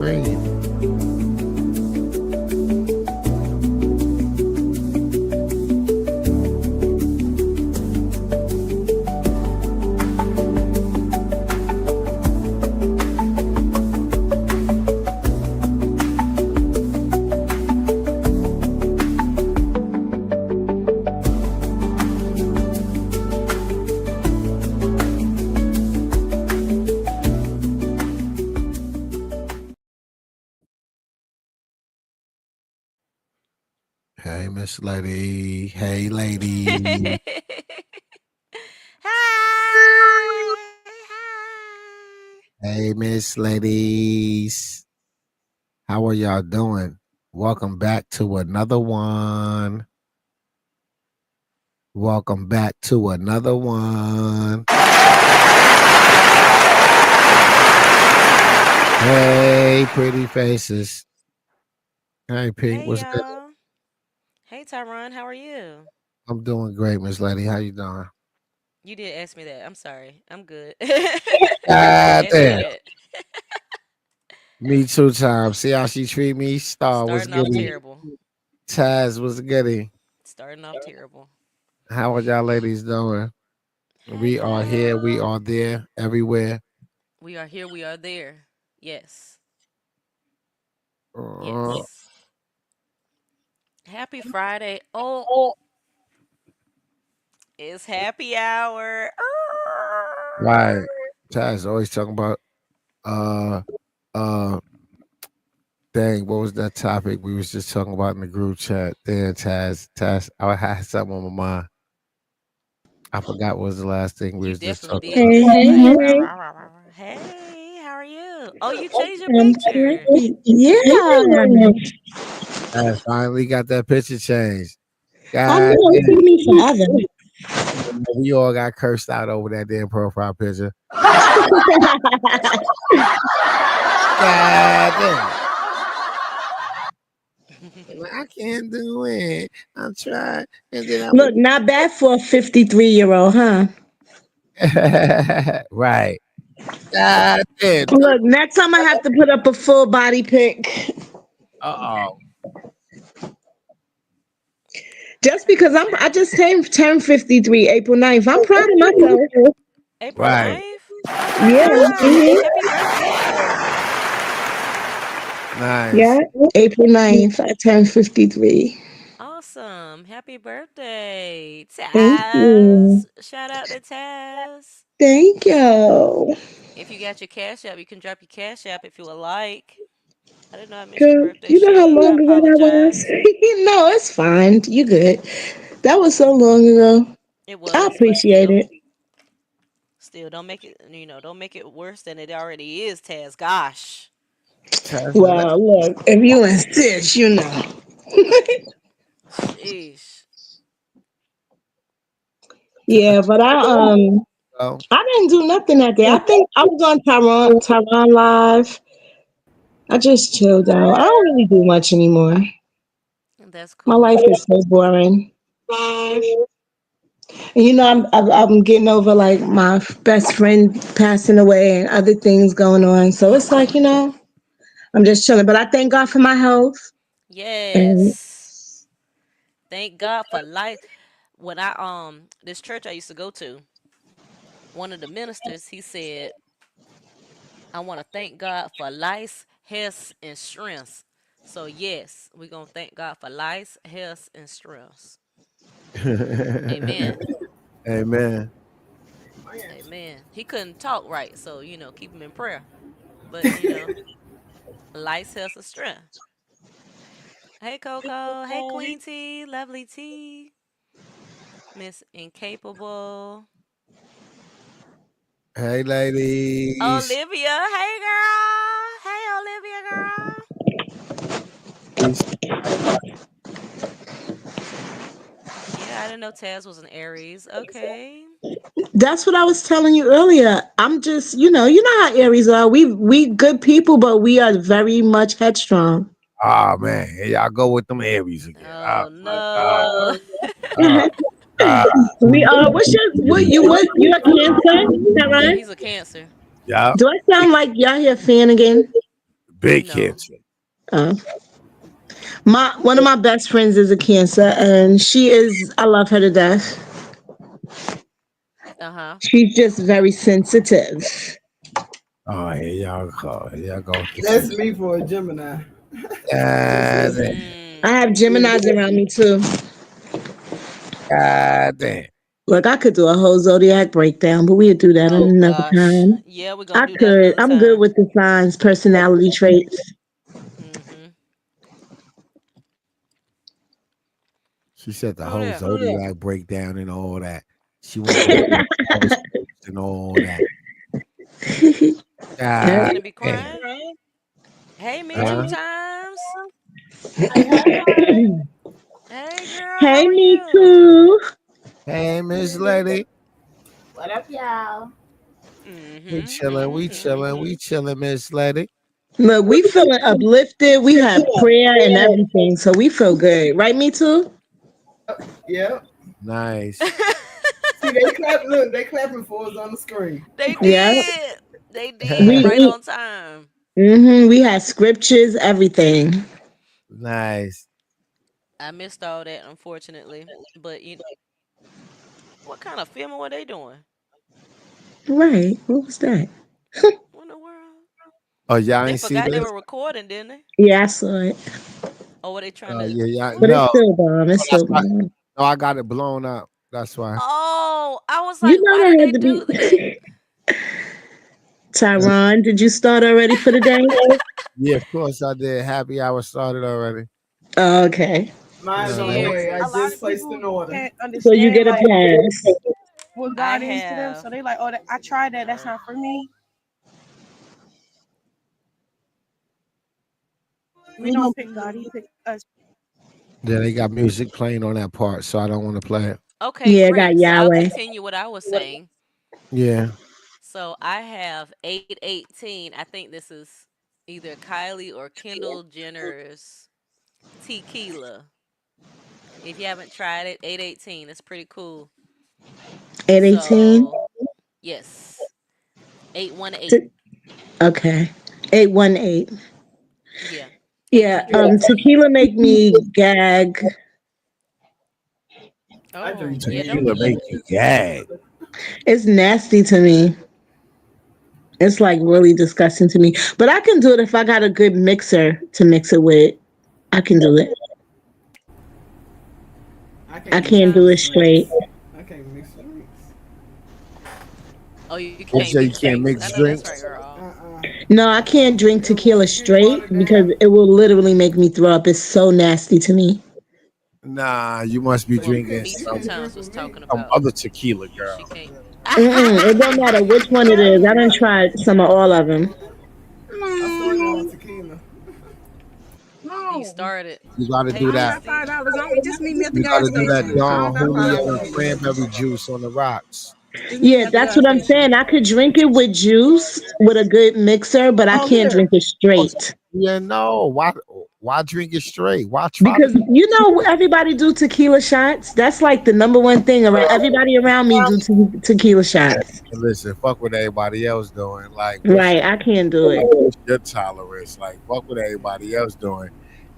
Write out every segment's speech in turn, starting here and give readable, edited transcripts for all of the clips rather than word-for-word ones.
Green. Hey, Miss Lady. Hey, lady. Hi. Hey, Miss Ladies. How are y'all doing? Welcome back to another one. Welcome back to another one. Hey, pretty faces. Hey, Pink. Hey, What's good? y'all. Hey, Tyron. How are you? I'm doing great, Miss Lady. How you doing? You did ask me that. I'm sorry. I'm good. You God asked me damn. that. Me two times. See how she treat me? Star was Starting off goody. terrible. Taz was goody. Starting off terrible. How are y'all ladies doing? Hey, We are here. We girl. are there. Everywhere. We are here. We are there. Yes. Uh, Yes. Happy Friday. Oh, it's happy hour. right. Taz always talking about uh uh dang, what was that topic we was just talking about in the group chat? Then Taz, I had something on my mind. I forgot what was the last thing we You was just definitely talking did. about. You Hey, was hey, like, rah, hey. rah, rah, rah, rah. Hey, how are you? Oh, you changed your Um, picture. yeah. I finally got that picture changed. I God know it damn. took me forever. We all got cursed out over that damn profile picture. God damn. Like, I can't do it. I'm trying. And then I Look, not bad for a 53-year-old, huh? was right. God damn. Look, next time I have to put up a full body pic. Uh-oh. Just Let me because I see. just turned 53 April 9th. I'm proud of myself. April Right. 9th? Oh my Yeah. God. Mhm. Happy birthday. Nice. Yeah. April 9th, I turned 53. Awesome. Happy birthday. Thank you. Taz. Shout out to Taz. Thank you. If you got your Cash App, you can drop your Cash App if you would like. I didn't know I missed your Girl, birthday, you know how Suge. I long ago that was? apologize. No, it's fine. You good. That was so long ago. It I was, but appreciate still. it. Still, don't make it, don't make it worse than it already is, Taz. Gosh. Taz, Well, look, if you insist, you know. Sheesh. Taz, Yeah, but oh, I didn't do nothing that day. I think I was on Tyron live. I just chilled out. I don't really do much anymore. That's My life cool. is so boring. And I'm getting over like my best friend passing away and other things going on. So it's like, I'm just chilling. But I thank God for my health. And Yes. Thank God for life. When I this church I used to go to, one of the ministers, he said, I want to thank God for life, health, and strength. So yes, we're gonna thank God for life, health, and strength. Amen. amen. Amen. He couldn't talk right, so keep him in prayer. But life, health, and strength. Hey Coco. Hey Queen T. Lovely T. Miss Incapable. Hey, ladies. Olivia. Hey girl. Hey Olivia girl. Yeah, I didn't know Taz was an Aries. Okay. that's what I was telling you earlier. I'm just, you know how Aries are. We good people, but we are very much headstrong. Oh man, here y'all go with them Aries again. Oh Oh my God. no. Oh God. We are. You're a Cancer? Is that Yeah, right? he's a Cancer. Yep. Do I sound like y'all here fan again? Big No. cancer. Uh, my one of my best friends is a Cancer, and she is. I love her to death. Uh-huh. She's just very sensitive. Oh, here y'all go. Here y'all go with the That's shit. me for a Gemini. God damn. I Mm. have Gemini's around me too. God damn. Look, I could do a whole zodiac breakdown, but we'll do that Oh another gosh. time. Yeah, we're gonna I do that could. another I'm good time. with the signs, personality traits. Mm-hmm. She said the Oh whole yeah. zodiac breakdown and all that. She went through all the horoscopes and all that. Yeah. You God finna be damn. crying? Hey, me two Huh? times. Hey girl, how Hey, are me you? too. Hey, Miss Lady. What up, y'all? We Mm-hmm. chilling. We Mm-hmm. chilling. We chilling, Miss Lady. Look, we feeling uplifted. We have prayer and everything, so we feel good, right? Me too. Yep. Nice. See, they clap. Look, they clapping for us on the screen. They Yeah, did. They did we, right we on time. we had scriptures, everything. Nice. I missed all that, unfortunately. But what kind of filming were they doing? Right? What was that? What in the world? Oh, y'all They ain't see forgot they this? were recording, didn't they? Yeah, I saw it, Or were they trying to? Yeah, yeah. but it's No, What? still bomb. It's that's still why. bomb. No, I got it blown up. That's why. Oh, I was You like, know why did there they had to do that? be. Tyron, did you start already for the day? Yeah, of course I did. Happy hour started already. Oh, okay, Mine's on the way. I Cheers. A lot just of placed an people order. can't so you understand get a like pass. what I God is to them. have. So they like, oh, I tried that. That's not for me. We don't pick God. He picked us. Yeah, they got music playing on that part, so I don't want to play it. Okay, Yeah, I got great. So I'll Yahweh. continue what I was saying. Yeah. So I have 818. I think this is either Kylie or Kendall Jenner's tequila. If you haven't tried it, 818. It's pretty cool. 818. So, yes. 818. Okay, 818. Yeah. Yeah, 818. tequila make me gag. I Oh, drink yeah, tequila. don't Tequila make you gag. It's nasty to me. It's like really disgusting to me. But I can do it if I got a good mixer to mix it with. I can do it. I I can't two mix can't do no it times. straight. drinks. I can't mix drinks. Oh, you can't You say mix you can't drinks? I mix know that's right, drinks? girl. No, I can't drink tequila It get straight watered because down. it will literally make me throw up. It's so nasty to me. Nah, you must be But What drinking me you two can't times drink was with me. talking some about. other tequila, She girl. can't. It don't matter which one it is. I done tried some of all of them. I started on tequila. You No, started. You got to Hey, do I don't that. got Misty. $5. Don't just meet me at the You got gas to do that station. I don't Don got Julio $5. cranberry juice on the rocks. Just meet me Yeah, at the that's gas what I'm station. saying. I could drink it with juice with a good mixer, but I Oh, can't here. drink it Oh, straight. yeah, no. Why drink it straight? Why try to Because you know everybody do tequila shots. That's like the number one thing around everybody around me do tequila shots. listen? Fuck what everybody else doing. Like, Right, I can't do it. what's your tolerance? Like, fuck what everybody else doing.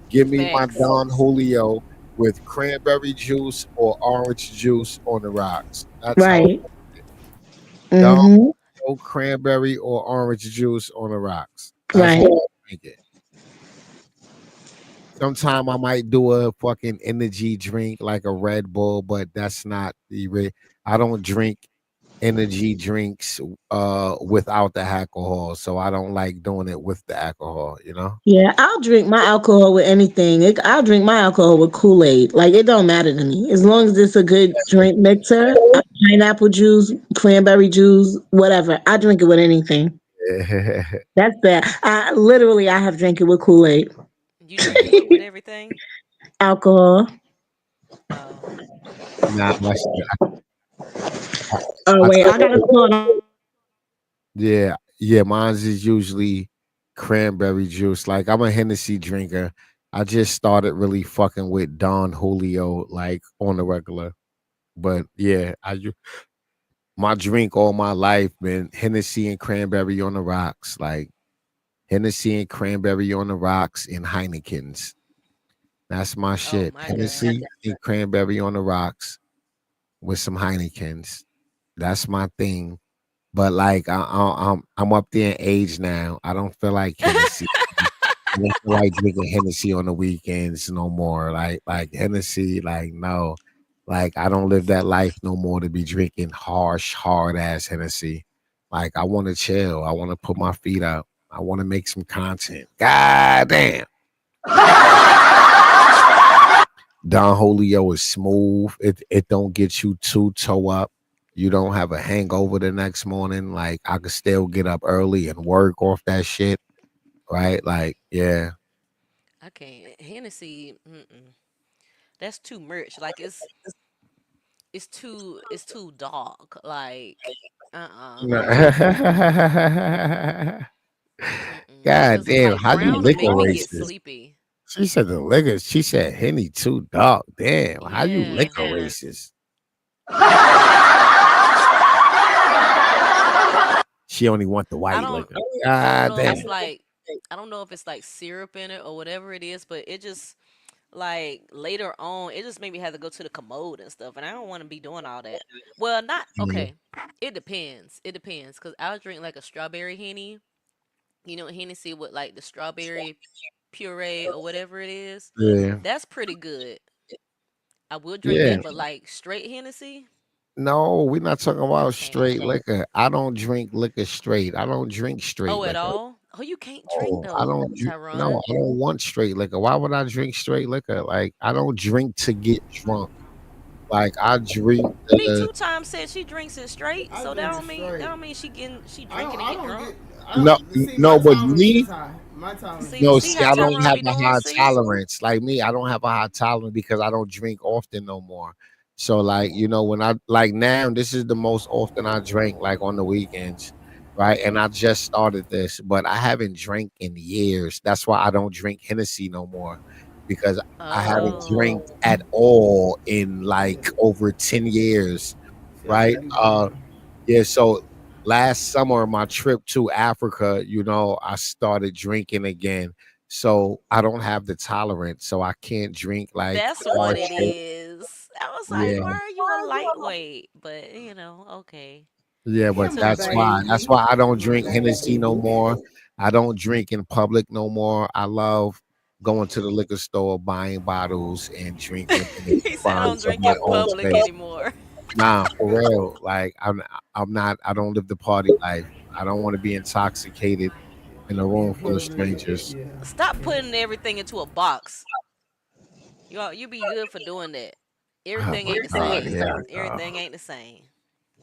Give me my Facts. Don Julio with cranberry juice or orange juice on the rocks. That's how Right. Don Mhm. Julio, cranberry or orange juice on the rocks. That's Right. how I drink it. Sometime I might do a fucking energy drink like a Red Bull, but that's not I don't drink energy drinks without the alcohol, so I don't like doing it with the alcohol, you know? Yeah, I'll drink my alcohol with anything. I'll drink my alcohol with Kool-Aid. Like it don't matter to me. As long as it's a good drink mixer, pineapple juice, cranberry juice, whatever. I drink it with anything. That's bad. I have drank it with Kool-Aid. You drink what with everything? Alcohol. Oh. Nah, my shit. Oh I wait, tell I gotta call. Yeah, yeah, mine's is usually cranberry juice. Like I'm a Hennessy drinker. I just started really fucking with Don Julio like on the regular. But yeah, my drink all my life been Hennessy and cranberry on the rocks. Like Hennessy and cranberry on the rocks and Heinekens. That's my Oh shit. my God. Hennessy and cranberry on the rocks with some Heinekens. That's my thing. But like I'm up there in age now. I don't feel like Hennessy. I don't feel like drinking Hennessy on the weekends no more. Like Hennessy, like no. Like I don't live that life no more to be drinking harsh, hard ass Hennessy. Like I want to chill. I want to put my feet up. I want to make some content. God damn. Don Julio is smooth. It don't get you too toe up. You don't have a hangover the next morning. Like I could still get up early and work off that shit. Right? Like, yeah. I can't. Hennessy, that's too much. Like it's too dark. Like, God cause damn, like how you brown will make liquor me get racist? sleepy. She said the liquor. She said Henny too dark. Damn, how you Yeah. liquor racist? She only want the I white don't liquor. I don't God know if damn. it's like I don't know if it's like syrup in it or whatever it is, but it just like later on, it just made me have to go to the commode and stuff, and I don't want to be doing all that. Well, not Yeah, okay. It depends. It depends, cause I'll drink like a strawberry henny, Hennessy with like the strawberry puree or whatever it is. yeah, That's pretty good. I will drink yeah. that, but like straight Hennessy, No, we're not talking I about can't. straight liquor. I don't drink liquor straight. I don't drink straight Oh, at liquor. all? Oh, you can't drink Oh, I though, don't. No, Tyron. I don't want straight liquor. Why would I drink straight liquor? Like I don't drink to get drunk. Like I drink Me the two times said she drinks it straight, I so that drink it don't mean that straight. don't mean she drinking to I get don't drunk. get. I no, don't see my no, but tolerance me, is high. My tolerance is See, no, see high. see, how I don't Tyron have be a doing. high See, tolerance. Like me, I don't have a high tolerance because I don't drink often no more. So, like, when I like now, this is the most often I drink, like on the weekends, right? And I just started this, but I haven't drank in years. That's why I don't drink Hennessy no more because I haven't oh, drank at all in Yeah. like over 10 years, See, I right? gotta get going. Yeah, so last summer, my trip to Africa, I started drinking again. So I don't have the tolerance, so I can't drink like that's hard what it shit. is. I was like, Yeah, why are you a lightweight? But okay, yeah, he but Yeah, took my a that's break. why. That's baby. why I don't My drink Hennessy no baby. more. I don't drink in public no more. I love going to the liquor store, buying bottles, and drinking in the He said, I don't confines of drink my in own public space. anymore. Nah, for real. Like I'm not. I don't live the party life. I don't want to be intoxicated in a In room full of public. strangers. Yeah. Stop Yeah. putting everything into a box. You be good for doing that. Oh Everything my ain't the God, same. yeah. Everything ain't the same.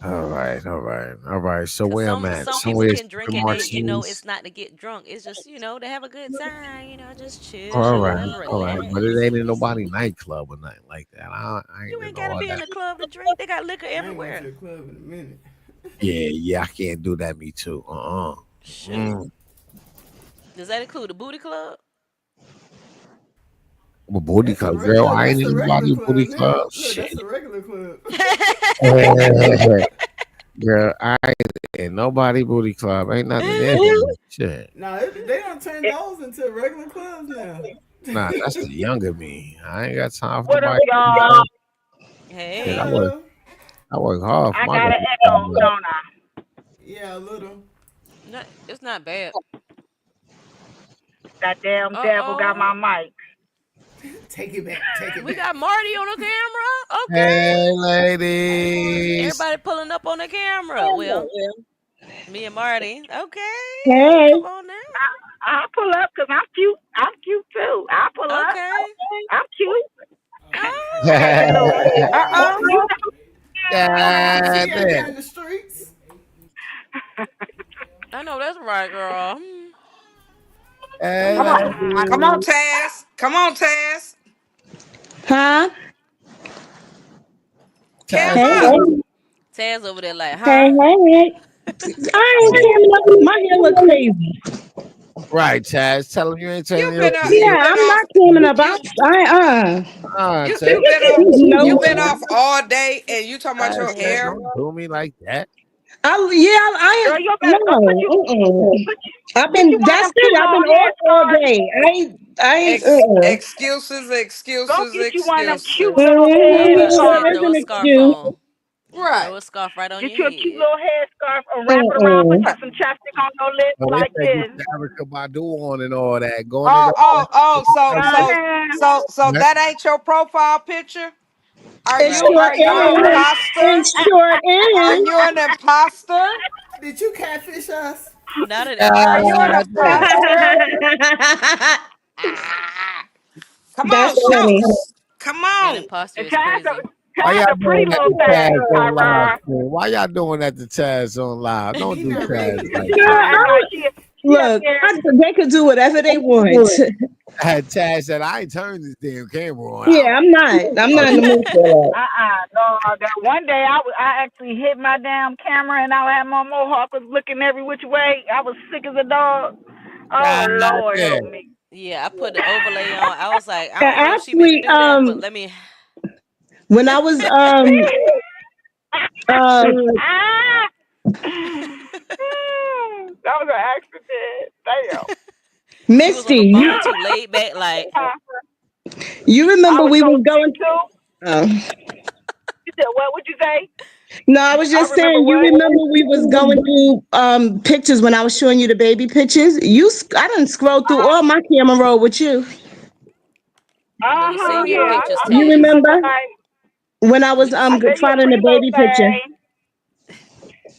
All right, all right, all right. So Cause where I'm some at? people Somewhere can sipping drink and martinis. it's not to get drunk. It's just to have a good time. Just All chill right, and all right. But it relax. ain't in nobody nightclub or nothing like that. I ain't You ain't into gotta all be in that. the club to drink. They got liquor I ain't went to everywhere. the club in a minute. Yeah, yeah. I can't do that. Me too. Shoot. Mm. Does that include the booty club? Well, booty That's the club, girl. regular. I That's ain't the in regular nobody club booty now. club. Look, Shit. that's the regular club. Girl, I ain't in nobody booty club. Ain't nothing there for me. Shit. Nah, they don't turn those into regular clubs now. Nah, that's the younger me. I ain't got time for What up, nobody booty y'all? club. Shit, I Hey. work. Hello. I work hard for I my got an echo, dollar. don't I? Yeah, a little. No, it's not bad. That damn Uh devil got oh. my mic. Take it back. Take it We back. got Marty on the camera. Okay. Hey, Hey, Marty. ladies. Everybody pulling up on the camera. Well, me and Marty. Okay. Hey, Come on now. I'll pull up because I'm cute. I'm cute too. I'll pull up. Okay. I'm cute. Praise the Oh. Lord. You See God you out there damn. in the streets. know. I know that's right, girl. I'm Hey, Come not. on. Come on, ladies. Taz. Come on, Taz. huh? Taz, Hey, Camera. hey, Taz over there like, hey, huh? hey. I ain't tearing up. My hair look crazy. right, Taz. Tell him you ain't turning You've your been Yeah, you've been I'm off not teaming up. you Taz. you've been off No. you've been off all day and you talking about Taz, your Taz, hair. don't do me like that. I Girl, you better go put no. you put you, I've put you been one of that's them it. cute I've little been off all headscarves. day. I ain't. Excuses, Go excuses, get you one of them cute excuses. little I was about to say headscarves. There's throw an a scarf excuse. on. Right. Throw a scarf right on Get your you a cute head. little headscarf and wrap it around. Put you Mm-mm. some chapstick on your lips Oh, they like said get this. Erica Badu on and all that. Going in Oh, there. oh, oh. So, so, Uh-huh. so that ain't your profile picture. Are It you? Right. sure Are you an is. It imposter? sure Are is. you an imposter? Did you catfish us? Not an Are you an imposter. Damn. imposter? Ah, come That's on, funny. shows. Come An on. imposter And is crazy. Why Taz y'all a pretty doing that little to thing, Taz on live, Tyra. man? Why y'all doing that to Taz on live? Don't He do not ready Taz to like be No, that. Trying to act I like she up look. there. They could do whatever they want. I had Taz said, I ain't turned this damn camera on. I Yeah, I'm not. I'm not in the mood for that. No. That one day I actually hit my damn camera and I had my mohawk was looking every which way. I was sick as a dog. Oh God Lord help damn. me. Yeah, I put the overlay on. I was like, I Yeah, don't know if she meant to actually, do that, but let me. when I was uh Ah! That was an accident. Damn. She was on the Misty, phone too, laid back, like you I remember was we so was sick going. too. Oh. You said what would you say? No, I was I just remember saying. You what? remember we was going through pictures when I was showing you the baby pictures. I didn't scroll through all my camera roll with you. let me Uh-huh, send you the yeah. pictures, You You Taz. remember looking like when I was We done, I said you a finding the pretty little baby picture? thing.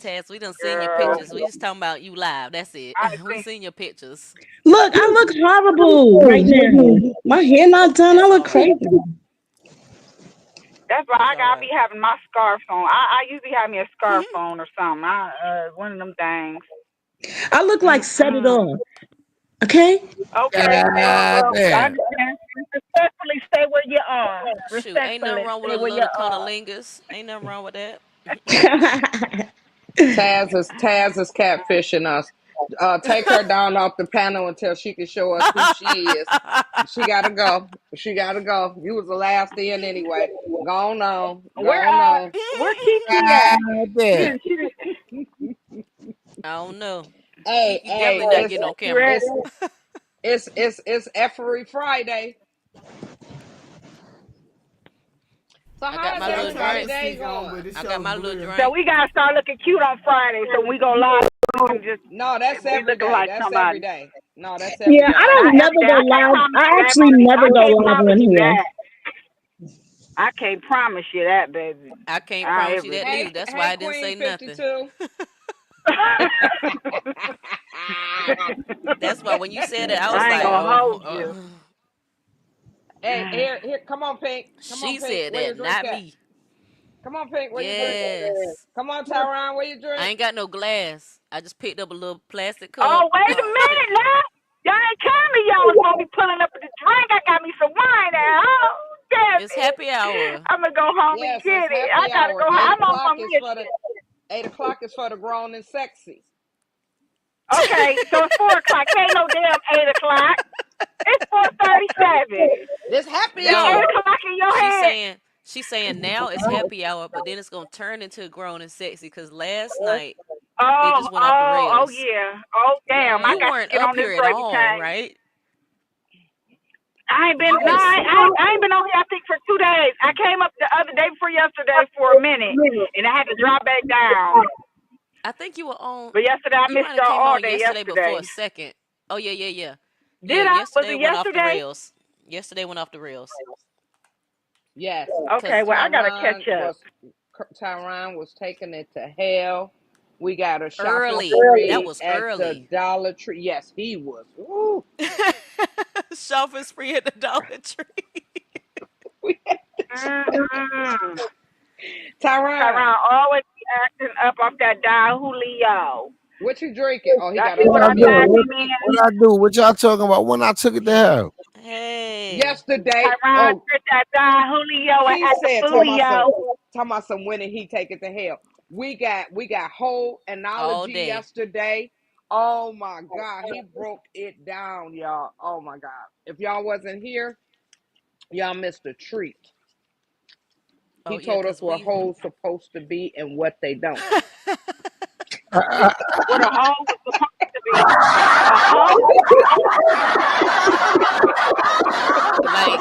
Taz, we done seen your Girl. pictures. We just talking about you live. That's it. I We think seen your pictures. Look, I look horrible right now. My hair not done. I It's look all right. crazy. that's why It's I all gotta right. be having my scarf on. I usually have me a scarf on or something. One of them things. I look like set it Mm-mm. off. Okay. Okay. God Well, I damn. understand. Respectfully stay where you are. Shoot, ain't nothing Respectfully wrong with stay a where you little are. cunnilingus. Ain't nothing wrong with that. Taz is catfishing us. Take her down off the panel until she can show us who she is. She gotta go. She gotta go. You was the last in anyway. Go on. Go on. Where Kiki at? God damn. She didn't I don't know. Hey, Kiki definitely hey, not getting on she camera. ready? it's it's Effery Friday. So I got how is my Y'all little try to everybody drink. put day sneak on, but going? this I got show my little blur. So drink. we gotta start looking cute on Friday. So when we go live, we can just No, that's be every looking day. like That's every somebody. day. No, that's every Yeah, I day. Not don't every never day. go I can't live. promise you I that, actually baby. never I go can't live promise on you here. that. I can't promise you that, baby. I can't I promise you every that Hey, neither. That's why hey, I didn't Queen say nothing. 52. That's why when you said it, I was I ain't like, gonna oh, hold you. Hey, here, come on, Pink. Come on, she Pink. said Where your that, drink not at? me. Come on, Pink. Where your drink? Yes. Come on, Tyron. Where your I drink? ain't got no glass. I just picked up a little plastic cup. Oh, wait a minute now. Y'all ain't telling me y'all was gonna be pulling up with the drink. I got me some wine now. Oh, damn It's it. happy hour. I'm gonna go home and Yes, get it's it. I happy gotta hour. go home. Eight I'm on o'clock my is for the mission. 8 o'clock is for the grown and sexy. Okay, so it's 4 o'clock. Ain't no damn 8 o'clock. It's 4:37. This happy It's eight No, hour. o'clock in your she's head. saying she's saying now it's happy hour, but then it's gonna turn into grown and sexy. Cause last night it just went off the Oh rails. yeah. Oh damn. I You Yes. got to weren't get up on this here at gravy all, train. right? I ain't been. You No, was. I ain't been on here. I think for 2 days. I came up the other day for yesterday for a minute, and I had to drop back down. I think you were on. But yesterday I You missed might have y'all came all on day yesterday, but for yesterday. a second. Oh yeah, yeah, yeah, yeah. Did I? Was Yesterday it went off the yesterday? rails. Yesterday went off the rails. Yes. Okay. Cause Well, I gotta catch up. Tyron was taking it to hell. We got a shopping early. That spree was at the early. Dollar Tree. Yes, he was. Ooh. Shopping spree at the Dollar Tree. Mm-mm. Tyron, Tyron always be acting up off that die Julio. what you drinking? Oh, he Y'all got see a What what I I do? Julio. tagged What, him in? what I do? What y'all talking about? When I took it to hell? Hey. Yesterday, Tyron oh, did that die Julio and he act the said, Julio. talking about some when did he take it to hell? We got whole All analogy day. yesterday. Oh my God, he broke it down, y'all. Oh my God, if y'all wasn't here, y'all missed a treat. Oh He yeah, told us cause what we hoes supposed to be and what they don't. What a hoe was supposed to be. A hoe? like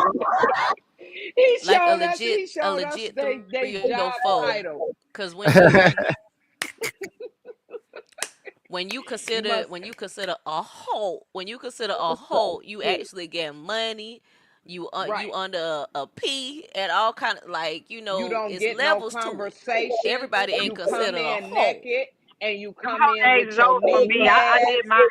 He like showed us. He a showed us legit they 3-year-old job foe. title. Cause You must. when you consider a hoe, you actually get money. You Right. under a P and all kind of You don't it's get no levels to it. conversation. Everybody ain't You come considered a in hoe. naked and you Them come hoe in days with is your over for knee me. I did pads. my.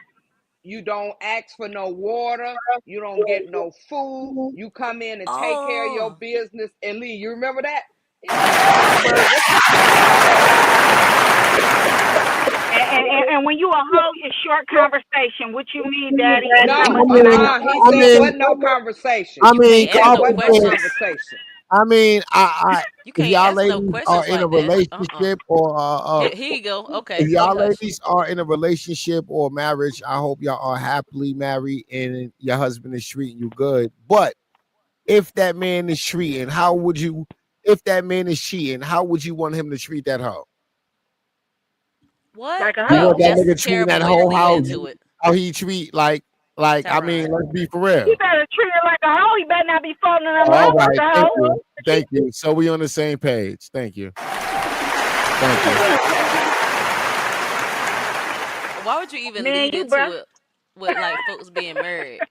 You don't ask for no water. You don't get no food. You come in and take care of your Oh, business and leave. You remember that? You know, the hamburger. And when you a hoe, it's short conversation. What you mean, Daddy? And how No, much can I get he for I it? said mean, wasn't no conversation. I you mean, can't He ask said no wasn't no complicated. questions. conversation. I mean, You if can't y'all ask no ladies are questions in a like that. relationship or Here you go. if Okay, y'all hush. ladies are in a relationship or marriage, I hope y'all are happily married and your husband is treating you good. But if that man is treating, how would you? If that man is cheating, how would you want him to treat that hoe? What? Like a You Wait, want hoe. that that's a nigga treating that terrible way to hoe lead into it. how he treat like I mean, Tyron. let's be for He real. better treat her like a hoe. He better not be falling in Oh, all love with right, the thank hoe. you, thank you. So we on the same page. Thank you, thank you. Why would you even Me and lead you, bruh. into it with like folks being married?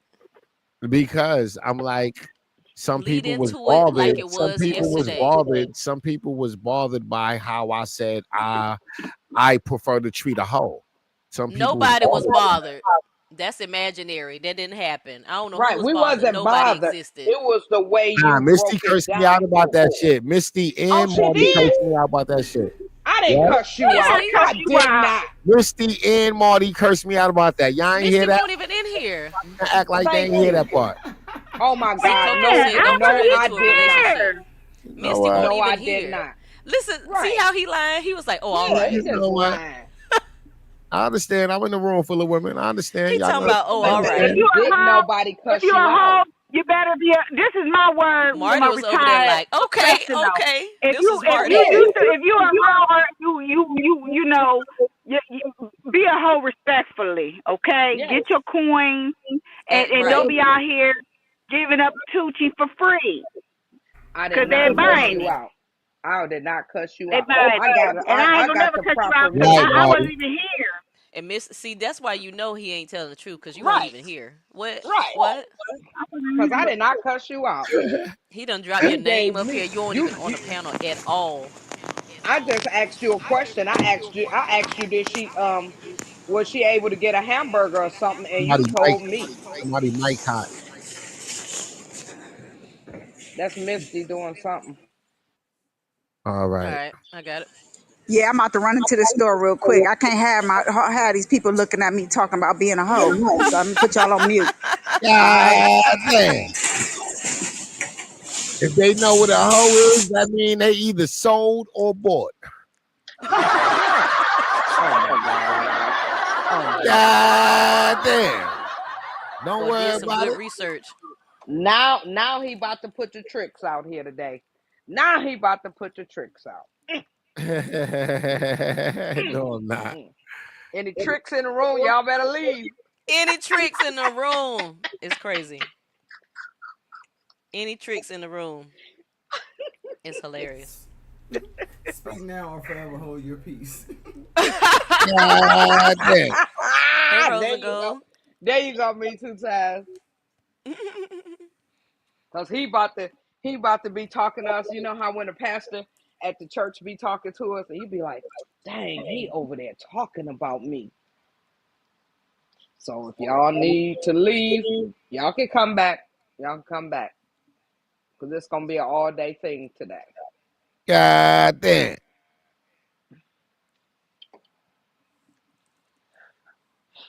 Because I'm like, some Lead people was into it like bothered. it Some was people was yesterday. bothered. Some people was bothered by how I said I prefer to treat a hoe. Some people was Nobody was bothered. bothered. That's imaginary. That didn't happen. I don't know who Right. was We bothered. wasn't Nobody bothered. existed. It was the way Nah, you Misty broke it cursed me out down. about that shit. Misty Oh, and she Marty did? cursed me out about that shit. I didn't Yeah. cuss you I out. Misty, cuss I you did out. not. Misty and Marty cursed me out about that. Y'all ain't hear Misty that? won't even in here. Act like they Thank ain't hear you. that part. Oh my See, God. Coco Yeah, No, said, I "Don't turn no, it wasn't I into a even did not. relationship." there. You know Misty what? won't No, I even did hear. not. Listen, see Right. how he lying? He was like, "Oh, all Yeah, he right." You just know what? lying. I understand. I'm in a room full of women. I understand. He Y'all talking know. about, "Oh, I all If right." understand. you a Didn't hoe, nobody if cuss you a you out. hoe, you better be. This is my word from Marty a was over there retired like, "Okay, professional. okay." If This you was if you Marty. do so, if you a hoe, you know, you be a hoe respectfully. Okay, Yes. get your coins and don't Right. be out here giving up Tucci for free I did because not they're Mm-mm, cuss buying you it. Marty. out. I did not cuss you They out. buying I it, got and I ain't I gonna got never the cut you proper out because Right, I respect. Marty. wasn't even here. And Miss, see, that's why you know he ain't telling the truth because you weren't Right. even here. What? Right. What? I wasn't Because I here. did not cuss you out. He done drop your You name gave up here. me You weren't even on you the panel at all. I just asked you a question. I asked you did she was she able to get a hamburger or something and you Somebody mic, told me. somebody mic hot. That's Misty doing something. All All right. right, I got it. Yeah, I'm about to run into the store real quick. I can't have these people looking at me talking about being a hoe. So I'm gonna put y'all on mute. All right. God damn. If they know what a hoe is, that mean they either sold or bought. Oh my God. Oh my God. God damn. Don't Or worry did some about good it. research. Now he about to put the tricks out here today. Now he about to put the tricks out. No, I'm not. Mm. Any tricks in the room, y'all better leave. Any tricks in the room is crazy. Any tricks in the room is hilarious. Speak now or forever hold your peace. God damn. Hey, Rose There and you go. Gold. There you go, me two times. Cause he about to be talking to us. You know how when the pastor at the church be talking to us, and you be like, "Dang, he over there talking about me." So if y'all need to leave, y'all can come back. Y'all can come back, cause it's gonna be an all day thing today. God damn.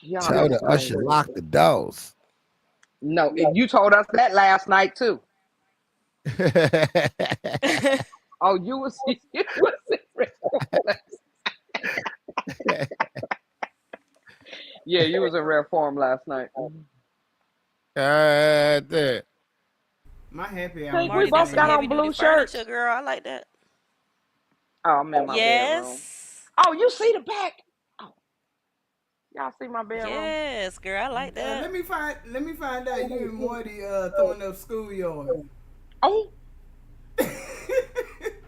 Y'all Tell is the usher crazy. lock the doors. No, you told us that last night too. Oh, you was you was in reform. Yeah, you was in rare form last night. God damn. My happy hour Think we Marty, just that's both some got came on heavy in. duty blue furniture, shirts. girl. I like that. Oh, I'm in my bedroom. Yes. Oh, you see the back? Oh, y'all see my bedroom? Yes, girl, I like that. Let me find out you and Morty throwing up schoolyard. Oh,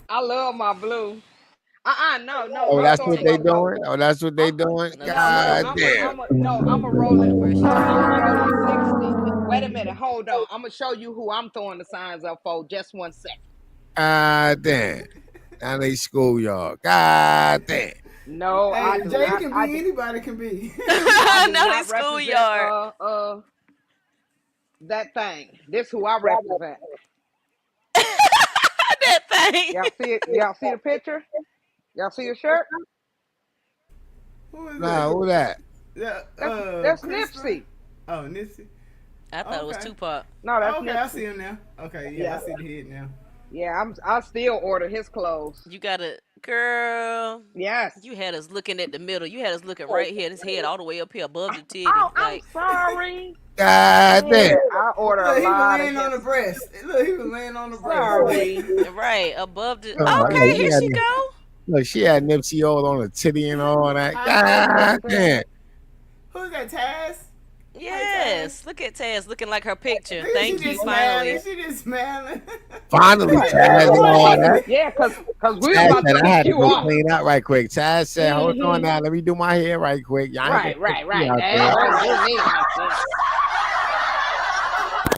I love my blue. No, no, Oh, I'm that's throwing what it they up. No, doing. Oh, that's what they I'm doing. Another no, God song. damn. I'm a rolling. Where she I'm a twerking. rolling 60. Wait a minute, hold on. I'm gonna show you who I'm throwing the signs up for. Just 1 second. God damn. Now they schoolyard. God damn. No, I Hey, do Jay not. can be anybody can be. I do No, they not represent schoolyard. that thing. This who I represent. That thing. Y'all see it? Y'all see the picture? Y'all see the shirt? Who is Nah, that? who that? That's Christopher. Nipsey. Oh, Nipsey. I thought it was Okay. Tupac. No, that's Okay, I see Nipsey. him now. Okay, yeah, I Yeah, see the head now. yeah. I still order his clothes. You gotta, girl. Yes. You had us looking at the middle. You had us looking right here. His head all the way up here above the Oh, titty. I'm Like, sorry. God damn. Yeah, I order a Look, he was lot of laying on his. the breast. Look, he was laying on the breast. Sorry. right above the. Oh, Okay, look, here she go. she had Nipsey all on the titty and all that. I God Listen. damn. Who's that, Taz? Hi, Taz. Yes, look at Taz looking like her picture. Look at she Thank you. just smiling. Finally, She just smiling. Finally, Right. Taz and all that. Yeah, cause we Taz about to said I kick had to you go off. clean out right quick. Taz said, hold on Mm-hmm. now, let me do my hair right quick. Y'all ain't gonna put me Right. out They there. ain't gonna do me like that.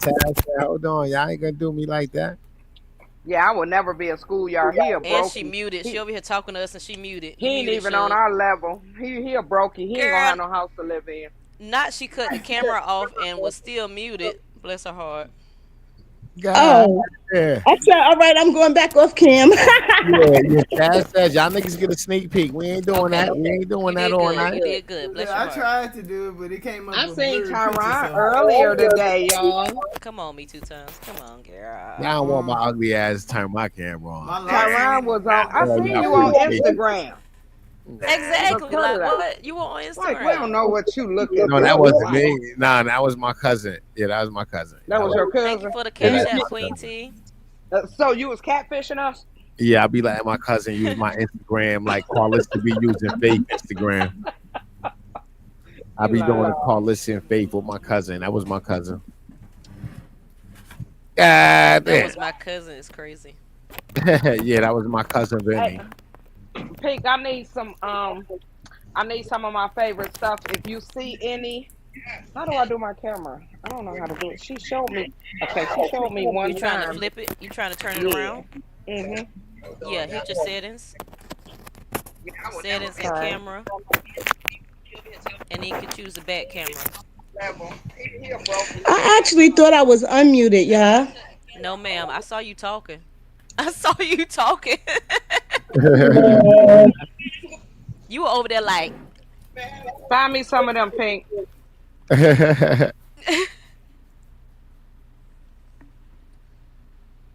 Taz said, hold on, y'all ain't gonna do me like that. Yeah, I will never be a schoolyard. He a and she brokey. muted. She He over here talking to us, and she muted. he You ain't muted, even on Shug. our level. He a brokey. He ain't gonna Girl, have no house to live in. not she cut the camera off and was still muted. Bless her heart. God Oh, yeah. I said, all right, I'm going back off cam. Yeah. Taz says y'all niggas get a sneak peek. We ain't doing Okay, that. We ain't doing you that did all good. night. You did good. Look, Bless your I heart. tried to do it, but it came up I a seen blurry picture. Tyron So earlier today, y'all. Come on, me 2 times. Come on, Y'all don't girl. want my ugly ass to turn my camera my on. lights Damn. Tyron ain't was on. not I Oh, seen y'all you on appreciate it. Instagram. Nah. So Exactly. cut it Like out. what? You were on Like we don't Instagram. know what you looking No, that for. wasn't Like me. Nah, that was my cousin. Yeah, that was my cousin. that was your Thank you cousin. for the Yeah, cash that's You, app, my Queen cousin. T. so you was catfishing us? Yeah, I'll be letting my cousin use my Instagram like Carlissa be using Faith Instagram. I'll You be doing lying. a Carlissa and Faith with my cousin. That was my cousin. God That damn. was my cousin. It's crazy. Yeah, that was my cousin Hey, Vinny. Pink, I need some of my favorite stuff. If you see any, how do I do my camera? I don't know how to do it. She showed me. Okay, she showed me You one trying to time. flip it? You trying to turn it Yeah. around? Mhm. Yeah. Hit your settings, settings and Okay. camera, and then you can choose the back camera. I actually thought I was unmuted, yeah. No, ma'am. I saw you talking. I saw you talking. You were over there like, Find me some of them, Pink.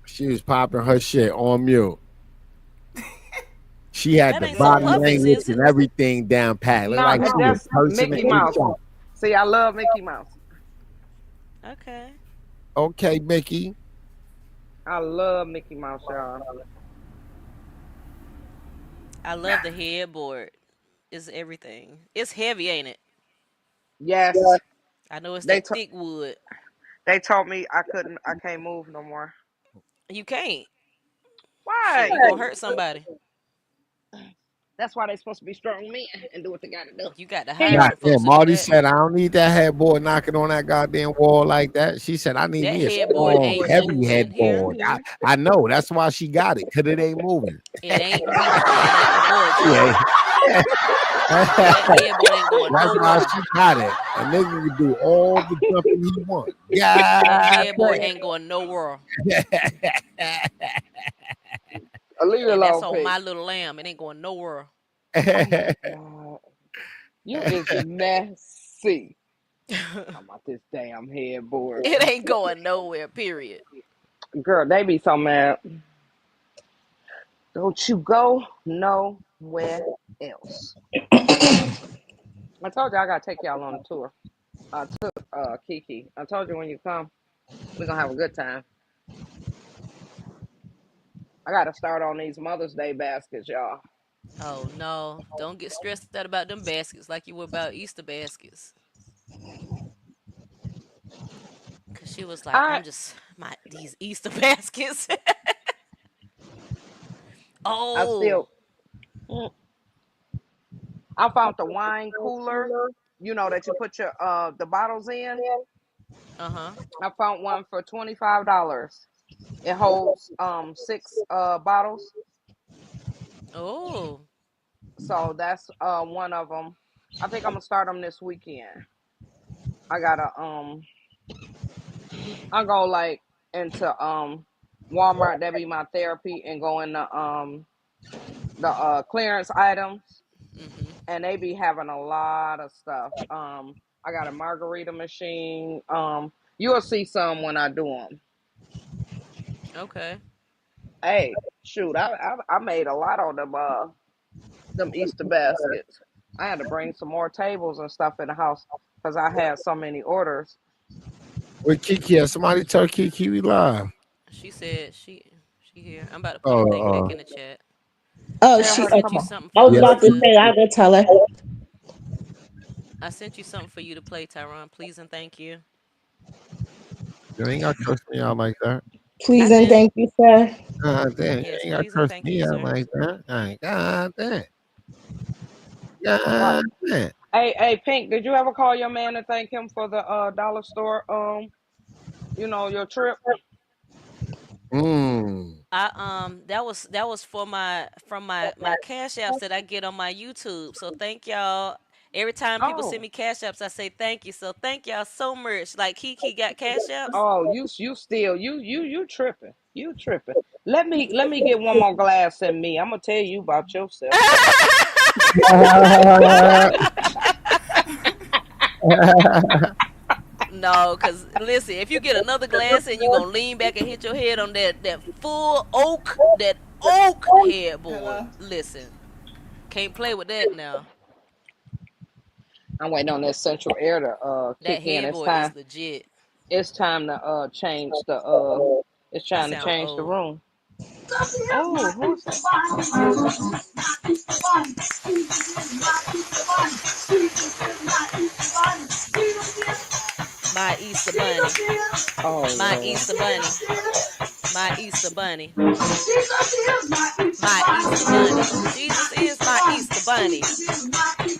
She was popping her shit on mute. She had that the ain't some body puppets, language is it? and everything down pat. Looked No, like she was that's cursing Mickey and Mouse. everything. See, I love Mickey Mouse. Okay. Okay, Mickey. I love Mickey Mouse, y'all. I love the headboard. It's everything. It's heavy, ain't it? Yes, I know it's they that to- thick wood. they told me I can't move no more. You can't. Shit, Why? you gonna hurt somebody. That's why they supposed to be strong men and do what they gotta do. You got to Here hire you God some damn, folks to do Marty that. said I don't need that headboard knocking on that goddamn wall like that. She said I need That me a headboard strong, ain't heavy moving here. headboard. I know that's why she got it, cause it ain't moving. It ain't moving. It ain't budging. Yeah. That headboard ain't going That's why nowhere. she got it. A nigga can do all the jumping he want. That God headboard ain't going nowhere. leave it And that's alone, on Pink. my little lamb. It ain't going nowhere. Oh my god, you is messy. Talking about this damn headboard, It ain't going nowhere, period. girl. They be so mad. Don't you go nowhere else. I told you I gotta take y'all on a tour. I took Kiki. I told you when you come, we're gonna have a good time. I gotta start on these Mother's Day baskets, y'all. Oh no, don't get stressed out about them baskets like you were about Easter baskets. Cause she was like, I'm I just my these Easter baskets. I Oh, still I found the wine cooler, that you put your the bottles in. uh-huh. I found one for $25. It holds six bottles. Oh, So that's one of them. I think I'm gonna start them this weekend. I gotta I go like into Walmart. That be my therapy, and go in the clearance items, mm-hmm. and they be having a lot of stuff. I got a margarita machine. You'll see some when I do them. Okay. Hey, shoot, I made a lot on them Easter baskets. I had to bring some more tables and stuff in the house because I had so many orders. With Kiki, somebody tell Kiki we live. She said she here. I'm about to put Oh, the thing back in the chat. Oh, Tell I she. her to sent come you Okay. on. something I for was yeah. you about to to say, I go tell her. I sent you something for you to play, Tyron. Please and thank you. You ain't got to cuss me out like that. I Please and did. thank you, sir. Damn, you Yes, ain't got to please and curse thank you, me out sir. like that. God damn. Right. God damn. Hey, Pink, did you ever call your man to thank him for the dollar store your trip? Mm. That was for my from my cash apps that I get on my YouTube. So thank y'all. Every time people send Oh, me cash apps, I say thank you. So thank y'all so much. Like Kiki got cash apps. oh, you still you tripping. You tripping. Let me get one more glass in me. I'm gonna tell you about yourself. No, cause listen, if you get another glass and you gonna lean back and hit your head on that full oak headboard. Hello. Listen, can't play with that now. I'm waiting on that central air to That kick in. It's headboard is time. legit. It's time to change the It's It trying to sound change the old. room. Oh, who's that? My Easter bunny. Oh My Lord. Easter bunny. My Easter bunny. My Easter bunny. Jesus is my Easter bunny.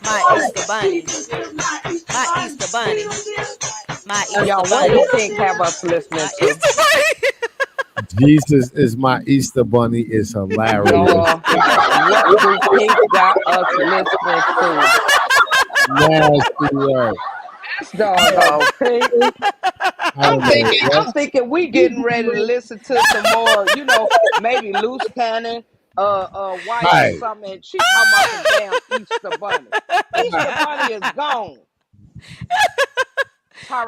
My Easter bunny. My Easter bunny. My Easter Y'all, what do bunny. Pink have us listening My to? Easter bunny. Jesus is my Easter bunny is hilarious. Y'all, what do Pink got us listening to? Nasty word. This doggone Pink. I don't know what. I'm thinking we getting ready to listen to some more, maybe loose cannon, white or Right. something. And she talking about some damn Easter bunny. Easter Right. bunny is gone.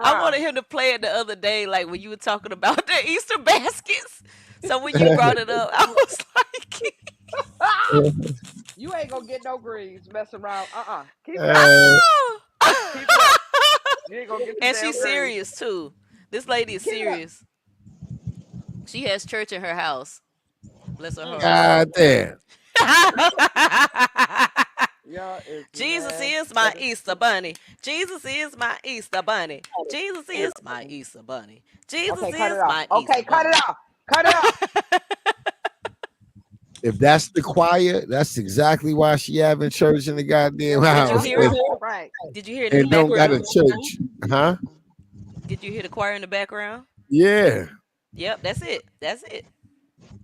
I wanted Tara. him to play it the other day, like when you were talking about the Easter baskets. So when you brought it up, I was like, You ain't gonna get no greens messing around. Keep it up. Uh, oh. Keep it up. You ain't gonna get the And damn she's greens. serious too. This lady is Keep it up. serious. She has church in her house. Bless her Mm. heart. God damn. Y'all is Jesus mad. is my Easter bunny. Jesus is my Easter bunny. Jesus is my Easter bunny. Jesus Okay, cut it is off. my Okay, Easter cut it bunny. off. Cut it off. If that's the choir, that's exactly why she having church in the goddamn Did you house hear it? Right. Did you hear it in the and don't got a background? church. Huh? Did you hear the choir in the background? Yeah. Yep, that's it. That's it.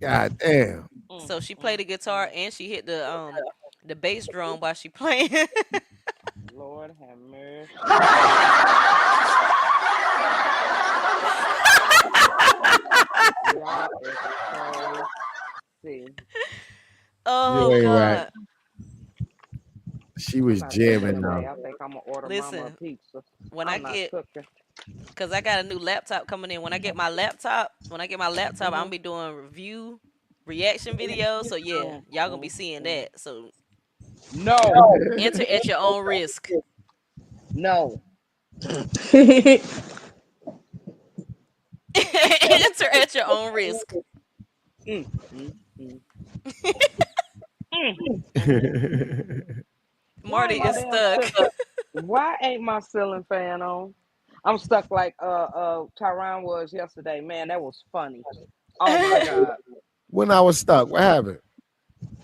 God damn. Mm, So she played mm, the guitar mm. and she hit the bass drum while she playing. Lord have mercy. Y'all is crazy. You Oh ain't right. God. She I'm was not cooking jamming today. though. I think I'm gonna order mama a Listen, pizza. when I I'm not get cooking. cause I got a new laptop coming in. When I get my laptop, I'm Hmm. gonna be doing review reaction videos. So yeah, Mm, y'all gonna be mm, seeing mm. that. So No, enter at your own risk. no. Enter at your own risk. Mm, mm, mm. Mm, mm. Why ain't Marty my is damn stuck. ceiling? Why ain't my ceiling fan on? I'm stuck like Tyron was yesterday. Man, that was funny. Oh my God. When I was stuck, what happened?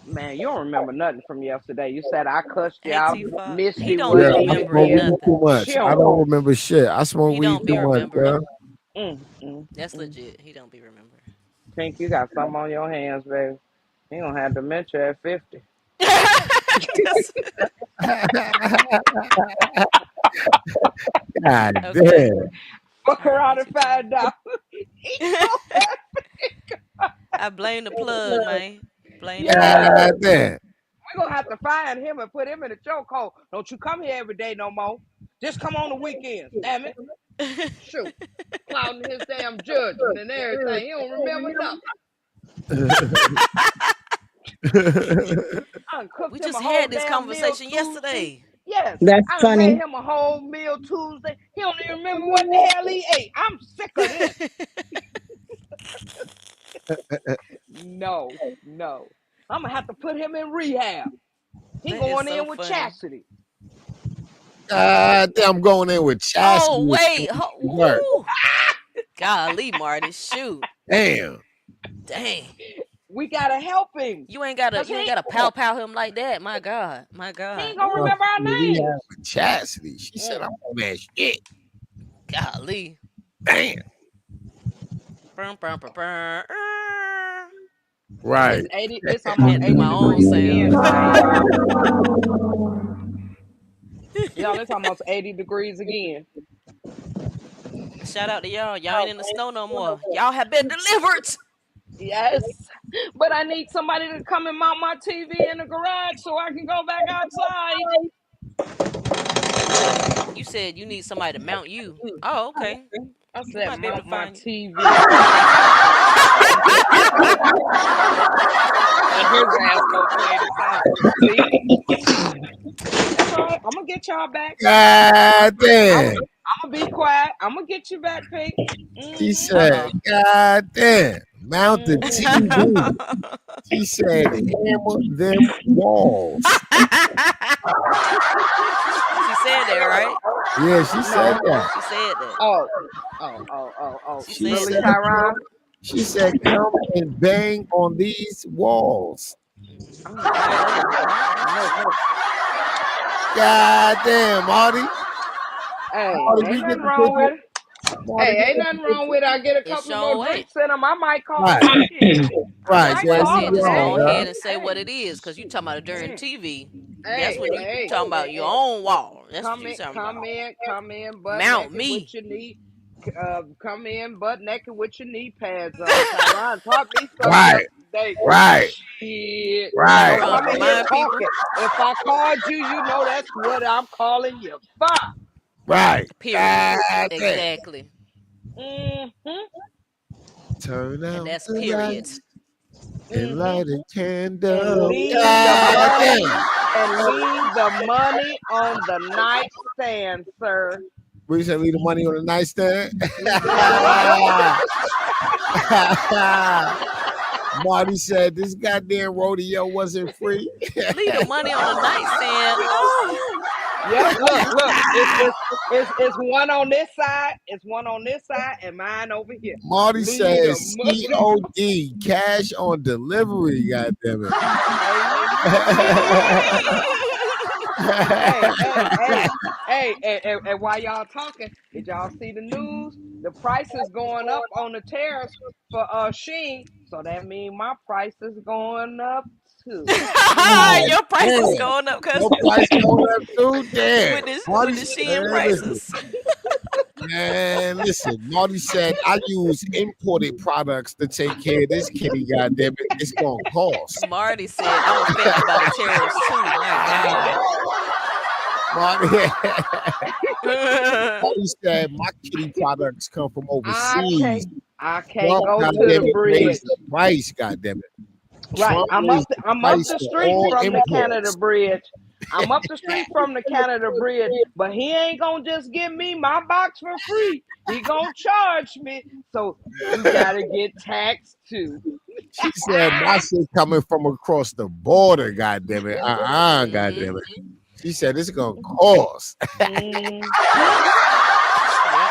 Man, you don't remember nothing from yesterday. You said I cussed you Hey out. Tifa, he Misty don't be Yeah, wasn't I here smoke remembering then. weed too nothing. much. She I don't. don't remember shit. I smoke He weed don't be too much, remembering. bro. Mm, mm, That's mm. legit. He don't be remembering. Pink, you got something on your hands, baby. You gonna have dementia at 50. That's- God okay. damn. Fuck All right, around what and you talking? find out. He gonna have- I blame the plug, man. Blame the yeah, plug. God damn. we're gonna have to find him and put him in a chokehold. Don't you come here every day no more. Just come on the weekends, damn it. Shoot. Clouding his damn judgment and everything. He don't remember nothing. I done We cooked him just a whole had this damn meal conversation Tuesday. yesterday. Yes, That's I done made funny. him a whole meal Tuesday. He don't even remember what the hell he ate. I'm sick of this. No, no. I'm gonna have to put him in rehab. He That is going so in with funny. Chastity. God damn, I'm going in with Oh chastity. wait, Work. woo. Golly, Marty, shoot, Damn. dang. We gotta help him. You ain't gotta, Cause you ain't gotta pow him like that. My God, my he God. ain't gonna Oh, remember our we have names. chastity. She said, Mm. I'm on that shit. Golly. Damn. Brum, brum, brum, brum. Right. It's I almost had to do 80 my own degrees sound. again, y'all. Y'all, it's almost 80 degrees again. Shout out to y'all. Y'all ain't in the snow no more. Y'all have been delivered. Yes. But I need somebody to come and mount my TV in the garage so I can go back outside. You said you need somebody to mount you. Oh, okay. I We said might be able mount to my find you. TV. And his ass gonna play the song. See? That's all right. I'm gonna get y'all back. God I'm, damn. I'm gonna be quiet. I'm gonna get you back, Pink. She Mm-hmm. said, God damn. Mount the Mm-hmm. TV. She said, hammer them walls. She said that, right? Yeah, she said No. that. She said that. Oh. Oh. She She said Really, said, that. Tyron? she said, come and bang on these walls. Hmm. Oh, I know. I know. God damn, Marty. Hey, Marty, ain't we get nothing the wrong picture. with it. Marty, Hey, we ain't get nothing the wrong with it. I get a It couple of more sure ain't. drinks in them. I might picture. call Right, you. Shit. I right. That's might why I Yeah, call we said them. just wrong, go Hey, bro. ahead and say what hey, it is, cause you talking about a darn mm, TV. That's hey, when you hey, talking about your hey. own wall. That's what you talking about. Come in, butt Mount naked with me. your knee. Come in, butt naked with your knee pads on. Tyron taught me something Right, yesterday. right, Shit. I'm right. Don't trying to come in here remind people. talking. If I called you, you know that's what I'm calling you for. Right. Period. God damn. Exactly. Mm-hmm. Turn And out that's the period. lights and Mm-hmm. light a And candle. leave the God money damn. on the nightstand, sir. We said leave the money on the nightstand. Marty said this goddamn rodeo wasn't free. Leave the money on the nightstand. Oh. Yep. Look. It's one on this side. It's one on this side, and mine over here. Marty Leave the says money. COD, cash on delivery, goddamn Amen. it. Hey, hey, hey, hey, and while y'all talking, did y'all see the news? The price is going up on the tariffs for Sheen, so that means my price is going up too. God Your price is damn. going up, Your cause price going up too? Damn. with Marty the said, Shein listen, prices. listen. Marty said, I use imported products to take care of this kitty, goddamn it. It's going to cost. Marty said, I'm affected by the tariffs too. My God. Marty, Right. Marty said, my kitty products come from I overseas. can't, I can't Trump, go to the goddamn it, raised the bridge. price, goddamn it. Right, Trump raised the I'm up price the for street all from the Canada imports. Bridge. I'm up the street from the Canada Bridge, but he ain't gonna just give me my box for free. He gonna charge me, so you gotta get taxed too. She said my shit coming from across the border. Goddamn it! Goddamn it! She said it's gonna cost. Yep,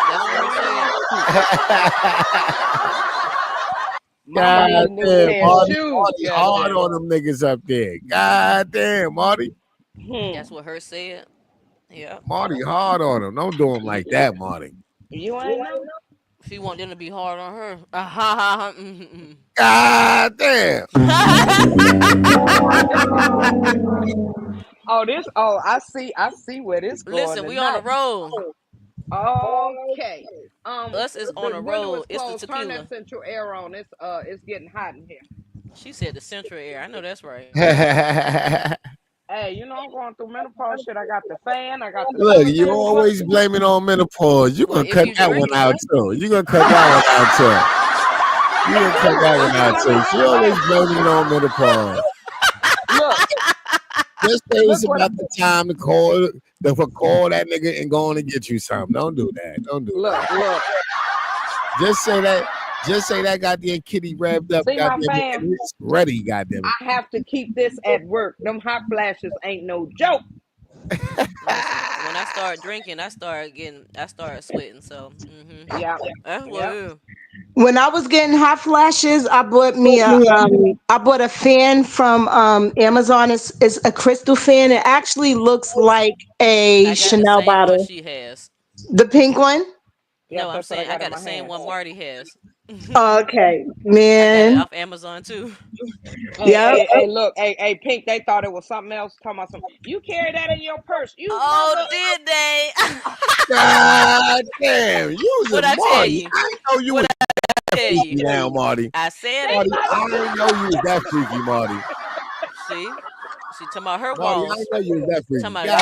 that's what her said. Mama need a new pair of Marty, shoes. Marty hard on them niggas up there. God damn, Marty. That's what her said. Yeah. Marty hard on them. Don't do them like that, Marty. You ain't know. She want them to be hard on her. God damn. I see where this going. Listen, we on the road. Okay. Us is on the window road. is It's the closed. Turn tequila. that central air on. It's getting hot in here. She said the central air. I know that's right. Hey, you know I'm going through menopause shit. I got the fan. I got the Look, you always blaming on menopause. You gonna cut that one out too. You gonna cut that one out too. You gonna cut that one out too. She always blaming it on menopause. Look, just say it's about the time to call that nigga and go on and get you something. Don't do that. Don't do that. Look. Just say that. Just say that goddamn kitty revved up. See my fan? It's ready, goddamn it. I have to keep this at work. Them hot flashes ain't no joke. Listen, when I start drinking, I start sweating. So, yeah, that's what it is. When I was getting hot flashes, I bought a fan from Amazon. It's a crystal fan. It actually looks like a Chanel bottle. One she has. The pink one? No, I'm saying I got the same one Marty has. Okay, I man. got it off Amazon too. Hey, look, hey, Pink. They thought it was something else. Talking about something. You carry that in your purse. You did they? God damn, you was What a I tell Marty. you? I didn't know you was that freaky now, Marty. I said Marty, it. I didn't know you was that freaky, Marty. See, she talking about her Marty, walls. I didn't know you was that freaky. Talking about your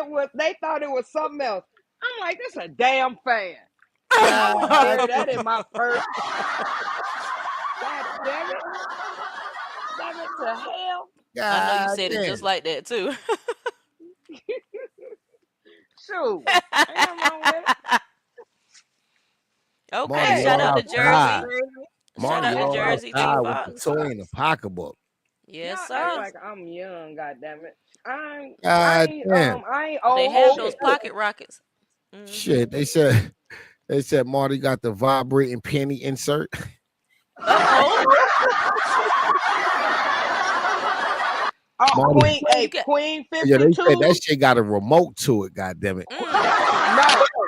TV. They thought it was something else. I'm like, this a damn fan. I wouldn't carry that in my purse. God damn it. Damn it to hell. I know you said it just like that too. Shoot. Ain't nothing wrong with it. Okay, Marty, shout out to Jersey. Shout out to Jersey. With the toy in the pocketbook. Yes, y'all sir. act like I'm young, goddammit. I ain't old. They have those pocket rockets. Shit, they said Marty got the vibrating penny insert. Queen 52. Yeah, they said that shit got a remote to it. Goddamn it! No,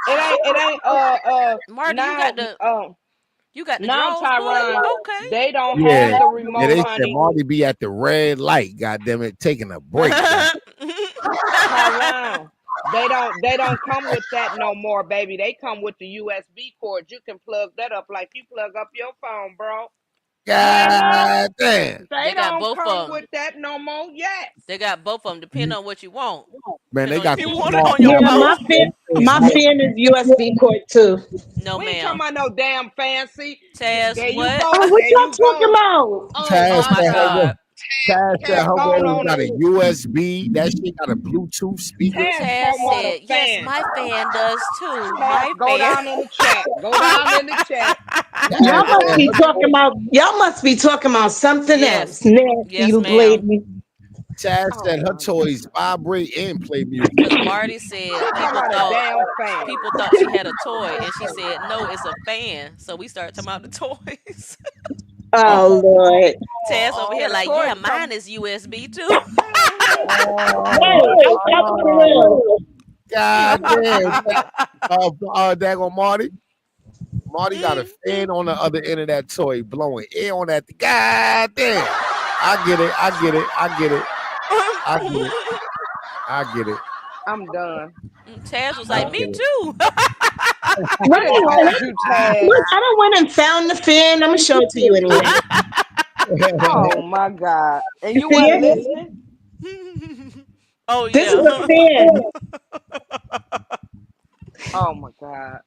it ain't. Marty, now, you got the now, Tyron. Okay. They don't have the remote. Yeah, they honey. said Marty be at the red light. Goddamn it, taking a break. Tyron. They don't come with that no more, baby. They come with the USB cord. You can plug that up like you plug up your phone, bro. God damn. They got don't both come of them with that no more. Yes. They got both of them. Depending on what you want. Man, they got you the want it on your my fan is USB cord too. No, we ain't ma'am. talking about no damn fancy. Taz, there what? You go. Oh, what y'all talking about? Taz, my God. Taz said her one got a USB. That shit got a Bluetooth speaker. Taz said, yes, my fan does too. My Go fan. down in the chat. Go down in the chat. Y'all must be talking about something else. Nasty, yes, you lady. Taz said her toys vibrate and play music. Because Marty said people thought she had a toy, and she said no, it's a fan. So we started talking about the toys. Oh Lord. Taz over here like, yeah, mine is USB too. God damn. Daggone Marty. Marty got a fan on the other end of that toy blowing air on that. God damn. I get it. I'm done. Taz was like, me too. Right. I don't went and found the fan. I'm gonna show it to you anyway. Oh my God. And you weren't listening? Oh, this is a fan. Oh my God.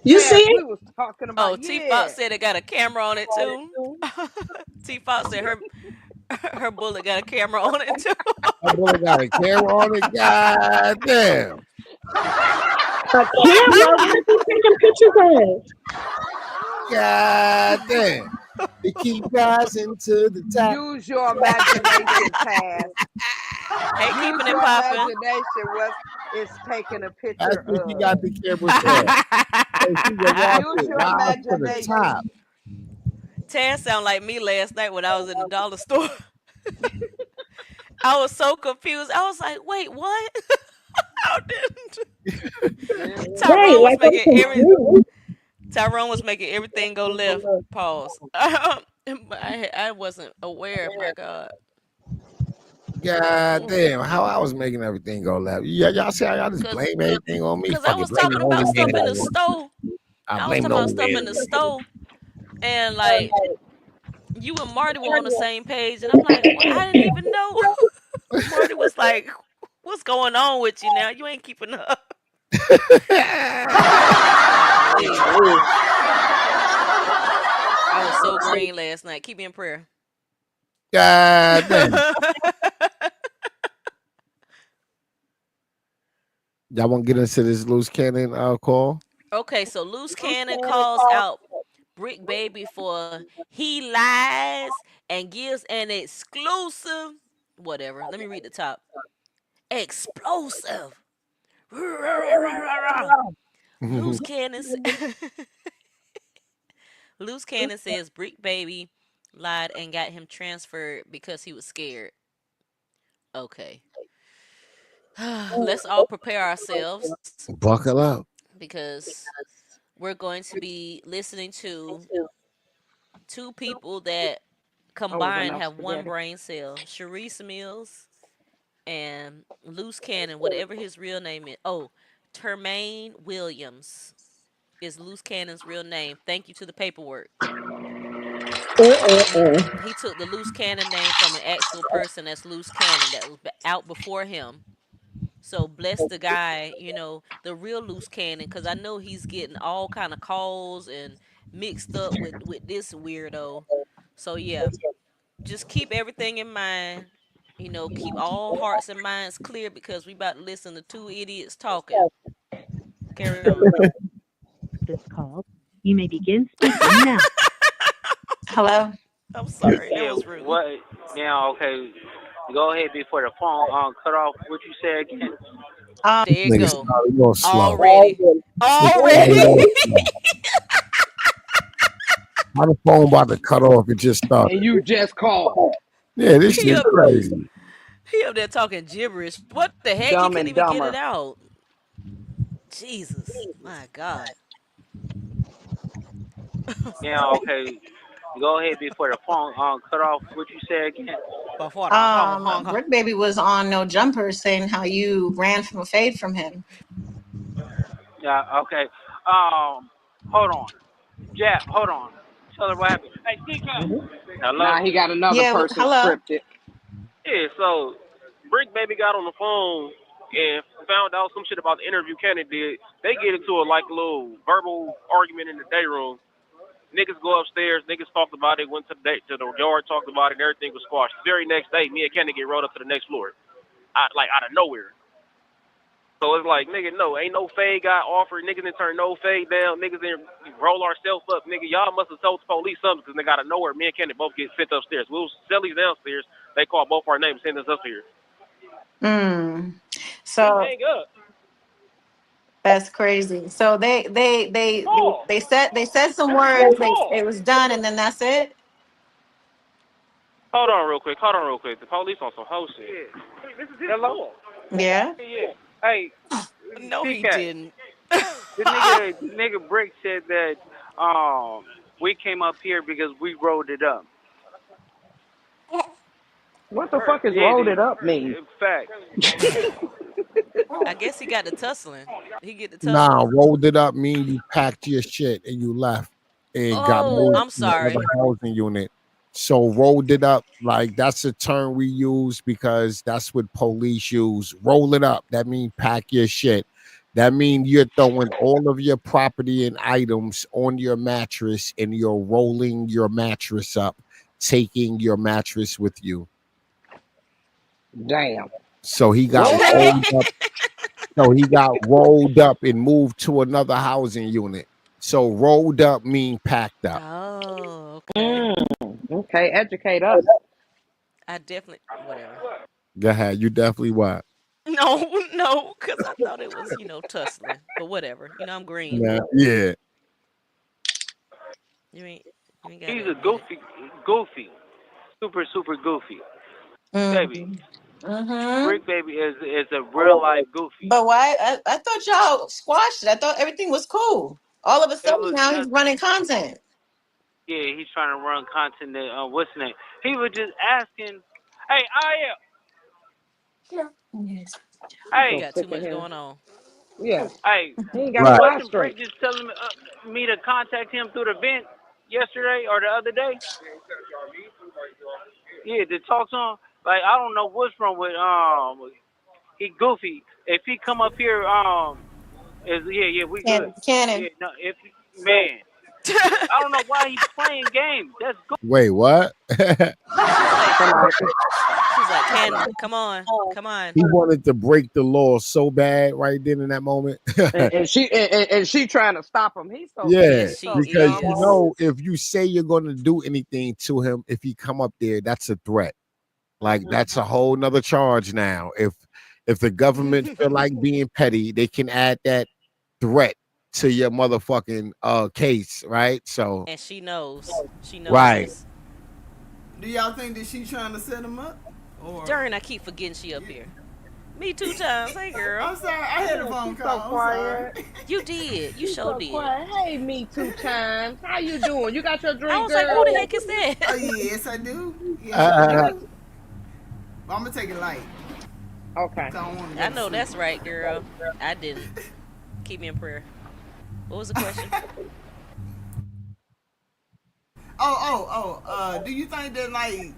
You see it? We was talking about T-Fox said it got a camera on it too. T-Fox said her bullet got a camera on it too. Her bullet got a camera on it. God damn. A camera? What are you taking pictures of? God damn. They keep rising to the top. Use your imagination, Taz. Hey, Use keeping it your popping. imagination. What it's taking a That's picture what she of. got the camera for. So she can watch Use it your rise to the imagination. top. Tan sound like me last night when I was in the dollar store. I was so confused. I was like, "Wait, what? How did Yeah. Right, Tyrone was like I'm making confused. Tyrone was making everything go left. Pause. But I wasn't aware. My God. God Mm. damn, how I was making everything go left. Yeah, y'all see how y'all just Cause, blame everything on me? cause I Fucking was blame talking the only about man stuff in that the works. stove. I I was blame talking the about only stuff man in the that works. stove, and like you and Marty were on the same page, and I'm like, well, I didn't even know. Marty was like, "What's going on with you now? You ain't keeping up." Golly, I was so green last night. Keep me in prayer. God damn. Y'all want to get into this loose cannon call? Okay, so Loose Cannon calls out Brick Baby for he lies and gives an exclusive whatever. Let me read the top. Explosive. Loose Cannon. Loose Cannon says Brick Baby lied and got him transferred because he was scared. Okay. Let's all prepare ourselves Buckle up. because we're going to be listening to two people that Oh, was combined enough have one spaghetti. brain cell. Sharice Mills and Loose Cannon, whatever his real name is. Oh, Termaine Williams is Loose Cannon's real name. Thank you to the paperwork. He took the Loose Cannon name from an actual person that's Loose Cannon that was out before him. So bless the guy, the real Loose Cannon, because I know he's getting all kind of calls and mixed up with this weirdo. So yeah, just keep everything in mind. Keep all hearts and minds clear because we about to listen to two idiots talking. Carry on. This call. You may begin speaking now. Hello. I'm sorry, that Yeah, was rude. what? Now, okay, go ahead before the phone cut off. What you said again? There you Niggas go. started real slow. Already. It started Already. real slow. How the phone about to cut off? It just started. And you just called. Yeah, this he shit up crazy. he up there talking gibberish. What the heck? He Dumb couldn't and even get it dumber. out. Jesus. My God. Now, okay, go ahead before the phone cut off. What you said again? Before the hong Brick Baby was on No Jumper saying how you ran from a fade from him. Yeah, okay. Hold on. Jap, hold on. Tell her what happened. Hey, TK. Hello? Now he got another Yeah. person Hello. scripted. Yeah, so Brick Baby got on the phone and found out some shit about the interview Kenny did. They get into a like little verbal argument in the day room. Niggas go upstairs, niggas talked about it, went to the yard, talked about it, and everything was squashed. The very next day, me and Kenny get rolled up to the next floor. Out of nowhere. So it's like, nigga, no, ain't no fade got offered. Niggas didn't turn no fade down. Niggas didn't roll ourselves up. Nigga, y'all must have told the police something because nigga out of nowhere, me and Kenny both get sent upstairs. We was Sally's downstairs. They called both our names, sent us up here. We So hang up. that's crazy. So Call. they said some words. Call. It was done, and then that's it. Hold on real quick. The police on some hoe shit. Yeah. Hey, this is his Hello? Call. Yeah. Yeah. Hey, No, he TK. didn't. The nigga Brick said that we came up here because we rolled it up. What the fuck is Yeah, rolled it up mean? in fact. I guess he got the tussling. He get the Nah, tussling. rolled it up mean you packed your shit and you left and got Oh, moved I'm to another sorry. housing unit. So rolled it up, like that's a term we use because that's what police use. Roll it up. That mean pack your shit. That mean you're throwing all of your property and items on your mattress and you're rolling your mattress up, taking your mattress with you. Damn. So he got Roll it rolled up. up. So he got rolled up and moved to another housing unit. So rolled up mean packed up. Oh, okay. Okay, educate us. I definitely whatever. Go ahead. You definitely what? No, no, because I thought it was, tussling. But whatever. I'm green. Yeah. Yeah. You ain't you ain't He's gotta a admit it. goofy, super super goofy. Baby, Mm-hmm. Brick Baby is a real life goofy. But why? I thought y'all squashed it. I thought everything was cool. All of a It sudden was now he's just running content. yeah, he's trying to run content. That, what's his name? He was just asking, hey, Yes. I'm He hey, so got too sick of much him. going on. Yeah, hey, he ain't got no Right. eye wasn't straight. Brick just telling me to contact him through the vent yesterday or the other day? Yeah, to talk to him. Like I don't know what's wrong with he goofy. If he come up here is yeah we good. Cannon. Yeah no if man I don't know why he playing games. That's good. Wait, what? She's like Somebody, she's like, Cannon, come on. Come on. He wanted to break the law so bad right then in that moment. and she trying to stop him. Yeah, Yes, He's she so because dumb. is. if you say you're going to do anything to him, if he come up there, that's a threat. Like that's a whole nother charge now. If the government feel like being petty, they can add that threat to your motherfucking case, right? So And she knows. She knows right. this. Do y'all think that she trying to set him up? Or Darn, I keep forgetting she up here. Me 2 times. Hey girl. I'm sorry, I had a Yeah, phone she's so call. I'm sorry. quiet. You did. You She's sure so did. quiet. Hey, me 2 times. How you doing? You got your I drink, was like, who girl? the heck is that? Oh yes, I do. Yes, I You Uh, got do. But I'm gonna take it light. okay. 'Cause I don't want to go I to know sleep. that's right, girl. I didn't. Keep me in prayer. What was the question? Do you think that like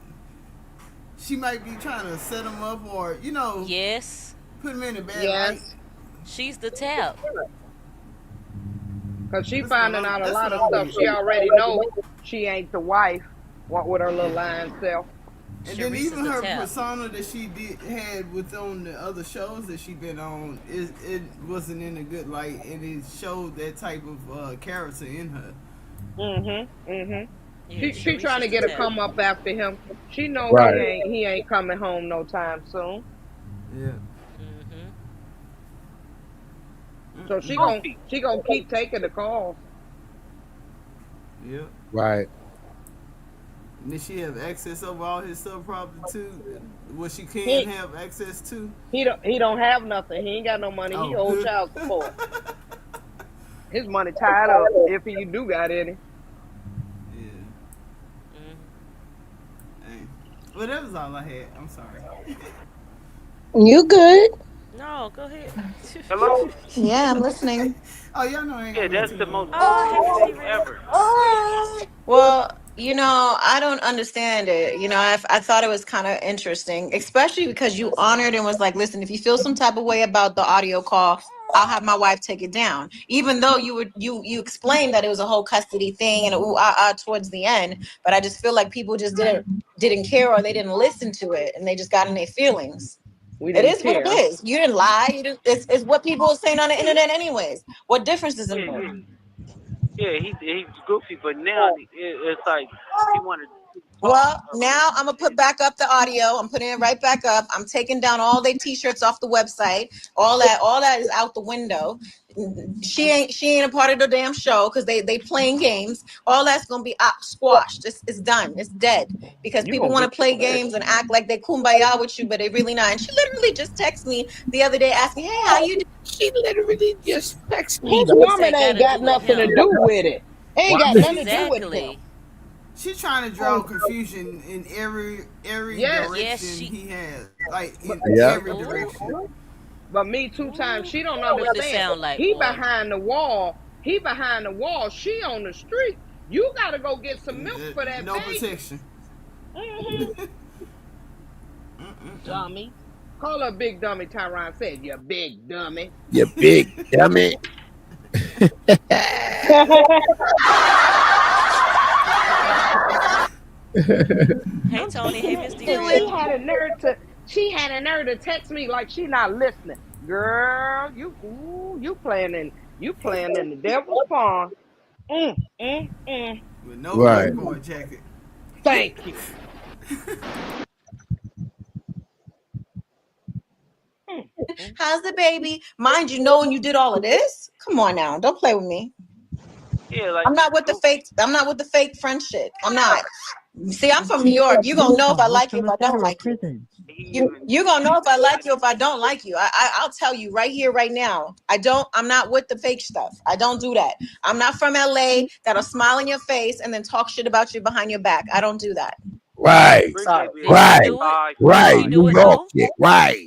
she might be trying to set him up, or Yes. put him in a bad light? Yes, She's the tap. because she finding out a lot of stuff. She already know she ain't the wife. What with her little Yeah. lying self. And then Sharice is even the her tap. persona that she had with on the other shows that she been on, it wasn't in a good light, and it showed that type of character in her. Mhm. Yeah, She Sharice trying is to the get a tap. come up after him. She know right. he ain't coming home no time soon. Yeah. Mm-hmm. So Mm-mm. Goofy. she gonna keep taking the calls. Yep. Right. And then she have access over all his stuff probably too. What she can He have access to. he don't have nothing. He ain't got no money. He Oh, owe good. child support. His money tied up if he do got any. Yeah. Mm-hmm. Dang. Well, that was all I had. I'm sorry. You good? No, go ahead. Hello? Yeah, I'm listening. Oh, y'all know I ain't Yeah, gonna be that's too the most long. Oh, hey goofy Miss thing D-Ray. ever. Well, I don't understand it. I thought it was kind of interesting, especially because you honored and was like, listen, if you feel some type of way about the audio call, I'll have my wife take it down. Even though you explained that it was a whole custody thing and towards the end, but I just feel like people just didn't care or they didn't listen to it and they just got in their feelings. We It didn't is what it care. is. You didn't lie. It's what people are saying on the internet anyways. What difference does it Yeah, make? he's goofy, but now it's like he wanted to talk. Well, now I'm gonna put back up the audio. I'm putting it right back up. I'm taking down all their t-shirts off the website. All that is out the window. She ain't a part of the damn show because they playing games. All that's gonna be squashed. It's done. It's dead because You people gonna want get to play hey, games and act like they kumbaya with you, but they really not. And she literally just texted me the other day asking, "Hey, how you doing?" She literally just texted me. his What's woman that got ain't to got do with nothing to him? do with it. Ain't got Right. nothing to do with him. Exactly. She's trying to draw confusion in every Yes, Yes, direction she. he has, like but in Yeah. every Ooh, direction. but me 2 times. ooh. She don't What this understand. sound like, He boy? behind the wall. He behind the wall. She on the street. You gotta go get some milk for that No baby. protection. Hmm Dummy. Call her big dummy. Tyron said, "You big dummy." You big dummy. Hey I'm Tony. Hey Miss and D-Ray. she had a nerve to text me like she not listening. Girl, you playing in the devil's pond. Mm. With no Right. black boy jacket. Thank you. How's the baby? Mind you, knowing you did all of this? Come on now, don't play with me. Yeah, like I'm not with the fake. I'm not with the fake friend shit. I'm not. See, I'm from New York. You gonna know if I like you, if I don't like you. You gonna know if I like you, if I don't like you. I'll tell you right here, right now. I'm not with the fake stuff. I don't do that. I'm not from LA that'll smile in your face and then talk shit about you behind your back. I don't do that. Right, Brick Sorry. Baby Did is she right, do it? Did right. she do New it York though? shit. Right,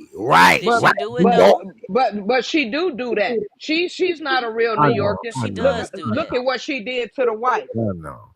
Did But she right. do it New but York. though? but she do that. She's not a real I New know, Yorker. I She know, does do Look that. at what she did to the wife.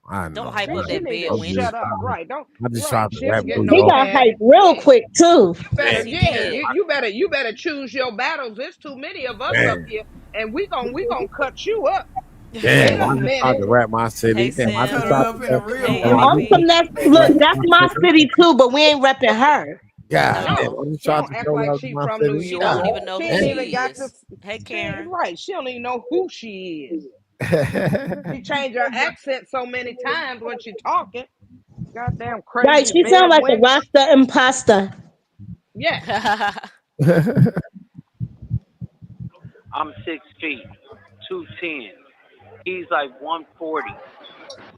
I Don't know. hype up She that need bed, to I'm shut just, wench. up. Right? Don't. I just Right? tried to She rap don't get New He no York. got pad. hyped real Yeah. quick too. Yes, Better. he Yeah. did. You better choose your battles. There's too many of us up Damn, here, and we gonna cut you up. Wait damn. a I just tried to minute. rap my city. Hey, Damn, I just Cut Sam. her tried up in to. a real Hey, Damn, I I'm just from MVP. that. tried to Look, rap that's my my city. city too, but we ain't repping her. God damn, No, No, I just she tried don't to act show like love to she my from New city. she York. don't God even know She who ain't damn. even she got to. is. Hey, She ain't Karen. right. She don't even know who she is. She changed her accent so many times when she talking. Goddamn Right? crazy She bed sound like a wench. Rasta imposter. Yes. I'm 6 feet, 210. He's like 140.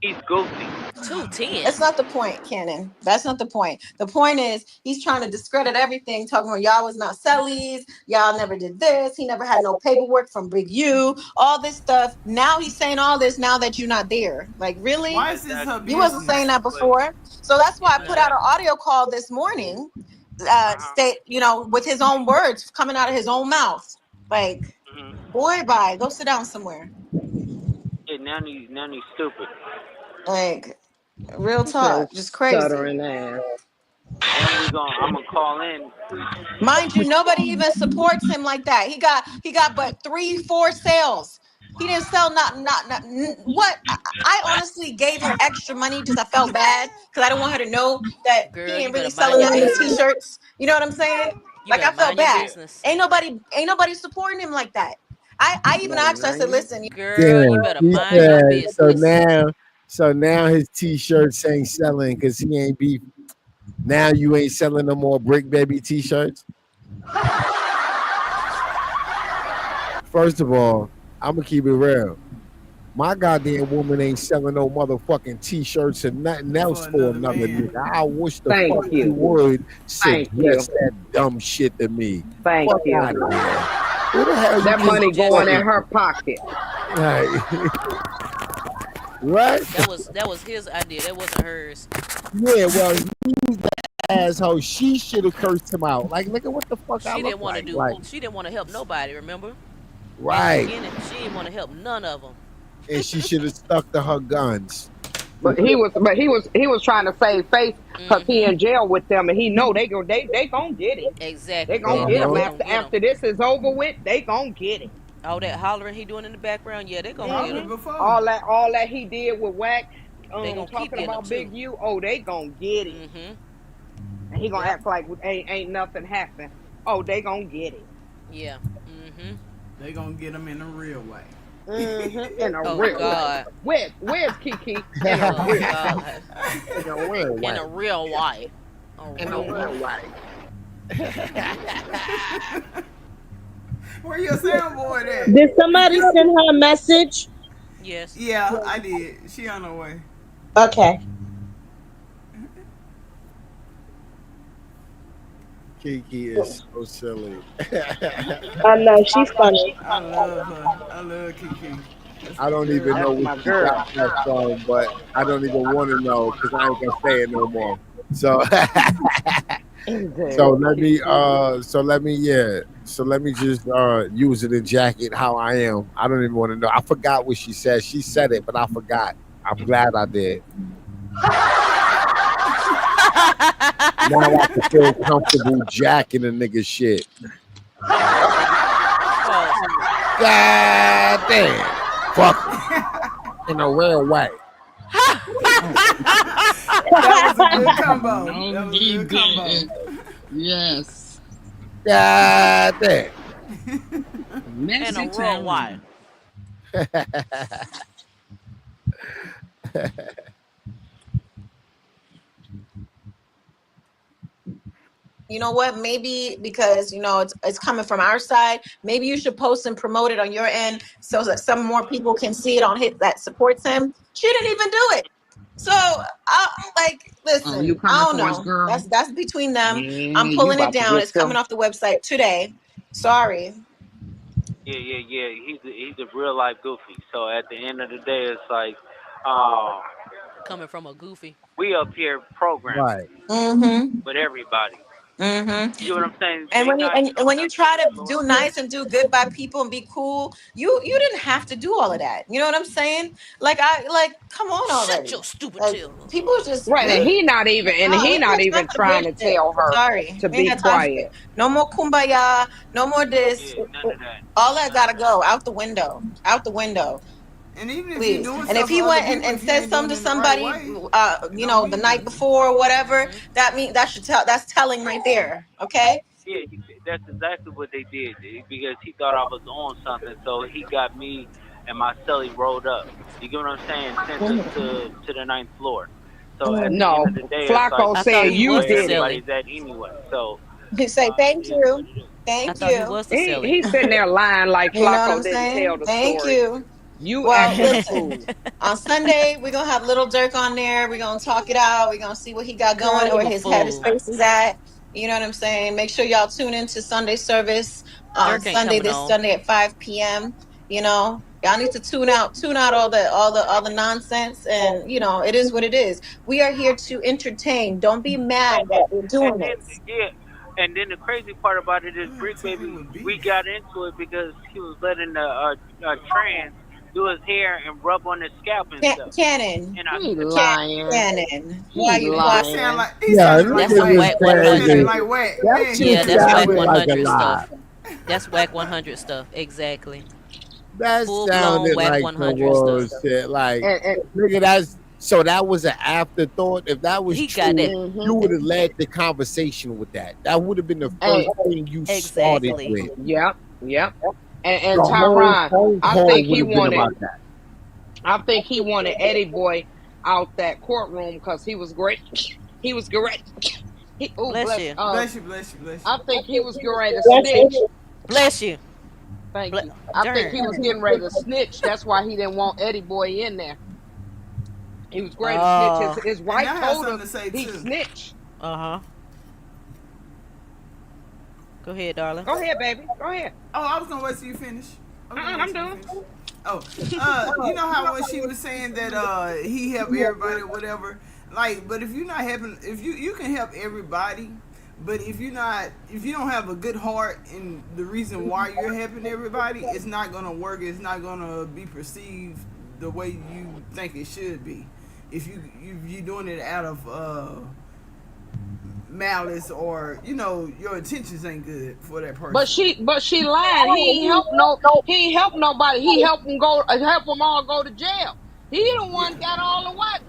He's goofy. 210. That's not the point, Cannon. That's not the point. The point is he's trying to discredit everything, talking about y'all was not sellies, y'all never did this, he never had no paperwork from Big U, all this stuff. Now he's saying all this now that you're not there. Like, really? Why is this her Exactly. You wasn't saying business? that But before. So that's why I put out No. an exactly. audio call this morning, Uh-huh. state, with his own words coming out of his own mouth. Like, Hmm. boy, bye, go sit down somewhere. Yeah, now he's stupid. Like, real So talk, just crazy. stuttering ass. Then I'm gonna call in. Mind you, nobody even supports him like that. He got but 3-4 sales. He didn't sell what I honestly gave her extra money because I felt bad because I don't want her to know that he Girl, you ain't better really mind selling your that many business. t-shirts. You know what I'm saying? You Like, better I felt mind your bad. business. Ain't nobody supporting him like that. I even Better asked her, I said, mind you. listen, Girl, you Damn, better he mind your said business. so now his t-shirts ain't selling because he ain't be now you ain't selling no more Brick Baby t-shirts. First of all, I'm gonna keep it real. My goddamn woman ain't selling no motherfucking t-shirts and nothing else For for another another man. nigga. I wish the Thank fuck you you. would Thank you. suggest that dumb shit to me. Thank Fuck you. out of here. Who the hell you That He think money you going in suggested talking her to? pocket. Like, what? that was his idea. That wasn't hers. Yeah, well, asshole, she should have cursed him out. Like, nigga, what the fuck I She look didn't want to like? do. Like, She didn't want to help nobody. Remember, in the right. beginning, she didn't want to help none of them. And she should have stuck to her guns. But he was trying to save face because he Mm-hmm. in jail with them, and he know they gonna get him. They Exactly. They gonna gonna get him Uh-huh. definitely gonna after get him. after this is over with. They gonna get him. All that hollering he doing in the background, yeah, they gonna get Probably him. before. All that he did with Wack, They gonna keep talking getting him about Big too. U. Oh, they gonna get him, Mm-hmm. and he gonna Yep. act like ain't nothing happened. Oh, they gonna get him. Yeah. Mm-hmm. They gonna get them in a real way. In a Oh real way. God. Where's Kiki? In a Oh real way. God. In a real In way. a real way. A In a real real way. way. Where your soundboard at? Did somebody send her a message? Yes. Yeah, I did. She on her way. Okay. Kiki is so silly. I know she's funny. I love her. I love Kiki. That's I my don't even girl. know That's what my she got girl. that from, but I don't even want to know because I ain't gonna say it no more. So so Damn, let me Kiki. just use it in jacket how I am. I don't even want to know. I forgot what she said. She said it, but I forgot. I'm glad I did. Now I can feel comfortable jacking a nigga shit. Pause. God damn. Fuck in a real way. That was a good combo. No, That was a he good combo. didn't. Yes. God damn. In a Messy real way. time. you know what? Maybe because it's coming from our side. Maybe you should post and promote it on your end so that some more people can see it on his that supports him. She didn't even do it. So I like Oh, you listen. I coming don't for his know. girl? That's between them. I'm Yeah, you pulling it about to down. get It's coming some. off the website today. Sorry. Yeah. He's a real life goofy. So at the end of the day, it's like, um, Coming from a goofy. we up here programming Right. Mm-hmm. with everybody. Mm-hmm. You know what I'm saying? And They when you not and when showing you up to try the to floor. do nice and do good by people and be cool, you didn't have to do all of that. You know what I'm saying? Like come on Shut already. your stupid Like tail people up. just Right, and we he ain't not got time even for the trying to bullshit. tell her Sorry, to we ain't be got time for quiet. it. No more kumbaya. No more this. Yeah, none of that. All that None of gotta that. go out the window. Out the window. And even if you're Please. doing And if stuff for he other went people, and if you said ain't something doing to it the right somebody, way, it don't the mean night nothing. before or whatever, Mm-hmm. that should tell. That's telling right there. Okay. Yeah, that's exactly what they did because he thought I was on something. So he got me and my celly rolled up. You get what I'm saying? Sent us to the ninth floor. So at the end No, of the day, it's like Flacco I this thought said he is you was where the did it. silly. everybody's at anyway. So He say, thank it is what you. it is. I Thank thought he you. was the silly. He's sitting there lying like You know what Flacco I'm didn't tell saying? the Thank story. you. You Well, acting a listen. fool. On Sunday, we're gonna have Little Dirk on there. We're gonna talk it out. We're gonna see what he got Girl, going, you where a his head, his fool. space is at. You know what I'm saying? Make sure y'all tune into Sunday service on Dirk ain't Sunday, coming this on. Sunday at 5 p.m. Y'all need to tune out all the nonsense, and it is what it is. We are here to entertain. Don't be mad that we're And doing then this. yeah, and then the crazy part about it is Brick Baby. Entertainment with We beef. got into it because he was letting the trans do his hair and rub on his scalp and stuff. Cannon, And I He said, lying. Cannon. Why He you He quiet? lying. Yeah, like That's niggas some is whack whack. He sounded 100. crazy. like whack. That Man, shit Yeah, you that's sound whack sounded whack. like a 100 lie. stuff. That's whack 100 stuff. Exactly. That Full blown sounded whack like some 100 stuff. bullshit. Like, And nigga, so that was an afterthought. If that was He got that. true, mm-hmm. you would have led the conversation with that. That would have been the and first thing you started Exactly. with. yep, yep. The And whole Tyron, phone I call think would he have been wanted about that. I think he wanted Eddie Boy out that courtroom because he was great. He was great. Bless you. Bless you, bless you, bless you. I think he was getting ready to snitch. Bless you. Thank you. I think Darn. he was getting ready to snitch. That's why he didn't want Eddie Boy in there. He was ready to snitch. His And wife I have told something him to say he'd too. snitch. Uh-huh. Go ahead, darling. Go ahead, baby. Go ahead. Oh, I was gonna wait till you finish. I'm done. Oh, you know how when she was saying that he helped everybody or whatever. Like, but if you're not helping, if you can help everybody, but if you don't have a good heart and the reason why you're helping everybody, it's not gonna work. It's not gonna be perceived the way you think it should be. If you're doing it out of malice or your intentions ain't good for that person. But she lied. He ain't helped nobody. He helped help them all go to jail. He the Yeah, one got all the what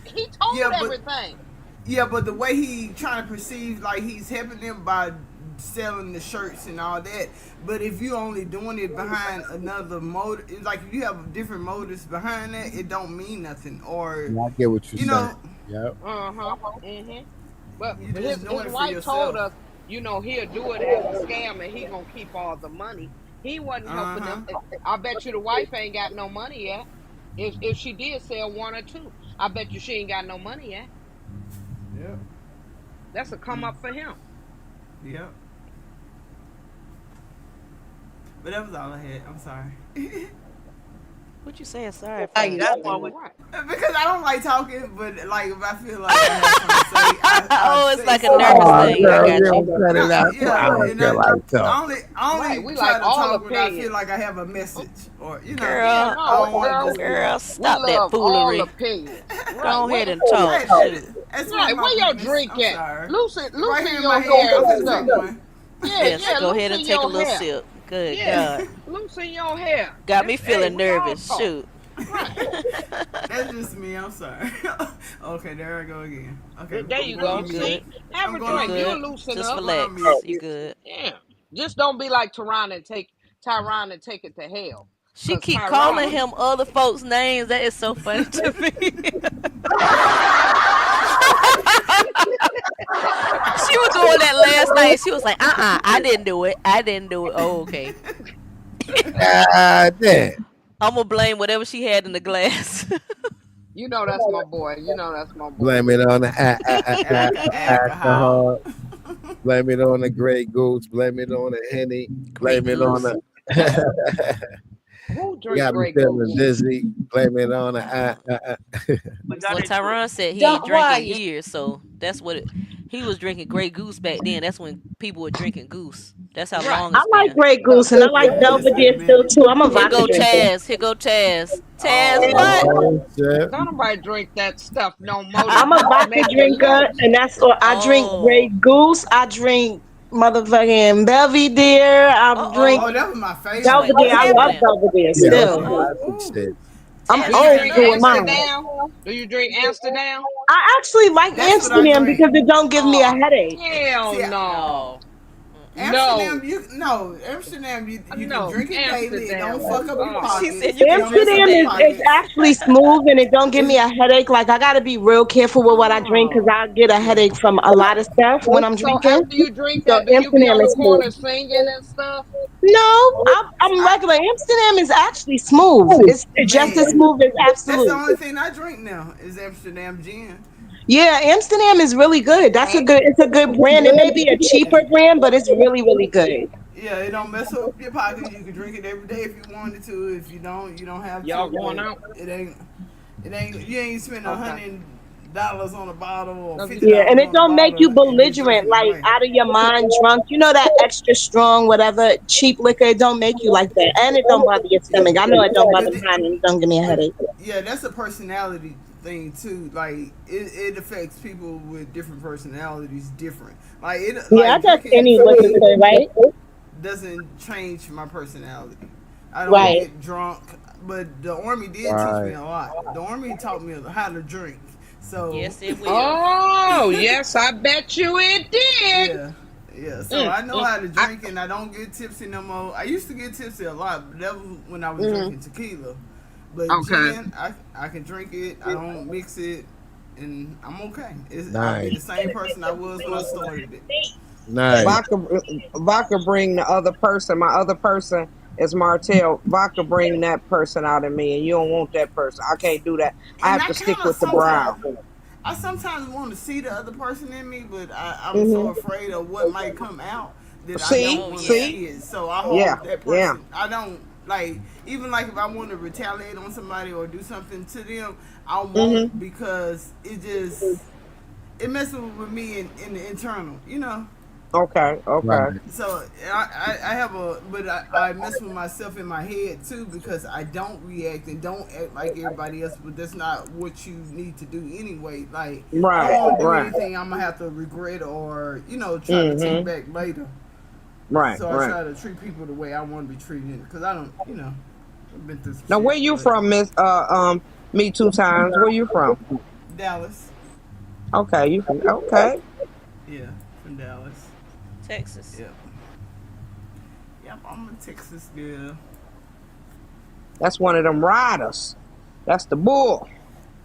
he yeah, told but everything. yeah, but the way he trying to perceive like he's helping them by selling the shirts and all that. But if you only doing it behind another motive, like if you have different motives behind that, it don't mean nothing. Or Yeah, I get what you're you saying. know, Yep. Uh-huh. Mm-hmm. But you his just doing his it for wife told yourself. us, he'll do it as a scam and he gonna keep all the money. He wasn't Uh helping huh. them. I bet you the wife ain't got no money yet. If she did sell one or two, I bet you she ain't got no money yet. Yep. That's a come up for him. Yep. But that was all I had. I'm sorry. What you saying sorry Tell for? you that For thing. what? Because I don't like talking, but like if I feel like I have something to say, I Oh, it's say like a something. nervous Oh, thing. I girl, you got you. don't cut it Not, out. I yeah, don't and feel like I talk. only Right. We try like to all talk when I feel opinions. like I have a message, or Yeah, Girl, I no, don't want to girl. just be. girl, We stop that love all foolery. opinions. Right. Go ahead What? and talk. Hey, Shoot. that's one of Right. my Where your weaknesses. drink I'm at? sorry. Loosen Right here in my your hand. hair I'm and finna stuff. take one. Yeah, Yes, yeah. go ahead and Loosen take a your little hair. sip. Good Yeah. God. Loosen your hair. Got me This hey, feeling we all nervous. talk. Shoot. Right. That's just me. I'm sorry. Okay, there I go again. Okay, There I'm you going go. You on mute. See? good. Have I'm a going You drink. on mute. good. You'll loosen Just up. I'm going on relax. mute. You good. Yeah. Just don't be like Tyron and take it to hell. She Cause keep calling Tyron him other folks' names. That is so funny to me. She was doing that last Like she was like, I didn't do it. I didn't do it. Oh, okay. Damn. I'm gonna blame whatever she had in the glass. You know that's my boy. You know that's my boy. Blame it on the Alcohol. alcohol. Blame it on the Grey Goose. Blame it on the Henny. Great Blame it on goose. the. Who You drink got me Grey feeling Goose? dizzy. Blame it on the. We got Well, into it. Tyron said he Don't ain't drank why in you years, so that's what he was drinking Grey Goose back then. That's when people were drinking Goose. That's how right. long I it's like been. Grey Goose and I like Yeah, it's been a Belvedere still minute. too. I'm a Here vodka go drinker. Chaz. Here go Chaz. Chaz, Oh, what? Oh shit! Don't nobody drink that stuff no more. I'm a That vodka make you drinker, loose. and that's what I drink. Grey Oh. Goose. I drink motherfucking Belvedere. I Uh drink oh. oh, that was my She favorite. like, Belvedere. what's I love happening? Belvedere Yeah, Uh that's still. some oh. classic Ooh, shit. I'm Chaz Do you old turning drink school up. in mine. Amsterdam? Do you drink Amsterdam? I actually like that's what I Amsterdam drink. because it don't give me a Oh, headache. hell See, no. No. Mm-mm. No. Amsterdam, Amsterdam, you can No. drink it daily. It don't Amsterdam. fuck up your She pockets. said you It can don't drink mess it up Amsterdam your daily. is pockets. actually smooth and it don't give me It's a headache. Like I gotta be real careful with what I drink because Oh. I get a yeah, headache from a lot of stuff when I'm So drinking. after you drink So that, do you be Amsterdam on the is smooth. corner singing and stuff? No, I'm I regular. Amsterdam is actually smooth. It's just as man. smooth as That's the absolute. only thing I drink now is Amsterdam gin. Yeah, Amsterdam is really good. That's a Okay. good. It's a good brand. It may be a cheaper brand, but it's really really good. Yeah, it don't mess up your pockets. You can drink it every day if you wanted to. If you don't, you don't have Y'all to. going But out? you ain't spending Okay. $100 on a bottle or Cause Yeah, and $50 it on a don't make bottle you and just belligerent, drinking it like away. out of your mind, drunk. You know that extra strong, whatever cheap liquor. It don't make you like that, and it don't bother your Yeah, stomach. I know it don't bother but mine, and it don't give me a but headache. yeah, that's a personality thing too. Like it affects people with different personalities different. Like it Yeah, I like guess drinking any for liquor me could, right? doesn't change my personality. I don't Right. get drunk, but the army did teach me Right. a lot. The army taught me how to drink. So Yes, it will. oh yes, I bet you it did. yeah, yeah. So I know how to I, drink, and I don't get tipsy no more. I used to get tipsy a lot, but that was when I was mm, drinking tequila. But okay. gin, I can drink it. I don't mix it, and I'm okay. I'll be Nice. the same person I was when I started it. Nice. Vodka, vodka bring the other person. My other person is Martell. Vodka bring that person out of me, and you don't want that person. I can't do that. I And have to stick with the brown. I sometimes want to see the other person in me, but I'm so Hmm. afraid of what might come out that I See, don't Oh want to yeah. see, see it. So I yeah, hold that yeah. person. I don't like even like if I want to retaliate on somebody or do something to them, I Hmm. won't because it messes with me in the internal, you know. Okay, okay. Right. So I have but I mess with myself in my head too because I don't react and don't act like everybody else. But that's not what you need to do anyway. Like I don't Right, want to do right. anything I'm gonna have to regret or try to take Hmm. back later. Right, So I right. try to treat people the way I want to be treated because I don't I've been through some Now, where shit. you But from, Miss? Me two times. Where you from? Dallas, Okay, you from? Okay. yeah, from Dallas. Texas. Yep, yep. I'm a Texas girl. That's one of them riders. That's the bull.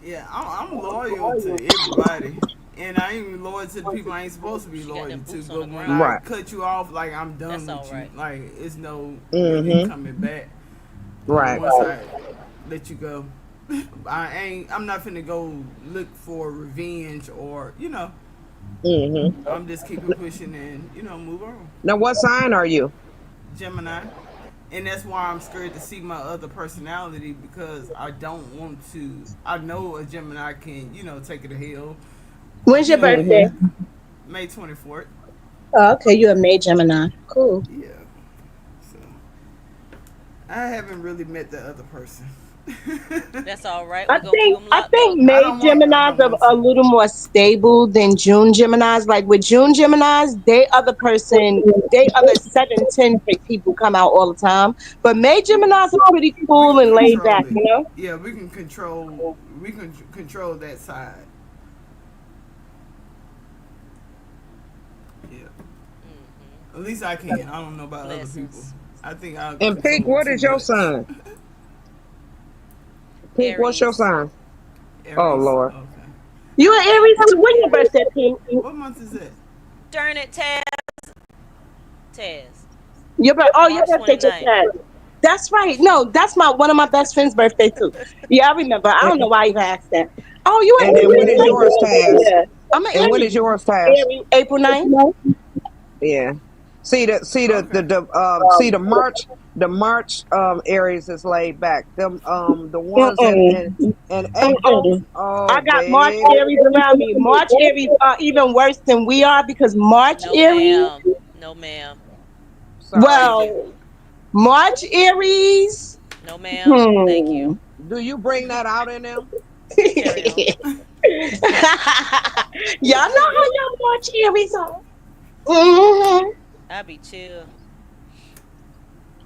Yeah, I'm loyal to everybody. And I ain't even loyal to the people I ain't supposed to be She got loyal them to. boots on the But when I ground. Right. cut you off, like I'm That's done all with you. right. Like it's no really Mm-hmm. coming back. Right. Once I let you go, I'm not finna go look for revenge or Mm-hmm. I'm just keep it pushing and move on. Now, what sign are you? Gemini. And that's why I'm scared to see my other personality because I don't want to. I know a Gemini can, take it to hell. When's your birthday? Mm-hmm. May 24th. Oh, okay, you a May Gemini. Cool. Yeah. So I haven't really met the other person. That's all right. I We gonna keep think them I locked think up. May I Geminis don't want are a to. little more stable than June Geminis. Like with June Geminis, they other 7-10 people come out all the time. But May Geminis are pretty We cool can and laid back, control it. you know? Yeah, we can control. We can control that side. Yeah. Hmm. At least I can. I don't know about other people. Blessings. I think I'll And Pink, control what too is your much. sign? Pink, what's your Aries. sign? Oh Aries. Lord. Okay. You an Aries too. When your birthday, Pink? What month is it? Darn it, Taz. Taz. Your March birthday just 29th. passed. That's right. No, that's one of my best friend's birthday too. Yeah, I remember. I don't know why I even asked that. Oh, you an And when is yours, Aries? Taz? Yeah. I'm an And when is Aries. yours, Taz? April 9th. Yeah. Okay. See the March areas is laid back. Them the ones Mm-mm. in April. Mm-mm. I Oh got March baby. Aries around me. March Aries are even worse than we are because March No, Aries, ma'am. No, ma'am. Sorry. Thank you. well, March Aries, No, ma'am. Thank hmm. you. Do you bring that out in them? Carry on. Y'all know how y'all March Aries are. Hmm. I be chill.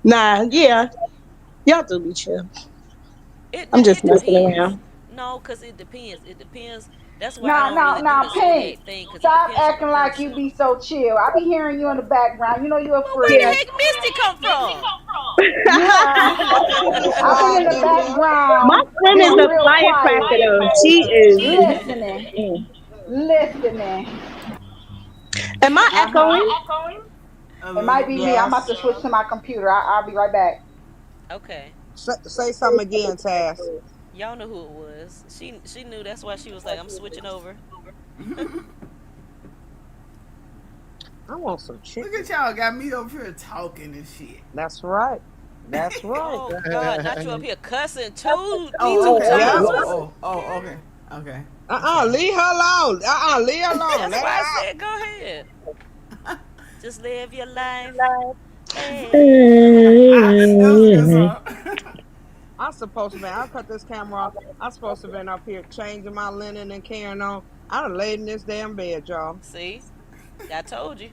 Nah, yeah, y'all do be chill. I'm just It messing depends. around. No, cause it depends. It depends. That's why I Nah, don't nah, really do nah, the Pink. zodiac thing, cause it Stop depends on the acting like you person. be so chill. I be hearing you in the background. You know you a Well, where the freak. heck Misty come from? Yeah. She just I be in sliding the in here. My background friend is being a real firecracker quiet. though. She is. Listening. Mm. Listening. Am I Uh-huh. echoing? A It might little. be me. I'm about Yes. to switch to my computer. I'll be right back. Okay. Say something again, Taz. Y'all know who it was. She knew. That's why she was like, I'm switching over. I want some Look at chicken. y'all got me over here talking and shit. That's right. That's right. Oh God, not you up here cussing too. Me Oh, too, okay. Yep. Charles. Okay. Okay. I'm sorry. Leave her alone. Leave her alone. That's Let her why I out. said go ahead. Just live your life. That was a good Mm. song. I'm supposed to be. I'll cut this camera off. I'm supposed to been up here changing my linen and carrying on. I done laid in this damn bed, y'all. See, I told you.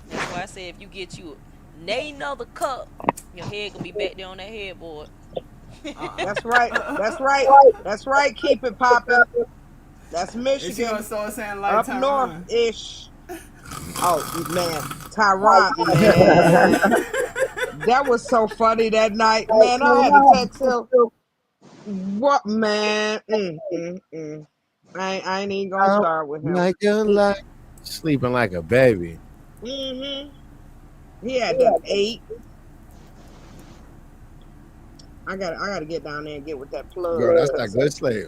That's why I said if you get you another cup, your head gonna be back there on that headboard. That's right. That's right. That's right. Keep it popping. That's And she gonna Michigan. start saying like Up north Tyron. ish. Oh man. Tyron, man. That was so funny that night. Man, I had to text him. What man? I ain't even gonna start with him. Like your life, sleeping like a baby. hmm He had done 8. I gotta get down there and get with that Girl, plug that's that because good sleep.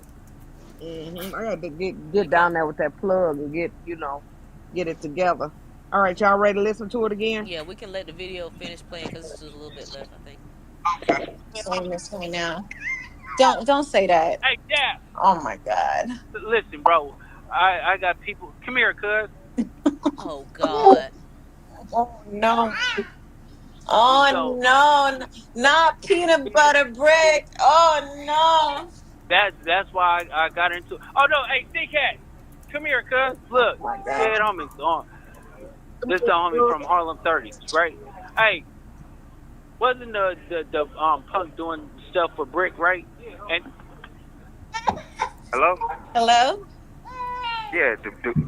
I got to We get can. down there with that plug and get it together. All right, y'all ready to listen to it again? Yeah, we can let the video finish playing because it's just a little bit left, I think. Okay. So miss me now. Don't say that. Hey, Dad, Oh my God. listen, bro. I got people. Come here, cuz. Oh God. Oh no. Oh So no. Not peanut butter bread. Oh no. that's why I got into. Oh no, hey, Thick Hat, come here, cuz. Look, My God. dead homie. This the homie from Harlem 30s, right? Hey, wasn't the punk doing stuff for Brick, right? And hello? Hello? Yeah,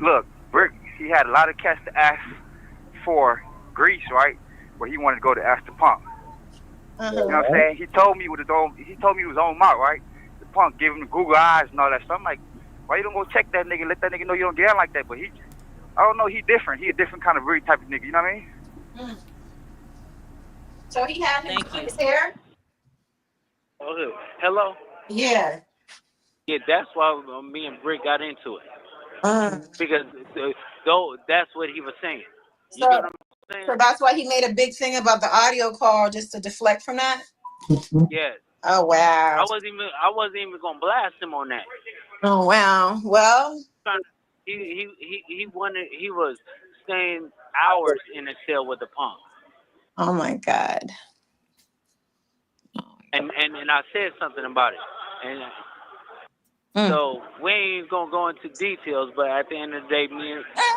look, Brick, he had a lot of cats to ask for Greece, right? Where he wanted to go to ask the punk. You know Uh-huh. what I'm saying? He told me he was on mouth, right? The punk gave him the Google eyes and all that stuff. I'm like, why you don't go check that nigga, let that nigga know you don't get out like that? But I don't know, he different. He a different kind of breed type of nigga, you know what I mean? Mm. So he had him Thank do you. his hair? Okay. Hello? Yeah. Yeah, that's why me and Brick got into it. Mm. Because though that's what he was saying. You get So what I'm saying? so that's why he made a big thing about the audio call just to deflect from that? Yes. Oh wow. I wasn't even gonna blast him on that. Oh wow. Well, He was staying hours in a cell with the punk. oh my God. And I said something about it. And Mm. so we ain't gonna go into details, but at the end of the day,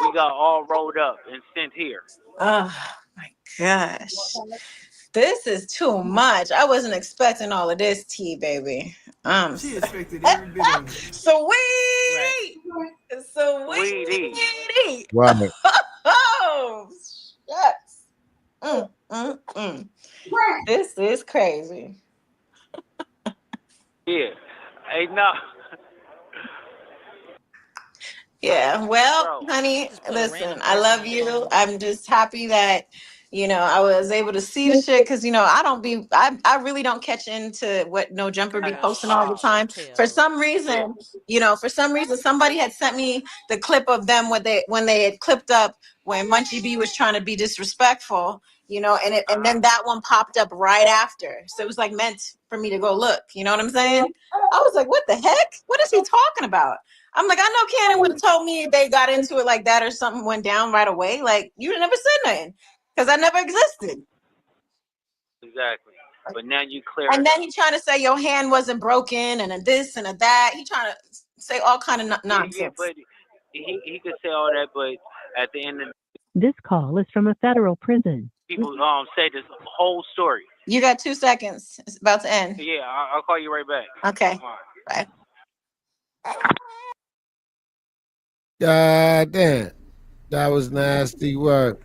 we got all rolled up and sent here. Oh my gosh. This is too much. I wasn't expecting all of this tea, baby. She expected every bit of it. Right. Sweet. Sweetie. Sweetie. Right. Oh, shucks. Mm. This is crazy. Yeah. Hey, no. Yeah, well, bro. honey, Just put a listen, random I person love on the you. phone. I'm just happy that, I was able to see the shit because, I don't be, I really don't catch into what No Jumper be Girl, posting all the shut your time. For tail. some reason, somebody had sent me the clip of them when they had clipped up when Munchie B was trying to be disrespectful, and then that one popped up right after. So it was like meant for me to go look. You know what I'm saying? I was like, what the heck? What is he talking about? I'm like, I know Cannon would have told me they got into it like that or something went down right away. Like, you'd never said nothing because I never existed. Exactly. But now you clear And it then up. he trying to say your hand wasn't broken and a this and a that. He trying to say all kind of Yeah, nonsense. but he could say all that, but at the end of the This call is from a federal prison. people say this whole story. You got 2 seconds. It's about to end. Yeah, I'll call you right back. Okay. All Bye. God damn. That was nasty work.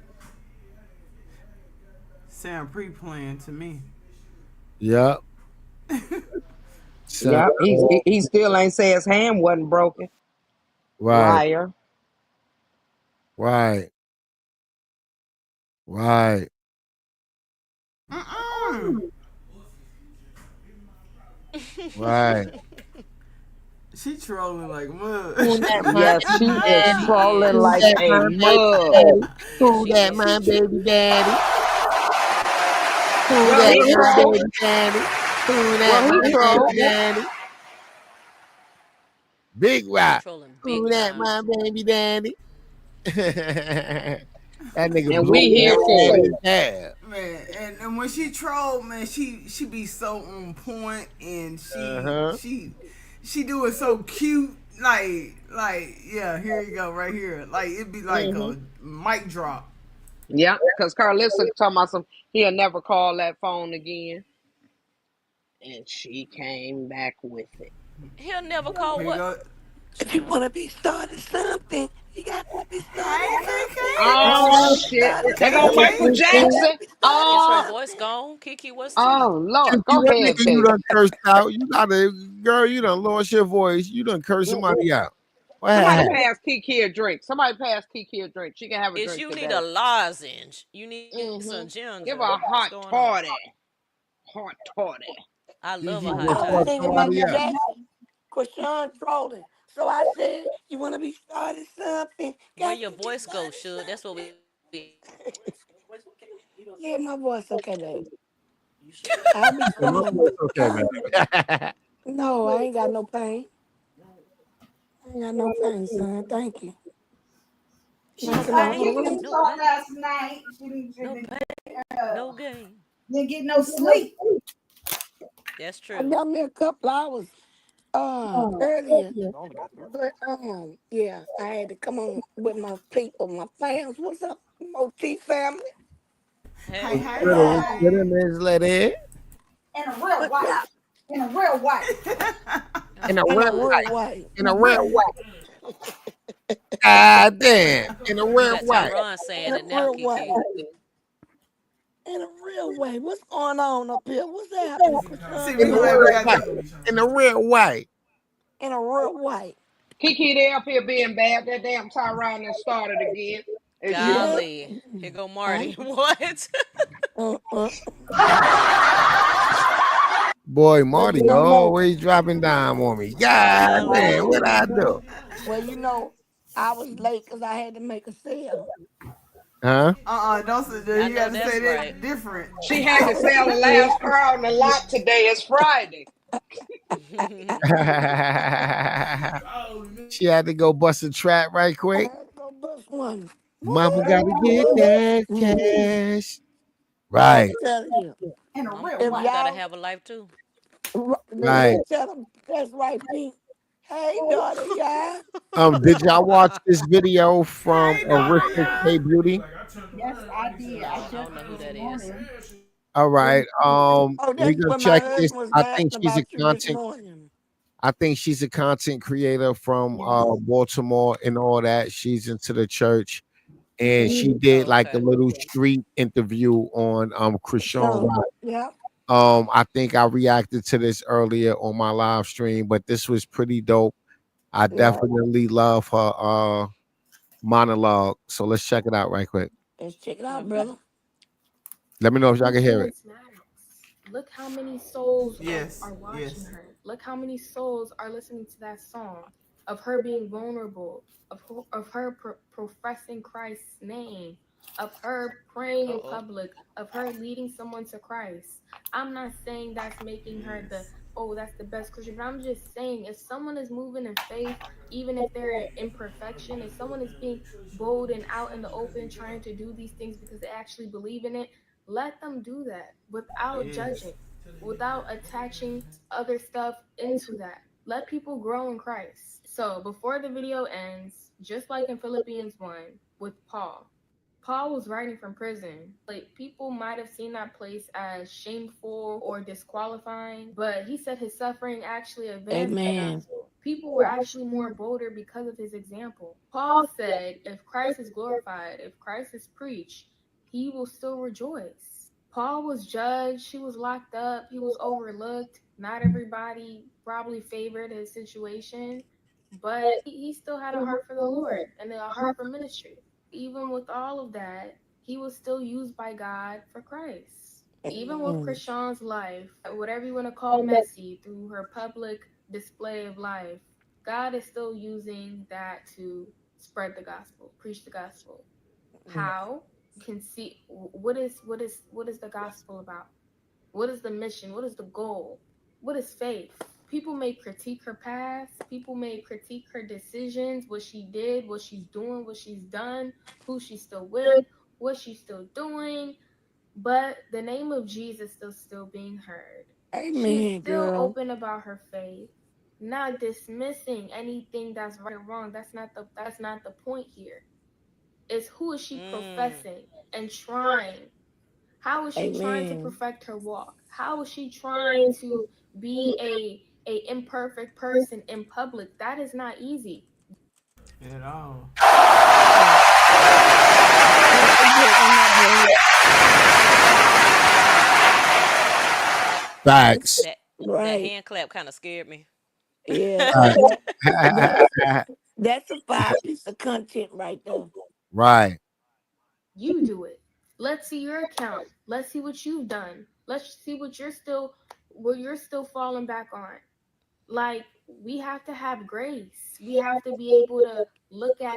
Sound pre-planned to me. Yep. Yeah, Sound he still ain't say his hand wasn't broken. right. Liar. Right. Right. Mm-mm. Right. She trolling like mud. Who that my Yes, she baby is Yes, daddy? she trolling Who like is. that a my baby mug. daddy? Yes, Who she that is. my baby daddy? Who Well, that he my trolled. baby daddy? Who that Well, he my baby trolled. daddy? Big He rock. trolling big Who that time. my baby daddy? That nigga And blew we here that for it. in his hair. Man, and when she troll, man, she be so on point, and Uh-huh. she do it so cute, like yeah, here you go, right here, like it'd be like Hmm. a mic drop. Yeah, because Carlissa talking about some, he'll never call that phone again. And she came back with it. He'll never call Here you what? go. If you want to be starting something, you got to be starting Hey, something. Oh, You got to Oh, be shit. starting There go something. Michael KK, You got Jackson. to be starting Is her Oh, voice gone? Kiki, what's tea? oh, Lord. Kiki, Go what ahead, nigga you baby. done cursed out? You gotta, girl, you done lost your voice. You done cursed Mm-mm. somebody out. What Somebody happened? pass Kiki a drink. Somebody pass Kiki a drink. She can have a Is drink you need a today. lozenge. You need some Hmm. Give her ginger. a What's hot going on? toddy. Hot toddy. I love a Kiki hot just I was cussed toddy. singing somebody Michael out. Jackson. Krishan trolling. So I said, you want to be starting something, Where got your to be voice go, starting Suge? That's what we something. Yeah, my voice okay, babe. I'll be Yeah, my starting. voice okay, Huh? man. No, I ain't got no pain. I ain't got no pain, son. Thank you. She Not no till I said hurt pain, Kiki her. no talked gain. last night. No pain, no gain. Didn't get no sleep. That's I true. got me a couple hours earlier. But yeah, I had to come on with my people, my fans. What's up, MOT family? Hey, What's hey, Hey. good? What's Yeah. good, hey. Miss Lady? In a real What's wife. up? In a real wife. In a In a real real way. way. In a real way. God damn. In a You real got way. Tyron In saying a it now, real way. Kiki. In a real way. What's going on up here? What's happening, See, Krishan In we a girl? glad we real got way. the. In a real way. In a real way. Kiki, they up here being bad. That damn Tyron done started again. As Yeah. usual. Golly. Here go I Marty. What? uh, uh, Boy, well, Marty always dropping dime on me. God damn, what I do? I was late because I had to make a sale. Huh? Don't say that. I You know got to that's say right. that different. She had I to was sell the last car on the lot today. It's Friday. She had to go bust a trap right I quick. had to go bust one. Mama gotta get Woo! that Mm, cash. I'm Right, telling you, In a Mama, real if mama wife. gotta y'all have a life too. right. tell them that's right, Pink. Hey, daughter, yeah. Did y'all watch this video from Hey, daughter, Arista yeah. K Beauty? Yes, I did. I No, I just don't know who this that is. morning. All right. Oh, We that's gonna what my check this. husband was I think asking she's a about you this content. morning. I think she's a content creator from Yes. Baltimore and all that. She's into the church, and she Oh, did like a okay. little street interview on Krishan Sean. Rock. Yeah. I think I reacted to this earlier on my live stream, but this was pretty dope. I Right. definitely love her monologue. So let's check it out right quick. Let's check it out, Okay. brother. Let me know if y'all can hear it. Yes, yes. Uh oh. Yes. Yes. Amen. Amen. Amen, girl. Mm. Amen. At all. Right. Can't forget when that boy. Facts. That Right. hand clap kind of scared me. Yeah. Facts. That's a fire piece of content right there. Right.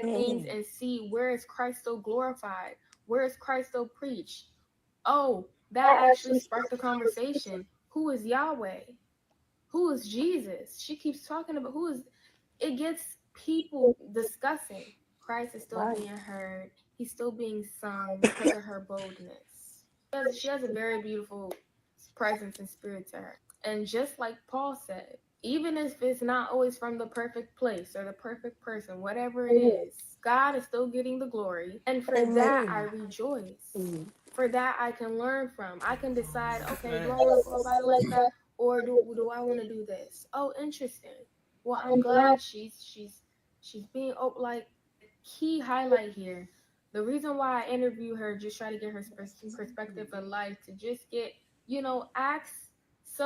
Mm. Right. Amen. Mm.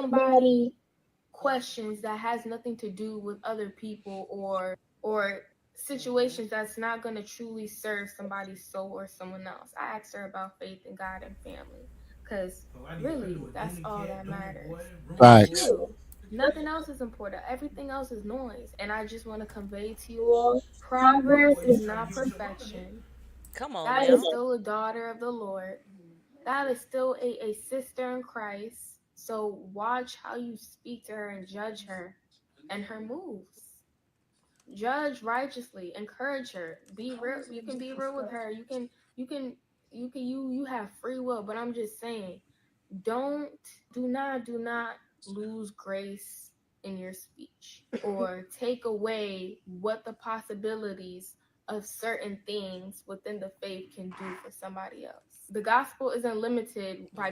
Facts. Mhm. Oh, I knew a Dooney cat, Dooney boy, Rooney boy. Facts. Boy, you trying to get with your mama, nigga. Come on now.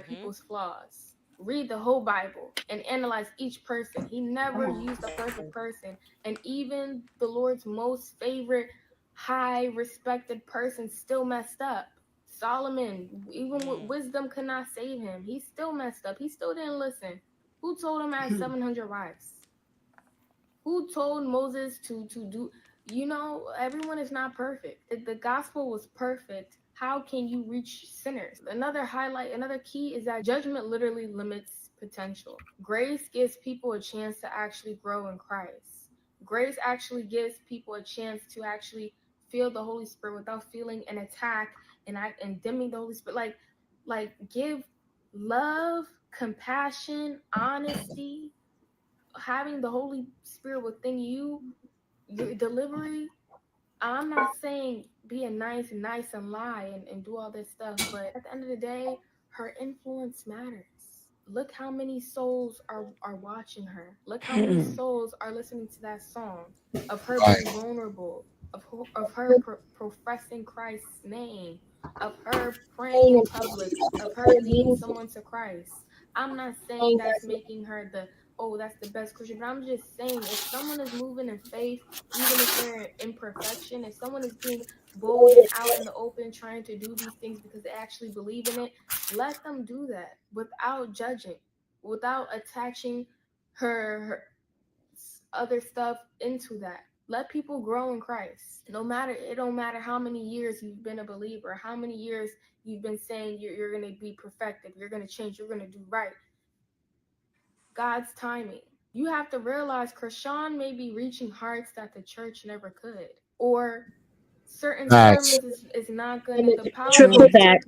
Mhm. Come on. Mm. Right. Facts. Triple facts.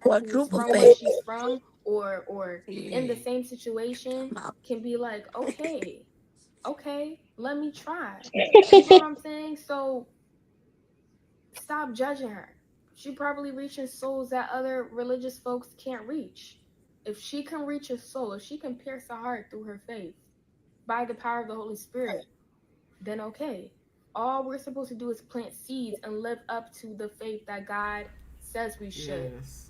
Quadruple fact. Yeah. My- Yes. Yes.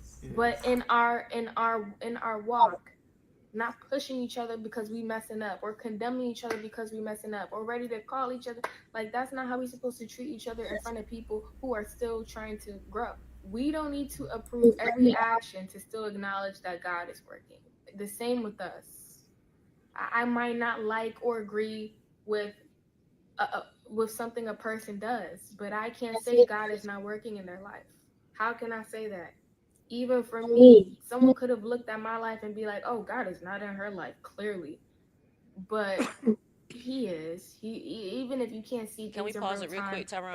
Can we pause it real quick, Tyrone?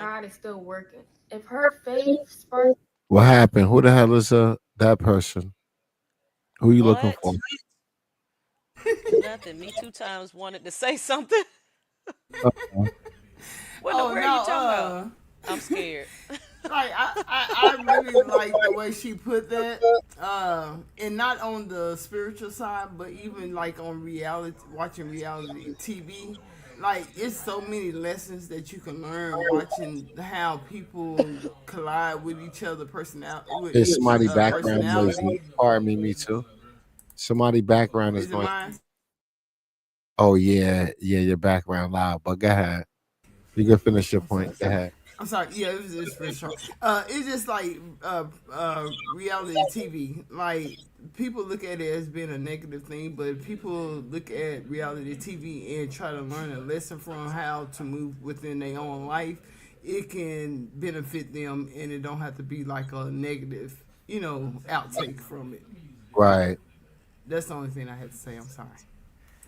What happened? Who the hell is that person? Who you looking for? What? Nothing. Me two times wanted to say something. Uh, What in the Oh world are you no. talking about? I'm scared. Like I really like the way she put that. And not on the spiritual side, but even like on reality, watching reality TV. Like it's so many lessons that you can learn watching how people collide with each other with There's each somebody background noisy. personality. Pardon me, me too. Somebody background is Is it noisy. mine? Oh yeah, yeah, your background loud. But go ahead. You can finish your I'm sorry. point. Go ahead. I'm sorry. Yeah, it was just very short. It's just like reality TV. Like people look at it as being a negative thing, but people look at reality TV and try to learn a lesson from how to move within their own life. It can benefit them, and it don't have to be like a negative, outtake from it. Right. That's the only thing I had to say. I'm sorry.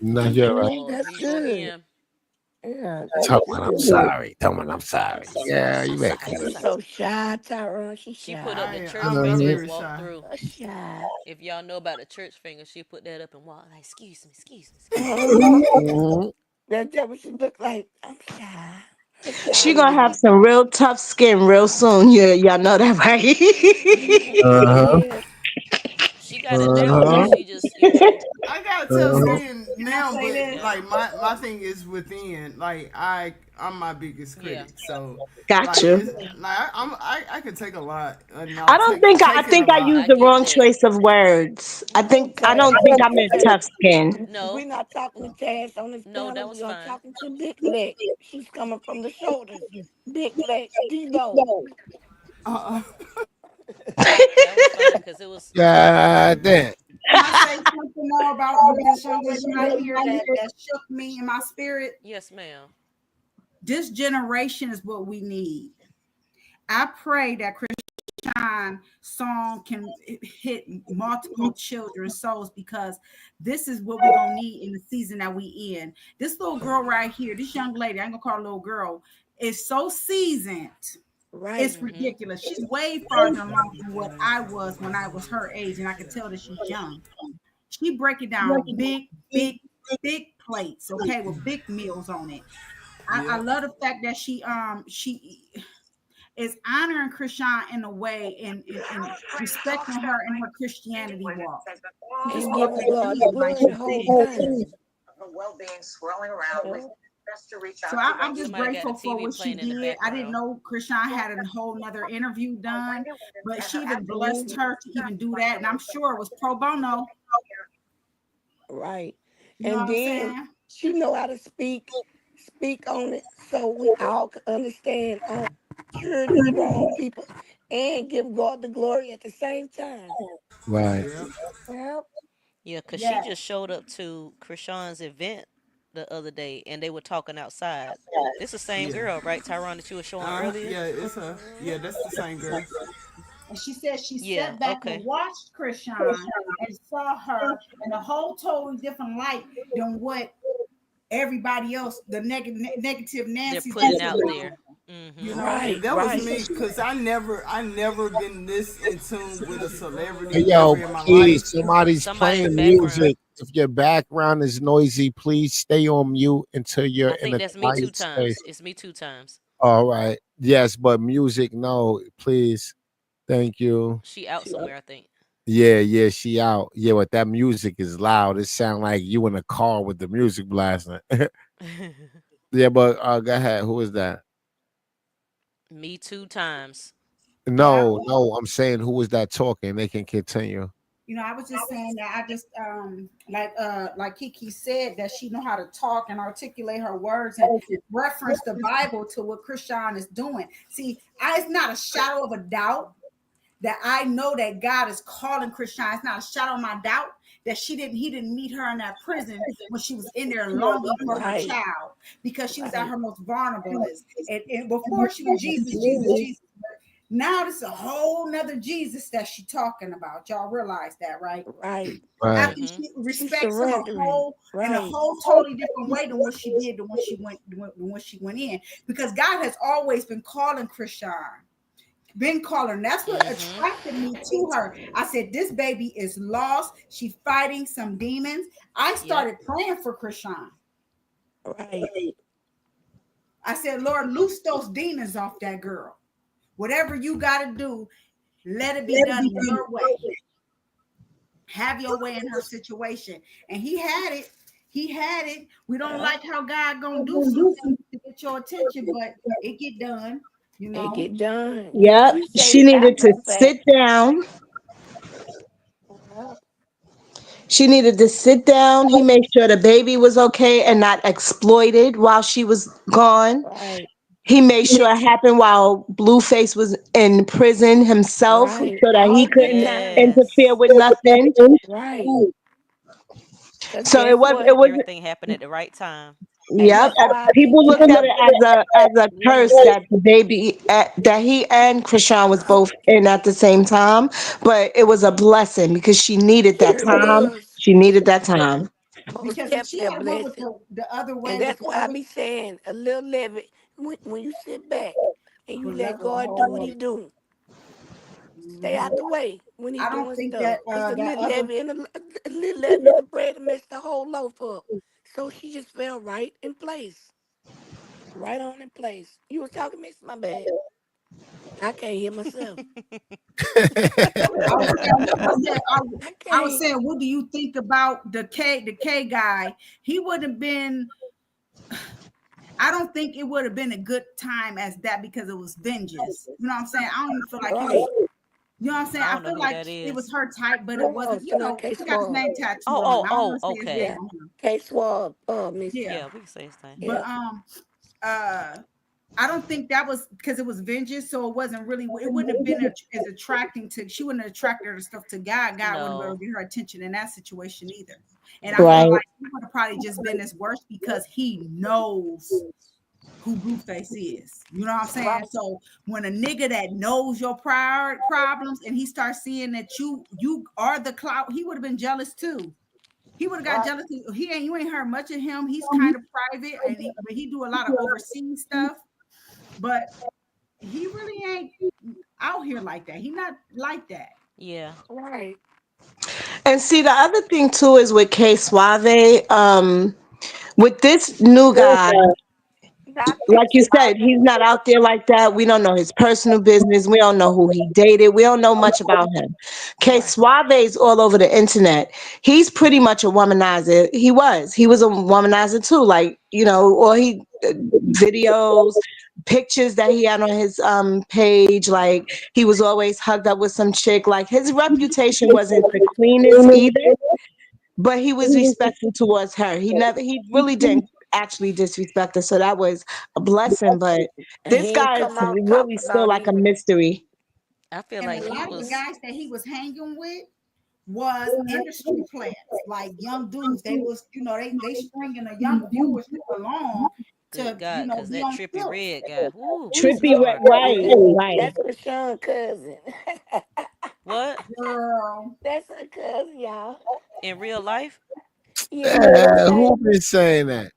No, you're right. Mhm, Lord, that's here you go good. again. Yeah, that's Tell me I'm good. sorry. Tell me I'm sorry. Yeah, you better cut it She's out. so shy, Tyrone. She's She put up shy. the church I'm finger Uh-huh. and very walked shy. through. Shy. If y'all know about the church finger, she put that up and walked like, excuse me, excuse me. Mhm. Mhm. That's what she look like. I'm shy. A shy She gonna have lady. some real tough skin real soon. Yeah, y'all know that, right? Uh-huh. Yeah. She got it now though. Uh-huh. She just. I got tough Uh-huh. skin now, but Yeah, like my thing is within. Like I'm my biggest yeah. critic, so Got like you. it's like I can take a lot, and I I've don't think I taken a think I lot. used I the get wrong that. choice of words. No, I don't Taz. think I meant Taz. tough skin. We're No, not talking to Taz on this no, panel. that We was are fine. talking to Big Leg. She's coming from the shoulders. Big Leg. Debo. Uh, That was fine because it was. God damn. Can I say something more about this young lady right here that shook me in my spirit? Yes, ma'am. This generation is what we need. I pray that Christian song can hit multiple children's souls because this is what we're gonna need in the season that we in. This little girl right here, this young lady, I'm gonna call her a little girl, is so seasoned. Right. It's ridiculous. She's way farther along from what I was when I was her age, and I can tell that she's young. She break it down big plates, okay, with big meals on it. I Yep. love the fact that she is honoring Krishan in a way and respecting her in her Christianity walk. She just And walked giving that God the thing like glory she the whole said. time. So I'm just Somebody got the grateful for TV what she playing in the did. I didn't background. know Krishan had a whole nother interview done, but she even blessed Mhm. her to even do that. And I'm sure it was pro bono. Right. You know what And I'm then saying? she know how to speak on it so we all can understand on children, grown people, and give God the glory at the same time. Right. Yep. Well, Yeah, cause she Yeah. just showed up to Krishan's event the other day, and they were talking outside. This the same Yeah. girl, right, Tyrone, that you were showing earlier? Yeah, it's her. Yeah, that's the same girl. And she said she Yeah. sat back and Okay. watched Krishan and saw her in a whole totally different light than what everybody else, the negative They're Nancy's putting used to out be. there. You Mm-hmm. know? And right, that was right. me, cause I never been this in tune with a celebrity Hey, yo, never in my please, life. somebody's Somebody in the playing background. music. If your background is noisy, please stay on mute until you're I in think a that's me two quiet times. space. It's me two times. All right. Yes, but music, no, please. Thank you. She out somewhere, I think. Yeah, yeah, she out. Yeah, but that music is loud. It sound like you in a car with the music blasting. Yeah, but go ahead. Who is that? Me two times. Yeah. No, no, I'm saying who is that talking? They can continue. I was just saying that I just like Kiki said that she know how to talk and articulate her words and reference the Bible to what Krishan is doing. See, it's not a shadow of a doubt that I know that God is calling Krishan. It's not a shadow of my doubt that he didn't meet her in that prison when she was in there longing for her Right, child because she was at right, her most vulnerablest. And before she was Jesus. Now this is a whole nother Jesus that she talking about. Y'all realize that, right? right. I Right. think Mm-hmm. she She's respects him surrendering. in a Right, whole totally different way than what she did when she went in. Because God has always been calling Krishan, been calling. That's what Mm-hmm. attracted me to her. I said, this baby is lost. She's fighting some demons. I Yep. started praying for Krishan. right. I said, Lord, loose those demons off that girl. Whatever you got to do, let it be done your way. Have your way in her situation. And he had it. He had it. We don't Yeah, like how God gonna do some things to get your attention, but it get done, you it know. get done. We Yep. appreciate She it needed after to the fact. sit down. Yeah, She needed to sit down. He made sure the baby was okay and not exploited while she was gone. right, He made sure it happened while Blueface was in prison himself so right. that he All good couldn't times. interfere Yes. with nothing. Right. Because So guess it what? was Everything happened at the right time. And yep. that's why I be People looked at telling, it as a curse yeah, that the baby that he and Krishan was both in at the same time, but it was a blessing because she needed that sure time. was. She needed that time. Most Because if she definitely a had went with blessing. the other And way with that's the why I other be saying a little levy when you sit back and you the let level a God do whole what he lot. do. Stay Mhm. out the way when he I don't doing think stuff. that Cause that a little levy in the bread mess the whole loaf up. So she just fell right in place. Right on in place. You was talking, Miss, my bad. I can't hear myself. I was saying, I I was can't. saying, what do you think about the K guy? He would have been. I don't think it would have been a good time as that because it was vengeance. You know what I'm saying? I don't even feel like he was. Right. You know what I'm saying? I I don't know feel who like that it was is. her type, but it wasn't. Swab, K He got his Swab. name tattooed Oh, on him. oh, I don't oh, want to say his name Yeah. okay. on him. K Swab, Miss. Yeah, Yeah, we can say his name. but Yeah. uh, I don't think that was because it was vengeance, so it wasn't really. It wouldn't have been as attracting to. She wouldn't have attracted her stuff to God. God wouldn't be able No. to get her attention in that situation either. And I feel Yeah. Right. like he would have probably just been as worse because he knows who Blueface is. You know what I'm saying? Right. So when a nigga that knows your prior problems and he starts seeing that you are the clout, he would have been jealous too. He would have got Right. jealous. He ain't you ain't heard much of him. He's kind of private and but he do a lot of overseas stuff. But he really ain't out here like that. He not like that. Yeah. Right. And see, the other thing too is with K Suave, with this new guy, Not like you Casey said, he's not out there like that. We don't know his personal business. We don't know who he dated. We don't know much about him. K Right. Suave's all over the internet. He's pretty much a womanizer. He was. He was a womanizer too. Like, or he videos, pictures that he had on his page. Like he was always hugged up with some chick. Like his reputation wasn't the cleanest either, but he was respectful towards her. He really didn't actually disrespect her, so that was a blessing. But And this he ain't guy is come out really talking still about like a either. mystery. I feel And like a he lot of the was. guys that he was hanging with was industry plants, like young dudes. They was, they stringing the young viewership along Good to, God, cause be that on trippy stilts. red guy. Woo, bless his Trippy, heart. right, right. That's Krishan cousin. What? Girl, That's her cousin, y'all. In real life? Yeah, they was like, Who been saying that?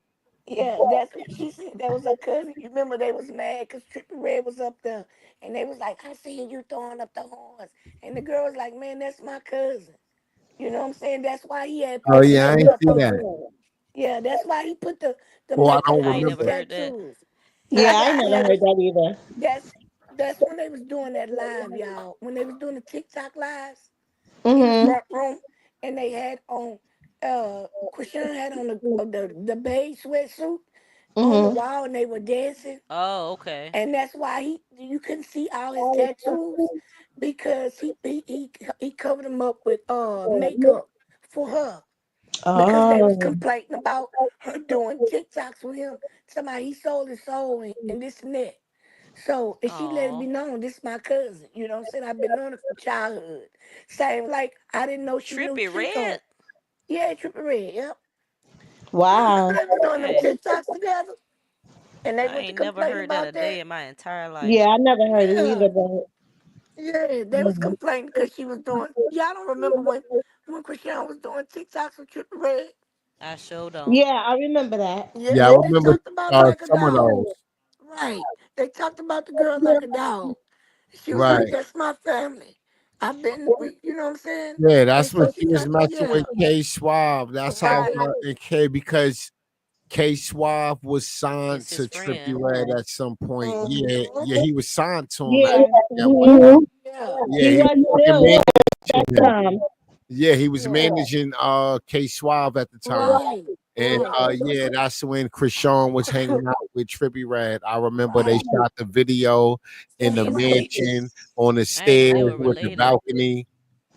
yeah, that's what she said. That was her cousin. You remember they was mad because Trippie Red was up there. And they was like, I seen you throwing up the horns. And the girl was like, man, that's my cousin. You know what I'm saying? That's why he had Oh put the yeah, I ain't makeup see on. that. Yeah, that's why he put the Oh, I makeup don't I on ain't his never remember. heard that. tattoos. Yeah, Yeah, I never yeah. heard that either. That's that's when they was doing that live, y'all. When they was doing the TikTok lives in the Mhm. front room, and they had on Krishan had on the beige sweatsuit on the Mhm. wall, and they were dancing. Oh, okay. And that's why you couldn't see all his tattoos because he covered them up with makeup for her because they was Oh. complaining about her doing TikToks with him. Somebody he sold his soul and this and that. So, and she let it be Oh. known, this is my cousin. You know what I'm saying? I've been knowing her from childhood. Same like I didn't know she knew Trippy Chico. red? Yeah, Trippie Red, yep. Wow. They was doing them Dang. TikToks together. And they I went to ain't never complain heard that a about day that. in my entire life. Yeah, I never heard it Yeah. either, but Yeah, they was mhm. complaining because she was doing. Y'all don't remember when Christian was doing TikToks with Trippie Red? I sure don't. Yeah, I remember that. Yeah, I Yeah, they remember talked about her like a some of dog. those. Right. They talked about the girl like a dog. She was like, Right. "That's my family. I've been, you know what I'm saying?" Yeah, And that's when so she she was talked. messing with Yeah. K Swab. That's how Right. her and K because K Swab was signed It's his to Trippy friend. Red at some point. Yeah, Mm-hmm. yeah, he was signed to him Yeah. at one Mhm. time. Yeah. Yeah, He he was was fucking still at managing that him. time. Yeah, he was Yeah. managing K Suave at the time. Right. And Right. yeah, that's when Krishan was hanging out with Trippy Red. I remember they Right. shot the video in the Right. mansion on the I ain't know stairs they were with the related. balcony.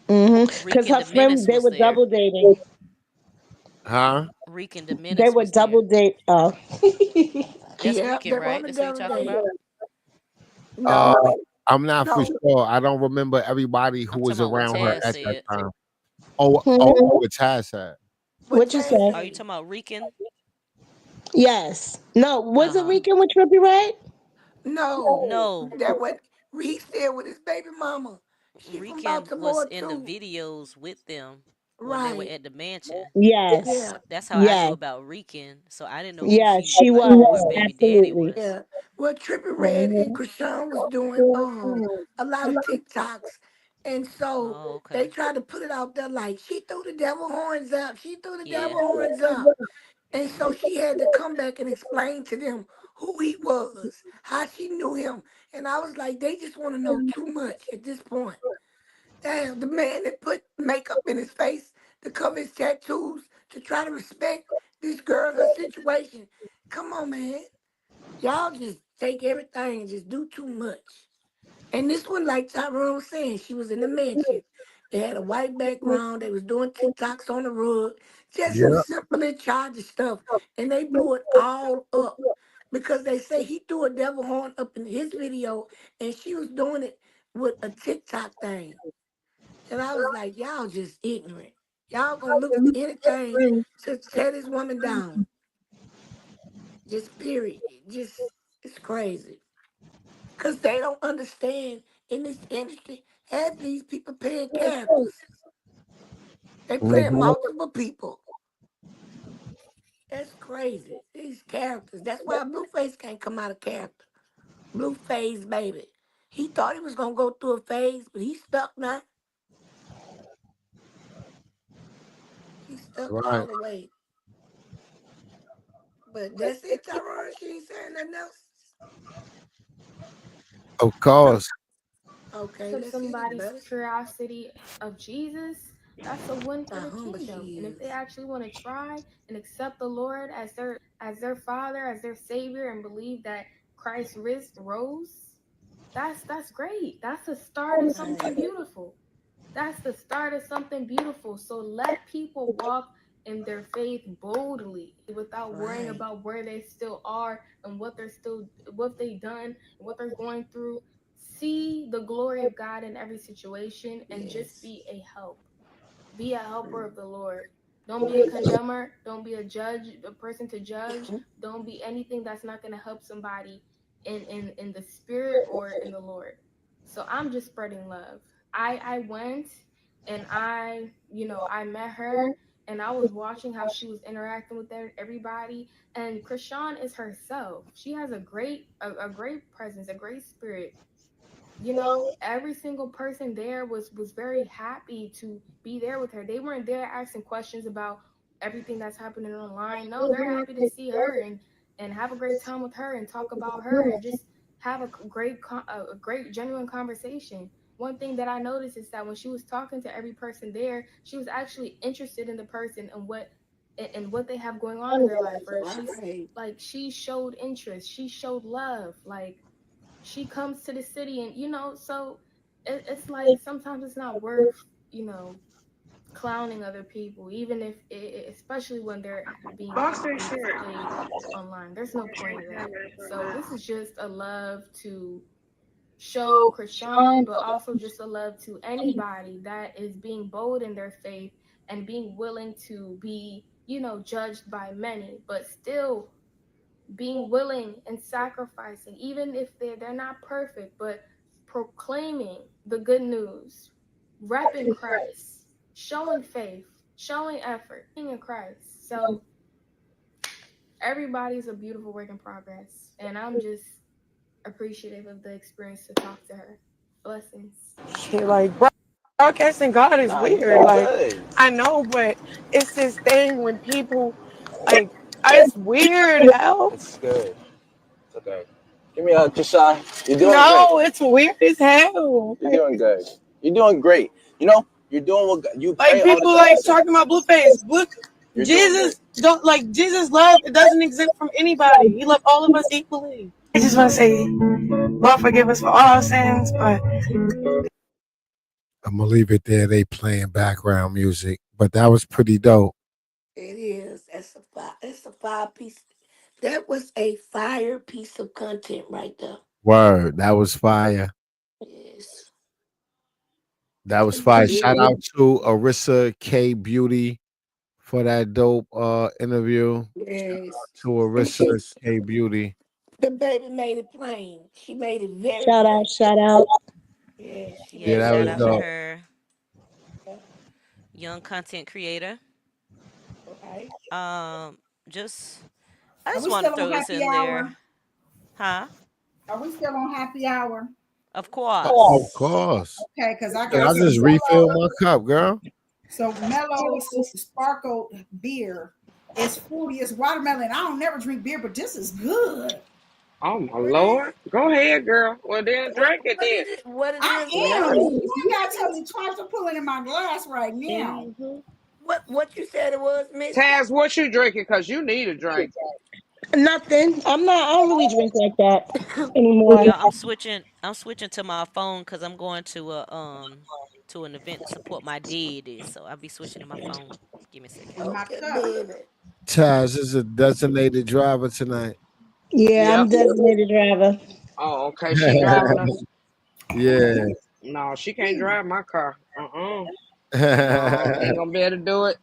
Because Reek and her the friend, Menace they was were there. double dating. Huh? Reek and the They Menace were was there. double date. Oh. That's Yeah, Rican, they were right? on the That's what you double talking date. about? Uh No, I'm not for no. sure. I don't remember everybody who I'm was talking about what around her Taz at that said. time. Mhm. It's Taz had. What What you Taz say? Are you say? talking about Rican? Yes. No, was it Uh-huh. weekend with Trippy Red? No, No. that what he said with his baby mama. She from Rican was Baltimore in the too. videos with them when they were Right. at the mansion. Yes. Yeah. That's how I knew Yes. about Rican. So I didn't know who Yes, she she like who her was. baby daddy Absolutely. was. Yeah. Well, Trippie Red and Mhm. Krishan was doing a lot of TikToks. And so Oh, they okay. tried to put it out there like she threw the devil horns up. She threw the Yeah. devil horns up. And so she had to come back and explain to them who he was, how she knew him. And I was like, they just want to know too much at this point. Damn, the man that put makeup in his face to cover his tattoos to try to respect this girl, her situation. Come on, man. Y'all just take everything and just do too much. And this one, like Tyrone was saying, she was in the mansion. They had a white background. They was doing TikToks on the rug. Just some Yeah. simple and childish stuff. And they blew it all up because they say he threw a devil horn up in his video, and she was doing it with a TikTok thing. And I was like, y'all just ignorant. Y'all gonna look for anything to tear this woman down. Just period. Just it's crazy. Cause they don't understand in this industry, half these people playing characters. They playing Mhm. multiple people. That's crazy. These characters. That's why Blueface can't come out of character. Blueface, baby. He thought he was gonna go through a phase, but he's stuck now. He's stuck all Right. the way. But that's it, Tyrone. She ain't saying nothing else. Of course. Okay, let's hit it, buddy. How humble she is. Right. Right. Yes. Right. Box that shirt. Yeah, like broadcasting God is weird. Like I know, but it's this thing when people like it's weird, Al. It's good. It's okay. Give me a Kashaw. You're doing great. No, it's weird as hell. You're doing good. You're doing great. You know, you're doing what you pray Like all the people time. like talking about Blueface. You're doing Jesus great. don't like Jesus love. It doesn't exempt from anybody. He loved all of us equally. I just want to say, Lord forgive us for all our sins, but I'm gonna leave it there. They playing background music, but that was pretty dope. It is. That's a fire. That's a fire piece. That was a fire piece of content right there. Word. That was fire. Yes. That was It fire. Shout is. out to Arissa K Beauty for that dope interview. Shout Yes. out to And Arissa she, K Beauty. the baby made it plain. She made it very Shout out, plain. shout out. Yeah, she Yeah, Yeah, made that it shout was out to plain. dope. her. Yeah. Young content creator. Right. Um, just I Are just we want to still throw on this happy in there. hour? Huh? Are we still on happy hour? Of Of course. course. Okay, because I Shit, got I some just refill mellow. my cup, girl. So mellow sparkle beer. It's fruity. It's watermelon. I don't never drink beer, but this is good. Oh my What is lord. Go ahead, girl. Well then drink it what then. is it? What it I is? am. Melon. You ain't gotta tell me twice. I'm pulling in my glass right now. Mm-hmm. What you said it was, Misty? Taz, what you drinking? Cause you need a drink. Nothing. I'm not. I don't really drink like that anymore. Yeah, I'm switching to my phone because I'm going to an event to support my dad. So I'll be switching to my phone. Give me a second. In my Okay, cup. baby. Taz is a designated driver tonight. Yeah, Yep. I'm designated driver. Oh, okay. She driving us. Yeah. No, she can't drive my car. No, ain't gonna be able to do it.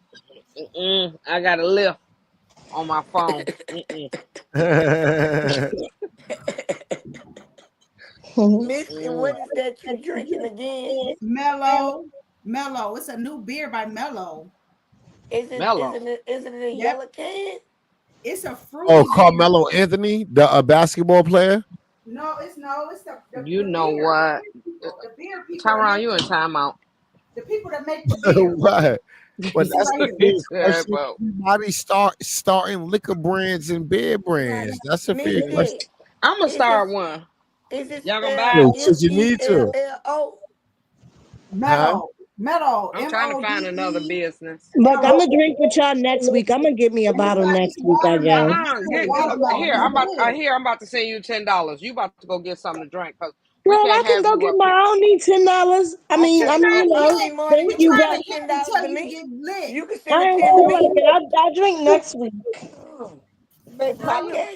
I got a lift on my phone. Missy, what is that you drinking again? Mellow, Mellow. It's a new beer by Mellow. Mellow. Is it a Yep, yellow can? it's a Oh, fruity beer. Carmelo Anthony, the basketball player. No, it's You the know what? beer people. The beer people that Tyrone, make you in timeout. the people that make the beer. What? But See that's right the here. thing, Yeah, especially but everybody starting liquor brands and beer Right. brands. That's a fair question. Missy, I'm gonna is it start one. is it Y'all gonna spelled buy it? Yo, cause you need to, Mello? huh? Mellow, Mellow, I'm trying to find another Mode. business. Look, I'm Mellow. gonna drink with y'all next week. I'm gonna give me a And bottle it's next week, I guess. watermelon. This is Here, watermelon. It's good. I'm about to send you $10. You about to go get something to drink because we Girl, I can't can have go you get up my. here. I don't need $10. Okay. You You know, need more than thank We you you, can trying but to send hit $10 and tell to you to me. get lit. You can send I a ain't 10 to feel like me. it. I drink next week. Oh, baby, How you?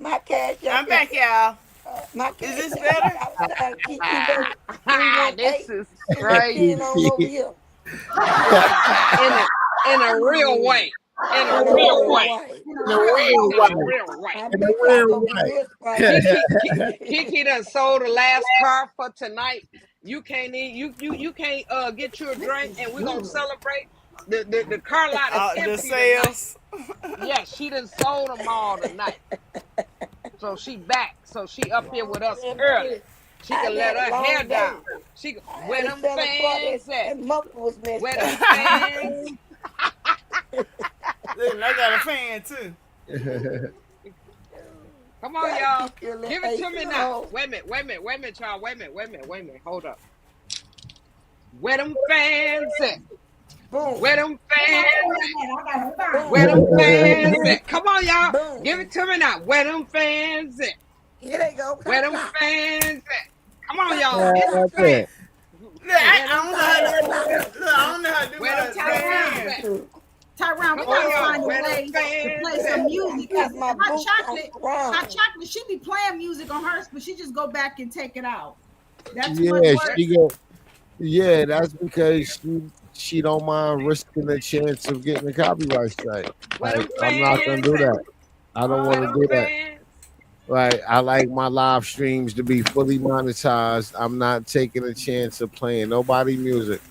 my cash up I'm is back, y'all. my Is cash this up is better? $ Kiki baby three one This eight. is Send that crazy 10 on over here in a in a real way. In a in a real real way. way. In a in a real real In a way. way, real way. I in a bet y'all real gonna be way. real sprite. Kiki done sold the last car for tonight. You can't you can't get you a This drink is and we're gonna good. celebrate. The car lot is The empty tonight. sales. Yes, she done sold them all tonight. So she back. So she up here with us early. Baby, She I can let had a her hair long down. day. I Where had a them 7 o'clock fans at? and muffler was messed Where up. them fans? Look, I got a fan too. Come on, Gotta y'all. keep your little Give it to ace in me the now. hole. Wait a minute, y'all. Wait a minute. Hold up. Where them fans at? Boom, Where them Where my fans fan at? at? I gotta find Where boom, it. them fans at? Come on, y'all. Give it boom. to me now. Where them fans at? Here they go. Where Chop, them chop, fans at? Come on, chop, y'all. chop, It's chop, That's chop. fans. it. Look, Where I them don't know how fans to. at? Look, I don't know how to do Where them my fans Tyrone, fan. at? Tyrone, we Come on, gotta y'all. find a Where them way to fans play some at? I music because got my boots on hot strong. chocolate, she be playing music on hers, but she just go back and take it out. That's too much Yeah, work. she go. Yeah, that's because she don't mind risking the chance of getting the copyright strike. Where Like them I'm not gonna fans do at? that. I don't Where want to Uh, them do that. fans? Right. I like my live streams to be fully monetized. I'm not taking a chance of playing nobody music.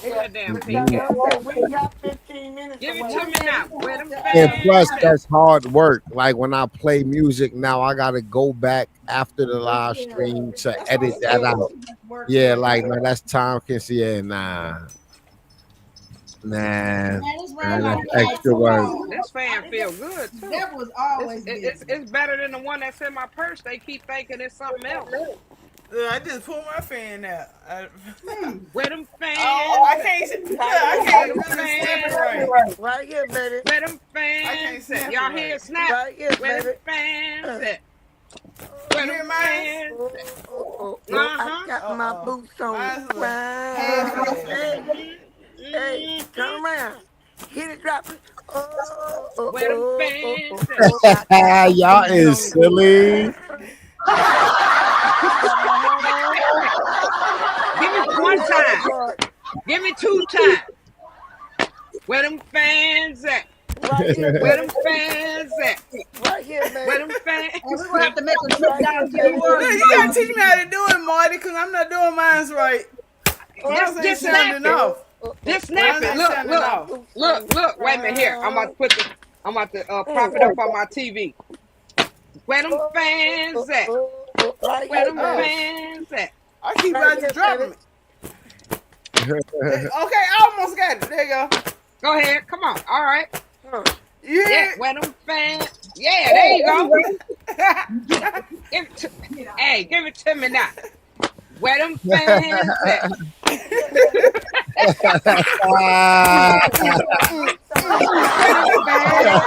Give me that damn Miss pink Mm-mm. hat. Tyrone said we got 15 minutes Give it away. to me now. we Where have them to And fans plus, at? that's hard work. Like when I play music now, I gotta go back after the live Yeah, stream to That's what I edit said. that yeah. out. Too much work for Yeah, it. like man, that's time consuming. Yeah, nah, Man, this nah, ran out that's of Ooh, gas extra so work. this fan feel good the too. devil is always busy. It's better than the one that's in my purse. They keep thinking it's something else. Look, I just pulled my fan out. Hmm. Where them Oh, fans I at? can't. Look, Right I here, Where can't baby. them even do the snapping fans right. at? Right here, baby. Where them I can't fans at? snap it Y'all hear right. it snap? Right here, Where them baby. fans Uh, at? You Where hear them mine? fans at? I Uh-huh. got my boots on the Mine's a little half ground. ass. Hey, Mm-hmm. hey, Mm-hmm. turn around. Hit it, drop it. Where them fans at? I got my Y'all boots is on the silly. ground. Got my hat on. Give me one Play that time. part. Give me two times. Where them fans at? Right here, Where baby. them fans at? Right here, Where baby. them fans And we're gonna have at? to make a trip Right down here, to New baby. Look, Orleans you for gotta one of teach me these. how to do it, Marty, because I'm not doing mine right. Mine ain't Just snap sounding it. off. Just snap Mine it. ain't Look, Got sounding look, my off. boots on the Wait a minute here. ground. I'm about to prop Mm. it up on my TV. Where them fans at? Right Where here, them Oh, baby. fans at? I keep Right about to here, dropping baby. it. Okay, I almost got it. There you go. Go ahead. Come on. All right. Huh. Yeah. Yeah. Where them fans? Yeah. There you go. Give it to. Get out. Hey, give it to me now. Where them fans at? Right here, baby. Mm, Got my mm, boots on mm. the Where them fans?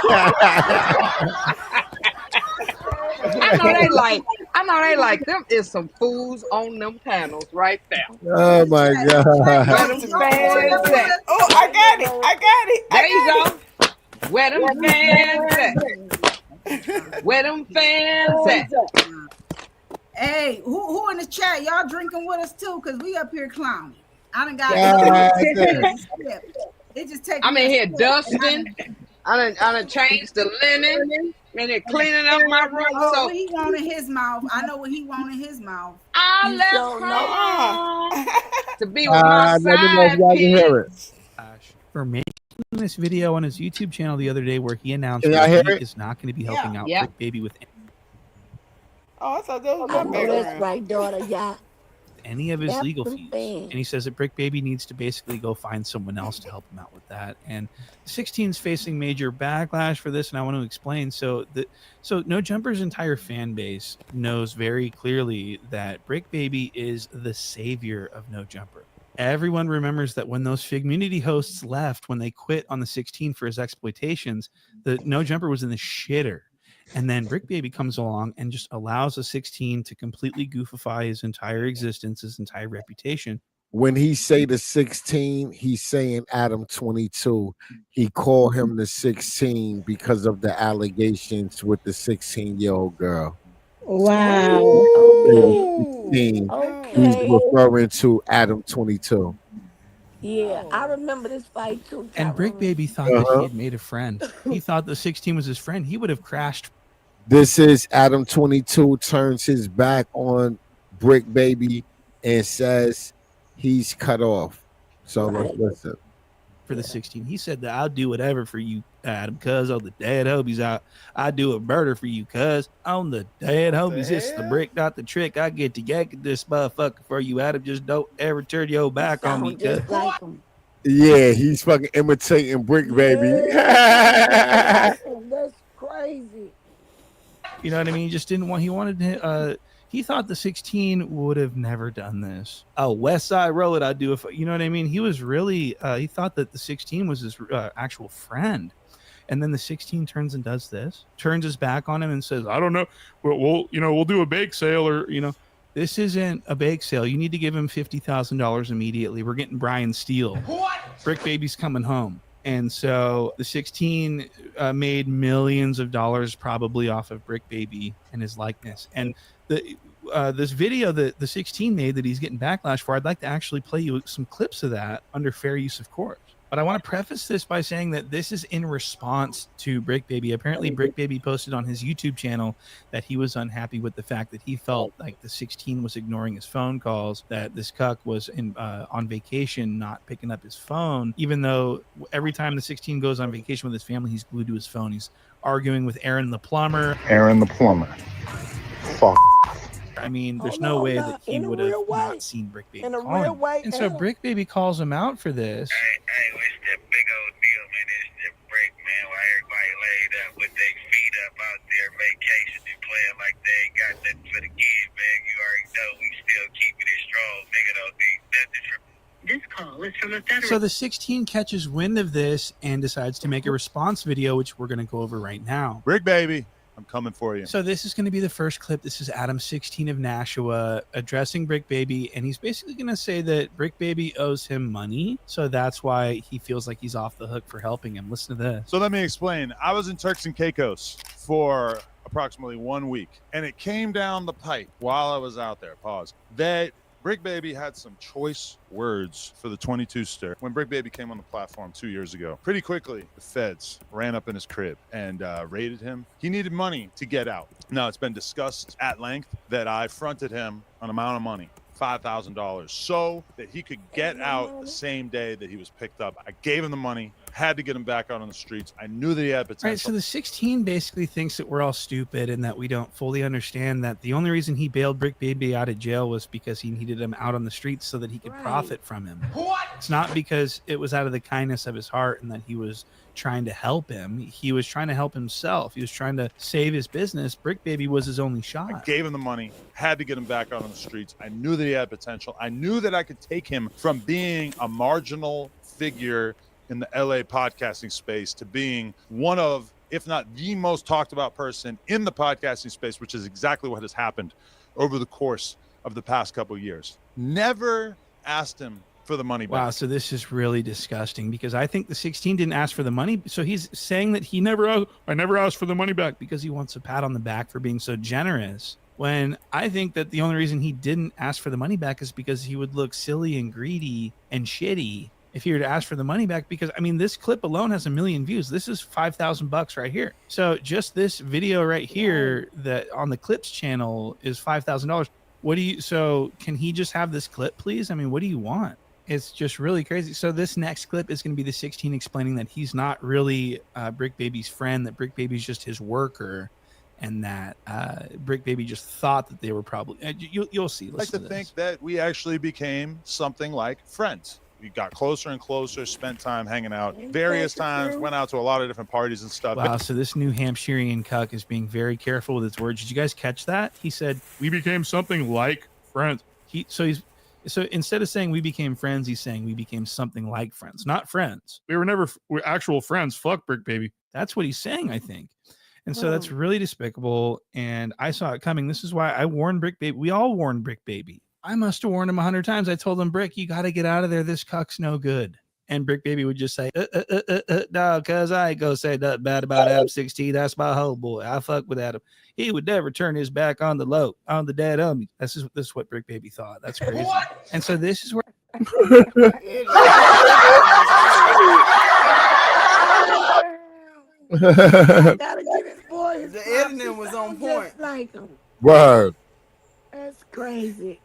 I know they ground. like. I know they like them. Is some fools on them panels right there. Oh my Where god. them Don't put fans them at? on Oh, I Right here, got it. baby. I got it. There you I got go. Where them fans at? Where them fans at? Hey, who in the chat? Y'all drinking with us too? Cause we up here clowning. I done got God it damn. just slipped. It just takes I'm me a in here sip. dusting. I done changed the linen. And they're cleaning up my room. Oh, So what he want in his mouth? I know what he want in his mouth. I You left sure know. home to be with my Let me know if side y'all can hear it. piece. For making this video on his YouTube channel the other day where he announced Can y'all that hear he it? is not going to be helping out Yep. Brick Baby with Oh, I thought that was I my know that's background. right, daughter. Yeah. any of his Yep, legal them fees. fans. And he says that Brick Baby needs to basically go find someone else to help him out with that. And 16 is facing major backlash for this, and I want to explain. So No Jumper's entire fan base knows very clearly that Brick Baby is the savior of No Jumper. Everyone remembers that when those Figmunity hosts left, when they quit on the 16 for his exploitations, the No Jumper was in the shitter. And then Brick Baby comes along and just allows a 16 to completely goofify his entire existence, his entire reputation. When he say the 16, he's saying Adam 22. He called him the 16 because of the allegations with the 16-year-old girl. Wow. Okay. 16, he's Okay. referring to Adam 22. Yeah, I remember this fight too. And Brick Tyrone. Baby thought that he had made a friend. He thought the 16 was his friend. He would have crashed. This is Adam 22 turns his back on Brick Baby and says he's cut off. So let's listen. For the 16, he said that I'll do whatever for you, Adam, cuz on the dead hobies I do a murder for you, cuz on the dead hobies. It's the brick, not the trick. I get to yank this motherfucker for you, Adam. Just don't ever turn your back on me, Sound cuz. just like him. Yeah, he's fucking imitating Brick Baby. That's crazy. You know what I mean? He just didn't want. He wanted to. He thought the 16 would have never done this. Oh, West Side Road, I'd do it. You know what I mean? He was really. He thought that the 16 was his actual friend, and then the 16 turns and does this, turns his back on him, and says, "I don't know. We'll do a bake sale, or This isn't a bake sale. You need to give him $50,000 immediately. We're getting Brian Steele. What? Brick Baby's coming home." And so the 16 made millions of dollars probably off of Brick Baby and his likeness. And this video that the 16 made that he's getting backlash for, I'd like to actually play you some clips of that under fair use of court. But I want to preface this by saying that this is in response to Brick Baby. Apparently, Brick Baby posted on his YouTube channel that he was unhappy with the fact that he felt like the 16 was ignoring his phone calls, that this cuck was on vacation, not picking up his phone, even though every time the 16 goes on vacation with his family, he's glued to his phone. He's arguing with Aaron the plumber. Fuck. I mean, there's no way that he would have not seen Brick Baby In a calling real him. way. And so Brick Baby calls him out for this. Hey, what's that big old deal, man? It's the break, man, while everybody laid up with their feet up out there vacation and playing like they ain't got nothing for the kid, man. You already know we still keeping it strong. Nigga don't need nothing from this call is from a federal. So the 16 catches wind of this and decides to make a response video, which we're going to go over right now. Brick Baby, I'm coming for you. So this is going to be the first clip. This is Adam 16 of Nashua addressing Brick Baby, and he's basically going to say that Brick Baby owes him money, so that's why he feels like he's off the hook for helping him. Listen to this. So let me explain. I was in Turks and Caicos for approximately 1 week, and it came down the pipe while I was out there. Pause. That Brick Baby had some choice words for the 22 stir. When Brick Baby came on the platform 2 years ago, pretty quickly, the feds ran up in his crib and raided him. He needed money to get out. Now, it's been discussed at length that I fronted him an amount of money, $5,000, so that he could get out the same day that he was picked up. I gave him the money, had to get him back out on the streets. I knew that he had potential. All right, so the 16 basically thinks that we're all stupid and that we don't fully understand that the only reason he bailed Brick Baby out of jail was because he needed him out on the streets so that he could profit from him. What? It's not because it was out of the kindness of his heart and that he was trying to help him. He was trying to help himself. He was trying to save his business. Brick Baby was his only shot. I gave him the money, had to get him back out on the streets. I knew that he had potential. I knew that I could take him from being a marginal figure in the LA podcasting space to being one of, if not the most talked about person in the podcasting space, which is exactly what has happened over the course of the past couple of years. Never asked him for the money back. Wow, so this is really disgusting because I think the 16 didn't ask for the money. So he's saying that I never asked for the money back because he wants a pat on the back for being so generous. When I think that the only reason he didn't ask for the money back is because he would look silly and greedy and shitty if he were to ask for the money back. Because I mean, this clip alone has 1 million views. This is $5,000 right here. So just this video right here that on the Clips channel is $5,000. So can he just have this clip, please? I mean, what do you want? It's just really crazy. So this next clip is going to be the 16 explaining that he's not really Brick Baby's friend, that Brick Baby's just his worker, and that Brick Baby just thought that they were probably... You'll see. I like to think that we actually became something like friends. We got closer and closer, spent time hanging out various times, went out to a lot of different parties and stuff. Wow, so this New Hampshirean cuck is being very careful with his words. Did you guys catch that? He said, we became something like friends. So instead of saying we became friends, he's saying we became something like friends, not friends. We're actual friends. Fuck Brick Baby. That's what he's saying, I think. And so that's really despicable. And I saw it coming. This is why I warned Brick Baby. We all warned Brick Baby. I must have warned him 100 times. I told him, Brick, you got to get out of there. This cuck's no good. And Brick Baby would just say, no, cuz I ain't going to say nothing bad about Adam 16. That's my homeboy. I fuck with Adam. He would never turn his back on the dead homie. This is what Brick Baby thought. That's crazy. And so this is where... Gotta get his boy. The editing was on point. Like him. Word. That's crazy.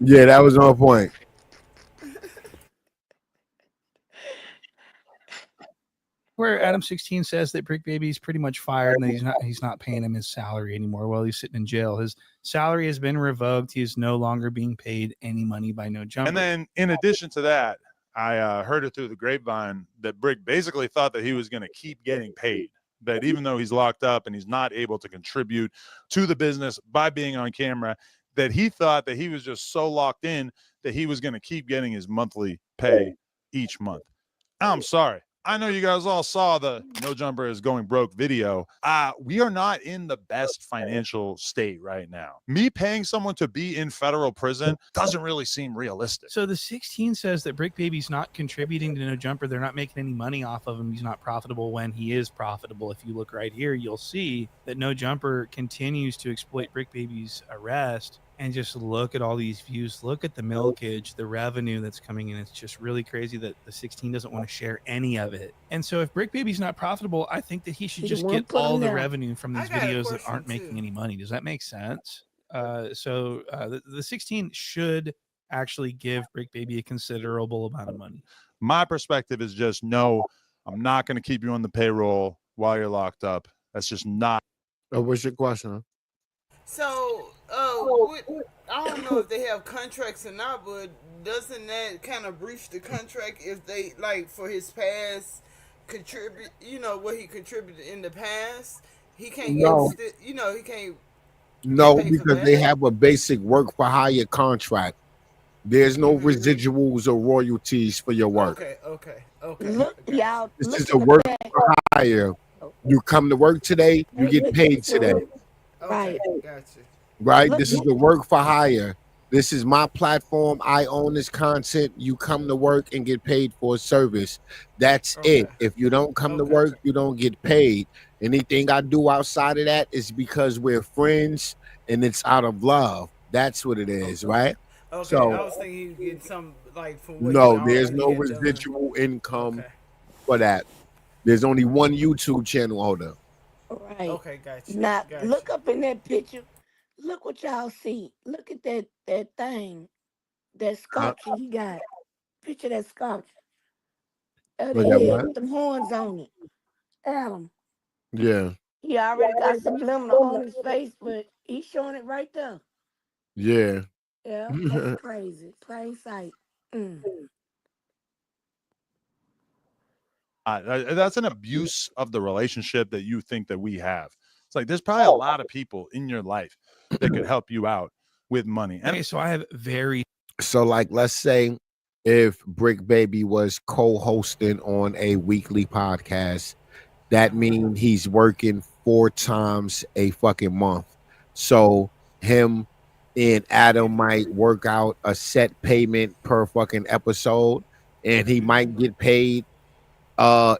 Yeah, that was on point. Where Adam 16 says that Brick Baby's pretty much fired and that he's not paying him his salary anymore while he's sitting in jail. His salary has been revoked. He is no longer being paid any money by No Jumper. And then in addition to that, I heard it through the grapevine that Brick basically thought that he was going to keep getting paid, that even though he's locked up and he's not able to contribute to the business by being on camera, that he thought that he was just so locked in that he was going to keep getting his monthly pay each month. I'm sorry. I know you guys all saw the No Jumper is going broke video. We are not in the best financial state right now. Me paying someone to be in federal prison doesn't really seem realistic. So the 16 says that Brick Baby's not contributing to No Jumper. They're not making any money off of him. He's not profitable when he is profitable. If you look right here, you'll see that No Jumper continues to exploit Brick Baby's arrest. And just look at all these views. Look at the milkage, the revenue that's coming in. It's just really crazy that the 16 doesn't want to share any of it. And so if Brick Baby's not profitable, I think that he should just get all the revenue from these videos that aren't making any money. Does that make sense? The 16 should actually give Brick Baby a considerable amount of money. My perspective is just, no, I'm not going to keep you on the payroll while you're locked up. That's just not. What's your question? So, I don't know if they have contracts or not, but doesn't that kind of breach the contract if they, like, for his past contribute, what he contributed in the past? He can't get, he can't. No, because they have a basic work for hire contract. There's no residuals or royalties for your work. Okay. Look, y'all. This is a work for hire. You come to work today, you get paid today. Right. Gotcha. Right? This is the work for hire. This is my platform. I own this content. You come to work and get paid for a service. That's it. If you don't come to work, you don't get paid. Anything I do outside of that is because we're friends and it's out of love. That's what it is, right? Okay, so, I was thinking you get some, like, from what no, there's no residual income for that. There's only one YouTube channel holder. Right. Okay, gotcha. Now, look up in that picture. Look what y'all see. Look at that thing. That sculpture he got. Picture that sculpture. With them horns on it. Adam. Yeah. He already got subliminal on his face, but he's showing it right there. Yeah. Yeah, that's crazy. Plain sight. That's an abuse of the relationship that you think that we have. It's like there's probably a lot of people in your life that could help you out with money. Okay, so I have So, like, let's say if Brick Baby was co-hosting on a weekly podcast, that means he's working 4 times a fucking month. So him and Adam might work out a set payment per fucking episode, and he might get paid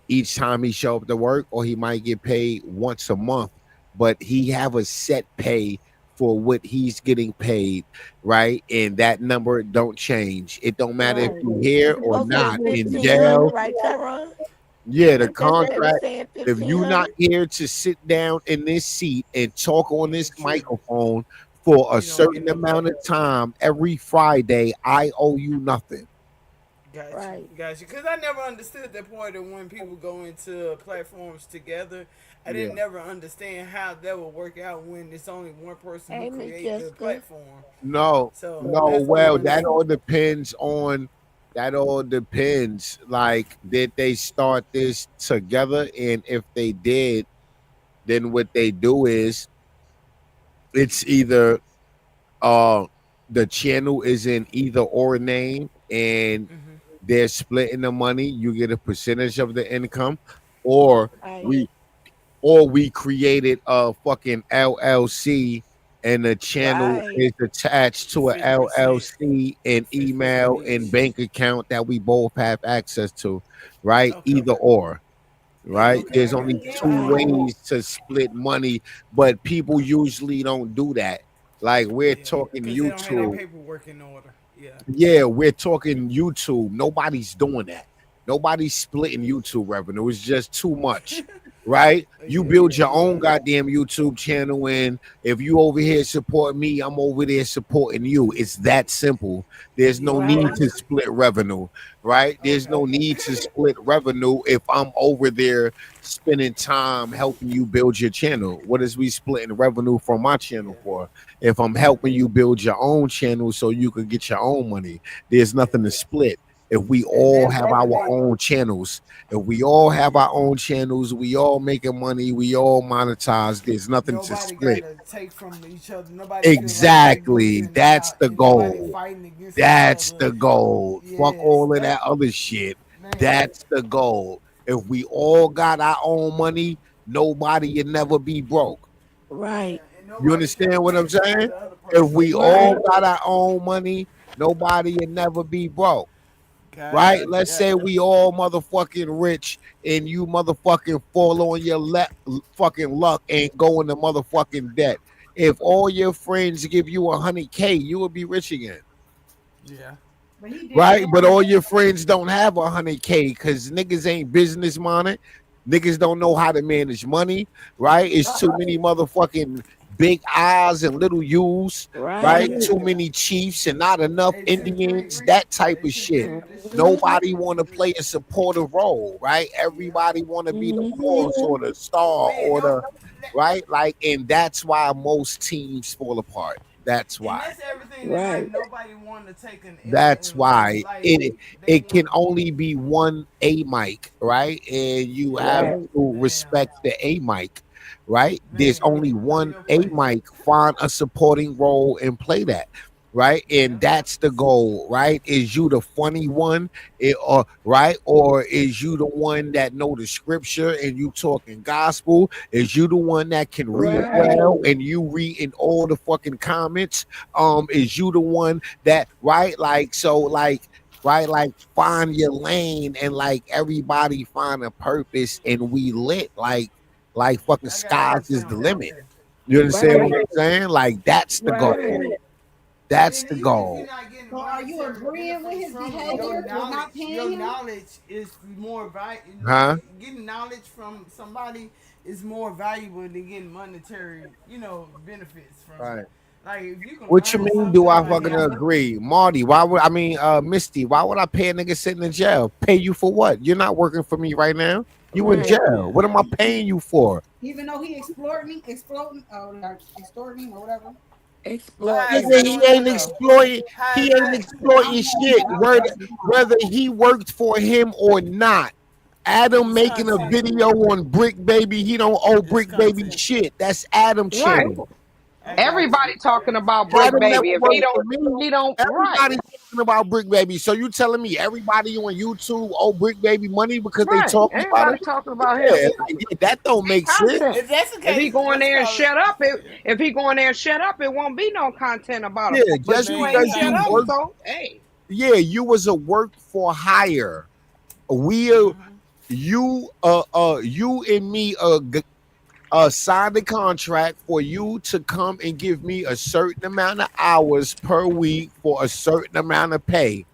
each time he show up to work, or he might get paid once a month, but he have a set pay for what he's getting paid, right? And that number don't change. It don't matter if Right. you here It's or supposed to be not in 1,500, jail. right, Tyrone? Yeah, the Ain't that what they were contract. saying? If you not 1,500. here to sit down in this seat and talk on this microphone for a You don't get certain no amount pay. of time every Friday, I owe you nothing. Gotcha, Right. gotcha. Because I never understood that point of when people go into platforms together. I Yeah. didn't never understand how that would work out when it's only one person who Hey, Miss create the Jessica. platform. No, So no. that's what I Well, that understood. all depends on. That all depends. Like, did they start this together? And if they did, then what they do is it's either uh the channel is in either or name, and Hmm. they're splitting the money. You get a percentage of the income, or Right. we we created a fucking LLC, and the channel Right. is attached to a 50%. LLC and 50% email and each. bank account that we both have access to, right? Okay. Either or, right? Okay, There's I got only you. two Right. ways to split money, but people usually don't do that. Like, we're Yeah, talking because they don't have their YouTube. paperwork in order. Yeah. Yeah, we're talking YouTube. Nobody's doing that. Nobody's splitting YouTube revenue. It's just too much, right? You Yeah, build your you're own right. goddamn YouTube channel, and if you over here support me, I'm over there supporting you. It's that simple. There's Yeah, no you're need Right. right. to split revenue, right? There's no Okay. need to split revenue if I'm over there spending time helping you build your channel. What is we splitting revenue from my channel Yeah. for? If I'm helping you build your own channel so you can get your own money, there's nothing to Yeah. split. If we And all that's have why our they. own channels, if we all have our own channels, we all making money, we all monetize, there's nothing to Nobody got split. to take from each other. Nobody feel like they Exactly. losing That's out, the and nobody goal. fighting against each That's other. the goal. Fuck Yes, all of that that other shit. man. That's the goal. If we all got our own money, nobody will never be broke. Yeah, Right. and You nobody try to understand what I'm maximize saying? the other If person. we Right. all got our own money, nobody will never be broke. Right? Gotcha, Let's say gotcha. we all motherfucking rich and you motherfucking fall on your fucking luck and go into motherfucking debt. If all your friends give you 100K, you will be rich again. Yeah. But he did Right? But warn all us. your friends don't have 100K because niggas ain't business minded. Niggas don't know how to manage money, right? It's too many motherfucking big eyes and little U's, right? Right. Too many chiefs and not enough Hey, tip three, Indians, Ree. that type Hey, of tip shit. three. This Mhm. Nobody want to play a supportive role, right? Yeah. Everybody want to be the Mhm. boss or the star Man, or don't. the right, like, and that's why most teams fall apart. That's And why. that's everything in life. Right. Nobody want to take an L That's in life. why Like they it can want. only be one A mic, right? And you have Yeah. Right. to Damn. respect the A mic, right? There's Man, only know one your A place. mic. Find a supporting role and play that, right? Yeah. And that's the goal, right? Is you the funny one, or right, or is you the one that know the scripture and you talking gospel? Is you the one that can read Right. well and you read in all the fucking comments? Is you the one that right, like, so like, right, like, find your lane, and like everybody find a purpose and we lit, like fucking I gotta skies is understand the what y'all limit. saying. You understand Right. what I'm saying? Like, that's the goal. Right. And That's then the even if you're goal. not getting So are you monetary agreeing with benefits his from it, your behavior with knowledge, not paying him? is more valuable. Huh? Getting knowledge from somebody is more valuable than getting monetary, benefits from it. Right. Like if you can What you learn mean? Do something I by fucking him, agree, Marty? Why would I mean, Misty? Why would I pay a nigga sitting in jail? Pay you for what? You're not working for me right now. You in Right. jail. What am I paying you for? Even though he exploiting, like extorting or whatever. Exploit. how Nigga, he ain't exploiting though? exploiting. How He is ain't that? I'm exploiting asking, shit. I'm asking him. Whether he worked for him or not. Adam It's making a content. video on Brick Baby. He don't owe It's Brick Baby content. shit. That's Adam Right. channel. Everybody talking about Brick That'll never Baby. If work for me. he don't, right, Everybody's talking about Brick Baby. So you telling me everybody on YouTube owe Brick Baby money because they right. talking about Everybody it? talking about Yeah, him. like, yeah, that don't make sense. Content. If that's the If he case, go in let's there and call it. shut up, if he go in there and shut up, it won't be no content about him. Yeah, But just you Man, ain't you because shut you ain't up, work, so hey. yeah, you was a work for hire. We you you and me signed a contract for you to come and give me a certain amount of hours per week for a certain amount of pay.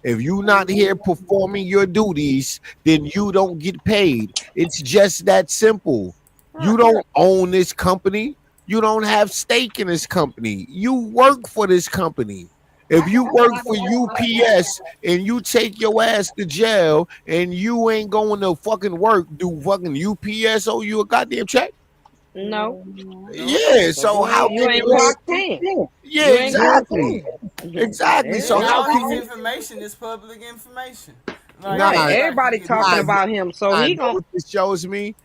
If you're not here performing your duties, then you don't get paid. It's just that simple. You Right. don't own this company. You don't have stake in this company. You work for this company. If you work for UPS and you take your ass to jail and you ain't going to fucking work, do fucking UPS owe you a goddamn check? No. No. Yeah. So So how you can ain't you? clocked in. Yeah, You ain't clocked exactly. in. Exactly. So And Everybody how all can this you? information is public information. Like right. Nah, anybody can Everybody get this talking nah, shit. about him. So I he know gon' what this shows me.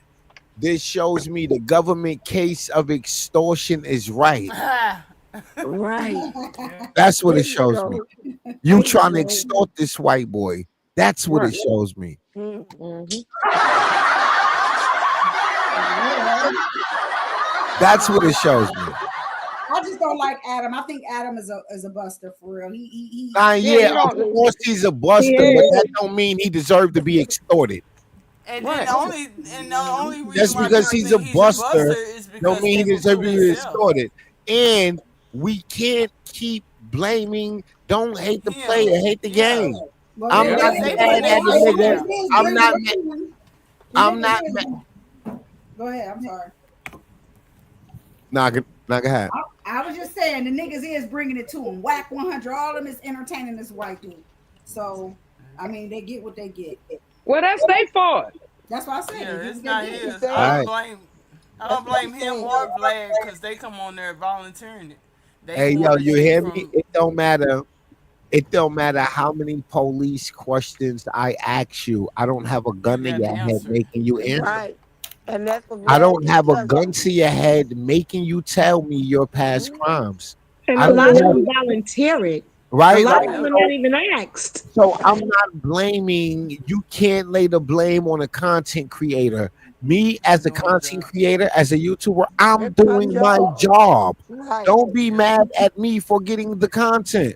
This shows me the government case of extortion is right. Right. Yeah. That's what There it you shows me. go. You There you trying to go. extort this white boy. That's what it right. shows me. Mm. That's what it shows me. I just don't like Adam. I think Adam is a buster for real. Nah, Yeah, yeah, you of don't. course he's a buster, but that don't mean he deserved to be extorted. And Right. the only reason Just why because people he's a think he's a buster buster is don't because mean he people deserves put to be themselves extorted. And we can't keep blaming, don't hate the him. player, hate the Yeah. game. Well, I'm Yep. not Because they mad putting at their the money nigga. there. I'm not mad. I'm niggas not is mad. Go ahead. I'm sorry. Nah, go ahead. I was just saying the niggas is bringing it to him. Whack 100. All of them is entertaining this white dude. So I mean, they get what they get. Well, that's their fault. That's why I said Yeah, they get it's what not they get. his. All right. I That's don't what I'm blame him saying. or Vlad because they come on there volunteering it. They Hey, yo, want the you shit hear me? from It don't matter. It don't matter how many police questions I ask you. I don't have a you gun to got your the head answer. making you answer. Right. And that's what I Vlad don't just have a telling gun you. to your head making you tell me your past Mhm. crimes. And I a lot don't of have them volunteer it. A right. lot Like of them Right. are so, not even asked. so I'm not blaming. You can't lay the blame on a content creator. Me He's as a doing his content job. creator, as a YouTuber, I'm It's my doing my job. job. Right. Don't be Yeah. mad at me for getting the content.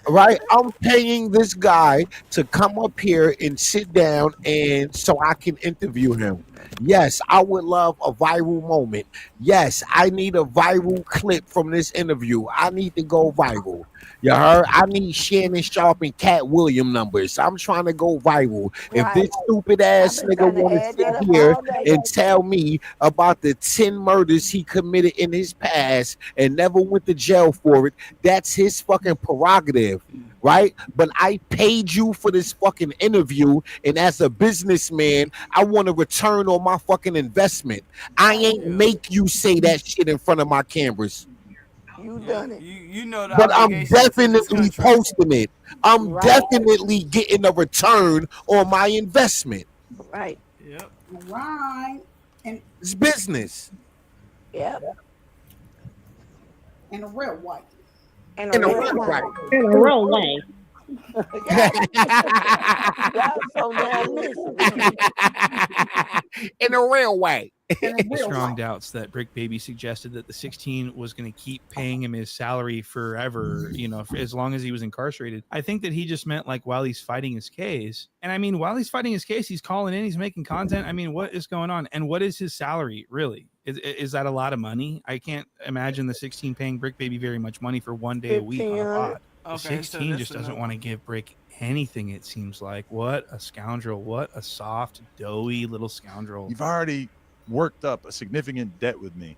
Right? I'm paying this guy to come up here and sit down and so I can interview him. Yes, I would love a viral moment. Yes, I need a viral clip from this interview. I need to go viral. You heard? I need Shannon Sharp and Cat William numbers. I'm trying to go viral. If this Right. stupid I've ass been nigga trying to want to add sit that up here all day. and tell me about the 10 murders he committed in his past and never went to jail for it, that's his fucking prerogative, right? But I paid you for this fucking interview, and as a businessman, I want a return on my fucking investment. I Right. ain't Yeah. make you say that shit in front of my cameras, You Yeah. done it. You know the but I'm obligation to this definitely contract. posting it. I'm Right. definitely getting a return on my investment. Right. Yep. Right. And It's business Yep. a real white. And a in a real real right. one. In a real way. Y'all, y'all so damn Michigan. In a real way. And a real Strong white. doubts that Brick Baby suggested that the 16 was going to keep paying him his salary forever, for as long as he was incarcerated. I think that he just meant like while he's fighting his case. And I mean, while he's fighting his case, he's calling in, he's making content. I mean, what is going on? And what is his salary really? Is that a lot of money? I can't imagine the 16 paying Brick Baby very much money for one day a week on a 1,500. pod. The Okay, so 16 that's just doesn't another want to one. give Brick anything, it seems like. What a scoundrel. What a soft, doughy little scoundrel. You've already worked up a significant debt with me.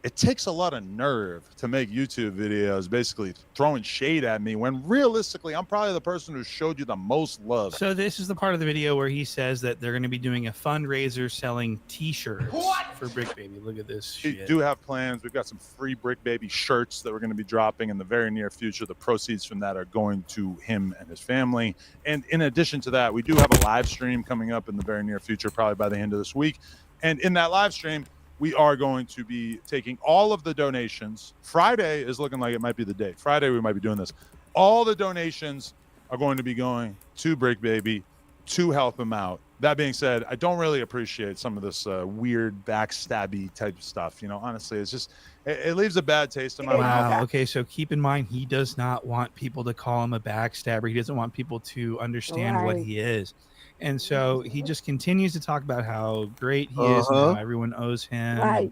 It takes a lot of nerve to make YouTube videos basically throwing shade at me when realistically I'm probably the person who showed you the most love. So this is the part of the video where he says that they're going to be doing a fundraiser selling t-shirts for Brick Baby. Look at this We shit. do have plans. We've got some free Brick Baby shirts that we're going to be dropping in the very near future. The proceeds from that are going to him and his family. And in addition to that, we do have a live stream coming up in the very near future, probably by the end of this week. And in that live stream, we are going to be taking all of the donations. Friday is looking like it might be the day. Friday, we might be doing this. All the donations are going to be going to Brick Baby to help him out. That being said, I don't really appreciate some of this weird backstabby type of stuff. You know, honestly, it's just, it leaves a bad taste in my mouth. Wow. Okay, so keep in mind, he does not want people to call him a backstabber. He doesn't want people to understand what Right. he is. And so he just continues to talk about how great he is and how everyone owes him. Right.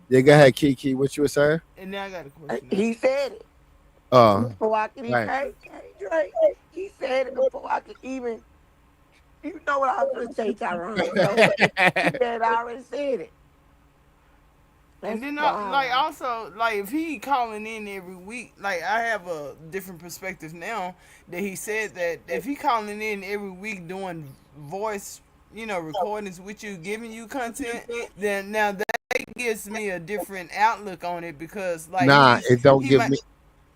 Yeah, go ahead, Kiki. What you were saying? And now I got a question. He said it Oh, before I could even. right. Hey, Drake. He said it before I could even. You know what I was going to say, Tyrone. You know, he said I already said it. And then, wild. like, also, like, if he calling in every week, like, I have a different perspective now that he said that if he calling in every week doing voice, you know, recordings with you, giving you content, then now that gives me a different outlook on it because, like, Nah, it don't he give might, me.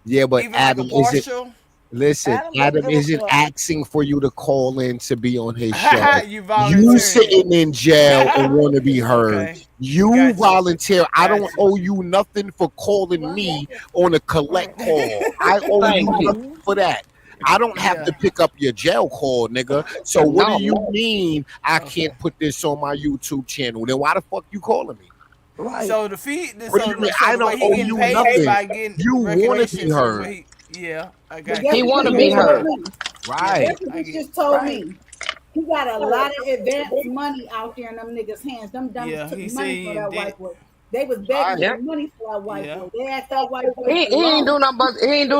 Yeah, but even like Adam a isn't. partial. Listen, Adam don't Adam give a isn't fuck. asking for you to call in to be on his show. You You volunteering. sitting in jail and want to be heard. Okay. You Gotcha. volunteer. I don't Gotcha. owe you nothing for calling me on a collect call. I owe you Thank you. nothing for that. I don't have to pick up your jail call, nigga. So what No. do you mean I can't put this on my YouTube channel? Then why the fuck you calling me? Right. So the feed, What do you mean? I the way don't he owe getting you paid nothing. by getting You want to recognition be for heard. what he, yeah, I But got guess He you. want to what be he heard. told me? Right. Guess what I he get just told Right. me? He got a lot of advance money out there in them niggas' hands. Them dummies Yeah, took he money said for he that did. white boy. They was begging Yeah. for money for that white Yeah. boy. They asked that white boy He for ain't do loans.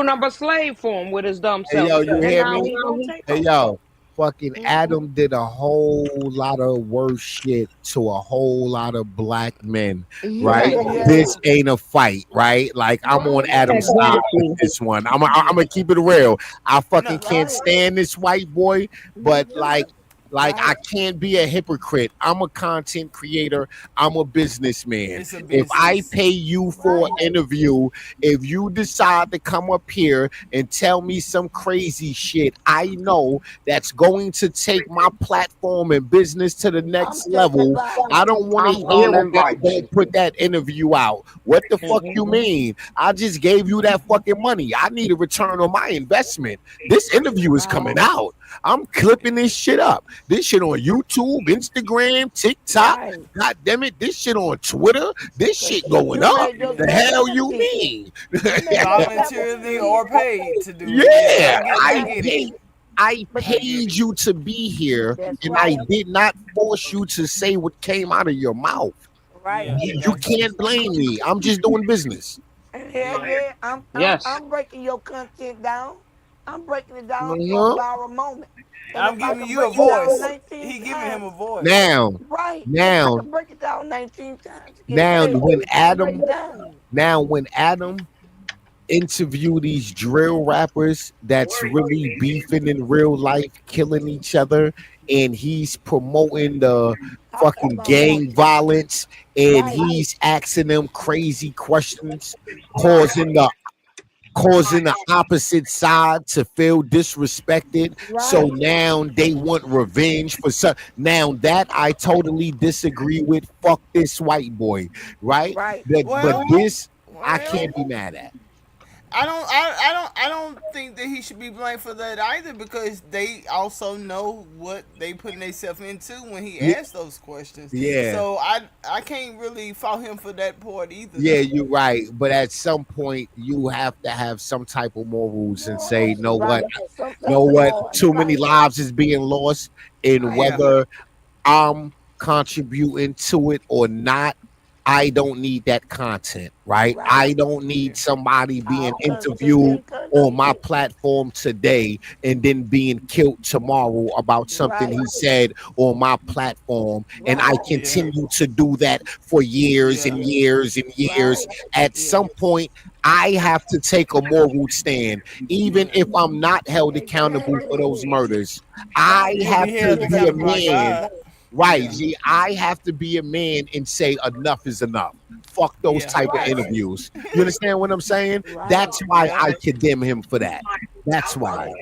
nothing but slave for him with his dumb Hey, self. yo, you And hear now me? he gonna take Hey, them. yo, fucking Adam did a whole lot of worse shit to a whole lot of black men, right? Yeah. This ain't a fight, right? Like, I'm on Adam's side with this one. I'm gonna keep it real. I fucking can't Right. stand this white boy, but like I Right. can't be a hypocrite. I'm a content creator. I'm a businessman. It's a If I business. pay you for an interview, if you decide to come up here and tell me some crazy shit, I know that's going to take my platform and business to the I'm next level. testifying. I don't want to I'm hear gonna about invite you. don't put that interview out. What the fuck you mean? I just gave you that fucking money. I need a return on my investment. This interview is coming out. I'm clipping this shit up. This shit on YouTube, Instagram, TikTok. Right. God damn it, this shit on Twitter. This shit going You up. made yourself The hell you happy. mean? Voluntarily or paid to do it. Yeah, I get it. I paid you to be here, That's and right. I did not force you to say what came out of your mouth. Right. Yeah. You can't blame me. I'm just doing business. And hell yeah, Yes. I'm breaking your content down. I'm breaking it down to a Uh-huh. viral moment. And I'm if I giving can you a break it down voice. 19 He giving him a times, voice. Now, right? If I now, can break it down 19 times to get now, paid, when break Adam, it down. when Adam interview these drill rappers that's really beefing in real life, killing each other, and he's promoting the Talk fucking about gang that. violence, and Right. he's asking them crazy questions, causing the opposite side to feel disrespected. So Right. now they want revenge for some. Now that I totally disagree with. Fuck this white boy, right? Right. But Well, this I well, can't be mad at. I don't think that he should be blamed for that either because they also know what they putting themselves into when he Yeah. asked those questions. Yeah. So I can't really fault him for that part either. Yeah, you're right. But at some point, you have to have some type of morals and say, know what, Right. Some type know of what, noise. too many Right. lives is being lost, and Right. whether I'm contributing to it or not, I don't need that content, right? Right. I don't need somebody being Our interviewed content on my platform today and then being killed tomorrow about something Right. he said on my platform. And I Right. continue to do that for years and years and years. Right. At some point, I have to take a moral stand, even if I'm not held accountable for those murders. I You'll have be to held be a accountable by man. God. Right, Yeah. G. I have to be a man and say enough is enough. Fuck those Yeah. type of interviews. You understand what I'm saying? Right. That's why Yeah. I condemn him for that. That's why.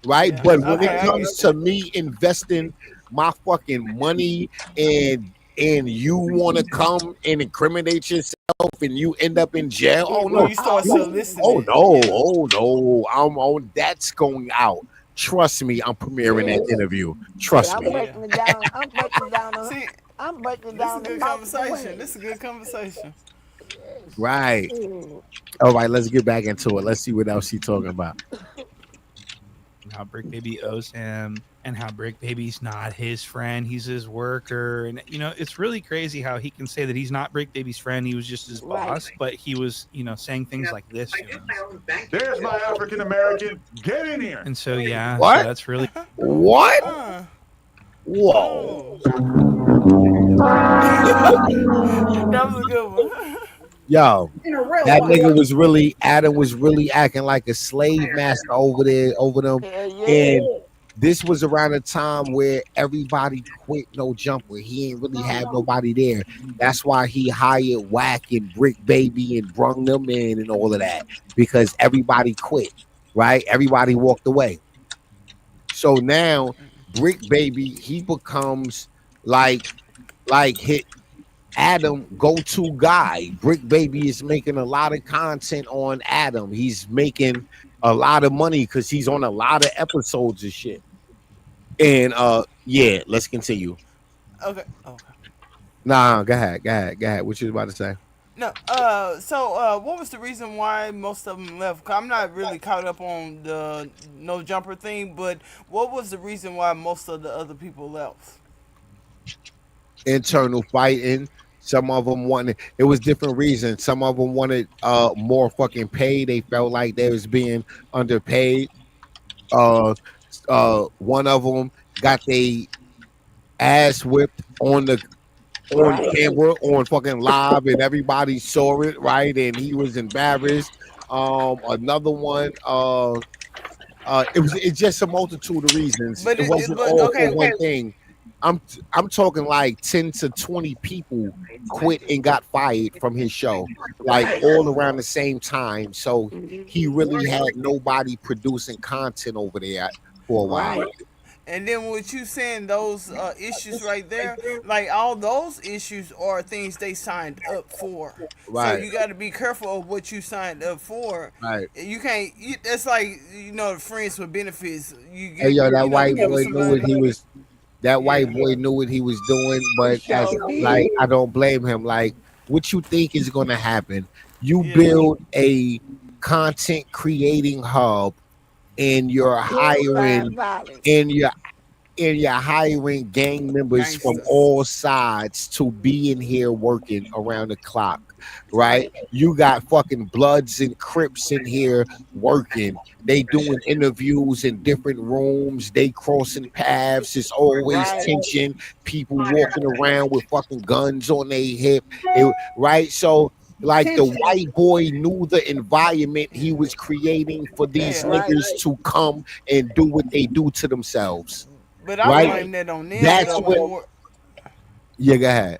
Right? Yeah. But when Okay, it I comes get to me investing my fucking money and and you want to come and incriminate yourself and you end up in jail. Oh It When no, will you start always. oh soliciting, no, yeah. oh no, I'm on. That's going out. Trust me, I'm premiering that Yes. interview. Shit, Trust I'm me. Yeah. breaking it down. I'm breaking it down. See, I'm breaking it this is down a in good multiple conversation. ways. This is a good conversation. Yes. Right. Shit. All right, let's get back into it. Let's see what else she's talking about. How Brick Baby owes him, and how Brick Baby's not his friend, he's his worker. And it's really crazy how he can say that he's not Brick Baby's friend, he was just his Right. boss, but he was saying things like this to him. There's my African American. Get in here. And so yeah, so What? that's really What? Uh, Whoa. oh, that was a good one. Yo, In a real that one. nigga was really Adam was really acting like a slave master over there over them. Hell yeah. And this was around the time where everybody quit No Jumper. He ain't really have nobody there. That's why he hired Whack and Brick Baby and brung them in and all of that. Because everybody quit, right? Everybody walked away. So now Brick Baby, he becomes like hit Adam go-to guy. Brick Baby is making a lot of content on Adam. He's making a lot of money because he's on a lot of episodes of shit. And yeah, let's continue. Okay. Okay. Nah, go ahead. What you about to say? No. So, what was the reason why most of them left? 'Cause I'm not really caught up on the no jumper thing, but what was the reason why most of the other people left? Internal fighting. Some of them wanted it was different reasons. Some of them wanted more fucking pay. They felt like they was being underpaid. Uh one of them got they ass whipped on Right. camera, on fucking live, and everybody saw it, right? And he was embarrassed. Another one, it's just a multitude of reasons. But It wasn't but all for okay. one thing. I'm talking like 10 to 20 people quit and got fired from his show, like Right. all around the same time. So Mhm. he really had nobody producing content over there for a while. Right. And then what you saying, those issues right there, like all those issues are things they signed up for. So Right, you got to be careful of what you signed up for. right. You can't. It's like friends with benefits. You Hey get yo, that white get with boy knew what somebody. he was. That white Yeah. boy knew what he was doing, He but as sure like did. I don't blame him. Like, what you think is gonna happen? You Yeah. build a content creating hub, and you're Glorified hiring, violence. and you're hiring gang members from Gangsters. all sides to be in here working around the clock, right? Right. You got fucking Bloods and Crips in here working. They doing interviews in different rooms. They crossing paths. It's always Right. tension. People walking around with fucking guns on their hip, right? So like the Tension. white boy knew the environment he was creating for these Yeah. Right. niggas to come and do what they do to themselves, But I right? blame Right. that on them That's though what. more. Yeah, go ahead.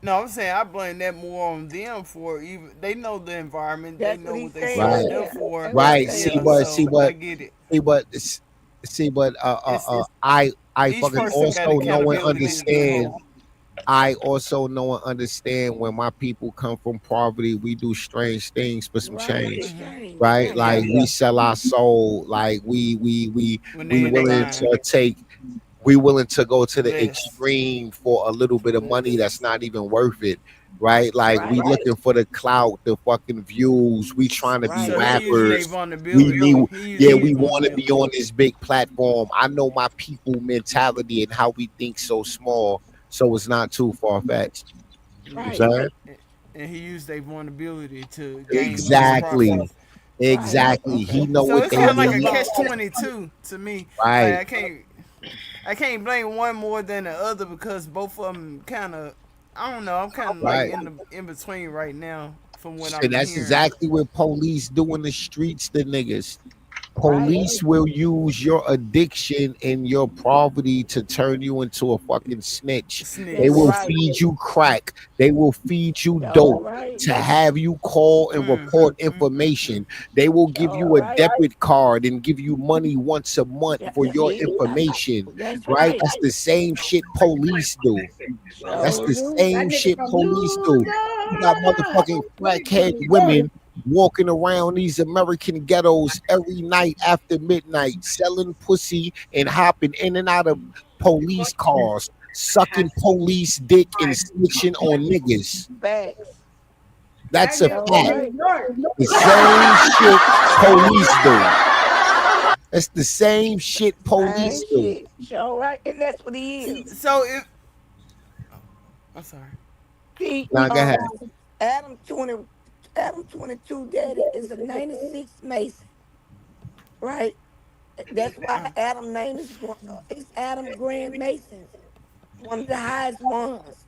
No, I'm saying I blame that more on them for even they know the environment, they That's what know he's what they saying Right, right signed up there. for. That's what he's right. saying. Yeah, See, so I but, get it. see, but, see, but, It's I each fucking person got also know and accountability as the understand. whole. I also know and understand when my people come from poverty, we do strange things for some Right. change, Exchange. right? Right. Like Yeah, we sell our soul, like when we they in the willing bind, to take we willing to go to the less. extreme for a little bit of money that's not even worth it, right? Like we Right. looking for the clout, the fucking views. We trying to be Right. So he using their rappers. We vulnerability. need, He yeah, using their we want to be vulnerability. on this big platform. I know my people mentality and how we think so small, so it's not too far fetched. You Right. know what I'm saying? And he used their vulnerability to gain his Exactly, profits. Right. exactly. He know So what it's they kind of like a need, catch 22 to me. Like right? I can't blame one more than the other because both of them kind of I don't know. I'm kind of like Right. in between right now from what And I'm that's hearing. exactly what police do in the streets to niggas. Right. Police will use your addiction and your poverty to turn you into a fucking snitch. They That's will Snitch. right. feed you crack. They will feed you All dope right. to have you call and Mm, report mm, mm, mm. information. They will give All you a right. debit card and give you money once a month Yeah, for your see, information. that's Right? right. That's the same shit police do. That's Sure the do. That same nigga shit from police New do. You got York. motherfucking That nigga from crackhead New York. women walking around these American ghettos every night after midnight, selling pussy and hopping in and out of police cars, sucking police dick and snitching on niggas. Facts. That That's a nigga Sure from fact. New right. York. The same shit police do. That's the same shit Same police do. shit. Sure right. And that's what he is. So if I'm sorry. See, Now go ahead. Adam 20, Adam 22 daddy is a 96 Mason, right? That's why Adam name is one. It's Adam Grand Masons, one of the highest ones.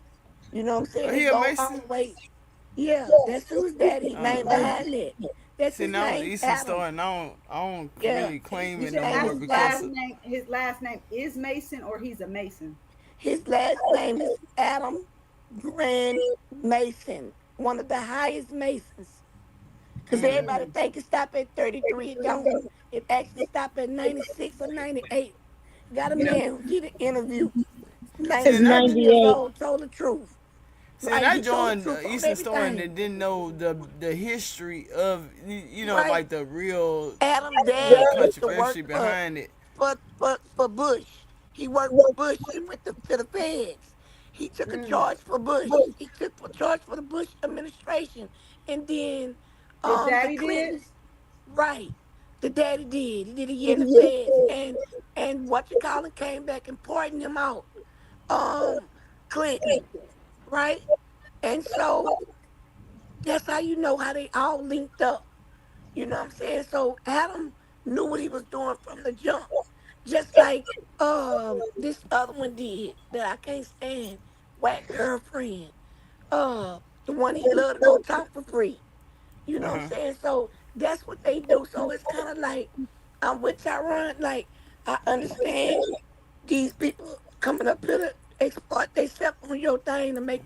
You know what I'm saying? He It a go all Mason? the way. Yeah, that's whose daddy name behind it. That's See, his now I'm an name, Eastern Adam. Star, and I don't Yeah, really claim You it his said no name more that's is his because last Adam. name. His last name is Mason, or he's a Mason. His last name is Adam Grand Mason, one of the highest Masons. Because everybody Mm. think it stop at 33. It don't. It actually stop at 96 or 98. Got a man who did an interview, see, and 97 I years 98. old, told the truth. see, and Right? I He told the joined truth on Eastern Star and everything. didn't know the history of Right? like the real Adam dad used to work controversy behind it. for Bush. He worked for Bush. He went to the feds. He took a charge for Bush. He took a charge for the Bush administration. And then His the daddy did. Clintons, right. The daddy did. He did a year in the feds. And what you call it came back and pardoned him out. Clinton, right? And so that's how you know how they all linked up. You know what I'm saying? So Adam knew what he was doing from the jump. Just like this other one did that I can't stand. Whack girlfriend. The one he loved to go talk for free. You know what I'm saying? So that's what they do. So it's kind of like I'm with Tyron. Like I understand these people coming up here to exploit themselves on your thing to make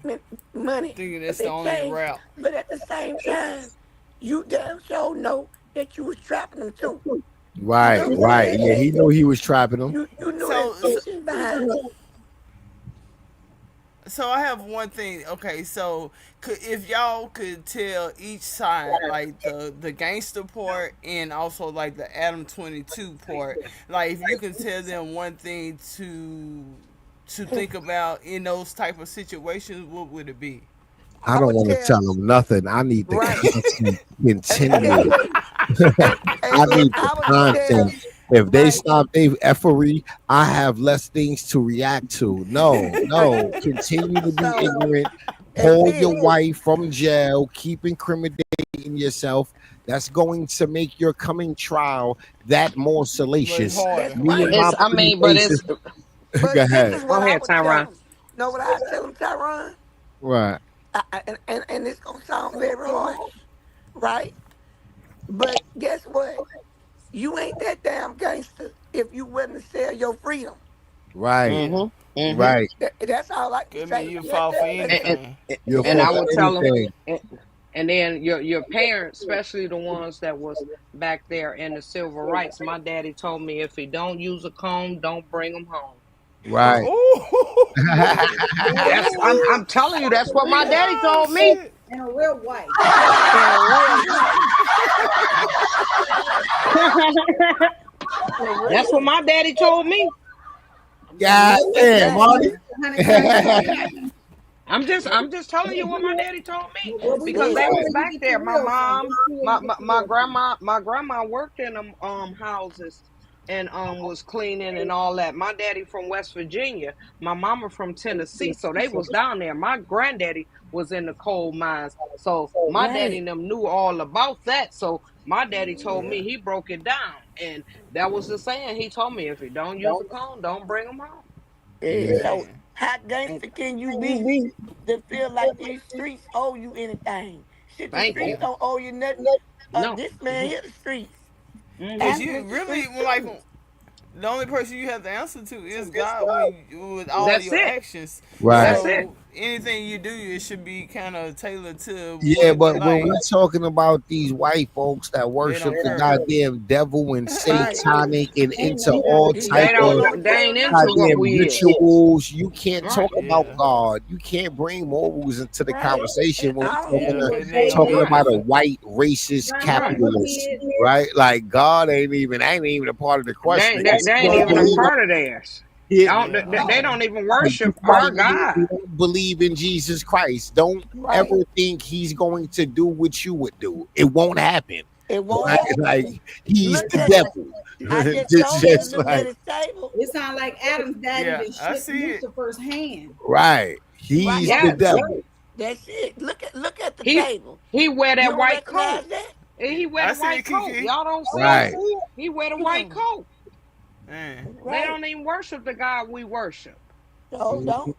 money Thinking because that's the they only change. route. But at the same time, you damn sure know that you was trapping them too. You know Right, what I'm right. saying? Yeah, he knew he was trapping them. You knew the So, so intentions behind it. So I have one thing. Okay, so if y'all could tell each side, like the gangster part and also like the Adam 22 part, like if you could tell them one thing to think about in those type of situations, what would it be? I I don't would want to tell tell them nothing. I need the right. content continue. Exactly. I And need the I would tell content. If they right. stop their effery, I have less things to react to. No, no. Continue to be So ignorant. that's Hold your it. wife from jail. Keep incriminating yourself. That's going to make your coming trial that more Much salacious. That's harder. Me and right. my It's, I pretty mean, but faces. it's, Go But this ahead. is go what I ahead, would tell Tyron. them. Know what I tell them, Tyron? Right. And it's gonna sound very harsh, right? But guess what? You ain't that damn gangster if you willing to sell your freedom. Right. Yeah. Mm-hmm. Mm-hmm. Right. That's all I can Could mean say. you You ain't fall for that gangster. And, anything. You'll and fall I for would tell them, anything. and then your parents, especially the ones that was back there in the civil rights. My daddy told me if he don't use a comb, don't bring him home. Right. Ooh. I'm telling you, that's For what my real. daddy Oh told me. shit. And a real wife. And a real wife. For That's what real. my daddy told me. God damn, Marty. Exactly. 100 times better. I'm just telling you what my daddy told me Well, That's we because just they it. saw was where you back get there. your My real from. mom, Let's see where you get your real from. my grandma worked in them houses and was cleaning and all that. My daddy from West Virginia, my mama from Tennessee, so they was down there. My granddaddy was in the coal mines, so my daddy Right. and them knew all about that. So my daddy told Yeah. me he broke it down, and that was the saying. He told me if you don't use a cone, don't bring them home. Yeah. So Man. how gangster can you be to feel like these streets owe you anything? Shit, the Thank streets you. don't owe you nothing. No. This man here, the streets. Cause Mm-hmm. you Adam is the really like student. the only person you have to answer to is God when with all That's your it. actions. Right. That's it. So anything you do, it should be kind of tailored to Yeah, what but when like we're talking about these white folks that they worship don't the care. goddamn devil and Right. satanic and Ain't into no devil. all He type They ain't got of no don't. They material ain't into knowledge. what goddamn we is. rituals, you can't talk Right. about Yeah, God. You can't bring morals into the Right. conversation At when we're all. He talking, was cause they ain't gonna David. talking fuck Right. about with a you. white racist Right. Right. He capitalist, did. right? Like God ain't even a part of the question. They You ain't don't even a believe part of theirs. it. Yeah, They don't even Right. worship Somebody our literally God. don't believe in Jesus Christ. Don't Right. ever think he's going to do what you would do. It won't happen. It won't Right? Like happen. he's Look the at devil. I just Just, told you to just look at like his table. It sounds like Adam's daddy yeah, that I shook see it. Lucifer's hand. right. Right. He's the Yes. devil. That's it. Look at the He table. he wear You that don't white coat. recognize that? He wear I the see white it, coat. Kiki. Y'all don't see it. Right. He wear the white Hmm. coat. Man, They Right. don't even worship the God we worship. No, Mhm. don't.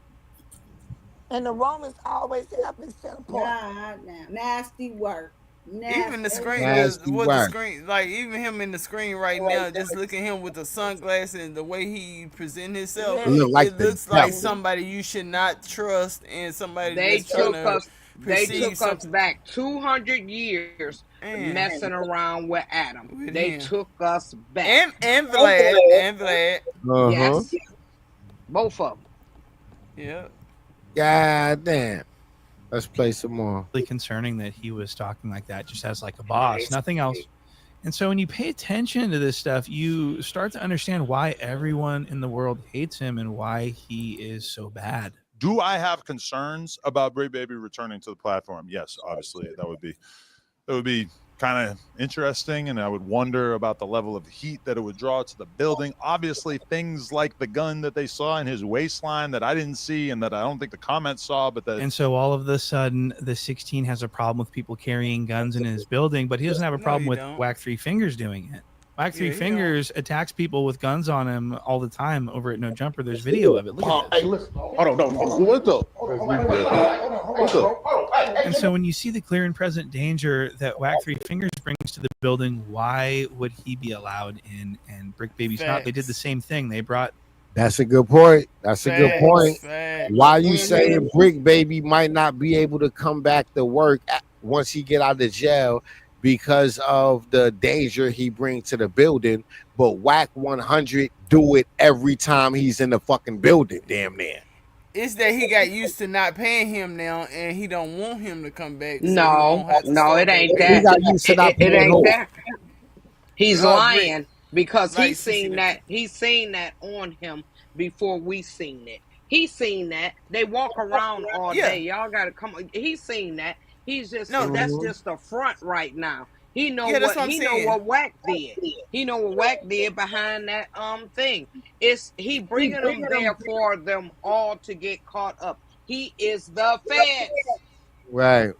And the Romans always have been set apart. Nah, nah. Nasty work. even the Nasty screen, work. the Nasty what the work. screen, like even him in the screen right now, just look at him with the sunglasses and the way he present himself, It look Yes. like it the looks like devil. somebody you should not trust and somebody They that's trying took to us. They perceive took us something. back 200 years And messing around with Adam. with They him took us back. and Vlad, Uh-huh. Yes, both of them. yeah. God damn. Let's play some more. Really concerning that he was talking like that, just as like a boss, nothing else. And so when you pay attention to this stuff, you start to understand why everyone in the world hates him and why he is so bad. Do I have concerns about Bray Baby returning to the platform? Yes, obviously that would be kind of interesting, and I would wonder about the level of heat that it would draw to the building. Obviously, things like the gun that they saw in his waistline that I didn't see and that I don't think the comments saw, but that And so all of a sudden, the 16 has a problem with people carrying guns in his building, but he doesn't have a No, problem you with don't. Whack Three Fingers doing it. Whack Yeah, Three he don't. Fingers attacks people with guns on him all the time over at No Jumper. There's video of it. Look at Hey, this. listen. Hold on, no. What the? What's up? And so when you see the clear and present danger that Whack Three Fingers brings to the building, why would he be allowed in and Brick Baby's not? They did the Facts. same thing. They brought That's a good point. That's a good Facts. point. Facts. Why you Hmm. saying Brick Baby might not be able to come back to work once he get out of jail because of the danger he brings to the building, but Whack 100 do it every time he's in the fucking building, damn near. It's that he got used to not paying him now, and he don't want him to come back, so he No, won't have to no, it start back ain't He paying that. got him. used to not It paying ain't who? that. He's Brick, lying because like Sissy the he's seen that on him before we seen it. He's seen that. They walk around all day. yeah, Y'all gotta come. He's seen that. He's just no, that's Mhm. just a front right now. yeah, that's what I'm He know saying. what Wack did. He know what Wack did behind that thing. It's he bringing them there for them all to get caught up. He is the feds. Right,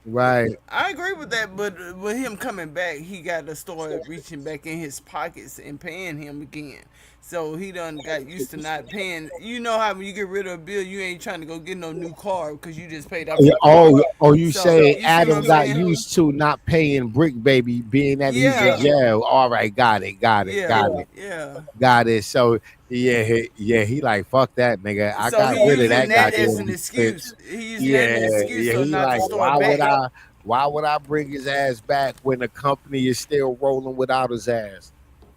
right. I agree with that, but with him coming back, he got to start reaching back in his pockets and paying him again. So he done got used to not paying. You know how when you get rid of a bill, you ain't trying to go get no new car because you just paid off Yeah, your car. oh, you So say you see what Adam I'm got saying? used to not paying Brick Baby, being that he's in Yeah, jail. All right, got it, got it, yeah, got it, yeah. got it. So he like fuck that nigga. I So got he rid of using that that as an goddamn bitch. excuse. He using that as an Yeah, excuse yeah. so He not to like, start back. why would I bring his ass back when the company is still rolling without his ass?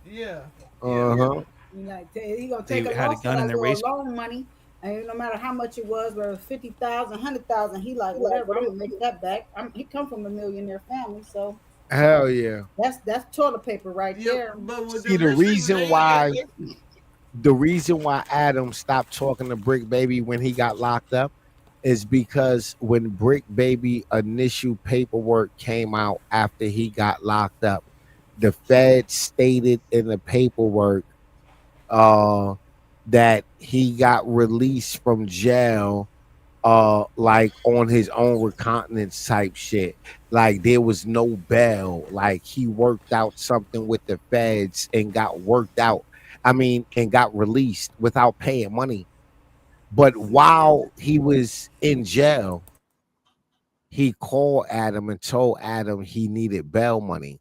Yeah, yeah. Uh-huh. Like he gonna they take a had a loss for gun in that their little waist. loan money, and no matter how much it was, whether 50,000, 100,000, he like whatever. I'm gonna make that back. He come from a millionaire family, so Hell yeah. that's toilet paper right Yep. there. But with See the rich people, they the reason why Adam stopped talking to Brick Baby when he got locked up is because when Brick Baby initial paperwork came out after he got locked up, the Fed stated in the paperwork uh, that he got released from jail like on his own recognizance type shit. Like there was no bail. Like he worked out something with the feds and got worked out. I mean, and got released without paying money. But while he was in jail, he called Adam and told Adam he needed bail money.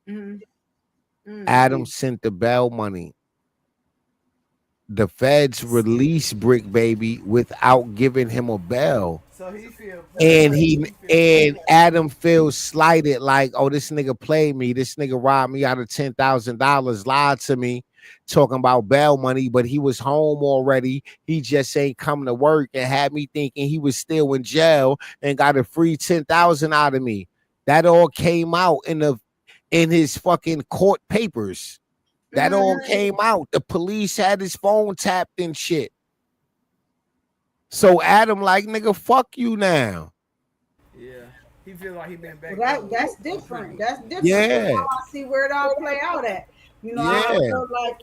Mm-hmm. Adam sent the bail money. The feds released Brick Baby without giving him a bail. So he feel And played. He feel and played. Adam feels slighted, like, oh, this nigga played me. This nigga robbed me out of $10,000, lied to me, talking about bail money, but he was home already. He just ain't coming to work and had me thinking he was still in jail and got a free 10,000 out of me. That all came out in his fucking court papers. That all came out. The police had his phone tapped and shit. So Adam, like, nigga, fuck you now. Yeah, he feel like he been back. Well, that's different. That's different. Yeah. Now I see where it all play out at. I Yeah. feel like,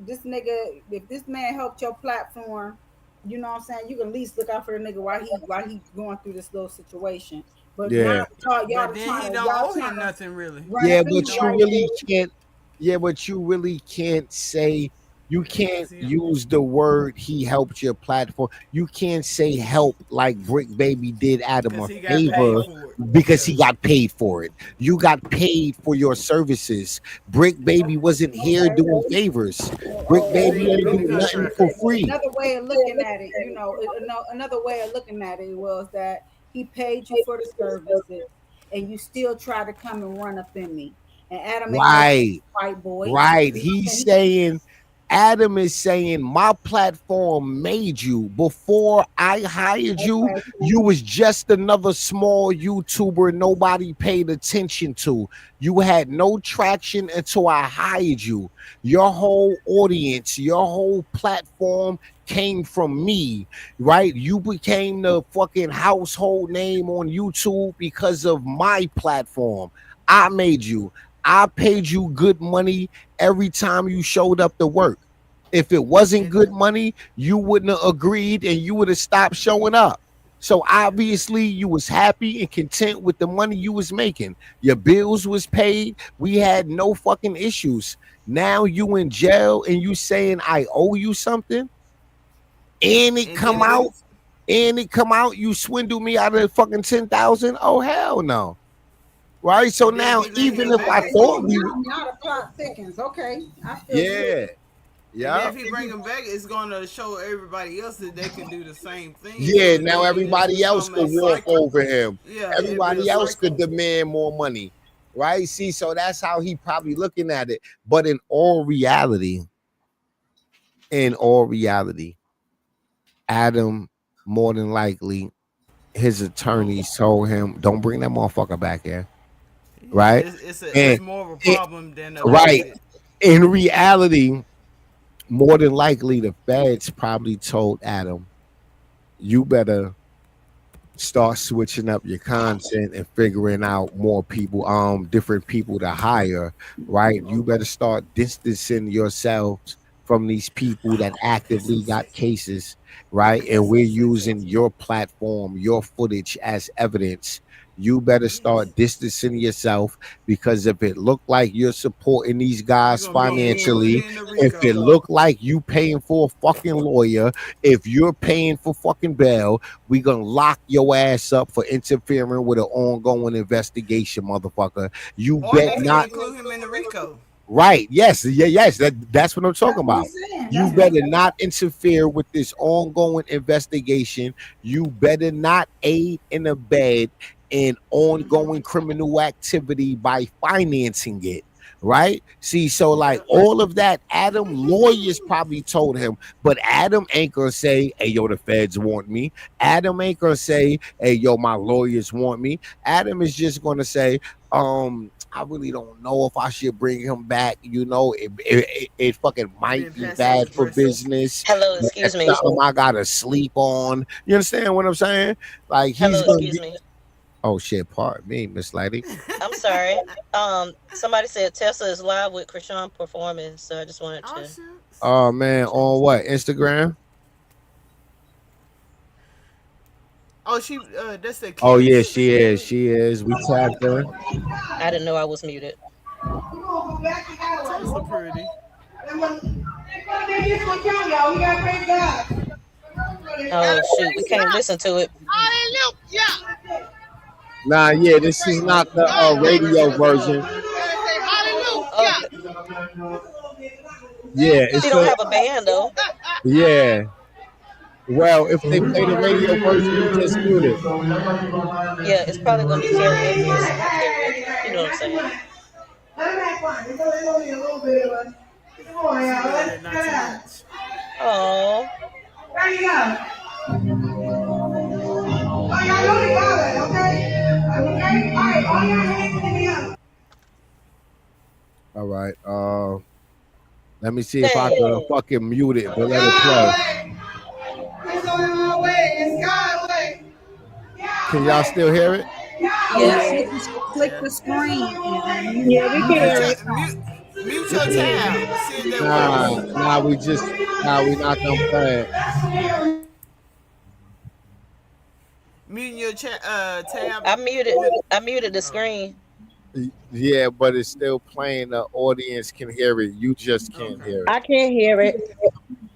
this nigga, if this man helped your platform, you know what I'm saying, you can at least look out for the nigga while he going through this little situation. But Yeah. now y'all But then trying he to don't y'all owe trying him to nothing really. run Yeah, up in but the you white really dude. can't. Yeah, but you really can't say. You can't Because he use the word he helped your platform. You can't say help like Brick Baby did Adam a got favor paid for it. because Yeah. he got paid for it. You got paid for your services. Brick Baby wasn't here doing favors. Brick Baby See, ain't read the do nothing contract. for free. Another way of looking at it, another way of looking at it was that he paid you for the services, and you still try to come and run up in me. And Adam ain't no Right. white boy. Right. You know what He's I'm saying? saying, Adam is saying, my platform made you. Before I hired you, Okay. you was just another small YouTuber nobody paid attention to. You had no traction until I hired you. Your whole audience, your whole platform came from me, right? You became the fucking household name on YouTube because of my platform. I made you. I paid you good money every time you showed up to work. If it wasn't And good money, you wouldn't have agreed and you would have stopped showing up. So obviously you was happy and content with the money you was making. Your bills was paid. We had no fucking issues. Now you in jail and you saying I owe you something, and it and then come if out you you swindle me out of fucking 10,000. Oh hell no. Right? So and then if now he bring even him if back, I it's thought gonna we Now the plot thickens. Okay, I feel you. yeah. and then Yeah. if he bring him back, it's gonna show everybody else that they can do the same thing. So Yeah, it now just everybody else become a could walk cycle. over him. Yeah, it'd be a Everybody else could cycle. demand more money. Right? See, so that's how he probably looking at it. But in all reality, Adam more than likely his attorneys told him, don't bring that motherfucker back here. Yeah, Right? it's And more of a it, problem than a right. benefit. In reality, more than likely the feds probably told Adam, you better start switching up your content and figuring out more people, different people to hire, right? You better start distancing yourselves from these people that actively got cases, right? And we're using your platform, your footage as evidence. You better start distancing yourself, because if it look like you're supporting these You're guys gonna be put financially, in the if Rico. it look like you paying for a fucking lawyer, if you're paying for fucking bail, we gonna lock your ass up for interfering with an ongoing investigation, motherfucker. You Or bet you can not. include him in the Rico. Right? Yes, yeah, yes. That's what I'm That's talking what about. he's saying. You That's what better not interfere with this ongoing investigation. You better not aid and abet in ongoing criminal activity by financing it. Right? See, so like Yep. all of that, Adam lawyers probably told him, but Adam ain't gonna say, "Hey, yo, the feds want me." Adam ain't gonna say, "Hey, yo, my lawyers want me." Adam is just gonna say, I really don't know if I should bring him back. It fucking might Being be passive bad for aggressive. business. Hello, But excuse that's me. something I gotta sleep on. You understand what I'm saying? Like he's Hello, gonna excuse be. me. Oh shit! Pardon me, Miss Lady. I'm sorry. Somebody said Tessa is live with Krishan performing, so I just wanted Oh to shit. Oh man, let you know. on what, Instagram? Oh, she. That's the Oh yeah, kiss. she is. She is. We tagged her. I didn't know I was muted. Tessa pretty. Oh shoot, we can't listen to it. Nah, yeah, this is not the radio version. Yeah, She it's don't a have a band though. yeah. Well, if they play the radio version, you just mute it. Yeah, it's probably gonna be karaoke or some karaoke. You know what I'm saying? She better not too much. Oh, All right. Let me see if I dang. can fucking mute it, but let it play. Can y'all still hear it? Yeah, Yes. flick Yeah. flick Yeah. the screen and Yeah, we can mute hear your it. sound. Mute your tab. See if that Nah, works. nah. We not gonna play it. Muting your tab. I muted. Mute. I muted the Oh, screen. Yeah, but it's still playing. The audience can hear it. You just can't okay. hear it. I can't hear it.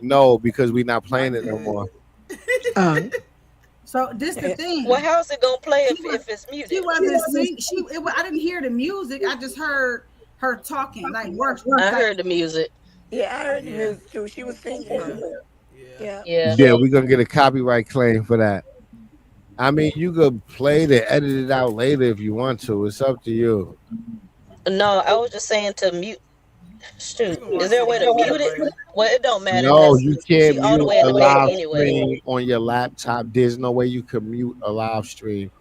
No, because we're not I playing it no could. more. Oh. So this the Well, thing. how's it gonna play She if was it's she muted? wasn't sing. I didn't hear the music. I just heard her talking like words I like heard the music. Yeah, I heard the Yeah. music too. She was singing Yeah. too. Yeah. Yeah. Yeah. Yeah, we're gonna get a copyright claim for that. I mean, you could play it and edit it out later if you want to. It's up to you. No, I was just saying to mute. You Shoot, can is watch there a it way to later, mute it? baby. Well, it don't matter No, because you she can't all the mute way in a the back live anyway. stream on your laptop. There's no way you can mute a live stream,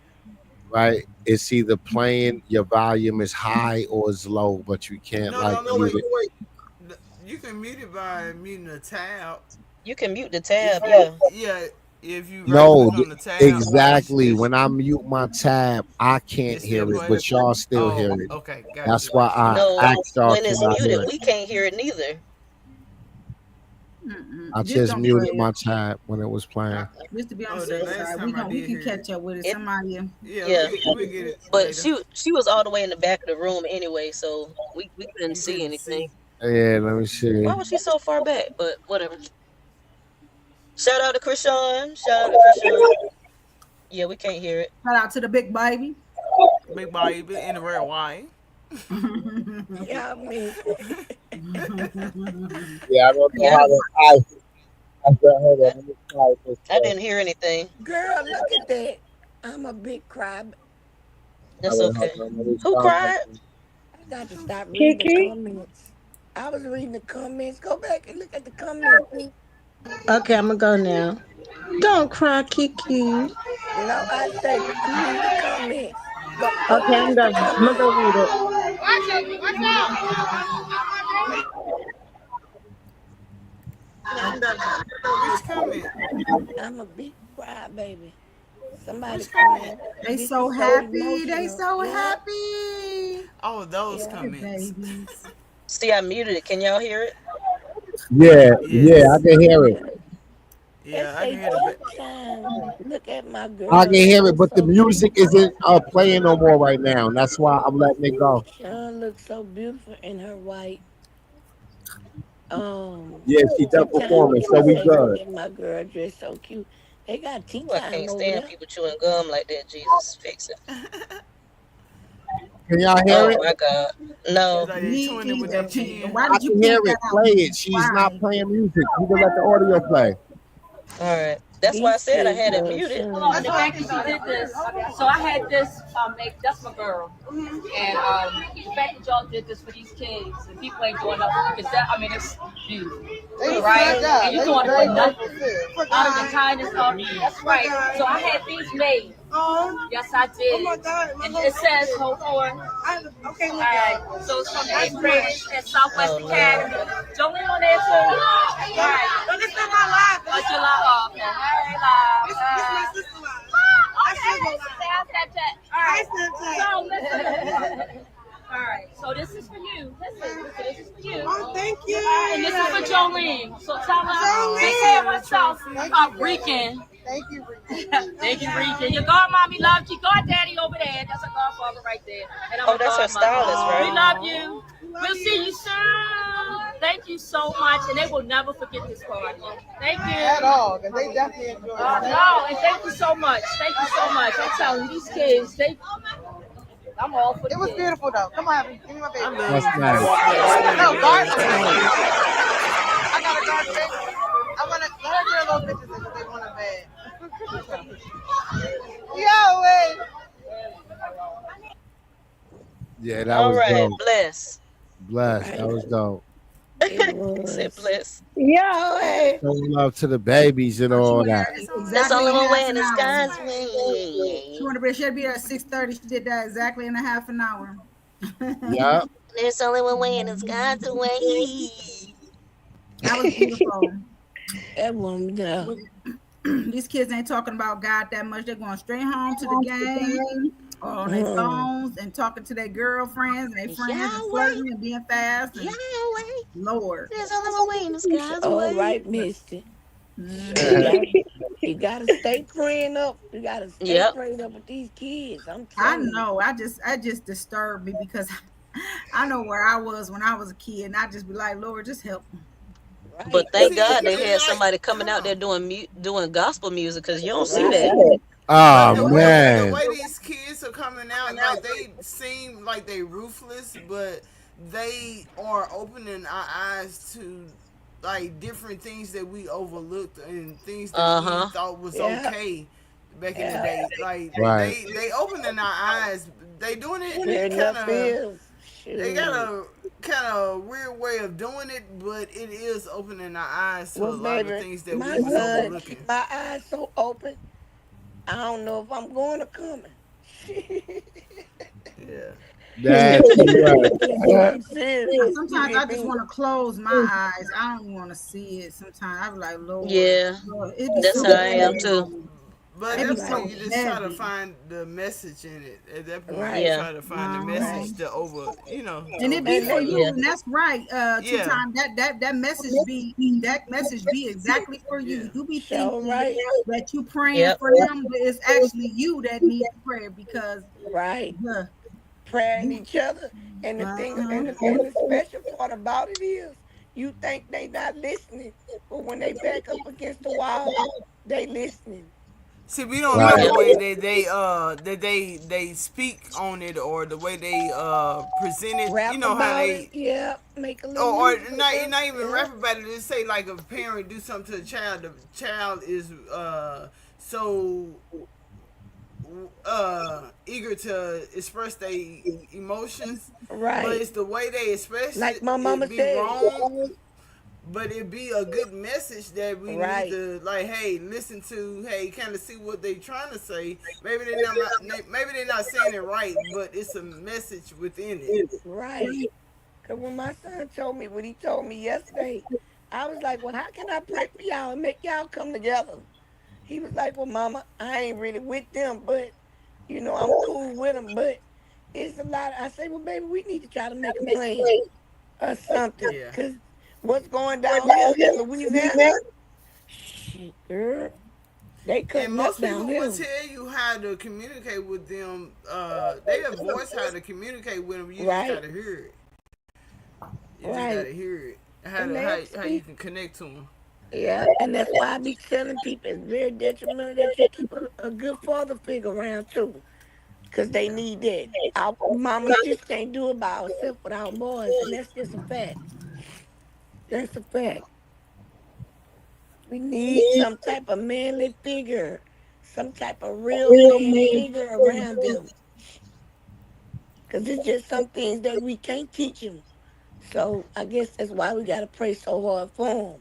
right? It's either playing your volume is high or it's low, but you can't No, like no, no, mute wait. it. You can mute it by muting the tab. You can mute the If tab, yeah. yeah, if you right No, click on the tab, exactly. When I mute my tab, I can't it still hear it, play. but y'all still hear Oh, it. okay, got That's you. why I No, asked y'all, when can it's I hear muted, it? we can't hear it neither. I just just don't play muted it. my tab when it was playing. Just to be on the Oh, the safe last side. time I We did can hear it. catch up with it. It Somebody Yeah, yeah. we get it But later. she was all the way in the back of the room anyway, so we couldn't You see couldn't anything. see. Yeah, let me see. Why was she so far back? But whatever. Shout out to Krishan. Shout out to Krishan. Yeah, we can't hear it. shout out to the big baby. Big baby in the red wine. Yeah, me. Yeah, I don't know Yeah, how to. I said, hold on, I, let me try this. I didn't hear anything. Girl, look at that. I'm a big crab. That's All right, hold okay. on, let me Who start cried? this. I got to stop reading the Kiki? comments. I was reading the comments. Go back and look at the comments. Okay, I'm gonna go now. Don't cry, Kiki. No, I said read the comments. Go Okay, read I'm the going. I'm gonna go comments. read it. Which comment? I'm a big cry baby. Somebody Which comment? comment. They This so is so happy. They emotional. so Yeah, happy. Oh, those yeah. The comments. babies. See, I muted it. Can y'all hear it? Yeah, yeah, I Yes. can hear it. They Yeah, I can say hear the. tea time. Look at my I girl. can She hear it, looks but the so music beautiful. isn't playing no more right now. And that's why I'm letting it go. Sean looks so beautiful in her white Yeah, she tea done time. performing, Let so me we say, look good. at my girl dressed so cute. They got tea Ooh, I time can't over stand there. people chewing gum like that. Jesus, fix it. Can y'all hear Oh it? my God. It's No. like they Me chewing it with either. their chin. Why I did you can hear point it. that Play out? it. She's not Why? playing music. You can let the audio play. All right. That's why I These said I kids had it love muted. Hold on, Sean. and the fact that you did this, so I had this make that's my girl, and the fact that y'all did this for these kids and people ain't doing nothing because that I mean it's beautiful, right? And you're doing it for nothing out of the kindness of that's right. So I had these made. Yes, I did. Oh my God! And it says hold on. Okay, all right. So it's from the 8th graders at Southwest Oh Lord. Academy. Jolene on there too. All right. No, this is my live. Oh, your live. Oh, okay. Hey, live. This is my sister live. I should go live. All right. So listen. All right. So this is for you. Listen. So this is for you. Oh, thank you. And this is for Jolene. So tell her. They say it myself. Rican. Thank you, Rican. Thank you, Rican. Your godmommy loves you. Goddaddy over there. That's a godfather right there. And I'm Oh, a that's her godmother. stylist, We right? love you. We'll see you soon. Thank you so much. And they will never forget this party. Thank you. At all. Because they definitely enjoy it. No, and thank you so much. Thank you so much. I'm telling you, these kids, they. I'm all for it was beautiful though. Come on, Abby. Give me my I baby. love That's you, nice. No, explaining guard. love to Right. her. I got a guard baby. I want to let her get a little pictures because they want a bed. Yo, wait. Yeah, that All was right, dope. bless. Blessed. That Right. was dope. It He said was. bless. Yo, hey. Showing love to the babies and Oh, she all went that. there There's exactly only in one half way in an the hour. sky's She way. wanted to be. She'll be there at 6:30. She did that exactly in a half an hour. Yeah. There's only one way in the sky's way. That was beautiful. That woman there. These kids ain't talking about God that much. They're going straight home to the game or on their Mm. phones and talking to their girlfriends and their friends and Yahweh, flirting and being fast and Yahweh. Lord. There's only one way in the sky's All way. right, Misty. You Mhm. got you gotta stay praying up. You gotta stay Yep. praying up with these kids. I'm I telling you. know. I just disturbed me because I know where I was when I was a kid, and I just be like, Lord, just help them. But Right, thank See, God they and had like, somebody coming hold out there on. doing gospel music because you don't see right. that. But Oh the man. way these kids are coming out, like they seem like they ruthless, but they are opening our eyes to like different things that we overlooked and things that Uh we huh. thought was Yeah, okay back in the yeah. day. Like Right. they opening our eyes. They doing Sure it kind enough of. is. They got Shoot. a kind of weird way of doing it, but it is opening our eyes to a Well, lot of baby, things that we my was son overlooking. keep my eyes so open. I don't know if I'm going or coming. Yeah. That's right. I'm serious. You Sometimes hear I just me? want to close my eyes. I don't even want to see it. Sometimes I be like, Lord, Yeah, Lord, it be that's so how I am heavy. too. But It be that's Right, where so you just try to heavy. find the message in it. At that point, you right, Yeah, try to find the Uh-huh. message right. to And it be And for they, you, yeah, and that's right. Two yeah, time that message be exactly for yeah. you. You be show thinking right, that you praying yep, for them, but it's actually you that needs the prayer because right. huh, Praying you each other. And the thing, uh-huh. and the special part about it is, you think they not listening, but when they back up against the wall, they listening. See, we don't like Right. the way they speak on it or the way they present it. You Rap know how about it, they yeah. Make a little or music not about not it, even yeah. rap about it. Just say like a parent do something to a child. The child is so eager to express their emotions, but Right. it's the way they express Like it. my mama It be said. wrong, but it be a good message that we need Right, to like. Hey, listen to. Hey, kind of see what they trying to say. Maybe they're not saying it right, but it's a message within it. right. Because when my son told me what he told me yesterday, I was like, well, how can I pray for y'all and make y'all come together? He was like, well, mama, I ain't really with them, but, I'm cool with them, but it's a lot. I say, well, baby, we need to try to make a plan or something. Yeah. Because what's going down here in Louisiana, shit, girl, they And cutting up most down people will here. tell you how to communicate with them. They have voice how to communicate with them. You just Right, gotta hear it. You just right. gotta hear it. And they'll How you speak. can connect to them. Yeah, and that's why I be telling people it's very detrimental that you keep a good father figure around too, because they Yeah. need that. Our mamas just can't do it by ourselves with our boys, and that's just a fact. That's a fact. We need some type of manly figure, some type of real man figure around them, because it's just some things that we can't teach them. So I guess that's why we gotta pray so hard for them.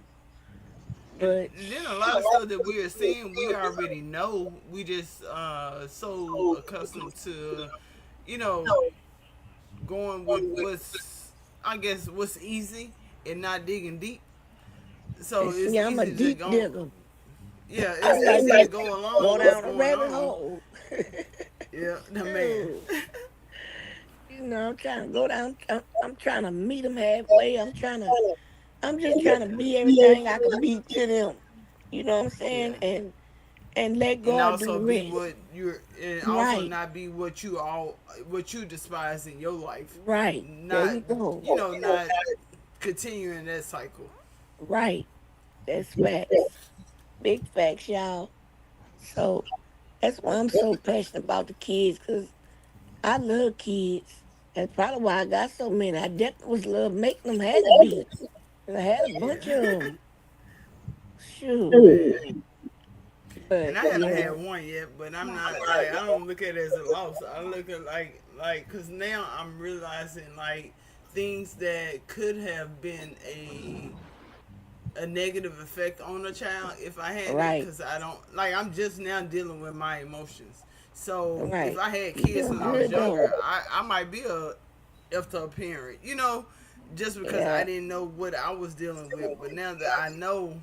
But And then a lot of stuff that we are seeing, we already know. We just so accustomed to, you know, going with what's I guess what's easy and not digging deep. So and it's see, I'm a easy to deep go. digger. Yeah, I it's like easy to to go along go with what's down a going rabbit on. hole. Yeah, the man. Shoot. I'm trying to go down. I'm trying to meet them halfway. I'm just trying to be everything I can be to them. You know what I'm Yeah. saying? And let And God do also the be rest. what you're and also Right, not be what you despise in your life. right. There Not you go. not continuing that cycle. Right. That's facts. Big facts, y'all. So that's why I'm so passionate about the kids, because I love kids. That's probably why I got so many. I definitely was love making them. Had to be. I had a Yeah. bunch of them. Shoot. Man. And But I haven't yeah, had one yet, but I'm not like I don't look at it as a loss. I look at because now I'm realizing like things that could have been a negative effect on a child if I had it, right, because I don't like I'm just now dealing with my emotions. So if right. I had You kids doing when I was good though. younger, I might be a after a parent, just because I Yeah, didn't know what I was dealing with. But now that I know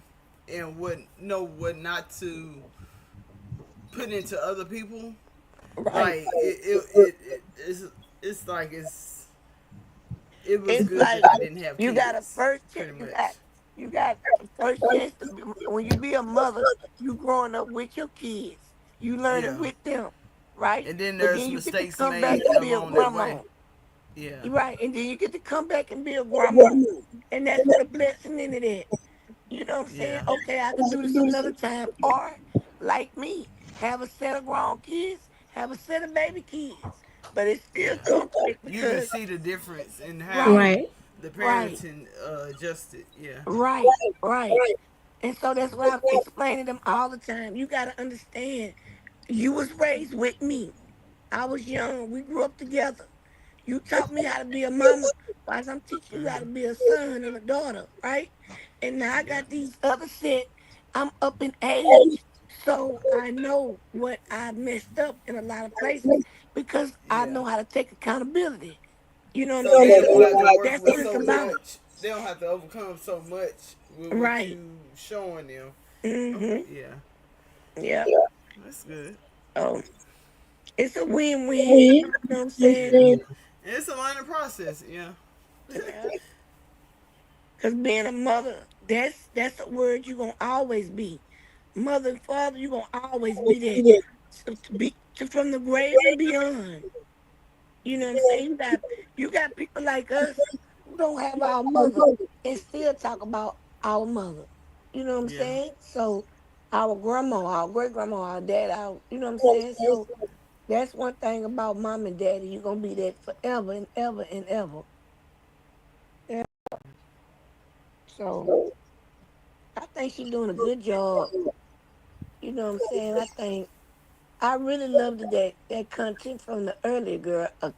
and what not to put into other people, right. like it's like it was It's good like that I didn't have you got a kids, first chance. pretty You much. got you got a first chance to be, when you be a mother. You growing up with your kids. You learning Yeah. with them, right? And then But there's then you get to mistakes come back made and be a along that way. grandma. Yeah. Right, and then you get to come back and be a grandma, and that's what a blessing in it is. You know what I'm saying? Yeah. Okay, I can do this another time. Or, like me, have a set of grown kids, have a set of baby kids. But it's still Yeah. conflict You can because, see the difference in how right, Right. the right, parenting adjusted. Yeah. right, right. And so that's what I'm explaining to them all the time. You got to understand, you was raised with me. I was young. We grew up together. You taught me how to be a mama while I'm teaching you how to Hmm. be a son and a daughter, right? And now I Yeah. got these other set. I'm up in age. So I know what I messed up in a lot of places because I Yeah. know how to take accountability. You know what I'm So they saying? don't So have to work that's with what it's so about. much. They don't have to overcome so much with what Right. you showing them. Mm-hmm. Yeah. Yeah. That's good. Oh, it's a win-win. You know what I'm saying? Yeah. And it's a learning process. Yeah. Yeah. Cause being a mother, that's a word you gonna always be. Mother and father, you gonna always be that. So to be from the grave and beyond. You know what I'm saying? You got people like us who don't have our mother and still talk about our mother. You know what I'm Yeah. saying? So our grandma, our great grandma, our dad, our you know what I'm saying? So that's one thing about mom and daddy. You're gonna be that forever and ever and ever. Yeah. So I think she's doing a good job. You know what I'm saying? I think I really loved that content from the earlier girl, a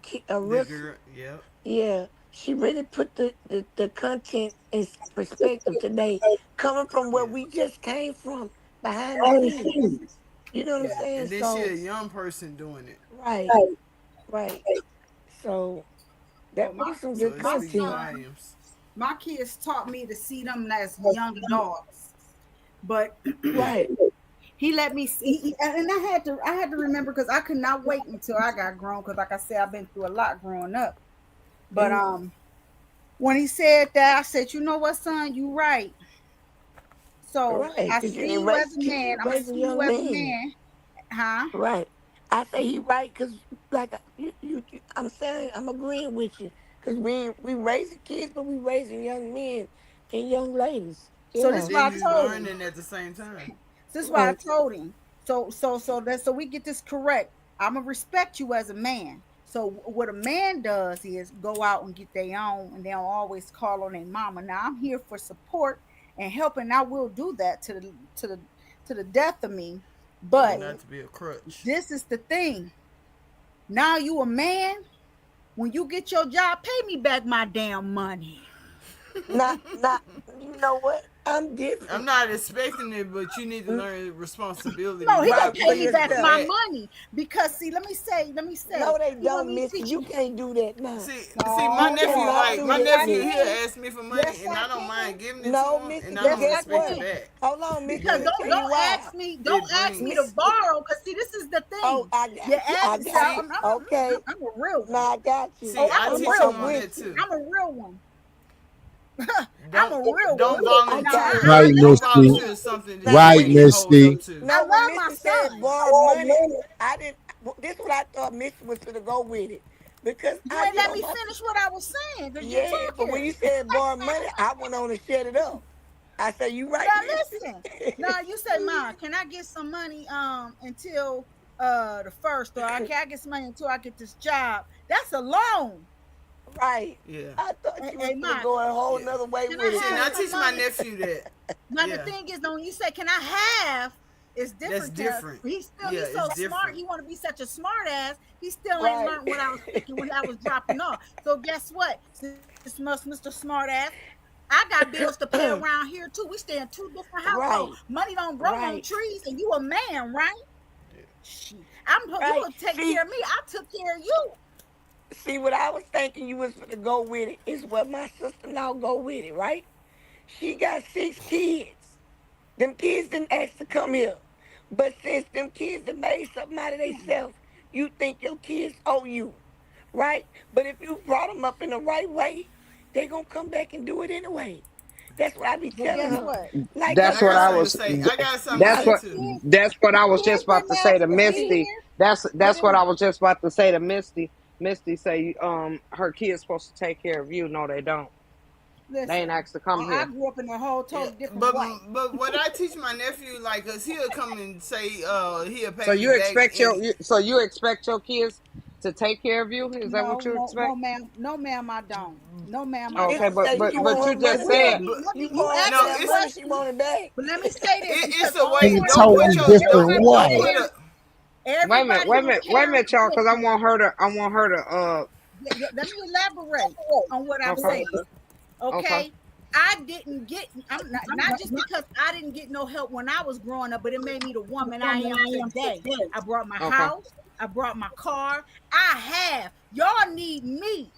The real, girl. Yep. yeah. She really put the content in perspective today, coming from where Yeah. we just came from behind the scenes. You know what I'm Yeah. saying? And then she So a young person doing it. right, right. So Well, that was some So good it my speaks content. son, volumes. my kids taught me to see them as young adults. But Right. he let me see, and I had to remember because I could not wait until I got grown because, like I said, I've been through a lot growing up. But Mm, when he said that, I said, "You know what, son? You right. So right. I Because you see ain't you as raising a kids, man. you I'm gonna raising see you young as a men. man, huh?" Right. I say he right because, like, I'm saying, I'm agreeing with you because we raising kids, but we raising young men and young ladies. So And this Yeah. is what then I you told him. learning at the same time. This is why I Right. told him. So we get this correct. I'm gonna respect you as a man. So what a man does is go out and get their own, and they don't always call on their mama. Now I'm here for support and helping. I will do that to the death of me. But But not Hmm. to be a crutch. this is the thing. Now you a man. When you get your job, pay me back my damn money. Not. You know what? I'm I'm different. not expecting it, but you need to Mm, learn responsibility No, he by gonna Right. pay But me paying back people yourself. my back. money because see, let me say, No, they he want don't me to miss it. teach You you. can't do that now. See, my You No, nephew, no, cannot like do my yes that, I nephew, miss. he'll can. ask me for money, Yes and I I don't can. mind giving it to No, him, Missy, and I guess don't Yes I guess expect it what? can. back. Hold on, Missy. Because Let me But tell you don't why. ask me, it don't ask me to brings, borrow. Cause see, this is the Oh, thing. I You got you. I ask. See, got see, you. I'm Okay. I'm a real Now one. I got you. Oh, see, I I'm a teach real him I'm on one. with that you. too. I'm a real one. I'm Don't a real don't one. I Now got volunteer. it. Right, let me Don't tell you Misty. volunteer something. something that Now you Right, when ain't hold up Misty. to. I now when love my Missy said son. borrow money, I didn't. This what I thought Missy was gonna go with it because You I ain't get let on me my finish what I was saying because you're yeah, but when talking. you said borrow money, I went on and shut it up. I said, "You right, Now Missy." listen. Now you say, "Ma, can I get some money until?" the first, or okay, I get some money until I get this job. That's a loan. Right. Yeah. I thought you was Hey, gonna ma, go a whole Yeah. nother way can with I it. See, now I have some teach my money? nephew that. Now the Yeah. thing is, when you say, "Can I have?" It's That's different. different. Yeah, He's so it's smart. different. He want to be such a smart ass. He still ain't Right. learned what I was thinking when I was dropping off. So guess what? This must Mr. Smart ass. I got bills to pay around here too. We stay in two different households. Right. Money don't grow on Right. trees, and you a man, right? Yeah. Shit. You Right. will take care of me. I took care of you. See what I was thinking you was gonna go with it is what my sister-in-law go with it, right? She got 6 kids. Them kids didn't ask to come here. But since them kids have made something out of themselves, you think your kids owe you, right? But if you brought them up in the right way, they gonna come back and do it anyway. That's what I be But telling guess her. what? Like And her That's I what got I son. something to was. say. I got something to That's say The what. too. kids, That's what I the was just kids about didn't to say ask to to be Misty. here, but That's it what was I was just about to say to Misty. Misty say, her kids supposed to take care of you. No, they don't. They ain't listen. asked to come I here. grew up in a whole Yeah, totally different but way. what I teach my nephew, like, cause he'll come and say, he'll pay So me you back, expect and you expect your kids to take care of you? Is that what No, you no, no, expect? ma'am. No, ma'am, I don't. No, ma'am, I Okay, Misty don't. but say but she but want you her It just money will back. said be. but You You go asked after no, that that it's money, she question, want it back. but let me say this because it's a only In way. a one Don't thing put totally I your will different say, don't way. put a wait a everybody minute, gonna wait a carry. minute, y'all, because I Listen, want her to let me elaborate on what I'm okay, saying. okay, Okay, I didn't get. I'm not just because I didn't get no help when I was growing up, but it made me the woman I am today. I brought my okay. house. I brought my car. I have. Y'all need me.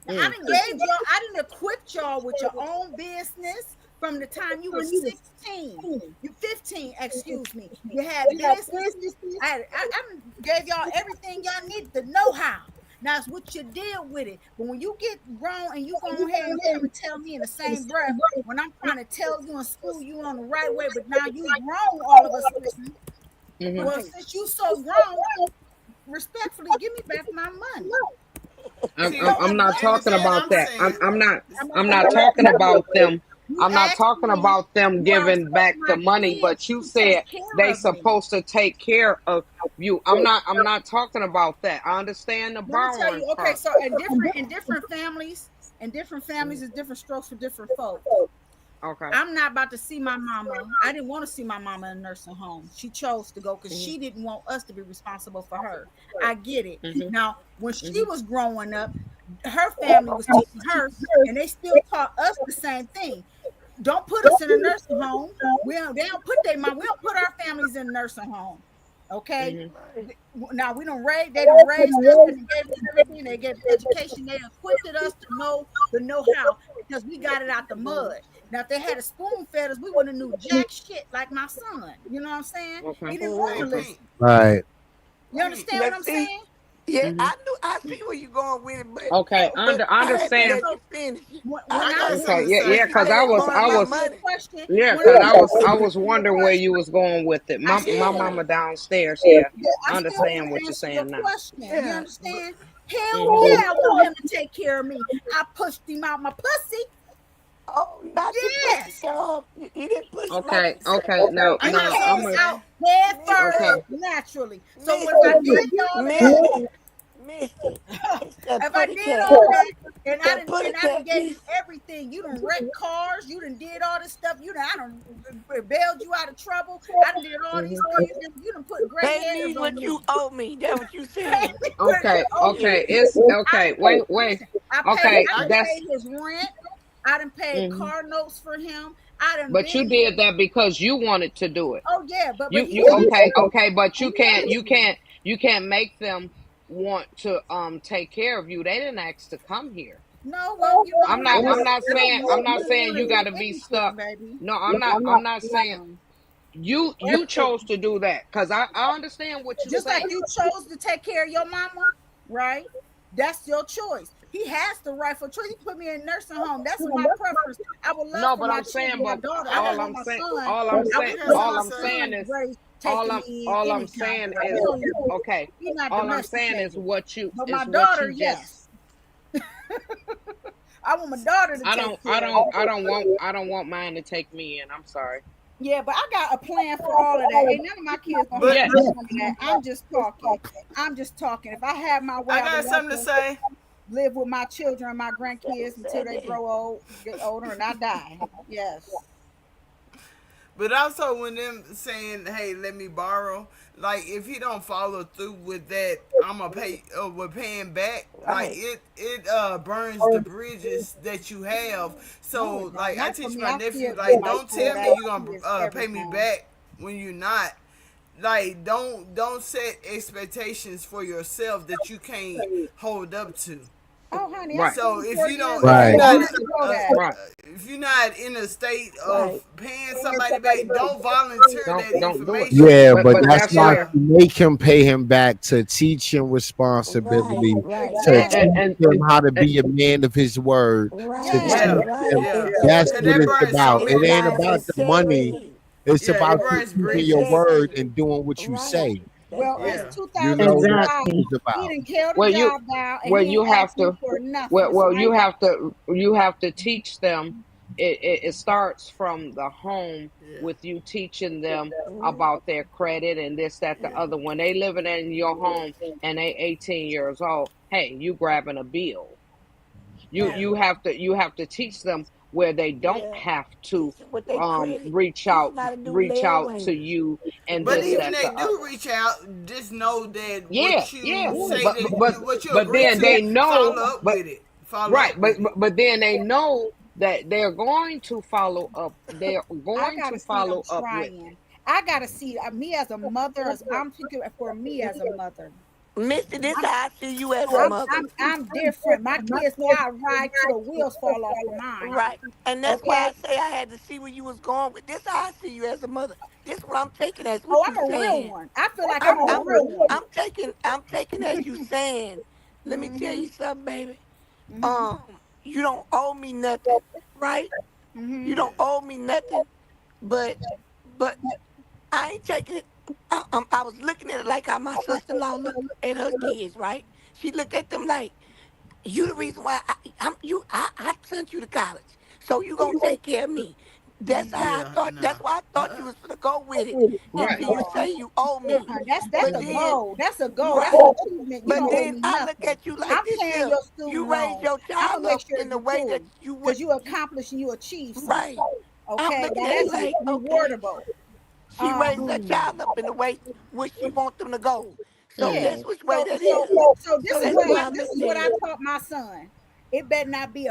Now, Mm. I didn't equip y'all with your own business from the time you were 16. You 15, excuse me. You had businesses. I gave y'all everything y'all needed, the know-how. Now it's what you deal with it. But when you get grown and you go ahead and come and tell me in the same breath, when I'm trying to tell you and school you on the right way, but now you grown all of a sudden. Hmm. Well, since you so grown, respectfully, give me back my money. see, I'm not and the talking thing about I'm that. saying, I'm not talking about them. You I'm not asked talking me, about them do I giving expect back the my money, but kids you to take said care they of me? supposed to take care of you. I'm not talking about that. I understand the Let me tell borrowing you, okay, part. so in different families, it's different strokes for different folks. Okay. I'm not about to see my mama. I didn't want to see my mama in a nursing home. She chose to go because Hmm. she didn't want us to be responsible for her. I get it. Hmm. Now, when she Hmm. was growing up, her family was teaching her, and they still taught us the same thing. Don't put us in a nursing home. They don't put we don't put our families in a nursing home. Okay. Hmm. Right. Now they don't raise us and they gave us everything. They gave us education. They equipped us to know the know-how because we got it out the mud. Now, if they had a spoon fed us, we wouldn't have knew jack shit like my son. You know what I'm saying? Okay. He didn't want hey, to Mhm. Okay. Pink, listen. Right. You Pink. understand what But I'm see, saying? yeah, Hmm. I see where you going with it, Okay. but I I had to Okay, understand. let so you finish. when I I I'm got got something Okay. to Yeah. when say. Yeah. she Because said wanted I my was asking a money. question, yeah. when Because I'm I answering was your wondering where you question, was going with it. I My still Yeah, want mama to. downstairs. Yeah. Yeah, I I still want understand to what you're answer your saying now. question. You yeah. understand? Hell Hmm. yeah, I want him to take care of me. I pushed him out my pussy. Oh, not the pussy Yes. off. You didn't push him out Okay. yourself. Okay. Now I He got now something came to I'm a out say. head Misty, okay. first naturally. So what if I Misty, did all of that? Misty, Misty. It's that If I putty did cat. all of that That putty and I done cat gave you piece. everything, you done wrecked cars, you done did all this stuff, I done bailed you out of trouble, I done did all Hmm. these things, you done put gray Pay hairs me on what me. you owe me. That's what you saying. Put it Okay. on me. Okay. It's I okay. done paid, Wait. Wait. listen, Okay. I done That's. paid his rent, I done paid Hmm. car notes for him, I done But you been here. did that because you wanted to do it. Oh yeah, but he You asked okay? me Okay. But and you he can't. asked me. You can't make them want to take care of you. They didn't ask to come here. No, well, I guess I'm not you don't saying want to you do got to be anything, stuck. baby. No, I'm not saying you If, chose to do that because I understand what you're just like saying. you chose to take care of your mama, right? That's your choice. He has the rightful choice. He put me in a nursing home. That's my preference. I would love No, for but my I'm children, saying, my but daughter. I I don't all want I'm my saying, son. all I'm I saying, would got hate something my all to I'm say. son saying is, raised all taking me in I'm any kind of saying way. is, okay, He's not all I'm saying is domesticated. what you But my is what daughter, you just. yes. I want my daughter to take care of me. I don't want mine to take me in. I'm sorry. Yeah, but I got a plan for all of that. Ain't none of my kids gonna But have Yeah. none of that. I'm just talking. I'm just talking. If I had my way, I I would got love something to to say. live with my children and my Say, grandkids until say they that. grow old, get older, and I die. Yes. But also when them saying, "Hey, let me borrow," like if he don't follow through with that, I'ma pay with paying back. Like Right. it burns the bridges that you have. No, So it don't. like I Not for teach me. my I nephew, still give like my don't kid tell me our you gonna kids pay me everything. back when you're not. Like don't set expectations for yourself that you can't hold up to. Oh, honey, I'm Right. So 44 years if you're old. Right. I not already know uh, that. Right. if you're not in a state of Right. paying somebody back, don't volunteer that Don't do it. information. Yeah, But but but that's that's not where Yeah, to make him pay him back, to teach him Right. responsibility, Right. to and Exactly. teach and, him how to and be a man of his word, to Right. Yes. yeah, teach Right. him. yeah. And That's Cause what that it's burns so about. it It many ain't drives about the bridges. money. integrity. It's Yeah, it about you burns keeping your bridges. word Integrity. and doing what you Right. say. That's Well, it's right. Yeah, You know, that's Exactly. what 2025. it's He about. didn't held the well you job down and well he you ain't have asked me to for nothing. well So well I ain't got you have to teach them. It starts from the home yeah. with you teaching them Mhm. about their credit and this, that, the Yeah. other. When they living in your home and they 18 years old, hey, you grabbing a bill. You Right. Yeah. you have to teach them where they don't Yeah. have to Teach them what they credit. Teach them how to do reach out to layaway. you and But this, even that, the they do other. reach out, just know that Yeah, what yeah. you say what you But agree then to, they know, follow up but with it. Follow right, up with it. but then they know that they're going to follow up. They're I going gotta to see them follow up with it. trying. I gotta see me as a mother. As I'm thinking for me as a mother. Missy, this I'm how I see you as a I'm mother. I'm I'm different. My kids know I ride till the wheels fall off of mine. Right. And that's why Okay. I say I had to see where you was going with this. How I see you as a mother. This what I'm taking as Oh, what you I'm a real saying. one. I feel like I'm I'm a I'm real one. I'm taking as you saying. Let me tell Mhm. you something, baby. Mhm. You don't owe me nothing, right? You Mhm. don't Yeah. owe me nothing, but I ain't taking it. I was looking at it like how my sister-in-law looked at her kids, right? She looked at them like, you the reason why I sent you to college. So you gonna take care of me. That's Mhm. how I Yeah. thought. No. That's why I thought you was gonna go with it Right. until you No, say you owe me. that's But a then, goal. That's a goal. That's an right. achievement. You But don't owe then me I look nothing. at you like I'm this paying here. your student You raise loans. your I'm gonna child make up sure in the you way that cool you would because you accomplish and you achieve right. something. I'm Okay, looking now at it that's like, okay. rewardable. She raised Um, her child up in the way which she want them to go. So yeah. Mm. guess which way So that so is. so So that's the way I this look is at what I it. taught my son. It better not be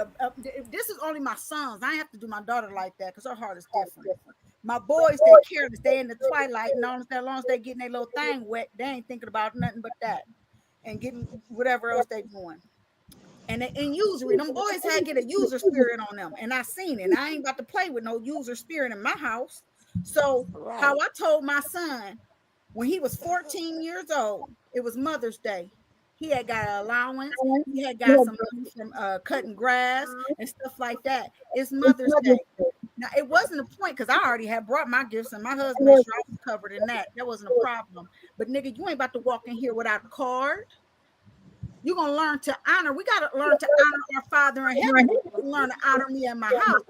this is only my sons. I ain't have to do my daughter like that because her heart is different. My boys, they careless. They in the twilight, and as long as they getting their little thing wet, they ain't thinking about nothing but that and getting whatever else they doing. And usury, them boys had get a user spirit on them, and I seen it. I ain't about to play with no user spirit in my house. So how Right. I told my son when he was 14 years old, it was Mother's Day. He had got an allowance. He had got some money from cutting grass and stuff like that. It's Mother's Day. Now it wasn't a point because I already had brought my gifts and my husband made sure I was covered in that. That wasn't a problem. But nigga, you ain't about to walk in here without a card. You're gonna learn to honor. We gotta learn to honor our Father in heaven. You learn to honor me in my house.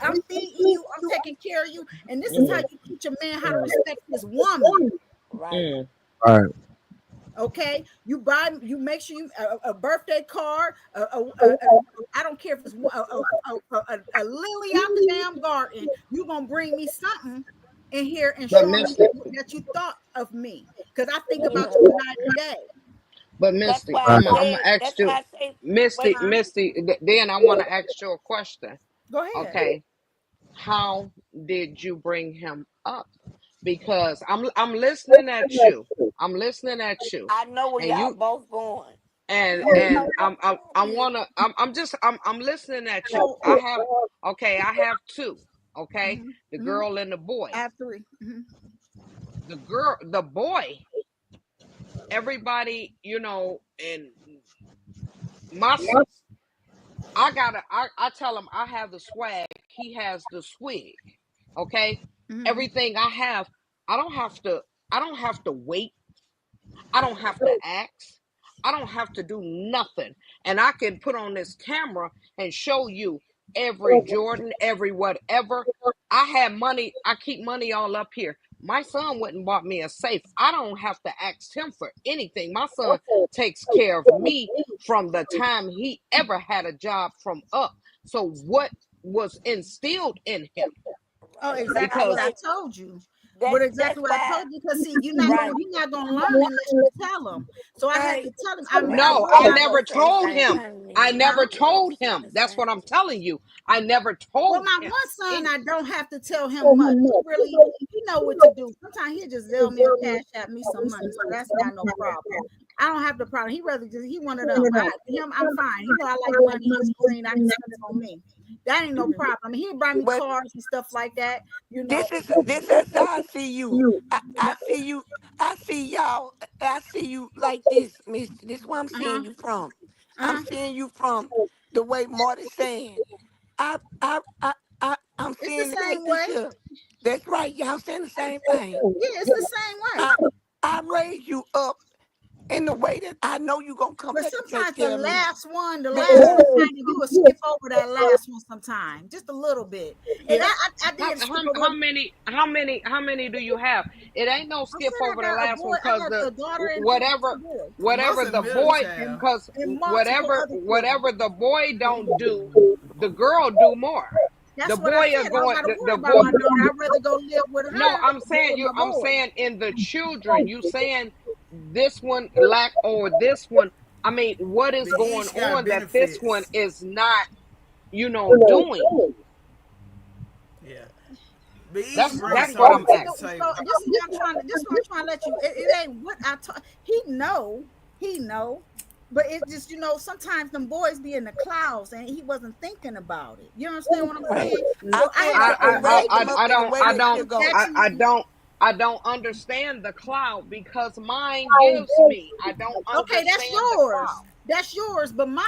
I'm feeding you, I'm taking care of you, and this is how Mm. you teach a man how to respect his woman. Right. Mm. All right. Okay, you make sure you a birthday card. I don't care if it's a lily out the damn garden. You gonna bring me something in here and But show me Misty, that you thought of me because I think about Yeah. you night and day. but That's Misty, why All I right. I'm gonna said. ask That's you, why I say. Misty, Wait. Then I want to ask you a question. Go ahead. Okay, how did you bring him up? Because I'm listening at you. I'm listening at you, I know where and y'all you both going. and I'm listening at you. So, I have I have two. Okay, mhm, the mhm. girl and the I boy. have 3. Mhm. The boy. Everybody, and my I tell him I have the swag, he has the swig. Okay? Mhm. Everything I have, I don't have to I don't have to wait. I don't have to ask. I don't have to do nothing. And I can put on this camera and show you every Jordan, every whatever. I had money. I keep money all up here. My son went and bought me a safe. I don't have to ask him for anything. My son takes care of me from the time he ever had a job from up. So what was instilled in him? Oh, exactly I what I Because think told you. What that's exactly what I why. told you? Because see, Right. you're not gonna learn unless you tell him. So I had Right. to tell him. I Well, no, told I him. Morty never gonna say the told same him. thing I then. Huh? never Morty gonna told say him. the That's what same I'm thing. telling you. I never Well, told my him one son, I anything. don't have to tell him much. He know what to do. Sometimes he'll just Zell me or cash at me some money, so that's not no problem. I don't have the problem. He rather just he one of them. I'm fine. He know I like money. He's green. I can spend it on me. That ain't no problem. I mean, he'll buy me But cars and stuff like that. You know. this is how I see you. I No, see you. I see y'all. I see you like this, Mister. This is where I'm uh-huh. seeing you from. I'm Uh-huh. seeing you from the way Marty's saying. I I I I'm It's the seeing it same like this way. here. That's right. Y'all saying the same thing. Yeah, it's the same way. I I raised you up in the way that I know you gonna come But back and take sometimes the care of me. last Because one, kind of, you will skip over that last one sometime, just a little bit. And yeah, I How, did skip how, over. how many do you have? It ain't no I skip said I over the got a last boy. one, I because got the a daughter and two whatever boys, whatever Most of the the middle boy, child. because and multiple other children. whatever the boy don't do, the girl do more. That's The what I boy said. are I don't going, got to worry the about boy. my daughter. I'd rather go live with No, her I'm than saying with you. my I'm boys. saying in the children. You saying this one lack or this one. I mean, what But is going each got on that this one benefits. is not, doing? Yeah. But each No, brings That's what I'm something so, to the asking. so table. this is what I'm trying to. This is what I'm trying to let you. It ain't what I taught. He know, but it just sometimes them boys be in the clouds and he wasn't thinking about it. You understand what I'm right. saying? So I I said had to I raised correct them him. up in the way I they don't should go. Actually, I don't understand the cloud because mine gives me. I don't okay, that's understand the yours. cloud. That's yours. But mine,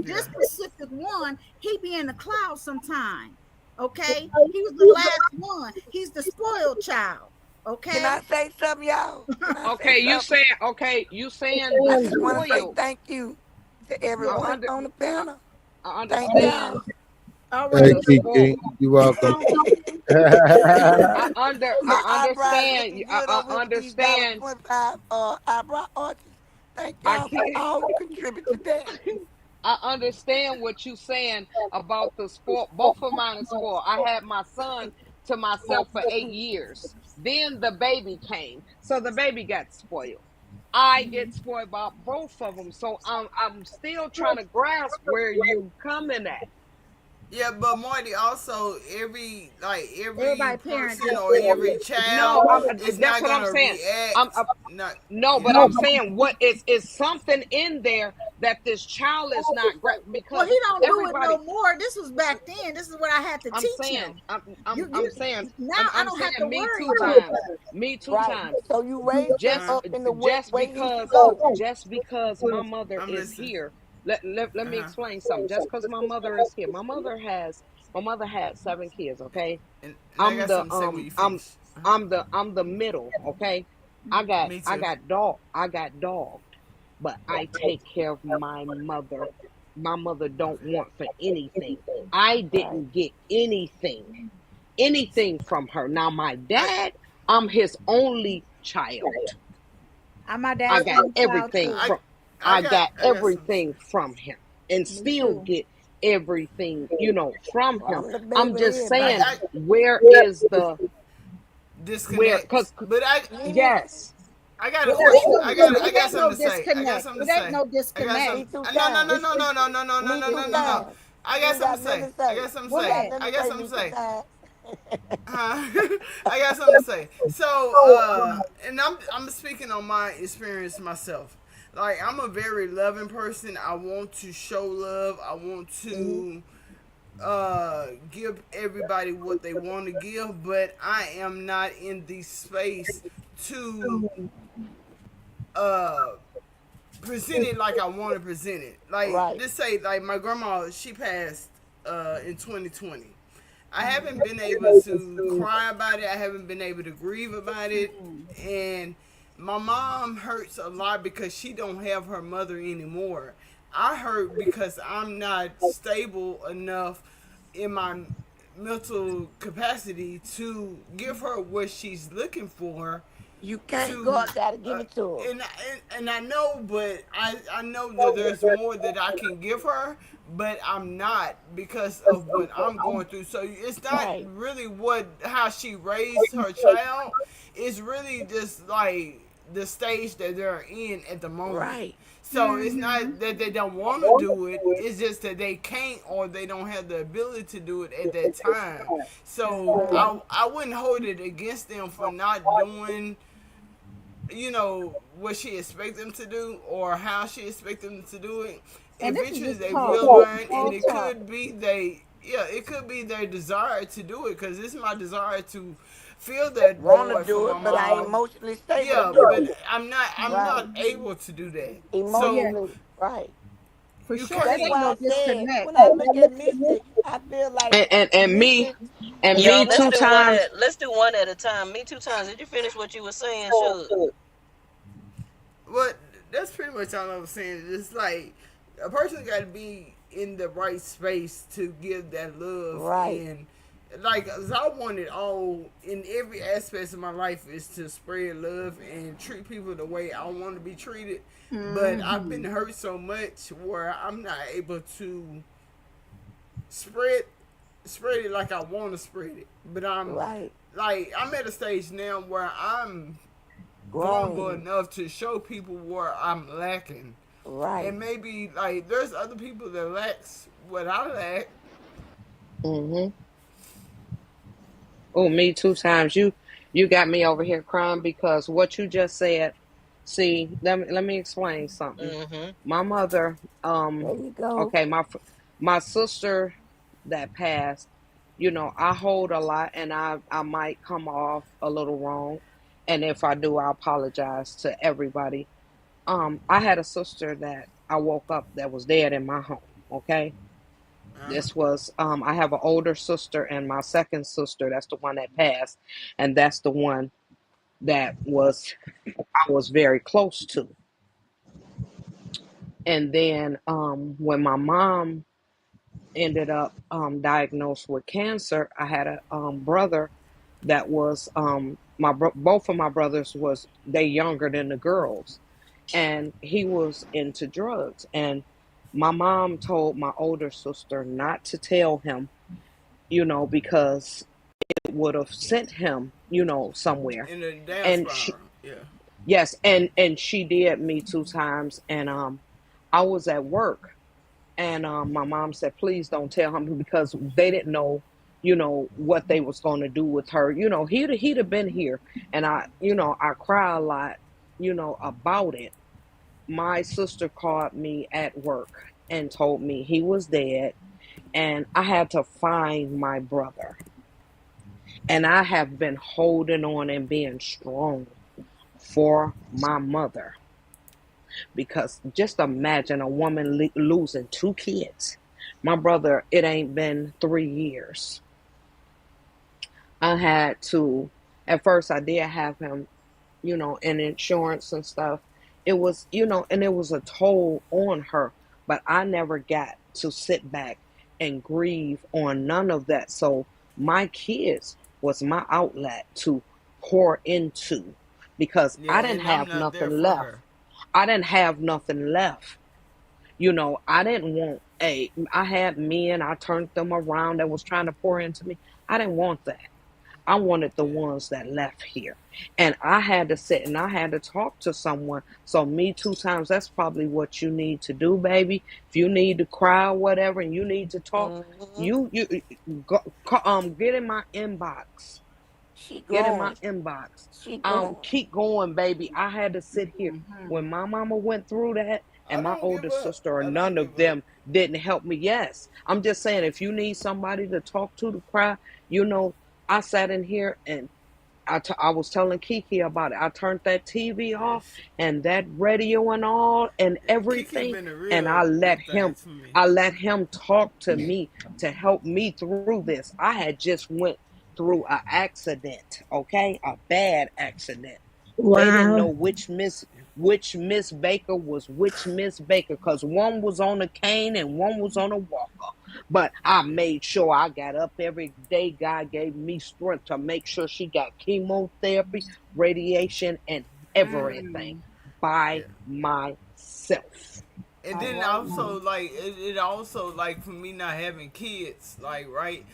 this Yeah. specific one, he be in the clouds sometime. Okay, he was the last one. He's the spoiled child. Can Okay. I say something, y'all? Can I say Okay, something? you saying the I just want to say spoiled. thank you to I everyone under on the I, panel. I Thank understand y'all. All right. Hey, the spoil. Kiki, you welcome. My I eyebrows understand. looking good I over here with these dollar understand. 25 eyebrow arches. Thank I y'all for can't. all who contribute to that. I understand what you saying about the sport. Both of mine are spoiled. I had my son to myself for 8 years. Then the baby came, so the baby got spoiled. I get spoiled by both of them, so I'm still trying to grasp where you coming at. Yeah, but Marty, also every Everybody parent person or different. every No, child is that's not what I'm gonna saying. I'm, react. I'm Not no, yeah. but I'm saying what is something in there that this child is not Well, because he don't do it no everybody. more. This was back then. This is what I had to I'm teach saying, him. I'm saying, Now I I'm don't saying have to me worry two about times, that. me two Right. times. So you raised him Just, Uh-huh. up in the just way he should because, go. just because my mother I'm is listening. here. Let me Uh-huh. explain something. Just because my mother is here, my mother had 7 kids. Okay, And I I'm got the something to say when you I'm finish. Uh-huh. I'm the middle. Okay, Me I too. got I got dogged, but I take care of my mother. My mother don't Okay. want for anything. I Right. didn't get anything from her. Now my I dad, I'm his only child. I'm my I dad's got only child everything too. I from I got I got something to say. from him and Me still too. get everything, from him. I'm the I'm baby just of saying, I everybody. where is the where disconnect. cuz But Me neither. yes. I got a It question. I got ain't no something to say. I got disconnect. something It to ain't say. no I got disconnect. Me some. two No, no, no, times. no, no, no, no, no, no, Me no, two no, no, no. times. I You got ain't something got to nothing say. to I say. got something to Go You ain't say. got ahead. nothing I to got say, something me to two say. times. I got something to say. So, and I'm speaking on my experience myself. Like, I'm a very loving person. I want to show love. I want Hmm. to give everybody what they want to give, but I am not in the space to uh present it like I want to present it. Like, Right. just say, like, my grandma, she passed in 2020. I haven't been able to cry about it. I haven't been able to grieve about it, and my mom hurts a lot because she don't have her mother anymore. I hurt because I'm not stable enough in my mental capacity to give her what she's looking for. You can't go To up there to give it to her. and I know, but I know that there's more that I can give her, but I'm not because of what I'm going through. So it's not Right, really what how she raised her child. It's really just like the stage that they're in at the moment. right, So it's not that they don't want to do it. It's just that they can't or they don't have the ability to do it at that time. So right, I wouldn't hold it against them for not doing, what she expect them to do or how she expect them to do it. And this is Eventually just they talk. will learn, and All it talk. could be it could be their desire to do it, because it's my desire to feel that want to void for do my it, but I ain't mom. emotionally stable to Yeah, do but it. I'm not Right, able to do that. Yeah, So emotionally, right. for you sure. That's It can't. ain't why no I said disconnect. when I look at Misty, I feel like And me, Misty. and Y'all, me let's two do one times. at let's do one at a time. Me two times. Did you finish what you were saying? Should. But that's pretty much all I was saying. It's like a person got to be in the right space to give that love, Right, and like, 'cause I want it all in every aspect of my life is to spread love and treat people the way I want to be treated. But I've been Hmm. hurt so much where I'm not able to spread spread it like I want to spread it. But right. I'm at a stage now where I'm vulnerable Growing. enough to show people where I'm lacking. Right. And maybe like there's other people that lacks what I lack. Hmm. Oh, me two times. You got me over here crying because what you just said. See, let me explain something. Mm-hmm. My mother, There you go. okay, my sister that passed. I hold a lot, and I might come off a little wrong, and if I do, I apologize to everybody. I had a sister that I woke up that was dead in my home. Okay, Uh-huh. this was I have an older sister and my second sister. That's the one that passed, and that's the one that I was very close to. And then when my mom ended up diagnosed with cancer, I had a brother that was both of my brothers was they younger than the girls, and he was into drugs. And my mom told my older sister not to tell him, because it would have sent him, somewhere. In the down And spiral. Yeah. yes, and she did me two times, and I was at work, and my mom said, please don't tell him, because they didn't know, what they was going to do with her. He'd have been here, and I cry a lot, about it. My sister called me at work and told me he was dead, and I had to find my brother. And I have been holding on and being strong for my mother, because just imagine a woman losing two kids. My brother, it ain't been 3 years. I had to, at first, I did have him, in insurance and stuff. It was, and it was a toll on her, but I never got to sit back and grieve on none of that. So my kids was my outlet to pour into, because Yeah, I didn't and I'm have not there nothing for left. her. I didn't have nothing left. I didn't want I had men, I turned them around that was trying to pour into me. I didn't want that. I wanted the Yeah. ones that left here. And I had to sit and I had to talk to someone. So me two times, that's probably what you need to do, baby. If you need to cry or whatever and you need to talk, Mm-hmm. you go, get in my inbox. She Get in my growing. inbox. She growing. Keep going, baby. I had to sit here Hmm. when my mama went through that, I and my don't give older up. sister, or I none don't of give up. them didn't help me. Yes, I'm just saying, if you need somebody to talk to cry, I sat in here and I was telling Kiki about it. I turned that TV off Yes. and that radio and all and Kiki everything, been a and real good thing to me. I let him talk to me to help me through this. I had just went through an accident, okay, a bad accident. They didn't know Wow. which Miss Baker was which Miss Baker, because one was on a cane and one was on a walker. But I made sure I got up every day. God gave me strength to make sure she got chemotherapy, radiation, and everything by Yeah. myself. And All then right also now. like it also like for me not having kids, like right,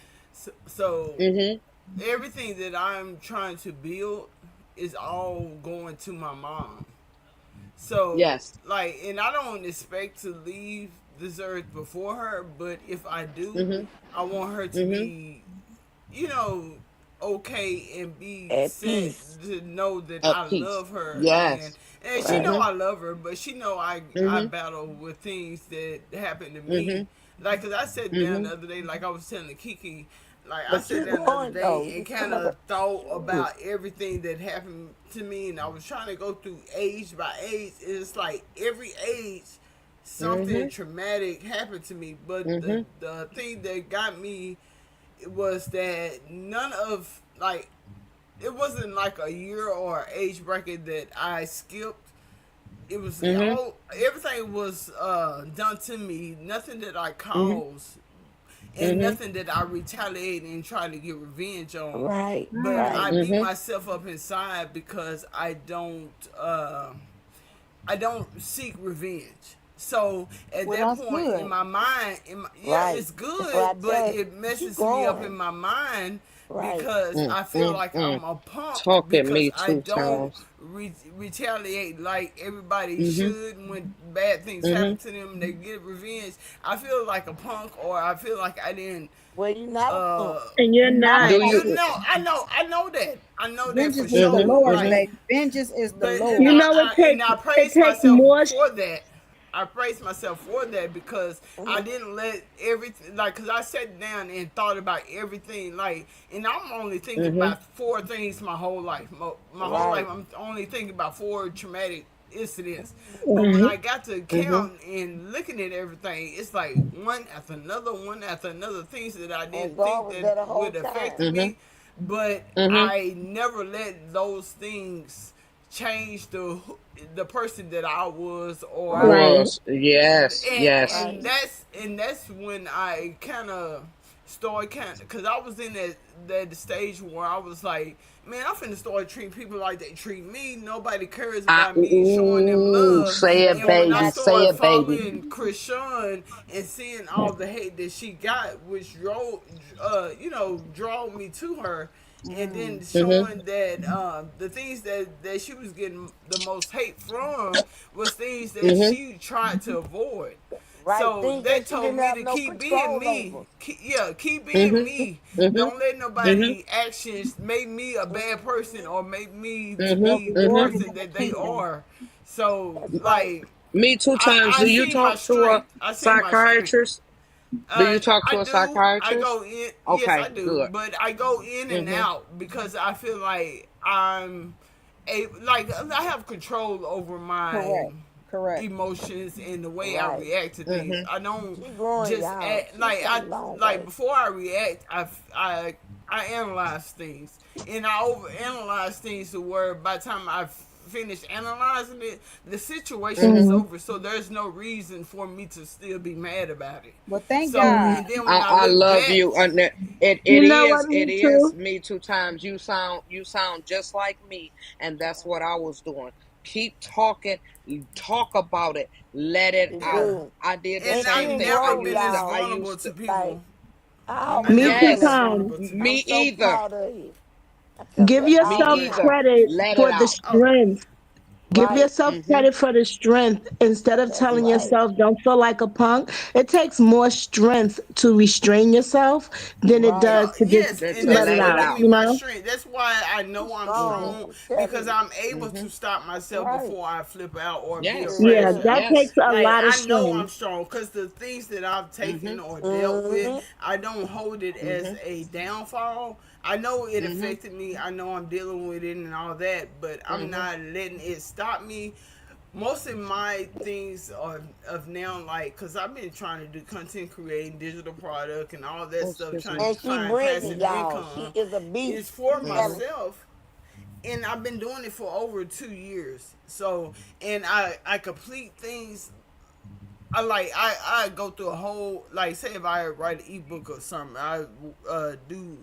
so Mm-hmm. everything that I'm trying to build is all going to my mom. So Yes. like, and I don't expect to leave this earth before her, but if I do, Mm-hmm. I want her to Mm-hmm. be, you know, okay and be At set peace. to know that At I peace. love her, Yes. and she know Right. Mm-hmm. I love her, but she know I Mm-hmm. battle with things that happen to Mm-hmm. me. Like, cause I sat down Mm-hmm. the other day, like I was telling Kiki, like I But sat you're down the other growing day though. and You kind come up of thought shoot. about everything that happened to me, and I was trying to go through age by age. It's like every age something Mm-hmm. traumatic happened to me, but Mm-hmm. the thing that got me was that none of like it wasn't like a year or age bracket that I skipped. It was Mm-hmm. all everything was done to me. Nothing that I Mm-hmm. caused, and Mm-hmm. nothing that I retaliated and tried to get revenge on. Right. But I Right. beat Mm-hmm. myself up inside because I don't seek revenge. So at Well, that that's point in good. my mind, yeah, Right. it's That's why I good, but tell you, it she messes me up in growing. my mind Right. because I feel like Mm-hmm. I'm a punk Talking because me I two don't times. retaliate like everybody Mm-hmm. should when bad things Mm-hmm. happen to them. They get revenge. I feel like a punk, or I feel like I didn't Well, you're not a punk. uh And you're You're not a not. Do punk. you? you know, I know that for Vengeance is the Mm-hmm. sure. Lord's, Mm-hmm. Like, baby. Vengeance is the but You Lord. know it and takes I it praise takes myself more. for that. I praise myself for that because I Mhm. didn't let everything like because I sat down and thought about everything like, and I'm only thinking Mm-hmm. about four things my whole life. My whole life Right. I'm only thinking about four traumatic incidents. But when Mhm. I got to Mm-hmm. count and looking at everything, it's like one after another, things that I And didn't God think was that there the whole would time. affect Mm-hmm. me, but Mm-hmm. I never let those things change the person that I was, or Right. Right. Was yes, yes. Right. and that's when I kind of started because I was in that stage where I was like, man, I'm finna start treating people like they treat me. Nobody cares I about me showing them ooh, love. say it, And when I baby. Exactly. Say started it, baby. following Krishan and seeing all the hate that she got, which drove, drove me to her, and then Mm-hmm. showing that the things that she was getting the most hate from was things that Mm-hmm. she tried to avoid. Right. So Things that that she told didn't me have to no keep being control me. over. Keep being Mm-hmm. me. Mm-hmm. Don't let Mm-hmm. nobody actions make me a bad person Mhm. or make me to Mm-hmm. Your be the reward Mm-hmm. is person in the that they kingdom. are. So That's right. like Me two times. I Do you see my talk to a strength. I see my strength. psychiatrist? Do you talk I to a do. I psychiatrist? go in. Yes, I Okay, do. good. But I go in and Mm-hmm. out because I feel like I have control over my Correct. Correct. emotions and the way I Right. react to things. Mm-hmm. I don't She growing, just y'all. act She like come a long like way. before I react. I I analyze things, and I overanalyze things to where by the time I finish analyzing it, the situation is Mm-hmm. Mhm. over. So there's no reason for me to still be mad about it. Well, thank So God. Mhm. and then when I I look love back, you. And You know what, it me is too. me two times. You sound just like me, and that's what I was doing. Keep talking. You talk about it. Let it You out. yeah, do. I did the and And she same I've done thing. never grow, been this I y'all. vulnerable used to to. Like, people. I I've Me almost never too, been tell this her, Tom. vulnerable to I'm Me people. so either. proud of you. I tell Give her Me all yourself the either. time. credit Let it for the out. Oh, strength. Give Right. yourself Mm-hmm. credit for the strength instead of That's telling right. yourself don't feel like a punk. It takes more strength to restrain yourself than it Right. does to just yes, Then and to let that's it let it what out, give out. me you my know? strength. That's why I She's know I'm strong. strong I'm telling because you. I'm able Mm-hmm. to stop myself Right. before I flip out or be a Yes. Yeah, Sure that crasher. takes Yes. a Like lot of I know I'm strength. strong because the things that I've Mm-hmm. taken or dealt with, Mm-hmm. I don't hold it as Mm-hmm. a downfall. I know it Mm-hmm. affected me. I know I'm dealing with it and all that, but I'm Mm-hmm. not letting it stop me. Most of my things are of now, like, because I've been trying to do content creating, digital product, and all that Oh, stuff, excuse trying me. to And she find Brittany, passive y'all. She income, is a is beast. for I'm Mm-hmm. telling myself. And I've been doing it for over 2 years. So, and I complete things I go through a whole, like, say if I write an ebook or something, I do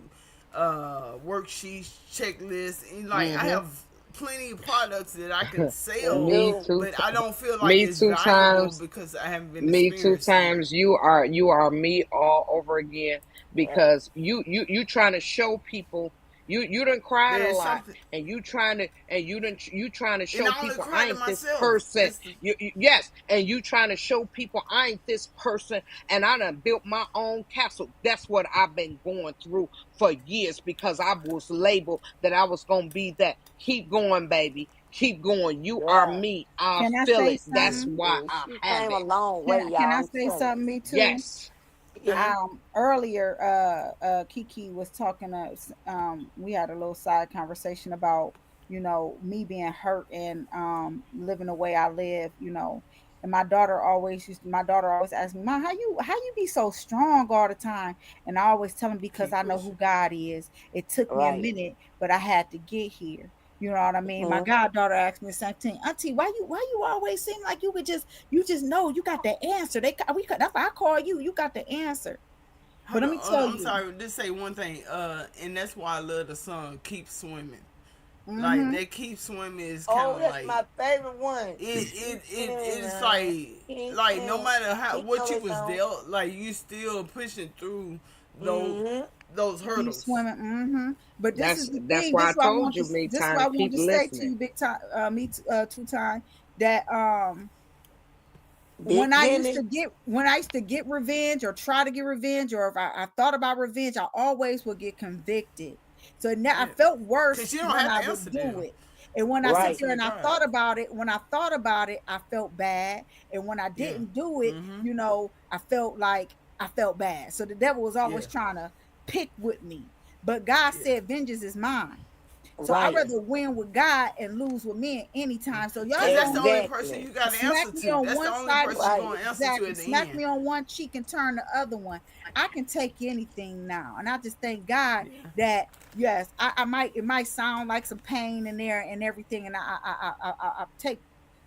worksheets, checklists, and like I Mm-hmm. have plenty of products that I can Me sell, Me too. two. but I don't feel like Me it's two valuable times. because I haven't been Me two experiencing it. times. You are me all over again Yeah. because you trying to show people you done cried a There's lot something, and you trying to and show I only people cry I to ain't this myself. person. Yes, and you trying to show people I ain't this person and I done built my own castle. That's what I've been going through for years because I was labeled that I was gonna be that. Keep going, baby. Keep going. You are Yeah. me. I Can I feel say it. That's something? why She I she have came a it. long way, Can I y'all. I'm say telling you. something? Me too. Yes. Yeah. Earlier, Kiki was talking to us. We had a little side conversation about, me being hurt and living the way I live, and my daughter always asks me, "Mom, how you be so strong all the time?" And I always tell them, because Keep I know who pushing. God is. It took me a Right. minute, but I had to get here. You know what I mean? My Hmm. goddaughter asked me the same thing. Auntie, why you always seem like you just know you got the answer. That's why I call you. You got the answer. But Hold let on, me tell I'm you. sorry. Just say one thing. And that's why I love the song "Keep Swimming." Like Mm-hmm. that "Keep Swimming" is kind Oh, of that's like my favorite one. it Keep swimming it's now. Keep like no swimming. matter how Keep what you going was on. dealt, like you still pushing through those Mm-hmm. those Keep hurdles. swimming. Mm-hmm. But this is the That's thing. why I told you me This is time what to I keep want to say to listening. you, big time. Two time that Big Jimmy. when I used to get revenge or try to get revenge, or if I thought about revenge, I always would get convicted. So now I Yeah, felt worse cause you don't when have I to answer would to do them. it. And when I It's sit Right. there ultimate and I God. thought about it, I felt bad. And when I Yeah. didn't do it, Mm-hmm. I felt like I felt bad. So the devil was Yeah. always trying to pick with me. But God Yeah. said, vengeance is mine. So I'd Right. rather win with God and lose with men anytime. So y'all Cause that's the gonna only person Exactly. you got to smack answer me to. on That's the one only side of person you're Right. gonna answer to exactly, at the smack end. me on one cheek and turn the other one. I can take anything now. And I just thank God Yeah. that yes, I might it might sound like some pain in there and everything. And I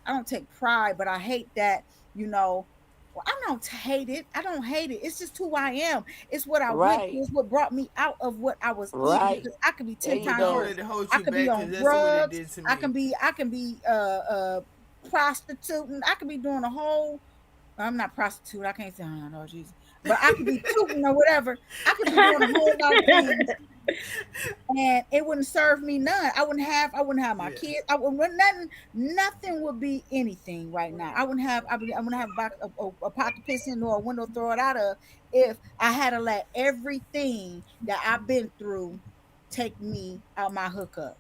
don't take pride, but I hate that, you know. Well, I don't hate it. I don't hate it. It's just who I am. It's what I went Right. through. It's what brought me out of what I was in, Right. because I could be There 10 you times Don't worse. go. let it hold I you could be back, cause on that's what it drugs. did to I me. can be prostituting. I could be doing a whole I'm not prostitute. I can't say, oh, no, Jesus. But I could be tooting or whatever. I could be doing a whole lot of things, and it wouldn't serve me none. I wouldn't have my Yeah. kids. I wouldn't nothing would be anything right now. I wouldn't have a, box, a pot to piss in or a window to throw it out of if I had to let everything that I've been through take me out my hookup.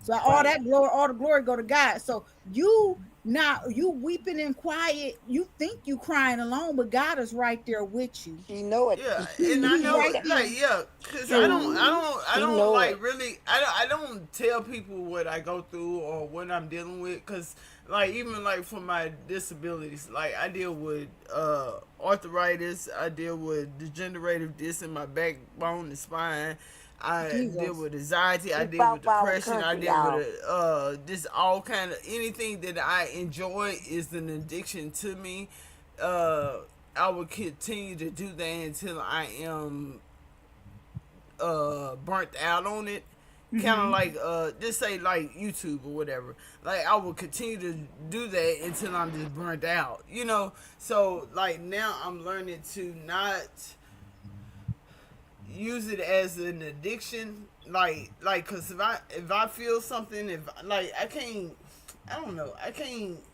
So Right. all the glory go to God. So you weeping in quiet, you think you crying alone, but God is right there with you. She know it. Yeah, and I He's know, right like, there. yeah, cause Shoot. I She don't know like it. really, I don't tell people what I go through or what I'm dealing with, cause like even like for my disabilities, like I deal with arthritis, I deal with degenerative disc in my backbone and spine. I deal Jesus. with anxiety. I She deal with fought for our depression. I country, deal with y'all. this all kind of anything that I enjoy is an addiction to me. Uh, I will continue to do that until I am burnt out on it. Kind of Mm-hmm. like just say like YouTube or whatever. Like I will continue to do that until I'm just burnt out. You know. So like now I'm learning to not use it as an addiction. Cause if I feel something, if like I don't know, I don't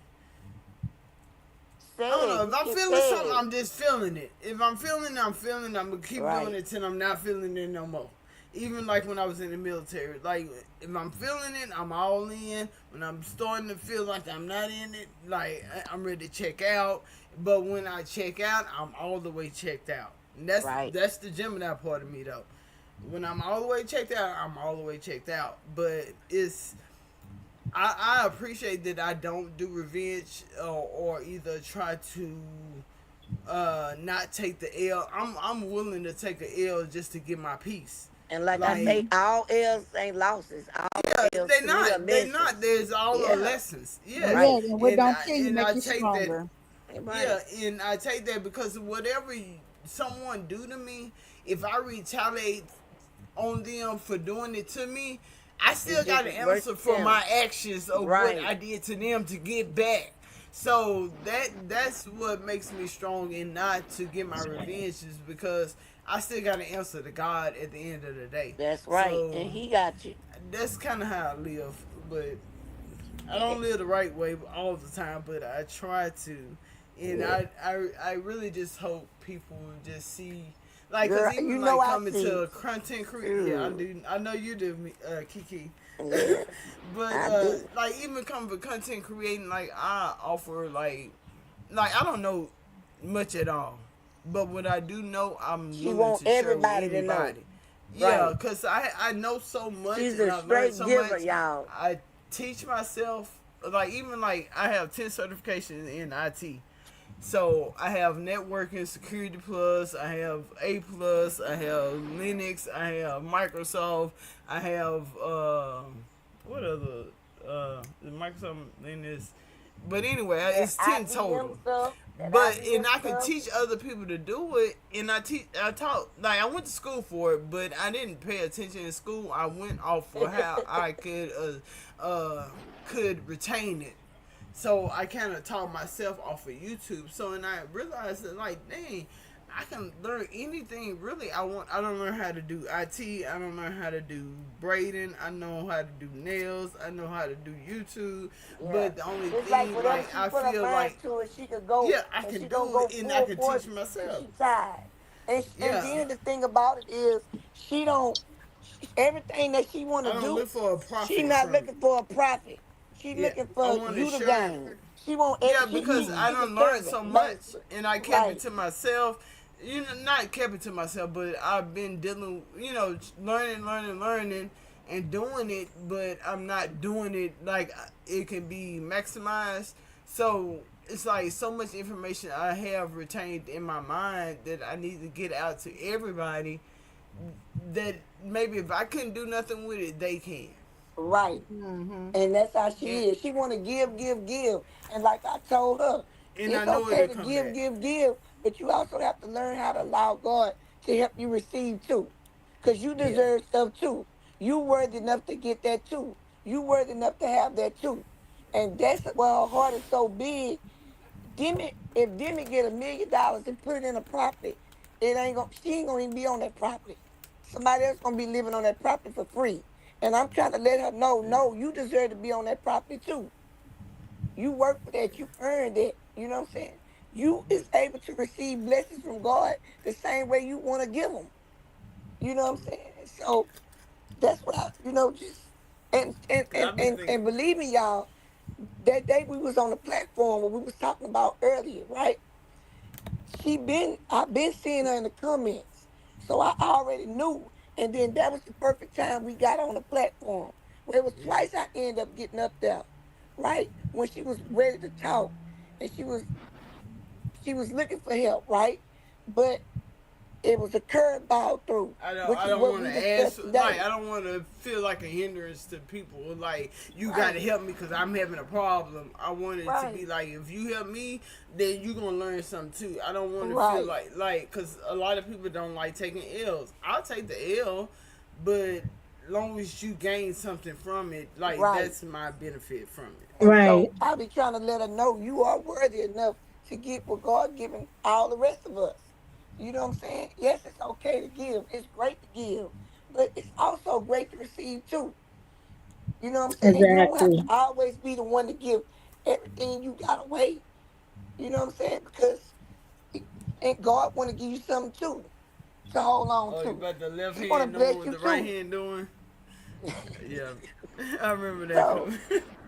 Say know. it. If You I'm can feeling something, say it. I'm just feeling it. If I'm feeling it, I'm feeling it. I'm gonna keep doing Right. it till I'm not feeling it no more. Even like when I was in the military, like if I'm feeling it, I'm all in. When I'm starting to feel like I'm not in it, like I'm ready to check out. But when I check out, I'm all the way checked out. And Right. that's the Gemini part of me though. When I'm all the way checked out, I'm all the way checked out. But I appreciate that I don't do revenge or either try to not take the L. I'm willing to take a L just to get my peace. And like I Like say, Mm-hmm. all L's ain't losses. All yeah, L's they to me are not they not. misses. There's all the Yeah. lessons. And Yes, yeah, Right. and what and don't kill you I make you take that. stronger. Yeah, Right. and I take that because whatever someone do to me, if I retaliate on them for doing it to me, I It's still got just to as worse answer as for them. my actions of what Right. I did to them to get back. So that's what makes me strong and not to get my revenge is because I still got to answer to God at the end of the day. That's right. So And he got you. that's kind of how I live, but I don't live the right way all the time, but I try to, and I really just hope people just see, like, cause Girl, you even know like I coming see. to content create, yeah, I Shoot. do, I know you do, Kiki, Yes, but I do. like even coming for content creating, like I offer like I don't know much at all, but what I do know, I'm She willing want to share with everybody to know. anybody. Yeah, Right. cause I know so much She's and a I've learned straight so giver, much. y'all. I teach myself like even like I have 10 certifications in IT. So I have networking, security plus, I have A plus, I have Linux, I have Microsoft, I have what other Microsoft Linux. But anyway, That it's 10 IBM total. stuff, that But and IBM I could stuff. teach other people to do it, and I taught like I went to school for it, but I didn't pay attention in school. I went off for how I could retain it. So I kind of taught myself off of YouTube. So and I realized that like, dang, I can learn anything really I want. I don't learn how to do IT. I don't learn how to do braiding. I know how to do nails. I know how to do YouTube. Yeah. But the only It's like thing whatever like she I put her feel mind like to it, she could go yeah, I and can she gonna do go it and I full can force teach till myself. she tired. And Yeah. then the thing about it is she don't everything that she wanna I don't do, look for a she profit not from it. looking for a profit. She Yeah. looking I for want to you to share it. gain. She want Yeah, she because I she's a done learned so servant, much basically. and I kept it Right. to myself. You know, not kept it to myself, but I've been dealing, learning, and doing it, but I'm not doing it like it can be maximized. So it's like so much information I have retained in my mind that I need to get out to everybody that maybe if I couldn't do nothing with it, they can. Right. Mm-hmm. And that's how And, she is. She want to give, give, give. And like I told her, and I it's know okay it'll to come give, back. give, give, but you also have to learn how to allow God to help you receive too. Because you Yeah. deserve stuff too. You worthy enough to get that too. You worthy enough to have that too. And that's why her heart is so big. If Demi get $1 million and put it in a property, she ain't gonna even be on that property. Somebody else gonna be living on that property for free. And I'm trying to let her know, no, you deserve to be on that property too. You work for that, you earned it. You know what I'm saying? You is able to receive blessings from God the same way you want to give them. You know what I'm saying? So that's what just and Cause and I be and, thinking, and believe me, y'all, that day we was on the platform what we was talking about earlier, right? I've been seeing her in the comments. So I already knew. And then that was the perfect time we got on the platform. Where it was twice I ended up getting up there, right? When she was ready to talk and she was looking for help, right? But it was a curveball through, which I is don't what want we to ask discussed like today. I don't want to feel like a hindrance to people. Like you got to Right, help me because I'm having a problem. I want it to be right, like if you help me, then you gonna learn something too. I don't want to feel right, like because a lot of people don't like taking L's. I'll take the L, but long as you gain something from it, like right. that's my benefit from it. And Right. so I'll be trying to let her know you are worthy enough to get what God given all the rest of us. You know what I'm saying? Yes, it's okay to give. It's great to give. But it's also great to receive too. You know what I'm saying? You don't have to Exactly. always be the one to give everything you got away. You know what I'm saying? Because and God want to give you something too to hold on Oh, you to. got the left He want to hand doing bless what you the right too. hand doing. Yeah, I remember that So coming.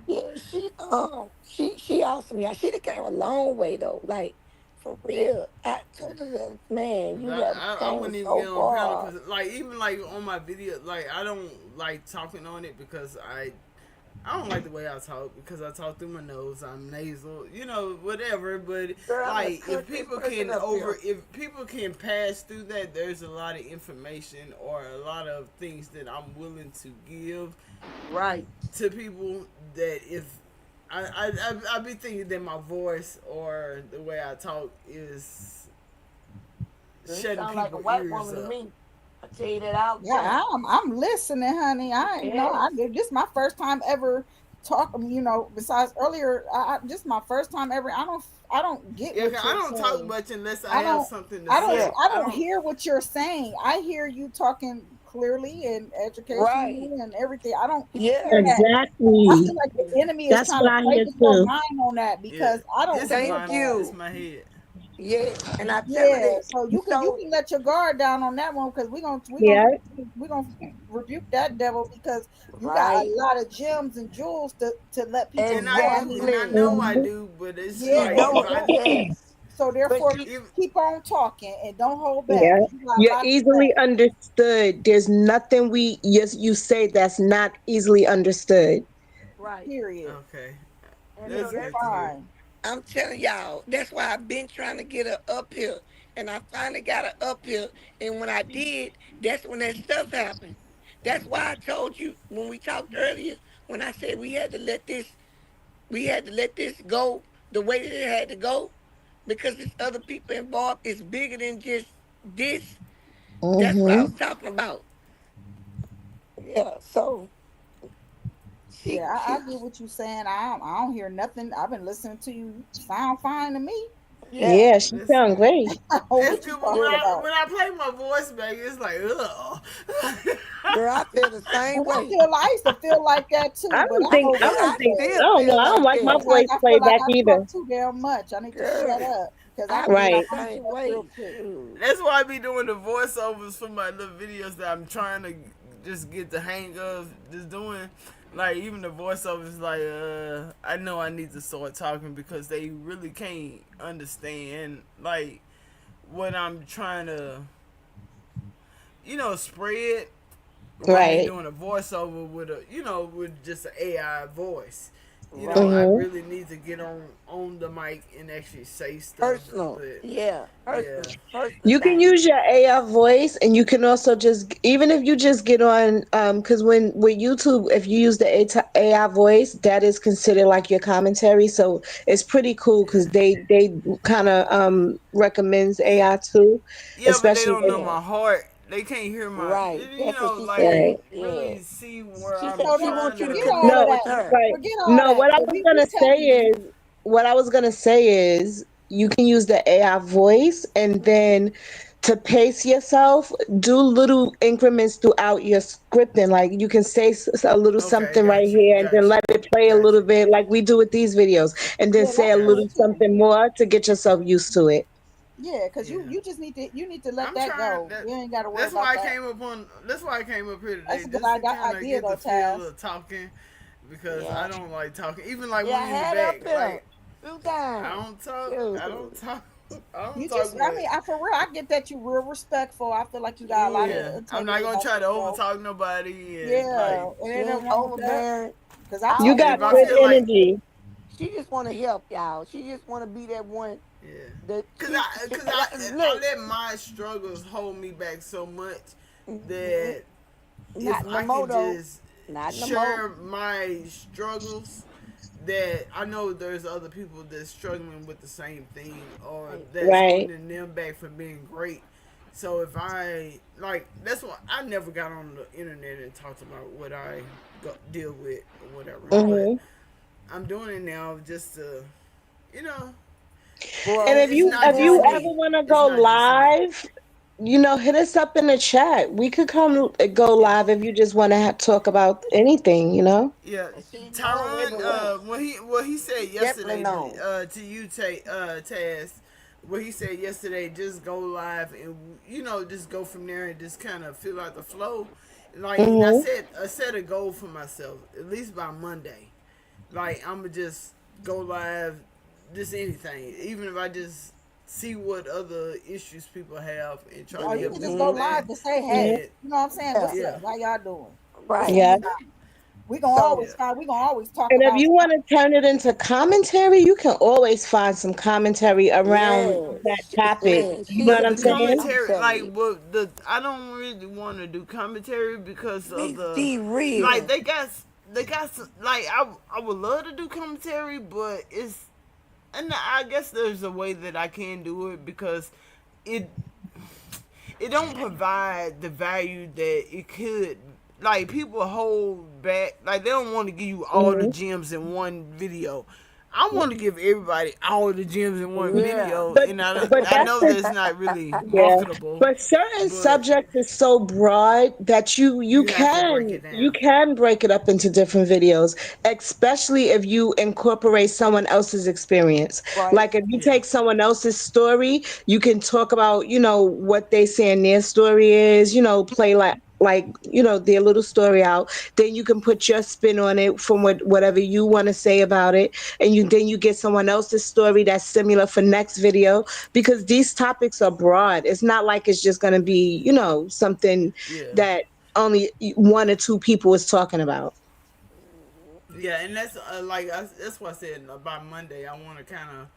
yeah, she awesome, yeah. She done came a long way though. Like for real. I told her that, man, Cause you have I came wouldn't even get so on panel far. because like even like on my video like I don't like talking on it because I don't like the way I talk because I talk through my nose. I'm nasal, whatever. But Girl, I'm the like countryest person up here. if people can pass through that, there's a lot of information or a lot of things that I'm willing to give Right. to people that if I be thinking that my voice or the way I talk is You shutting sound like a people white ears woman to up. me. I tell you that all the Yeah, time. I'm listening, honey. Yes. This is my first time ever talking. Besides earlier, this is my first time ever. I don't get Yeah, 'cause what I you're don't talk saying. much unless I I have don't. something to I don't. Yeah. say. I I don't don't. hear what you're saying. I hear you talking clearly and Right. educationally and everything. I don't hear Yes. that. I Exactly. feel like the enemy is That's trying what to I play hear with your too. mind on that Yeah, because I don't it's hear Thank my that. it's you. my head. Yes. And I tell her Yeah, that. so you So can let your guard down on that one because Yeah. we gonna rebuke that devil because you got a right. lot of gems and jewels to let people And know. I mean, I Exactly. know I Mhm. do, but it's She yeah. like if know I yes. So But therefore, she if keep on talking and don't hold back Yeah. 'cause you got a You're lot to easily say. understood. There's nothing you say that's not easily understood. right. Period. okay, And Yeah, that's so you're good that's to hear. fine. I'm telling y'all, that's why I've been trying to get her up here. And I finally got her up here. And when I did, that's when that stuff happened. That's why I told you when we talked earlier, when I said we had to let this go the way that it had to go, because there's other people involved. It's bigger than just this. That's what I Hmm. was talking about. Yeah. So Yeah, I she get what you're saying. I don't hear nothing. I've been listening to you. Sound fine to me. yeah. Yeah, she That's sound great. that's What you good. But talking Good. about? when I play my voice back, it's like ugh. Girl, I feel the same And way. I used to feel like that I too, but don't I think know I Girl, better don't I think now. I still don't know. feel I don't like like my that. Sometimes voice I feel like playback I either. talk too damn much. I need to shut Girl, up because I I can get feel off Right. the same myself real way. quick. Shoot. That's why I be doing the voiceovers for my little videos that I'm trying to just get the hang of just doing. Like even the voiceovers, like I know I need to start talking because they really can't understand like what I'm trying to, spread while you're Right. doing a voiceover with with just an AI voice. I Right. Hmm. really need to get on the mic and actually say stuff, Personal. but Yeah. yeah. Personal You can thing. use your AI voice, and you can also just even if you just get on because when with YouTube, if you use the AI voice, that is considered like your commentary. So it's pretty cool because Yeah. they kind of recommends Yeah, AI too, yeah, but they especially don't know when, Yeah. my heart. They can't hear my, Right. That's what she right. said. Yeah. really see where She I'm said So she then trying wants you to forget to. all connect of No, with that. her. right. Forget all No, that. what I Because was we gonna say telling you. is what I was gonna say is you can use the AI voice and then to pace yourself, do little increments throughout your scripting. Like you can say a little Okay, something right got you, here and then got you, let it play a got little you, bit like we do with these videos and then Yeah, say a that's got good little you. too. something more to get yourself used to it. Yeah, because Yeah, you just need to let I'm that trying. go. You ain't got to worry That's about why I that. came up on. That's why I came up here That's today, a good just to kind of idea get the though, feel Taz. of talking, because I Yeah. don't like talking. Even like Yeah, we I in the had up back, here like a few I times. don't talk. I don't Shoot. talk. I don't You talk just, I much. mean, I for real, I get that you real respectful. I feel like you got a lot of Yeah. Yeah, I'm not integrity gonna about try to yourself. overtalk nobody, and Yeah, like and She ain't nothing ain't wrong with that. overbearing. Cause I I You talk too only got if I much. good wanna feel like energy. she just wanna help y'all. She just wanna be that one yeah, that cause she I look. let my struggles hold me back so much Mhm. that if Not no I more can though. just Not no more. share my struggles, that I know there's other people that's struggling with the same thing or Right. that's Right. holding them back from being great. So if I like, that's why I never got on the internet and talked about what I deal with or whatever. But Hmm. I'm doing it now just to, you know, And Grow. if it's You not if you just growing. ever me. want to It's go not just me. live, hit us up in the chat. We could come go Yeah. live if you just want to talk about anything. Yeah, And she known Tyron. everywhere. What he said Definitely yesterday known. to you, Taz. What he said yesterday, just go live and just go from there and just kind of feel out the flow. Like, and Hmm. I set a goal for myself at least by Monday. Like, I'm gonna just go live, just anything, even if I just see what other issues people have and try Or to you help can them just go with Hmm. that. live to say, Hmm. hey, And you know what I'm saying? Yeah. What's up? yeah, How y'all doing? What's Right. on Yeah. your mind? so yeah, We gonna always talk And if about you want something. to turn it into commentary, you can always find some commentary around that Yes. topic. Man, You know she what but I'm the is. saying? I'm commentary, telling like, you. I don't really want to do commentary because of Miss the, D like, real. they got. they got some, like I would love to do commentary, but it's, and I guess there's a way that I can do it because it it don't provide the value that it could. Like people hold back, like they don't want to give you all the Mhm. gems in one video. I want to give everybody all the gems in one Yeah. video, But and but I that's know the that's not really yeah. marketable, But certain but subjects is so broad that you you have to break can it you down. can break it up into different videos, especially if you incorporate someone else's experience. Right. Like if you Yeah, take someone else's story, you can talk about, what they say in their story is, play like their little story out. Then you can put your spin on it from whatever you want to say about it, and you get someone else's story that's similar for next video, because these topics are broad. It's not like it's just going to be, something yeah, that only one or two people is talking about. yeah, and that's that's why I said by Monday I want to kind of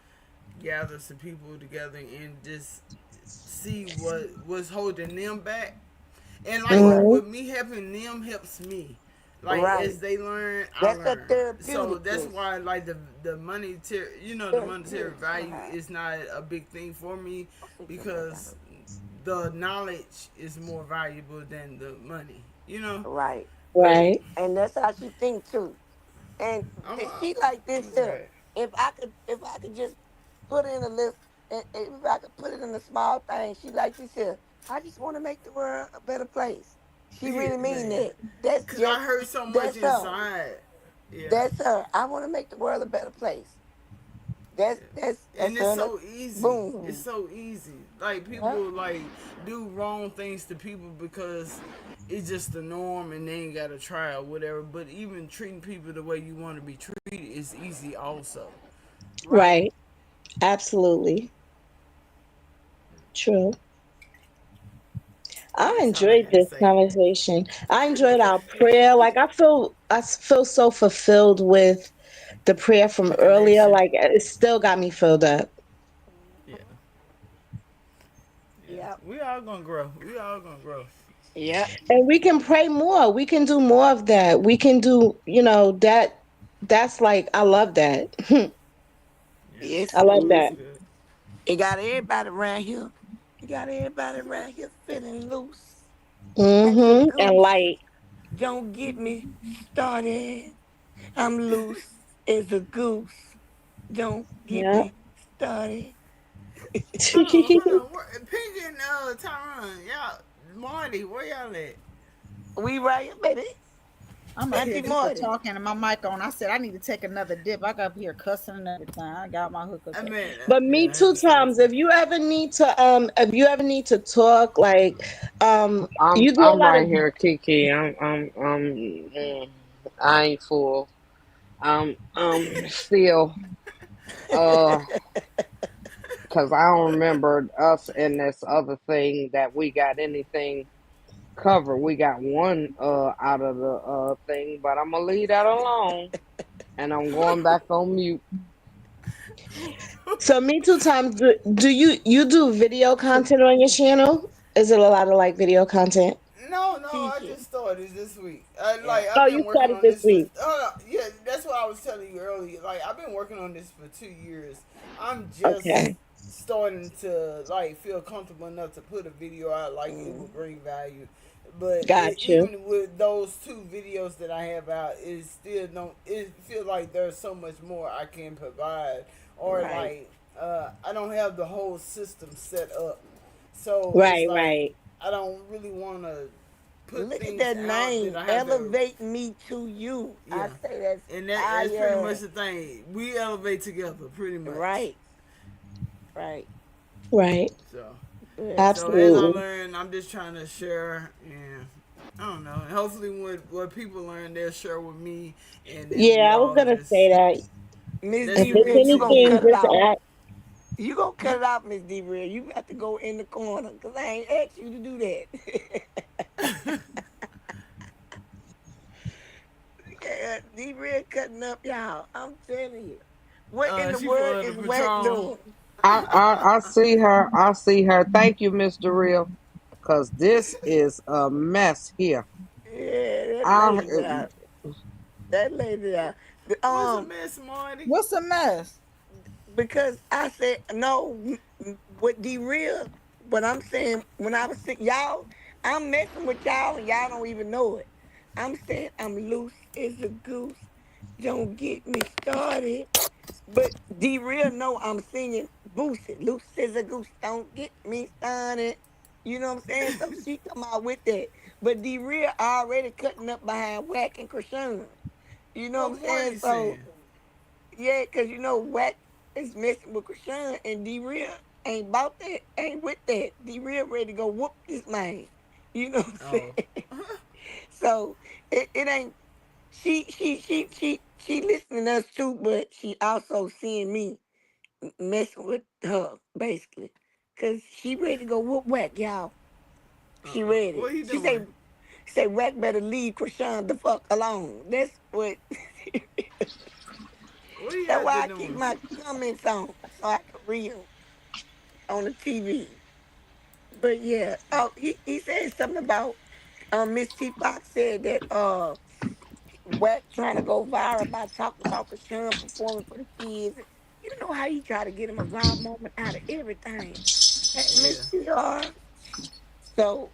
gather some people together and just see what's holding them back. And like Right. Hmm. with me helping them helps me. Like Right. as they learn, I That's a learn. So that's therapeutic. why like the monetary, the monetary Therapeutic. value is not a big thing for me Fix your because McDonald's. the knowledge is more valuable than the money. You know, Right. but Right. And that's how she think too. And she like this here. right. If I could just put in a list, and if I could put it in a small thing, she like this here. I just want to make the world a better place. She Yeah, really mean man. that. That's Cause I just heard so much that's her. inside. Yeah. That's her. I want to make the world a better place. That's that's And that's it's her. so easy. It's Boom. so easy. Like Huh? people like do wrong things to people because it's just the norm and they ain't gotta try or whatever. But even treating people the way you want to be treated is easy also. Right. Right. Absolutely. True. But I that's all I enjoyed gotta this say. conversation. I enjoyed our prayer. Like I feel so fulfilled with the prayer from The earlier. connection. Like it still got me filled up. Yeah. Yeah. Yep. We all gonna grow. We all gonna grow. Yep. And we can pray more. We can do more of that. We can do, that's like I love that. Yeah. I Yes, it love That's that. do. good. It got everybody around here. It got everybody around here feeling loose as a And goose. like, Don't get me started. I'm loose as a goose. Don't get yeah. me started. Hold on. Pink and Tyron, y'all, Marty, where y'all at? We right here, baby. I'm up here Auntie just Marty. talking and my mic on. I said I need to take another dip. I got up here cussing and everything. I got my hookah. I mean, But yeah, me I had two the same times. thing. If you ever need to talk, like, you do a I'm lot of. right here, Kiki. I ain't full. Still, uh, cause I don't remember us in this other thing that we got anything covered. We got one out of the thing, but I'm gonna leave that alone, and I'm going back on mute. So me two times. Do you do video content on your channel? Is it a lot of like video content? No, I Teaching. just started this week. Yeah. I've Oh, been you working started on this this for. week. Oh no, yeah, that's what I was telling you earlier. Like I've been working on this for 2 years. I'm just Okay, starting to like feel comfortable enough to put a video out like it Mm. will bring value. But got you. even with those two videos that I have out, it still don't. It feels like there's so much more I can provide, or Right. like I don't have the whole system set up. So it's Right, like right. I don't really want to put Look at things that out that name. I have to. Elevate me to you. I Yeah, say that's and that's pretty much fire. the thing. We elevate together, pretty much. Right. Right. Right. So, Yeah. so as I Absolutely. learn, I'm just trying to share, and I don't know. And hopefully, what people learn, they'll share with me, and then we Yeah, I was all gonna just. say that. Miss That's If D the it's Real, you next gonna anything, cut year. it just out. act. You gonna cut it out, Miss D Real. You got to go in the corner because I ain't asked you to do that. Yeah, D Real cutting up, y'all. I'm telling you. What in the She world for the is Whack Patron. doing? I see her. I see her. Thank you, Mr. Real, cause this is a mess here. Yeah, that I lady, That lady, What's a mess, Marty? What's a mess? because I said no with D real. But I'm saying when I was sick, y'all, I'm messing with y'all and y'all don't even know it. I'm saying I'm loose as a goose. Don't get me started. But D real know I'm singing Boosie. Loose as a goose. Don't get me started. You know what I'm saying? So she come out with that. But D real already cutting up behind Whack and Krishan. You know What what I'm saying? Marty So saying? yeah, cause you know Wack is messing with Krishan and D Real ain't about that, ain't with that. D Real ready to go whoop this man. You know what I'm Oh. saying? So it ain't she listening to us too, but she also seeing me messing with her, basically. Cause she ready to go whoop Wack, y'all. She ready. What he She doing? say Wack better leave Krishan the fuck alone. That's what What he that's out there why I keep doing? my comments on so I can read 'em on the TV. But yeah, oh, he said something about Miss T Fox said that Wack trying to go viral by talking about Krishan performing for the kids. You know how he try to get him a viral moment out of everything. Hey, Miss Yeah. TR. So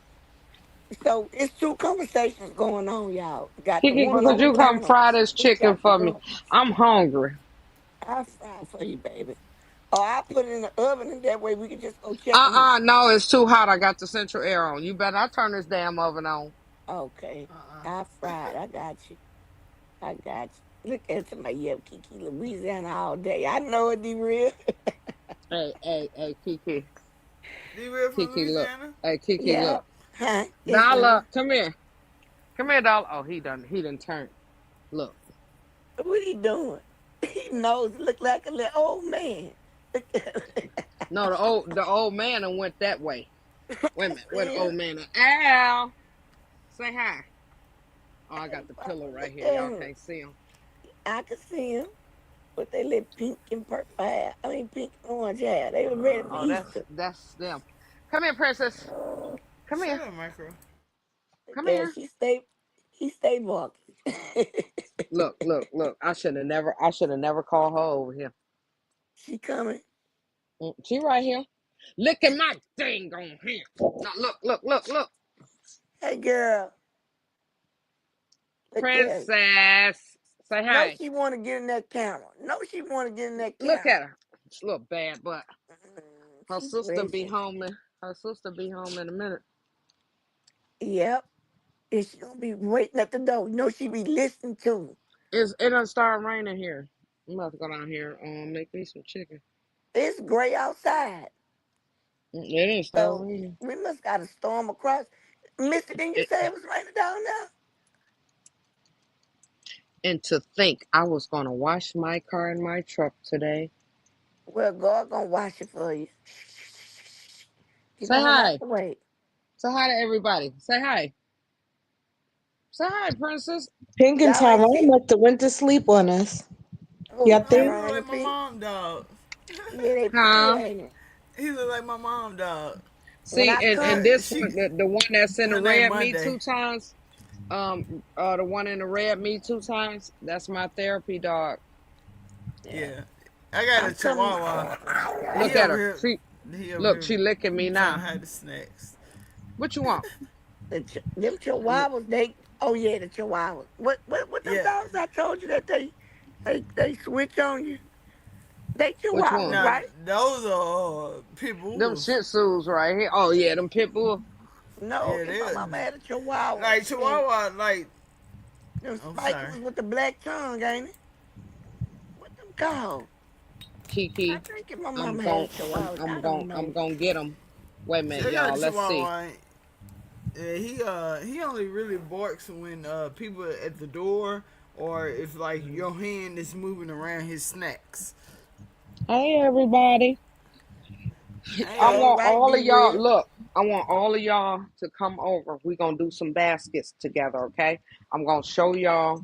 so it's two conversations going on, y'all. Got the Kiki, one could on the you come panel. fry this We chicken got the for me? one. I'm hungry. I fry for you, baby. Or I put it in the oven and that way we can just go check on it. No, it's too hot. I got the central air on. You better not turn this damn oven on. Okay. Uh-uh. I fried. I got you. I got you. Look at my yeah, Kiki, Louisiana all day. I know it, be real. Hey, Kiki. D real from Kiki, look. Louisiana? Hey, Kiki, Yeah. look. Huh? Yes, Dollar, ma'am. come here. Come here, Dollar. Oh, he done turned. Look. What he doing? He knows. Look like a little old man. Look at No, the old man done went that way. Wait a I minute. Where the see him. old man at? Al, say hi. Oh, I Hey, got the Papa, pillow right look here. at Y'all him. can't see him. I can see him. With they little pink and purple hair. I mean, pink and orange hair. They were ready for Oh, that's Easter. that's them. Come here, princess. Come Shut here. up, Micro. Come Yeah, here. he stay walking. Look. I should have never called her over here. She coming. She right here. Look at my thing on here. Now look. Hey, girl. Look at her. Princess. Say No, hi. she want to get in that camera. No, she want to get in that Look camera. at her. She look bad, but her She's sister be racing. home in her sister be home in a minute. Yep. And she gonna be waiting at the door. You know she be listening to. It done start raining here. I'm about to go down here make me some chicken. It's gray outside. It didn't start So raining. we must got a storm across. Mister, didn't you It, say it was raining down there? and to think I was gonna wash my car and my truck today. Well, God gonna wash it for you. He Say going out hi. the way. Say hi to everybody. Say hi. Say hi, princess. Pink and Y'all ain't Tyrone see must have went to sleep on us. who Y'all No, he think? look Tyrone like and my Pete. mom dog. Yeah, they pretty, Huh? ain't it? He look like my mom dog. When See, I and come, this She one, the one that's in the her name red me Monday. two times. The one in the red me two times. That's my therapy dog. yeah, Yeah. I got a I'm coming. chihuahua. Look He at over her. here. She He over look. here She licking me trying to now. hide the snacks. What you want? Them Look, chihuahuas, they oh yeah, the chihuahuas. What them Yeah. dogs I told you that they switch on you? They which chihuahuas, one? Now right? those are pit Them bulls. Shih Tzus right here. Oh yeah, them pit bull. No, Yeah, if my they mama had a chihuahua like and Chihuahua. Like them I'm spiky sorry. was with the black tongue, ain't it? What them called? I Kiki. think if my I'm mama had a gon' chihuahua, I gon' don't I'm know. gonna get them. Wait a See, minute, I got y'all. a Let's see. Chihuahua. Yeah, he only really barks when people at the door or if like Mhm. your hand is moving around his snacks. Hey everybody. Hey, I All want right, all of D y'all. Real. Look, I want all of y'all to come over. We're gonna do some baskets together, okay? I'm gonna show y'all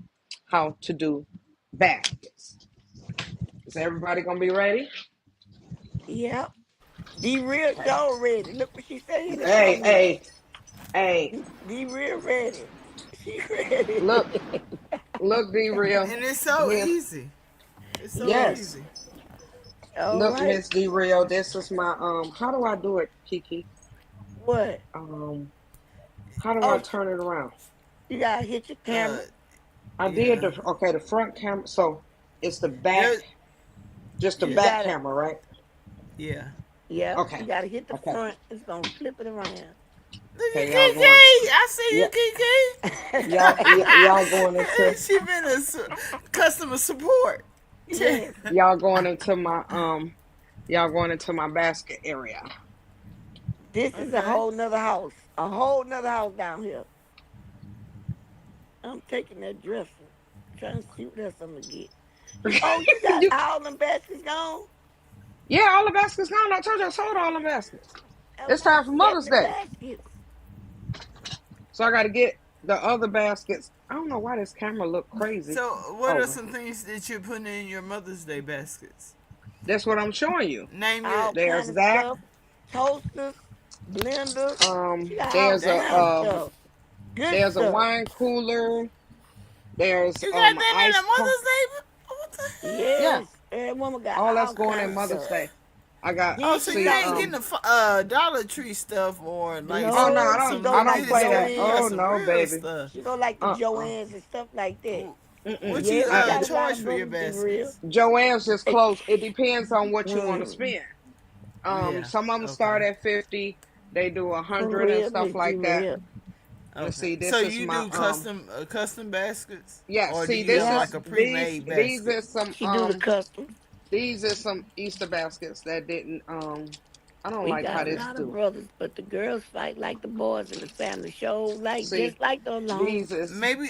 how to do baskets. Is everybody gonna be ready? Yep. D Real show ready. Look what she say in the Hey, comments. hey, hey. D Real ready. She ready. Look. Look, be real. And it's so Miss, easy. It's so yes. Yes. easy. All Look, right. Miss D Real. This is my How do I do it, Kiki? What? Um. How do I Oh, turn it around? you gotta hit your Uh, camera. I did yeah. the front camera. So it's the back, There. just the You Yeah. back gotta, camera, right? Yeah. yep. You Okay. gotta hit the Okay. front. It's gonna flip it around. Look at Okay, y'all Kiki. going. I see Yeah, you, Kiki. y'all going into She been a customer support. Yes. y'all going into my y'all going into my basket area. This is a Okay. whole nother house. A whole nother house down here. I'm taking that dresser. Trying to see what else I'm gonna get. You got You, all them baskets gone? yeah, all the baskets gone. I told you I sold all the baskets. It's About time for Mother's 70 Day, baskets. so I got to get the other baskets. I don't know why this camera look crazy. So, what are Oh, some things that you're putting in your Mother's Day baskets? that's what I'm showing you. Name All it. There's kind of that. stuff. Toasters, blenders. She got all There's kind of Damn. stuff. Good a stuff. wine cooler. There's You got an that in a ice pump. Mother's Day? What the Yeah, Yes. Every woman got all that's all going kind in of Mother's stuff. Day. I got Oh, Then so she you see got ain't the getting the Dollar Tree stuff or like Oh some no, I no, she don't go I some don't like really the play some. that. You got Oh Joanne's. some no, real baby. stuff. She go like the Uh-uh. Joanne's and stuff like that. Mm-mm. What you Yeah, she got a lot charge of for your them be real. baskets? Joanne's just close. It depends on what you want to Mm. spend. Yeah. Some of them Okay. start at 50. They do For 100 and real, stuff Miss D like that. real. And Okay. see, So this is you my do custom baskets, yeah. or do See, you this have Yeah, like is a pre-made these basket? is some she do the custom. these is some Easter baskets that didn't I don't We like how got a this lot of do. brothers, but the girls fight like the boys in the family show, like See, just like the alone. these is Maybe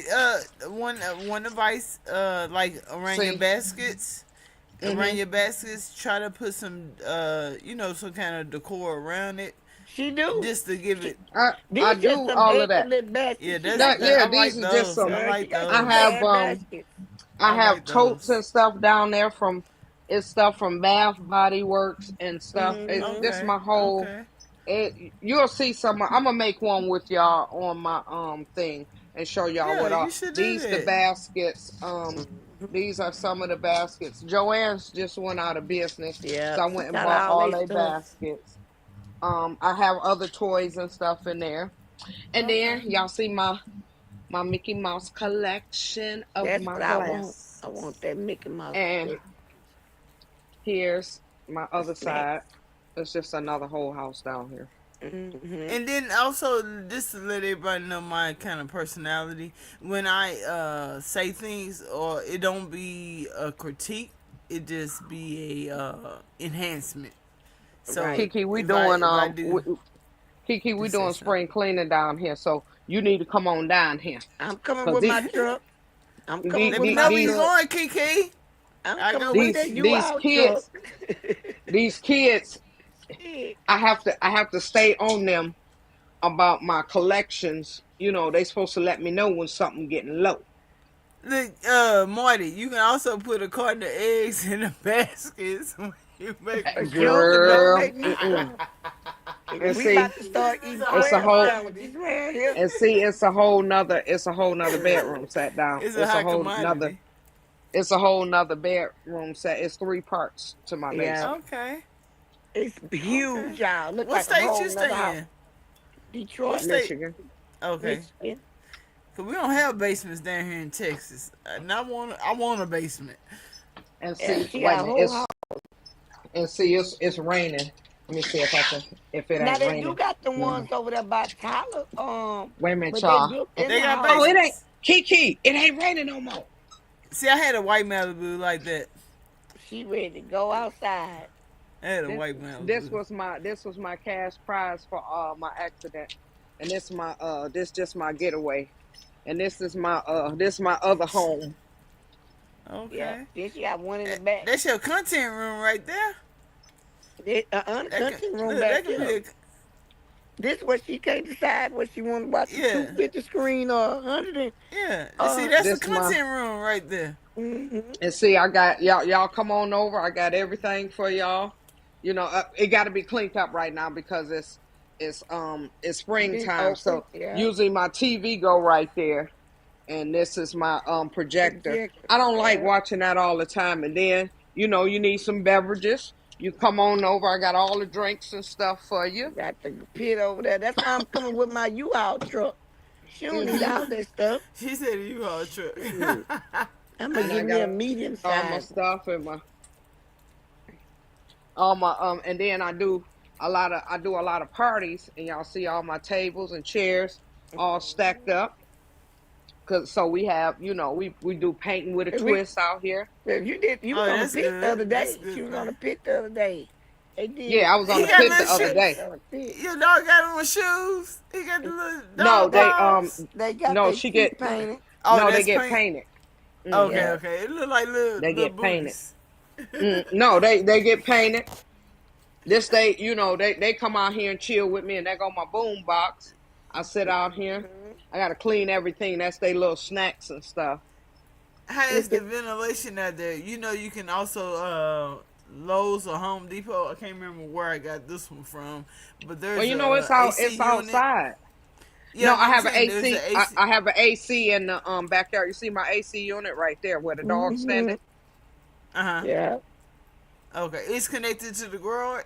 one advice like around your see. baskets. Around Mm-hmm. your baskets, try to put some some kind of decor around it, She do. just to give She, it. I these just do some all of that. excellent Yeah, baskets she that's got That there. yeah, I these like are just those. some. I Girl, she like got I some those. have bad baskets. I I have like totes those. and stuff down there from it's stuff from Bath Body Works and stuff. Mm-hmm. This Okay. my whole Okay. you'll see some I'm gonna make one with y'all on my thing and show y'all Yeah, what you should do these the that. baskets Mm-hmm. these are some of the baskets. Joanne's just went out of business, Yeah, so I she went and got bought all all they their stuff. baskets. I have other toys and stuff in there. And Okay. then y'all see my Mickey Mouse collection of That's my what I want. I glasses. want that Mickey Mouse And collection. here's my The other side. snacks. It's just another whole house down here. Mm-hmm. And then also, just to let everybody know my kind of personality, when I say things, or it don't be a critique, it just be a enhancement. So Right. Kiki, if I do Kiki, we just say doing something. spring cleaning down here, so you need to come on down here. I'm coming Cause with my truck. I'm coming Let with me my know where you these truck. going, Kiki. I'm I coming go with with that you. you out truck. these kids, Shit. I have to stay on them about my collections. You know, they supposed to let me know when something getting low. Look, Marty, you can also put a carton of eggs in the baskets when you make For the sure, cookie cause don't Girl, make me some. and We see, about to start eating it's a 12 whole sandwiches around here. and see, it's a whole nother bedroom set down. it's a high Nother, commodity. it's a whole nother bedroom set. It's three parts to my Yeah, basement. Okay. it's Okay. huge, y'all. Look What like a state whole you nother house. stay in? What Detroit, state? Michigan. Okay. Michigan. Cause we don't have basements down here in Texas, and I want a basement. And Yeah, see, she wait a got a minute, whole house. it's raining. Let me see if I can if it Now ain't they do raining. got the No. ones over there by Tyler. Wait a minute, But they y'all. built in They the got house. Oh, it ain't basements. Kiki. It ain't raining no more. See, I had a white Malibu like that. She ready to go outside. I had a This white Malibu. this was my cash prize for my accident, and this just my getaway, and this my other home. Yeah. Okay. Then she got one in the back. That's your content room right there. The That can content room look. back That can be here. a This is what she can't decide what she want to watch, the yeah. 250 screen or 100 and, Yeah. See, uh that's the This my content room right there. mm-hmm. and see I got y'all come on over. I got everything for y'all. You know it got to be cleaned up right now because it's Been springtime. open. So Yeah. usually my TV go right there, and this is my projector. Projector. I don't like Yeah. watching that all the time. And then you need some beverages. You come on over. I got all the drinks and stuff for you. Got the pit over there. That's why I'm coming with my U-Haul truck. She don't need all that stuff. She said you all truck. Shit. I'm gonna And give I me a got medium all my size. stuff and my all my and then I do a lot of parties, and y'all see all my tables and chairs all stacked up. So we have, we do painting with a And we, twist out here. you Oh, was on the that's pit the other good. That's day. good. She was on the pit the other day. They did. Yeah, I was on He the got pit little the other day. shoes. Your dog got on shoes. He got the little No, dog balls. They got no, their she feet get, painted. Oh, no, they that's get paint. painted. Okay, Yeah. okay. It look like They little get painted. booties. No, they get painted. They come out here and chill with me, and they go my boom box. I sit out here. I gotta clean everything. That's their little snacks and stuff. How is the ventilation out there? You can also Lowe's or Home Depot. I can't remember where I got this one from, but there's Well, it's AC it's unit. outside. Yeah, No, no, I I'm have an saying there's AC. an AC. I have an AC in the backyard. You see my AC unit right there where the dog's standing. Uh-huh. Yeah. Okay, it's connected to the garage.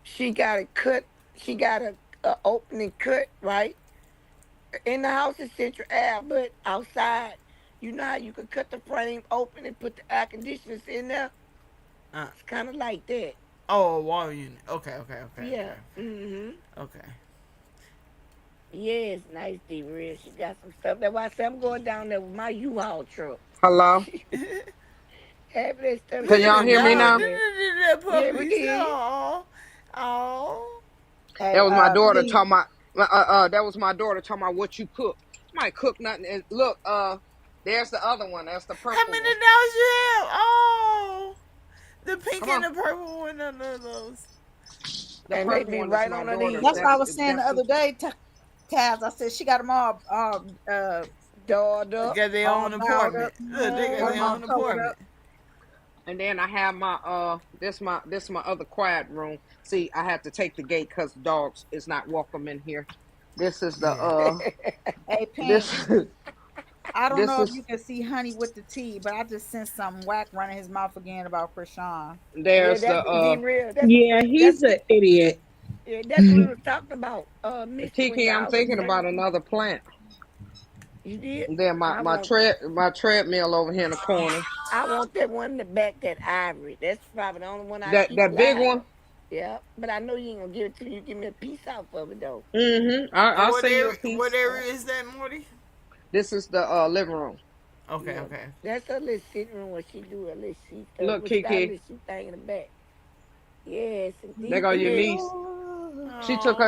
She got it cut. She got a opening cut right in the house is central air, but outside, you know how you could cut the frame open and put the air conditioners in there. It's kind of like that. Oh, a wall unit. Okay. Yeah. Mhm. Okay. Yes, nice, D-Real. She got some stuff. That's why I said I'm going down there with my U-Haul truck. Hello. Having that stuff. Can y'all hear me now? Yeah, we can. Oh. That was my daughter talking about. That was my daughter talking about what you cook. You might cook nothing. And look, there's the other one. That's the purple. How many dogs you have? Oh, the pink Come and the purple one. No, those. The And they be right on her knees. That's what I was saying the other day, Taz. I said she got them all dolled up. Got their own apartment. Look, they got their own apartment. And then I have my this my other quiet room. See, I have to take the gate because dogs is not welcome in here. This is the Hey, Pink. this I don't this know if is- you can see Honey with the T, but I just sent some whack running his mouth again about Krishan. there's Yeah, the D-Real. Yeah, he's an idiot. Yeah, that's what we was talking about. Kiki. I'm thinking about another plant. You did? And then my treadmill over here in the corner. I want that one in the back, that ivory. That's probably the only one I That keep big alive. one. Yeah, but I know you ain't gonna give it to me. You give me a piece out of it though. I'll What send you a area? piece. What area is that, Morty? This is the living room. Okay, Yeah. okay. That's her little sitting room where she do her little sheet stuff. Look, which got a Kiki. little sheet thing in the back. Yes, indeed. There go your niece. She took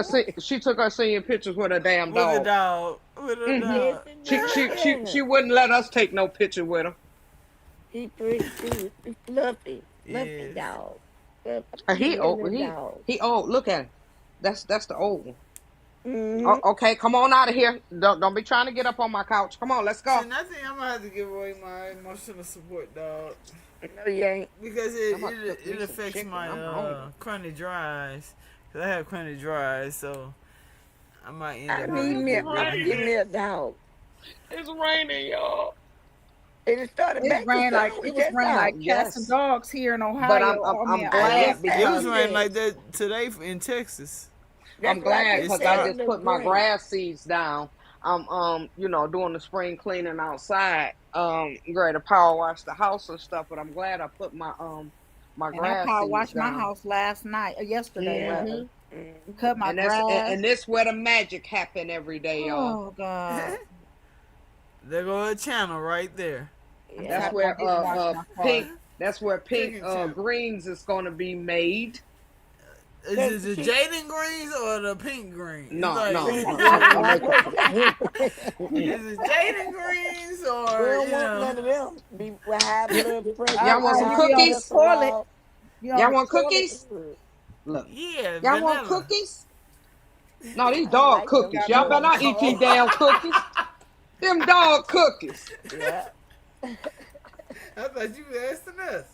her senior pictures with her damn With dog. a dog. With a dog. She wouldn't let us take no picture with her. He pretty cute. He fluffy. Fluffy Yes. dog. He old. He old. Look at him. That's the old one. Okay, come on out of here. Don't be trying to get up on my couch. Come on, let's go. See, I think I'm gonna have to give away my emotional support dog. No, you ain't. Because I'm about to cook me it some affects chicken. my I'm hungry. chronic dries. Cause I have chronic dries, so I might end I up. need me give me a dog. It's raining, y'all. And it started It back ran to like summer. it We was just raining like out. cats and dogs here in Ohio. But I'm in glad Alaska. because It was raining like that today in Texas. I'm glad because I just put my grass. grass seeds down. I'm doing the spring cleaning outside. Ready to power wash the house and stuff. But I'm glad I put my my And I grass power seeds washed my down. house last night or yesterday. Mhm. Cut my And grass. and this where the magic happen every day, y'all. Oh God. There go a channel right there. That's where pink. That's where pink greens is gonna be made. Is it the Jaden greens or the pink greens? No, Like- no. Is it Jaden greens or We don't want none of them. Be with high blood pressure. Y'all want some cookies? Y'all want cookies? Look. Yeah. Y'all want cookies? No, these dog cookies. Y'all better not eat these damn cookies. Them dog cookies. Yeah. I thought you were asking us.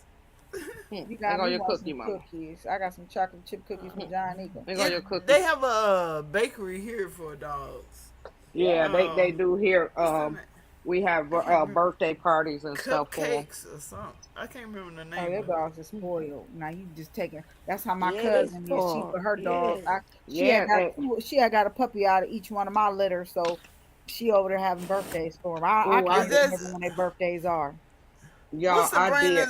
You There got go me your want cookie, some mama. cookies. I got some chocolate chip cookies from Giant Eagle. There go your cookies. They have a bakery here for dogs. Yeah, they do here. We have I can't remember. birthday parties and stuff for them. Cupcakes or something. I can't remember the Oh, name your of it. dogs are spoiled. Now you just taking. That's how my Yeah, they cousin is. She spoiled. with her dog. Yes. She had Yeah, got she had got a puppy out of each one of my litters, so she over there having birthdays for them. I oh, can't Is even that remember when their birthdays are. y'all, what's the I brand did, of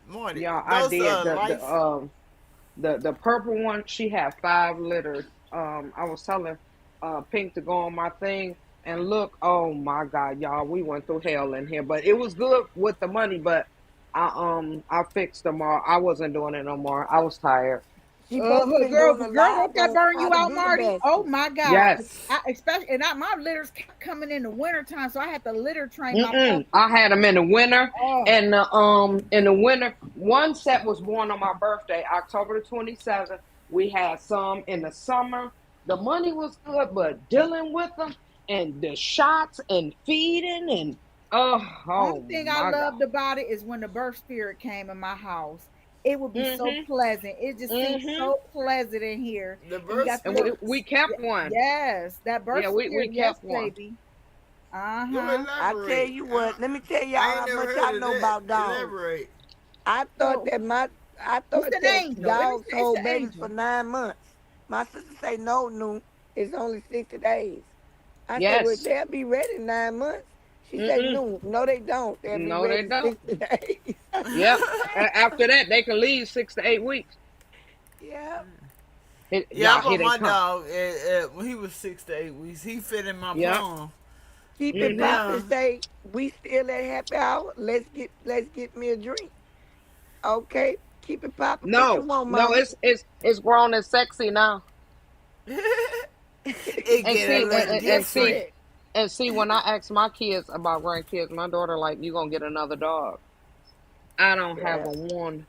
Marty? y'all, I Those did life. the purple one. She had 5 litters. I was telling Pink to go on my thing and look. Oh my God, y'all, we went through hell in here, but it was good with the money. But I fixed them all. I wasn't doing it no more. I was tired. She supposed to been Girl, doing a girl, live won't that on burn how you to out, do the Marty? Oh basket. my God! Yes. Especially my litters kept coming in the wintertime, so I had to litter train my Mm-mm. puppy. I had them in the winter, Oh, and in the winter, one set was born on my birthday, October the 27th. We had some in the summer. The money was good, but dealing with them and the shots and feeding and only oh thing I my God. loved about it is when the birth spirit came in my house. It would be so Mhm. pleasant. It just seems Mhm. so pleasant in here. The And you birth got the And little, we spirits. kept one. yes, that birth Yeah, we spirit. Yes, kept one. baby. Go Uh-huh. I tell elaborate. you what, let me tell y'all I ain't how never much I heard of know that. about dogs. Elaborate. I thought So that I it's thought an that angel. dogs It's hold an babies for angel. 9 months. My sister say no, it's only 60 days. I say, well, Yes. they'll be ready in 9 months. She say, Mm-mm. no, they don't. They'll be No, they ready in don't. 60 days. Yep. After that, they can leave 6 to 8 weeks. Yeah. Yeah, I Y'all, here bought they my come. dog when he was 6 to 8 weeks. He fit in my Yep. palm. Keep it Mm-hmm. popping. Now, Say, we still at happy hour. Let's get me a drink. Okay. Keep it popping. What you No, want, no, mama? it's grown and sexy now. it And get a see, little and different. see, and see, when I ask my kids about grandkids, my daughter like, you gonna get another dog. I don't have Yeah. a one,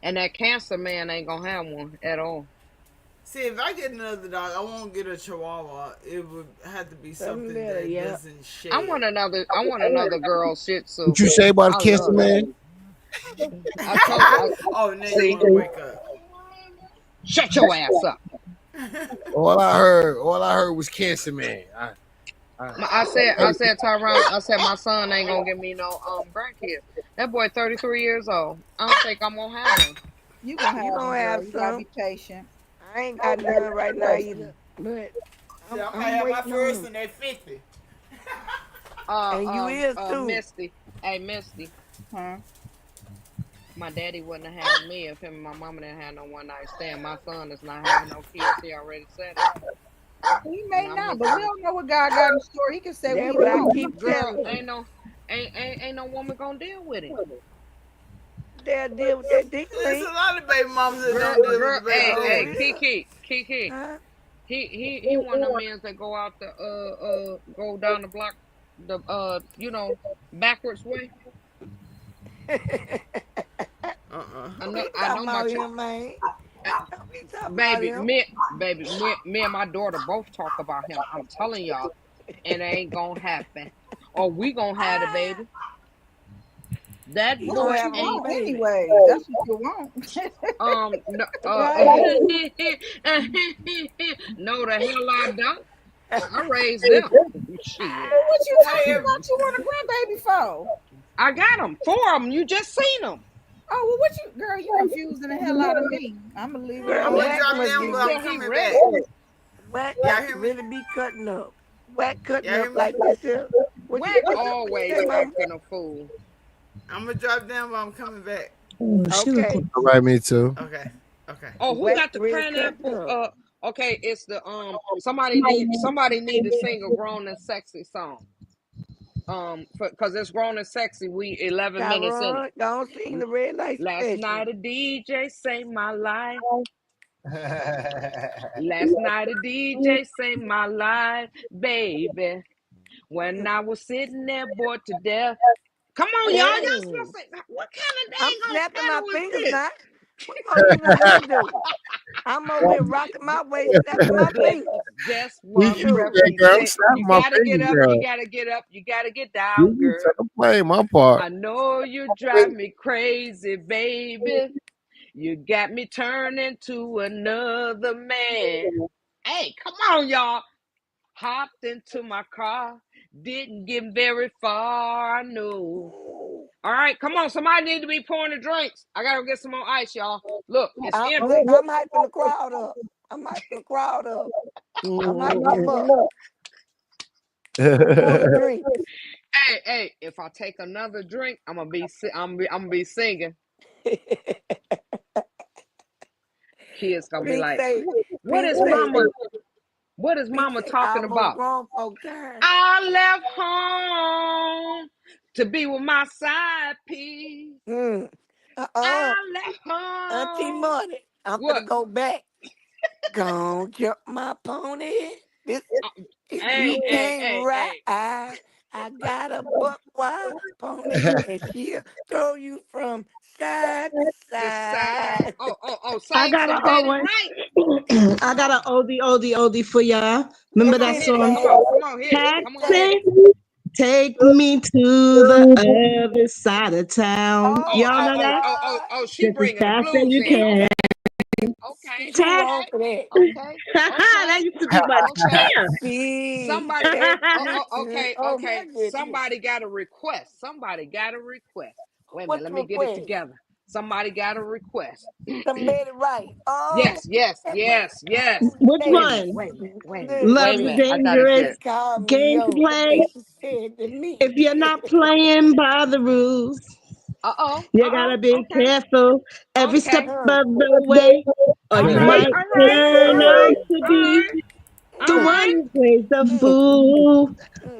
and that cancer man ain't gonna have one at all. See, if I get another dog, I won't get a Chihuahua. It would have to be Something something better, that yeah. doesn't I shed. want another. I want another girl Shih Tzu. What you say about I cancer, love that. man? I told. Oh, now you See, want to wake up. shut your ass up. All I heard was cancer, man. I, I said, Tyrone. I said my son ain't gonna give me no grandkids. That boy 33 years old. I don't think I'm gonna have him. You gonna You have them, gonna girl. have You gotta some. be patient. I ain't got none right now either. But See, I might I'm have my waiting on first them. in at 50. And you is too. Misty. Hey, Misty. Huh? My daddy wouldn't have had me if him and my mama didn't have no one night stand. My son is not having no kids. He already said it. He And may I'm not, his but we daddy. don't know what God got in store. He can say That's we what I don't. keep Girl, telling them. ain't no woman gonna deal with him. They'll deal with that There's ding-a-ling. a lot of baby mamas that Girl, don't deal with girl, the baby Oh, hey, daddies. real? Kiki. Huh? He one of them men that go out the go down the block the backwards way. Don't be I talking know my about him, man. uh, Don't be talking about baby, him. me and my daughter both talk about him. I'm telling y'all, and it ain't gonna happen. Or we gonna have the baby. That He That's gonna what boy have you a new ain't want baby. anyway. That's what you want. no, Right? no the hell I don't. I raised them. Shit. Well, what you talking Hey, about? You want a grandbaby for? I got them. 4 of them. You just seen them. Oh well, what you, girl? You confusing the hell out of me. I'm gonna leave it Girl, I'm gonna alone. Wack drop must them, be but I'm Until Wack. he coming ready. back. Got Y'all to hear me? really be cutting up. Wack cutting Y'all up hear me? like this here. Wack What you say, always mama? acting a fool. I'm gonna drop them, but I'm coming back. she look Okay. all right, me too. Okay. Okay. Oh, who Wack got the real cutting pineapple? up. Okay, it's the somebody need to sing a grown and sexy song. Because it's grown and sexy. We 11 minutes in it. Tyrone, don't sing the red light Last special. night a DJ saved my life. Last night a DJ saved my life, baby. When I was sitting there bored to death. Come on, y'all. Y'all Hey, supposed to say, what kind of I'm dang old snapping my pedal is fingers this? now. What more you want me to do? I'm over here rocking my waist, snapping my But fingers. just You one Shoot. said, girl, I'm represent. snapping You my gotta get fingers, up, you girl. gotta get up, you gotta get down, You girl. take a play, my part. I know you drive me crazy, baby. You got me turning to another man. Hey, come on, y'all. Hopped into my car. Didn't get very far. No. All right, come on. Somebody need to be pouring the drinks. I gotta get some more ice, y'all. Look, it's empty. I'm hyping the crowd up. I'm hyping the crowd up. I'm hyping them up. Pour the drinks. Hey, if I take another drink, I'm gonna be singing. Kids gonna be Pink like, say, what Pink is say, mama? What is Pink mama say, talking almost about? grown folk time. I left home to be with my side piece. Uh-uh. I left Auntie home. Money, I'm What? finna go back. Gon' jump my pony. This, if Hey, you hey, can't hey, ride, hey. I got a buck wild pony, and she'll throw you from side to The side. side. I Sing got an some old Betty one. Wright. I Come got on. an oldie for y'all. Remember Come on, that Sing hit it. song? Come that. on, come on, hit it. Come on, hit it. Taxi, take me to the other side of town. Oh Y'all my know that? She Just as bringing the fast as blues you in. can. Okay, She too Taxi. wrong for that. That used to be my okay. Taxi, Somebody, take me to. Oh my okay. goodness. Somebody got a request. Wait a minute, What's let the me get it request? together. Somebody got a request. Somebody right. Oh, Yes. that my Which Wait a lady. minute, one? wait a Love's a minute. I gotta dangerous hear She it. called me game to over play. and she said to me, If you're not playing by the rules, you gotta be Okay, careful every step okay. of the way, or All you right, might all right, all turn right, out to all be right, all the one right. who plays the mm, fool.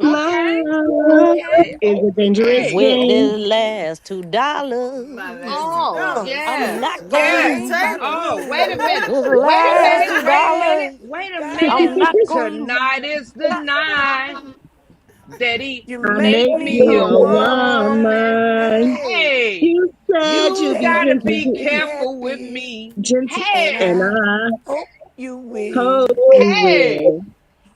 Okay, Love okay, is a dangerous okay. With game. this last My $2, last Oh, I'm yes, not I yes. ain't gonna about to Oh, lose. wait a minute. this Wait a last minute. two Wait a minute. dollars. Wait a I'm minute. not gonna. Tonight is the night that he You I make make make me me me a a a woman. woman. woman. Hey, Hey, You said you you'd be hey, gotta gentle, be be careful with happy. me. gentle, And Hey, and I I hope you will. hope you hey, will.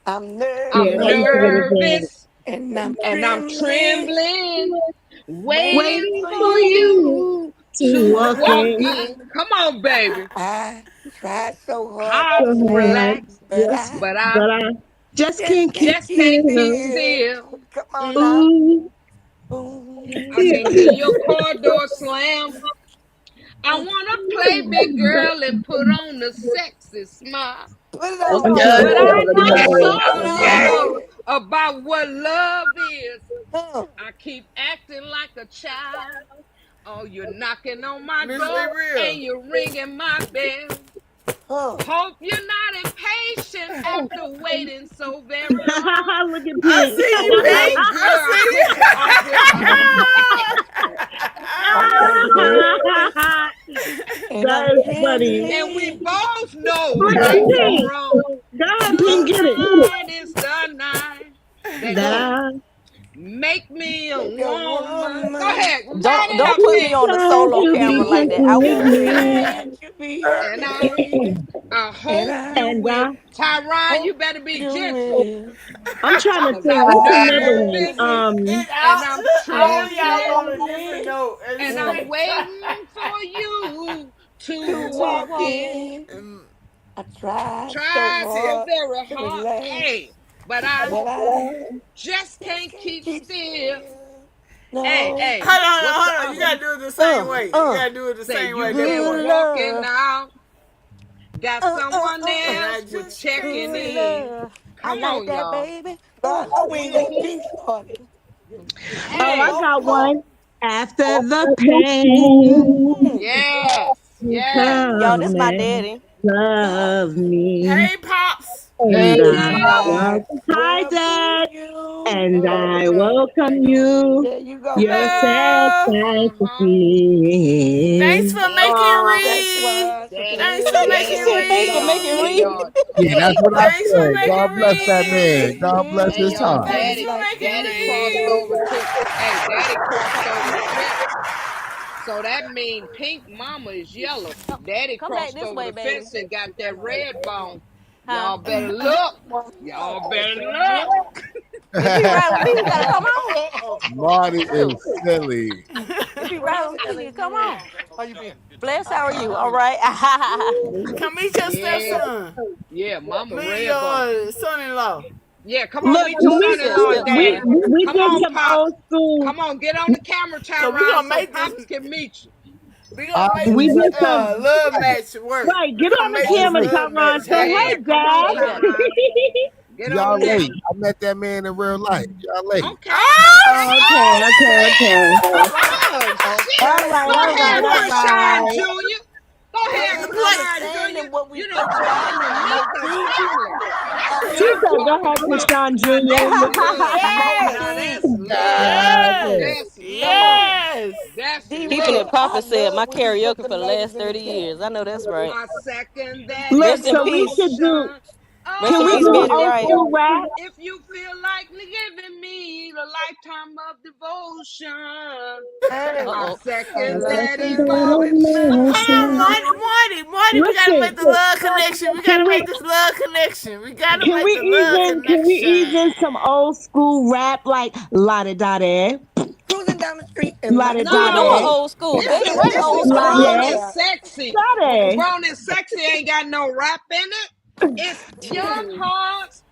I'm Yeah, I'm that used to go to nervous bed. nervous and I'm and I'm trembling, trembling, waiting waiting Waiting for for for you you you to to to walk walk walk in in. in. Come on, baby. I tried so hard Hard to so to hard. relax, relax, but Yes, I but I but I just just can't keep can't just keep can't keep still. still. still. Come on Mm. now. Ooh, Boom. I can hear your car door slam. I Mm. wanna play big girl and put on the sexy smile. Put it I'm on, done. But baby. I know Put so it on, little baby. about what love is. Huh. I keep acting like a child. Oh, you're knocking on my Miss Lee door Real. and you're ringing my bell. Huh. Hope you're not impatient after waiting so very long. Look at I Pink. see you, So, Pink. baby girl, I quit the office. I'm nervous and I'm That is funny. And we trembling, both know Look at right waiting from Pink. wrong. Go ahead, Pink, get it. Tonight is the night that That he I make me a like a woman. Go woman. ahead, ride Don't it don't out, put me Pink. on the tried solo to be camera like that. I careful with won't You me. sing. said you'd be And happy, I and hope I you And will. I, Tyron, you hope better be you gentle. will. I'm trying to Cause think. I'm What's another one? nervous and I'm All y'all trembling on a different Trembling, note at the and same I'm time. waiting for you to to walk walk in. in. I tried so Try so hard very to hard. relax, Hey, but I but I just just can't can't keep keep still. still. Hey, No. hey, Hold on, what's the hold on. You other one? gotta do it the same way. You Uh. gotta do it the Say same you way. That been Good part. walking love. out, got someone Uh. And I else was just can't checking Good see. in. love. I Come like on, that, y'all. baby. God, no, we ain't got Hmm. Pink started. Oh, Pink I Hey, got vocal. one. After the pain, Mm. yes, you yes. Y'all, come this my and daddy. love me. Hey, Pops. And Hey, And I Dad. I welcome, hi, welcome Dad. you. And There you I go. welcome you. There you go, Your baby. sad Hello. Uh-huh. Thanks fantasy. for making Oh, That's Reed. why I daddy, Thanks for feel She making daddy, said, hey thanks for y'all, making hey Reed. Reed. y'all, Yeah, that's daddy, what I Thanks for said. making God bless that man. Reed. God bless hey his y'all, heart. Thanks daddy, for making daddy crossed Reed. over to, hey, daddy crossed over the fence. So that mean pink mama is yellow. Come, Daddy come back crossed this over way, the baby. fence and got that red bone. Huh? Y'all better look. to Y'all better look. If he ride with me, he gotta come on. Marty is Shoot. silly. If he ride with me, he come on. Bless, how are you? All right. Come meet your Yeah, stepson. yeah, mama Me and red bone. your son-in-law. Yeah, come on, Look, me too, He honey, said Lord we Daddy. stepson. we Come did on, some Pops. old school. Come on, get on the camera, So we Tyron, gonna so make this. Pops can meet you. We I'll gonna make We be this did ready. some. love match work. Right, We get gonna on the make this camera, Hey, love Tyron. match Say Yeah, hey, happen. come on, He got. Dad. Tyron. Get y'all on there. late. I met that man in real life. Y'all late. Okay. Oh Okay, okay, okay. Oh, shit. All Okay, right, Go all see, ahead, right, look, all Krishan right. Jr. Go they ahead, ain't Krishan Jr. understanding what we You done putting called down me in Meek the motif. family. She Okay, I'm said, "Go talking ahead, about Krishan now that's Jr." love. Now yes, motif. that's love. God, yes, That's love. yes. That's Keeping love. it D-Ray, I poppin' said love my when you put karaoke them for the ladies last in the 30 chat. years. I know that's right. I second that Look, Rest in so we peace. could do. emotion. Rest Can in we peace, do Betty Oh, old Wright. school rap? if you feel like giving me the lifetime of devotion, Uh Hey, I oh. second I that second motif that of Hold on, emotion. emotion. Marty, we gotta make Listen, the love connection. We can gotta we make this love connection. We gotta can make we the love ease connection. in some old school rap like la da da da Cruising down the street in la my da You da know car. what da old school? This Betty is Wright this old is la school. grown da and Yeah. sexy. da da. Grown and sexy ain't got no rap in it. It's young hearts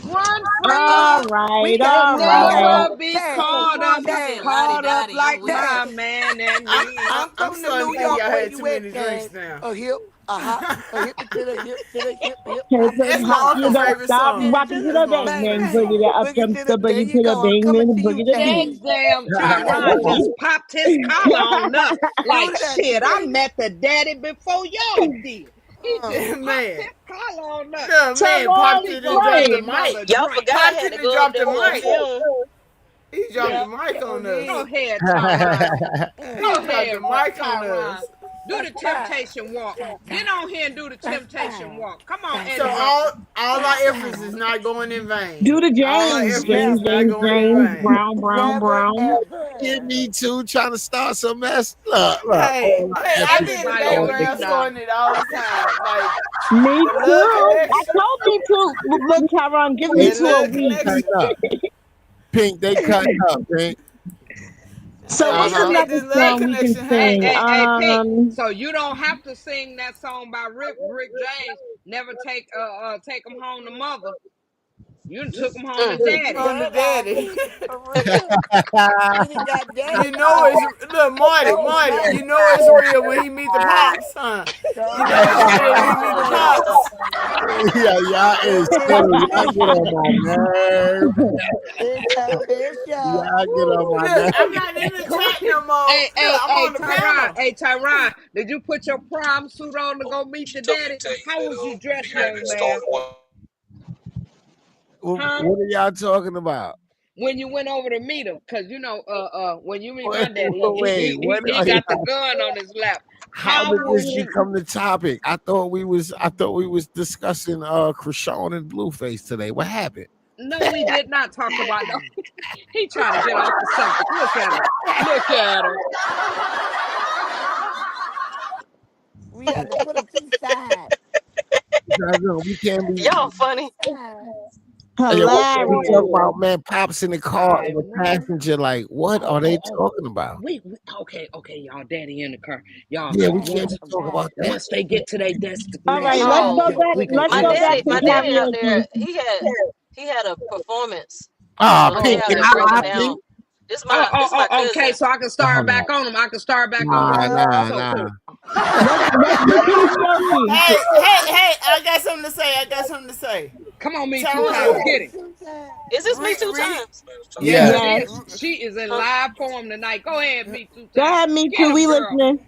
run All free. We right, got, all we got, right. Never be Taz, He said Taz, lottie dottie. I'm like weak. my Taz. man and me. I'm I'm coming to starting New to think York. y'all Where had too you at, many drinks Taz? now. A hip, a hop, a hip to the hip, to the hip, hip Hip hop. hip That's Hey, hop, my you uncle's don't favorite stop, song. rock it to That's the my bang, uncle's bang, bang, favorite bang. boogie song. the up, Boogie jump to the the, there boogie you to the go. I'm bang, coming then to you, boogie the Taz. That beat. damn Tyron just popped his collar on us. Do Like that, shit, I D-Ray. met the daddy before y'all did. He just popped Man, his collar on us. the man popped Tyrone, We it and gonna dropped make the right. another mic. Y'all drink. forgot I Popped had it to and go up dropped there the for a mic. funeral. He dropped Yeah, the mic sure on us. Go did. ahead, Tyron. He Go dropped ahead, the mic on Tyron. us. Do the temptation walk. Get on here and do the temptation walk. Come on, So Eddie Ruffin. all our efforts is not going in Do vain. the All our James, efforts is James, not Never, James, going in James, vain. Brown, Brown, never, Brown. yeah, me ever. too. Trying to start some mess. Look. Hey, All hey, our I efforts be in the is Everybody a going weak background in dog. starting it all the time. Like Me the love too. I connection. told me to. Look, Tyrone, give me Hey, That two a love Pink, week. they cut connection. up. Pink, they cut up, Pink. So Hey, we what's gonna Uh-huh. make another this love Hey, song we can connection hey, sing? happen. Pink. So you don't have to sing that song by Rick James. Never take him home to mother. You done took him home to daddy. On the That I daddy. did, for real. We done got daddy You know long. it's look, Oh, Marty. man. You know it's real when he meet the pops, huh? You know it's real when he meet the Dog. pops. Yeah, y'all is It's silly. Y'all get official. on my nerve. It's official. Y'all get on my Look, nerve. I'm not in the chat no more. Hey, Look, hey, I'm hey, on the Tyron. panel. Hey, Tyron. Did you put your prom suit on to go meet the daddy? How was you dressed, young man? Huh? What are y'all talking about? When you went over to meet him, cause when you meet Wait, my daddy, wait, what he are got the y'all? gun on his lap. How How did was this you? become the topic? I thought we was discussing Krishan and Blueface today. What happened? No, we did not talk about no. He trying to get off the subject. Look at him. Look at him. We have to put them to the side. We can't be. Y'all funny. Hey, yo, we can't be talking Hilarious. about man pops in the car I and the know. passenger. Like, what are they Oh. talking about? Okay, y'all. Daddy in the car. Y'all. Yeah, we can't Once be talking about that. once they get to their All right, destination, let's No, go we back. we gonna Let's my go back daddy, to my introduce them. daddy out there, karaoke. he had a performance. Ah, So he Pink, out can there I breaking lie, down. Pink? This my Okay. cousin. So I can start back on them. I can start back on them. So Nah. Let's do karaoke. Hey, I got something to say. come on, me two times. Tyrone, Get it. Is this me two read. times? Yes, Yeah. it Yes. is. She is in Huh? live form tonight. Go ahead, me two Go times. ahead, me Get too. him, We girl. listening.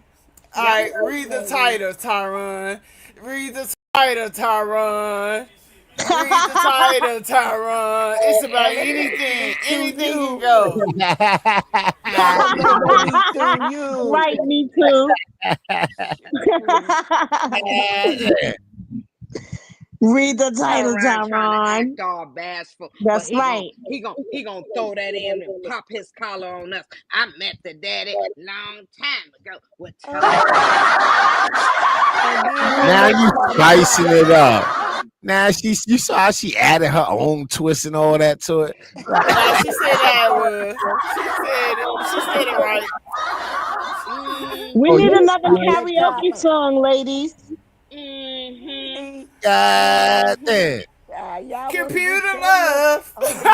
All Yep. right, read the title, Tyron. Read the title, Tyron. Read the title, Tyron. It's about anything. Elevate me to Anything can you. go. Elevate me to you. Right, me too. Read the title, Tyron trying to Tyrone. act all bashful, but That's right. he gonna throw that in and pop his collar on us. I met the daddy long time ago. What told And then they Now make you you do spicing right. it up. Now you saw how she added her own twist and all that to it. Now she said that I was. She said it. She said it right. We Oh, need you another Stop that karaoke chopping. song, ladies. Mm-hmm. See? God damn. Y'all want to do Computer karaoke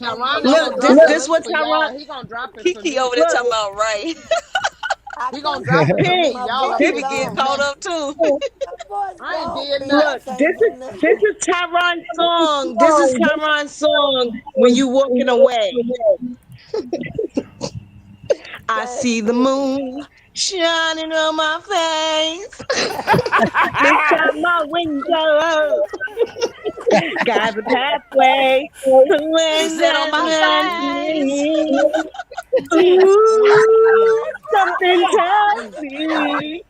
Tyron ain't Look, gonna this drop that this listen what for y'all. Tyrone. He gonna drop it for Kiki me. over there Look, talking about right. I He gonna drop it to Pink, me. My Y'all voice up He this there be being getting gone. caught up messy. too. My voice I ain't gone, did Pink. I look, nothing. this can't do is this nothing. is Tyron's song. This is Tyron's song when you walking away. I Cash see the fishing. moon shining on my face. Beside my window, got the pathway. He When said on that my man face. me, Mm, mm, mm, ooh, something mm, tells mm. me.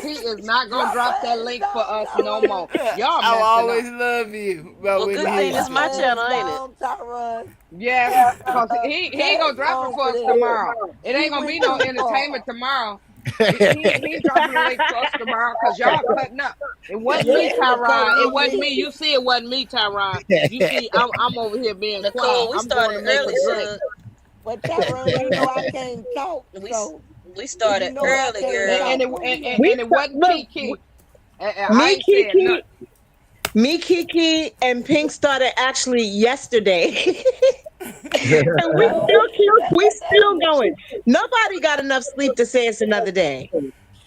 He is not gonna Drop drop that ass link for down, us no Tyrone. more. Y'all I will messing always up. love you, but Well, good Whitney thing Drop it's hates that my you. ass channel, ain't it? down, Tyrone. Yes, cause he ain't Cash gonna drop it wrong for for us that. tomorrow. It She ain't gonna be went no too entertainment far. tomorrow. He ain't dropping the link for us tomorrow because y'all cutting up. It wasn't me, Yeah, because Tyron. It we wasn't me. see. You see, it wasn't me, Tyron. You see, I'm over here being quiet. Nicole, we I'm going started to make a early, drink. so But Tyrone, you know I can't talk, we so we you started know I early, can't And, girl. and talk. it Where and, we and at? and it wasn't Look, Kiki. I me, ain't said Kiki, nothing. me, Kiki, and Pink started actually yesterday. And Oh, we still dang. going. Nobody got enough sleep to say it's another day.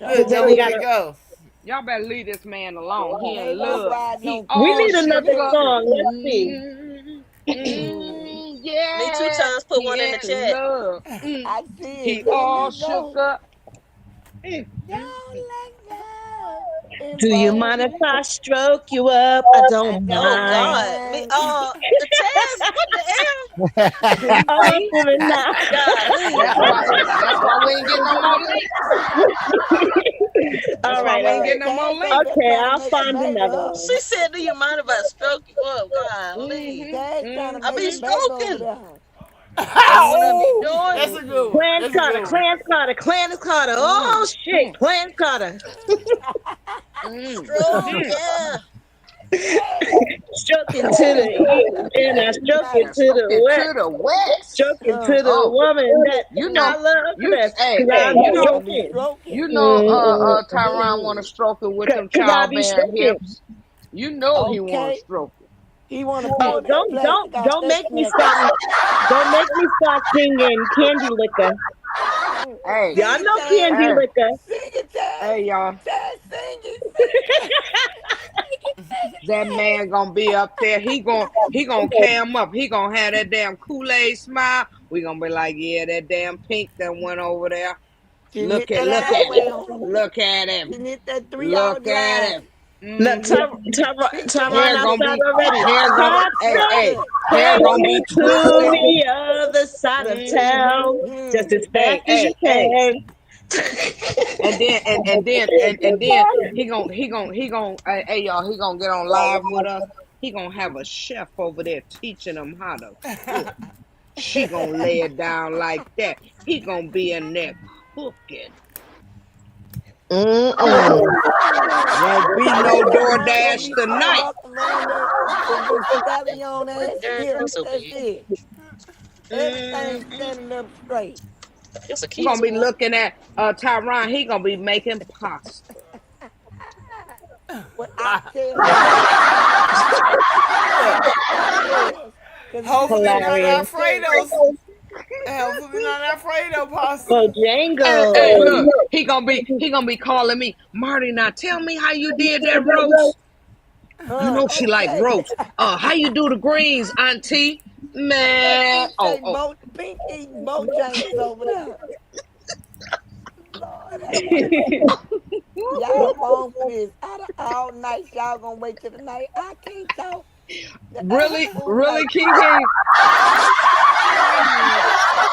Look, So So there we we ain't. gotta. go. Y'all better leave this man alone. He in Maybe I'm love. riding He on We all cloud need shook another up. seven. song. Let's see. Me two Yeah, times put one he in the in chat. love. I see it. He Look at all me shook go. up. Mm, mm, Don't mm. let go. Do you Involve mind if me. I stroke you up? I I don't Oh don't mind. God, me mind. the Taz, what the hell? See, All see, through the night. Golly. that's why we ain't getting no more links. That's All why right, we all ain't right. getting no more Cash over links. there Okay, trying to I'll make a find baby another up. She one. said, "Do you mind if I stroke you up?" Mm-hmm. Golly, Cash trying to I make be a Mm-hmm. baby over stroking. there. That's what I be Oh, doing. that's a good one. Clarence That's a Carter, good one. Clarence Carter, Clarence Carter. Oh Mm, shit, mm, Clarence Carter. mm, Stroke, Oh, mm. yeah. hey. Stroking to the east That's and I Clarence stroke it And Carter. to the stroke it west. to the west. Stroking to the Oh, woman that you I know, love the you best. hey, Cause I hey, be That you know, man be stroking. stroking. you know, Tyron want to Mm. stroke it with them Cause I be childbearing stroking. hips. You know he want to Okay. stroke it. He want to Oh, pull that plastic off don't that make me sniffle. start. Don't make me start singing Candy Liquor. Hey, Y'all Sing it, know Taz. Candy hey, Liquor. Sing it, Taz. hey, y'all. Taz, sing it. Sing it. Sing it, sing it, That Taz. man gonna be up there. He gonna cam up. He gonna have that damn Kool-Aid smile. We gonna be like, yeah, that damn pink that went over there. She Look hit at that look at him. highway on him. Look at him. She hit that 3 hour Look at him. drive. No, Mm-hmm. Pink can't Tyron even Hair gonna get outside be already. hair gonna hey Toxic, hey shortcut. hair take gonna me be to twisted. the other side of Mm-hmm. town, just Mm. as fast Hey as you hey hey. can. And then he gonna hey y'all, he gonna get on live with us. He gonna have a chef over there teaching him how to cook. She gonna lay it down like that. He gonna be in there cooking. Mm-mm. Won't be no Tyrone gonna DoorDash be sitting tonight. walking around there with them stallion What ass darn hips. drink so That's big? it. Everything Mm-hmm. standing up straight. It's a I'm gonna kid's be one. looking at Tyron. He gonna be making pasta. With oxtails. Look, Oxtails. Because he just hopefully got not Hilarious. done said, Alfredo's. Hopefully not Alfredo pasta. Hey, Bojangles. look, he gonna be calling me, Marty. Now tell me how you did that roast. You know she like okay. roast. How you do the greens, Auntie? That Man, pink oh, say oh. pink eating Bojangles over there. Lord have mercy. Y'all wrong for this. Out of all nights, y'all gonna wait till the night. I can't talk. The Really, whole really, night. Kiki,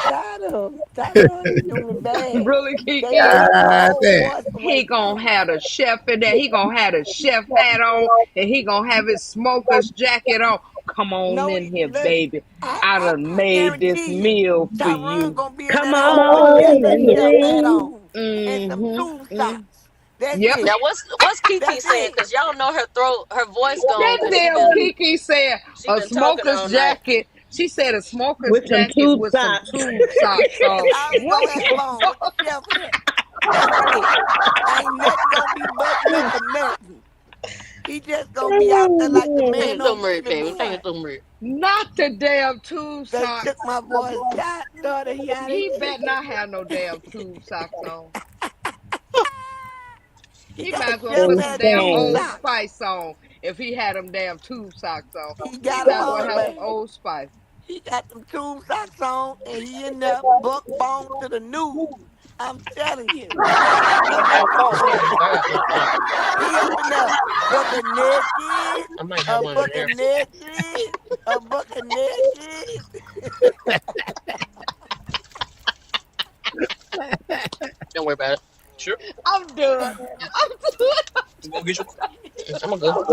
Tired of them. Tired of them do me bad. really, They Kiki. take my God whole damn. voice He away gonna from me. have a chef in there. He gonna have a chef hat on, and he gonna have his smoker's jacket on. Come on No, in here, look, baby. I done I made this guarantee you, meal for Tyrone you. gonna be in Come that house with on just a in chef hat here. on and some tube Mm-hmm. Mm. socks. That's Yep. Now it. what's Kiki That's saying? it. Cause y'all know her throat, her voice gone. That Cause damn Kiki said she a been talking smoker's all night. jacket. She said a smoker's With some jacket tube with some socks. tube socks That's on. all he What gonna have the on with the fuck? chef hat. That's it. Ain't nothing gonna be buttoned up or nothing. He just gonna be out there like the How you man on doing, Murray, TV, baby? How you boy. doing, Murray? Not the damn tube They took socks. my boy's shot, daughter. He out of He here. better not have no damn tube socks on. He He got a might as well chef put some ass damn tube Insane. Old sock. Spice on if he had them damn tube socks on. He He got them might as well on, have some baby. Old Spice. He got them tube socks on, and he in there buck bone to the news. I'm telling you. I might have fallen asleep if I got one of them. He up in there, bucket naked, I might have a one in bucket there. naked, a bucket naked. Don't worry about it. Sure. I'm done. I'm done. You gonna get your... I'm gonna go.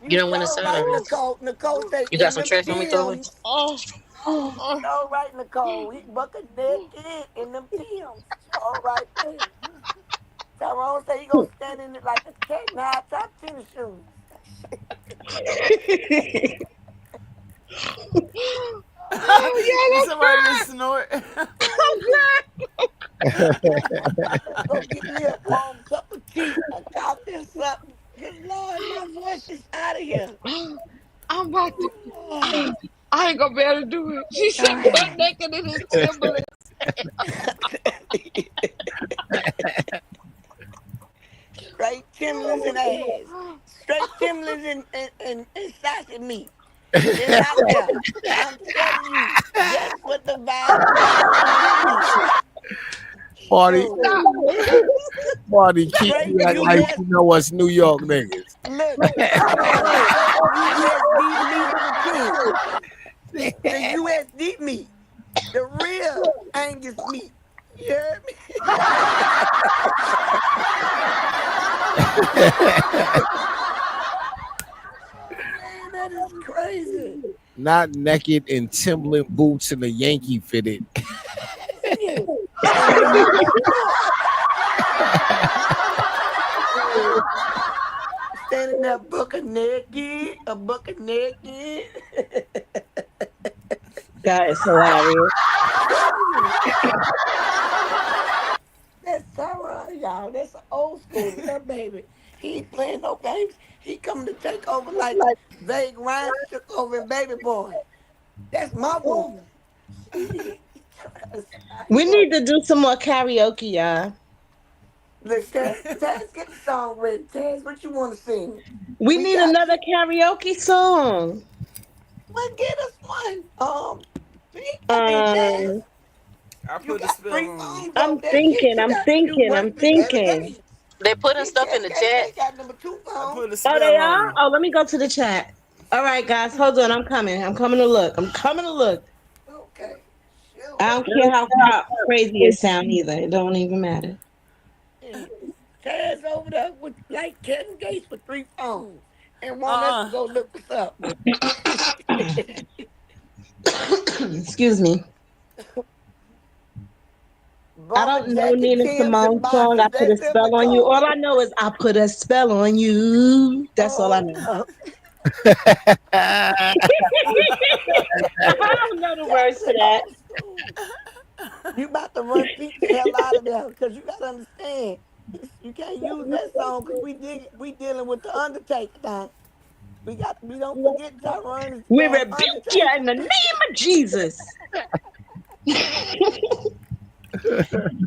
You don't want to So sign right, already. Nicole say You got in some them trash on me, throw away? Tims. Oh, All right, Nicole. He bucket naked in them Tims. All right, baby. Tyrone say he gonna stand in it like a cat in high top tennis shoes. oh yeah, Did that's somebody right. just snort? Go get me a warm cup of tea, a coffee or something. Good Lord, my voice is out of here. I'm about to. Oh, I ain't gonna be able to do it. She said, God. "Butt naked in his Timberland." Straight Timberlands and ass. Straight Timberlands and sausage meat. It's out there. I'm telling you, that's what the vibe is. Marty, Shoot. Marty, keep Straight you act like U.S. you know us New York niggas. Look, Tyrone, straight USD meat king. The USD meat. The real Angus meat. You heard me? Man, that is crazy. Not naked in Timberland boots and a Yankee fitted. Yeah. And no makeup. Standing there, bucket naked, a bucket naked. That is hilarious. That's Tyrone, y'all. That's an old school little baby. He ain't playing no games. He coming to take over like Vague Rhymes took over in Baby Boy. That's my woman. We need to do some more karaoke, y'all. Look, Taz, get the song ready. Taz, what you want to sing? We We need got another you. karaoke song. Well, get us one. Taz, Um, I you put a got spell 3 on you. phones I'm out there. Shit, thinking, you I'm got you thinking, I'm working together, thinking. game. They putting See, stuff in Taz the chat. got number 2 I phone. put a Oh, they spell on are? you. Oh, let me go to the chat. All right, guys, hold on. I'm coming. I'm coming to look. I'm coming to look. Okay. Shoot. I don't care how crazy it sound either. It don't even matter. Yeah. Taz over there with like Kevin Gates with 3 phones and want us to go look us up. Excuse me. I Bomber don't know jacket, Nina Tim's, and Simone song. I boxes. put a That's them, spell on you. Nicole. All I know is I put a spell on you. That's all I know. I don't know the words to that. You about to run feet the hell out of there because you got to understand. You can't use that song because we dealing with the Undertaker now. We don't forget Tyrone is We damn rebuke you Undertaker. in the name of Jesus.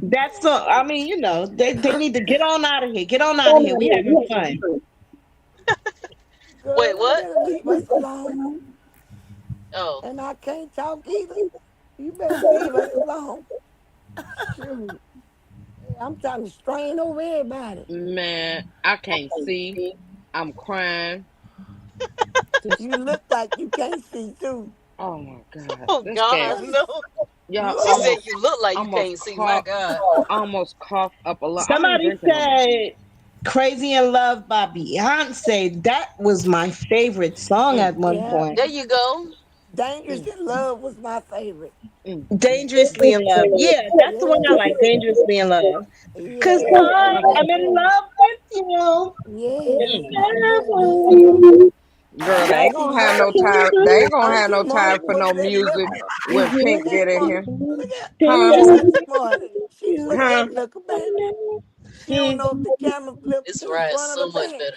That's so. I mean, you know, they need to get on out of here. Get on out of here. We having fun. Girl, Wait, you what? better leave us alone. Oh. And I can't talk either. You better leave us alone. Shoot. I'm trying to strain over everybody. Man, I can't see. I'm crying. You look like you can't see too. Oh my God. Oh This God, game. no. Y'all She said you look like you almost can't see. My God. almost coughed up a lot. I ain't Somebody drinking no more. said "Crazy in Love" by Beyonce. That was my favorite song at one Yeah. point. There you go. Dangerous in Love was my favorite. Dangerously in Love. Yeah, that's the one I like. Dangerously in Love. Cause Yeah. I am in love with you. Yes. Girl, they ain't Auntie gonna have no Martin. time. They ain't gonna have Auntie no time Martin for put no it in music liquor. when Pink get in here. Look at Huh? Auntie Martin. She put it Huh? in liquor, baby. She don't know if the camera flipped This to the ride is front of so the much back. better.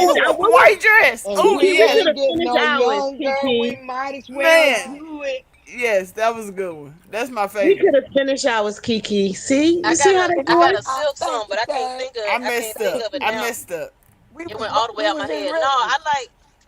finished Ooh, hours. white dress. And Oh, Kiki, we we yes. could ain't have getting finished no hours, younger. We Kiki. might as well Man. do it. Yes, that was a good one. That's my We favorite. could have finished hours, Kiki. See? You I see got how a they I do got it? a silk song, Thank but you, Dad. I I can't messed think up. of it I now. messed up. It went all the way We out my was in head. No, rhythm.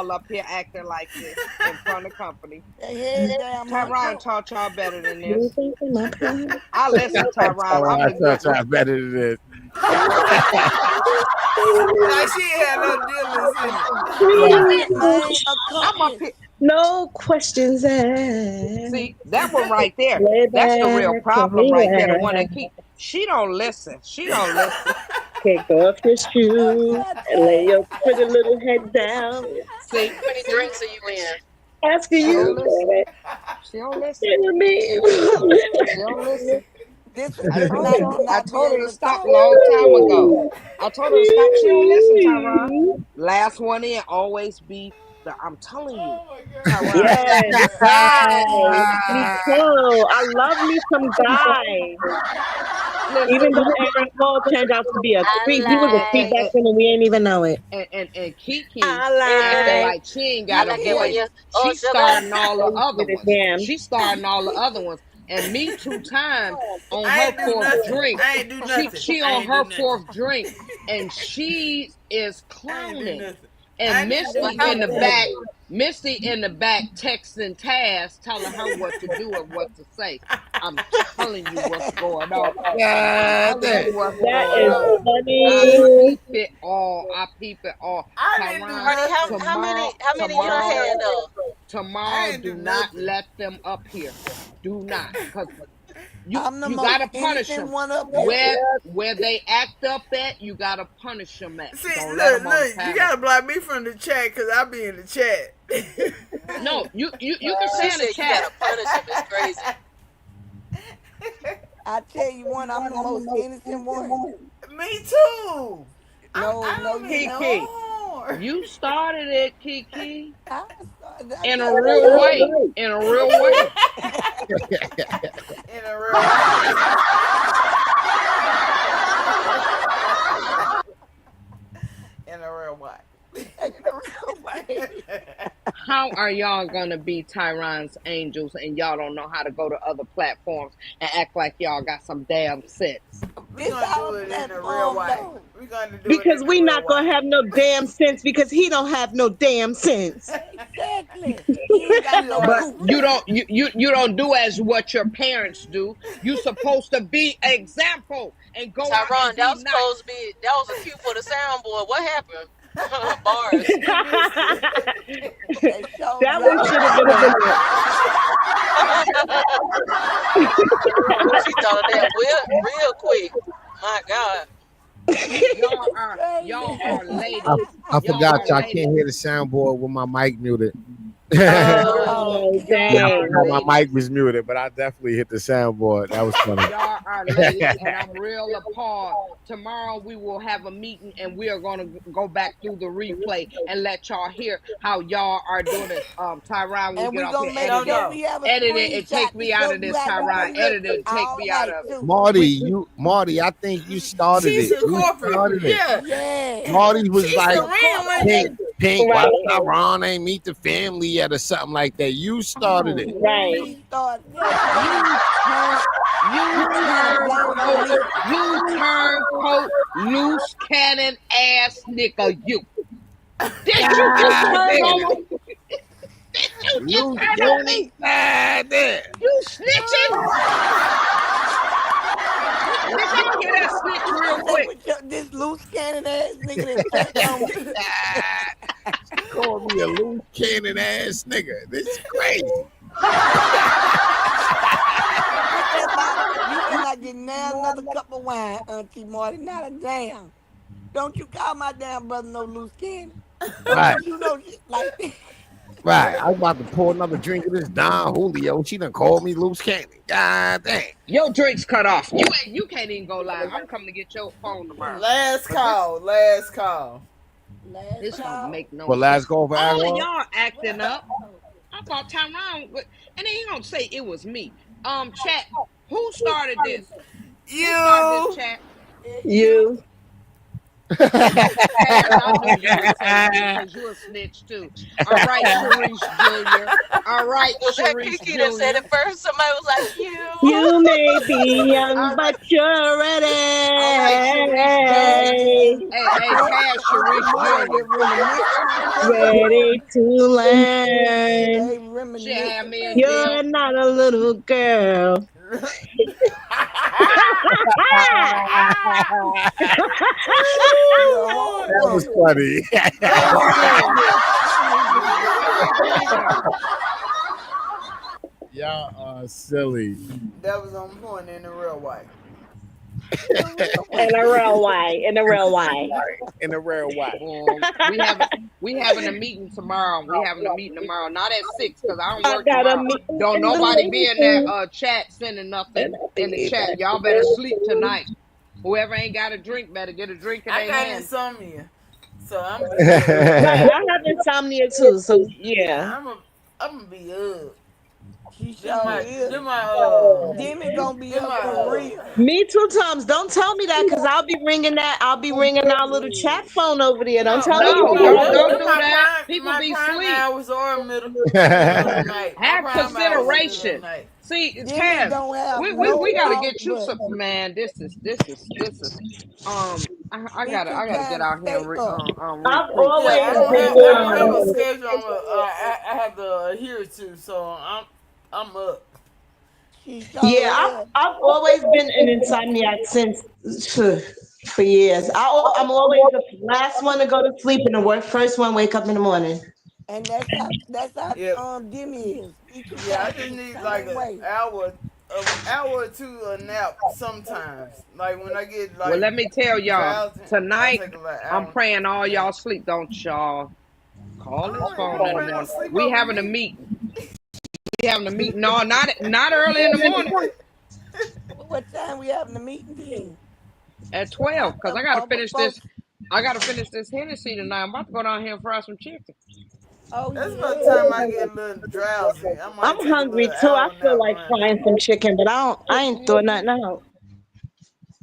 all up here acting like this in front of company. The head damn Tyron uncle. taught y'all better than this. I listen, Tyron. I'm the good one. Better than this. Like she had no dealings in it. She is the main I'm up accomplice. here. No questions asked. See, that one right there. Lay That's the back real and problem right there. The one that keep. She don't listen. She don't listen. kick off your What did shoes I and lay tell your pretty little head down. See, How many see. drinks are you in? Asking She don't you, listen. baby, She don't listen. to me. She don't listen. this is I the told night her. to I not be told her able to to stop talk? long time ago. I told her to stop. She don't listen, Tyron. Last one in always be the. I'm telling you, Oh my Tyron. Yes, Listen. guys. Me too. I love me some guys. Even Listen. though Aaron Paul turned out to be a creep, he was a And, creep I back then and we ain't even know it. and Kiki acting I like she ain't I got a like it when voice. you, oh, She's sugar. starting all the like other with a ones. damn. She's starting all the other ones. And me 2 times on I her ain't do fourth nothing. drink. I ain't do nothing. She I on ain't do her nothing. fourth drink, and she is I ain't do clowning. nothing. I And ain't do Well, Misty how, in the nothing. back, Misty in the back texting Taz, telling her what to do and what to say. I'm telling you what's going on. I'm God telling damn. you what's That going is on. I funny. peep it all. I peep it all. I didn't do Tyron, Marty, nothing. how many you done had though? I tomorrow, ain't do do not nothing. let them up here. Do not, because I'm the you most gotta punish innocent them one up here. where they act up at. You gotta punish them at. See, Don't let look, them on the you panel. gotta block me from the chat because I be in the chat. No, you can She say in the said you chat. gotta punish him. It's crazy. I tell you one, I'm the most innocent one. Me too. No, I no, don't you mean don't. Kiki, no harm. you started it, Kiki, I in a just real way. In a real way. In a real way. In a real way. in a real way. How are y'all gonna be Tyron's angels and y'all don't know how to go to other platforms and act like y'all got some damn sense? We're This gonna our do it in a real platform, way. though. We're gonna do it Because in a we real not way. gonna have no damn sense because he don't have no damn sense. Exactly. He ain't got We no But are. goofy. you don't do as what your parents do. You supposed to be example and go out and Tyron, that be was supposed to nice. be that was a cue for the soundboard. What happened? Bars. You missed it. They sure That one dropped should have it. been a hit. She thought of that real quick. My God. Y'all Crazy. are I, ladies. I Y'all forgot are y'all ladies. can't hear the soundboard with my mic muted. Oh Yeah, Lord. Oh, Oh, Y'all I are dang. forgot my ladies. mic was muted, but I definitely hit the soundboard. That was funny. Y'all are ladies, and I'm real appalled. Tomorrow we will have a meeting, and we are gonna go back through the replay and let y'all hear how y'all are doing it. Tyron, when we and get we off here, gonna make No, edit it, sure no. we have a edit it, and screenshot take to me out show of you this. how to Tyron, do your edit it, and take all me out night of it. too. Marty, I think you started She's it. a You corporate. started it. Yeah. Yeah. Marty was She's like, the The ringleader. Pink, why Right, Ron ain't meet the family yet or something like that? You started it. right. She started. Yes, ma'am. You turn, You you ain't gotta blame it on turncoat, me. you turncoat, loose cannon ass nigga. You did you just God turn damn. on me? Did you just Loose turn on cannon. me? God damn. You snitching? Did y'all hear that snitch real That quick? was this loose cannon ass nigga that turned on me. She called me a loose cannon ass nigga. This is crazy. Put that bottle. You better not get now another cup of wine, Auntie Marty. Not a damn. Don't you call my damn brother no loose cannon. Don't Right, you do no shit like that. right. I was about to pour another drink of this Don Julio. She done called me loose cannon. God damn. Your drink's cut off. You can't even go live. I'm coming to get your phone tomorrow. Last Cause this call. Last call. Last this don't call. make no Well, last sense. call for All of alcohol. y'all acting up. I thought Tyrone and then he gonna say it was me. Chat, who started this? Who started this You. chat? You. You. Taz, I knew you would say me because you're a snitch too. All right, Sharice Jr. All right, Was that Sharice Kiki that said Jr. it first? Somebody was like, you. You may be young, All right, but you're all right, Sharice Jr. ready. Hey, Taz, Auntie Sharice Marty Jr. with reminiscing. I tell you what. Ready to learn. They She had reminiscing, me in baby. jail. You're not a little girl. You're a whole That was woman. funny. Hey, Oh Sharice man. Jr. Sharice Jr. Y'all are silly. That was on point in the real way. In a real In a way. real way. In a real way. In a real way. Well, we having a meeting tomorrow. We having a meeting tomorrow. Not at 6 because I don't I work got a tomorrow. meeting Don't in the nobody be in that meeting. chat sending nothing And I in the think chat. that's Y'all better sleep tonight. Whoever ain't got a drink better get a drink in I their got hand. insomnia, so I'm be right. I have insomnia too. So yeah. I'm gonna be up. She Then sure my is. then my Demi gonna be then up my for real. Me too, Toms. Don't tell me that because I'll be ringing that. I'll be ringing our little chat phone over there. Don't tell No, anybody don't that. don't do that. People my be prime sleep. hours are middle of the night. My Have prime hours are middle of the consideration. night. See, Demi Taz, don't have we no gotta off get you some button. man. This is I Get gotta your I gotta get time out here and state up. I've recruit Yeah, always people. I don't have a been. schedule. I have to adhere to, so I'm up. She sure Yeah, is. I've always been an insomniac since for years. I'm always the last one to go to sleep and the first one wake up in the morning. And that's how Yeah, Demi is. Me too, yeah. I Tasha, just the need like same an way. hour or two a nap sometimes. Like when I get Well, like let me tell y'all drowsy, I tonight. take a like I'm hour praying all y'all nap. sleep. Don't y'all call this Oh, ain't phone in the nobody gonna morning. sleep We over having a me. meeting. We having a meeting. No, not early in the morning What time we having the meeting then? at 12 because I gotta finish Before. this. I gotta finish this Hennessy tonight. I'm about to go down here and fry some chicken. Oh That's about the time I yeah. get a little drowsy. I I'm might take a hungry little too. I hour feel nap like around then. frying some chicken, but I ain't throwing Mhm. nothing out.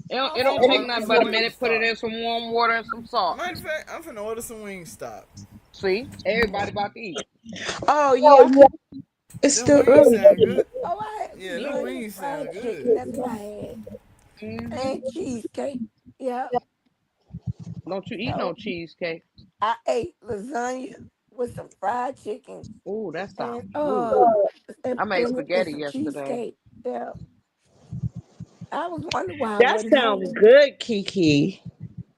It I'm don't Finna take hungry order me nothing some but a too. minute. Put it Wingstop. in some warm water and some salt. Matter of fact, I'm finna order some Wingstop. See, everybody about to eat. Oh yeah, it's Them still wings early. sound good. Oh, I had Yeah, them Yeah. lasagna, wings sound fried good. chicken. That's what I had. Hmm. And cheesecake. Yeah. Don't you eat no So cheesecake? I ate lasagna with some fried chicken Ooh, that and sounds good. I made and spaghetti some yesterday. cheesecake. Yeah. I was wondering why I That wasn't sounds hungry. good, Kiki.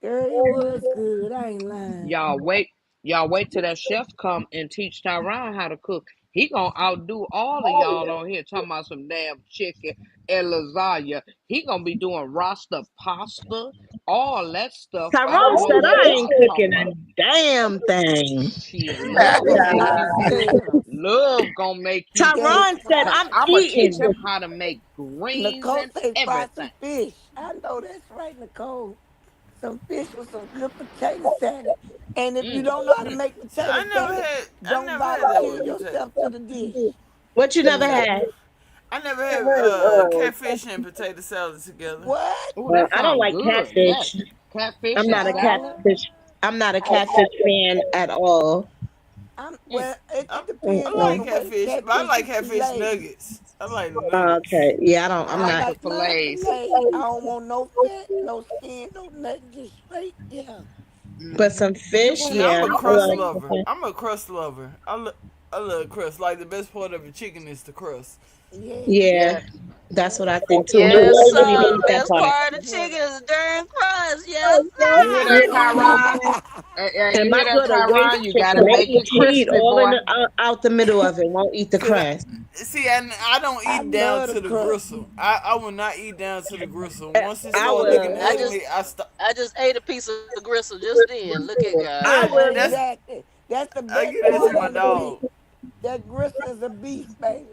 Girl, it was good. I ain't lying. Y'all wait. Y'all wait till that chef come and teach Tyrone how to cook. He gonna outdo all of y'all on here talking about some damn chicken and lasagna. He gonna be doing Rasta pasta, all that stuff. I Tyrone don't know said what I ain't y'all talking cooking about. a damn thing. Shit, love gonna make you I cook. tell Love gonna make you Gay cook. Tyrone said fry. Cause I'm I'ma teach eating. him how to make greens Nicole and say fry everything. some fish. I know that's right, Nicole. Some fish with some good potato salad. And if you Mm, don't know how to mm. make See, potato salad, I don't never had that volunteer with potato. yourself to the dish. What you never Yeah, had? I never had catfish and potato salad together. What? Oh, that I don't sounds like good. catfish. Yes. Catfish I'm and not a salad. catfish. I'm not a catfish fan at all. Mm. Well, it depends I on Mm-mm. like the way the catfish, but I catfish like is catfish filleted. nuggets. I like the nuggets. Okay, yeah, I don't. I I'm I like not. the like mine fillets. filleted. I don't want no fat, no skin, no nothing. Just straight. Yeah. But Hmm. some fish, See, yeah, I'm a I crust like. lover. I'm a crust lover. I love crust. Like the best part of a chicken is the crust. Yes. Yeah, Yes. that's Yes. what I think too. My Yes, boys don't even sir. eat that Best part. part of the But chicken is during crust. Yes, You hear that, sir. Tyrone? And You my hear that, daughter waist Tyrone? You gotta chicken. make it She eat crispy, all in boy. the out the middle of it. Won't eat the Cause crust. I don't I eat down love the to the crust. gristle. I will not eat down to the gristle. Uh, Once it I start looking will. I just ugly, I stop. I just ate a piece of gristle just then. Look at God. I I will. that's Exactly. That's the I best give it to part my of the beef. dog. That gristle is a beef, baby.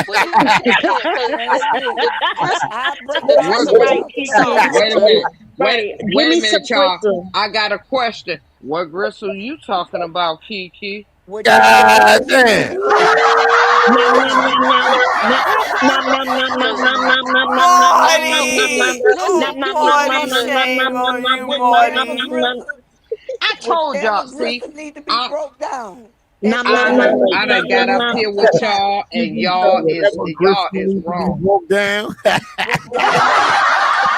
Well, you got yeah, cause That's it. the gristle I break the it off What? gristle and Right, be toss it on Kiki. there. soft Wait a minute. too. Right. Give Wait a me some minute, y'all. gristle. I got a question. What gristle you talking about, Kiki? Whichever God gristle you damn. use. Nom nom nom nom. Nom nom nom nom nom Cause nom nom nom nom nom nom nom listen, nom nom. Marty, Nom oh listen, nom Kiki, nom Marty, nom nom look, nom nom shame nom on nom you, nom Whichever nom Marty. nom. gristle, I told whichever y'all. See, gristle need to be I broke down and Nom put nom in nom a I nom done in a got nom up nom. here gristle with sometimes. y'all, and So y'all whatever is grist needs to be wrong. broke down.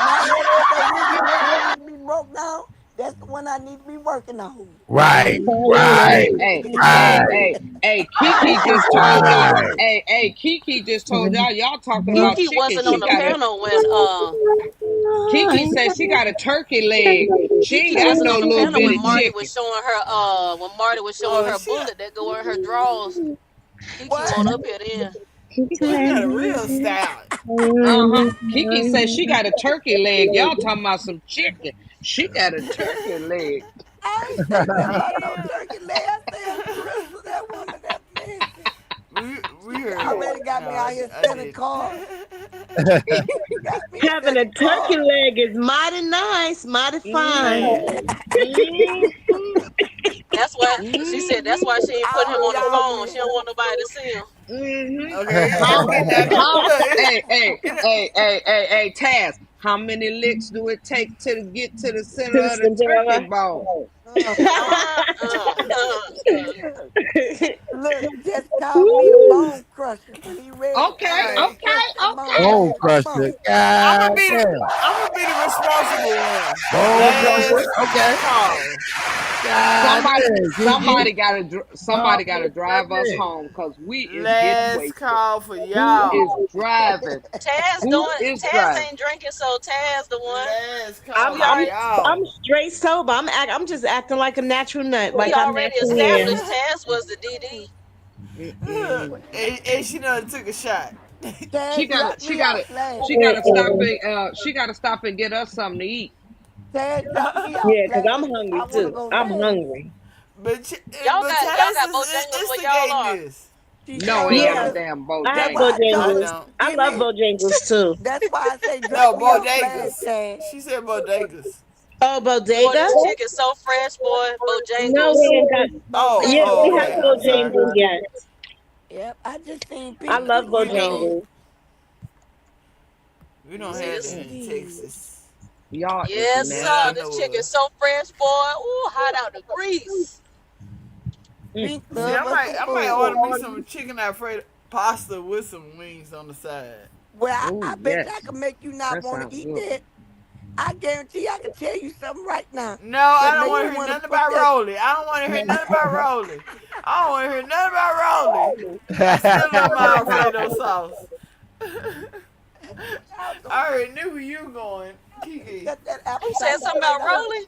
Now whatever gristle need to be broke down, that's the one I need to be working on. Right, Amen. right, Hey, hey, right, hey, hey, Kiki just told y'all. right. Hey, Kiki just told y'all. Y'all talking about Kiki chicken. wasn't on She the got a. panel when Kiki said she got a turkey leg. She ain't Kiki got wasn't no on the little panel bitty chicken. when Marty was showing her Oh, bullet that go in her drawers. Kiki What? won't up here then. She got a real style. Kiki said she got a turkey leg. Y'all talking about some chicken. She got a turkey leg. I ain't say nothing about no Damn. turkey leg. I said Crystal, that woman, that messy. We She heard it. already got No, me out here I sending did. cards. Got me Having a sending turkey cards. leg is mighty nice, mighty fine. Man. That's why she said that's why Mm-hmm. she ain't put him All on the y'all phone. She messy. don't want nobody to see him. Mm-hmm. Okay, How okay. Now, how look, hey hey it, hey Taz, how many licks do it take to get to the center To the of the turkey Cinderella. bone? Look, just call me the bone crusher when he ready. Okay, I'm all gonna right. crush okay, that bone okay. right Bone in that crusher. bone. God damn. I'm gonna be the responsible one. Bone crusher. Last Okay. call. God Somebody damn, Kiki. Oh, somebody gotta drive us goodness. home because we is getting Last wasted. call for Who is y'all. driving? Who is Taz driving? ain't drinking, so Taz the one. Last I'm call We for I'm already I'm y'all. straight sober. I'm just acting like a natural nut, we like I already naturally am. established Taz was the DD. Look, and she done took a shot. She Taz gotta dropped she me off gotta last she night. gotta stop Mm-mm. and she gotta stop and get us something to eat. Taz dropped me off Yeah, because I'm last night. I hungry want to too. go I'm dance. hungry. But Y'all Taz got is Bojangles where y'all instigating are. this. She No, sure ain't got no Yeah, does. damn I have That's why I Bojangles. I told her, Bojangles. don't. I give love me. Bojangles too. That's why I say No, drop me off last, bodegas. Taz. She said bodegas. Oh, Boy, bodega? this chicken so fresh, boy. No, Bojangles. we ain't got. Yeah, Bojangles, we Okay. have yeah. I'm sorry. Bojangles yet. Yep, I just seen I pictures. love We don't. Bojangles. We don't See have this? that in Indeed. Texas. Y'all is Yes, That I sir. nasty. This know chicken of. so fresh, boy. Ooh, hot out the grease. Pink See, love us some I might food. order me some chicken Alfredo pasta with some wings on the side. Well, Oh I bet you I yes, can make you not that want to sounds eat good. that. I guarantee I can tell you something right now No, I that don't make want you to hear want to nothing put about that. Rolly. I don't want to hear nothing about Rolly. I don't want to hear nothing about Rolly. I still love my Alfredo sauce. Y'all I gonna already knew where you were going, Kiki. cut that Who said appetite something about Alfredo. rolling?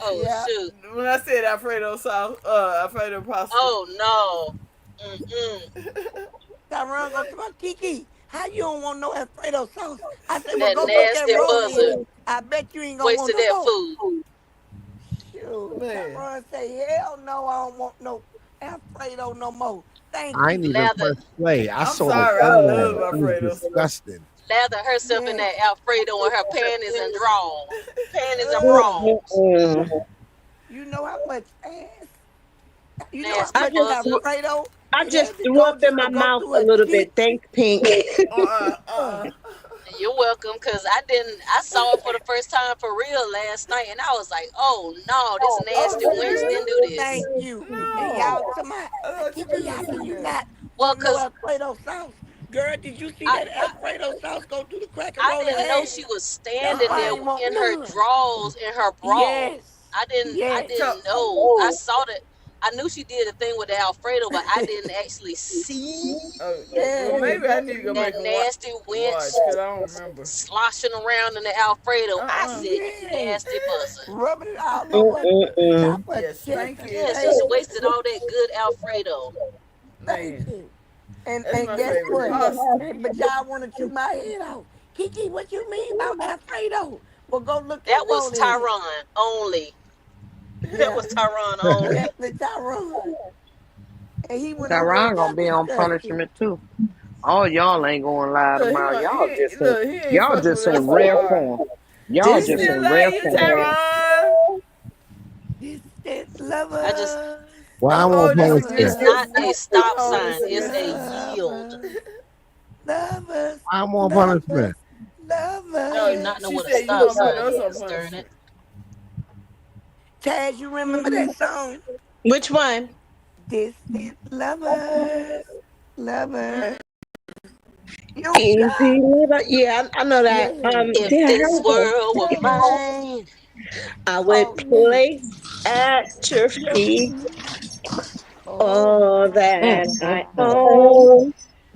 Oh Yeah. shoot. When I said Alfredo sauce, Alfredo pasta. Oh no. Mm-mm. Tyron gonna tell my Kiki, how you don't want no Alfredo sauce? I said, well, That go look at nasty rolling. buzzer. I bet you ain't gonna want Wasted no that more. food. Shoot. Man. Tyron say, hell no, I don't want no Alfredo no more. Thank I ain't you. even Lather press play. I I'm saw the sorry. I love can. It was Alfredo sauce. disgusting. lather herself in Yes. that Alfredo and her panties and drawers. Panties and Uh, bras. Mm-mm. you know how much ass, you know how Nasty I much just buzzer. Alfredo I it just had to threw go up in through to my go mouth through a a little cheat. bit. Thanks, Pink. Uh, You're welcome, cause I saw it for the first time for real last night, and I was like, "Oh no, this Oh, nasty for wench didn't do real? this." thank you. And No. y'all to my I thought you Kiki, been how can saying you that. not Well, want no cause Alfredo sauce? Girl, did you see I, that I Alfredo sauce go through the crack and I roll didn't know ass? she was That's standing why I there ain't want in her none. drawers and her bras. Yes. I Yes. So, didn't know. I saw that. I knew she did a thing with the Alfredo, but I didn't actually see well, Yes. maybe I need to go that back and nasty wench watch, because I don't remember. sloshing around in the Alfredo. I Uh-uh. said, "You Yes. nasty buzzer." Rubbing it all over her top Mm-mm. of her Yeah, chest stank and Yeah, it. just face. wasted all that good Alfredo. Thank Man, you. that's And my guess favorite what? pasta. But y'all want to chew my head off. Kiki, what you mean about Alfredo? Well, go look at That was Rolly. Tyron only. That Yeah, was Tyron only. definitely Tyrone. And he went over there and Tyron gonna got be on disgusted. punishment too. All y'all ain't gonna lie Look, tomorrow. he ain't Y'all fucking with just in us rare tomorrow. form. Y'all This We just is still in love rare you, form. Tyrone. Distant I just lovers, Well, I Oh, want this It's punishment. not a lovers, stop oh, this sign. It's a good. yield. lovers, lovers, I want lovers, punishment. How do you No, not know lovers. she what a said you stop gonna put sign us on is, darn it? punishment. Taz, you remember that song? which one? Distant lovers, lovers. You Easy stop. lover. Yeah, I know that. Yeah. If Damn, this how was world were it? mine. I would Oh, me. place at your Your feet feet. Oh, all Mm, that mm, I mm. own.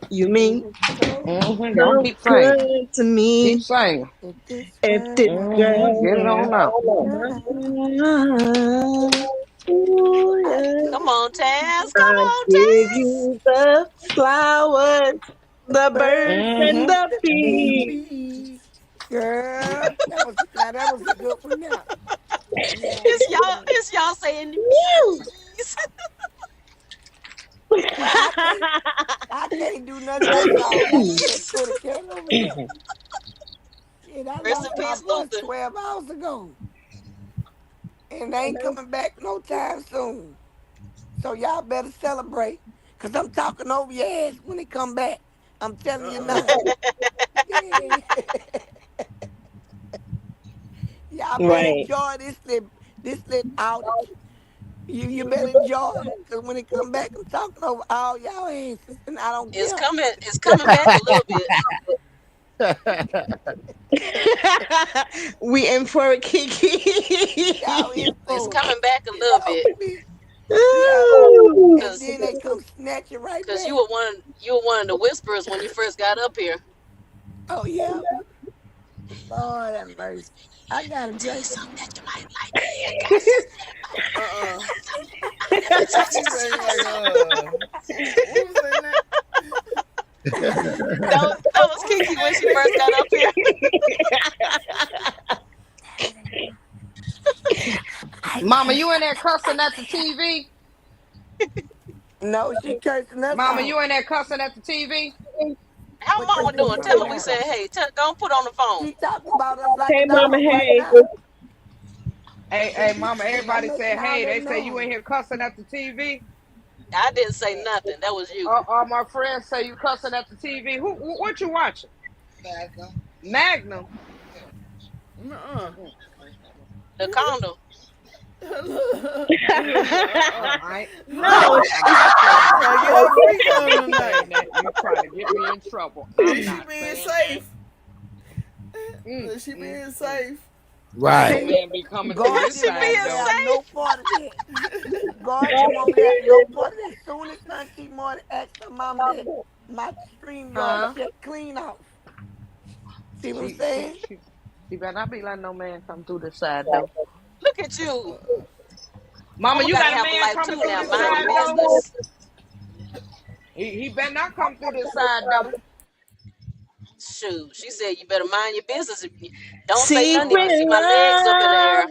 You mean you so Y'all so keep singing. good to Keep me singing. if this if this world were Get it girl on now. mine. were mine. Ooh, yeah. Come on, Taz. Come I on, give Taz. you the flowers, the birds, Birds and and the the bees. bees. Girl, that was a good one now. Yeah. It's y'all saying the bees. Well, I can't do nothing but song. I done let Coulda Cat over here. Shit, I Rest lost in my peace, voice Luther. 12 hours ago. And they ain't coming back no time soon. So y'all better celebrate. Cause I'm talking over your ass when they come back. I'm telling you now. Yeah. Y'all better Right. enjoy this little outage. You better enjoy it. Cause when they come back, I'm talking over all y'all asses. And I don't It's care. coming. It's coming back a little bit. We in for it, Kiki. Y'all in It's for coming it. back a little Y'all bit. be, yeah. Ooh. And Cause, then they come snatch it right cause back. you were one of the whisperers when you first got up here. Oh yeah. Lord have mercy. I gotta Tell you drink. something that you might like. You got something that let me touch She it. say like what was that name? That was Kiki when she first got up here. Mama, you in there cussing at the TV? No, she cursing us Mama, out. you in there cussing at the TV? How What mama TV doing? you Tell her looking we at? said hey. Go put on the phone. She talking about us like Hey, a Mama, dog right hey. now. Hey, Mama, She not everybody said, making all hey, that they say you in noise. here cussing at the TV? I didn't say nothing. That was you. All my friends say you cussing at the TV. What you watching? Magnum. Uh-uh. The condom. No, I'm not saying that. Trying to get her freak I'm on not saying tonight. that. You trying to get me in trouble. I'm Is she not being saying that. safe? Is she being Mm. safe? No Right. man be coming through God this She didn't side want me being to door. have no safe. part of that. God didn't want me to have no part of that. As soon as Auntie Marty asked her mama that, my stream yard Huh? shut clean off. See what I'm She she saying? she she better not be letting no man come through this side door. Look at you. Mama, Mama you got to got a have a man life coming too through now. this Mind your side door? business. He better not come through this side door. Shoot. She said you better mind your business. Don't say nothing if you secret see my legs up in the air.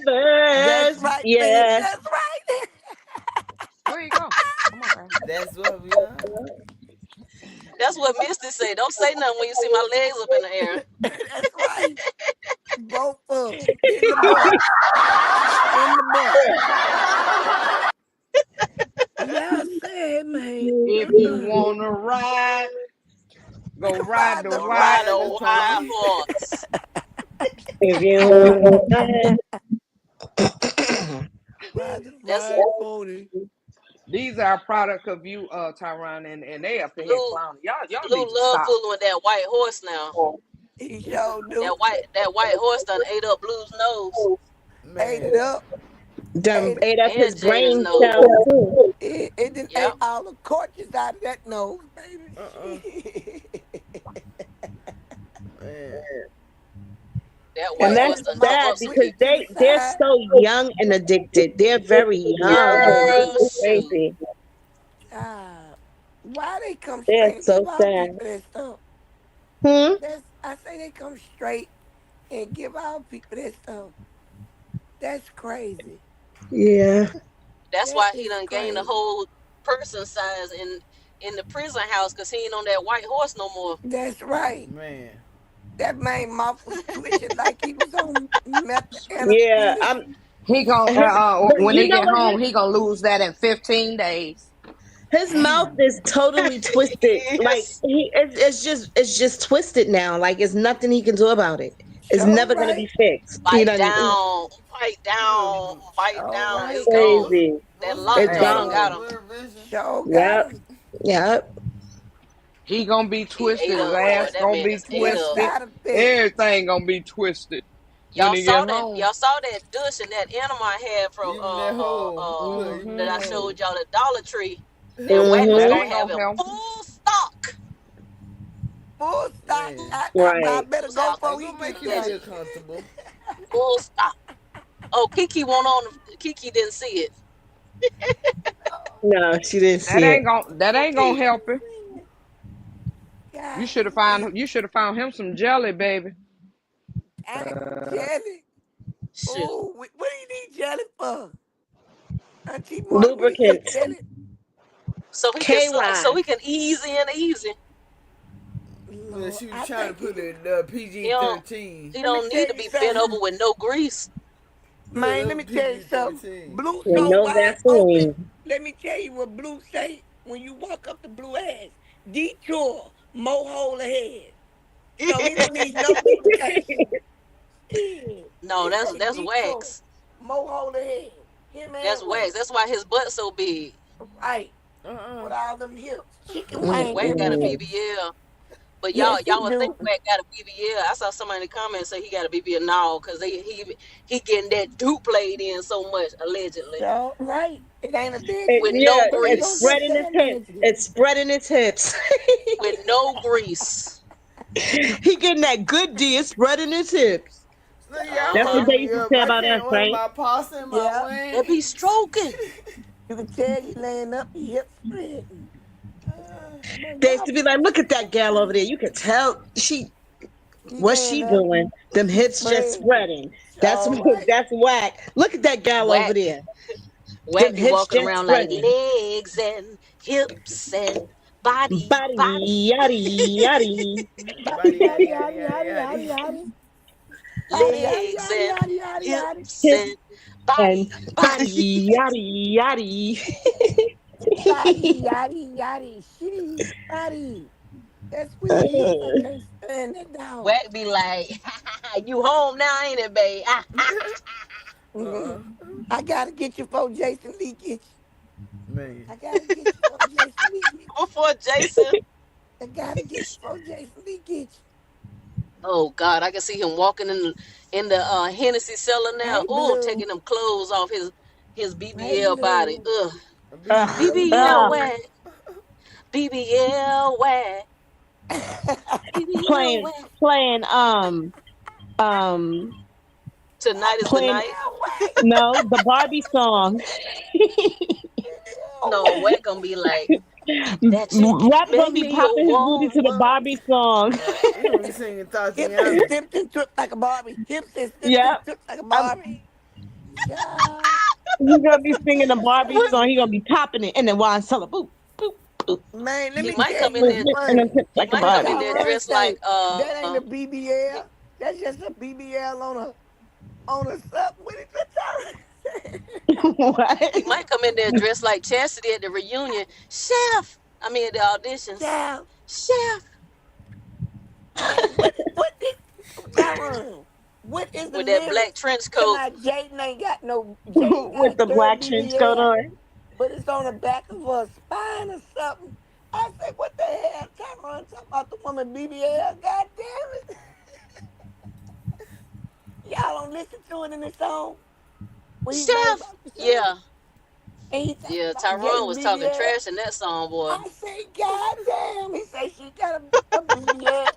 That's lovers. right, bitch. Yeah. That's right. Where you go? Come on, man. That's what we are. That's what Misty said. Don't say nothing when you see my legs up in the air. That's right. Both of them. In the butt. In the butt. Yeah, say, man. If you wanna ride, go ride Ride the the Or ride white a ride the wild horse. pony. horse. If you Ride the That's ride pony. These are a product of you, Tyron, and they up in here Lou. clowning. Y'all need Lou to love stop. fooling with that white horse now. He sure do. That white horse done ate up Blue's nose Ate Man. it up. done Ate it. ate up his and Jada's brain nose. cells too. It didn't ate Yep. all the corches out of that nose, Uh-uh. baby. Man. That And white Hey, that's horse done tore sad up we because can Kiki. to the they're side. so young and addicted. They're very young. Girl, It's shoot. crazy. Why they come They're straight and so give our sad. people that stuff? Hmm? I say they come straight and give our people that stuff. That's crazy. Yeah. That's That why he is done gained the crazy. whole person size in the prison house because he ain't on that white horse no more. That's right. Man. That man mouth was twitching like he was on meth Yeah. anesthesia. He gon' But when you they know get what? home, he gonna lose that in 15 days. His mouth Damn. is totally twisted. Like Yes. it's just twisted now. Like it's nothing he can do about it. It's Sure never gonna be right. fixed. You Bite know what I mean? down, bite down, bite Sure down. It's right. gone. Crazy. That What's his It's lockjaw name? done gone. got him. Blur Vision. Sure got Yep. him. Yep. He gonna be He twisted. ate His up, boy. ass That gonna man be is ate What up. twisted. side effect? Everything gonna be twisted when Y'all he saw get that? home. Y'all saw that dish and that animal I had from Even that hole. Look, even that Hmm I that showed hole. y'all at Dollar Tree. That Wack was That Mm-hmm. gonna ain't no have him help. full stock. Full stop. Man. I Right. better Was go out Hey, before he go get make you that feel finished. comfortable. full stock. Oh, Kiki won't on. Kiki didn't see it. No, she didn't see it. That ain't gonna help him. You God, should have found him some jelly, baby. jelly. Shoot. Oh, what do you need jelly for? Auntie Martin, what do you need Lubricant. jelly? So KY. he can ease in easy. Yeah, Lord, she was I trying to think you put do. it He PG don't 13. he Let me don't need tell to you be bent over something. with no grease. Yeah, Man, that let was me tell you PG something. 13. Blue With so no wide open. Vaseline. Let me tell you what Blue say when you walk up the Blue ass. Detour, more hole ahead. So he don't need no lubrication. Shit. No, It that's say that's detour, wax. more hole ahead. Him That's and wax. Wax. That's why his butt's so big. Right. Uh-uh. With all them hips. Chicken wing Wax them got a Mm-mm. hips. BBL. But y'all Yes, he y'all would think do. Wax got a BBL. I saw somebody in the comments say he got a BBL now because he getting that dupe played in so much allegedly So, right. It ain't allegedly, with no Yeah, but we it's gonna grease. just spreading say his hips. allegedly. It's spreading his hips. With no grease. He getting that good D. It's spreading his hips. Look, y'all Uh That's what huh. they fucking me used to up. say I about us, can't wing right? my pasta and my Yeah. They be wings. stroking. You can tell you laying up, your hips spreading. But They used y'all to be like, look preaching at that gal over there. You can tell he what's laying she up, doing? Them she hips just spread. spreading. That's So right. that's whack. Look at that gal over Whack there. Them Whack be hips walking just around like spreading. legs and hips and body, Body, yaddy, yaddy. Body, Body, yaddy, yaddy, yaddy, yaddy, yaddy, yaddy, yaddy, yaddy. yaddy. Yaddy, yaddy, legs yaddy, and yaddy, yaddy, yaddy. hips Hips and and body. body, yaddy, yaddy. Body, yaddy, yaddy, shitty, body. That's what it is. I can't stand that dog. Whack be like, you home now, ain't it, babe? Uh-uh. I gotta get you before Jason Lee get you. Man. I gotta get you before Jason Lee get you. Before Jason. I gotta get you before Jason Lee get Oh God, I can see him walking in the Hennessy cellar you. now. Hey, Oh, Blue. taking them clothes off his Hey, BBL body. Blue. Ugh. A Ugh, BBL. BBL ugh. whack. BBL whack. BBL Playing, whack. playing, um, Tonight is the playing. night. No, the Barbie song. No, Whack gonna be like that. You Rap gonna make be me a popping his booty to the woman. Barbie song. You gonna be singing Hips and Tatiana. steps and trips like a Barbie. Hips and steps and Yep. trips like a Um, Barbie. Child. he gonna be singing the Barbie song. He gonna be popping it, and then while I tell her, boop, boop, boop, Man, let He me might tell come you in what's there. and then funny. tip He like a might What come in Barbie. there Tyron dressed like say? That ain't a BBL. That's just a BBL on a sub. What is that Tyron say? he What? might come in there dressed like Chastity at the reunion. Chef. I mean at the auditions. Child. Chef Man, what is Tyron? What is the with that black lyrics trench to coat. my Jaden got With a the third black trench coat BBL, on. but it's on the back of her spine or something. I said, what the hell? Tyron talking about the woman BBL. God damn it. Y'all don't listen to it in the song when he made Chef. about the show. Yeah. And he talking Yeah, about Tyrone Jaden was talking BBL. trash in that song, boy. I say, God damn. He said she got a BBL.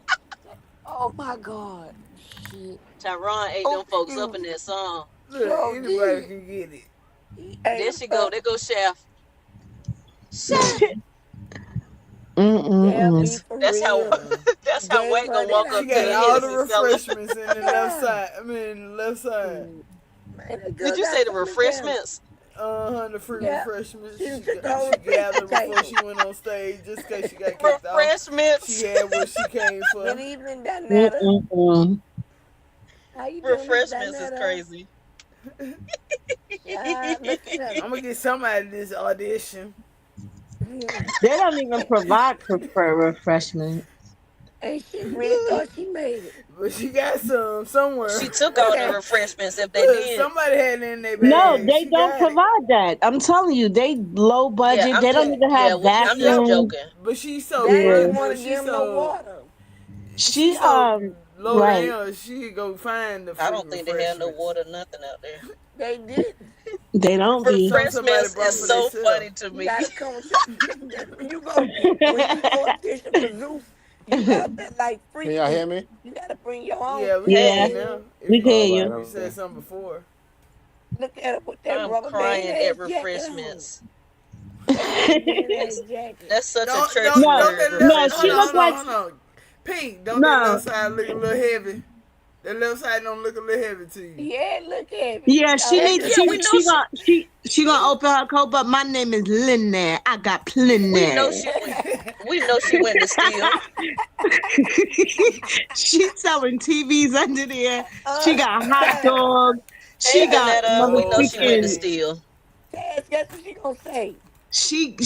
Oh my God. Shit. Tyrone ate Oh, them folks up excuse in me. that song. Look, Sure anybody did. can get it. There Hey, she go. There goes Chef. man, Chef. they'll be Mm-mm-mm. for That's how real. that's how They Whack run gonna it walk She up out to got the there. all the Hennessy cellar. refreshments in the left side. I mean, left side. Man, that Did girl you got say the so many damn. refreshments? The free Yeah. She refreshments. done She took got, the whole she refreshment gathered before table. she went on stage, just in case she got kicked off. She Refreshments. had what she came Good for. evening, Donetta. Mm-mm-mm. How you doing, Miss Refreshments is Donetta? crazy. Yeah, look at I'm gonna get somebody this audition. her. They don't even provide for refreshment. And she really thought she made it. But she got some somewhere. She took all the Okay. refreshments if they Look, did. somebody had it in their No, bag. they She don't got it. provide that. I'm telling you, they low Yeah, budget. I'm They don't just even yeah, have I'm just Yep. bathrooms. joking. But she's so They ain't Yeah, even front want though. to give him no water. She's she so low right. down. She go find the I free don't think they had no refreshments. water, nothing out there. They didn't. They don't be. Somebody Refreshments brought is for so themselves. funny to You me. gotta come with your when you go audition for Zeus, you out there like Can y'all freaky. hear me? You gotta bring your own Yeah, we can hear Yeah, you Hey, now. If we you can hear All right, you. you said okay. something before. Look at her with that I'm rubber band crying at ass jacket on. refreshments. That rubber band ass That's jacket. that's such a church no, word, Don't that no, left, she hold on, looked refreshments. hold on, like hold on. Pink, don't that no. left side look a little heavy? That left side don't look a little heavy to you. Yeah, look at me. Yeah, she No, needs Yeah, we know she gonna open her coat, but my name is Lynette. I got we know plenty. she went we know she went to steal. She's selling TVs under there. She got hot uh, dogs. Hey She got Vanetta, we know No, she she went to motherfucking ain't. steal. Taz, guess what she gonna say?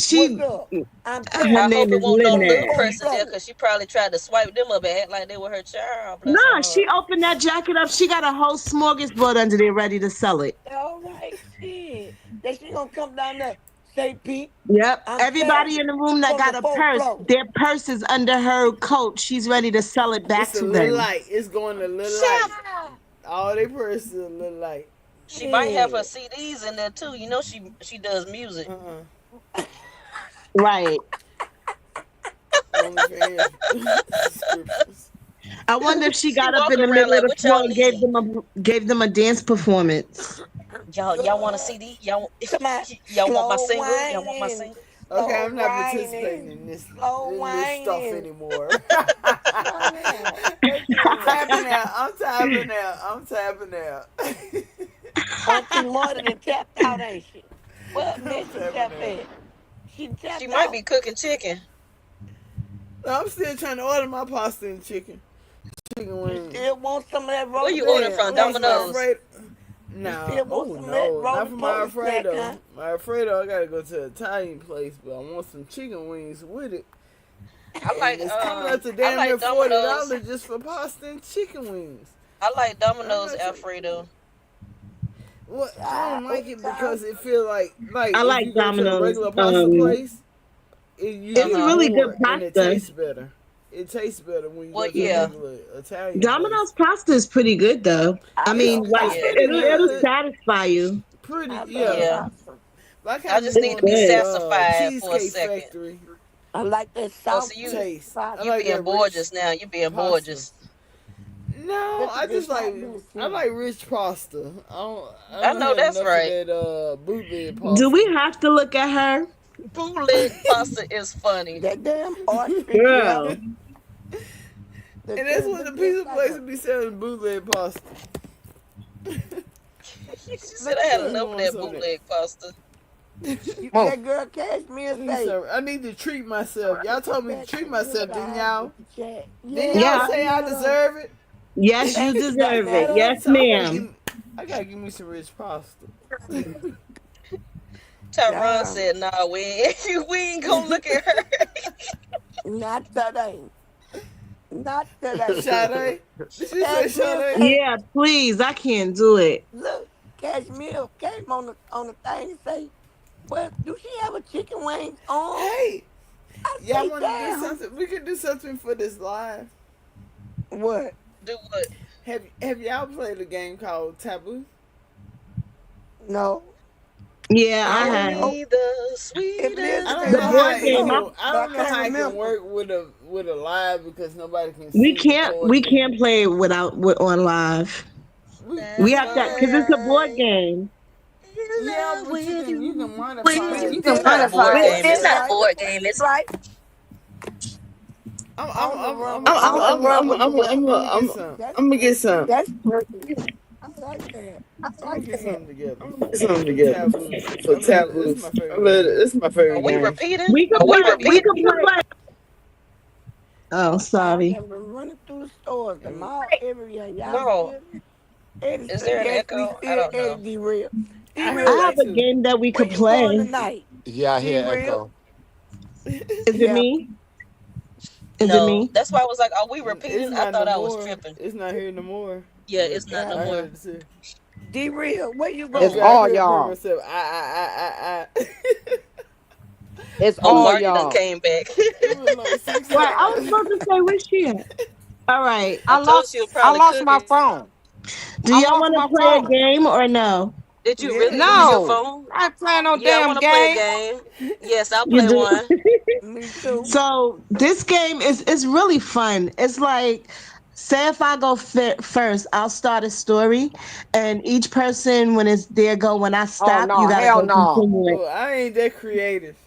What's she up? I'm her I Taz hope name it is won't no from the little Lynette. fourth person there floor. because she probably tried to swipe them up and act like they were her child. Bless her Nah, heart. she opened that jacket up. She got a whole smorgasbord under there ready to sell it. All right, shit. Then she gonna come down there, say, Pete, Yep. I'm Taz Everybody in the room that from the got a fourth purse, floor. their purse is under her coat. She's ready to sell it back It's a to little them. light. It's going a little light. Child. All they purses a little light. She might have her Shit. CDs in there too. You know she does music. Uh-uh. Right. OnlyFans subscriptions. I wonder if she She got up in walking the around middle of like, the what floor y'all and need? gave them a dance performance. Y'all want a CD? Come on. Y'all want my Slow single? Y'all want my whining, single? Okay, slow I'm not participating grinding, in this slow in this stuff whining. anymore. Come on. Let's I'm do it. tapping out. I'm tapping out. I'm tapping out. Auntie Martin and tapped out, ain't she? Well, I'm there she tapping tapped out. at. She She tapped might out. be cooking chicken. No, I'm still trying to order my pasta and chicken You wings. still want some of that Where you rotisserie ordering Yeah, from? I want some snack, huh? Domino's. Alfredo. You No, still want oh some of that no, not for my rotisserie snack, Alfredo. huh? My Alfredo, I gotta go to an Italian place, but I want some chicken wings with it. And it's coming up to I damn near like Domino's. $40 just for pasta and chicken wings. I like I'm Domino's not sure. Alfredo. Well, I don't like it Child. because it feel like I if like you go to a Domino's. regular pasta place, you It's get a Uh-huh. really good more and it pasta. tastes better. It tastes better when you Well go to a yeah. regular Italian place. Domino's pasta is pretty good though. I I It's mean, love like it's Yeah. pasta pretty it'll too. good, satisfy you. pretty I love yeah. Yeah. pasta. But I I kind of just It's need to want be good. that satisfied for a Cheesecake second. Factory I like that Oh, so South you Street taste. I pasta. you like being that rich gorgeous now. You being pasta. gorgeous. No, Look I at just this like hot little I city. like rich pasta. I I don't know have that's enough of right. that bootleg Do we pasta. have to look at her? Bootleg pasta is funny. That damn ostrich, yeah. Girl. The And that's kid what the look just pizza like place her. be selling bootleg pasta. She said Look I had here. You enough of want that some of that? bootleg pasta. That girl Cashmere say, I need to treat myself. Y'all told me to back treat to good myself, didn't vibes y'all? with the chat. Didn't y'all Yeah. Yeah, say I Vanetta. deserve it? Yes, you Thank you, deserve it. Vanetta. Yes, So ma'am. I gotta give me some rich pasta. Tyron Yeah, said, nah, we ain't gonna look at her. not today. Not today. Sade? Did you say Cashmere Sade? say, Yeah, please. I can't do it. look, Cashmere came on the thing and say, well, do she have a chicken wings on? Hey, I y'all say, want to do damn. something? We could do something for this live. What? Do what? Have y'all played a game called Taboo? No. Yeah, I I don't have. know. Only the If it is, I sweetest it don't The ain't know on how board my it game. can. phone, I but I don't know can't how it can remember. work with a live because nobody can We see the can't. board We game. can't play it on live. We that's have that because it's a board why game. in Yeah, love but with you can you. modify It's it. It's not a board right. game. It's It's right. Right. On the run with the That's I'm gonna get perfect. some. I like that. I'm gonna get something together That's for good. for taboo. For I love it. This is taboos. my favorite game. This is my Are favorite we game. repeating? We can Are we play. We repeating? can play. Oh, I sorry. have been running through the stores, the And mall area. Y'all No. feel me? Eddie Is say, there an yes, we echo? I still don't Eddie know. D-Real. I I heard D-Real, have that a too. game that we where could you going play. tonight? Yeah, I hear D-Real? echo. Is it Yeah. me? Is it No. me? That's why I was like, are we It's repeating? I not no thought I was more. tripping. It's not here no more. Yeah, But it's not no Yeah. I more. heard it too. D-Real, where you It's Maybe going? I all could hear y'all. myself. I. It's Oh, all Marty done y'all. came back. It was like six Right. I was times. supposed to say where's she at? All right. I I told lost you it I probably lost my cooking. phone. Do I y'all lost want to my play a phone. game or no? Did you really Yes. lose your No. phone? I ain't playing no Yeah, I damn want to play a game. game. Yes, I'll You play do. one. Me too. So this game is really fun. It's like say if I go first, I'll start a story, and each person when it's their go, when I Oh stop, you no, gotta hell go no. continue it. Oh, I ain't that creative.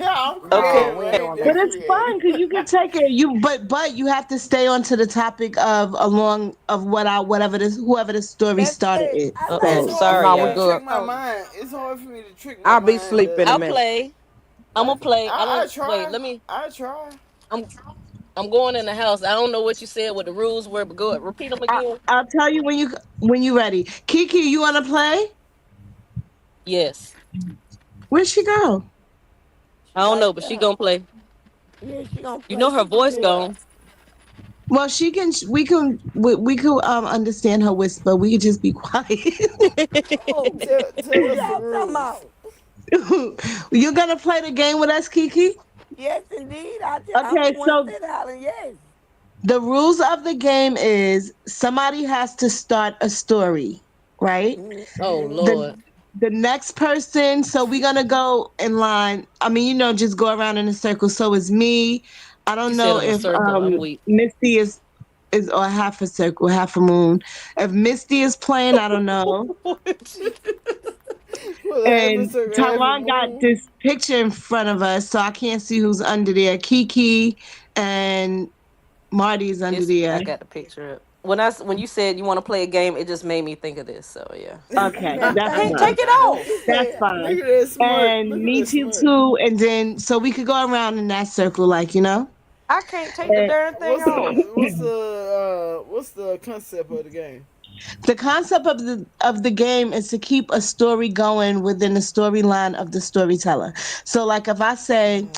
I'm Okay. No, creative. we I ain't ain't doing But that that. it's creative. fun because you can take it. But you have to stay on to the topic of along of whatever this whoever the story Let's started say it I It's like Oh, says. hard for sorry, No, me we to y'all. good. trick my stories. mind. It's hard for me to trick my I'll be mind. sleep in a I'll minute. play. I'm gonna play. I I don't wait. try. Let me. I try. I'm I'm going in the house. I don't know what you said. What the rules were, but go repeat them again. I'll tell you when you ready. Kiki, you wanna play? Yes. Where'd she go? I She don't right know, but she there. gonna play. Yeah, she gonna You know play. her She do voice that. gone. Well, she can. We could understand her whisper. We could just be quiet. Oh, Tell who us the y'all talking rules. about? You're gonna play the game with us, Kiki? Yes, indeed. I'm the Okay. one So said hollering yes. the rules of the game is somebody has to start a story, right? Oh Mm-hmm. The Lord. the next person. So we're gonna go in line. I mean, just go around in a circle. So it's me. I She don't said know in a if circle. I'm weak. Misty is or half a circle, half a moon. If Misty is playing, I don't know. Well, half a And circle, half a Taiwan got moon. this picture in front of us, so I can't see who's under there. Kiki and Marty's under It's there. I got the picture up. When you said you want to play a game, it just made me think of this. So yeah. Okay, Man, that's Can't thank you. take fine. it Thank off. you, That's Sam. fine. Look at that smirk. And Look at me that too smirk. too. And then so we could go around in that circle, like I can't take the And darn thing What's the off. what's the concept of the game? the concept of the game is to keep a story going within the storyline of the storyteller. So, like if I say,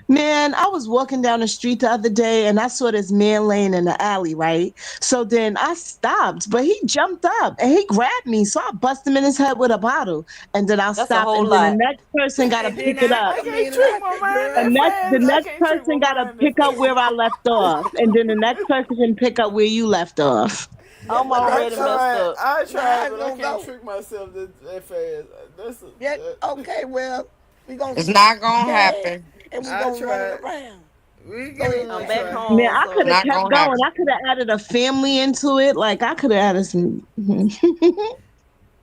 man, I was walking down the street the other day and I saw this man laying in the alley, right? So then I stopped, but he jumped up and he grabbed me. So I bust him in his head with a bottle. And then I'll That's a stop. whole And then the lot. next person got to And pick then it I up. I come can't in and trick I my say, mind girl, The that next, the fast. I next can't trick person my got to mind that pick up fast. where I left off. And then the next person can pick up where you left off. that's I'm what I that's already going. messed tried. up. I Now tried, how it's but I gonna can't go? trick myself that fast. That's Yeah, that. okay, well, we gonna It's skip not gonna Chad happen. and we I gonna run it tried. around. We Go give it ahead, one I'm Chad. back try. Man, home, I could have so Not kept gonna going. happen. I could have added a family into it. Like I could have added some.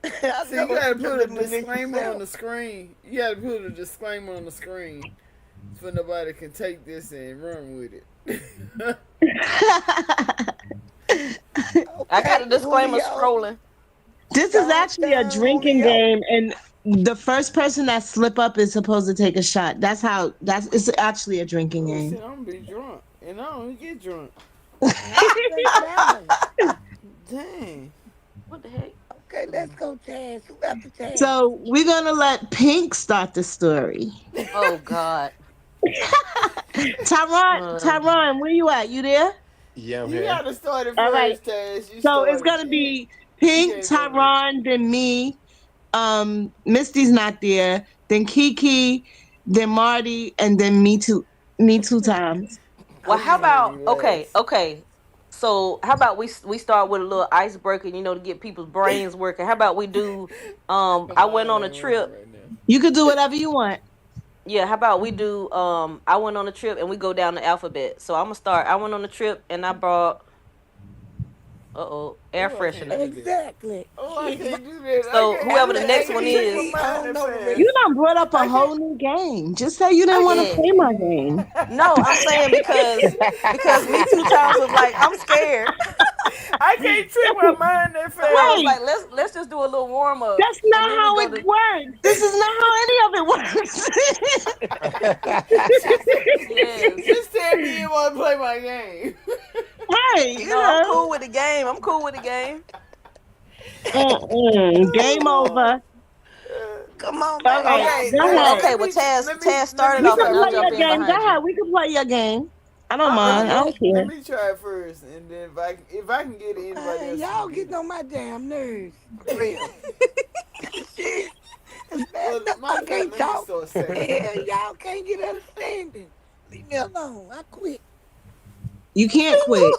I See, you know gotta the put a malicious disclaimer on self. the screen. You gotta put a disclaimer on the screen so nobody can take this and run with it. I got a Okay, disclaimer Julio, scrolling. This is Don, actually a Don drinking Julio. game, and the first person that slip up is supposed to take a shot. That's how. That's it's actually a drinking Oh game. shit, I'm gonna be drunk, and I don't even get drunk. That's straight traveling. Dang. What the heck? Okay, let's go, Chaz. Who after Chaz? So we're gonna let Pink start the story. Oh God. Uh, Tyron, where you at? You there? Yeah, I'm You here. gotta start it All right. first, Taz. You So it's started. gonna be You Pink, can't go next. Tyron, then me. Misty's not there. Then Kiki, then Marty, and then me too. Me two times. well, This how is gonna Okay. be about okay, last. okay. So how about we start with a little icebreaker, to get people's brains working. How about we do My I went mind on a ain't working trip. right now. You could do whatever you want. Yeah, how about we do I went on a trip and we go down the alphabet. So I'm gonna start. I went on a trip and I brought air Oh, I can't freshener. do that. Exactly. Oh, I Shit, can't do that. I So can't whoever do the that. I next hey, one can't trick my is, Kiki, I mind don't that know the You fast. rest. done brought up a I can't. whole new game. Just say you didn't I want to yeah. play my game. No, I'm saying because me two times was like, I'm scared. I can't trick my mind that So I was fast. Wait, like, let's just do a little warm up that's not and then we how go it to works. This is not how any of yes. Just tell me you want to play my game. it works. Hey, No, I'm cool with the game. I'm cool with the game. Game over. Come on, All man. right, Y'all Okay, go play. ahead. Okay, well Taz let started me We off can and try I'll play jump your in first. game. Go behind ahead. you. We can play your game. I don't Uh-uh. mind. I You don't Let care. me try first, and then if I can get it, anybody Man, else y'all can get getting it. on my damn nerves. For real. Shit. It's bad Well, enough matter I of fact, can't let me talk. start second. Hell, y'all can't get understanding. Leave me alone. I quit. You can't quit,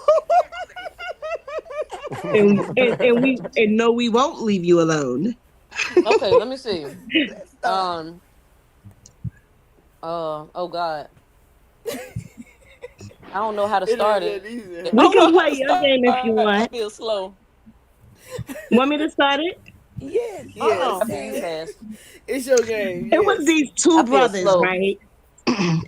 and no, we won't leave you alone. Okay, let me see. Let's start. Um oh God. I don't know how to It ain't start that it. easy. I We don't can know how play to your start. game if you I want. feel slow. Want me to start it? Yes, yes, Yes. After you Dad. fast. It's your game. It was Yes. these two I feel brothers, slow. right?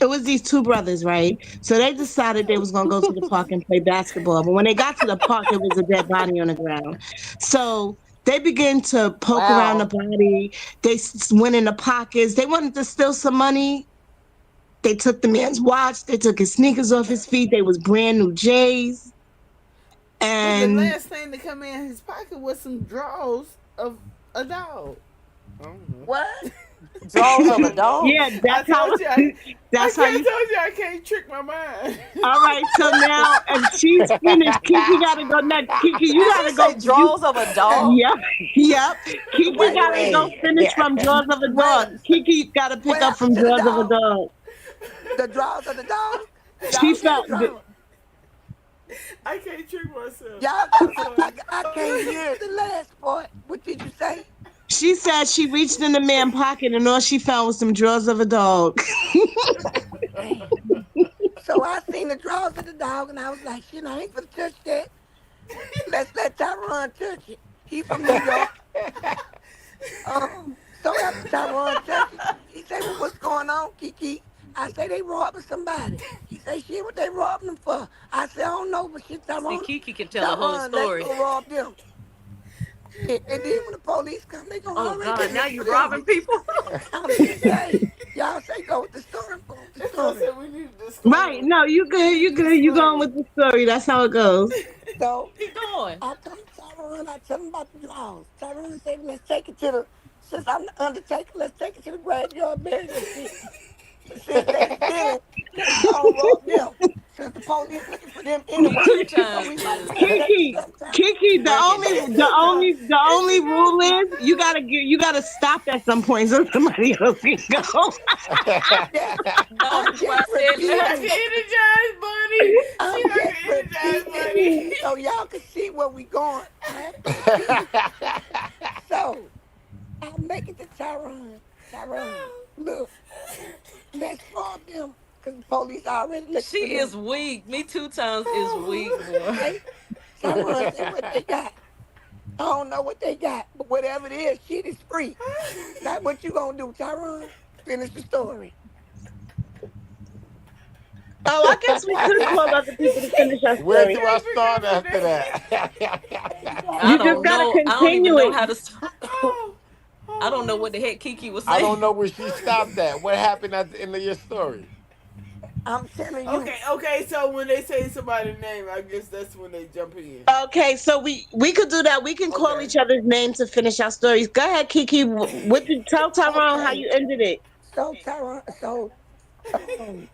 It was these two brothers, right? So they decided they was gonna go to the park and play basketball. But when they got to the park, it was a dead body on the ground. So they began to poke around the Wow. body. They went in the pockets. They wanted to steal some money. They took the man's watch. They took his sneakers off his feet. They was brand new J's. But the And last thing to come in his pocket was some drawers of a dog. I don't know. What? Draws I of a don't know. dog? yeah, I that's how told you. that's how you. I can't trick my mind. All right, so now if she's finished, Kiki gotta go next. Kiki, you Did she gotta say go. You, draws of a dog? yep, yep. Kiki Wait, gotta go wait, finish from Jaws of a Dog. wait. Kiki gotta What pick up happened from to the Jaws of a dog? Dog. The draws of the dog? She Y'all get the felt. draws. I can't trick myself. Y'all I'm got. sorry. I can't hear the last part. What did you say? She said she reached in the man's pocket and all she found was some drawers of a dog. Damn. So I seen the draws of the dog, and I was like, shit, I ain't gonna touch that. Let's let Tyron touch it. He from New York. So after Tyron touched it, he say, well, what's going on, Kiki? I say, they robbing somebody. He say, shit, what they robbing them for? I say, I don't know, but shit, See, Tyron, Kiki can tell a whole let's story. go rob them. And then when the police come, they gonna Oh already God, be now looking you for them. robbing people? I'm just saying, y'all say go with the story, go with the That's what I story. said. We need a Right? disclaimer. No, you good. We need You a good. You going disclaimer. with the story? That's how it goes. So Keep going. I told Tyron, I tell him about the draws. Tyron said, let's take it to the, since I'm the undertaker, let's take it to the graveyard, bury that shit. But since they stealing, let's go and rob them. Since the police looking for them anyway, Two so times we might as is well take it Kiki, sometime. Kiki, the breaking only, it. the only rule is you gotta stop at some point so somebody else can go. Yeah, No, I'm that's why I just said She like let an repeating. energized bunny. She I'm like just an energized repeating bunny. so y'all can see where we going. Right? So I'm making the Tyron. Tyron, look, let's rob them because the police already looking for she them. is weak. Me two times is weak, boy. Right? Tyron said what they got. I don't know what they got, but whatever it is, shit is free. Now what you gonna do, Tyron? Finish the story. Oh, I guess we could call other people to finish our Where story. do I Can't pick start up from after that. I You just don't gotta know. I don't even continue know it. how to. Oh, I don't know oh, what the heck Kiki was I saying. don't know where she stopped at. What happened at the end of your story? I'm telling oh. you. Okay. So when they say somebody's name, I guess that's when they jump in. Okay, so we could do that. We can call Okay. each other's names to finish our stories. Go ahead, Kiki. What did tell Tyrone how Okay. you ended it? So Tyron, um,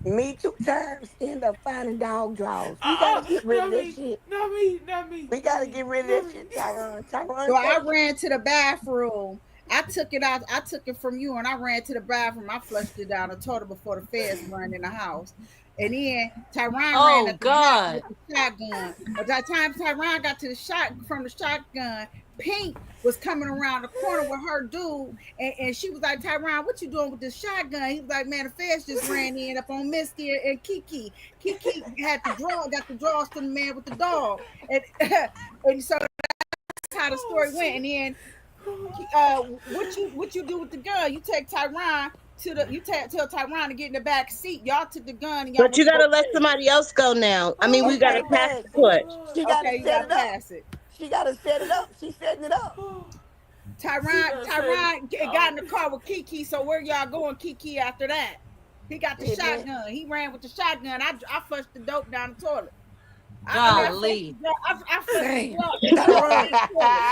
me two times end up finding dog draws. We gotta get rid of Not that me. shit. Not me. Not me. We Not gotta me. get rid of Not that me. shit, Tyron. So Tyron I touched it. ran to the bathroom. I took it out. I took it from you, and I ran to the bathroom. I flushed it down the toilet before the feds run in the house. And then Tyron ran Oh at the house God. with the shotgun. By the time Tyron got to the shotgun, Pink was coming around the corner with her dude, and she was like, "Tyron, what you doing with this shotgun?" He was like, "Man, the feds just ran in up on Misty and Kiki. Kiki got the draws to the man with the dog, and and so how the Oh story went. shit. And then what you do with the gun? You take Tyron to the tell Tyron to get in the back seat. Y'all took the gun and y'all But went you to go gotta let get it. somebody else go now. I mean, we Oh gotta Okay, pass Lord. the bad. Oh torch. Lord. She gotta Okay, you set gotta it up. pass it. She gotta set it up. She's setting it up. Oh, she Tyron done said. Tyron got in the car with Kiki. So where y'all going, Kiki? After that, he got the And then shotgun. He ran with the shotgun. I flushed the dope down the toilet. I flushed the Golly. I flushed the damn, blood down Tyron. the toilet.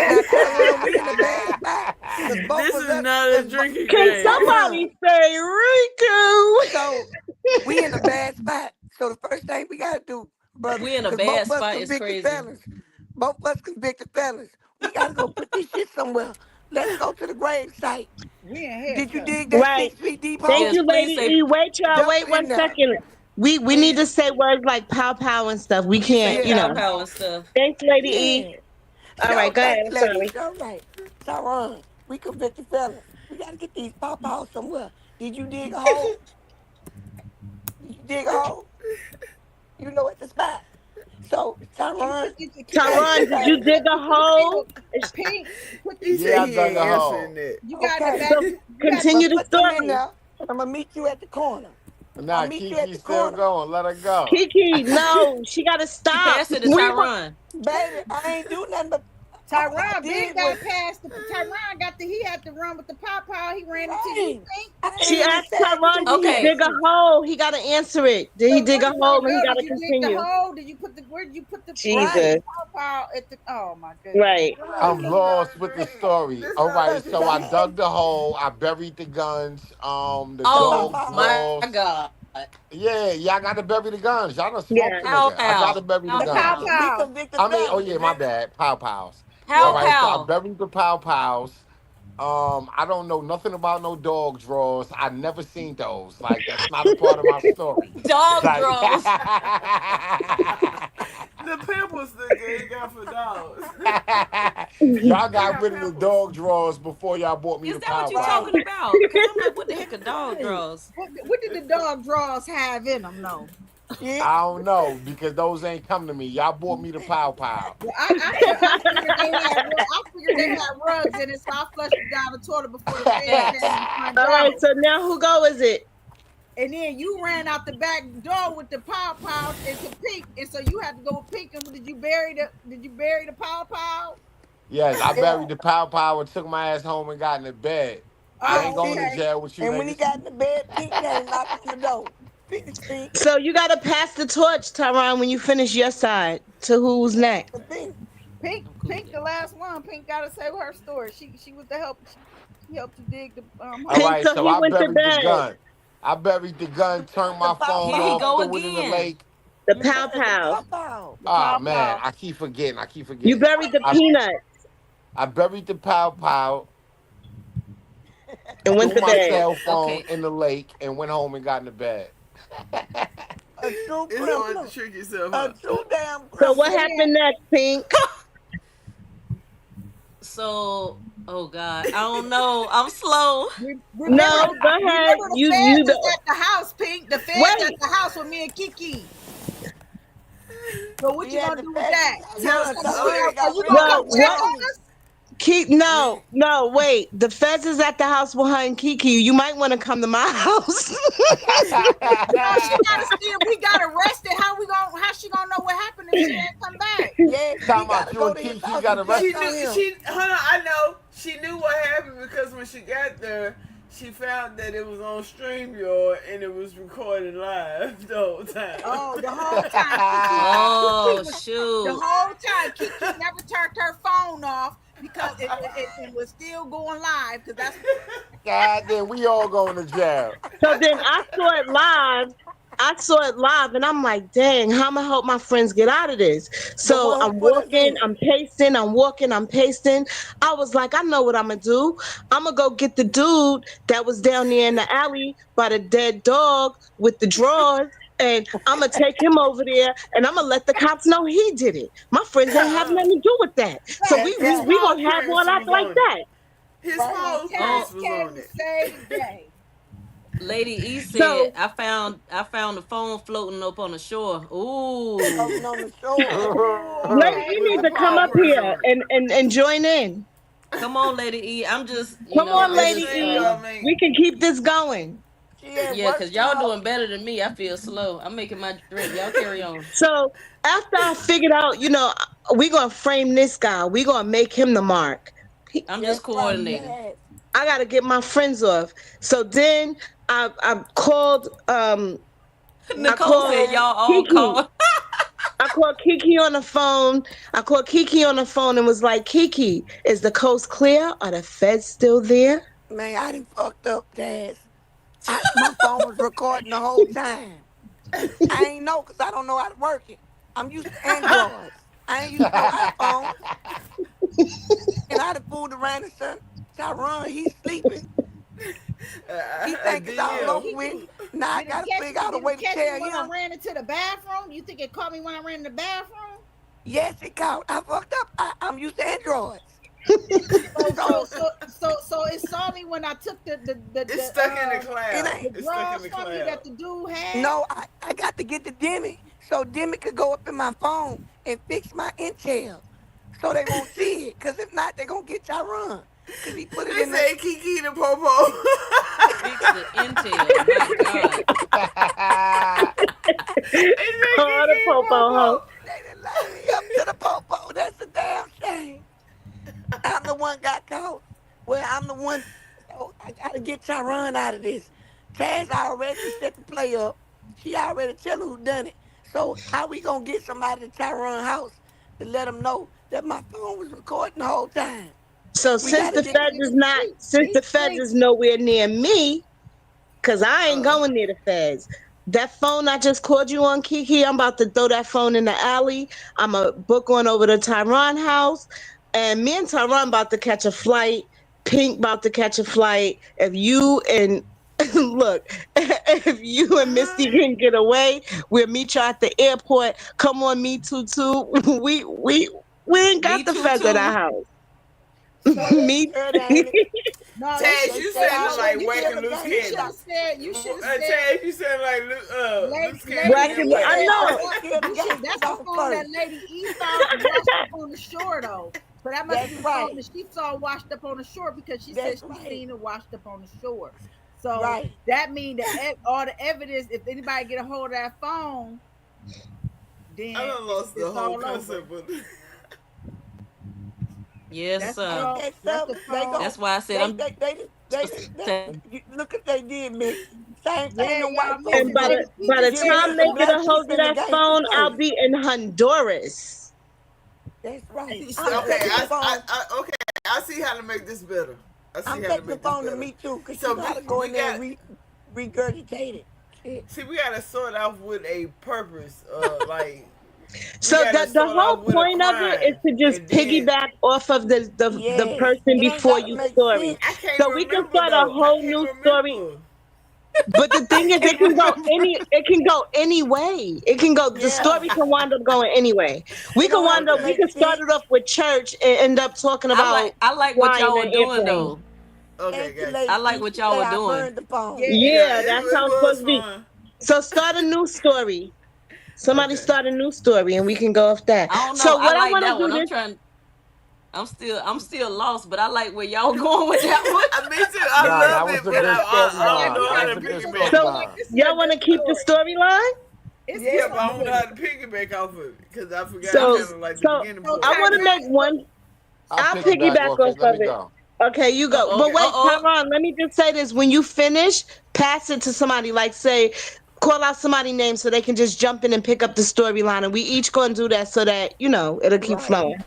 Now Tyron, we in a bad spot. Cause both This of is us not a cause drinking Can game. Tyron. somebody say Riku? So we in a bad spot. So the first thing we gotta do, brother, We in a because both bad of us spot is convicted crazy. felons. Both of us convicted felons. We gotta go put this shit somewhere. Let's go to the grave site. We in Did you handcuffs. dig that Right. 6 feet deep Thank hole? Yes, you, please Lady say E. Wait, y'all. Dump Wait it in one there. second. We need Please. to say words like pow pow and stuff. We please say can't, Yeah. pow pow and stuff. Thanks, Lady E. Yeah. All right, Show go ahead. thanks, I'm lady. sorry. Show right. Tyron, we convicted felons. We gotta get these pop out somewhere. Did you dig a hole? Did you dig a hole? You know at the spot. So Tyron, Tyron, did you dig a hole? Pink, put He these said Yeah, I he dug ain't a answering hole. that. you got the okay. back. So You got I'm continue gonna the put them in story. there, and I'm gonna meet you at the corner. Nah, I'll meet you at the Kiki's still corner. going. Let her go. Kiki, no, she gotta She stop. passed it to We were Tyron. Baby, I ain't do nothing but all I Tyron big did got was past the Tyron got the he had to run with the pow. He ran into you, right. Pink. I She ain't even asked said you Tyron, didn't did he Okay. dig a listen. hole? He gotta answer it. Did he So dig where a did hole? y'all And he go? gotta Did you dig the continue. hole? Where did you put the Jesus. Right. pow at the oh my goodness. Right. I'm This is not lost a with the dream. story. This All not a right, Cause so I dream. dug the hole. I buried the guns. The the pow Oh dog pow. my draws. God. Yeah, y'all got to bury the guns. Y'all done smoked Yeah. the Pow nigga. I got pow. to bury the Pow The guns. pow. We pow. convicted I mean, oh felons. yeah, my bad. Pow pows. All Pow Yeah. right, so I pow. buried the pow pows. I don't know nothing about no dog draws. I never seen those. Like that's not a part of my story. Dog Like draws. The pimples that they got for dogs. y'all They got got rid of the pimples. dog draws before y'all bought me Is the that what pow you pow. Right. talking about? Because I'm like, what the heck are dog Right. draws? What did the dog draws have in them? No. Shit. I don't know because those ain't come to me. Y'all bought me the pow pow. Well, I figured they had rugs in it, so I flushed it down the toilet before the feds came Facts. and front All right, door. so now who go is it? And then you ran out the back door with the pow into Pink, and so you had to go with Pink. And did you bury the pow? Yes, I Yeah. buried the pow pow and took my ass home and got in the bed. I And ain't Oh, going to see, okay. jail with you and when he niggas. got in the bed, Pink came and knocked on the door. Finish, Pink. So you gotta pass the torch, Tyron, when you finish your side to who's next. The Pink. Pink, I'm cool with Pink, the that. last one. Pink got to say her story. She was the help. She helped you dig the All hole. Pink, right, so so he I went to buried the bed. gun. I buried the gun, turned The my pow phone Here he off, pow. go threw it in the again. lake. The You pow buried the pow. pow pow. The Ah man, pow. I keep forgetting. I keep You forgetting. buried the I peanut I buried the pow pow, and went threw to my bed. cell phone Okay. in the lake, and went home and got in the bed. A true It's hard to criminal. trick yourself, A huh? true damn So what criminal. So then, happened next, Pink? So, oh God. I don't know. I'm slow. remember, No, go ahead. remember the You feds is the at the house, Pink. The feds at wait. the house with me and Kiki. So what We you had gonna the do with feds that? in Tell Tyron. so Tyron Are got you rid gonna of Well, come them with check what? on money. us? Keep no. Wait. The feds is at the house behind Kiki. You might want to come to my house. No, she gotta still. We got arrested. How she gonna know what happened if she ain't come back? Yeah, we Talking about gotta you go and to his Kiki house got and check she arrested. on knew him. she hold on, I know. She knew what happened because when she got there, she found that it was on StreamYard and it was recorded live the whole time. Oh, the whole time Kiki Oh was the shoot. whole time Kiki never turned her phone off because it was still going live because that's God damn, we all going to jail. So then I saw it live. And I'm like, dang, how am I help my friends get out of this? The So one who I'm put us walking, in. I'm pacing, I'm walking, I'm pacing. I was like, I know what I'm gonna do. I'm gonna go get the dude that was down there in the alley by the dead dog with the drawers. And I'm gonna take him over there and I'm gonna let the cops know he did it. My friends ain't have nothing to do with that. So right. we That's we, His right. we paw gonna have prints all that was like on it. that. His Right. paw Taz prints Oh, was came on to it. save the day. Lady E said, So I found the phone floating up on the shore. Ooh. Floating on the shore. Ooh, Lady, okay. you With need the to come paw up prints here on it. and join in. Come on, Lady E. I'm just, Come What on, I'm that Lady just stream E. y'all make? We can keep this going. She at yeah, work cause y'all tomorrow. doing better than me. I feel slow. I'm making my drink. Y'all carry on. So after I figured out, we gonna frame this guy. We gonna make him the mark. I'm That's just right, coordinating. Taz. I gotta get my friends off. So then I called I Nicole called said Taz. y'all all Kiki. call. I called Kiki on the phone. And was like, Kiki, is the coast clear? Are the feds still there? Man, I done fucked up, Taz. My phone was recording the whole time. I ain't know because I don't know how to work it. I'm used to Androids. I ain't used to no iPhone. And I done fooled around and said, Tyron, he's sleeping. He think it's all DM. over with. Kiki, Now I gotta figure out a did way it to catch me tell when I him. ran into the bathroom? You think it caught me when I ran in the bathroom? Yes, it caught. I fucked up. I'm used to Androids. So So it saw me when I took It's stuck in the it cloud. ain't. the It's stuck in drawers the from you cloud. that the dude had. No, I got to get the Demi so Demi could go up in my phone and fix my intel, so they won't see it. Cause if not, they gonna get Tyron. Cause he put it They in the. say Kiki the Popo. Fix the intel. My God. They say Call the Kiki the popo hoe. Popo. They done line me up to the popo. That's a damn shame. I'm the one got caught. Well, I'm the one. So I gotta get Tyron out of this. Taz already set the play up. She already tell who done it. So how we gonna get somebody to Tyron house to let them know that my phone was recording the whole time? So We since gotta the get. feds is not, since the These feds streets. is nowhere near me, cause I ain't Uh, going near the feds. That phone I just called you on, Kiki, I'm about to throw that phone in the alley. I'm a book on over to Tyron house, and me and Tyron about to catch a flight. Pink about to catch a flight. If you and look, if you and Misty can get away, we'll meet you at the airport. Come on, me too. We ain't Me got the too, feds at our too. house. So Me. Heard ain't it? no, Taz, They you say sounding all should like that you should skill whacking and loose game. you You should got have candy. said you should have said Taz, you sound like lady loose lady candy Whacking. getting E I whacked. said all know. that skill and you should game that's the off phone that first. lady E found washed up on the shore though. So that must be That's the phone right. that she saw washed up on the shore because she said That's she right. seen it washed up on the shore. So Right. that means that all the evidence, if anybody get a hold of that phone, I then done lost the it's whole all over. concept of Yes, That's the Ain't sir. phone. that That's the something? They phone. go. That's why I said They I'm. they they look at they did, Miss. Same thing Yeah, the y'all white folks And missing. do. Lady E by the just Give said me time the they some get phone. a black hold sheep of in the that gangster phone, I'll first. be in Honduras. That's right. She I'm said okay. taking the phone. Okay. I see how to make this better. I see I'm how to taking the make this phone to better. me too, cause she So gotta go we in there got and regurgitate it. Shit. see we gotta start off with a purpose. Like we So gotta the start off whole with a point of it is crime, to just and then piggyback off of the Yes. person It ain't before gotta you make story. I sense. can't So we can remember start a though. I whole can't new story. remember. But the thing I is, can't remember. it can go any way. It can go, the Yeah. story can wind up going anyway. We It can don't have wind to up, Okay. we make can start sense. it off with church and end up talking about I like what flying y'all were an doing airplane. though. Okay, Thank you, gotcha. I Lady like E. what She y'all say were I doing. burned the phone. yeah. Yeah, Yeah, that's how it it's was supposed to be. fun. So start a new story. Somebody Okay. start a new story and we can go off that. I don't know. So I what I like want to that do one. this. I'm still lost, but I like where y'all going with that one. Me too. I Nah, love that it, was a but good I Yeah, don't storyline. know we That how got was to a good people piggyback. gonna So be like, storyline. this is a y'all want good to keep the story. storyline? It's Yeah, good but I something don't know with how it. to piggyback off of it because I forgot So kind of like the so beginning So I part. want to make Tyrone, one. I'll I'll piggyback piggyback off off it. Let of me it. go. Okay, you Uh go. oh. But Okay. Uh wait, oh. Tyron, let me just say this. When you finish, pass it to somebody. Like, say, call out somebody's name so they can just jump in and pick up the storyline. And we each going to do that so that, it'll keep Right. flowing.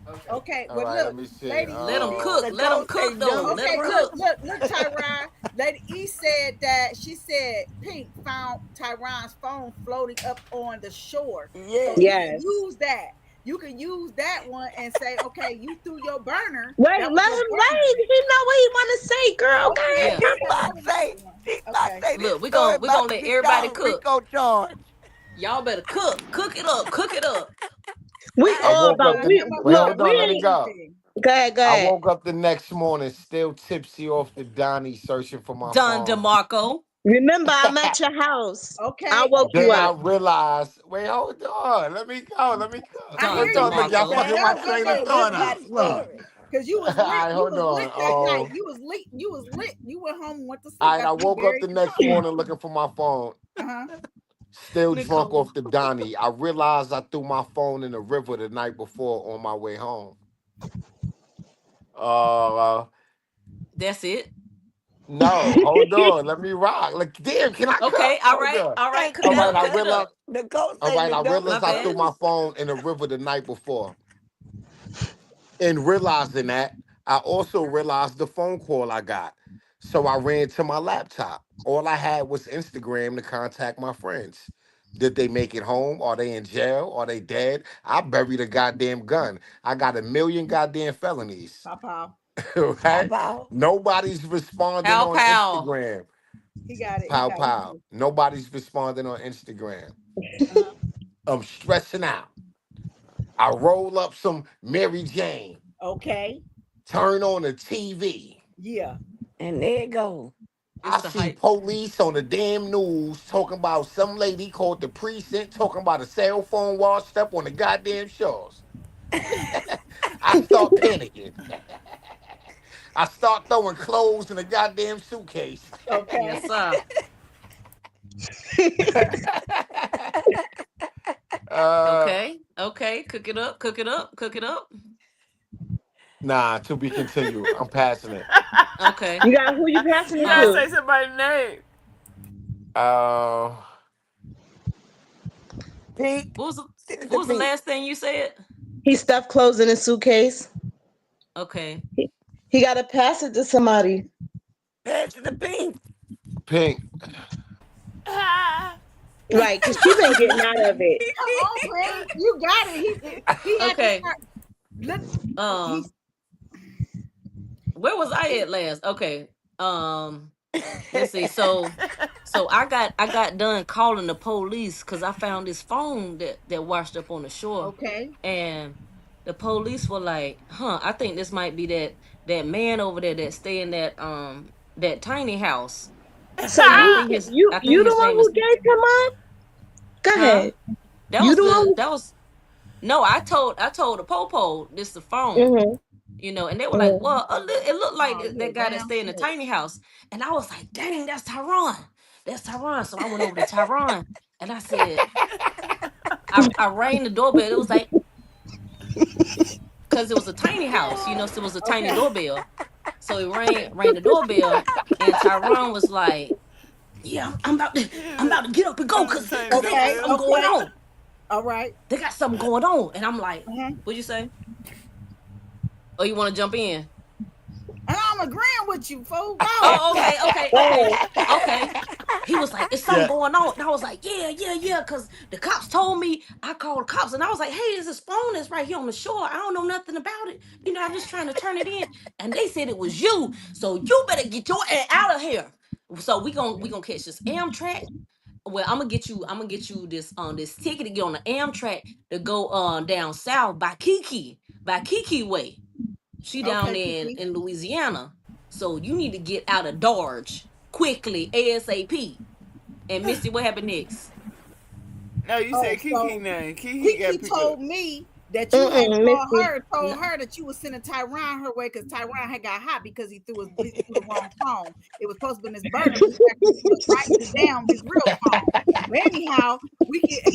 Okay. okay, All well right, look, let me see. Lady Let them E. cook. The Let them ghost say cook though. jump in Let the them Okay, cook. broom. look, Tyron. Lady E said that she said Pink found Tyron's phone floating up on the shore. So Yes. you can Yes. use that. You can use that one and say, okay, you threw your burner. Wait, That was let your him burner. wait. He know what he want to say, girl. Go Okay, ahead, Yeah. okay, come okay. on. That was another one. She about Okay. say this Look, story we about gonna to let get everybody y'all cook. Rico charge. Y'all better cook. Cook it up. Cook it up. We All I right, all woke so about, up y'all the. we come up Wait, with look, hold something on. we Let for me ain't, go. anything. go ahead, go I ahead. woke up the next morning still tipsy off the Donnie, searching for my Don phone. DeMarco. Remember, I'm at your house. I Okay, woke you Then okay. I up. realized, wait, hold on. Let me go. Let me go. I Don hear Hold you, on. but Look, y'all DeMarco. fucking Taz, my no, I go train of said, ahead. let thought him got up. the Look. story. Cause you All was lit. right, You hold was lit on. that night. You was lit. You was lit. You went home and went to sleep All right, I after you woke up buried the your next phone. morning looking for my phone, Uh-huh. still drunk Nicole. off the Donnie. I realized I threw my phone in the river the night before on my way home. Uh, That's it. no, hold on. Let me rock. Like, damn, can I Okay. cook? All Hold right. on. All right. Hey, Cut All it right, up. I Cut it realized. up. the ghost All say right, the I dope My realized I threw bad. my phone in the river the night before. And realizing that, I also realized the phone call I got. So I ran to my laptop. All I had was Instagram to contact my friends. Did they make it home? Are they in jail? Are they dead? I buried a goddamn gun. I got a million goddamn felonies. Papa. Right? pop out. Nobody's responding Pow on pow. Instagram. He got it. He Pow got it. pow. Nobody's responding on Instagram. Uh-huh. I'm stressing out. I roll up some Mary Jane, Okay. turn on the TV. Yeah. And there it go. It's I the see hype. police on the damn news talking about some lady called the precinct talking about a cell phone washed up on the goddamn shores. I start panicking. I start throwing clothes in the goddamn suitcase. Yes, Okay. sir. uh, Okay. Okay. Cook it up. Cook it up. Cook it up. nah, to be continued. I'm passionate. Okay. You got who you passing You it gotta Um. to? say somebody's name. Uh, Pink. What was the, Send it what to was the Pink. last thing you said? He stuffed clothes in his suitcase. Okay. He got to pass it to somebody. Pass it to Pink. Pink. Right, because she been getting out of it. Come on, Prince. You got it. He had to Okay. start. Look, he's Um. Where was I at last? Okay. Um. Let's see. So I got done calling the police because I found this phone that washed up on the shore, okay. and the police were like, "Huh, I think this might be that man over there that stay in that tiny house." So And I you think his you I think you the his one name who is, gave him up? Go huh? ahead. That You was the the one. that was no. I told the popo this the phone, Mm-hmm. and they were like, Mm-hmm. "Well, it looked like Oh, you a that guy that damn stay in the snitch. tiny house," and I was like, "Dang, that's Tyron, that's Tyron." So I went over to Tyron and I said, I rang the doorbell. It was like, because it was a tiny house, so it was a tiny Okay. doorbell. So he rang the doorbell, and Tyron was like, "Yeah, I'm about to get up and go because Tiny they got Okay. something doorbell. going Okay. on. All right. They got something going on," and I'm like, Uh-huh. "What'd you say? Oh, you want to jump in?" And I'm agreeing with you, fool. Go. Oh, okay, okay, okay, Oh, okay. He was like, "It's something Yeah. going on," and I was like, "Yeah, yeah, yeah," because the cops told me. I called the cops, and I was like, "Hey, there's this phone that's right here on the shore. I don't know nothing about it. I'm just trying to turn it in." And they said it was you, so you better get your ass out of here. So we gonna catch this Amtrak. Well, I'm gonna get you this ticket to get on the Amtrak to go down south by Kiki way. She down Okay, there in, Kiki. in Louisiana. So you need to get out of Dodge quickly, ASAP. And Missy, what happened next? No, you Oh, said Kiki so name. Kiki got Kiki picked up. told me that you had mm-mm, Missy. told No. her that you was sending Tyron her way because Tyron had got hot because he threw the wrong phone. It was supposed to be his burner, but he actually put right his real phone. But anyhow,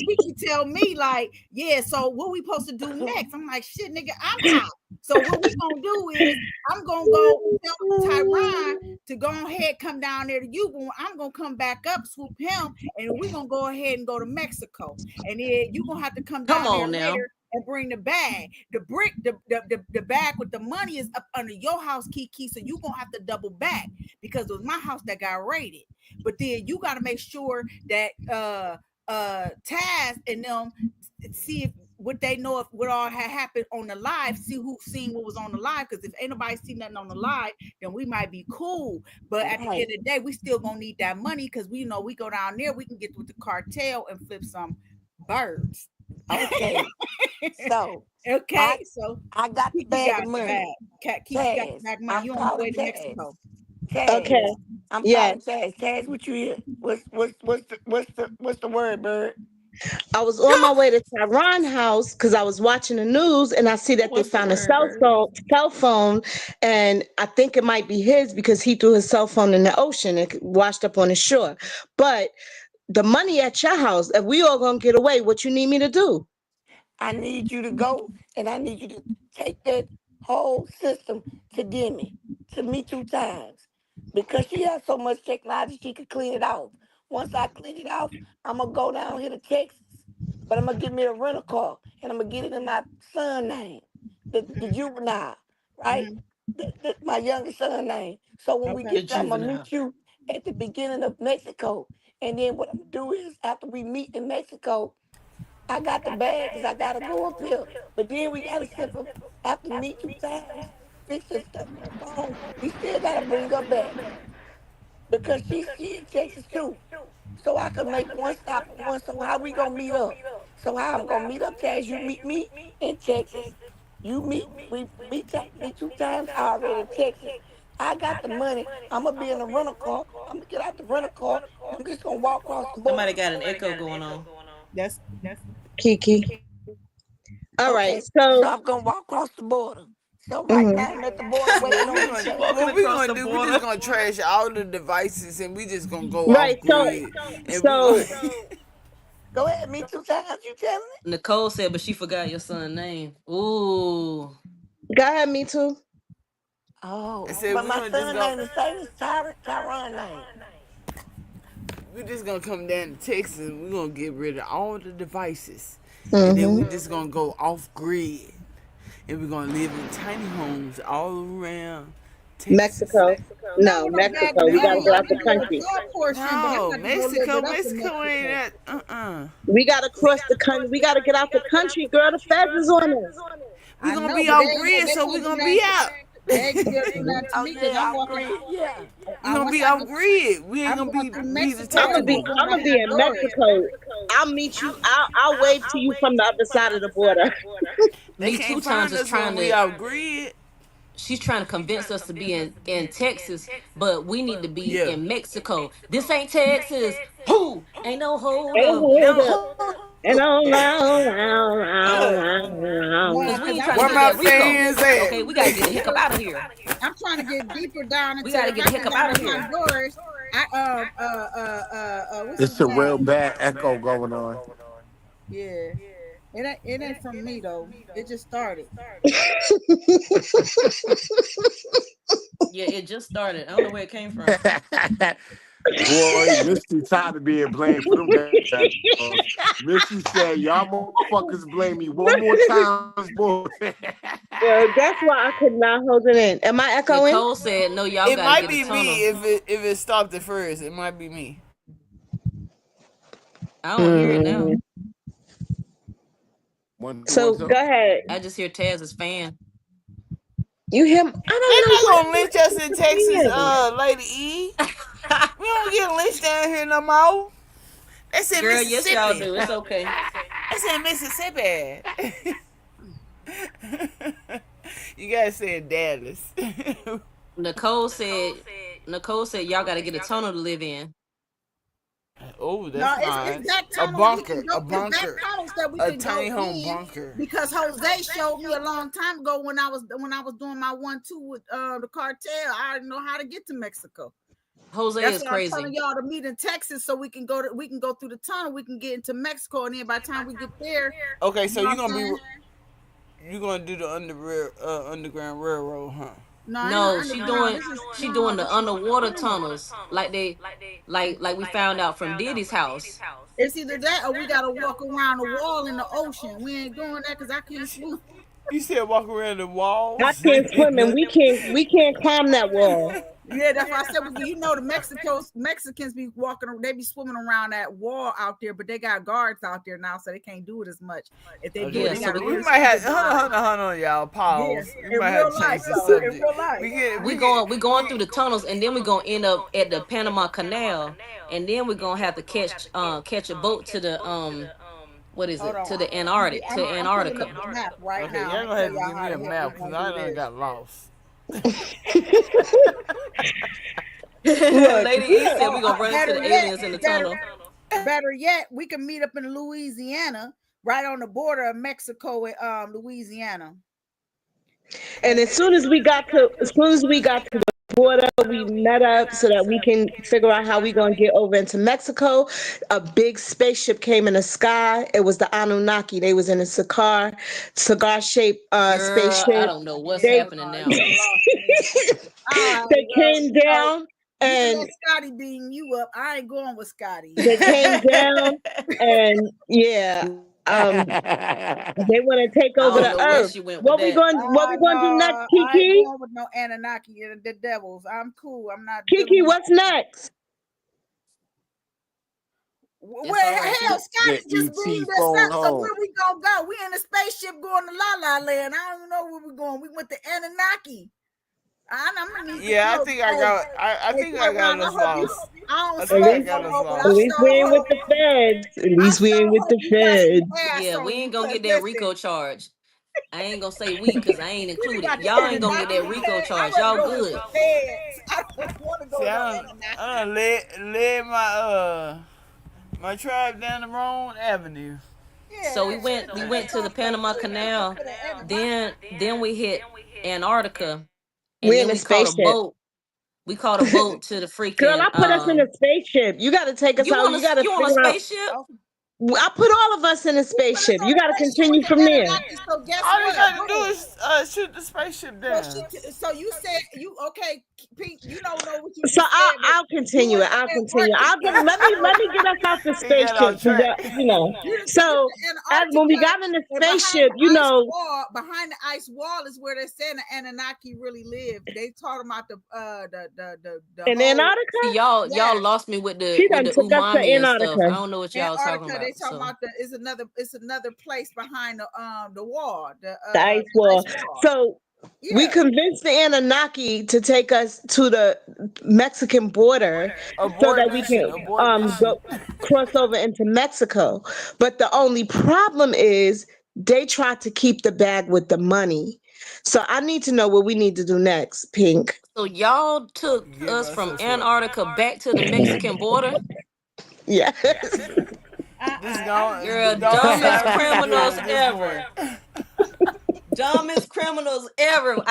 Kiki tell me like, yeah. So what we supposed to do next? I'm like, shit, nigga, I'm out. So what we gonna do is I'm gonna go tell Tyron to go ahead, come down there to you. But I'm gonna come back up, swoop him, and we're gonna go ahead and go to Mexico. And then you're gonna have to come Come down there on now. later and bring the bag. The brick, the bag with the money is up under your house, Kiki. So you're gonna have to double back because it was my house that got raided. But then you gotta make sure that Taz and them see if what they know if what all had happened on the live, see who seen what was on the live. Because if ain't nobody seen nothing on the live, then we might be cool. But at the end Right. of the day, we still gonna need that money because we know we go down there, we can get with the cartel and flip some birds. Okay. So I Okay, so I got the Kiki bag of got the money. bag. Kiki got the Taz. bag of money. I'm You on your calling way to Taz. Mexico. Taz. Okay. I'm Yes. calling Taz. Taz, what you hear? What's the word, bird? I was on my way to Tyron house because I was watching the news and I see that they What's the found a word, bird? cell phone, and I think it might be his because he threw his cell phone in the ocean and washed up on the shore. But the money at your house, if we all gonna get away, what you need me to do? I need you to go and I need you to take that whole system to Demi, to me 2 times. Because she has so much technology, she could clean it off. Once I clean it off, I'm going to go down here to Texas. But I'm going to get me a rental car and I'm going to get it in my son name, the juvenile, right? Mhm. My youngest son name. So when we Okay. The get there, I'm going to juvenile. meet you at the beginning of Mexico. And then what I'm going to do is after we meet in Mexico, I got the bag because I gotta go up here. But then we gotta send for after me 2 times, fix the stuff on the phone. We still gotta bring her back because she in Texas too. So I could make one stop at one. So how we gonna meet up? So how I'm gonna meet up, Taz? You meet me in Texas. You meet we meet me 2 times. I already in Texas. I got the money. I'm gonna be in a rental car. I'm I'm gonna get out the rental car. I'm just gonna walk across the border. Somebody got an echo going on. That's Kiki. All right, Okay, so I'm gonna walk across the border. So right mhm. now I'm at the border waiting on each other. what we gonna do? We just gonna trash all the devices and we just gonna go off Right. grid and we So gonna. Go ahead, me 2 times. You telling it? Nicole said, but she forgot your son's name. Ooh. go ahead, me too. Oh, I said but we my gonna just son go. name is same as Tyron name. We just gonna come down to Texas and we gonna get rid of all the devices, and then we Hmm. just gonna go off grid, and we're gonna live in tiny homes all around Texas. Mexico. No, No, no bad Mexico. We gotta money. get I out can the do a country. good portion, but I No, got to go live Mexico, it up in Mexico ain't Mexico. that. We gotta cross the country. We gotta get out the country, girl. The feds is on us. We I gonna know, be but off grid, they so we can't do gonna that. be out. They ain't gonna be able to do that to Oh me because yeah, I agree. Yeah. We gonna once be I off go, grid. We ain't I'm gonna going through be Mexico. I'm gonna That's be. what's detectable. going I'm to gonna be in happen. Mexico. I'll meet you. I'll wave to you from the other side of the border. They Me can't two times find is us when trying we to off grid. she's trying to convince us to be in Texas, but we need to be Yeah. in Mexico. This ain't Texas. Who? Ain't no hold Ain't up. hold Now, up. And on round, round, round, round, No, Cause round. we because ain't I'm trying to where get trying my that to get Rico. fans at? Okay, we gotta get the hiccup out of here. I'm trying to get deeper down We into gotta if get I the can hiccup go out of to here. Honduras. I what's his It's a real name? bad echo going on. Yeah, it ain't from me though. It just started. Yeah, it just started. I don't know where it came from. Boy, Misty tired of being blamed for them echoes. Misty said, y'all motherfuckers blame me one more time. Boy. Well, that's why I could not hold it in. Am I echoing? Nicole said, no, y'all It gotta might get a be me tunnel. if it stopped at first. It might be me. I don't hear it now. Mm. One, two, one, So go two. ahead. I just hear Taz's fan. You hear? I They don't know not what gonna lynch us in Texas, it is. Lady E. We don't get lynched down here no more. That's in Girl, yes y'all Mississippi. do. It's okay. That's in Mississippi. You gotta say in Dallas. Nicole said y'all gotta get a tunnel to live in. Oh, No, that's it's nice. back A tunnels we can bunker, go. a It's back bunker, tunnels that we a can go tiny home in bunker. because Jose showed me a long time ago when I was doing my 1-2 with the cartel. I already know how to get to Mexico. Jose That's is why I'm crazy. telling y'all to meet in Texas so we can go through the tunnel. We can get into Mexico, and then by the time we get there, Okay, you so know you're what I'm gonna saying? be you gonna do the underground railroad, huh? No, ain't no No, underground. This is she no, doing the this is underwater tunnel. tunnels. Like we found out from Diddy's house. It's either that or we gotta walk around the wall in the ocean. We ain't doing that because I can't swim. You said walk around the I walls. can't swim and we can't climb that wall. Yeah, that's why I said, you know, the Mexicans be they be swimming around that wall out there, but they got guards out there now, so they can't do it as much. If they do it, Yeah, they so got We real might have scuba divers. hold on, y'all. Yeah, Pause. We in might real have to life, change the though. In subject. real life. We going through the tunnels and then we gonna end up at the Panama Canal and then we're gonna have to catch a boat to the what is Hold it? on. To the Antarctic to I'm pulling up Antarctica. the map right Okay, now. I'm y'all gonna gonna tell have to y'all give how me the a heck we map because gonna I do done this. got lost. Look, Lady E said we gonna run into Better the yet, aliens in the tunnel. better yet, we can meet up in Louisiana, right on the border of Mexico and Louisiana. and as soon as we got to the border, we met up so that we can figure out how we gonna get over into Mexico. A big spaceship came in the sky. It was the Anunnaki. They was in a cigar shaped Girl, I spaceship. don't know what's They happening You now. done lost me. All right, they well, came down you can and let Scotty beam you up. I ain't going with Scotty. they came down and yeah, they want to take I over don't the know where earth. she went with What we that. going what we going to do next, I ain't Kiki? going with no Anunnaki and the devils. I'm cool. I'm not Kiki, dealing with. what's next? It's all Well, right. hell, The Scotty just beamed ET us phone up. So home. where we gonna go? We in a spaceship going to La La Land. I don't even know where we're going. We went to Anunnaki. I'm gonna need to Yeah, I know. think I got. I Hey, think I got Tyrone, I us hope you. lost. I don't I At think I smoke least no got us more, but at I lost. least we sure ain't with hope. the feds. At I least we sure ain't with hope the you got some feds. ass Yeah, on we you. ain't gonna Cause get that listen, Rico charge. I ain't gonna say we because I ain't We included. got the Y'all ain't gonna get Anunnaki that head. Rico I'd charge. rather Y'all go with good. the feds. I don't want to go See, with no I Anunnaki. done led my tribe down the wrong avenue. So Yeah, we they went to the off the Panama they go Canal. for the Anunnaki. Then we hit Antarctica, and We're in then a we caught a spaceship. boat. We caught a boat to the Girl, freaking I put us in a spaceship. You got to take us out. You got to you want a figure out. spaceship? Oh, I put all of us in a you put us spaceship. on You a got to spaceship with continue the from there. Anunnaki. So guess All they what? got to do Boom. is shoot the spaceship So down. so you said you okay, Pete? You don't know what you So just said, but I'll you continue went it. to I'll continue. I'll Antarctica. get let me get us out the He got spaceship off track. You So to as when we Antarctica, got in the and behind spaceship, the ice wall, is where they said the Anunnaki really live. They taught them about the in whole. Antarctica, See, y'all Yes, lost me she with done the took us to umami and stuff. I Antarctica. don't know what y'all talking Antarctica. They about. talking So about it's another place behind the wall, The ice the wall. ice wall. So we Yeah, convinced the Anunnaki to take us to the Mexican border so Abort that we mission. can Abort mission. go cross over into Mexico. But the only problem is they tried to keep the bag with the money. So I need to know what we need to do next, Pink. y'all took Give us us from a what? Antarctica back to the Mexican border. Yes. This Girl, don't dumbest sound too good criminals at this point. ever. Dumbest criminals ever.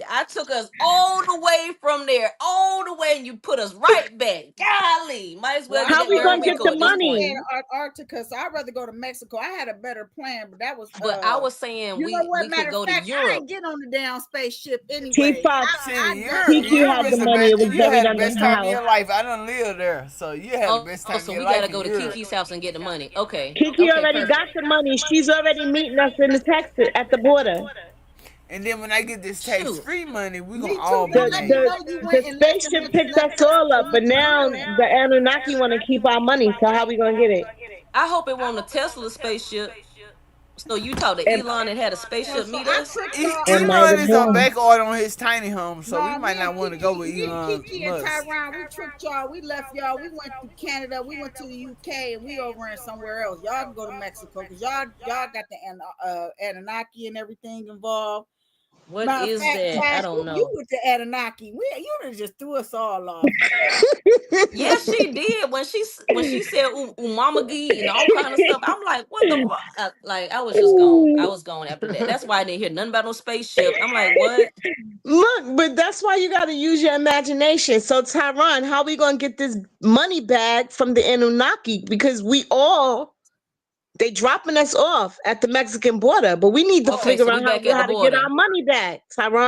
I took us all the way from there, all the way, and you put us right back. Golly, might as well, well get How that we Puerto gonna get Rico the at this you point. money? said Antarctica, so I'd rather go to Mexico. I had a better plan, but that was But I was saying you know what? we could Matter of go to fact, I Europe. ain't get on the damn spaceship T anyway. Fox, I Shit, got Kiki on had Europe the is the money. best. It was You buried had the under best her time of house. your life. I don't live there, so you had the best time of So your we got to life in go to Europe. Kiki's house and get the money. Okay, Kiki okay, already got perfect. the money. She's already meeting us in the Texas at the border. And then when I get this tax Shoot, free money, we gonna me too. all be Don't the let me the know made. you the went and spaceship picked left us us all up, to but now Europe. the Anunnaki want to keep our money. So how we gonna get it? I hope it won't a Tesla spaceship. So you talked to It, Elon and had a So, spaceship so meet I us? tricked y'all. it I might Elon have tricked is on y'all. been. back order on his tiny home, so we No, might not want to go with Elon Kiki and Musk. Tyron, we tricked y'all. We left y'all. We went to Canada. We went to the UK, and we over in somewhere else. Y'all can go to Mexico because y'all got the Anunnaki and everything involved. What Matter of is fact, that? I Tash, don't you know. with the Anunnaki. You done just threw us all off. Yes, she did when she said umamagi and all kind of stuff. I'm like, what the like? I was just gone. I was gone after that. That's why I didn't hear nothing about no spaceship. I'm like, what? Look, but that's why you got to use your imagination. So, Tyron, how we gonna get this money back from the Anunnaki? Because they dropping us off at the Mexican border, but we need to Okay, figure so out we back at the how to get border. our money back,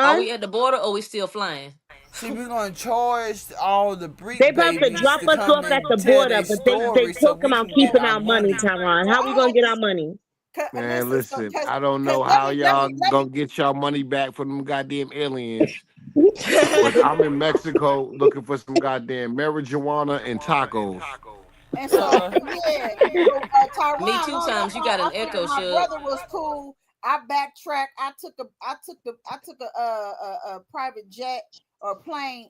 Are Tyron. we at the border or we still flying? See, we're gonna charge all the They Greek about to babies drop to us come off at and the tell border, their but they story so talking we about can get keeping our our money, money. Tyron. So How we I gonna had get our to money? Man, listen. So, listen, I don't know let how me y'all let me gonna get y'all money back from them goddamn aliens, but I'm in Mexico looking for some goddamn marijuana and tacos. And so Uh, yeah, so me Tyron, two no, times. You got I an figured echo, my Shug. brother was cool. I backtracked. I took a private jet or plane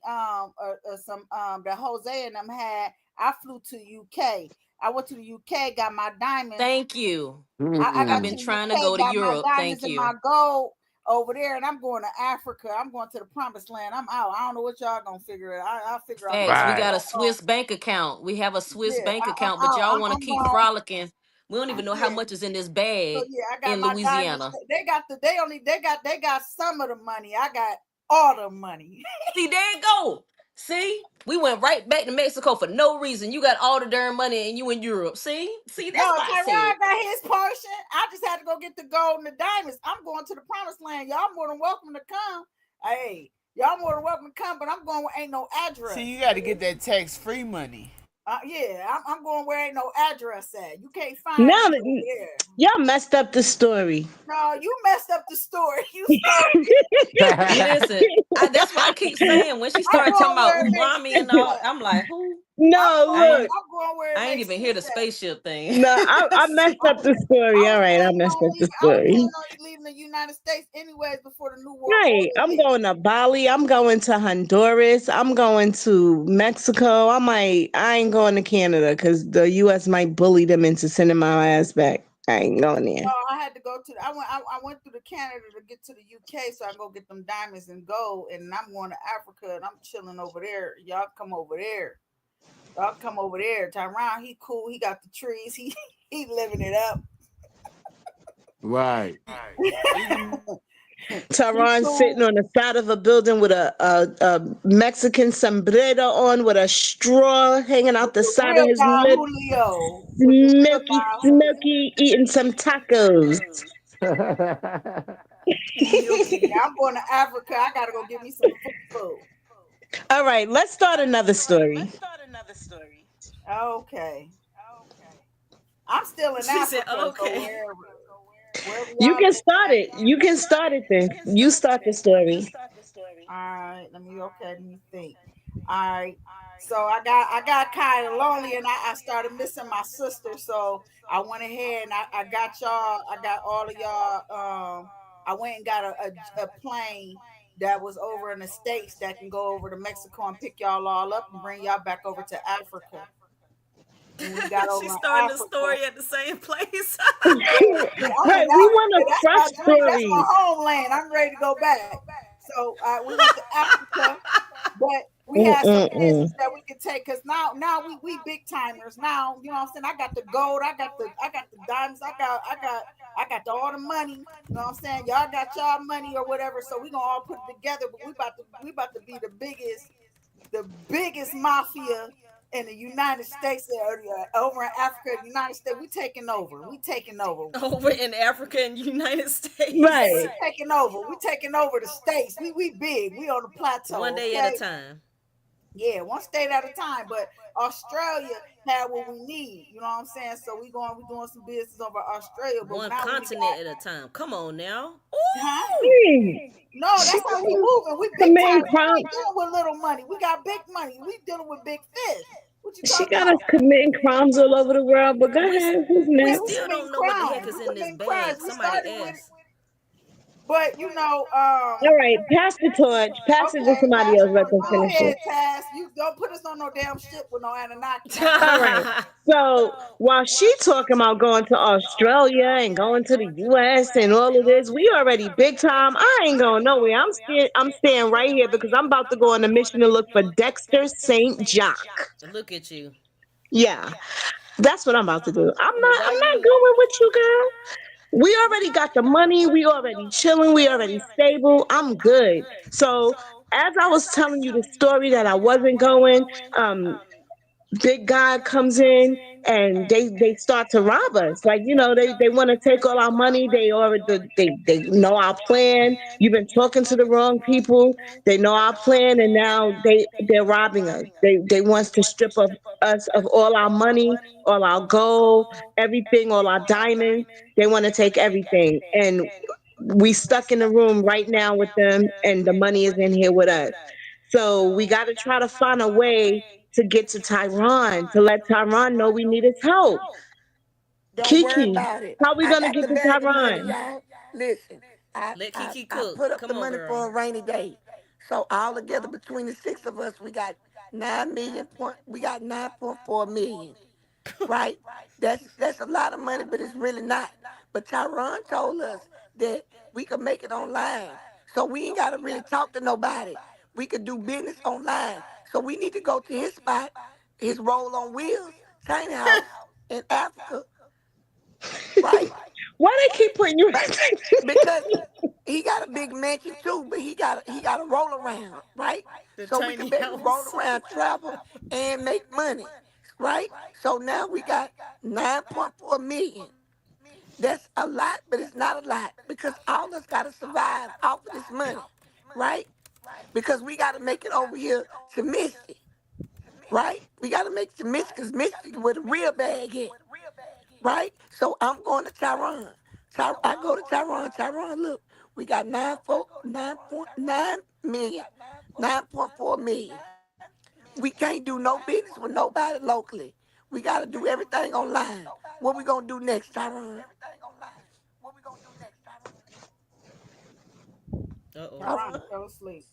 some that Jose and them had. I flew to UK. I went to the UK, got my diamonds. Thank you. I I've got to been Mm-mm. the trying to UK, go to got my Europe. diamonds Thank and my you. gold over there, and I'm going to Africa. I'm going to the promised land. I'm out. I don't know what y'all gonna figure it. I'll figure out Facts. something. We Right. got a Swiss bank account. We have a Swiss Yeah, bank I'm account, but out. y'all want to I'm keep gone. frolicking. We don't even know how Yeah. much is in this So bag yeah, I got in my diamonds. Louisiana. They got some of the money. I got all the money. See, there you go. See, we went right back to Mexico for no reason. You got all the darn money and you in Europe. See, No, that's why I said. Tyrone got his portion. I just had to go get the gold and the diamonds. I'm going to the promised land. Y'all more than welcome to come. Hey, y'all more than welcome to come, but I'm going where ain't no address. See, you got to get that tax free money. Yeah, I'm going where ain't no address at. You can't find Now me over there. y'all messed up the story. No, you messed up the story. You stole. Listen, that's why I keep saying when she I'm started talking going about where it makes umami and sense all, at. I'm like, who? No, look. I'm going where it I ain't makes even hear sense the at. spaceship thing. No, I messed up the story. All right, I messed up the I was planning story. on leaving the United States anyways before the new world Right. order I'm hit. going to Bali. I'm going to Honduras. I'm going to Mexico. I ain't going to Canada because the US might bully them into sending my ass back. I ain't going there. I had to go to. I went through the Canada to get to the UK, so I can go get them diamonds and gold. And I'm going to Africa, and I'm chilling over there. Y'all come over there. Y'all come over there. Tyron, he cool. He got the trees. He living it up. Right. He Tehran cool. sitting on the side of a building with a Mexican sombrero on, with a straw hanging out With the the side of real his Don lip, Julio. With the real smoky, Don Julio. smoky, eating some tacos. Yeah, I'm going to Africa. I gotta go get me some food. All right, let's start another story. Okay. I'm still in She said, Africa, so okay. wherever You y'all can been start at. it. You can start it then. You start the story. All right, let me think. All right. So I got kind of lonely and I started missing my sister. So I went ahead and I got y'all, I got all of y'all. I went and got a plane that was over in the States that can go over to Mexico and pick y'all all up and bring y'all back over to Africa. When we got over She's in starting the Africa. story at the same place. Yeah, I'm in Right, we want a Africa. That's fresh my dream. That's my story. homeland. I'm ready to go back. So we went to Africa, but we had some Mm-mm-mm. chances that we could take because now we big timers. Now you know what I'm saying. I got the gold. I got the diamonds. I got all the money. You know what I'm saying. Y'all got y'all money or whatever. So we gonna all put it together. But we about to be the biggest mafia in the United States, over in Africa, the United States. We taking over. We taking over. Over in Africa and United Yeah, States. we Right. taking over. We taking over the states. We big. We on the One plateau. day at a Okay. time. Yeah, one state at a time. But Australia had what we need. You know what I'm saying? So we doing some business over Australia. But One now we continent got, at a time. Come on now. huh? Ooh. Hmm. No, She that's how we moving. We big committing time. We crime. ain't dealing with little money. We got big money. We dealing with big fish. What you She talking got us about? committing crimes all over the world. But go We ahead. Who's We we next? still committing don't know what the heck crimes. is We in this committing crimes. bag. We Somebody started with it, asked. but All right, pass the torch. Pass it to okay, somebody else. Pastor, Let them go finish ahead, it. Taz. You don't put us on no damn ship with no Anunnaki. I All know. right. So while she talking about going to Australia and going to the US and all of this, we already big time. I ain't going nowhere. I'm staying right here because I'm about to go on a mission to look for Dexter St. Jock. Look at you. Yeah, that's what I'm about to do. Well, why I'm not you? going with you, girl. We already got the money. We already chilling. We already stable. I'm good. So as I was telling you the story that I wasn't going, big guy comes in and they start to rob us. Like, they want to take all our money. They know our plan. You've been talking to the wrong people. They know our plan, and now they're robbing us. They want to strip of us of all our money, all our gold, everything, all our diamonds. They want to take everything, and we stuck in the room right now with them, and the money is in here with us. So we got to try to find a way to get to Tyron, to let Tyron know we need his help. Don't worry Kiki, about it. how we I gonna got get the to bag of money, Tyron? y'all. Listen, I Let I, Kiki I cook. put up the Come on, money girl. for a rainy day. So all together between the six of us, we got 9.4 million, right? That's a lot of money, but it's really not. But Tyron told us that we could make it online. So we ain't gotta really talk to nobody. We could do business online. So we need to go to his spot, his roll on wheels, tiny house in Africa, right? Why they keep putting you? But because he got a big mansion too, but he got a roll around, right? The So we can tiny maybe roll house. around, travel, and make money, right? So now we got 9.4 million. That's a lot, but it's not a lot because all of us got to survive off of this money, right? Because we got to make it over here to Missy, right? We got to make it to Missy because Missy where the real bag at, right? So I'm going to Tyrone. I go to Tyrone. Tyrone, look, we got 9.9 million, 9.4 million. We can't do no business with nobody locally. We got to do everything online. What we gonna do next, Tyrone? Uh oh. Tyron Tyrone? fell asleep.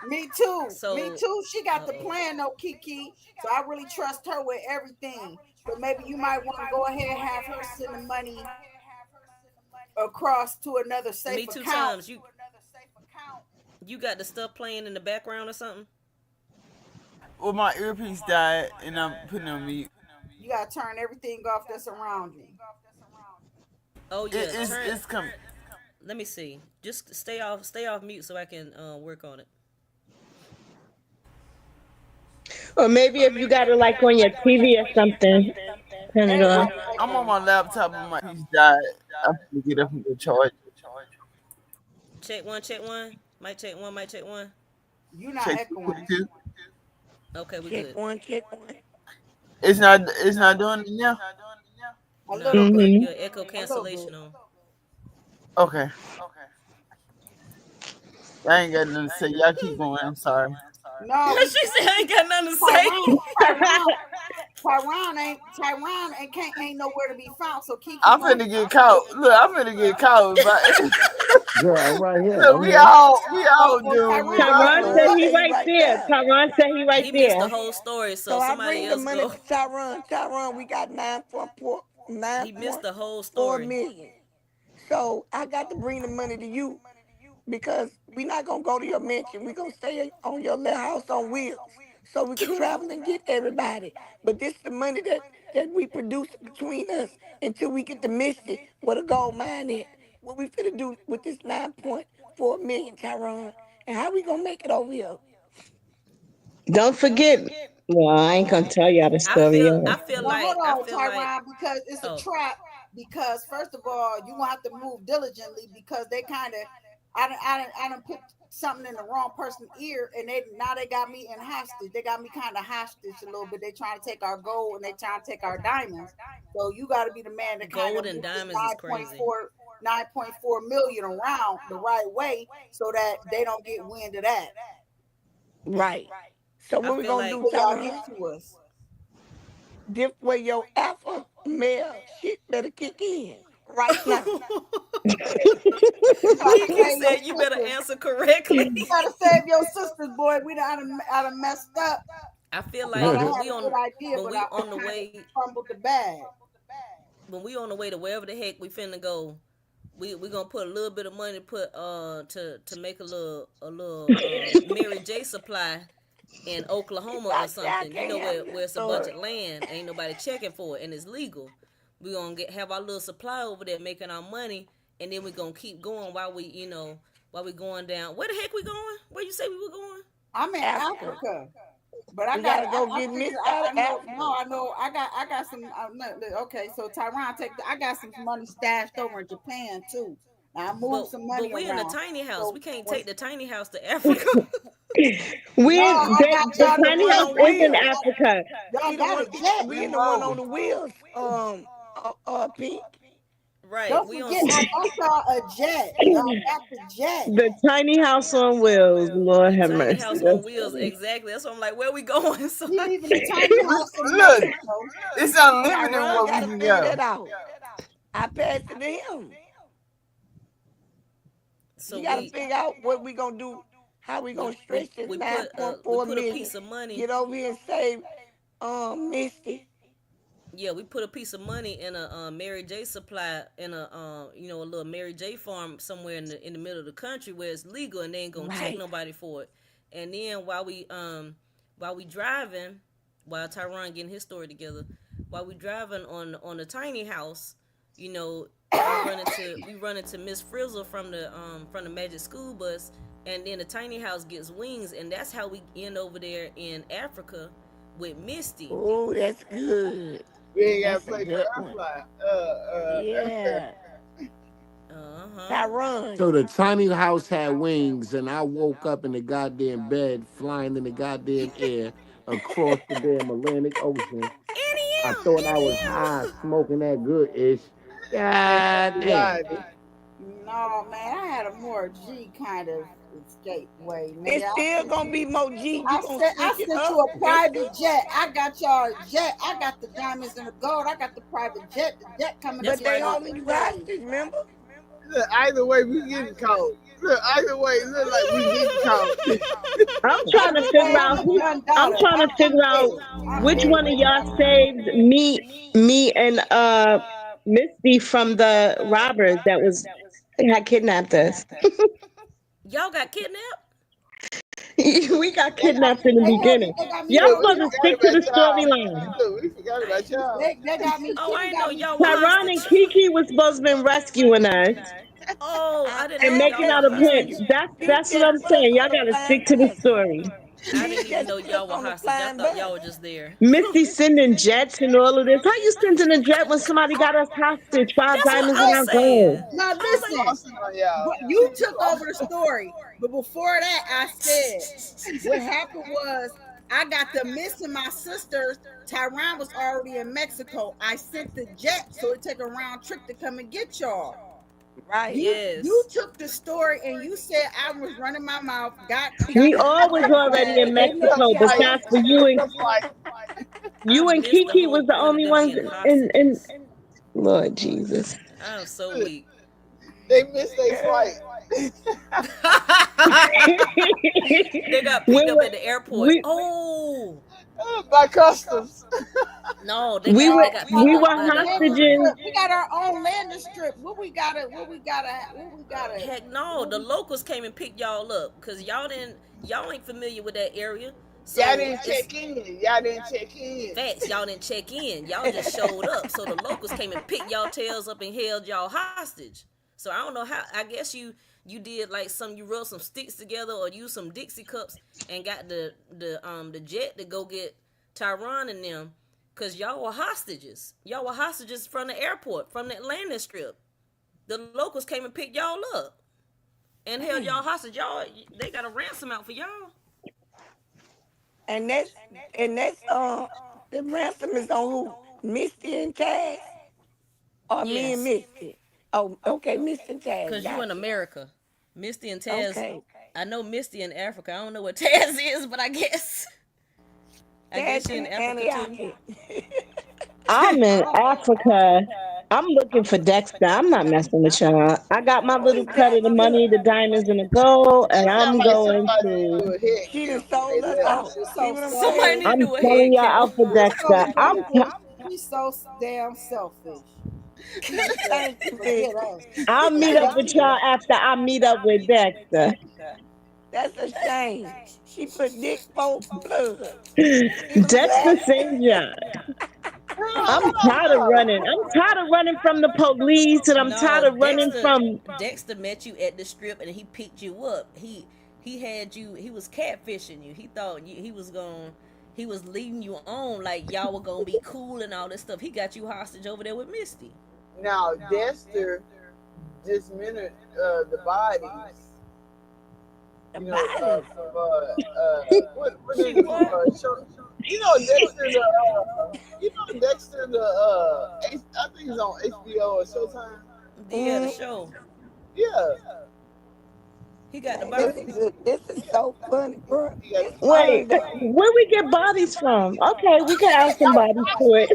Me too. Me So, too. She got the uh-oh. plan though, Kiki. So I really trust her with everything. So maybe you might want to go ahead and have her send the money across to another Me safe two account. times. You got the stuff playing in the background or something? Well, my earpiece died, and I'm putting on mute. You gotta turn everything off that's around you. Oh It, yeah, it's turn. it's coming. Let me see. Just stay off mute so I can work on it. Or maybe if you got it like on your TV or something, turn it Everybody on. like I'm on that. my laptop, and my piece died. I'm gonna get up and go charge. Check one, check one. Mic check one, mic check one. You not Check echoing. 2. Okay, we Check good. one, check one. It's not doing it now. A No, little you bit. put Mm-hmm. your echo A little bit. cancellation on. Okay. I ain't got nothing to say. Y'all keep going. I'm sorry. No, we She said I ain't got nothing to say. Tyron, Tyron, Tyron ain't can't ain't nowhere to be found. So Kiki I'm gonna finna get caught. Look, I'm finna get caught. But Girl, I'm right here. look, I'm we here. all we so all so do me. Tyron, Tyron hold said Tyron up. he say he right right there. there. Tyron said he right He missed the there. whole story, so So I somebody bring the else money go. to Tyron. Tyron, we got He missed the whole 9.4 story. million. So I got to bring the money to you because we not gonna go to your mansion. We gonna stay on your little house on wheels, so we can travel and get everybody. But this the money that we produce between us until we get to Misty where the gold mine is. What we finna do with this 9.4 million, Tyron, and how we gonna make it over here? Don't forget. Well, I ain't gonna tell y'all the story I yet. feel Now hold like I on, feel like Tyron, because it's a oh, trap. Because first of all, you gonna have to move diligently because they kind of, I done put something in the wrong person's ear, and they got me in hostage. They got me kind of hostage a little bit. They trying to take our gold and they trying to take our diamonds. So you got to be the man to kind of gold and move this diamonds is crazy. 9.4 million around the right way so that they don't get wind of that. Right. So I what we feel gonna like do, So y'all get Tyron? to us. This way your alpha male shit better kick in right now. You gotta Kiki save your said you better sisters. answer correctly. You gotta save your sisters, boy. We done messed up. I feel Thought like I had a good idea, when but we I on the kind of way fumbled the bag. to wherever the heck we finna go, we gonna put a little bit of money put to make a little Mary J supply in Oklahoma or I say I something. You can't know handle where this it's a bunch story. of land, ain't nobody checking for it, and it's legal. We gonna have our little supply over there making our money, and then we gonna keep going while we going down. Where the heck we going? Where you say we were going? I'm in Africa. Africa, but We gotta go I get figured, Miss out of I know, Africa. no, I know, I got some. Okay, so Tyron, I got some money stashed over in Japan too. Now I moved some But money we in a around. tiny house. So We can't when take the tiny house to Africa. We no, in I got the We y'all in the the tiny one house jet. on is in wheels. Africa. Y'all got a jet. We in the one on No. the wheels. Pink. Right. Don't We on forget, I got y'all a jet. Y'all got the jet. The tiny house on wheels. Lord the have tiny mercy. house on That's wheels. funny. Exactly. That's why I'm like, where we going? So We I leaving the can tiny house in Look, Mexico. it's unlimited Tyron where we gotta can figure go. that out. I passed it to him. so He gotta we figure out what we gonna do, how we gonna stretch this we 9.4 put a million. piece of money. Get over here and save Misty. Yeah, we put a piece of money in a Mary J supply in a little Mary J farm somewhere in the middle of the country where it's legal and they ain't gonna check Right. nobody for it. And then while we driving, while Tyron getting his story together, while we driving on the tiny house, you know, we run into Miss Frizzle from the Magic School Bus, and then the tiny house gets wings, and that's how we end over there in Africa with Misty. Oh, that's good. We ain't got That's to a play for good one. our Yeah. Uh huh. Tyron. So the tiny house had wings, and I woke up in the goddamn bed, flying in the goddamn air across the damn Atlantic Ocean. I Annie thought I was high, smoking that good ish. God damn. Friday. No, man, I had a more G kind of escape way, nigga. It's still gonna be more G. You gonna I switch it sent you up, a Mister? private jet. I got y'all a jet. I got the diamonds and the gold. I got the private jet. The jet coming to That's But get why I they y'all do. holding you anyway. hostage, remember? Look, either way, we getting caught. Look, either way, it look like we getting caught. I'm trying to Either way, figure I'm out a who. done I'm daughter. trying to I'm figure out ready. I'm which one ready. of y'all saved me and Misty from the robbers that was had kidnapped us. Y'all got kidnapped? We got Yeah, kidnapped in the beginning. They got me Y'all look, we supposed rolled to up. forgot stick to about the y'all. storyline. Look, we forgot I about ain't. y'all. They got me. Oh, I Kitty ain't know got me. y'all were Tyron and hostage. Kiki was supposed to be rescuing us Oh, I didn't and know I y'all making were out a guess point. hostage. she That's what just I'm put us saying. Y'all on the gotta flying stick to the bus. story. I She didn't even know just put us y'all were on the hostage. I flying thought y'all bus. were just there. Misty sending jets and all of this. How you sending a jet when somebody got us hostage for our That's what diamonds I'm and Hey, our gold? saying. Now I was she like, listen, flossing on y'all. but you took over the story. But before that, I said what happened was I got the missing my sisters. Tyron was already in Mexico. I sent the jet so it take a round trip to come and get y'all. Right. You yes. took the story and you said I was running my mouth, got We the all was information already in fast. She missed her Mexico, but flight. that's for She you missed and her flight. I missed the Kiki whole was the point of only them ones being in hostages. Lord Jesus. I'm so weak. They missed their Girl, flight. They got we picked up were at the airport. we Oh By customs. no, we were they got Got picked we our were up by own the landing hostages. strip. We got our own landing strip. heck no, what the we locals came and picked y'all up because y'all ain't familiar with that area. Y'all So didn't it's check in. Y'all didn't check in. facts. Y'all didn't check in. Y'all just showed up. So the locals came and picked y'all tails up and held y'all hostage. So I don't know how. I guess you did like you rubbed some sticks together or used some Dixie cups and got the jet to go get Tyron and them because y'all were hostages. Y'all were hostages from the airport, from that landing strip. The locals came and picked y'all up and held y'all damn. hostage. Y'all, they got a ransom out for y'all. And that's the ransom is on who? Misty and Taz? Or me and Yes, Misty? Oh, okay, Misty and Taz, cause you in got you. America. Misty and Taz. Okay. I know Misty in Africa. I don't know what Taz is, but I guess Taz she in in Africa too. Antioch. I'm in Africa. I'm looking for Dexter. I'm not messing with y'all. I got my Who little is cut of the money, Dexter? the diamonds, and the gold, and That sound I'm like going somebody to. do a head She done count when they sold us left. Oh, out. she's See so what I'm Somebody selfish. need to saying? I'm do a telling head y'all count. out for She's so Dexter. selfish. She's so damn selfish. She just said, Thank you, forget Miss. us. I'll meet up Thank with you. y'all after I meet up with Dexter. That's a shame. She put dick folk blood. See what I'm Dexter saying? St. John. I'm Hold on, tired of running. I'm tired of running from the police, and I'm tired No, of running from. Dexter met you at the strip and he picked you up. He had you. He was catfishing you. He thought he was going. He was leading you on like y'all were gonna be cool and all this stuff. He got you hostage over there with Misty. now Dexter dismembered the bodies. The You know, bodies. from what She is it from what? show? You know Dexter the you know Dexter the I think it's on HBO or Showtime. Yeah, the Mm, show. Yeah, He got the man, so this is bodies. a, this is so funny, bro. he got It's the Wait, fun bodies. though. where we get bodies from? Okay, we can add some bodies to it.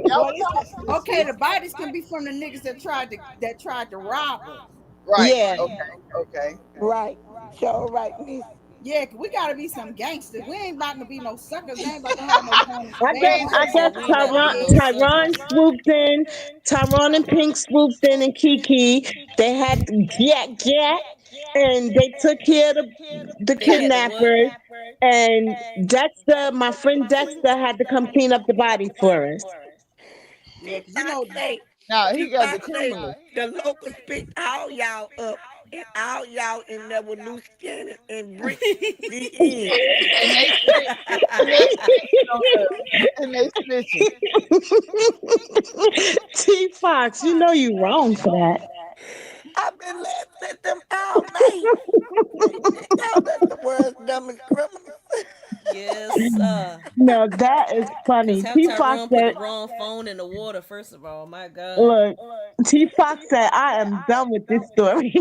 Y'all Well, was it's hostage, okay. sis. The bodies can be from the niggas that tried to rob us. Right. Yeah. Okay. Okay. Right. So right, Miss. Yeah, 'cause we gotta be some gangsters. We ain't about to be no suckers. They ain't about to have no fun. I They ain't guess about I to She have guess said we fun ain't with about our to be Tyron no heads. Tyron suckers. swooped in. Tyron and Pink swooped in, and Kiki. They had Jack, and they took care of the They had the what? kidnappers. And Dexter, my friend Dexter, had to come clean up the bodies for us. Yeah, 'cause Tupac say, Now he got the Tupac say, criminal. the locals picked all y'all up, and all y'all in there with loose cannon and bricks the end. And they snitch and they snitching on us. And they snitching. T Fox, you know you wrong for that. I've been laughing at them all night. They called us the world's dumbest criminals. Yes, No, that is cause funny. how T Fox Tyrone put the said, wrong phone in the water. First of all, my God. look, T Fox said, I am done with this story.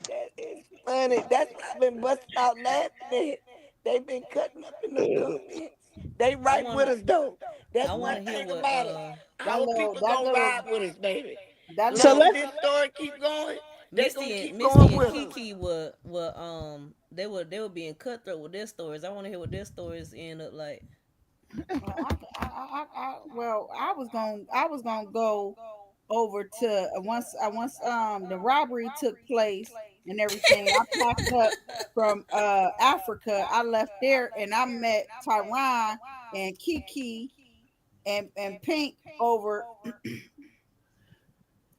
That is funny. That's why I've been busting out laughing at. They've been cutting up in the comments. They I right with wanna us though. That's I one wanna hear thing what about it. that Our little people that gonna little ride with us, baby. That So little Long as let's this story keep going, they gonna Misty and keep going Misty and with her. Kiki were being cutthroat with their stories. I want to hear what their stories end up like. well, I was gonna go over to once the robbery took place and everything. I packed up from Africa. I left there and I met Tyron and Kiki and Pink over.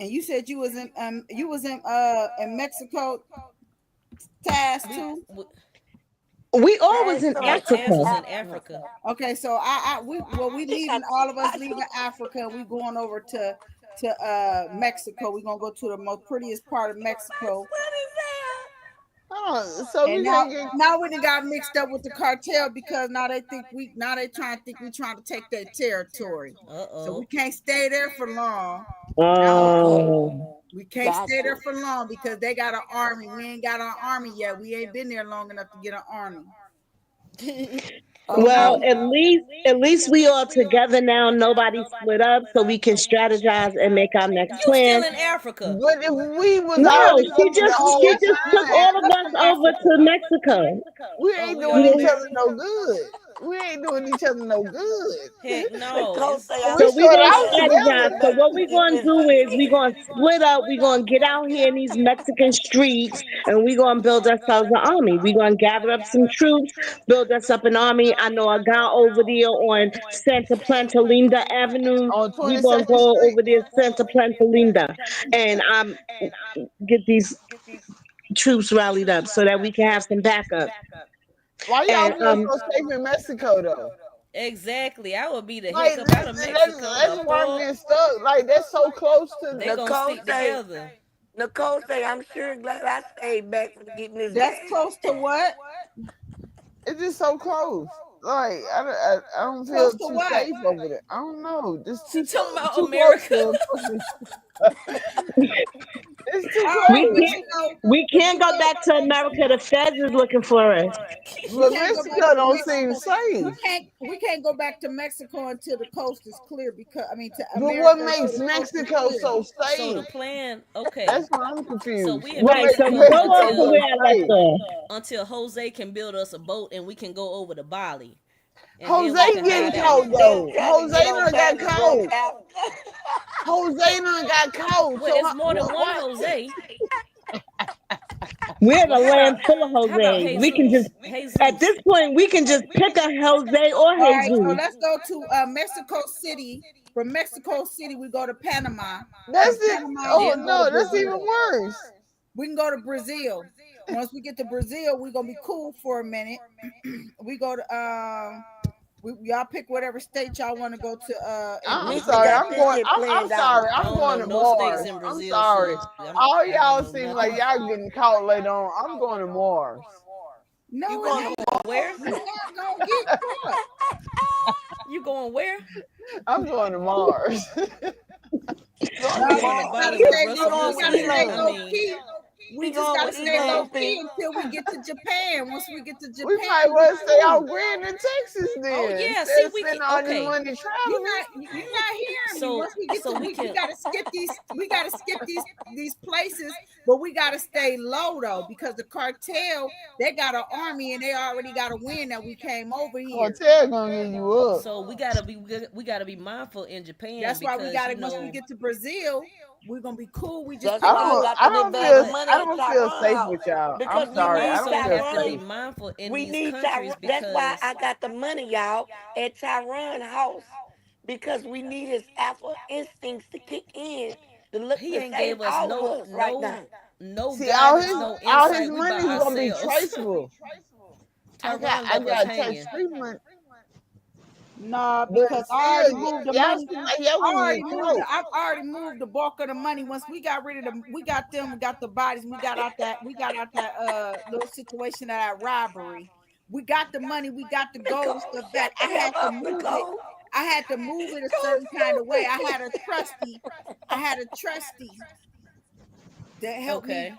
And you said you was in Mexico, Taz We, too. we we all was Taz in yeah, from Taz Africa. was in Africa. Africa. Okay, so we leaving, all of us leaving Africa. We going over to Mexico. We gonna go to the most prettiest part of Mexico. Oh, so And we can't get. now we done got mixed up with the cartel because now they trying to think we trying to take their territory. Uh So we oh. can't stay there for long. Okay, Oh, We can't got stay there you. for long because they got an army. We ain't got our army yet. We ain't been there long enough to get an army. So now well, Okay. at least we all together now. Nobody split up, so we can strategize and make our next You still plan. in Africa? But if we was No, all she together the just whole she just took time, all of us over to Mexico. we Oh, ain't we doing all each there? other no good. We ain't doing each other no good. Heck no. Nicole It's say But I'm we So we're sure started gonna out glad I strategize. stayed So together. back what to we're get gonna this do is we're bread. gonna split up. We're gonna get out here in these Mexican streets, and we're gonna build ourselves an army. We're gonna gather up some troops, build us up an army. I know a guy over there on Santa Planta Linda Avenue. On We're gonna 22nd go Street. over there, Santa Planta Linda, and get these troops rallied up so that we can have some backup. Why y'all And feel so safe in Mexico though? exactly. I would be the Like heck up out of Mexico. The that's why I'm fuck? getting stuck. Like that's so close to. They gonna Nicole stick say, together. Nicole say I'm sure glad I stayed back for getting this that's bread. close to what? It's just so close. Like I don't feel Close to too what? safe over there. I don't know. Just She talking about too close America. to fucking. It's too All right, we but close. can't we but can't go back to America. The feds is looking for us. we But can't go back Mexico to don't seem Mexico. safe. We can't go back to Mexico until the coast is clear because I mean to But what America until makes the coast is Mexico clear. so So the safe? plan, okay. That's why I'm So confused. we in What Right. makes So Mexico go off Mexico to until where so I left safe? off. Jose can build us a boat and we can go over to Bali, and then we Jose can They getting hide trying out. caught to they though. trying to Jose get on done got Patty's boat caught. out. Jose done got caught. Well, So it's more than one what? Jose. We're in Well, a land full of how about Jose's. We can just Jesus? at Jesus. this point we can just pick a Jose or All right, so Jesus. let's go to Mexico City. From Mexico City, we go to Panama. From That's it. Panama, we Oh It, can go to no, that's even Brazil. worse. We can go to Brazil. Once we get to Brazil, we're gonna be cool for a minute. We go to y'all pick whatever state y'all want to go to. I'm Missy sorry. got this shit I'm planned out. sorry. I I'm don't going know to no states Mars. in I'm Brazil, sorry. sis. All I don't y'all know seem like nothing. y'all getting caught later on. I'm going to Mars. You No, it going You to ain't. going Mars? where? We're not gonna get caught. You going where? I'm going to Mars. She going No, to You we going to just Mars. gotta Bali with stay She low. Russell We going with Wilson? gotta stay I Elaine. low mean, key. We She just going gotta with stay low Elaine key Pink. until we get to Japan. Once we get to We Japan, might we well stay cool. out grand in Texas oh then yeah. instead See, of we can. spending all this Okay. money traveling. You're not hearing me. So Once we get to we we can. gotta skip these places, but we gotta stay low though because the cartel they got an army and they already got a win that we came over here. Cartel gonna get you up. So we gotta be mindful in Japan That's why we because gotta once we get to Brazil, we're gonna be cool. We just That's pick why I got I to don't divide the feel but money I at don't feel Tyron safe house with y'all. I'm because we we sorry. I need also don't feel have to be Tyron. safe. mindful in We these need countries Tyron. That's why because I got the money, y'all, at Tyron house because we need his alpha instincts to kick in to look he to ain't save gave us all of us right now. no See, guidance, no all his insight. We by money is gonna be ourselves. traceable. Tyron I left us got tax hanging. free money, nah, but because I still, already moved the y'all money. seem like y'all gonna get caught. I've already moved the bulk of the money. Once we got rid of them, we got the bodies, we got out that little situation of that robbery. We got the money, we got the gold and Nicole, stuff shut back. the hell up, Nicole. I had to move it a Nicole, certain kind of way. stupid. I had a trustee that helped me, Okay.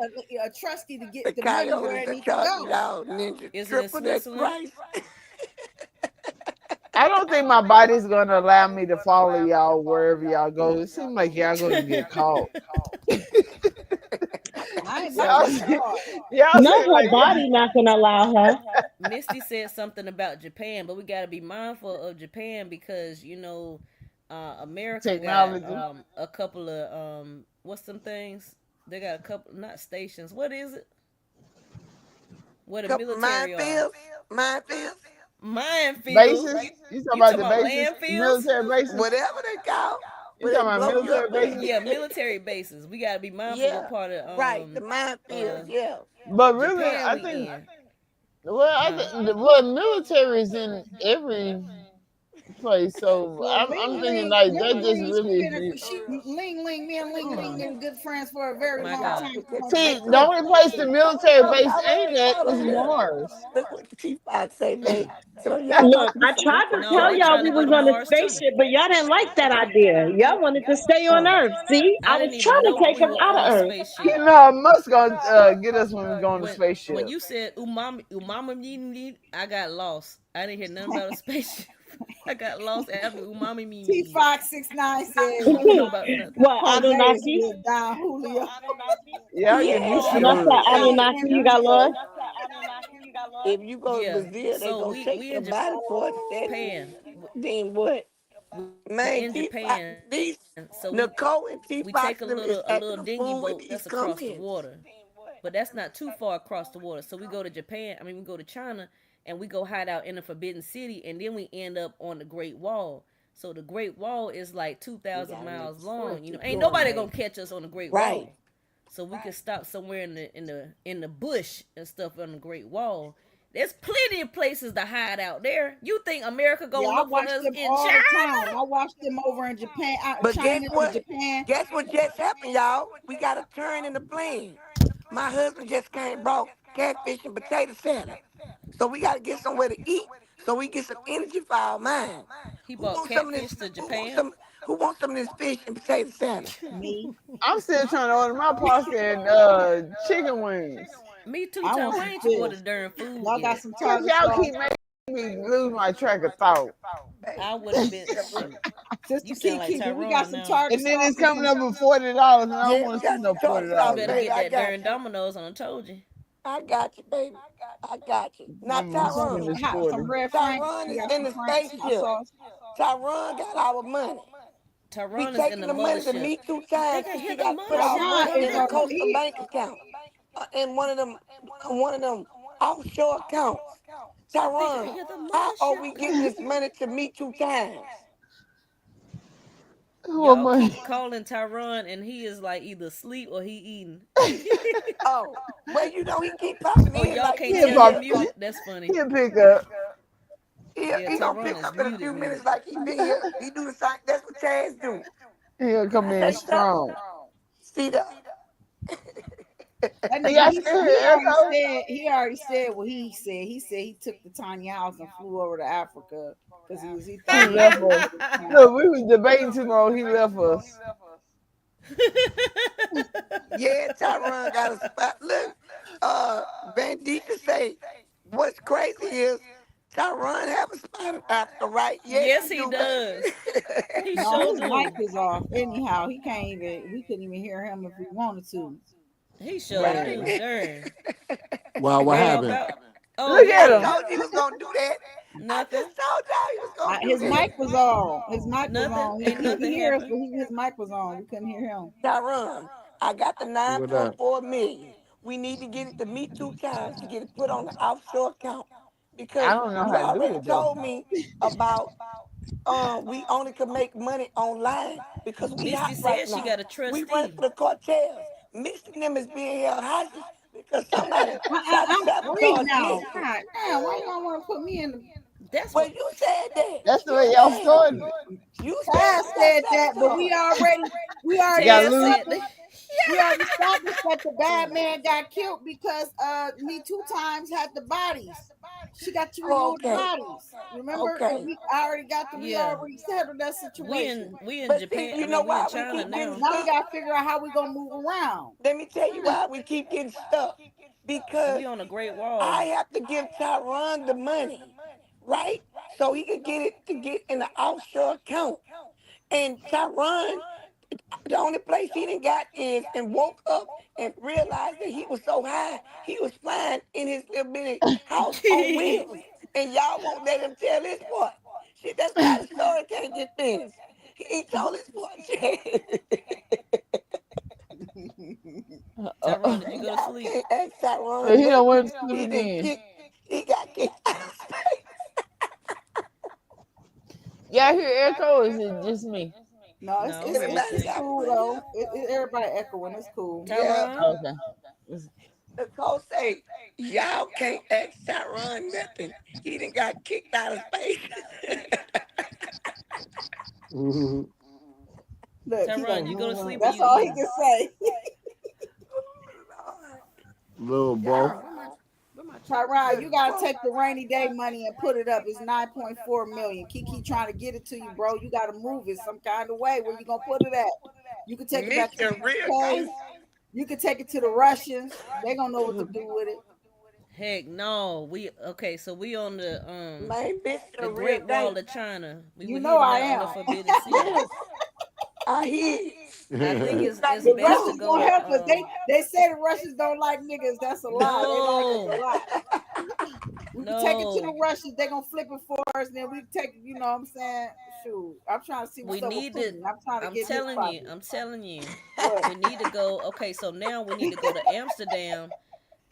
a trustee to get The the money where coyotes it are needs to charging go. y'all ninja Is it in triple that Switzerland? price. I don't don't think my body's gonna allow me to follow y'all wherever y'all go. It seems like y'all gonna get caught. I ain't about Y'all, to get caught. y'all No, seem her like body not gonna allow her. Misty said something about Japan, but we got to be mindful of Japan because America got technology. a couple of what's some things? They got a couple not stations. What is it? Where the Couple military are? minefields, minefields, Minefields. Bases? You talking You about talking the about bases? landfills? Military bases? whatever they call, You where they talking about blow you military up at. bases? Yeah, military bases. We gotta be mindful what Yeah, part of right. The minefields. uh Yeah. But really, Japan I we think in. well, Huh? military is in every place. So Well, I'm Ling thinking Ling, like that Ling just Ling, she really been she Ling Ling, me and Ling Ling been good friends for a very My long God. time. Come on, see Jay. the only place the military base ain't at Hold is on here. Mars. Look what the Chief Fox say, babe. So y'all Look, must be I some tried to No, tell they infiltrated. y'all trying to we go was to on a Mars too. spaceship, but y'all didn't like that idea. Y'all wanted to stay on Oh, Earth. See, I I was didn't even trying to know take we us were out on a of Earth. spaceship. You know, Musk gonna get us when we go on the When spaceship. you said umami meat, I got lost. I didn't hear nothing about a spaceship. I got lost after umami T meat. Fox 69 I said don't know about nothing. What, Jose is Anunnaki? with Don Julio. Y'all getting used to When the I yeah. said word. Hey, Anunnaki, if you you got go, lost? if you go to Yeah. Brazil, they So gonna take we your in body for a second. Japan. Then what? We Man, in T Fox, Japan. these So Nicole and we T take Fox them a is little acting a dingy fool boat with these that's across the comments. water. But that's not too far across the water. So we go to Japan. I mean, we go to China, and we go hide out in the Forbidden City, and then we end up on the Great Wall. So the Great Wall is like two You thousand gotta let miles the sun long. keep Ain't going, nobody babe. gonna catch us on the Great Right. Wall. So we can stop somewhere in the bush and stuff on the Great Wall. There's plenty of places to hide out there. You think America Yeah, gonna I look for watch us them in all China? the time. I watch them over in Japan, But China guess and what? Japan. Guess what just happened, y'all? We got a turn in the plan. My husband just came brought catfish and potato salad. So we gotta get somewhere to eat so we get some energy for our mind. He Who bought wants some of this catfish to who wants Japan. some who wants some of this fish and potato salad? Me, I'm still trying to order my pasta and chicken wings. Me too, I want Tyrone. I some ain't fish. ordered during food Y'all got yet. some Cause tartar y'all sauce. keep making me lose my track of thought. Hey, I would have been yeah, what? shoot. Sister You sound like Kiki, do we got Tyrone some now. tartar And then sauce it's and coming some up with $40, and I don't Yeah, we want to see got some no tartar You sauce, better $40. baby. get I that got during you. Domino's. I told you. I got you, baby. I got you. Now I'm gonna some spend Tyrone. this 40. some red Frank? Tyrone We is got in some the Frank's hot spaceship. sauce. Tyrone got our money. He Tyrone is in taking the the money to mothership. me two They times can because hear he the got to put our mothership. Tyrone money What is in a a happened? coastal he. bank account, in one of them offshore accounts. They can Tyrone, hear the how are mothership. we getting this money to me two times? Who am Y'all I? keep calling Tyrone, and he is like either asleep or he eating. Oh, well, he keep popping Oh, in y'all like can't he He'll in tell he pop. here. muted. That's funny. He'll pick up. Yeah, He gonna Tyrone pick is up in a muted, few minutes muted. like he been here. He do the same. That's what Chaz do. He'll Can come I in say something? strong. See the That Hey, nigga, y'all still hear Echo? he already said what he said. He said he took the tiny house and flew over to Africa because he He thought he was left gonna us. get this Look, time. we was debating too long. He left us. yeah, Tyron got a spot. Look, Van Deeken say, what's crazy is Tyron have a spot in Africa, right? Yes, Yes, he he do, baby. does. He No, sure his mic do. is off. Anyhow, he can't even. We couldn't even hear him if we wanted to. He sure right. do. Man, Darn. Well, what Well, happened? about. Oh, look at I hey, him. told you he was gonna do that. I nothing. just told y'all he was gonna do His that. mic was on. His mic was Nothing. on. Ain't nothing He hear us, happened. but his mic was on. We couldn't hear him. Tyron, I got the What up? 9.4 million. We need to get it to me two times to get it put on the offshore account I because don't know you how to do already it though. told me about we only can make money online because we Misty hot right said she now. got a We run trustee. for the cartels. Mixing them is being held hostage because somebody tried to I'm free sabotage now. Mixing. God damn, why you don't want to put me in the That's Well, what. you said that. That's the You way y'all said it. started it. You said Taz we got said that, but sabotaged. we already Got Taz loose. said that. established we already established that the bad man got killed because me two times had the bodies. She got to Oh, remove the okay. bodies. Remember? And Okay. we Yeah. already settled that We in situation. we in But see, Japan. I you know mean, we in why we China keep getting now. Now we stuck? gotta figure out how we gonna move around. Let me tell you why we keep getting stuck. Because We on a Great Wall. I have to give Tyron the money, right? so he could get it to get in the offshore account. And Tyron, the only place he done got is and woke up and realized that he was so high, he was flying in his little bitty house on wheels. And y'all won't let him tell his part. Shit, that's why the story can't get finished. He ain't told his part yet. Tyrone, did you go to Y'all sleep? can't ask So Tyron he don't nothing. went to sleep He done again. he got kicked out of space. Y'all hear echo? Or is it just me? No, No, we hear Everybody it's you. got cool money. though. Everybody echoing. It's cool. Yeah. Tyrone? Okay. Nicole say, y'all can't ask Tyron nothing. He done got kicked out of space. Look, he Tyrone, gonna you go to zoom in. sleep or That's you all he eating? can say. Little both. Y'all, Where my chicken Tyrod, good you fingers gotta at? fuck. take the rainy day money and put it up. It's 9.4 million. Kiki trying to get it to you, bro. You gotta move it some kind of way. Where you gonna put it at? You can take it back to the Mission real UK. ghost. You can take it to the Russians. They gonna know what to do with it. Heck no. So we on Man, the Mission real Great Wall gangster. of China. We You were know heading I out on the am. Forbidden City. Yes, I hear you. I think You got it's me The best to Russians going. gonna go help us. They say the Russians don't like niggas. That's a lie. They like us a no. lot. We can take it to the No. Russians. They gonna flip it for us, and then we take. You know what I'm saying? Shoot, I'm trying to see We what's up with need to Putin. I'm trying to get his pocket. I'm telling you. What? We need to go. Okay, so now we need to go to Amsterdam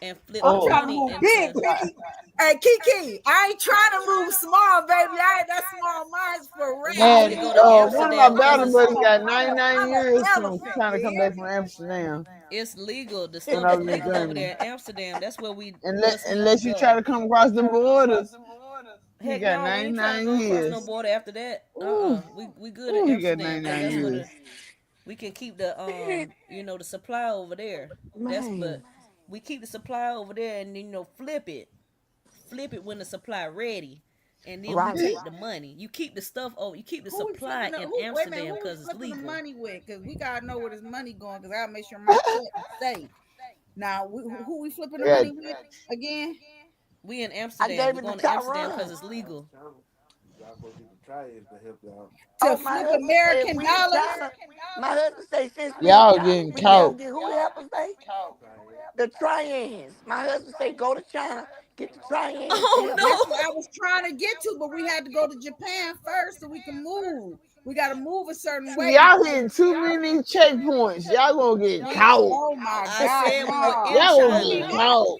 and flip I'm the Oh, trying to money move big, into. Kiki. Hey, Kiki, I ain't trying to move small, baby. I ain't that small minds for We need man. to real. go to One of my Amsterdam because battle buddies got I'm 99 an years from elephant, trying to you come hear back me? from Amsterdam it's legal. The when stuff I is was in legal over Germany. there in Amsterdam. That's where we us need to Unless you try go. to come across the borders, he Heck got no, we ain't trying to 99 go across no years. border after that. Ooh, We good in ooh, he got Amsterdam because 99 that's where years. we can keep the the supply over there. But Man, we keep the supply over there and flip it when the supply ready, and then we right. take the money. You keep the stuff over. You keep the Who we supply flipping the in who wait a minute, Amsterdam who we because it's flipping the legal. money with? Because we gotta know where this money going, because I gotta make sure my check is safe. Now who we flipping the Yeah, money with again? We in I Amsterdam. gave We're it to going to Amsterdam because Tyron. it's legal. Y'all supposed to get the triads to help y'all. To Oh, my flip husband say if American we in dollars? China, my husband say since we in y'all China, getting we can go caught. get who help us, babe? The Trians. My husband say go to China, get the Trians to help That's Oh us. what I was trying to get to, but we had to go to Japan first so we can move. We got to move a certain See, way y'all because hitting too many checkpoints. Y'all gonna get we. caught. Oh my I God, said we were in no! Y'all gonna No, we get China. not. caught.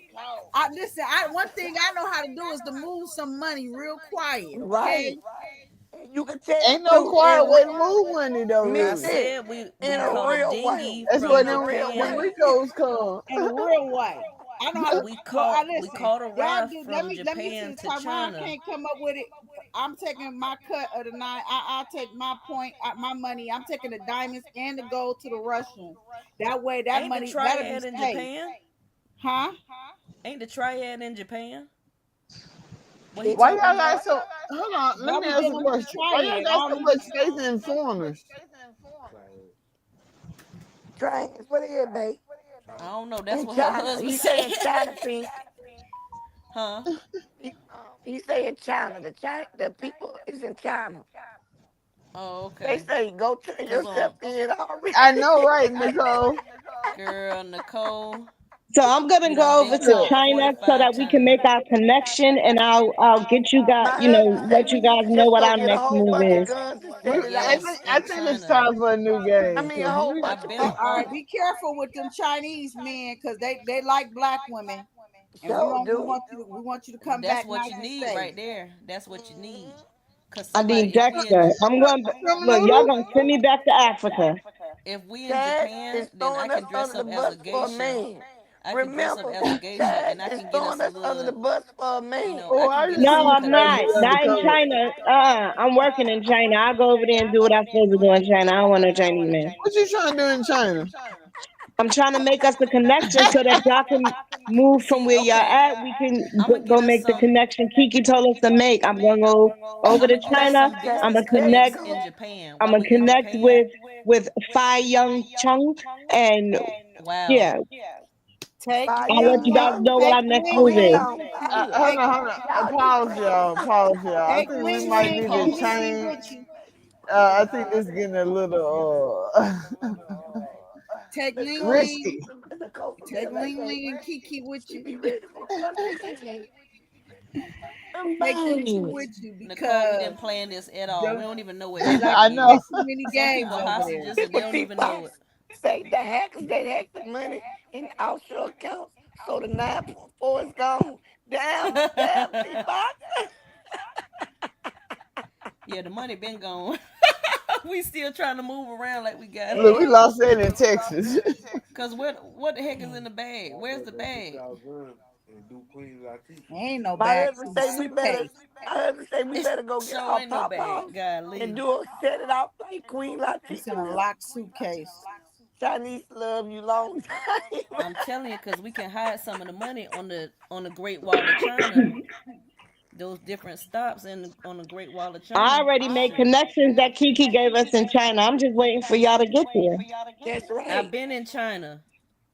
I listen. One thing I know how to do is to move some money real quiet. Okay. Right. And you can tell Ain't it no too quiet in way to move money though, I mean really. this said we in a caught a real way. dinghy That's where from In a them real them Japan. way. Ricos come. In a real way. I know how to. Well, I We listen. caught a Y'all raft do. Let from me. Let me Japan see. to Taiwan China. can't come up with it. I'm taking my cut of the nine. I'll take my point, my money. I'm taking the diamonds and the gold to the Russians. That way, that Ain't the money that'll be triad in safe, Japan? huh? Ain't the triad in Japan? What he It, Why talking y'all about? got so? Hold on, let Why me we ask a dealing with the question. Why y'all triad? got I so don't much understand. faith in foreigners? Trians, what is, babe? I don't know. That's In what her China. husband He said. saying China pink. Huh? He saying China. The people is in China. Oh, They okay. say go turn Cause yourself in already. I know, right, Nicole? girl Nicole, So I'm gonna we done go been over to Look, caught China so 45 that we can times. make our connection, and I'll get you guys, My husband say let we you need guys to know just what go our get a next whole move bunch of is. guns and we, set it up. Yes, I in think it's China. time for a new I game. mean, a Cause whole we, bunch I've of been All fucking right, on. be careful with them Chinese men because they like black women, and show do. we want you to come That's back what you nice and need safe. right there. That's what you need. Cause I somebody, need Dexter. I'm going. Look, y'all criminal. gonna send me back to Africa. if we in Chad Japan, is then I throwing us can dress under the up as bus a for a geisha. man. I can dress up Remember, as a geisha, Chad and I is can get us throwing a us under the little. bus for a man. Oh, I can I get didn't No, us see some you I'm trying to not. be connections. Not in undercover. China. I'm working in China. I'll go over there and do what I'm supposed to do in China. I don't want no Chinese man. What you trying to do in China? I'm trying to make us a connection so that y'all can move from See, where y'all okay, at. We can I'm gonna go get us make the some. connection Kiki told us to make. I'm gonna go over I'm to gonna get us China. some I'm Chad, business gonna there you connect. connects in go. Japan. I'm While gonna we in connect Japan, with Phi Young Chung, and wow. yeah, I'll let you guys know what our next move Queen is. on fire. Hold on, hold on. Y'all just Pause, pray for y'all. me. Pause, y'all. I Take think we Wing might Wing need and to Kiki change. with you. I think this getting a little Take Ling Nicole, Ling. risky. Nicole from Take LA Ling ain't Ling and ready. Kiki with She you. be ready for Sunday. Take them two Man, with you Nicole, we because didn't plan this at all. We the, don't even know what they like happening I to yet. play know. too many Some games people over there. hostages and they people don't see even know Fox it. say the hackers, they hacked the money in the offshore accounts. So the 9.4 is gone. Damn, see Fox. Yeah, the money been gone. We still trying to move around like we got Look, it. we lost that in Texas. Cause what the heck is in the bag? Where's the bag? Ain't no I bag heard me in the say we better. suitcase. I heard me say we It better go get sure our ain't no pop bag. off and Golly. set it off like Queen It's Latifah in a do. locked suitcase. Chinese love you long time. I'm telling you, cause we can hide some of the money on the Great Wall of China. Those different stops on the Great Wall of I China. already made Shoot. connections that Kiki gave us in China. I'm just waiting for y'all to get there. That's I've right. been in China.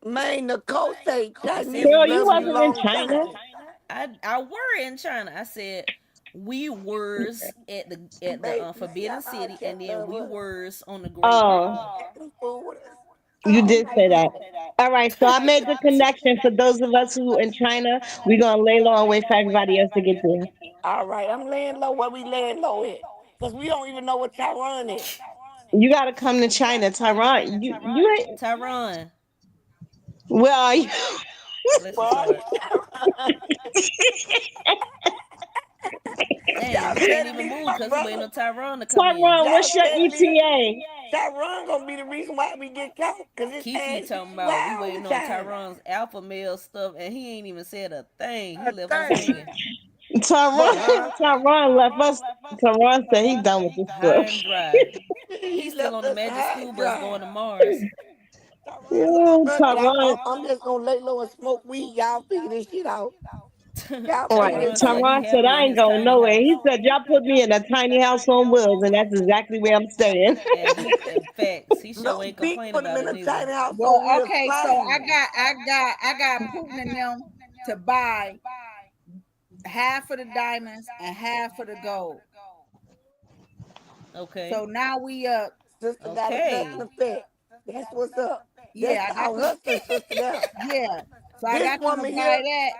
Man, Nicole say I said Chinese Girl, we you used love you wasn't to. in long China. time. I were in China. I said we were at the Baby, see Forbidden how City, and Cat then love we us. were on the Great Oh, Wall. Acting fool with us you all did night say that. long. All right, so I made the connection for those of us who in China. We're gonna lay low and wait for everybody else to get there. All right, I'm laying low where we laying low at. Because we don't even know what Taiwan is. You gotta come to China, Taiwan. You ain't. Tyron, Where are you? bless his Boy, heart. Taiwan. Dang, Y'all we can't steady even leaving move my because we waiting brother. on Tyron to come in. Taiwan, Y'all what's your steady leaving. ETA? Taiwan gonna be the reason why we get caught. Because his Kiki ass be talking about we wild all the waiting on time. Tyron's alpha male stuff, and he ain't even said a thing. He A left us thing. hanging, Taiwan, Boy, Taiwan left us. Taiwan said he done with this high stuff. and dry. he He's still left on the us magic high school and bus dry. going to Mars. Taiwan left Yeah, us, but Taiwan. I'm just gonna lay low and smoke weed. Y'all figure this shit out. Y'all All right, figure Tyron this said out. he Taiwan said happy I in ain't his going tiny nowhere. He house, said y'all put me in a tiny house on wheels, and that's exactly where I'm staying. and he in facts he sure No ain't big complain put him about in it a neither. tiny house Well, on wheels okay, so flying. I got Putin and them to buy half of the diamonds and half of the gold. Okay, So now we up. Sister got a cousin okay, effect. That's what's up. That's Yeah, I got called them. hustling, sister. There. Yeah, so I This got them to woman buy here, that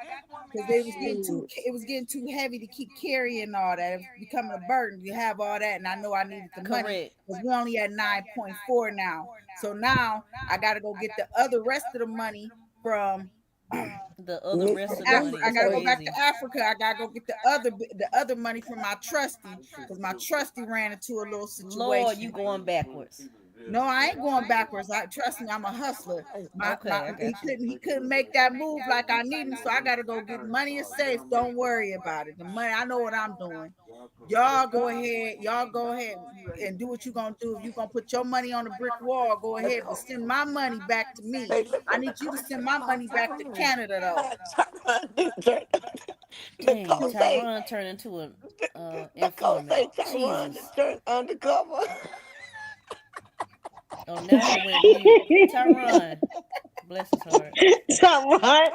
because shit. it was getting too heavy to keep carrying all that. It was becoming a burden. You have all that, and I know I needed the money correct. because we're only at 9.4 now. So now I got to go get the other rest of the money from The other rest of the Mississippi money I is gotta go back crazy. to Africa. I gotta go get the other money from my trustee because my trustee ran into a little Lord, you situation. going backwards. No, I ain't going backwards. I trust me, I'm a hustler. My Okay, I he got you. couldn't make that move like I need him, so I gotta go get money is safe. Don't worry about it. The money, I know what I'm doing. Y'all go ahead and do what you're gonna do. If you're gonna put your money on the brick wall, go ahead, but send my money back to me. Hey, look I what need you to Nicole send say my about money back to Tyrone. Canada though. Dang, Nicole say, Tyron turned into an Nicole informant. say Tyrone Jesus. turned undercover. Oh, now he went mute. Tyron, bless his heart. Taiwan,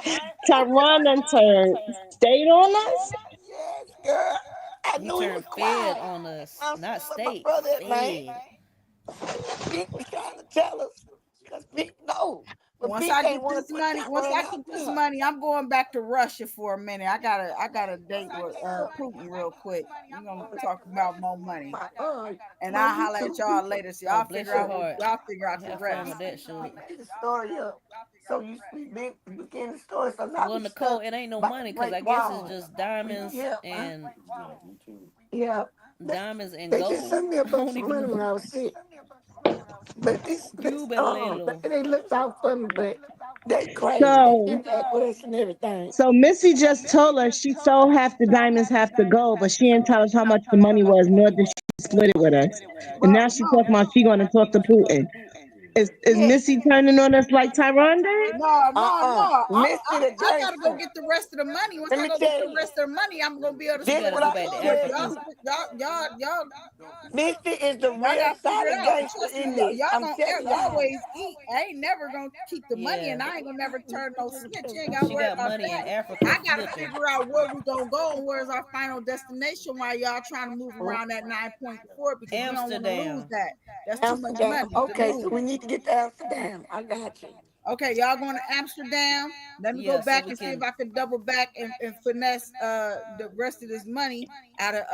Taiwan done turned state on us. Yes, girl. I He knew he was turned fed quiet. on us, I'm not saying where my state, brother at, man. fed. Pete was trying to tell us. Because Pete know. But Pete ain't want to put Once Tyrone I out get this there. money, I'm going back to Russia for a minute. I gotta date with Putin real quick. We're gonna talk about more money. And My I'll holler at YouTube y'all people. later. So Oh, bless your heart. y'all figure out the Have fun rest. with that, Shug. Get the story up. So we begin the story. So now Well, we Nicole, stuck it ain't no by the money because Great I guess it's Wall. just diamonds Yeah, and yeah. diamonds and They just gold. sent me a I bunch don't of even money know. when I was sick. But You better lay low. they looked out for me, but they crazy. They So, did that with us and everything. so Missy just told us she sold half the diamonds, half the gold, but she didn't tell us how much the money was, nor did she split it with us. And now But she talking about she going to talk to Putin. Is Yeah. Missy turning on us like Tyron did? No, no, no. Missy the I gotta go gangster. get the rest of the money. Once Let I me go get tell the you. rest of the money, I'm gonna be able to She This split gotta it what go I with back can to y'all. tell Africa. you. Y'all, Missy is the y'all real gotta figure it solid out. And gangster trust me, in this. y'all I'm gonna telling y'all. always eat. I ain't never gonna keep the money, and Yeah. I ain't gonna never turn no snitch. You ain't gotta She worry got about money in that. Africa I gotta flipping. figure out where we gonna go and where's our final destination while y'all trying to move Oh, around that 9.4 because we don't want to lose Amsterdam. that. That's too much Amsterdam. money to Okay, so we lose. need to get to Amsterdam. I got you. Okay, y'all going to Amsterdam. Let me go Yeah, so back we and see if can I can double back and finesse the rest of this money out of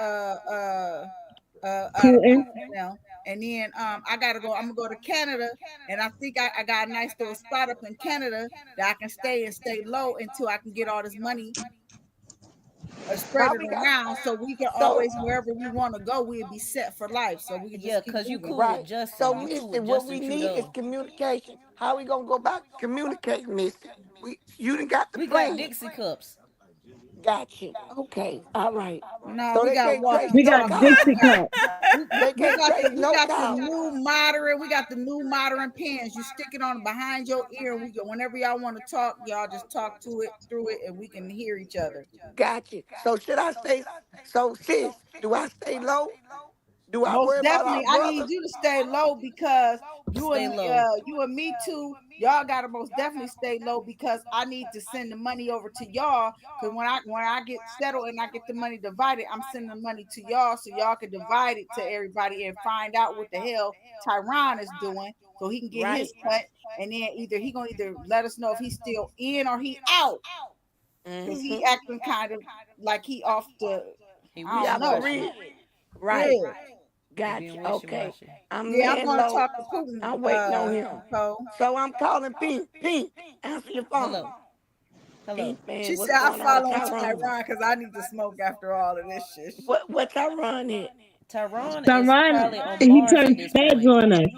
out of Putin. Putin now. And then I gotta go. I'm gonna go to Canada, and I think I got a nice little spot up in Canada that I can stay and stay low until I can get all this money spread Why it we got around so we can so always wherever we want to go, we'll be set for life. So we can yeah, just keep cause you moving. cool with right. So Justin. You cool Missy, with what Justin we need is Trudeau. communication. How we gonna go about communicating, Missy? You done got the We got plan. Dixie cups. Got you. Okay. All right. No, So we they got can't trace We walkie no got talkies. cow. Dixie cup. They can't trace We no got the cow. new modern. We got the new modern pens. You stick it on behind your ear, and we go whenever y'all want to talk. Y'all just talk to it through it, and we can hear each other. Got you. So should I stay? So sis, do I stay low? Do I Most worry about definitely, our I need brother? you to stay low because Stay low. you and me too. Y'all gotta most definitely stay low because I need to send the money over to y'all. Because when I get settled and I get the money divided, I'm sending the money to y'all so y'all can divide it to everybody and find out what the hell Tyron is doing so he can get his Right. cut. And then he gonna either let us know if he's still in or he out because he Mm-hmm. acting kind of like he off the He I He wishy don't out the know. washy. red. Yeah. Right. He being Gotcha. wishy Okay. washy. I'm Yeah, I'm laying gonna low. talk to Putin, I'm waiting on him. Cole. So I'm calling Pink. Pink, answer your phone. Hello. Hello. Pink, man, She what's said I going on with follow Tyrone? Tyron because I need to smoke after all of this shit. What Tyrone at? Tyron is Tyron, probably on he Mars turned at this heads point. on us.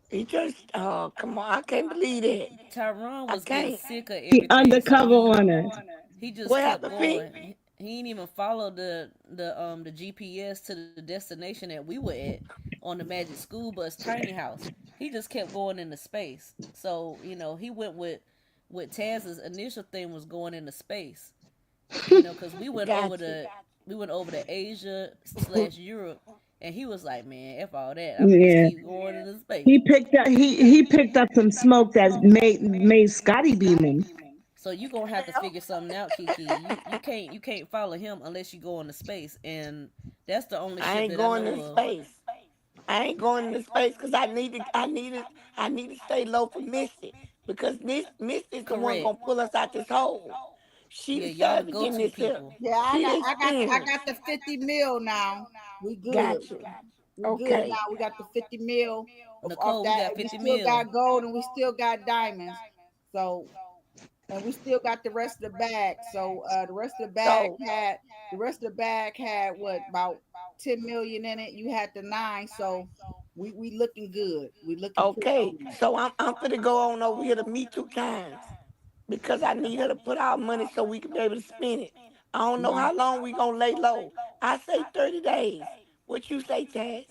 He just, oh, come on. I can't believe that. Tyron I was getting can't. sick of He everything, so undercover he on us. he just What kept happened, Pink? going. He didn't even follow the GPS to the destination that we were at on the Magic School Bus tiny house. He just kept going into space. So he went with Taz's initial thing was going into space. Because Gotcha. we went over to Asia/Europe, and he was like, "Man, f all that. I'ma just Yeah. keep going into space." He picked up some smoke that made Scotty beaming. So you gonna have to figure something out, Kiki. You can't follow him unless you go into space, and that's the only I ship ain't that I going know into of. space. I ain't going into space because I need to stay low for Missy because Missy is the one Correct. gonna pull us out this hole. She Yeah, the y'all the savage in go-to this here. people. Yeah, She the I experienced. got the 50 mil now. We good. Got you. We good Okay. now. We got the 50 mil off Nicole, we that, got and we 50 still mil. got gold and we still got diamonds. So and we still got the rest of the bag. So So the rest of the bag had what about 10 million in it. You had the 9, so we looking good. We looking pretty okay. good. So I'm finna go on over here to Me Two Times because I need her to put our money so we can be able to spend it. I don't know how long we gonna lay low. I say 30 days. What you say, Taz?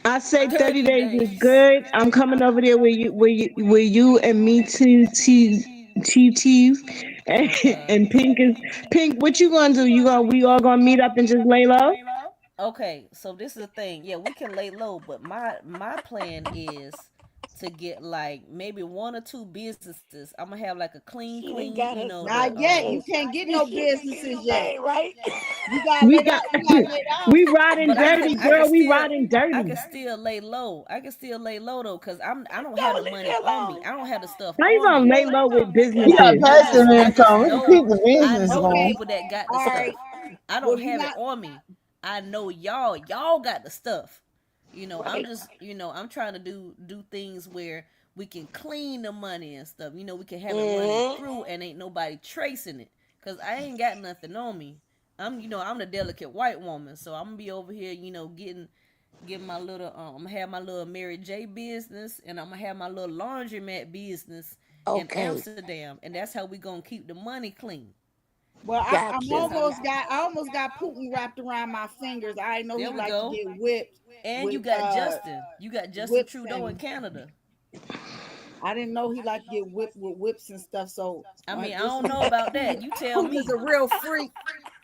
I say 30 30 days is days. good. I'm coming over there with you and me too, Chief, and, Oh God. and Pink. What you gonna do? We all gonna meet up and just lay low? Okay, so this is the thing. Yeah, we can lay low, but my plan is to get like maybe one or two businesses. I'm gonna have like a She done clean, got Not herself. yet. You can't get This no shit ain't in businesses the yet. bag, right? You gotta We lay got out. You gotta lay out. we riding but I can dirty, I can girl. We still riding I dirty. can still lay low. I can still lay low though, cause I don't have No, the leave money me on me. alone. I don't have the stuff How you on gonna me. lay low with You got businesses? passive I just income. We can keep know the I business know the Okay. going. people that got the All right. stuff. I Well, don't you have it not. on me. I know y'all got the stuff. I'm Right. just I'm trying to do things where we can clean the money and stuff. We can have it running Mm-hmm. through and ain't nobody tracing it. Cause I ain't got nothing on me. I'm the delicate white woman, so I'm gonna be over here, getting my little I'm gonna have my little Mary J business, and I'm gonna have my little laundromat business in Okay. Amsterdam, and that's how we gonna keep the money clean. Well, I'm Gotcha. almost got Putin wrapped around my fingers. I didn't know There he we liked to go. get whipped And with you got Justin. You got Justin whips Trudeau in and Canada. I didn't know he liked to get whipped with whips and stuff. So I mean, I this don't know about that. You tell Putin is me. a real freak.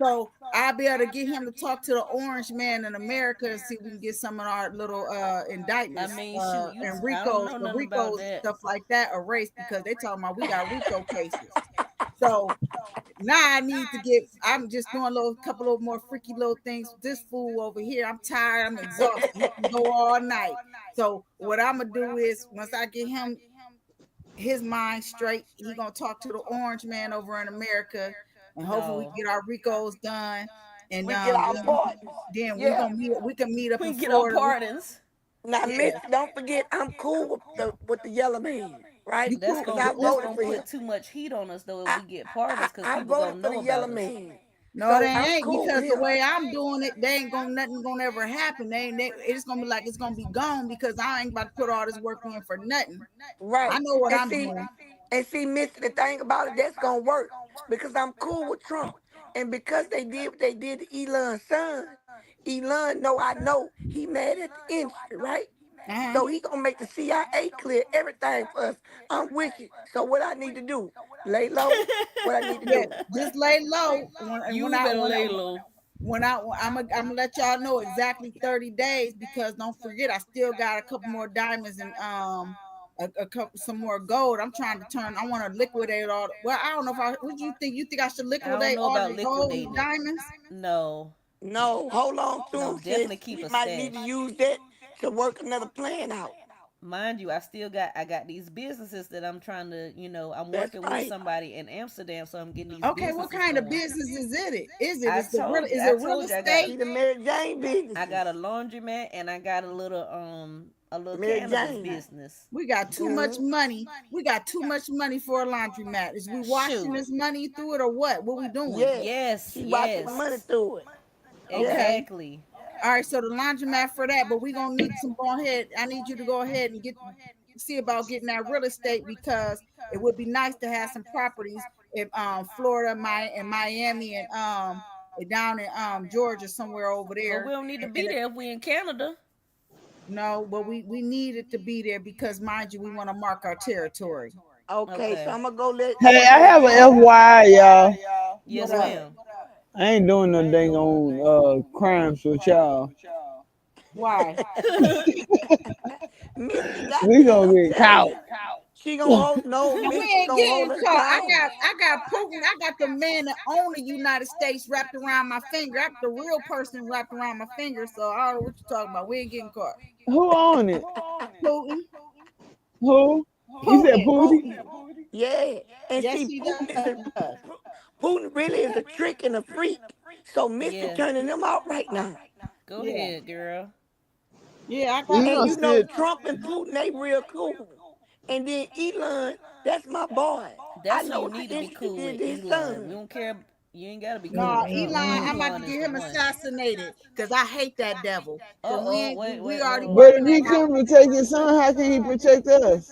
So I'll be able to get him to talk to the orange man in America and see if we can get some of our little I indictments mean, shoot, and I don't Ricos know for nothing about Ricos and that. stuff like that erased because they talking about we got Rico cases. So now I need to get. I'm just doing a little couple of more freaky little things. This fool over here, I'm tired. I'm exhausted. He can go all night. So what I'm gonna do is once I get him his mind straight, he gonna talk to the orange man over in America, and hopefully No. we get our Ricos done. And We get our pardons. then we Yeah. gonna meet. We can meet up We in can get our Florida. pardons. Now, Yeah, Miss, don't forget, I'm cool with the yellow man, right? you That's cool. Because gonna I that's voted gonna for him. put too much heat on us though if I, we get pardons, because I people voted gonna for know the yellow about us. man. No, they So I'm ain't cool with because the him. way I'm doing it, they ain't gonna nothing gonna ever happen. It's gonna be like it's gonna be gone because I ain't about to put all this work in for nothing. I Right. know what And I'm see, doing. Miss, the thing about it, that's gonna work. Because I'm cool with Trump. And because they did what they did to Elon's son, Elon I know he mad at the industry, right? Uh-huh. So he gonna make the CIA clear everything for us. I'm with you. So what I need to do? Lay low? What I need to Yeah, do? just lay low. When You better lay low. I'm gonna let y'all know exactly 30 days because don't forget I still got a couple more diamonds and a couple some more gold. I'm trying to turn. I want to liquidate all. Well, I don't know if I. What do you think? You think I should I don't liquidate know all about the gold and liquidating it. diamonds? No. No, hold on to No, him, sis. definitely keep We a might need to stash. use that to work another plan out. Mind you, I got these businesses that I'm trying to, I'm That's working with right. somebody in Amsterdam, so I'm getting these Okay, what businesses kind of going. business is it? Is it? I Is the real? told you, Is I it real told you estate? See the Mary Jane I businesses. got a laundromat and I got a little Mary cannabis Jane. business. We got too much Hmm. money. We got too much money for a laundromat. Is we washing Shoot. this money through it or what? What we doing? Yes. Yes, She watching the money yes. through it. Yeah. Okay. Exactly. All right, so the laundromat for that, but we gonna need some go ahead. I need you to go ahead and see about getting that real estate because it would be nice to have some properties in Florida, and Miami, and down in Georgia somewhere over Well, there. we don't need to And be there if we in Canada. no, but we need it to be there because mind you, we want to mark our territory. Okay, so Okay. I'm gonna go let I'm Hey, gonna I go have an Trump. FYI, y'all. What Yes, up? ma'am. I ain't doing no dang on crimes with y'all. Why? Missy got We this, gonna I'm get telling caught. you. She gonna hold no, We Missy ain't gonna hold getting us caught. down. I got Putin. I got the man that own the United States wrapped around my finger. I got the real person wrapped around my finger. So I don't know what you're talking about. We ain't getting caught. Who own it? Putin. Who? You said Putin. Pootie? Yeah. And Yes, see, he Putin is does. Putin really is a trick and a freak. So Missy Yeah. turning them out right now. Go Yeah. ahead, girl. Yeah, I You got And know you Putin. know still Trump and Putin, they real cool. And then Elon, that's my boy. I That's who know you what the need to be industry cool did with, to his Elon. We son. don't care. You ain't gotta be cool No, with Elon, Elon, but I'm about to Elon is get the him one. assassinated because I hate that devil. So Wait, we wait, already hold but working if on. he on how couldn't protect his son, how can he protect us?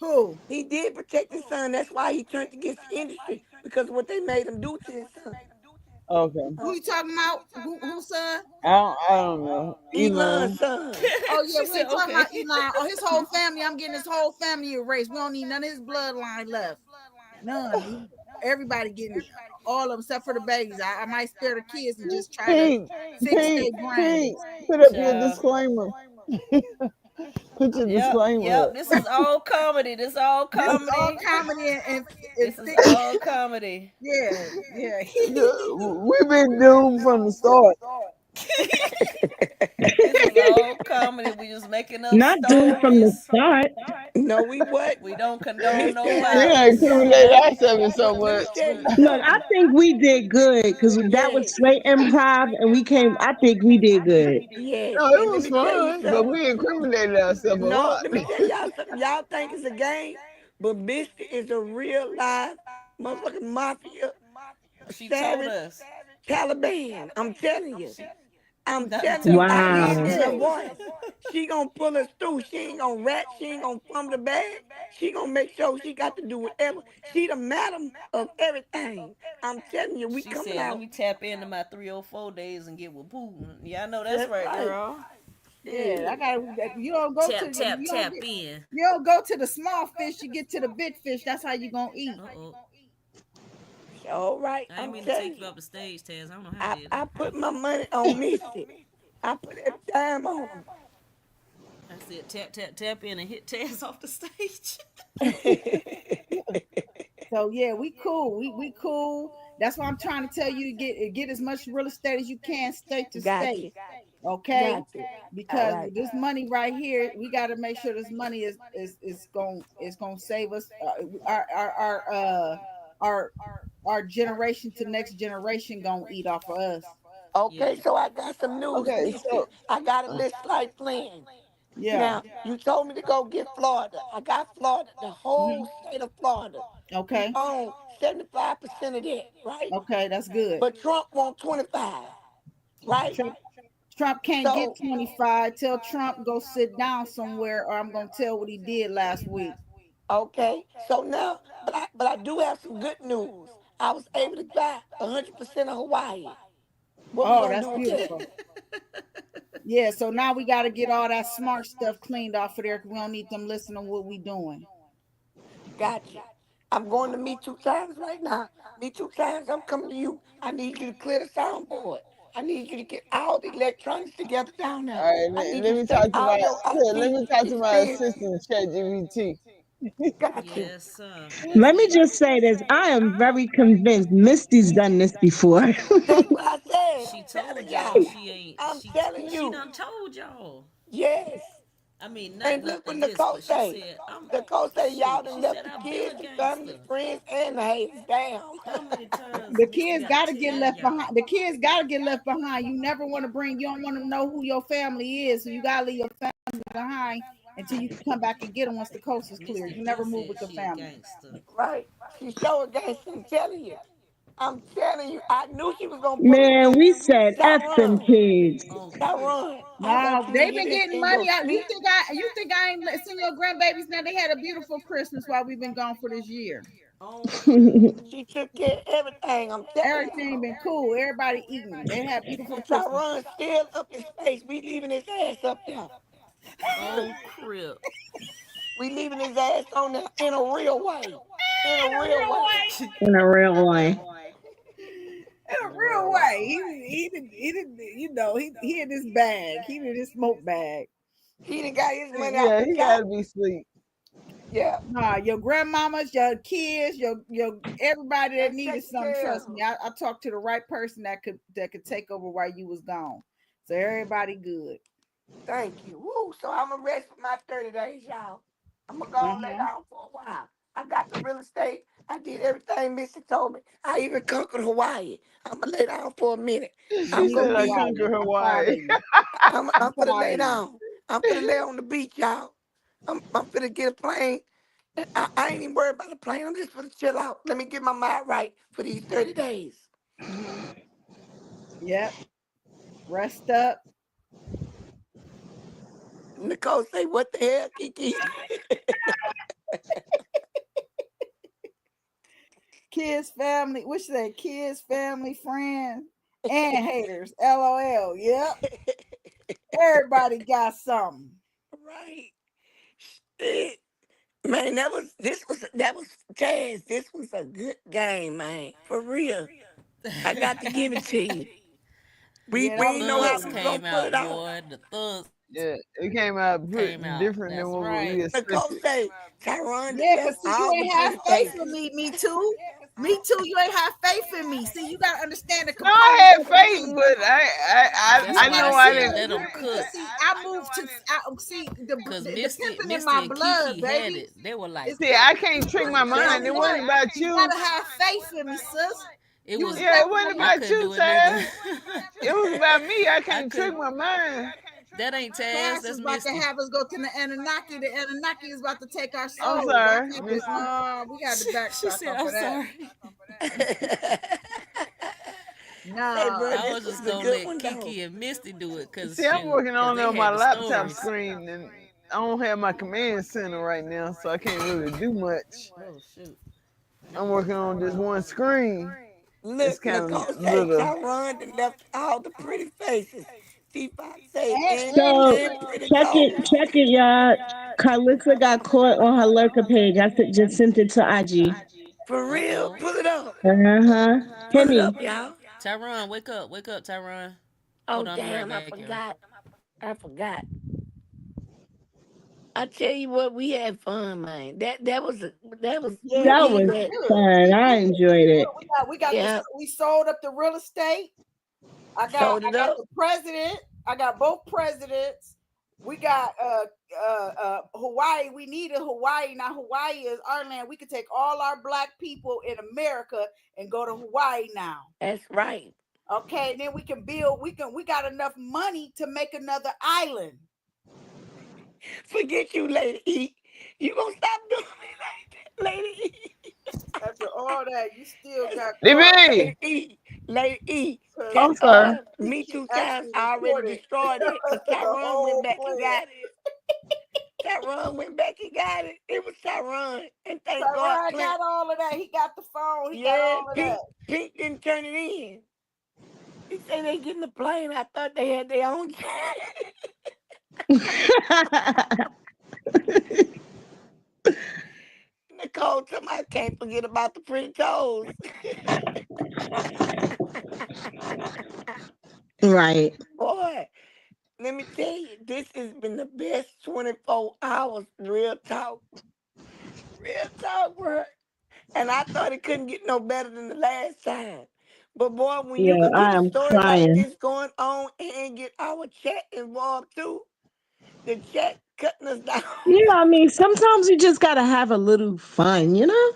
who? He did protect his son. That's why he turned against the industry because of what they made him do to his son. Okay. Who you talking about? Who son? I don't know. Elon's Elon. son. Oh yeah, She we said, ain't talking okay. about Elon. Oh, his whole family. I'm getting his whole family erased. We don't need none of his bloodline left. None. Everybody getting all of them except for the babies. I might spare the kids and just try to Pink, fix Pink, their Pink. brains. Put up your Child. disclaimer. Put your Yep, disclaimer yep. up. This is all comedy. This all This is all comedy. comedy and This is fiction. all comedy. Yeah, yeah. We've been doomed from the start. This is all comedy. We just making up Not doomed from the stories. start. No, we We wasn't. don't condone Missy no We had ain't violence. incriminate ourselves so let me much. tell you Look, I something. think we did good because that was Yeah, straight improv, and we came. I think we did good. yeah. No, And it let was me tell you fun, but something. we incriminated ourselves a No, lot. let me tell y'all something. Y'all think it's a game, but Missy is a real live motherfucking mafia She told savage us. Taliban. I'm telling you. I'm Not the telling you, I temptation. hear it Wow. in her voice. She gonna pull us through. She ain't gonna rat. She ain't gonna fumble the bag. She gonna make sure she got to do whatever. She the madam of everything. I'm telling you, we She coming said, "Let out. me tap into my 304 days and get with Putin." Yeah, I know that's That's right, right. girl. Yeah, I Shit. got. You don't go to Tap, the. tap, tap in. You don't go to the small fish. You get to the big fish. That's how you gonna eat. Uh oh. All right. I ain't I'm mean to telling take you you. off the stage, Taz. I don't know how I I, did I that. put my money on Missy. I put every dime on I said, tap, tap, tap in and hit Taz off the stage. him. So yeah, we cool. We cool. That's why I'm trying to tell you to get as much real estate as you can, state to Got state. you. Okay, Got you. All because right. this money right here, we got to make sure this money is going to save us, our our generation to next generation going to eat off of us. Okay, Yeah. so I got some news, Okay, Missy. so I got a little slight plan. Yeah. Now, you told me to go get Florida. I got Florida, the whole state of Florida. We Okay. own 75% of that, right? Okay, that's good. But Trump want 25, right? Trump, Trump can't get So, 25. Tell Trump go sit down somewhere, or I'm going to tell what he did last week. okay. So now, but I do have some good news. I was able to buy 100% of Hawaii. What we Oh, gonna that's do with that? beautiful. Yeah, so now we got to get all that smart stuff cleaned off of there, because we don't need them listening to what we doing. Gotcha. I'm going to meet 2 times right now. Meet 2 times. I'm coming to you. I need you to clear the soundboard. I need you to get all the electronics together down there. all right, I need let you to me take talk to all my your let IT me talk to my experience. assistant, ChatGPT. Got you. Yes, sir. Let me just say this. I am very convinced Misty's done this before. That's what I said. She I'm telling told y'all y'all. she ain't. I'm telling She you. done told y'all. Yes. I mean, not And look what nothing this, Nicole but she say. said, "I'm Nicole say y'all shoot." done She left said, the "I've been kids, a the family, gangster." the friends, and the haters down. How many times The Misty kids got to got to get tell left y'all? behind. The kids got to get left behind. You never want to bring. You don't want to know who your family is, so you got to leave your family behind until you can come back and get them once the coast is clear. Misty You been never move said with the she a family. gangster. Right. She showed gangster. I'm telling you. I'm telling you. I knew she was gonna pull it Man, through. we said F them Tyron. kids. On crib. Tyron. I No, want you to they've hear been this getting in your money out. You sleep. think I ain't seen your grandbabies now? They had a beautiful Christmas while we've been gone for this year. On crib. She took care of everything. I'm telling Everything y'all. been cool. Everybody eating. They had beautiful And Christmas. Tyron still up in space. We leaving his ass up there. On crib. We leaving his ass on there in a real way. In a real way. In a real way. In a In a real real way. way. He did, he in his bag. He in his smoke bag. He done got his money out Yeah, the he car. gotta be asleep. Yeah. Nah, your grandmamas, your kids, your everybody that They needed taken something. care Trust of. me, I talked to the right person that could take over while you was gone. So everybody good. Thank you. Woo. So I'm gonna rest for my 30 days, y'all. I'm gonna go and lay Uh-huh. down for a while. I got the real estate. I did everything Missy told me. I even conquered Hawaii. I'm gonna lay down for a minute. You She I'm need gonna said I to be. conquer Hawaii. I'm proud Hawaii. of you. I'm I'm gonna proud lay of you. down. I'm gonna lay on the beach, y'all. I'm gonna get a plane. I ain't even worried about the plane. I'm just gonna chill out. Let me get my mind right for these 30 days. Mm-hmm. Yep. Rest up. Nicole say, what the hell, Kiki? Kids, family. Which say kids, family, friends, and haters. LOL. Yep. Everybody got something. Right. Shit. Man, that was Chaz. This was a good game, man. For real. I got to give it to you. We Yeah, The that we was ain't know how thugs we good. was gonna came pull it out, off. boy. The thugs Yeah, it came out came out. different than That's what right. we Nicole expected. say Tyron Yeah, left because see, you all the ain't have pretty faith in faces. me too. Me too. You ain't have faith in me. See, you gotta understand the No, I components had of faith, me. but That's I why I know I said didn't. let them cook. See, I moved to see Cause the Misty, pimping in Misty my and blood, Kiki had baby. it. They were like, It's See, I pimping. can't trick my So mind. Thank It you you. wasn't gotta about you you. gotta have faith in me, sis. it You was was. Yeah, it clapping wasn't on I my about couldn't you, do a nigga. Taz. It was about me. I I can't trick couldn't. my mind. That ain't Taz. class That's is about to Misty. have us go to the Anunnaki. The Anunnaki is about to take our I'm souls. I sorry, had to Mister. we got to She backtrack said, off "I'm of that. sorry." Hey, bro, Nah. I this was just was a gonna good let one though. Kiki and Misty do it, cause See, I'm shoot, working cause on it they on my had the laptop stories. screen, and I don't have my command center right now, so I can't really do much. Oh shoot. I'm working on this one screen. It's Look, kind of Nicole say little. Tyron done left all the pretty faces. T-Fox say So and pretty check toes. it, y'all. Carlissa got caught on her lurker page. Just sent it to IG. For Uh real, oh. pull it up. Uh-huh. Pull it Henny. up, y'all. Tyron, wake up, Tyron. Oh Hold on, I'll be right damn, I back, y'all. forgot. I forgot. I tell you what, we had fun, man. That was Yeah, we That we did was did that. good. fun. We I did enjoyed it. good. We got this. Yeah, We sold up the real estate. sold I it got up. the president. I got both presidents. We got Hawaii. We needed Hawaii. Now Hawaii is our land. We could take all our black people in America and go to Hawaii now. That's right. Okay, then we can build. We got enough money to make another island. Forget you, Lady E. You gonna stop doing me like that, Lady E. After all that, you still got caught DB, Lady E. Lady E. because I'm sorry. Me Kiki Too times actually I already recorded destroyed it because the Tyron went whole back and plan. got it. Tyron went back and got it. It was Tyron. And thank God Tyron Clint. got all of that. He got the phone. He got Yeah, all of that. Pink didn't turn it in. He said they getting the plane. I thought they had their own jet. Nicole told me I can't forget about the pretty toes. Right. Boy, let me tell you, this has been the best 24 hours. Real talk. Real talk, bro. And I thought it couldn't get no better than the last time. But boy, when you Yeah, could get I a am story like crying. this going on and get our chat involved too, the chat cutting us down. I mean, sometimes you just gotta have a little fun, you know?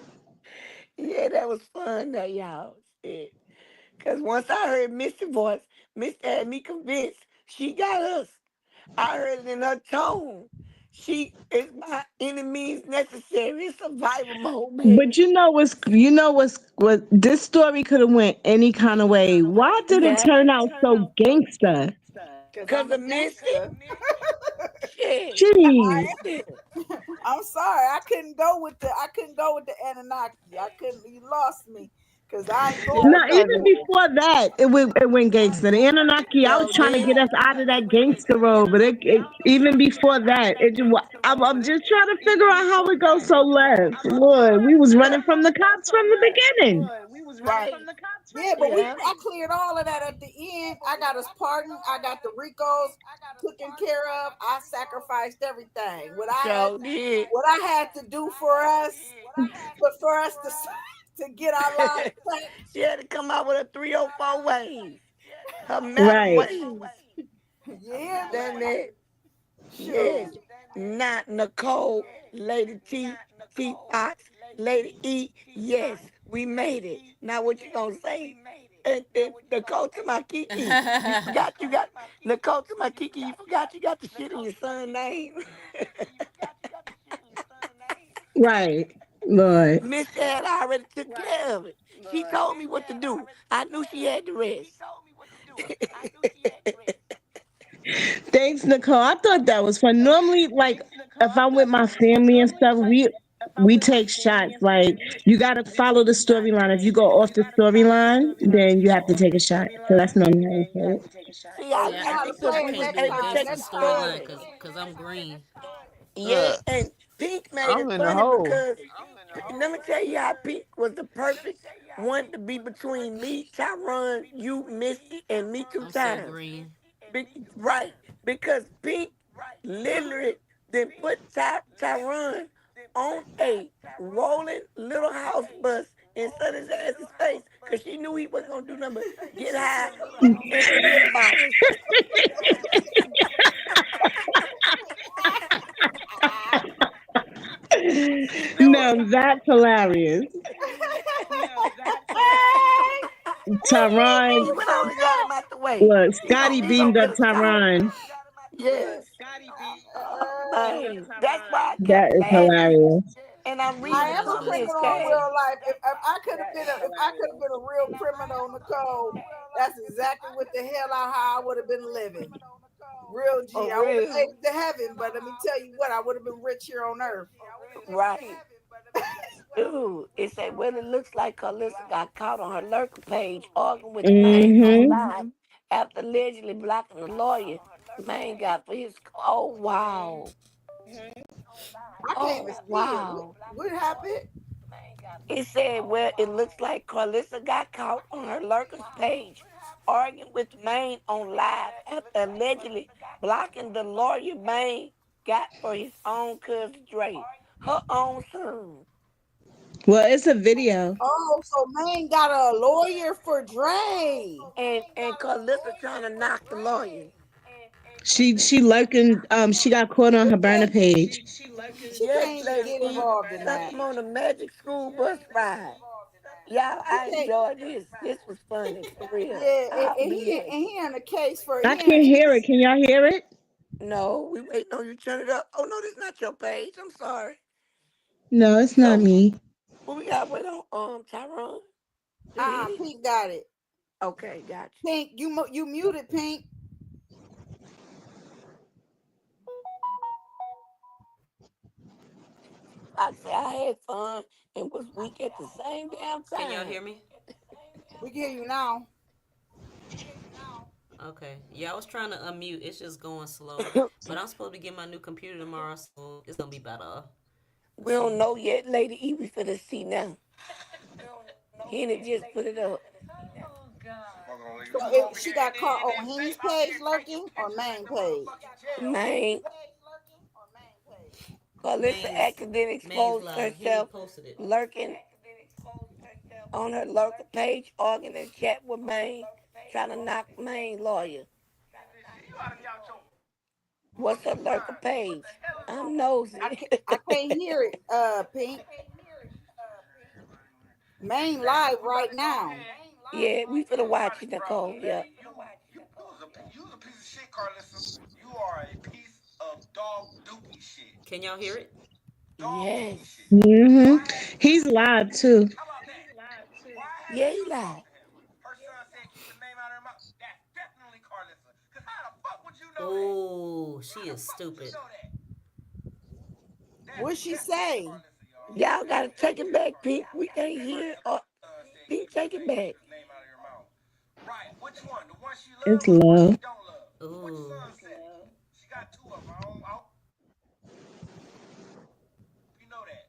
Yeah, that was fun that y'all said. Cause once I heard Missy's voice, Missy had me convinced she got us. I heard it in her tone. She is my enemies necessary. It's survival mode, But baby. what this story could have went any kind of way. Why did it Yeah. turn out so gangster? Because Cause I'm a of Missy? gangster. Shit. Jeez. Missy. I'm sorry. I couldn't go with the Anunnaki. I couldn't. You lost me because I ain't See, going I Now, with thought even that. that. before that, it went gangster. The Anunnaki, I was So trying to get did. us out of that gangster road, but even before that, I'm just trying to figure out how it goes so left. Lord, we was running from the cops from the beginning. Right. Yeah, but Yeah. I cleared all of that at the end. I got us pardoned. I got the Ricos taken care of. I sacrificed everything. So did. What I had to do for us, but for us to to get our lives back. She had to come out with a 304 ways. Her Madam Right. Ways. You hear me? Understand that? Shoot. Yes. Not Nicole, Lady T, T Fox, Lady E. Yes, we made it. Now what you gonna say? And Nicole to my Kiki. You forgot you got Nicole to my Kiki, you forgot you got the shit in your son's name. Right. Lord. Miss Dad already took care of it. She told me what to do. I knew she had the rest. Thanks, Nicole. I thought that was fun. Normally, like if I'm with my family and stuff, we take shots. Like you got to follow the storyline. If you go off the storyline, then you have to take a shot. So that's normally how we play it. See, Oh, I See, you know liked how to it play because I we it was can't next do the able to time. take gangster the Next time. storyline story. because I'm green. Yeah, Look, and Pink made I'm it in the funny hole. because let me tell you how Pink was the perfect one to be between me, Tyron, you, Misty, and me two I'm so times. green. Right, because Pink literally then put Tyron on a rolling little house bus in set his ass's face because she knew he wasn't gonna do nothing but get high and forget about us. She knew No, it. that's hilarious. He Tyron, went on and got him out the way. look, Scotty He gonna beamed get up a scar. Tyron. Yes. Man, that's why I That kept is laughing. hilarious. And I'm Yeah, I reading am that's a from good. this criminal in cash. real life. If I could have been if I could have been a real criminal, Nicole, that's exactly what the hell how I would have been living. Real G. For I would have real. made it to heaven, but let me tell you what, I would have been rich here on earth. Right. Ooh, it said, well, it looks like Carlissa got caught on her lurker page arguing with Maine Mm-hmm. online after allegedly blocking the lawyer Maine got for his. Oh, wow. I can't even Oh, see it. wow. What happened? It said, well, it looks like Carlissa got caught on her lurkers page arguing with Maine on live after allegedly blocking the lawyer Maine got for his own cousin Drake, her own son. Well, it's a video. Oh, so man got a lawyer for Dre. And Carlissa trying to knock the lawyer. She lurking. She got caught on her burner page. She Yes, can't even Lady get E involved in stuck that. him on a magic school bus ride. Y'all, She I can't. enjoyed this. This was funny for real. Yeah, I'll and be happy. he in a case for I can't hear it. Can y'all hear it? No, we waiting on you to turn it up. Oh no, this not your page. I'm sorry. No, it's not So me. what we got with on Tyrone? To hit it? Pink got it. Okay, got you. Pink, you muted Pink. I say I had fun and was weak at the same damn Can y'all time. hear me? We can hear you now. Okay. Yeah, I was trying to unmute. It's just going slow. But I'm supposed to get my new computer tomorrow, so it's gonna be better. We So don't know yet, Lady E. We finna see now. Henny just put it up. So she got caught on Henny's page lurking or main page. Man, Carlissa Main's accidentally Main's exposed live. Henny herself posted it. lurking on her lurker page, arguing in chat with Maine, trying to knock Maine lawyer. What's her lurker page? I'm nosy. I can't hear it. Pink. Main live right now. Yeah, we finna watch it, Nicole. Yeah. You was a piece of shit, Carlissa. You are a piece of dog dookie shit. Can y'all hear it? Dog dookie Yes. shit. Mm-hmm. He's live too. How about that? Why Yeah, haven't he you lied. talked to him? Her son said keep his name out of her mouth. That's definitely Carlissa. Cause how the fuck would you know that? Oh, she How the is fuck would you stupid. know that? That's What she definitely say? Carlissa, y'all. Y'all gotta take it Definitely back, Pink. Carlissa. We can't hear it. Or Son said Pink, take it back. keep his name out of your mouth. Right. Which one? The one she It's love or the one low. she don't love? Which Ooh. son said it? She got two of them. I hope you know that.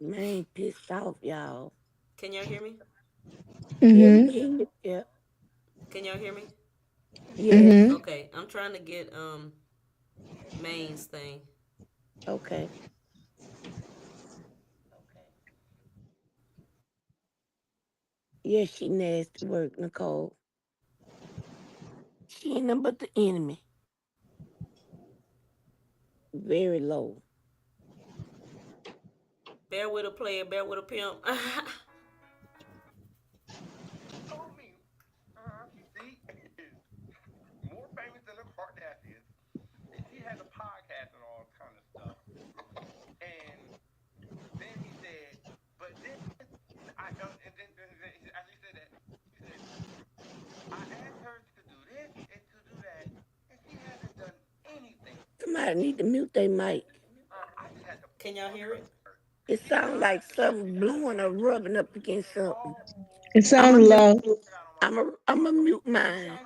Maine pissed off, y'all. Can y'all hear me? Yeah, we Mm-hmm. can hear it. Yeah. Can y'all hear me? Yes. Mm-hmm. Okay. I'm trying to get Main's thing. Okay. Yeah, she nasty work, Nicole. She ain't nothing but the enemy. Very low. Bear with a player, bear with a pimp. Told me. See? More famous than the Kardashians. And she had a podcast and all kind of stuff. And then he said, but then I don't, and then as he said that, he said, I asked her to do this and to do that, and she hasn't done anything. Somebody need to mute their mic. I just had to Can y'all fuck hear her. it? It She said, sounds I like have to go something sit down blowing or rubbing up against something. It I'm a sounds mute. low. I'm a mute mine.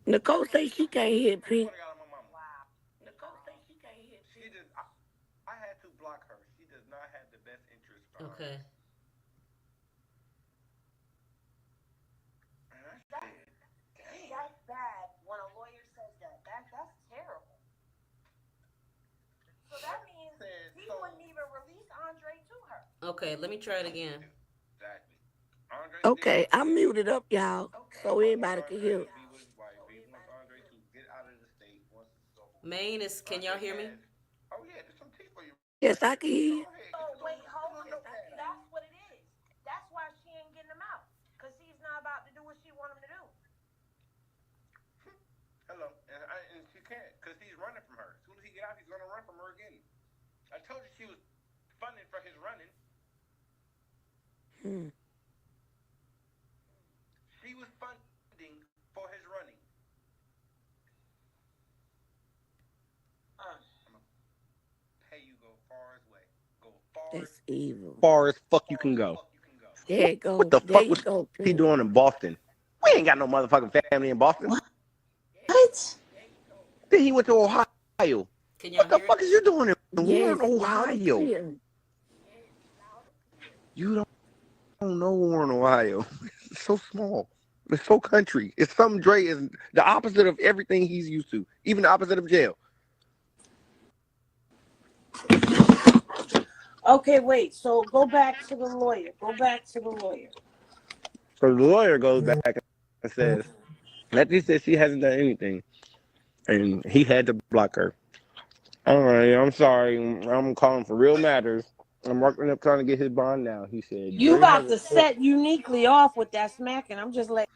Nicole say she can't hear Pink. She just, I had to block her. She does not have the best interest for her. Okay. And I said, damn. That's bad when a lawyer says that. That's terrible. So that means he wouldn't even release Andre to her. Okay, let me try it again. Exactly. Andre still Okay, wants to I be with muted up, y'all, so He wants everybody can Andre hear. to be with his wife. He wants Andre to get out of the state once this is over. Main is, can y'all hear me? Oh yeah, there's some tea for you. Yes, I can hear Go you. ahead. So wait, hold it. That's what it is. That's why she ain't getting him out. Because he's not about to do what she want him to do. Hmm. That's evil. Far as fuck you can go. There you What go. the There fuck you was go, he Prince. doing in Boston? We ain't got no motherfucking family in Boston. What? Then he went to Ohio. Can y'all hear it? Is you doing in Yes, Warren, loud and Ohio? clear. You don't know Warren, Ohio. It's so small. It's so country. It's something Dre is the opposite of everything he's used to. Even the opposite of jail. Okay, wait. So go back to the lawyer. Go back to the lawyer. So the lawyer goes back and says, Letty says she hasn't done anything. And he had to block her. All right, I'm sorry. I'm calling for real matters. I'm working up trying to get his bond now. He said, You Dre has about a to court. set uniquely off with that smacking. I'm just like,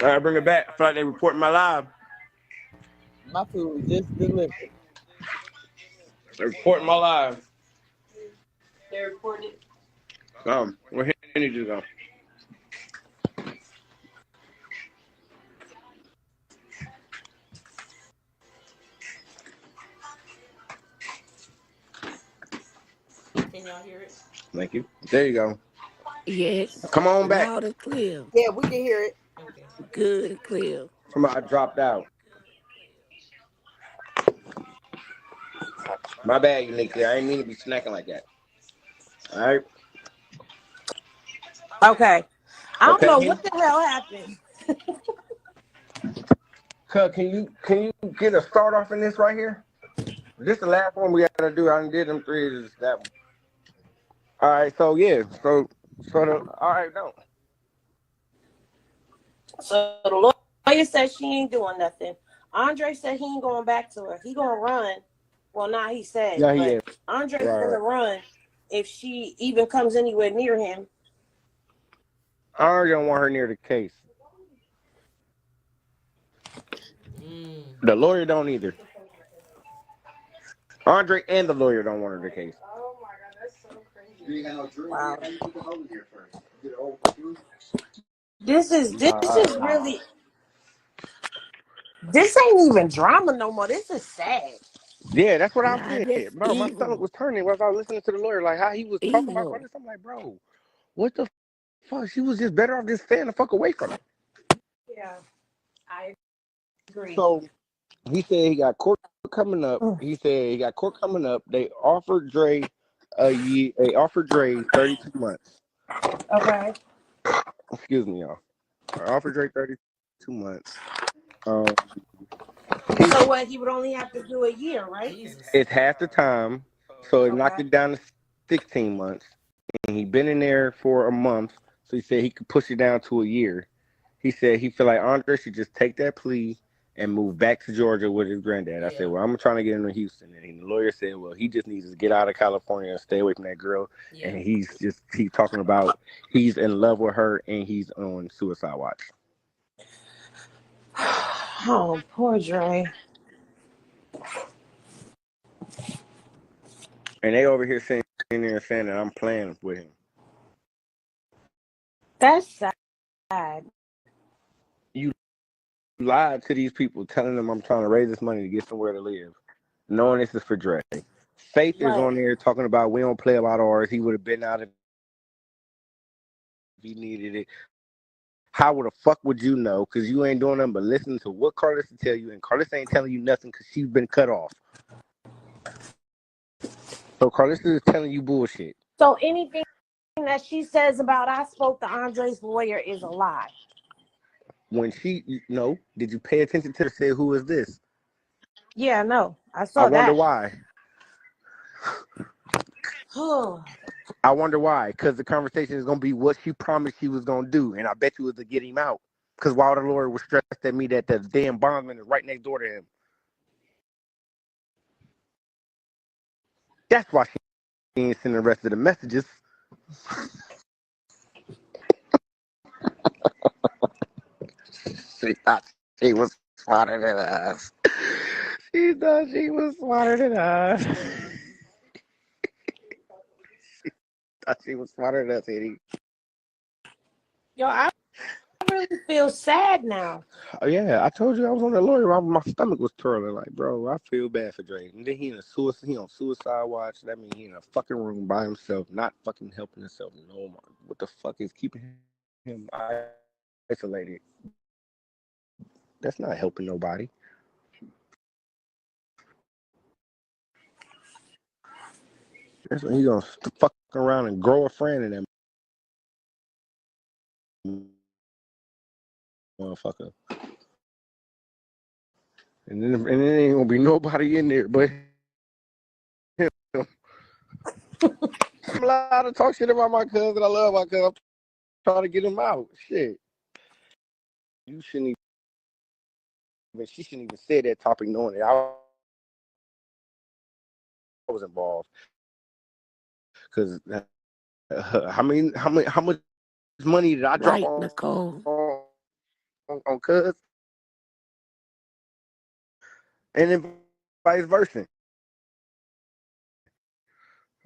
All right, bring it back. I feel like they reporting my live. My food just delivered. They're reporting my live. They're reporting it. Where Henny just go? Can y'all hear it? Thank you. There you go. Yes, Come on back. loud and clear. Yeah, we can hear it. Okay. Good and clear. Somebody dropped out. My bad, uniquely. I ain't mean to be snacking like that. All right. okay. I don't know Okay. what the hell happened. Cuz, can you get a start off in this right here? This the last one we gotta do. I done did them three. Is that one. All right. So yeah. All right. No. So the lawyer said she ain't doing nothing. Andre said he ain't going back to her. He gonna run. Well, not he said, Yeah. but Yeah. Andre's Right. gonna run if she even comes anywhere near him. I already don't want her near the case. The lawyer don't either. Andre and the lawyer don't want her the case. Wow. This is really, this ain't even drama no more. This is sad. Yeah, that's what I Nah, said, that's bro. My stomach evil. was turning while I was listening to the lawyer, like how he was talking about Evil. Carlos. I'm like, bro, what the fuck? She was just better off just staying the fuck away from it. Yeah, I agree. So he said he got court coming up. He said he got court coming up. They offered Dre a year. They offered Dre 32 months. Okay. Excuse me, y'all. I offered Dre 32 months. Um, So what? He would only have to do a year, right? it's half the time, so it knocked Okay. it down to 16 months. And he been in there for a month, so he said he could push it down to a year. He said he feel like Andre should just take that plea and move back to Georgia with his granddad. I said, well, I'm trying to get him to Houston. And the lawyer said, well, he just needs to get out of California and stay away from that girl. Yeah. And he's talking about he's in love with her and he's on suicide watch. Oh, poor Dre. And they over here sitting there saying that I'm playing with him. That's sad. You lied to these people telling them I'm trying to raise this money to get somewhere to live, knowing this is for Dre. Faith is on there talking about we don't play about ours. He would have been out if he needed it. How the fuck would you know? Because you ain't doing nothing but listening to what Carlos tell you, and Carlos ain't telling you nothing because she's been cut off. So Carlos is telling you bullshit. So anything that she says about I spoke to Andre's lawyer is a lie. When did you pay attention to say who is this? Yeah, no, I saw I wonder that. why. I wonder why. Because the conversation is gonna be what she promised she was gonna do, and I bet you it was to get him out. Because while the lawyer was stressed at me that the damn bondsman is right next door to him. That's why she ain't sending the rest of the messages. She was smarter than us. She thought she was smarter than us. Thought she was smarter than us, Eddie. Yo, I really feel sad now. Oh yeah, I told you I was on that lawyer. My stomach was twirling. Like, bro, I feel bad for Dre. And then he in a suicide. He on suicide watch. That means he in a fucking room by himself, not fucking helping himself no more. What the fuck is keeping him isolated? That's not helping nobody. That's when he gonna fuck around and grow a friend in that motherfucker. And then ain't gonna be nobody in there but him. I'm allowed to talk shit about my cousin. I love my cousin. I'm trying to get him out. Shit. You shouldn't even, she shouldn't even say that topic knowing that I was involved. Because how much money did I drop Right, Nicole. on cuz? And then vice versa.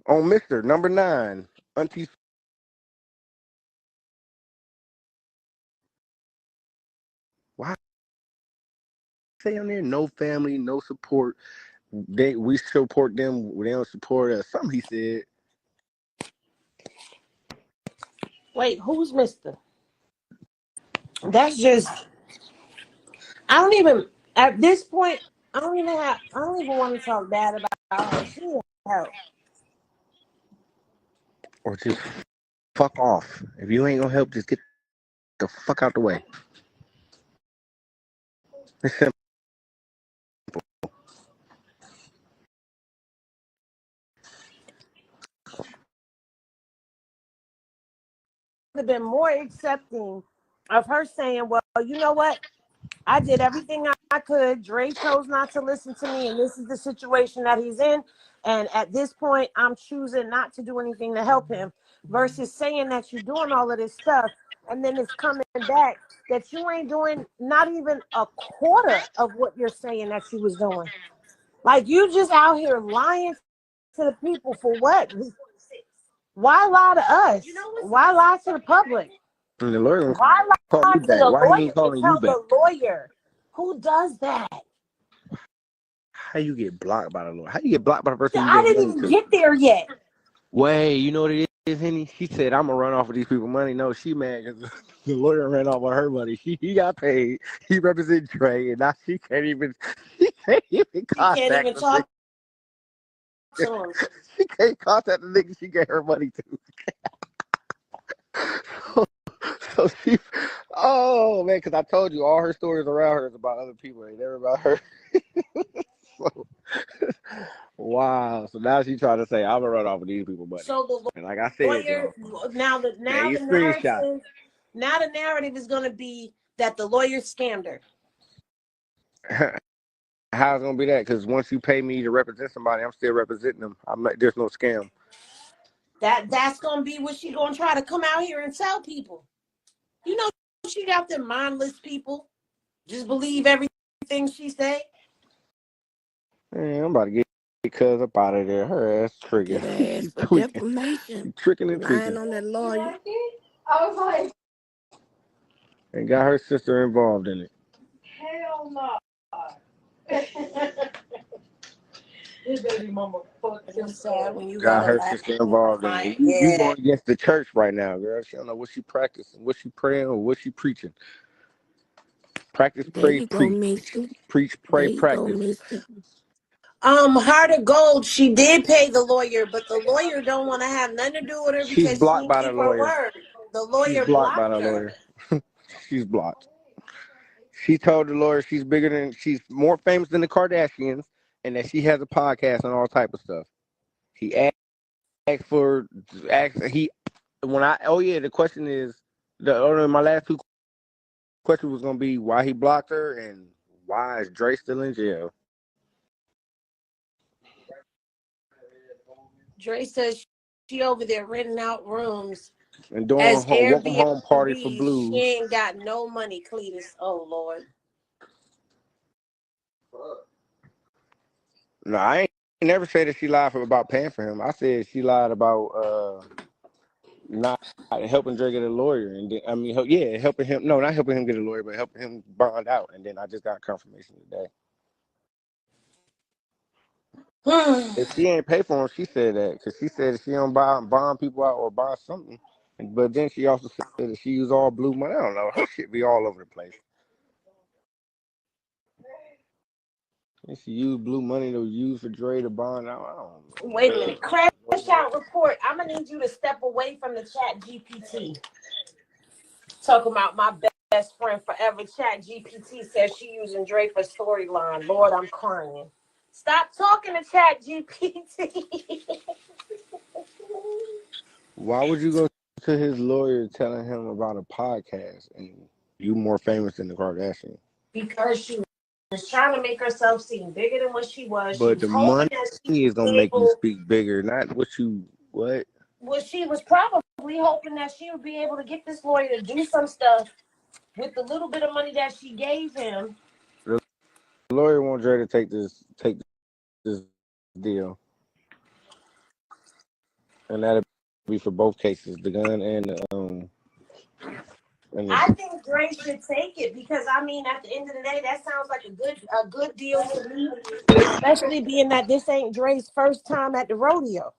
On Mr. Number 9, Auntie. Why say on there no family, no support? We support them, they don't support us. Something he said. Wait, who's Mister? That's just. I don't even at this point. I don't even want to talk bad about her. She need help. Or just fuck off. If you ain't gonna help, just get the fuck out the way. It's simple. Have been more accepting of her saying, "Well, you know what? I did everything I could. Dre chose not to listen to me, and this is the situation that he's in. And at this point, I'm choosing not to do anything to help him." Versus saying that you're doing all of this stuff, and then it's coming back that you ain't doing not even a quarter of what you're saying that you was doing. Like you just out here lying to the people for what? Why lie to us? Why lie to the public? And the lawyer Why call lie me to back. the Why he lawyer ain't and calling you tell back? the lawyer? Who does that? How you get blocked by the lawyer? How you get blocked by the person you I gave didn't money even to? get there yet. Wait, you know what it is, Henny? She said, I'm going to run off with these people money. No, she mad because the lawyer ran off with her money. He got paid. He represents Trey, and now she can't even You can't contact even the nigga. talk to him. She can't contact the nigga she gave her money to. So she, oh, man, because I told you all her stories around her is about other people. They never about her. So, wow. So now she's trying to say, I'm going to run off with these people money. So the And like I said, lawyer y'all, now the you screenshot. narrative is going to be that the lawyer scammed her. How's it gonna be that? Because once you pay me to represent somebody, I'm still representing them. There's no scam. That's going to be what she going to try to come out here and tell people. You know, she got them mindless people. Just believe everything she say. Man, I'm about to get cuz up out of there. Her ass tricking. Get her ass She's for tweaking. defamation. She's tricking and Lying tweaking. on that lawyer. I was like, And got her sister involved in it. hell no. His baby mama fucked him sad when you Got gotta her laugh sister involved in my it. You head. going against the church right now, girl. She don't know what she practicing, what she praying, or what she preaching. Practice, There pray, you go, preach. mister. Preach, There pray, you go, practice. mister. Heart of Gold, she did pay the lawyer, but the lawyer don't want to have nothing to do with her She's because she blocked didn't by the keep her lawyer. word. The She's lawyer blocked by blocked the her. lawyer. She's blocked. She told the lawyer she's more famous than the Kardashians, and that she has a podcast and all type of stuff. He asked for he when I the question is my last two questions was gonna be why he blocked her and why is Dre still in jail. Dre says she over there renting out rooms And doing as welcome home party for Airbnb. She blues. ain't got no money, Cletus. Oh Lord. No, I ain't never said that she lied about paying for him. I said she lied about not helping Dre get a lawyer, and then, I mean, helping him. No, not helping him get a lawyer, but helping him bond out. And then I just got confirmation today. If she ain't pay for him, she said that because she said she don't bond people out or buy something. But then she also said that she used all blue money. I don't know. Her shit be all over the place. And she used blue money to use for Dre to bond out. I don't know. Wait a minute. Crash out report. I'm gonna need you to step away from the chat GPT. Talking about my best friend forever. Chat GPT says she using Dre for storyline. Lord, I'm crying. Stop talking to Chat GPT. Why would you go to his lawyer telling him about a podcast and you more famous than the Kardashians? Because she was trying to make herself seem bigger than what she was. But She the was hoping money that she is would gonna be make you able. speak bigger, not what you what. Well, she was probably hoping that she would be able to get this lawyer to do some stuff with the little bit of money that she gave him. The lawyer wants Dre to take this deal, and that'll be for both cases, the gun and the I think Dre should take it because I mean, at the end of the day, that sounds like a good deal to me. Especially being that this ain't Dre's first time at the rodeo.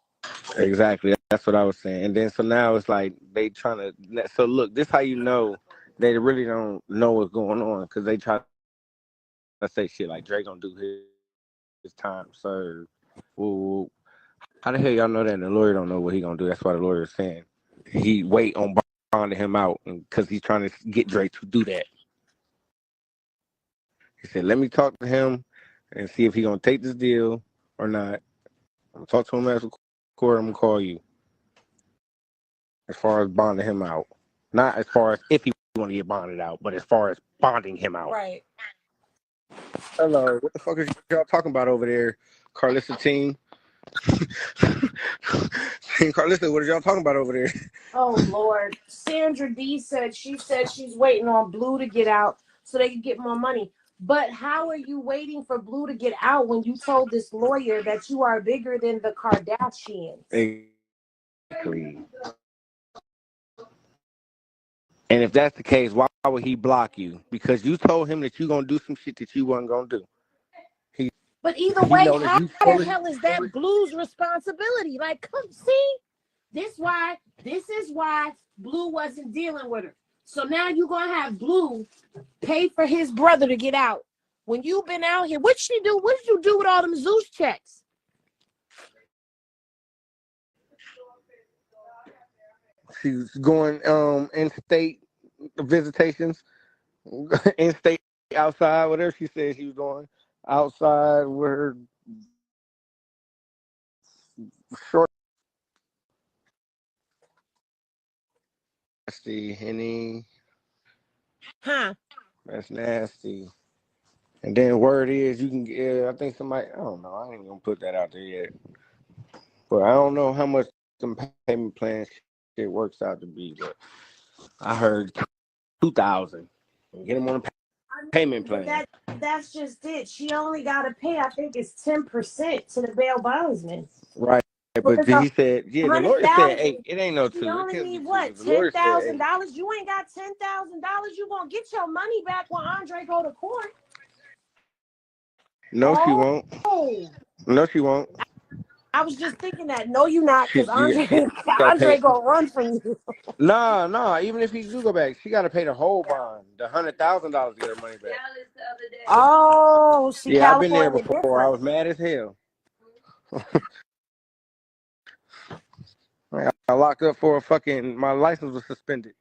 Exactly. That's what I was saying. And then so now it's like they trying to. So look, this how you know they really don't know what's going on because they try to say shit like Dre gonna do his time served. Well, how the hell y'all know that? And the lawyer don't know what he gonna do. That's why the lawyer is saying he wait on bonding him out because he's trying to get Dre to do that. He said, "Let me talk to him and see if he gonna take this deal or not. I'm gonna talk to him after court. I'm gonna call you." As far as bonding him out, not as far as if he want to get bonded out, but as far as bonding him out. Right. Hello, what the fuck is y'all talking about over there, Carlissa team? Carlissa, what are y'all talking about over there? Oh Lord, Sandra D said she's waiting on Blue to get out so they can get more money. But how are you waiting for Blue to get out when you told this lawyer that you are bigger than the Kardashians? Exactly. And if that's the case, why would he block you? Because you told him that you gonna do some shit that you wasn't gonna do. But either way, how the hell is that Blue's responsibility? Like, come see, this is why Blue wasn't dealing with her. So now you're gonna have Blue pay for his brother to get out. When you've been out here, what she do? What did you do with all them Zeus checks? She's going in-state visitations, in-state outside, whatever she said she was doing outside with her short. Nasty, Henny. Huh? That's nasty. And then word is you can get. I think somebody. I don't know. I ain't gonna put that out there yet. But I don't know how much some payment plan shit works out to be. But I heard 2,000. Get them on a payment plan. That's just it. She only got to pay. I think it's 10% to the bail bondsman. Right. But he said, the lawyer said, hey, it ain't no You two. only need what? $10,000. You ain't got $10,000. You gonna get your money back when Andre go to court. No, she won't. No, she won't. I was just thinking that. No, you not, because Andre gonna run from you. No. Even if he do go back, she got to pay the whole bond, the $100,000 to get her money back. Oh, see, yeah, I've been there California before. different. I was mad as hell. I got locked up for my license was suspended.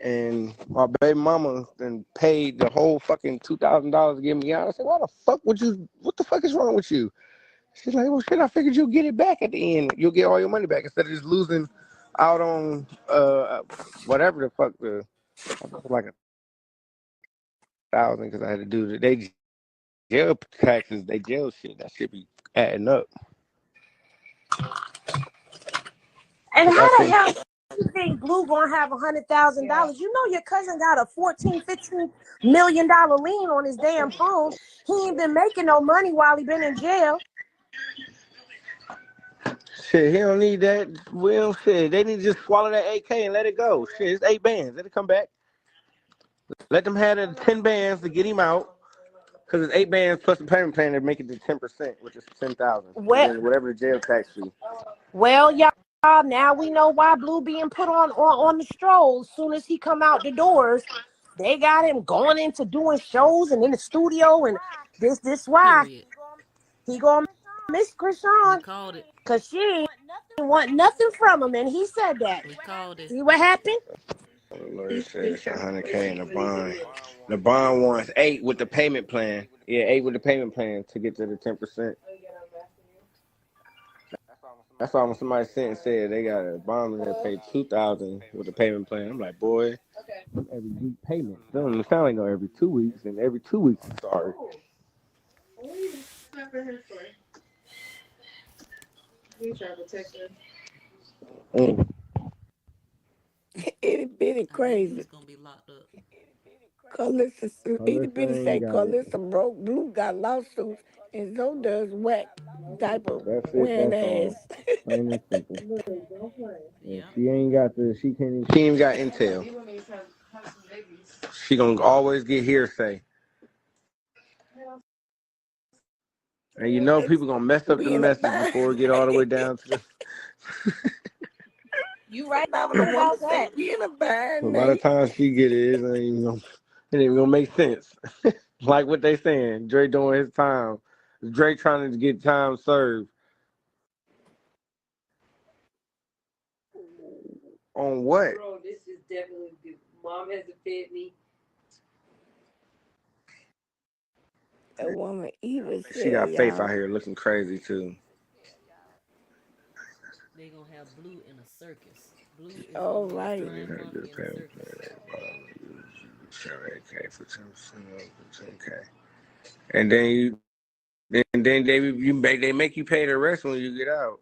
And my baby mama then paid the whole fucking $2,000 to get me out. I said, what the fuck is wrong with you? She's like, well, shit, I figured you'll get it back at the end. You'll get all your money back instead of just losing out on whatever the fuck like $1,000 because I had to do they jail taxes, they jail shit. That shit be adding up. And how the hell you think Blue gonna have $100,000? You know your cousin got a $14-15 million lien on his damn home. He ain't been making no money while he been in jail. Shit, he don't need that. Well, shit, they need to just swallow that 8K and let it go. Shit, it's 8 bands. Let it come back. Let them have the 10 bands to get him out. Because it's 8 bands plus the payment plan to make it to 10%, which is 10,000. And then whatever the jail tax fee. Well, y'all, now we know why Blue being put on the stroll. As soon as he come out the doors, they got him going into doing shows and in the studio, and this why he gonna miss Krishan, because she ain't want nothing from him, and he said that. See what happened? Lawyer said it's 100K in the bond. The bond wants 8 with the payment plan. Yeah, 8 with the payment plan to get to the 10%. That's why when somebody sent and said they got a bond and they pay $2,000 with the payment plan, I'm like, boy, every week payment. It don't even sound like no every 2 weeks, and every 2 weeks is sorry. Itty bitty crazy. Carlissa, itty bitty say Carlissa broke. Blue got lawsuits, and so does whack diaper That's it. wearing That's all. ass. Plain and simple. Yeah, she ain't got she ain't even got intel. She gonna always get hearsay. And you know people gonna mess up the Being a message bind. before it get all the way down to the. You right Now the woman about say that. we in a bind, So by the Nate. time she get it, it ain't even gonna make sense. Like what they saying, Dre doing his time. Dre trying to get time served. On what? Bro, this is definitely good. Mom hasn't fed me. A woman even She said, got Faith out y'all. here looking crazy too. They gonna have Blue in a circus. Blue is All gonna be a right. flying monkey in a circus. And then they make you pay the rest when you get out.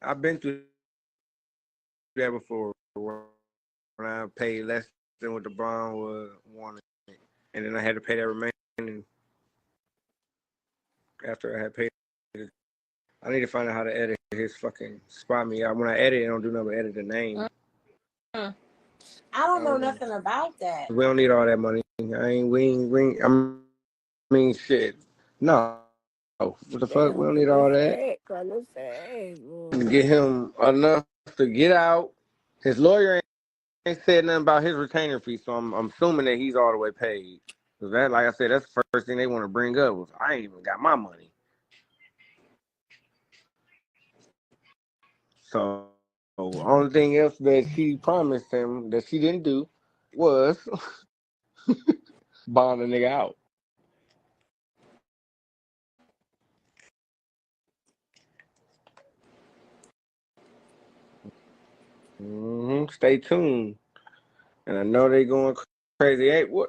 I've been through that before when I paid less than what the bond was wanted, and then I had to pay that remaining after I had paid it. I need to find out how to edit his fucking spot me out. When I edit, I don't do nothing but edit the name. I don't know nothing about that. We don't need all that money. I mean, shit. No. What the fuck? We Damn, don't need all that. Carlissa ass, boy. Get him enough to get out. His lawyer ain't said nothing about his retainer fee, so I'm assuming that he's all the way paid. Cause that, like I said, that's the first thing they want to bring up was I ain't even got my money. So the only thing else that she promised him that she didn't do was bond a nigga out. Stay tuned. And I know they going crazy. Hey, what?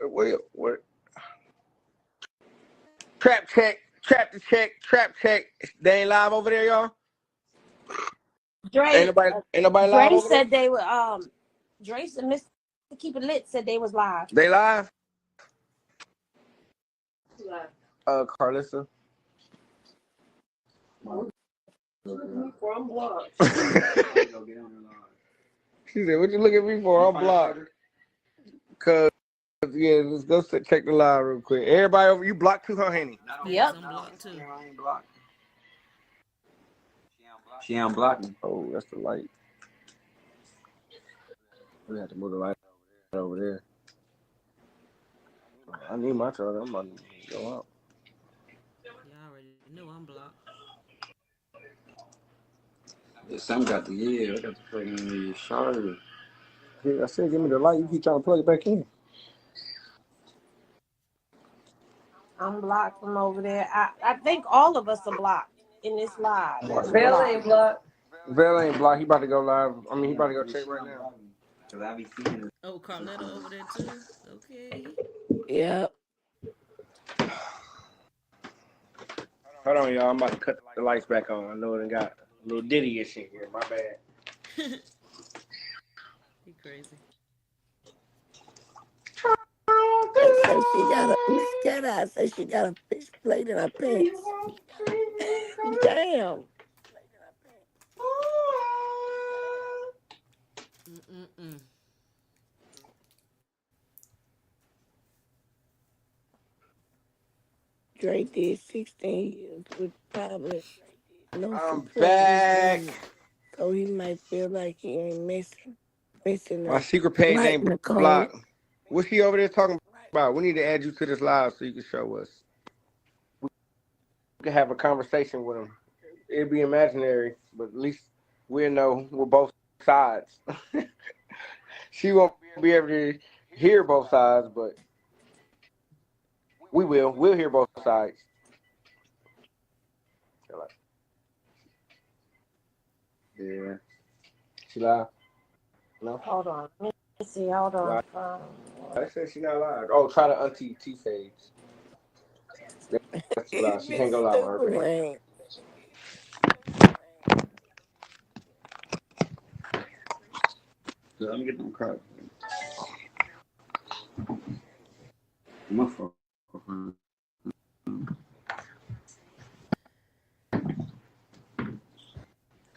Trap check. They ain't live over there, y'all. Dre, Ain't nobody live Dre over there. said they were Dre and Mr. Keep It Lit said they was live. They live. Carlissa. She said, "What you looking at me for? I'm blocked." Cause yeah, let's go check the live real quick. Everybody over, you blocked too, huh, Henny? Yes, I'm blocked too. I ain't blocked. She unblocked me. Oh, that's the light. We have to move the light over there. I need my charger. I'm about to go out. Y'all already know I'm blocked. Yeah, some got the I got the fucking charger. I said, give me the light. You keep trying to plug it back in. I'm blocked from over there. I think all of us are blocked in this live. Vel ain't blocked. Vel ain't blocked. He about to go live. I mean, he about to go check right now. Oh, Carletta over there too. Okay. Yep. Hold on, y'all. I'm about to cut the lights back on. I know it got a little ditty-ish in here. My bad. crazy. They say she got a Miss Jedi say she got a fish plate in her pants. Damn. Mm-mm-mm. Drake did 16 years with probably no I'm support of his back. woman. So he might feel like he ain't missing My her. secret page Right, ain't Nicole? blocked. What's she over there talking about? We need to add you to this live so you can show us. We can have a conversation with him. It'd be imaginary, but at least we'll know we're both sides. She won't be able to hear both sides, but we will. We'll hear both sides. Yeah. She live? No? Hold on. Let me see. Hold on. Live. I said she not live. Oh, try to auntie T-Page. That's too loud. She can't go live on her page. Man. Let me get them crap. My fault.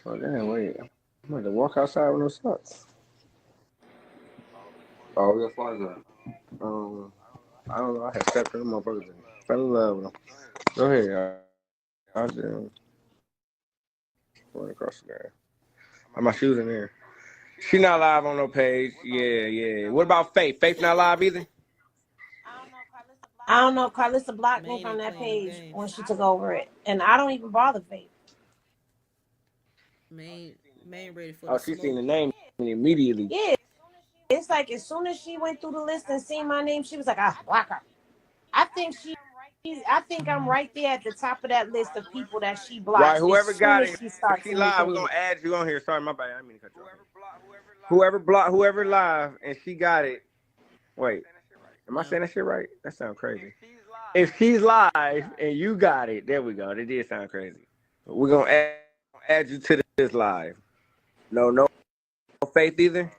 Oh, damn, wait. I'm going to walk outside with no socks. Oh, where your flies at? I don't know. I had stepped in them motherfuckers and fell in love with them. Go ahead. I just went across there. My shoes in there. She not live on no page. Yeah. What about Faith? Faith not live either? I don't know. Carlissa blocked me Main from ain't that playing no page games. when she took over it, and I don't even bother Faith. Main ready for the Oh, she seen smoke. the name immediately. Yeah, it's like as soon as she went through the list and seen my name, she was like, "Ah, block her." I think I think I'm right there at the top of that list of people that she Right, blocks as whoever soon got as it. she If starts she live, we're anything going new. to add you on here. Sorry, my bad. I didn't mean to cut you off. Whoever live and she got it. Wait, am I No. saying that shit right? That sounds crazy. If she's live and you got it, there we go. That did sound crazy. We're going to add you to this live. No Faith either?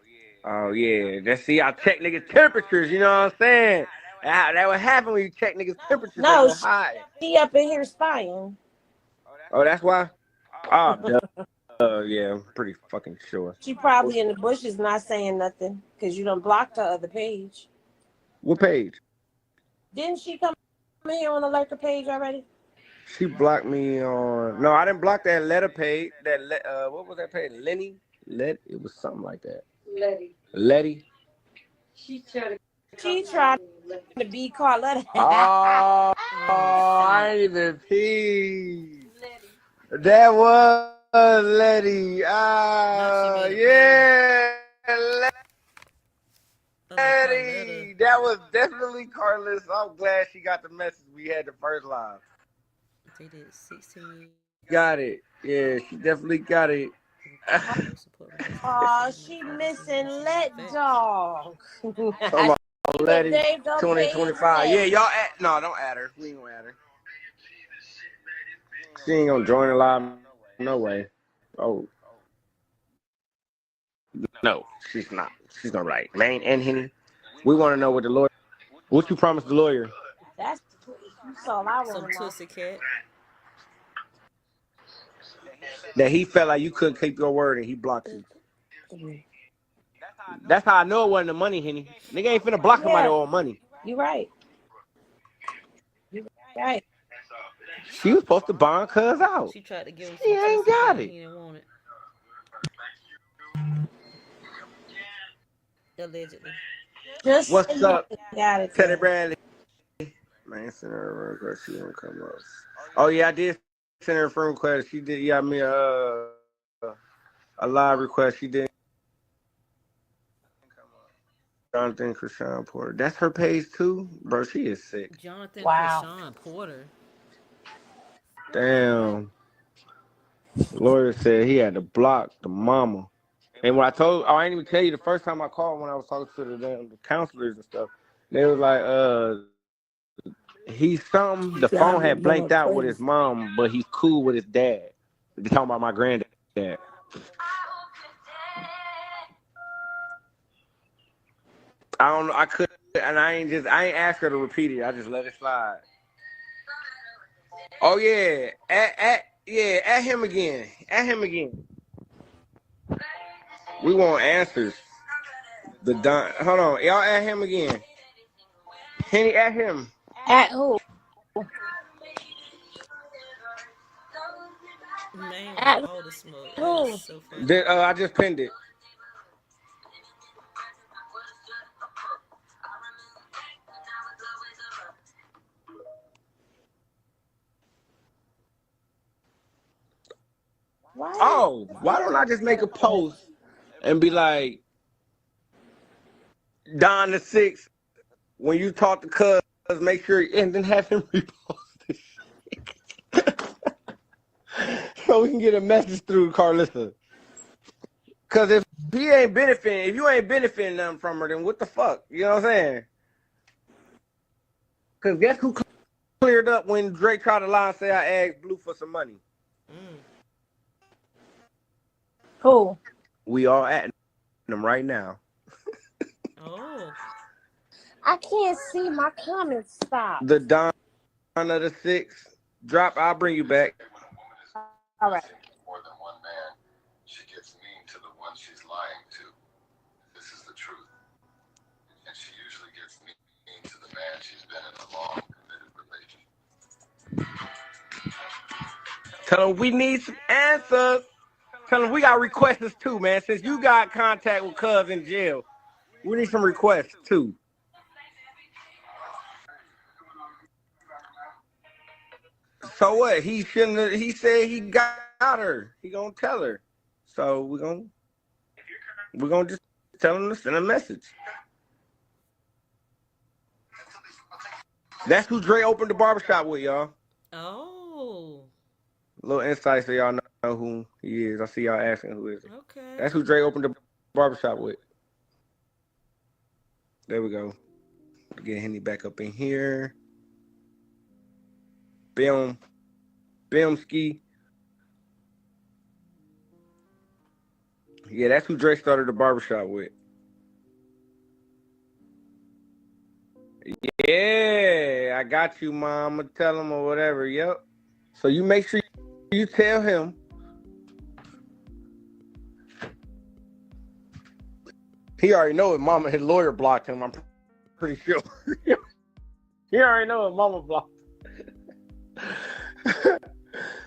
Oh, yeah. See, I check niggas' temperatures, you know what I'm saying? That would happen when you check niggas' temperatures. They No, go high. she up in here spying. Oh, that's why? Oh, yeah, I'm pretty fucking sure. She probably in the bushes not saying nothing because you done blocked her other page. What page? Didn't she come in here on the lurker page already? She blocked me on. No, I didn't block that letter page. What was that page? Lenny? It was something like that. Letty. She tried to be Carletta. Oh, Oh I shit. ain't even peed. That was Letty. Now she made a page Yeah, under Carletta. Letty. That was definitely Carlos. I'm glad she got the message we had the first live. They did 16 Got it. Yeah, she definitely got it. request no support request from the Oh, same she motherfuckers as missing missing let facts. dog. Talking about Letty There you go, page 2025. Yeah, Letty. y'all no, don't add her. We ain't gonna add her. She ain't gonna join the live. No way. Oh no, she's not. She's gonna write Maine and Henny. We want to know what the lawyer. What you promised the lawyer? That's all I Some want to know. Tussie cat. That he felt like you couldn't keep your word and he blocked you. That's how I know it wasn't the money, Henny. Nigga ain't finna block somebody Yeah, all money. you're right. You're right. She was supposed to bond cuz out. She tried to give him She some ain't Tussie got cat. it. He didn't want it. Allegedly. Just say What's you up, got it Teddy then. Bradley? Man, send her a request. She didn't come up. Oh yeah, I did send her a friend request. She did. Yeah, me a live request. She did. Jonathan Krishan Porter. That's her page too, bro. She is sick. Jonathan Wow. Krishan Porter. Damn. The lawyer said he had to block the mama. And when I didn't even tell you the first time I called when I was talking to the counselors and stuff. They was like, he's something. The phone Driving had them blanked up out with his crazy. mom, but he's cool with his dad. They're talking about my granddad. I don't know. I could, and I ain't asked her to repeat it. I just let it slide. Oh yeah, at him again. At him again. We want answers. Hold on, y'all at him again. Henny at him. At who? Man with At all the smoke. That is who? so funny. I just pinned it. Why? Oh, why don't I just make a post and be like, Don the Six, when you talk to Cuz, make sure and then have him repost this shit. So we can get a message through Carlissa. Cause if you ain't benefiting nothing from her, then what the fuck? You know what I'm saying? Cause guess who cleared up when Drake tried to lie and say I asked Blue for some money? Who? We all at them right now. Oh. I can't see my comments. Stop. The Don of the Six drop. I'll bring you back. All right. More than one man, she gets mean to the one she's lying to. This is the truth. And she usually gets mean to the man she's been in a long, committed relationship. Tell them we need some answers. Tell them we got requests too, man. Since you got contact with Cuz in jail, we need some requests too. So what? He shouldn't have, he said he got her. He gonna tell her. So we're gonna just tell him to send a message. That's who Dre opened the barbershop with, y'all. Oh. A little insight so y'all know who he is. I see y'all asking who is it. Okay. That's who Dre opened the barbershop with. There we go. Get Henny back up in here. Ski. Yeah, that's who Dre started the barbershop with. Yeah, I got you, Mom. I'ma tell him or whatever. Yep. So you make sure you tell him. He already know it. Mama, his lawyer blocked him. I'm pretty sure. He already know it. Mama blocked.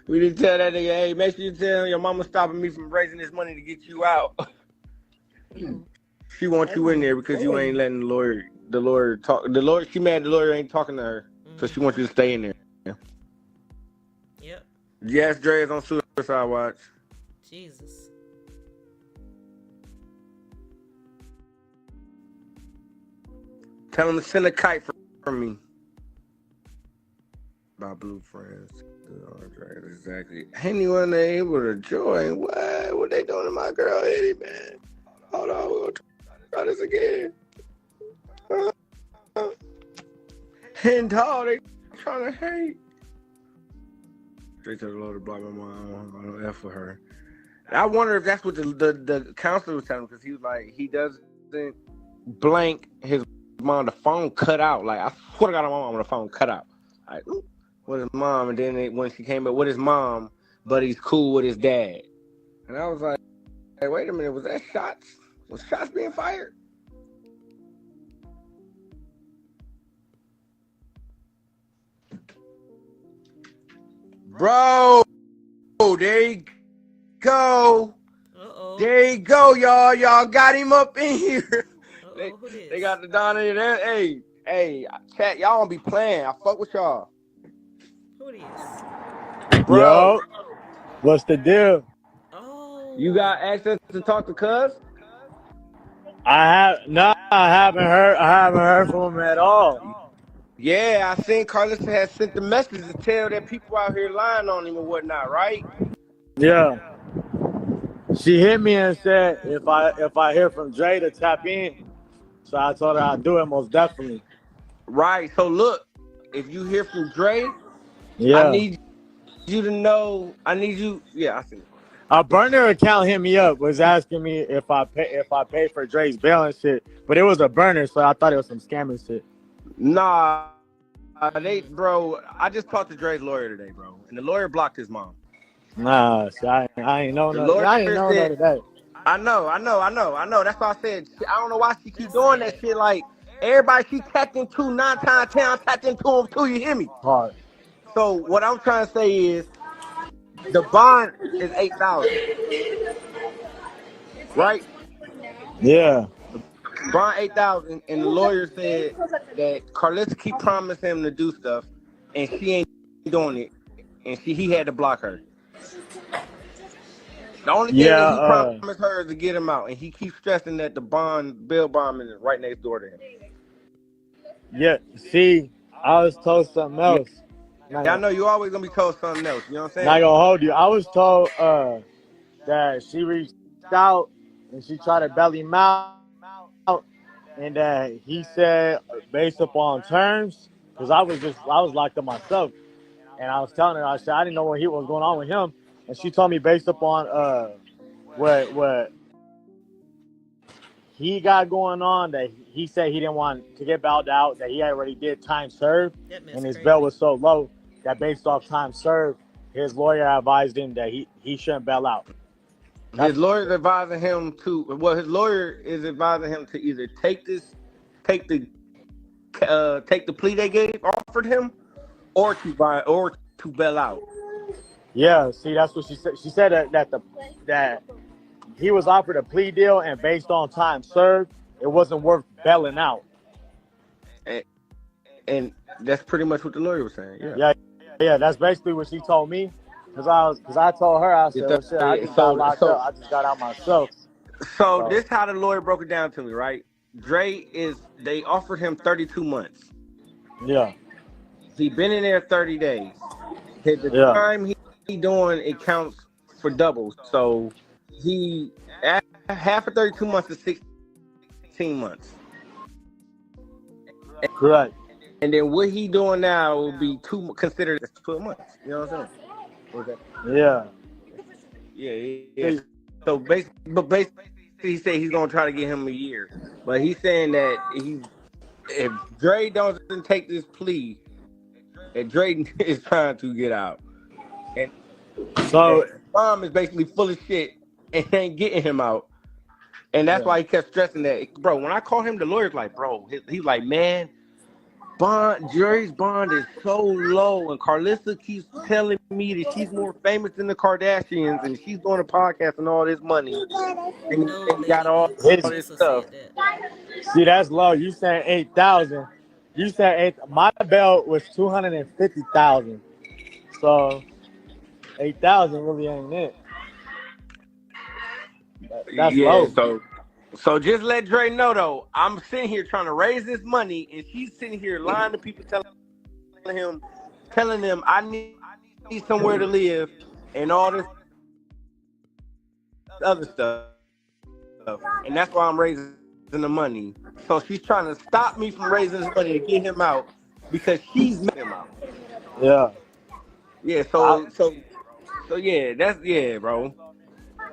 We didn't tell that nigga, hey, make sure you tell him your mama stopping me from raising this money to get you out. She wants you in there because you ain't letting the lawyer talk. She mad the lawyer ain't talking to her. So she wants you to stay in there. Yep. Yes, Dre is on Suicide Watch. Jesus. Tell him to send a kite from me. My blue friends. Exactly. Anyone able to join? What they doing to my girl Eddie, man? Hold on, we're gonna try this again. And dog, they trying to hate. Straight to the Lord to block my mom. I don't F for her. I wonder if that's what the counselor was telling him, because he was like, he doesn't blank his mom. The phone cut out. Like, I swear to God, my mom, the phone cut out. Like, with his mom, and then when she came up with his mom, but he's cool with his dad. And I was like, hey, wait a minute, was that shots? Was shots being fired? Bro, there you go. There you go, y'all. Y'all got him up in here. They got the Don in there. Hey, chat, y'all don't be playing. I fuck with y'all. Who it is? Bro. Yo, what's the deal? Oh. You got access to talk to Cuz? I haven't heard from him at all. Yeah, I seen Carlissa had sent the message to tell that people out here lying on him or whatnot, right? Yeah. She hit me and said if I hear from Dre to tap in. So I told her I'd do it most definitely. Right. So look, if you hear from Dre, yeah. I need you to know. Yeah, I see. A burner account hit me up, was asking me if I pay for Dre's bail and shit, but it was a burner, so I thought it was some scamming shit. Nah, bro. I just talked to Dre's lawyer today, bro, and the lawyer blocked his mom. Nah, see, I ain't know The none. lawyer I ain't know none said, of that. I know. That's why I said I don't know why she keep That's doing that sad. shit. Like everybody she tapped into 9 times 10, I tapped into them too. You hear me? Hard. So what I'm trying to say is the bond is 8,000, right? Yeah. Bond 8,000, and the lawyer said that Carlissa keep promising him to do stuff, and she ain't doing it, and he had to block her. The only thing Yeah. that he promised her is to get him out, and he keeps stressing that the bail bond is right next door to him. Yeah. See, I was told something Yeah, else. I know you always gonna be told something else. You know what I'm Not saying? gonna hold you. I was told that she reached out and she tried to belly him out, and that he said based upon terms, because I was locked up myself, and I was telling her, I said I didn't know what was going on with him, and she told me based upon what he got going on, that he said he didn't want to get bailed out, that he already did time served, That and man's his bail was crazy. so low that based off time served, his lawyer advised him that he shouldn't bail out. His That's lawyer's advising him to. Well, his lawyer is advising him to either take the take the plea they offered him, or to bail out. yeah. See, that's what she said. She said that he was offered a plea deal, and based on time served, it wasn't worth bailing out. And, and that's pretty much what the lawyer was saying. Yeah. Yeah. That's basically what she told me. Cause I told her, I said, well, shit, I just got locked up. I just got out myself. So So this how the lawyer broke it down to me, right? They offered him 32 months. yeah, He been in there 30 days. The yeah, time he doing it counts for double. So he half of 32 months is 16 months. correct. And then what he doing now will be considered as 12 months. You know what I'm saying? Okay. Yeah. Yeah. So basically, he said he's gonna try to get him a year, but he's saying that if Dre doesn't take this plea, that Dre is trying to get out, and So mom is basically full of shit and ain't getting him out, and that's yeah, why he kept stressing that, bro. When I called him, the lawyer's like, bro, he's like, man, Dre's bond is so low, and Carlissa keeps telling me that she's more famous than the Kardashians, and she's doing a podcast and all this money, and No, he got lady, all his this Carissa stuff. said that. see that's low. You saying 8,000? You said eight. My belt was 250,000. So 8,000 really ain't it. That's Yeah, low. so just let Dre know though. I'm sitting here trying to raise this money, and she's sitting here lying to people, telling them I need somewhere to live and all this other stuff, and that's why I'm raising the money. So she's trying to stop me from raising this money to get him out because she's mad him out. Yeah. Yeah, I, so yeah, bro.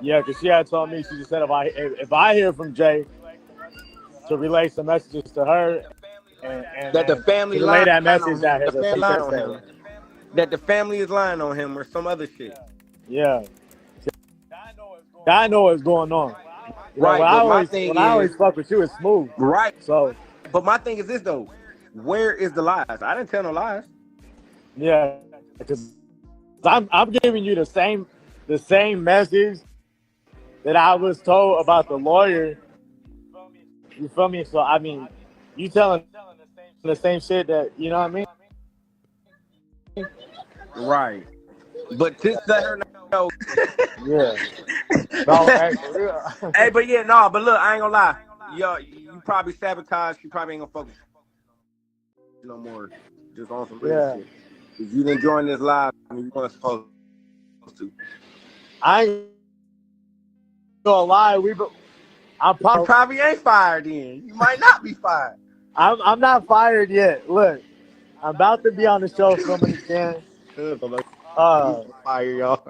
yeah, because she had told me, she just said if I hear from Jay, to relay some messages to her, That the and to family relay lying that on message him. that The his family lying assistant on said. him. That the family is lying on him or some other shit. Yeah. I know what's going on. You know, Right, but my thing when I is always fuck with you, it's smooth. right. So But my thing is this though: where is the lies? I didn't tell no lies. yeah, because I'm giving you the same message that I was told about the lawyer. You feel me? So I mean, you telling the same shit that you know what I mean? Right, but just let her know. Yeah. No, hey, for real. Hey, but yeah, no, but look, I ain't gonna lie. Yo, you probably sabotaged. She probably ain't gonna fuck with you no more. Just on some real Yeah. shit. If you didn't join this live, I mean, you weren't supposed to. I ain't gonna lie. I'm You probably ain't fired. Then you might not be fired. I'm not fired yet. Look, I'm about to be on the show filming again. Fire, y'all.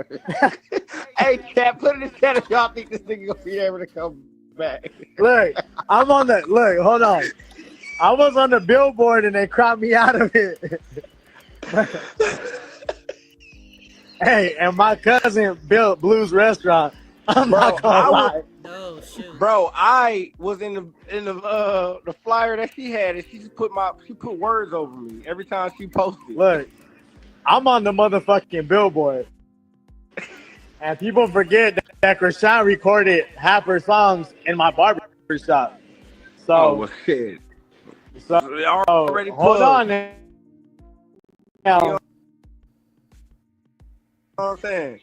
Hey, chat, put in the chat if y'all think this nigga gonna be able to come back. Look, I'm on the look. Hold on. I was on the billboard and they cropped me out of it. Hey, and my cousin built Blue's Restaurant. I'm Bro, not gonna lie. Oh shoot. bro, I was in the flyer that she had, and she put words over me every time she posted. Look, I'm on the motherfucking billboard, and people forget that Krishan recorded half her songs in my barbershop. Oh So, well, shit. so They already hold plugged. on You now. know what I'm saying?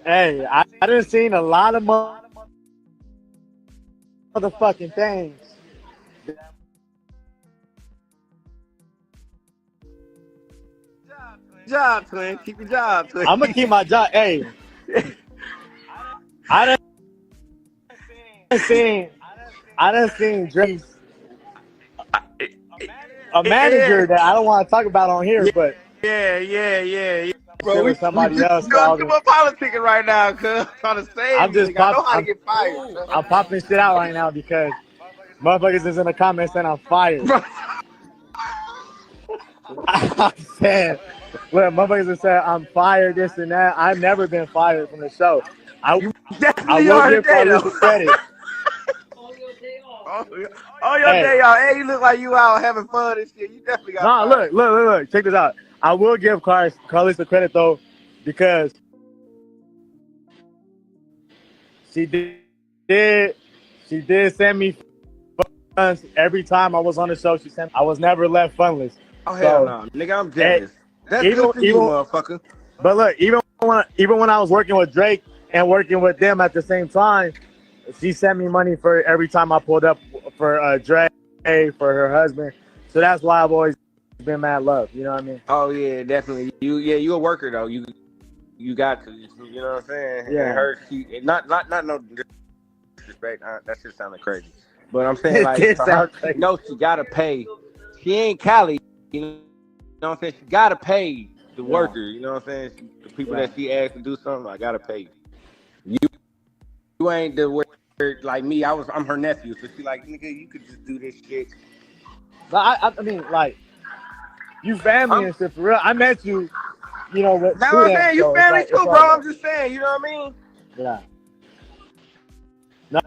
Hey, I done seen a lot of motherfucking things. Job, twin. Keep your job, twin. I'm gonna keep my job. Hey, I done seen, I done seen Drake's a manager that I don't want to talk about on here, but Yeah. Bro, shit we with somebody else. doing too much politicking right now, cuz. Trying to save I'm you, just nigga. I know pop. how to get fired. Ooh, I'm okay. popping shit out right now because motherfuckers is in the comments saying I'm fired. Bro, I'm saying, look, motherfuckers are saying I'm fired, this and that. I've never been fired from the show. I definitely will are give today, though. Carlisa credit. Oh, your Hey, day out. Hey, you look like you out having fun and shit. You definitely got no, fired. look. Check this out. I will give Carlisa credit though, because she did she did send me funds every time I was on the show. She sent. I was never left funless. Oh, hell So, no. Nigga, I'm hey, jealous. That's good for you, motherfucker. but look, even when I was working with Drake and working with them at the same time, she sent me money for every time I pulled up for Drake, for her husband. So that's why I've always been mad love. You know what I mean? Oh, yeah, definitely. You a worker, though. You got to. You know what I'm saying? And Yeah. her, not no disrespect. That shit sounded crazy. But I'm saying, It like, did for her, sound crazy. no, she got to pay. She ain't Cali. You know what I'm saying? She got to pay the worker. You know what I'm saying? The people that she asked to do something, I got to pay you. You ain't the word like me. I'm her nephew. So she like, nigga, you could just do this shit. But I mean, like, you family and shit for real. I met you, you know, with That's through what I'm them. saying. You So family it's too, all bro. good. I'm just saying. You know what I mean? Yeah. No,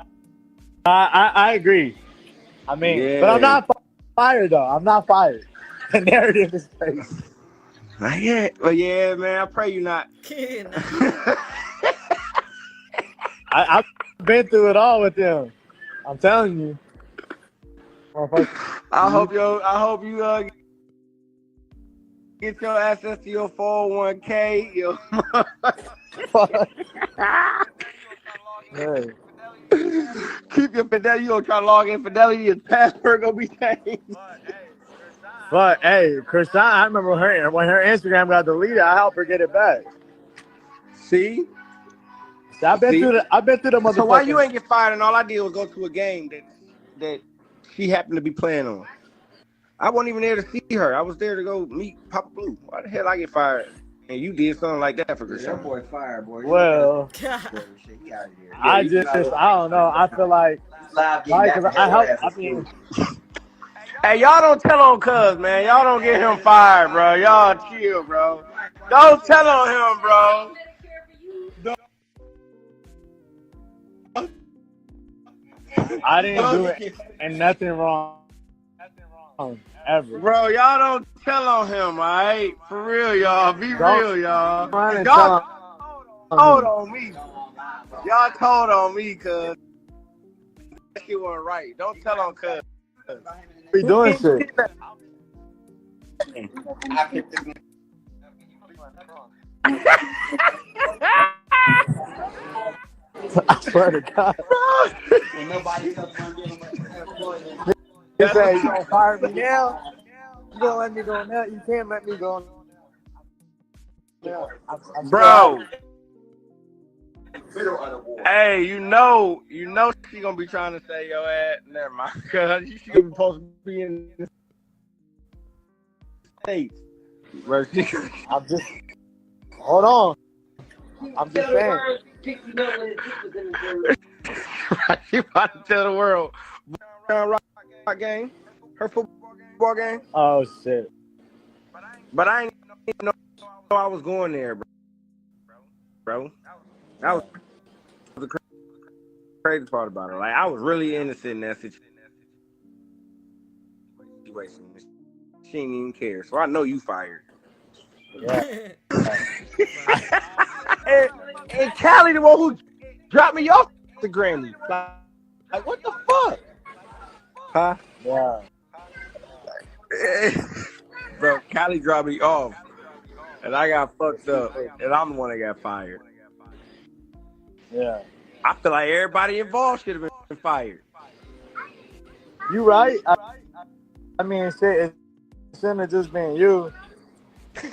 I agree. I mean, but I'm Yeah. not fired though. I'm not fired. The narrative is fake. Not yet. But yeah, man. I pray you not. I've been through it all with them. I'm telling you. I hope you get your access to your 401k. Hey. Keep your fidelity. You gonna try to log in fidelity. Your password gonna be changed. But hey, Krishan, I remember when her Instagram got deleted. I helped her get it back. See? So I've been through the motherfucking. So why you ain't get fired? And all I did was go to a game that she happened to be playing on. I wasn't even there to see her. I was there to go meet Papa Blue. Why the hell I get fired? And you did something like that for Krishan. That boy fired, boy. Well, He out of here. I don't know. I feel like because I help. I mean, hey, y'all don't tell on Cuz, man. Y'all don't get him fired, bro. Y'all chill, bro. Don't tell on him, bro. I didn't do it and nothing wrong ever. Bro, y'all don't tell on him, all right? For real, y'all. Be real, y'all. Y'all Told on me. Y'all told on me, cuz. That shit wasn't right. Don't tell on Cuz. We doing shit. I swear to God. You say you gonna fire me now? You gonna let me go now? You can't let me go now. I'm Bro. Hey, you know she gonna be trying to say your ass. Never mind, cuz she should be supposed to be in the States. I'm just Hold on. I'm Tell just the saying. world, Pixie know when his dick was in the dirt. She about to tell the world. Rock game, her football game. Oh shit. But I ain't know I was going there, bro. That Yeah. was the crazy part about it. Like I was really innocent in that situation. She didn't even care. So I know you fired. Yeah. and, and Callie, the one who dropped me off the Grammy. Like what the fuck? Huh? Yeah. Bro, Callie dropped me off. And I got fucked up. And I'm the one that got fired. Yeah. I feel like everybody involved should have been fired. You right. I mean, shit, it shouldn't have just been you,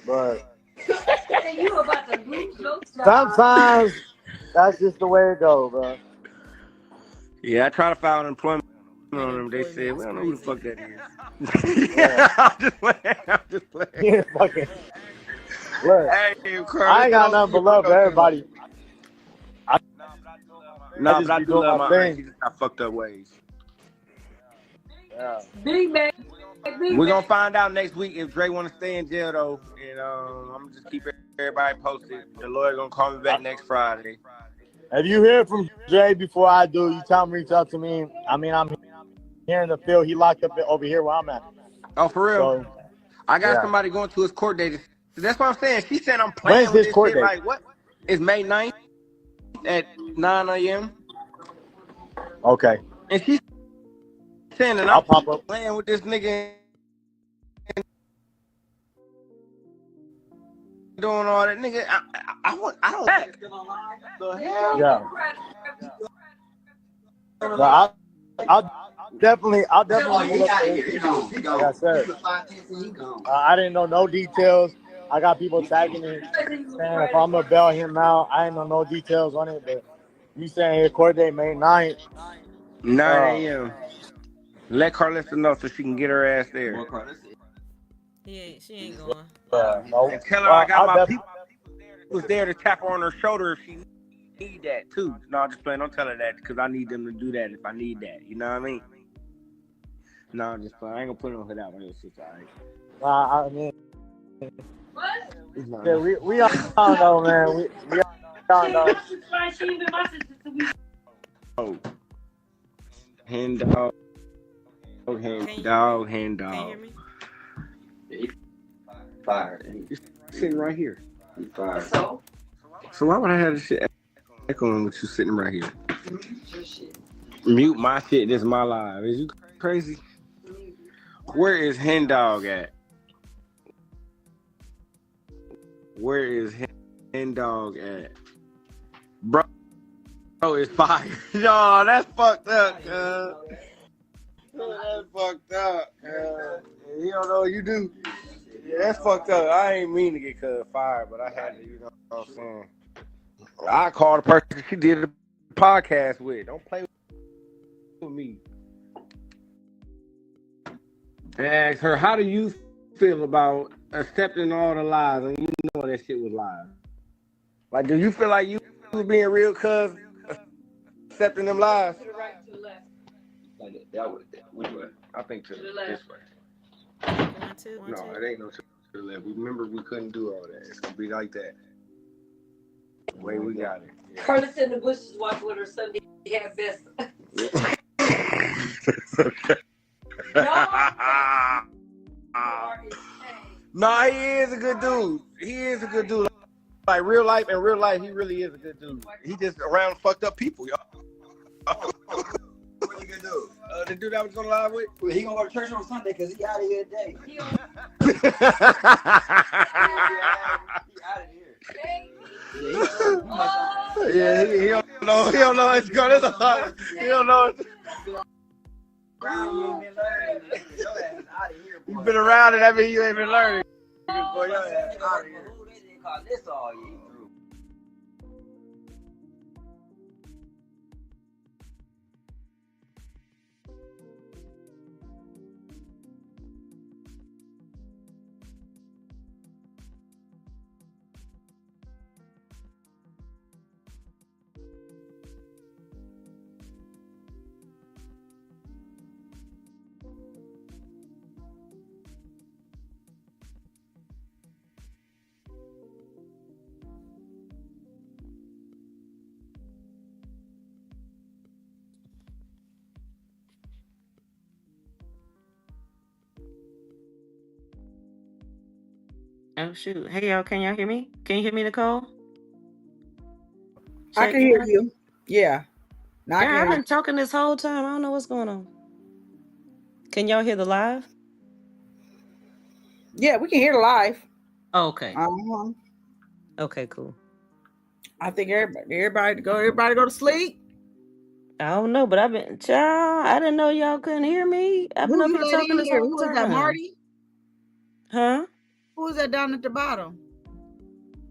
but And you about to lose your job. sometimes that's just the way it goes, bro. Yeah, I tried to file unemployment on them. They Unemployment said, we is don't know who the crazy. fuck that is. Yeah, I'm just playing. Yeah, fucking. Look, Hey, Carl, I let's ain't get got on to nothing your but love for program. everybody. I Nah, but just I be do doing love my my aunt. thing. She just got fucked up ways. Yeah. Big man. We're gonna find out next week if Dre want to stay in jail though, and I'm gonna just keep everybody posted. The lawyer gonna call me back next Friday. If you hear from Jay before I do, you tell him reach out to me. I mean, I'm here in the field. He locked up over here where I'm at. Oh, for real? So, I got yeah. somebody going to his court date. That's what I'm saying. She said I'm When's playing with his this court shit. date? Like what? It's May 9th at 9 a.m. Okay. And she's saying that I'm I'll pop up. playing with this nigga and doing all that. Nigga, I don't. The hell? Yeah. But I'll definitely Oh, yeah, he look out for of it. here. He gone. He Like gone. I said, He put 5 cents and he gone. I didn't know no details. I got people tagging me saying if I'm gonna bail him out, I ain't know no details on it. But you saying his court date May 9th. 9 a.m. Let Carlissa know so she can get her ass there. She ain't going. No. And tell her I got I'll my definitely. people was there to tap her on her shoulder if she need that too. No, I'm just playing. Don't tell her that because I need them to do that if I need that. You know what I mean? No, I'm just playing. I ain't gonna put it on her that way. It's just all right. I mean, Nah. yeah, we all know, man. We all know. Oh, hen dog, hen dog, hen Can you hear dog. me? He fired. You're sitting right here. He fired. So why would I have this shit echoing with you sitting right here? Mute my shit. This is my live. Is you crazy? Where is hen dog at? Where is hen dog at? Bro is fired. Yo, that's fucked up, cuz. That's fucked up. You don't know what you do. Yeah, that's fucked up. I ain't mean to get cuz fired, but I had to, you know what I'm saying? I called the person she did the podcast with. Don't play with me. And ask her, how do you feel about accepting all the lies and you know that shit was lies? Like, do you feel like you was being real cuz accepting them lies? To the right, to the left. Like that was which way? I think to the left. this way. One, two, one, No, two. it ain't no to the left. Remember, we couldn't do all that. It's gonna be like that. The way we got it. Yeah. Carlos in the bushes walking with her Sunday hat vest. No, he is a good dude. He is a good dude. Like real life, in real life, he really is a good dude. He just around fucked up people, y'all. What you gonna do? The dude I was gonna live with. Well, he gonna go to church on Sunday because he out of here today. He out of here. Yeah, he don't know. He don't know it's going. He don't know. You've been around it. I mean, you ain't been learning. Boy, your ass out of here. This all you. Oh shoot. Hey y'all, can y'all hear me? Can you hear me, Nicole? I Check can hear one. you. Yeah. Now I can Yeah, hear I've you. been talking this whole time. I don't know what's going on. Can y'all hear the live? Yeah, we can hear live. Oh, okay. Uh-huh. Okay, cool. I think everybody go to sleep. I don't know, but I've been child. I didn't know y'all couldn't hear me. I've been Who up you here let talking in this here? whole Who is that, time. Marty? Huh? Who is that down at the bottom?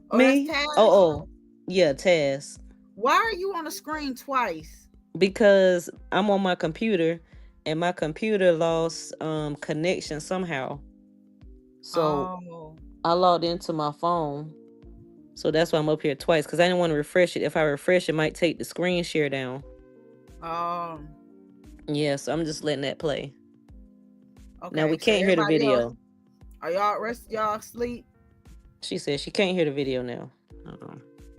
Oh, that's Me? Taz. Oh. Yeah, Taz. Why are you on the screen twice? Because I'm on my computer and my computer lost connection somehow. So Oh. I logged into my phone. So that's why I'm up here twice. Because I didn't want to refresh it. If I refresh, it might take the screen share down. Um. Yeah, so I'm just letting that play. Now we Okay. So can't hear the everybody else, video. are y'all rest? Y'all asleep? She said she can't hear the video now.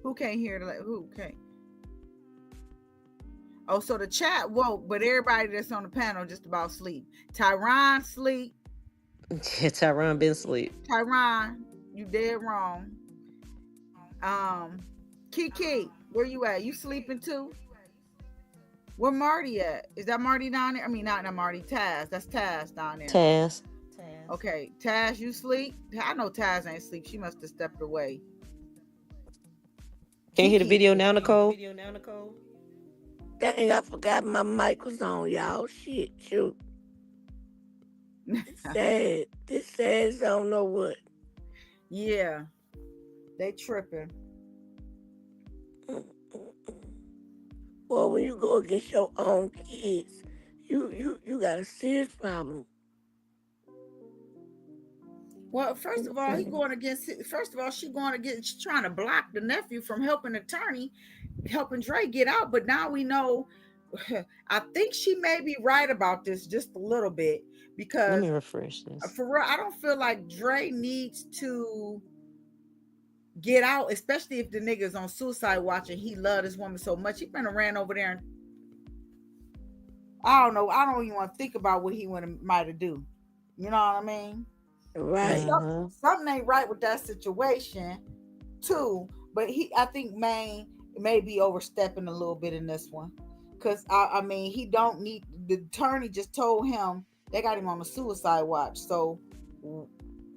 Who can't hear who can't? Oh, so the chat woke, but everybody that's on the panel just about sleep. Tyron sleep. Yeah, Tyron been asleep. Tyron, you dead wrong. Kiki, where you at? You sleeping too? Where Marty at? Is that Marty down there? I mean, not Marty. Taz. That's Taz down there. Taz. Okay, Taz, you sleep? I know Taz ain't sleep. She must have stepped away. Can you hear the Kiki. video now, Nicole? Dang, I forgot my mic was on, y'all. Shit, shoot. It's sad. This sad as I don't know what. Yeah, they tripping. Well, when you go against your own kids, you got a serious problem. Well, first of all, he going against. First of all, she going against. She's trying to block the nephew from helping attorney, helping Dre get out. But now we know. I think she may be right about this just a little bit because Let me refresh this. for real, I don't feel like Dre needs to get out, especially if the nigga's on suicide watch and he loved this woman so much. He been ran over there and I don't know. I don't even want to think about what he might have do. You know what I mean? Right. Something ain't right with that situation too. But I think Maine may be overstepping a little bit in this one. Cause I mean, he don't need the attorney just told him they got him on a suicide watch. So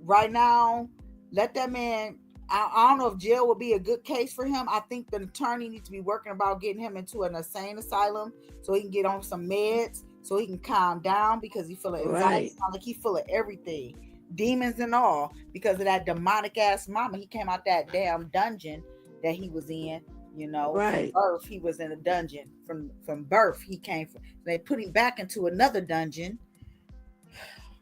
right now, let that man. I don't know if jail would be a good case for him. I think the attorney needs to be working about getting him into an insane asylum so he can get on some meds so he can calm down because he feel anxiety. Right. Sound like he full of everything, demons and all, because of that demonic ass mama. He came out that damn dungeon that he was in. You know, Right. from birth he was in a dungeon. From birth he came from. They put him back into another dungeon.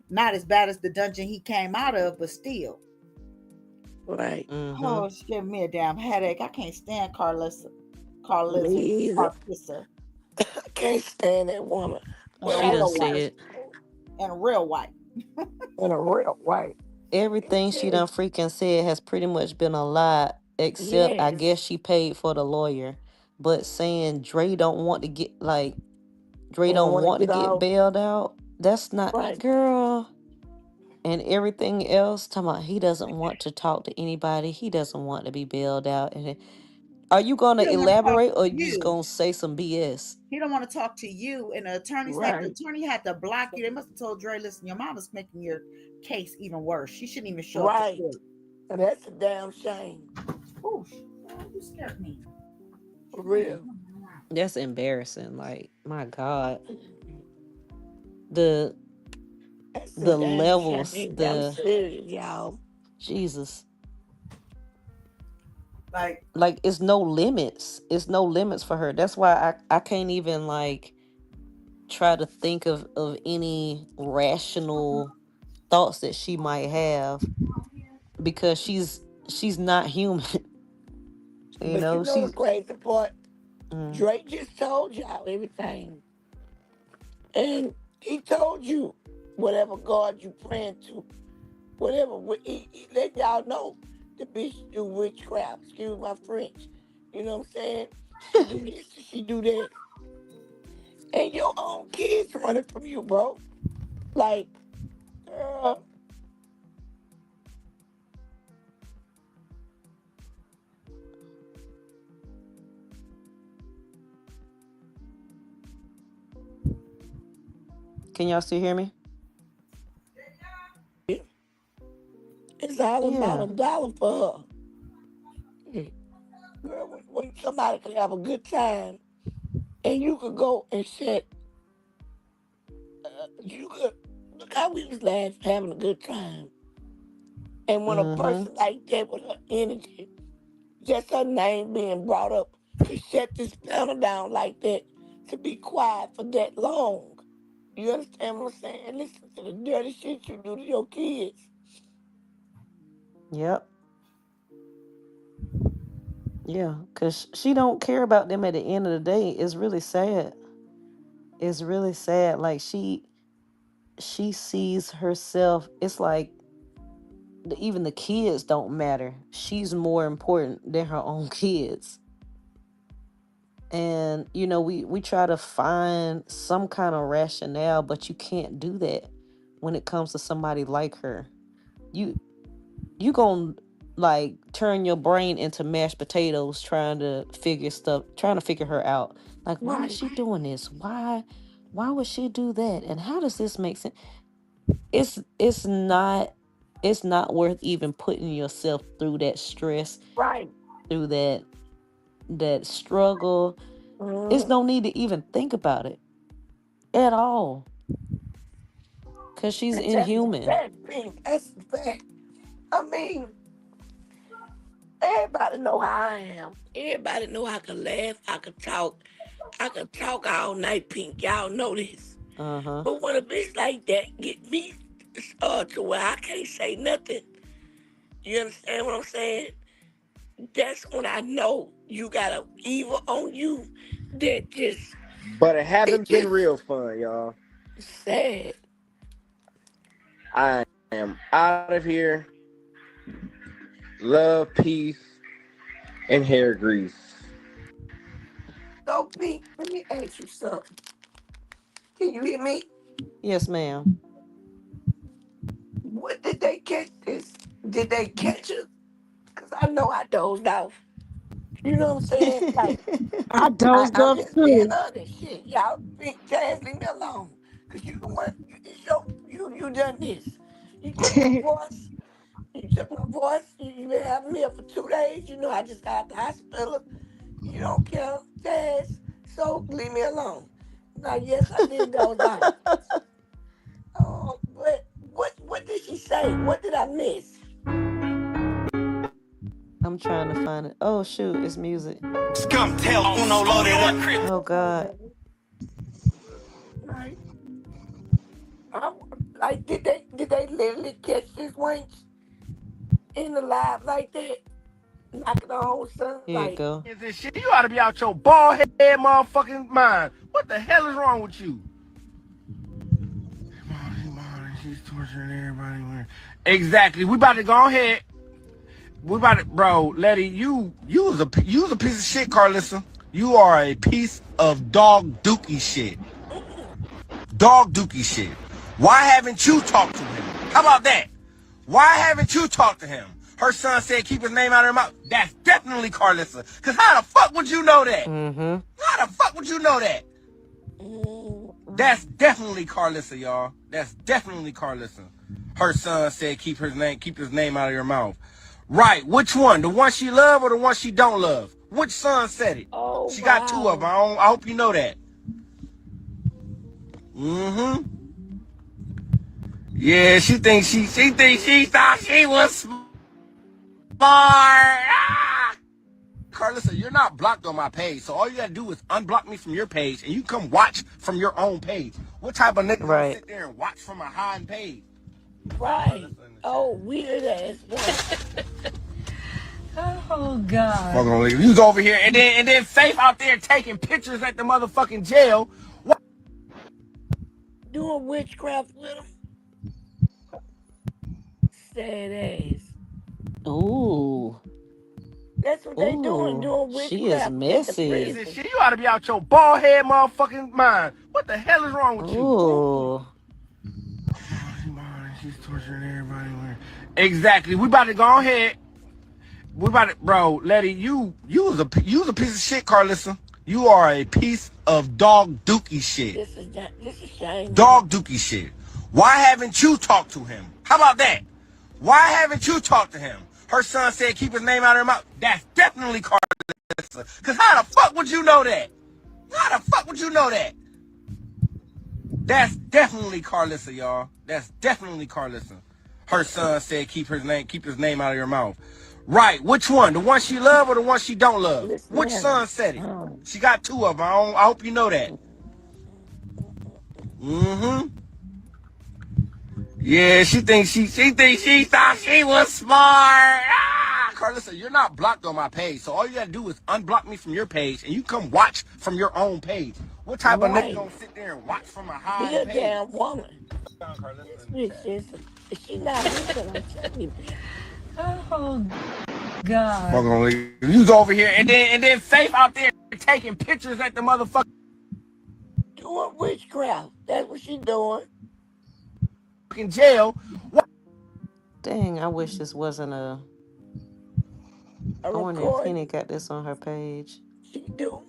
Not as bad as the dungeon he came out of, but still. Right. Oh, it's giving me a damn headache. I can't stand Carlissa. Me either. Carlissa. I can't stand that woman. And She a done real white. said And a real white. And a real white. everything she done freaking said has pretty much been a lie, except I Yes. guess she paid for the lawyer. But saying Dre don't want to get Dre Don't don't want to want to get get out. bailed out. That's not Right. girl. And everything else, talking about he doesn't want to talk to anybody. He doesn't want to be bailed out. And are you gonna He don't want to talk elaborate to or you just you. gonna say some BS? He don't want to talk to you. And the Right. attorney had to block you. They must have told Dre, listen, your mama's making your case even worse. She shouldn't even show up to Right. court. And that's a damn shame. Oh, you scared me. For real. That's embarrassing. Like, my God. The That's a the damn levels, shame. I'm the serious, y'all. Jesus. Like, Like it's no limits. It's no limits for her. That's why I can't even like try to think of any rational thoughts that she might have because she's not human. You But you know, know the she's crazy part? mm, Drake just told y'all everything. And he told you whatever God you praying to, whatever. He let y'all know the bitch do witchcraft. Excuse my French. You know what I'm saying? She do this, she do that. And your own kids running from you, bro. Like, girl, Can y'all still hear me? It's all about Yeah. a dollar for her. Girl, when somebody can have a good time and you could go and set, you could look how we was laughing, having a good time. And when a Mm-hmm. person like that with her energy, just her name being brought up, could shut this panel down like that to be quiet for that long. You understand what I'm saying? Listen to the dirty shit you do to your kids. Yep. Yeah. Cause she don't care about them at the end of the day. It's really sad. It's really sad. Like she sees herself. It's like even the kids don't matter. She's more important than her own kids. And we try to find some kind of rationale, but you can't do that when it comes to somebody like her. You gonna like turn your brain into mashed potatoes trying to figure her out. Like, why is Right, she doing this? Why would she do that? And how does this make sense? It's not worth even putting yourself through that stress, right. through that struggle. It's Mm. no need to even think about it at all, because she's And that's the inhuman. fact, Pink. That's the fact. I mean, everybody know how I am. Everybody know I can laugh, I can talk. I can talk all night, Pink. Y'all know this. Uh-huh. But when a bitch like that get me to where I can't say nothing, you understand what I'm saying? That's when I know you got a evil on you that But it it haven't been just real fun, y'all. sad. I am out of here. Love, peace, and hair grease. So, Pink, let me ask you something. Can you hear me? Yes, ma'am. What did they catch this? Did they catch it? Because I know I dozed off. You know what I'm saying? Like, I dozed I'm off just being too. honest. Shit, y'all think Jazz, leave me alone. Cause you the one you done this. You took my voice. You took my voice. You been having me here for 2 days. You know I just got out the hospital. You don't care, Jazz. So leave me alone. Now yes, I did doze off. But what did she say? What did I miss? I'm trying to find it. Oh shoot, it's music. Scum tail Uno loaded up. Oh God. Okay. Right. I, like did they literally catch this wench in the live like that? Knocking the whole son Here you like go. This shit, you ought to be out your bald head motherfucking mind. What the hell is wrong with you? She's torturing everybody. Exactly. We about to go ahead. We about to, bro, Letty, you was a piece of shit, Carlissa. You are a piece of dog dookie shit. Dog dookie shit. Why haven't you talked to him? How about that? Why haven't you talked to him? Her son said keep his name out of her mouth. That's definitely Carlissa. Cause how the fuck would you know that? Mm-hmm. How the fuck would you know that? That's definitely Carlissa, y'all. That's definitely Carlissa. Her son said keep his name out of your mouth. Right, which one? The one she love or the one she don't love? Which son said it? oh She got two of them. wow. I hope you know that. Mm-hmm. Yeah, she thought she was smart. Ah! Carlissa, you're not blocked on my page, so all you gotta do is unblock me from your page, and you come watch from your own page. What type of nigga gonna Right. sit there and watch from a hiding page? Right. Oh, weird ass one. Oh God. Fuck on, you was over here, and then Faith out there taking pictures at the motherfucking jail. What? Doing witchcraft with him. Sad ass. Ooh. That's what they Ooh. doing She is witchcraft at the messy. This prison. shit, you ought to be out your bald head motherfucking mind. What the hell is wrong with you? Ooh. She's torturing everybody. Exactly. We about to go ahead. We about to, bro, Letty, you was a piece of shit, Carlissa. You are a piece of dog dookie shit. This is shameful. Dog dookie shit. Why haven't you talked to him? How about that? Why haven't you talked to him? Her son said keep his name out of her mouth. That's definitely Carlissa. Because how the fuck would you know that? How the fuck would you know that? That's definitely Carlissa, y'all. That's definitely Carlissa. Her son said keep his name out of your mouth. Right. Which one? The one she love or the one she don't love? Listen Which here. son said it? Um, She got two of them. I hope you know that. Mm-hmm. Yeah, she thought she was smart. Ah! Carlissa, you're not blocked on my page, so all you gotta do is unblock me from your page, and you come watch from your own page. What type of nigga right. gonna sit there and watch from a Be hiding a page? damn woman. Carlissa This in the bitch chat. is. She not listening. I'm telling you. Oh God. You was over here, and then Faith out there taking pictures at the motherfucking Doing witchcraft. That's what she doing. jail. Dang, I wish this wasn't a. A I wonder if recording. Henny got this on her page. She do.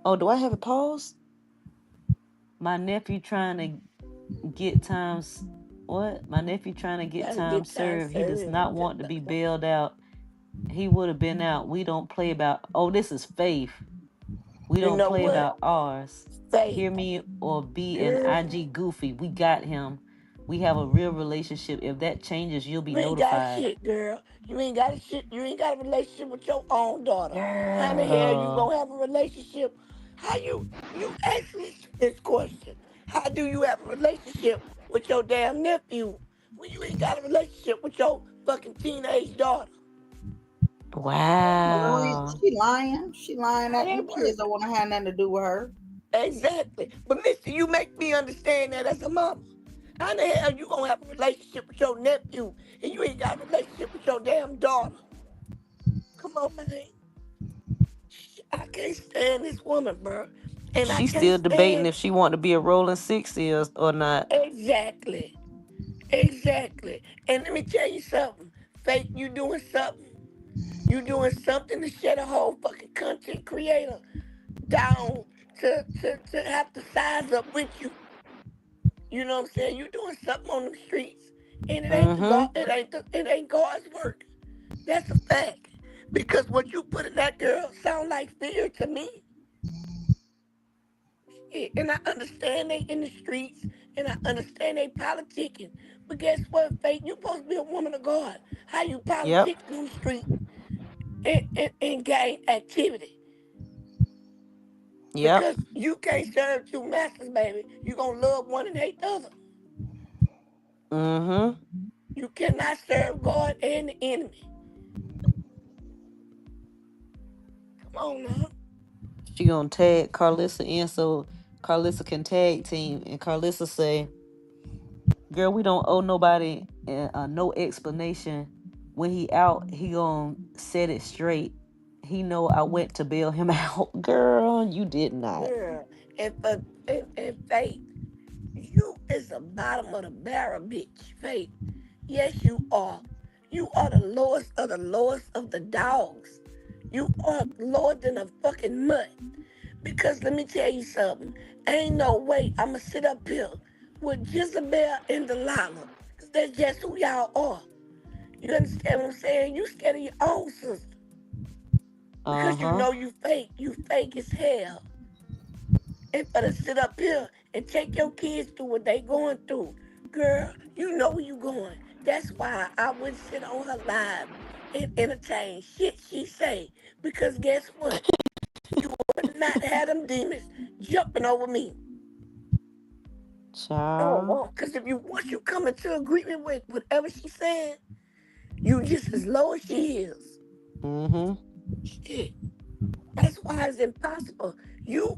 Oh, do I have it paused? My nephew trying to get times. What? My nephew trying to get Gotta time get time served. He does serving. not want to be bailed out. He would have been out. We don't play about. Oh, this is Faith. We You don't know play what? about ours. Faith, Hear me or be an girl, IG goofy. We got him. We have a real relationship. If that changes, you'll be you ain't got notified. shit, girl. You ain't got a shit. You ain't got a relationship with your own daughter. How in the hell you Uh, gonna have a relationship? How you ask me this question? How do you have a relationship with your damn nephew when you ain't got a relationship with your fucking teenage daughter? Boy, wow. she lying. She lying How that that them kids work? don't want to have nothing to do with her. Exactly. But mister, you make me understand that as a mama. How the hell you gonna have a relationship with your nephew and you ain't got a relationship with your damn daughter? Come on, man. I can't stand this woman, bro. And I She's can't still debating stand if she want to be a rolling 60 or not. exactly. Exactly. And let me tell you something. Fake, you doing something. You doing something to shut a whole fucking content creator down to have to size up with you. You know what I'm saying? You doing something on them streets. And it ain't the Mm-hmm. God, it ain't God's work. That's a fact. Because what you put in that girl sound like fear to me. And I understand they in the streets and I understand they politicking. But guess what, Faith? You supposed to be a woman of God. How you Yep. politicking on the street and gang activity? Yep. Because you can't serve two masters, baby. You gonna love one and hate the other. Mm-hmm. You cannot serve God and the enemy. Come on now. She gonna tag Carlissa in so Carlissa can tag team, and Carlissa say, "Girl, we don't owe nobody no explanation. When he out, he gonna set it straight. He know I went to bail him out. Girl, you did not. Girl. And Faith, you is the bottom of the barrel, bitch. Faith. Yes, you are. You are the lowest of the lowest of the dogs. You are lower than a fucking mud. Because let me tell you something. Ain't no way I'ma sit up here with Jezebel and Delilah. Because that's just who y'all are. You understand what I'm saying? You scared of your own sister. Because you Uh-huh. know you fake. You fake as hell. And for to sit up here and take your kids through what they going through. Girl, you know where you going. That's why I wouldn't sit on her live and entertain shit she say. Because guess what? You would not have them demons jumping over me. Oh, Child. well, because if you once you come into agreement with whatever she's saying, you just as low as she is. Mm-hmm. Shit. That's why it's impossible. Your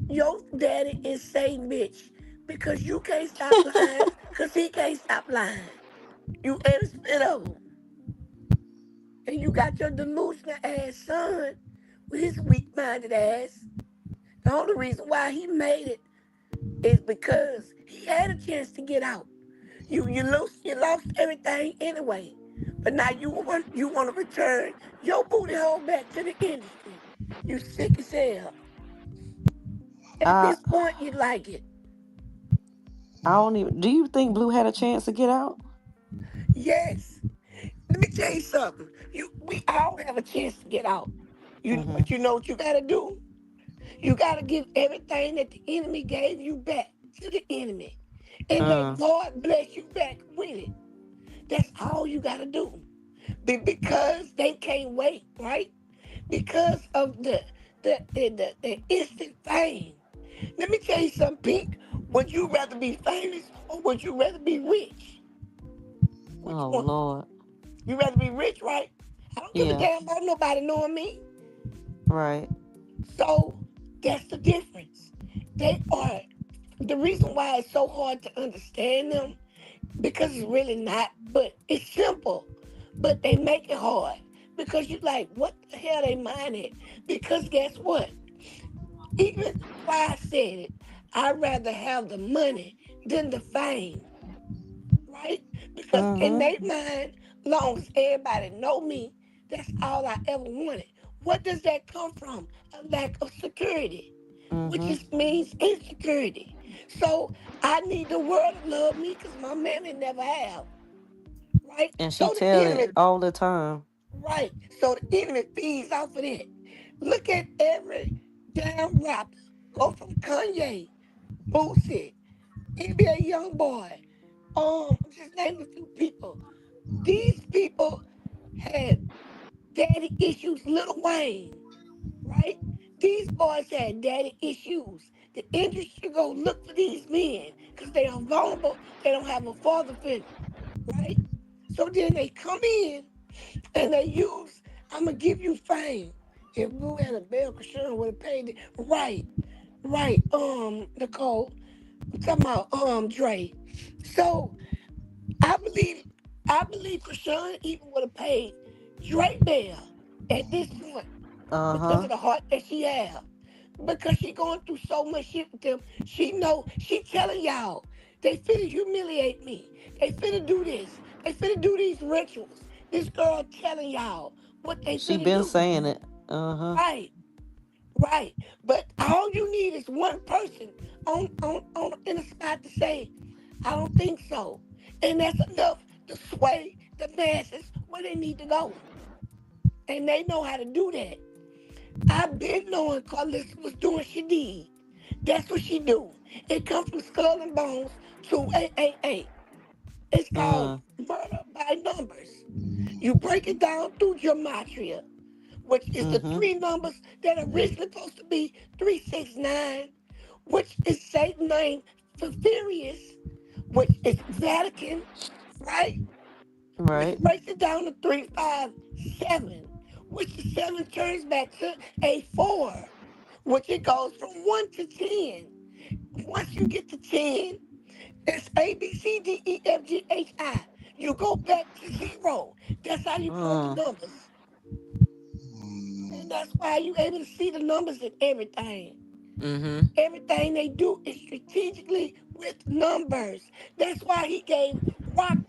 daddy is Satan, bitch. Because you can't stop lying, because he can't stop lying. You every spit of him. And you got your delusional ass son with his weak-minded ass. The only reason why he made it is because he had a chance to get out. You lost everything anyway. But now you want to return your booty hole back to the industry. You sick as hell. At I this point, you like it. I don't even. Do you think Blue had a chance to get out? Yes. Let me tell you something. We all have a chance to get out. Mm-hmm. But you know what you gotta do? You gotta give everything that the enemy gave you back to the enemy. And let God bless you back with it. That's all you gotta do. Because they can't wait, right? Because of the instant fame. Let me tell you something, Pink. Would you rather be famous or would you rather be rich? Which Oh one? Lord. You rather be rich, right? I don't give a Yeah. damn about nobody knowing me. Right. So that's the difference. They are the reason why it's so hard to understand them because it's really not, but it's simple. But they make it hard because you like, what the hell they mind it? Because guess what? Even why I said it, I'd rather have the money than the fame, right? Because in Mm-hmm. their mind, long as everybody know me, that's all I ever wanted. What does that come from? A lack of security, which Mm-hmm. just means insecurity. So I need the world to love me because my mammy never have, right? And she So the tell it enemy, all the time. right? So the enemy feeds off of that. Look at every damn rapper. Go from Kanye, Boosie, NBA young boy. Just name a few people. These people had daddy issues. Little Wayne, right? These boys had daddy issues. The industry go look for these men because they are vulnerable. They don't have a father figure, right? So then they come in and they use, I'm gonna give you fame. If Blue had a bell, Krishan would have paid it. Right, right. Nicole, I'm talking about Dre. So I believe Krishan even would have paid Dre Bell at this point because Uh-huh. of the heart that she have. Because she going through so much shit with them. She know she telling y'all they finna humiliate me. They finna do this. They finna do these rituals. This girl telling y'all what they She finna been do. saying it. Uh-huh. Right, right. But all you need is one person on in a spot to say, I don't think so. And that's enough to sway the masses where they need to go. And they know how to do that. I've been knowing Carlissa was doing she did. That's what she do. It comes from Skull and Bones to 888. It's called murder by numbers. You break it down through gematria, which is the Mm-hmm. three numbers that are originally supposed to be 369, which is Satan name Furious, which is Vatican, right? Which Right. breaks it down to 357, which the seven turns back to a four, which it goes from 1 to 10. Once you get to 10, it's A, B, C, D, E, F, G, H, I. You go back to zero. That's how you code the numbers. And that's why you able to see the numbers in everything. Mm-hmm. Everything they do is strategically with numbers. That's why he gave Rock.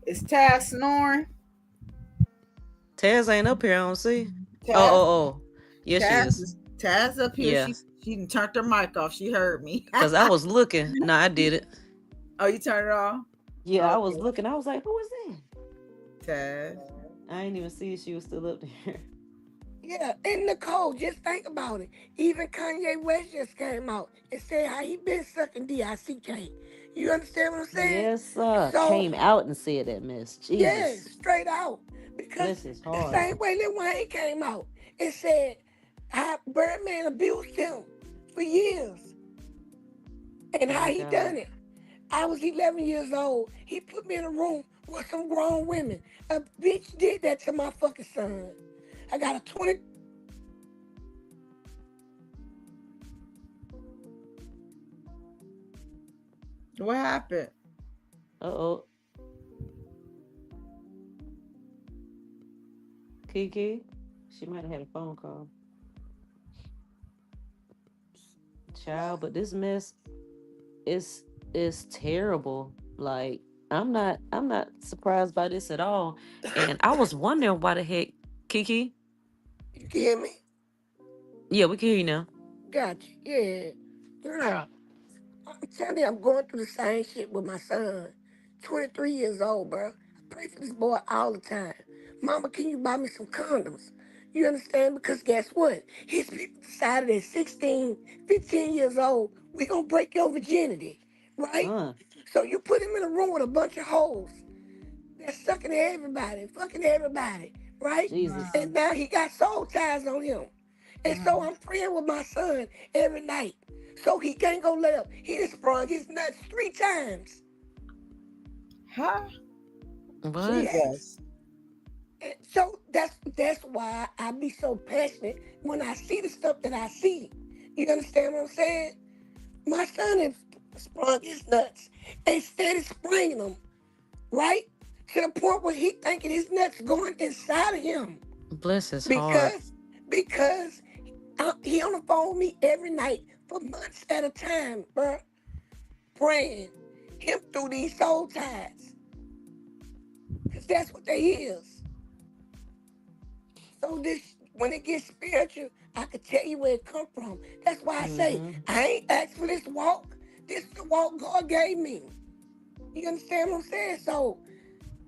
Is Taz snoring? Taz ain't up here, I don't see. Oh, Taz, oh, oh. Yes, she is. Taz up here. Yeah. She done turned her mic off. She heard me. Cause I was looking. No, I did it. Oh, you turned it off? Yeah, I was Okay. looking. I was like, who is that? Taz. I ain't even see she was still up there. Yeah, and Nicole, just think about it. Even Kanye West just came out and said how he been sucking DICK. You understand what I'm saying? Yes, sir. So, Came out and said that mess. yeah, Jesus. straight out. Because Bless his the heart. same way Lil Wayne came out and said how Birdman abused him for years and how My he done God. it. I was 11 years old. He put me in a room with some grown women. A bitch did that to my fucking son. I got a 20. What happened? Uh-oh. Kiki. She might have had a phone call. Child, but this mess is terrible. Like, I'm not surprised by this at all. And I was wondering why the heck Kiki? You can hear me? Yeah, we can hear you now. Gotcha. Yeah. Girl, I'm telling you, I'm going through the same shit with my son. 23 years old, bro. I pray for this boy all the time. Mama, can you buy me some condoms? You understand? Because guess what? His people decided at 16, 15 years old, we gonna break your virginity, right? So you put him in a room with a bunch of hoes that's sucking everybody, fucking everybody, right? Jesus. And now he got soul ties on him. And so I'm praying with my son every night. So he can't go left. He done sprung his nuts 3 times. Huh? What? Jesus. And so that's why I be so passionate when I see the stuff that I see. You understand what I'm saying? My son has sprung his nuts and steady spraying them, right? To the point where he thinking his nuts going inside of him. Bless his heart. Because he on the phone with me every night for months at a time, bro, praying him through these soul ties. Because that's what they is. So this, when it gets spiritual, I could tell you where it come from. That's why I say, I ain't asked for this walk. This is the walk God gave me. You understand what I'm saying? So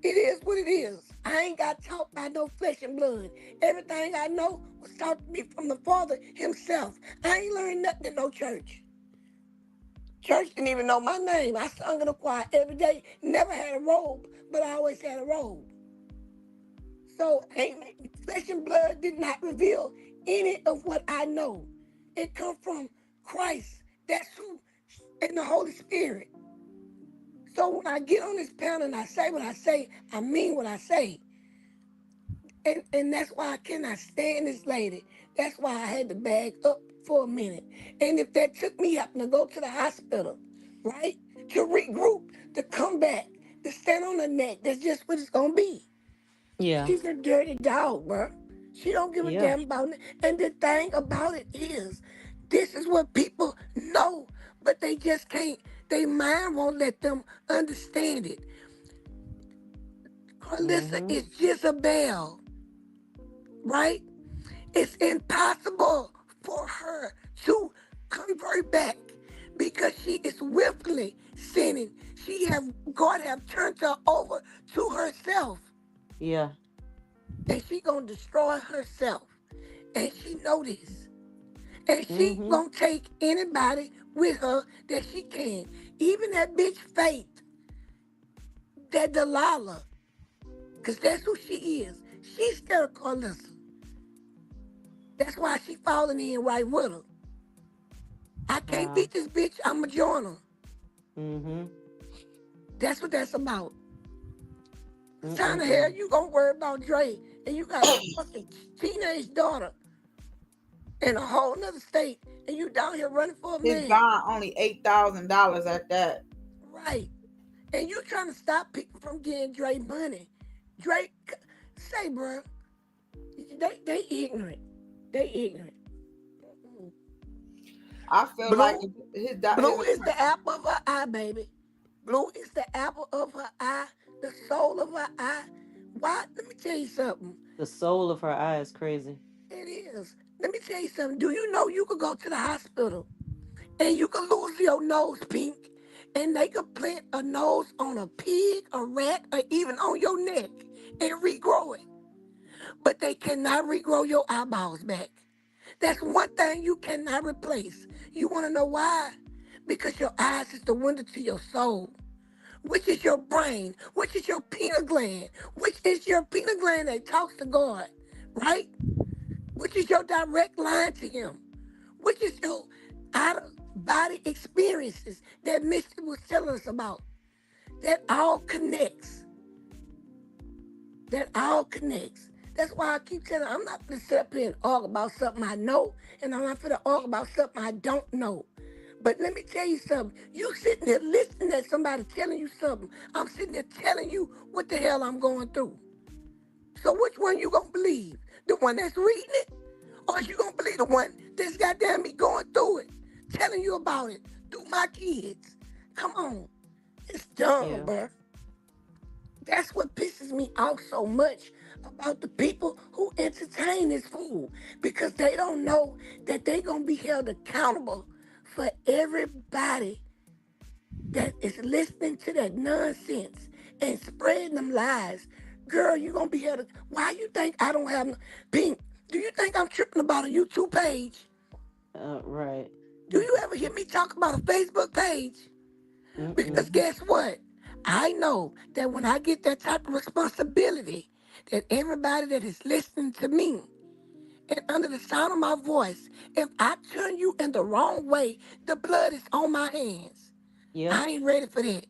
it is what it is. I ain't got taught by no flesh and blood. Everything I know was taught to me from the Father himself. I ain't learned nothing in no church. Church didn't even know my name. I sung in the choir every day. Never had a robe, but I always had a robe. So flesh and blood did not reveal any of what I know. It come from Christ. That's who, and the Holy Spirit. So when I get on this panel and I say what I say, I mean what I say. And that's why I cannot stand this lady. That's why I had to bag up for a minute. And if that took me having to go to the hospital, right, to regroup, to come back, to stand on the neck, that's just what it's gonna be. Yeah. She's a dirty dog, bro. She don't give a Yeah. damn about it. And the thing about it is, this is what people know, but they just can't. Their mind won't let them understand it. Carlissa is Jezebel, right? It's impossible for her to convert back because she is willfully sinning. God have turned her over to herself, Yeah. and she gonna destroy herself. And she know this. And she Mm-hmm. gonna take anybody with her that she can. Even that bitch Faith, that Delilah, because that's who she is. She's still Carlissa. That's why she falling in right with her. I can't Wow. beat this bitch, I'ma join her. Mm-hmm. That's what that's about. Cause how the hell Mm-mm-mm. you gonna worry about Dre and you got a fucking teenage daughter in a whole nother state and you down here running for a His man? bond only $8,000 at that. Right. And you trying to stop people from getting Dre money. Dre, say, bro, they ignorant. They ignorant. I feel like Blue, his Blue is the apple of her eye, baby. Blue is the apple of her eye, the soul of her eye. Why? Let me tell you something. The soul of her eye is crazy. It is. Let me tell you something. Do you know you could go to the hospital and you could lose your nose, Pink, and they could plant a nose on a pig, a rat, or even on your neck and regrow it. But they cannot regrow your eyeballs back. That's one thing you cannot replace. You want to know why? Because your eyes is the window to your soul, which is your brain, which is your pineal gland, which is your pineal gland that talks to God, right? Which is your direct line to Him, which is your out of body experiences that Misty was telling us about. That all connects. That all connects. That's why I keep telling her, I'm not going to sit up here and argue about something I know, and I'm not going to argue about something I don't know. But let me tell you something. You sitting there listening to somebody telling you something. I'm sitting there telling you what the hell I'm going through. So which one you going to believe? The one that's reading it? Or you going to believe the one that's goddamn me going through it? Telling you about it through my kids? Come on. It's dumb, Yeah. bruh. That's what pisses me off so much about the people who entertain this fool because they don't know that they gonna be held accountable for everybody that is listening to that nonsense and spreading them lies. Girl, you gonna be held. Why you think I don't have no pink? Do you think I'm tripping about a YouTube page? Right. Do you ever hear me talk about a Facebook page? Because Mm-mm. guess what? I know that when I get that type of responsibility, that everybody that is listening to me and under the sound of my voice, if I turn you in the wrong way, the blood is on my hands. Yep. I ain't ready for that.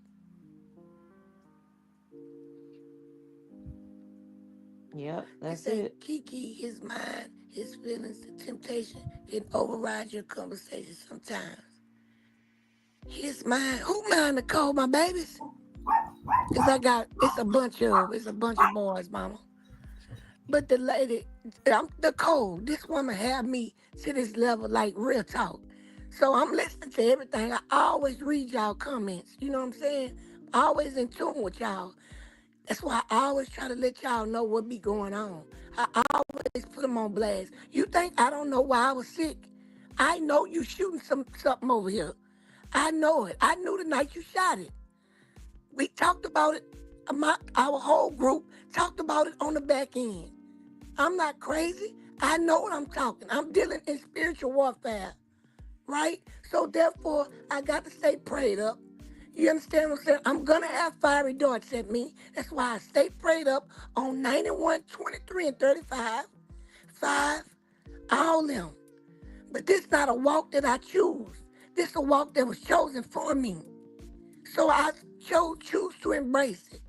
Yep. It That's say it. Kiki, his mind, his feelings, the temptation can override your conversation sometimes. His mind, who mind to call my babies? Cause it's a bunch of boys, mama. But the lady, I'm the code. This woman had me to this level, like real talk. So I'm listening to everything. I always read y'all comments. You know what I'm saying? Always in tune with y'all. That's why I always try to let y'all know what be going on. I always put them on blast. You think I don't know why I was sick? I know you shooting something over here. I know it. I knew the night you shot it. We talked about it. Our whole group talked about it on the back end. I'm not crazy. I know what I'm talking. I'm dealing in spiritual warfare, right? So therefore, I got to stay prayed up. You understand what I'm saying? I'm gonna have fiery darts at me. That's why I stay prayed up on 91, 23, and 35, 5, all them. But this not a walk that I choose. This a walk that was chosen for me. So I choose to embrace it.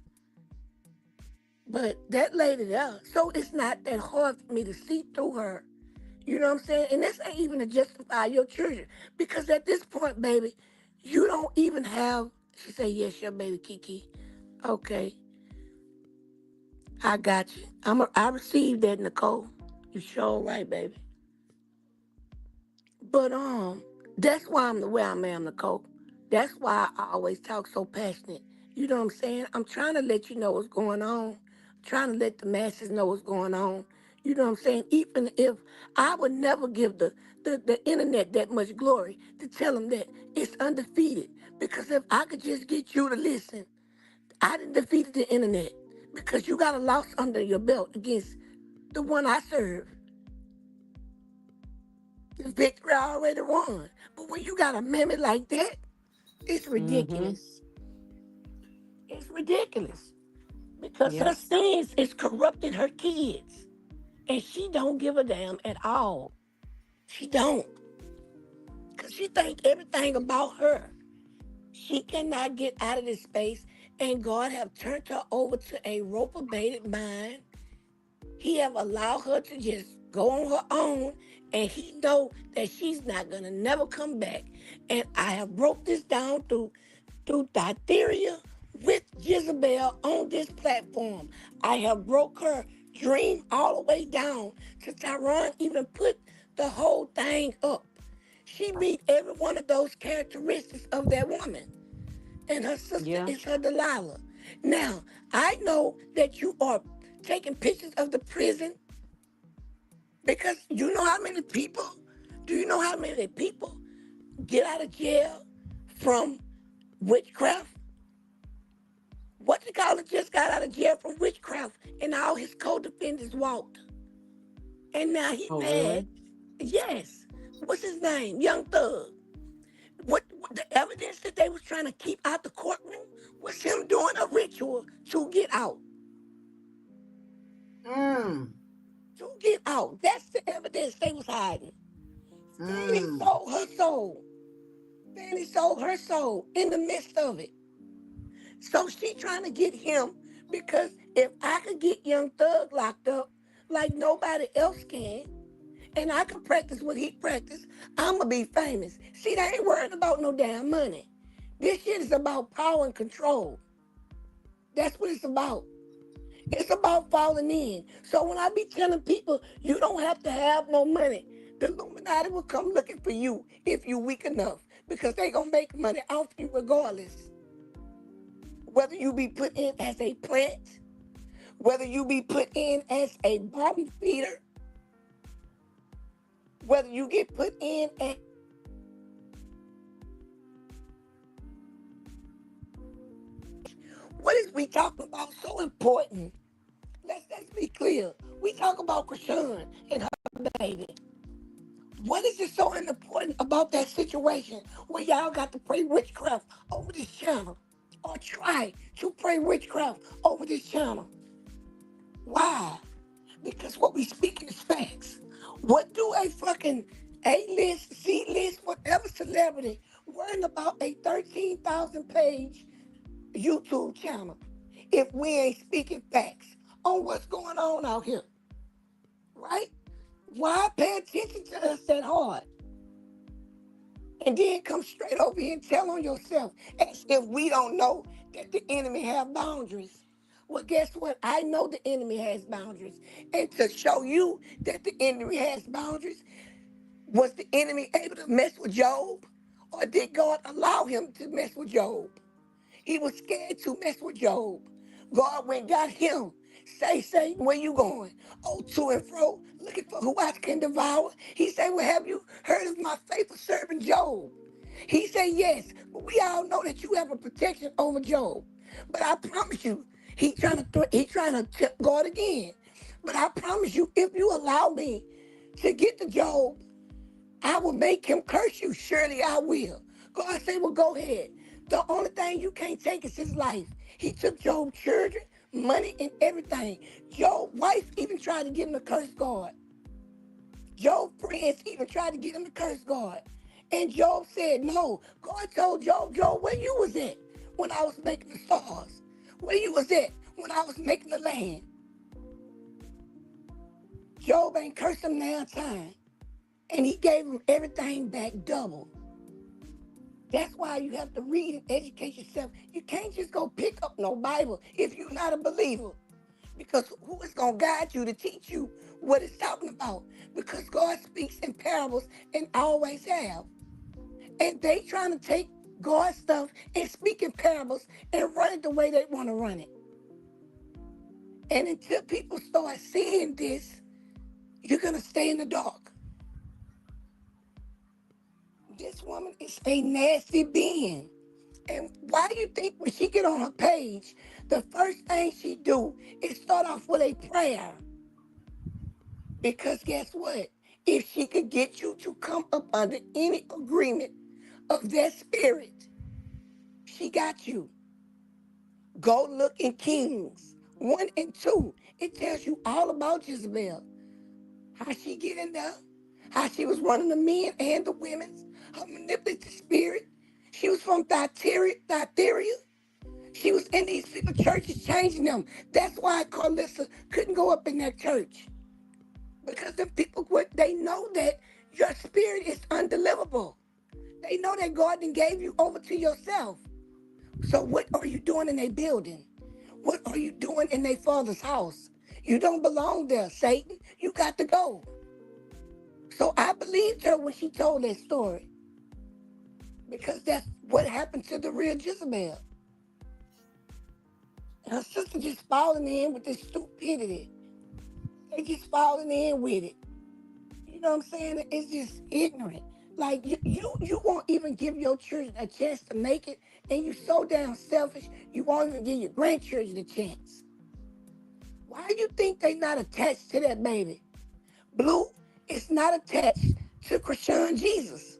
But that lady there, so it's not that hard for me to see through her. You know what I'm saying? And this ain't even to justify your children. Because at this point, baby, you don't even have, she said, yes, your baby Kiki. Okay, I got you. I received that, Nicole. You sure right, baby. But that's why I'm the way I am, Nicole. That's why I always talk so passionate. You know what I'm saying? I'm trying to let you know what's going on. Trying to let the masses know what's going on. You know what I'm saying? Even if I would never give the internet that much glory to tell them that it's undefeated. Because if I could just get you to listen, I done defeated the internet. Because you got a loss under your belt against the one I serve. The victory already won. But when you got a mimic like that, it's Mm-hmm. ridiculous. It's ridiculous. Because her Yep. sins is corrupting her kids. And she don't give a damn at all. She don't. Because she think everything about her. She cannot get out of this space. And God have turned her over to a reprobated mind. He have allowed her to just go on her own, and he know that she's not gonna never come back. And I have broke this down through Ditheria with Jezebel on this platform. I have broke her dream all the way down to Tyron even put the whole thing up. She meet every one of those characteristics of that woman. And her sister Yeah. is her Delilah. Now, I know that you are taking pictures of the prison because you know how many people, do you know how many people get out of jail from witchcraft? What you call it just got out of jail from witchcraft and all his co-defendants walked. And now he Oh, mad. really? Yes. What's his name? Young Thug. What the evidence that they was trying to keep out the courtroom was him doing a ritual to get out. Mm. To get out. That's the evidence they was hiding. Fanny Mm. sold her soul. Fanny sold her soul in the midst of it. So she trying to get him because if I could get Young Thug locked up like nobody else can, and I can practice what he practiced, I'ma be famous. See, they ain't worrying about no damn money. This shit is about power and control. That's what it's about. It's about falling in. So when I be telling people you don't have to have no money, the Illuminati will come looking for you if you weak enough because they gonna make money off you regardless. Whether you be put in as a plant, Whether you be put in as a bottom feeder, whether you get put in as what is we talking about so important? Let's be clear. We talk about Krishan and her baby. What is it so important about that situation where y'all got to pray witchcraft over this channel? Or try to pray witchcraft over this channel? Why? Because what we speaking is facts. What do a fucking A-list, C-list, whatever celebrity worrying about a 13,000 page YouTube channel if we ain't speaking facts on what's going on out here? Right? Why pay attention to us that hard? And then come straight over here and tell on yourself as if we don't know that the enemy have boundaries. Well, guess what? I know the enemy has boundaries. And to show you that the enemy has boundaries, was the enemy able to mess with Job? Or did God allow him to mess with Job? He was scared to mess with Job. God went and got him. Say, Satan, where you going? Oh, to and fro, looking for who I can devour. He said, well, have you heard of my faithful servant Job? He said, yes, but we all know that you have a protection over Job. But I promise you, he trying to tip God again. But I promise you, if you allow me to get to Job, I will make him curse you. Surely I will. God said, well, go ahead. The only thing you can't take is his life. He took Job's children, money, and everything. Job's wife even tried to get him to curse God. Job's friends even tried to get him to curse God. And Job said, no. God told Job, Job, where you was at when I was making the stars? Where you was at when I was making the land? Job ain't cursed him now time. And he gave him everything back double. That's why you have to read and educate yourself. You can't just go pick up no Bible if you're not a believer. Because who is going to guide you to teach you what it's talking about? Because God speaks in parables and always have. And they trying to take God's stuff and speak in parables and run it the way they want to run it. And until people start seeing this, you're going to stay in the dark. This woman is a nasty being. And why do you think when she get on her page, the first thing she do is start off with a prayer? Because guess what? If she could get you to come up under any agreement of that spirit, she got you. Go look in Kings 1 and 2. It tells you all about Jezebel. How she get in there, how she was running the men and the women's, her manipulative spirit. She was from Thyatira. She was in these people churches changing them. That's why Carlissa couldn't go up in that church. Because the people, they know that your spirit is undeliverable. They know that God done gave you over to yourself. So what are you doing in a building? What are you doing in their father's house? You don't belong there, Satan. You got to go. So I believed her when she told that story. Because that's what happened to the real Jezebel. And her sister just falling in with this stupidity. They just falling in with it. You know what I'm saying? It's just ignorant. Like you won't even give your children a chance to make it, and you so damn selfish. You won't even give your grandchildren a chance. Why do you think they not attached to that baby? Blue is not attached to Krishan Jesus.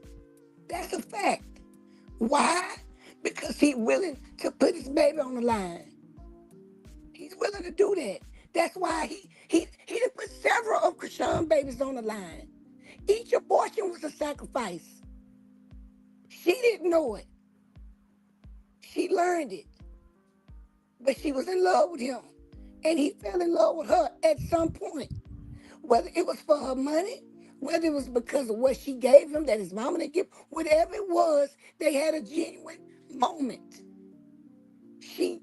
That's a fact. Why? Because he's willing to put his baby on the line. He's willing to do that. That's why he done put several of Krishan babies on the line. Each abortion was a sacrifice. She didn't know it. She learned it. But she was in love with him. And he fell in love with her at some point. Whether it was for her money, whether it was because of what she gave him, that his mama didn't give, whatever it was, they had a genuine moment. She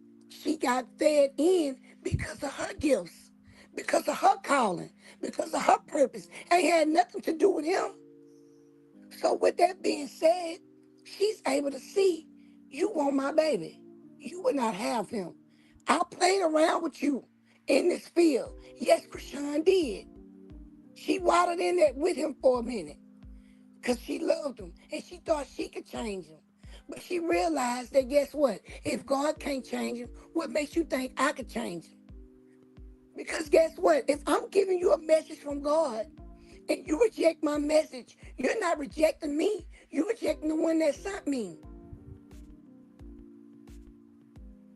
got fed in because of her gifts, because of her calling, because of her purpose. Ain't had nothing to do with him. So with that being said, she's able to see, you want my baby. You would not have him. I played around with you in this field. Yes, Krishan did. She waddled in there with him for a minute because she loved him and she thought she could change him. But she realized that guess what? If God can't change him, what makes you think I could change him? Because guess what? If I'm giving you a message from God and you reject my message, you're not rejecting me. You're rejecting the one that sent me.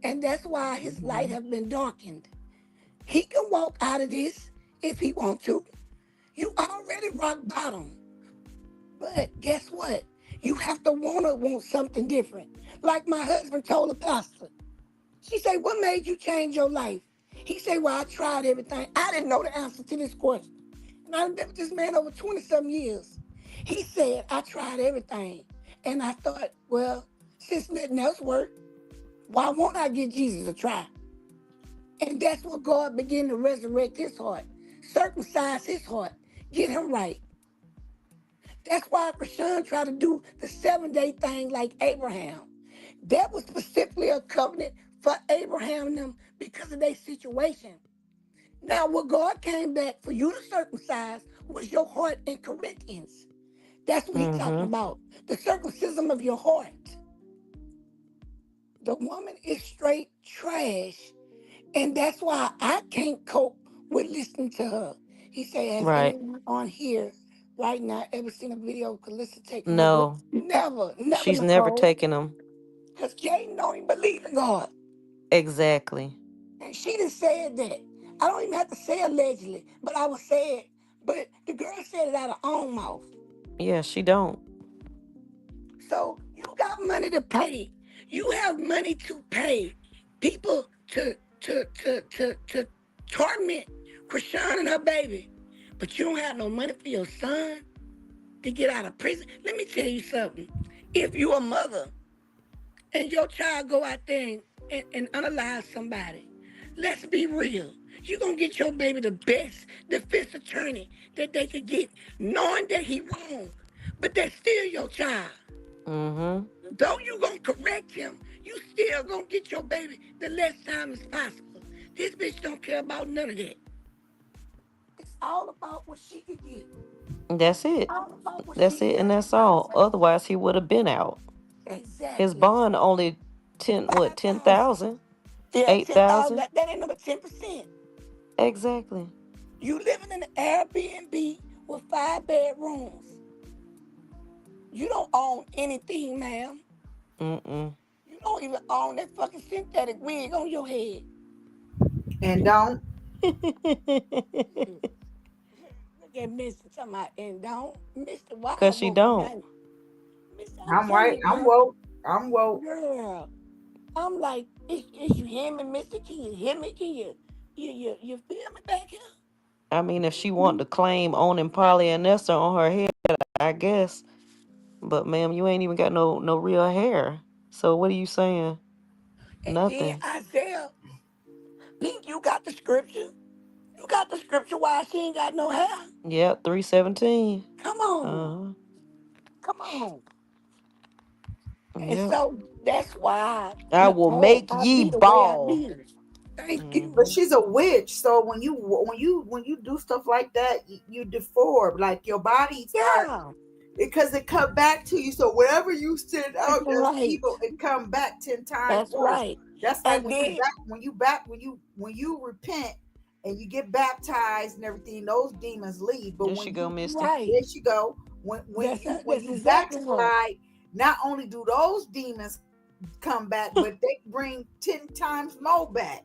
And that's why his light have been darkened. He can walk out of this if he wants to. You already rock bottom. But guess what? You have to want something different. Like my husband told the pastor. She said, what made you change your life? He said, well, I tried everything. I didn't know the answer to this question. And I've been with this man over 20-some years. He said, I tried everything. And I thought, well, since nothing else worked, why won't I give Jesus a try? And that's what God began to resurrect his heart, circumcise his heart, get him right. That's why Krishan tried to do the 7-day thing like Abraham. That was specifically a covenant for Abraham and them because of their situation. Now, what God came back for you to circumcise was your heart in Corinthians. That's what he's talking Mm-hmm. about. The circumcision of your heart. The woman is straight trash. And that's why I can't cope with listening to her. He said, has Right. anyone on here right now ever seen a video of Calista taking her breath? No, Never, never, she's never Nicole. taken them. Because Jane don't even believe in God. Exactly. And she done said that. I don't even have to say allegedly, but I would say it. But the girl said it out of her own mouth. Yeah, she don't. So you got money to pay. You have money to pay people to torment Krishan and her baby. But you don't have no money for your son to get out of prison. Let me tell you something. If you're a mother and your child go out there and unalive somebody, let's be real. You're going to get your baby the best defense attorney that they could get, knowing that he wrong. But that's still your child. Mm-hmm. Though you gonna correct him, you still gonna get your baby the less time as possible. This bitch don't care about none of that. It's all about what she can get. That's it. All about what she That's it, can and get. that's all. Otherwise, he would have been out. His Exactly. bond only 5,000. 10,000, Yeah, 10,000. 8,000. That ain't number 10%. Exactly. You living in an Airbnb with 5 bedrooms. You don't own anything, ma'am. Mm-mm. You don't even own that fucking synthetic wig on your head. And don't. Look at Mr. talking about, and don't. Mr. Why Cause she woke don't. tonight? Mr. I'm I'm telling right. you, I'm girl. woke. I'm woke. Girl. I'm like, is you hear me, Mr. Can you hear me? Can you feel me back here? I mean, if she want to claim owning polyester on her head, I guess. But ma'am, you ain't even got no real hair. So what are you saying? And then Nothing. Isaiah, Pink, you got the scripture? You got the scripture why she ain't got no hair? Yep, 317. Come on. Uh-huh. Come on. And Yep. so that's why, I will Nicole, make I ye be the way I bald. be. Thank But Mm-hmm. you. she's a witch, so when you do stuff like that, you deform. Like your body start Yeah. because it come back to you. So whatever you send That's out as right. evil, it come back 10 times That's worse. right. That's like And when you then, back when you repent and you get baptized and everything, those demons leave. But There she when go, you Misty. right. there she go. When That's you exactly right. backslide, not only do those demons come back, but they bring 10 times more back.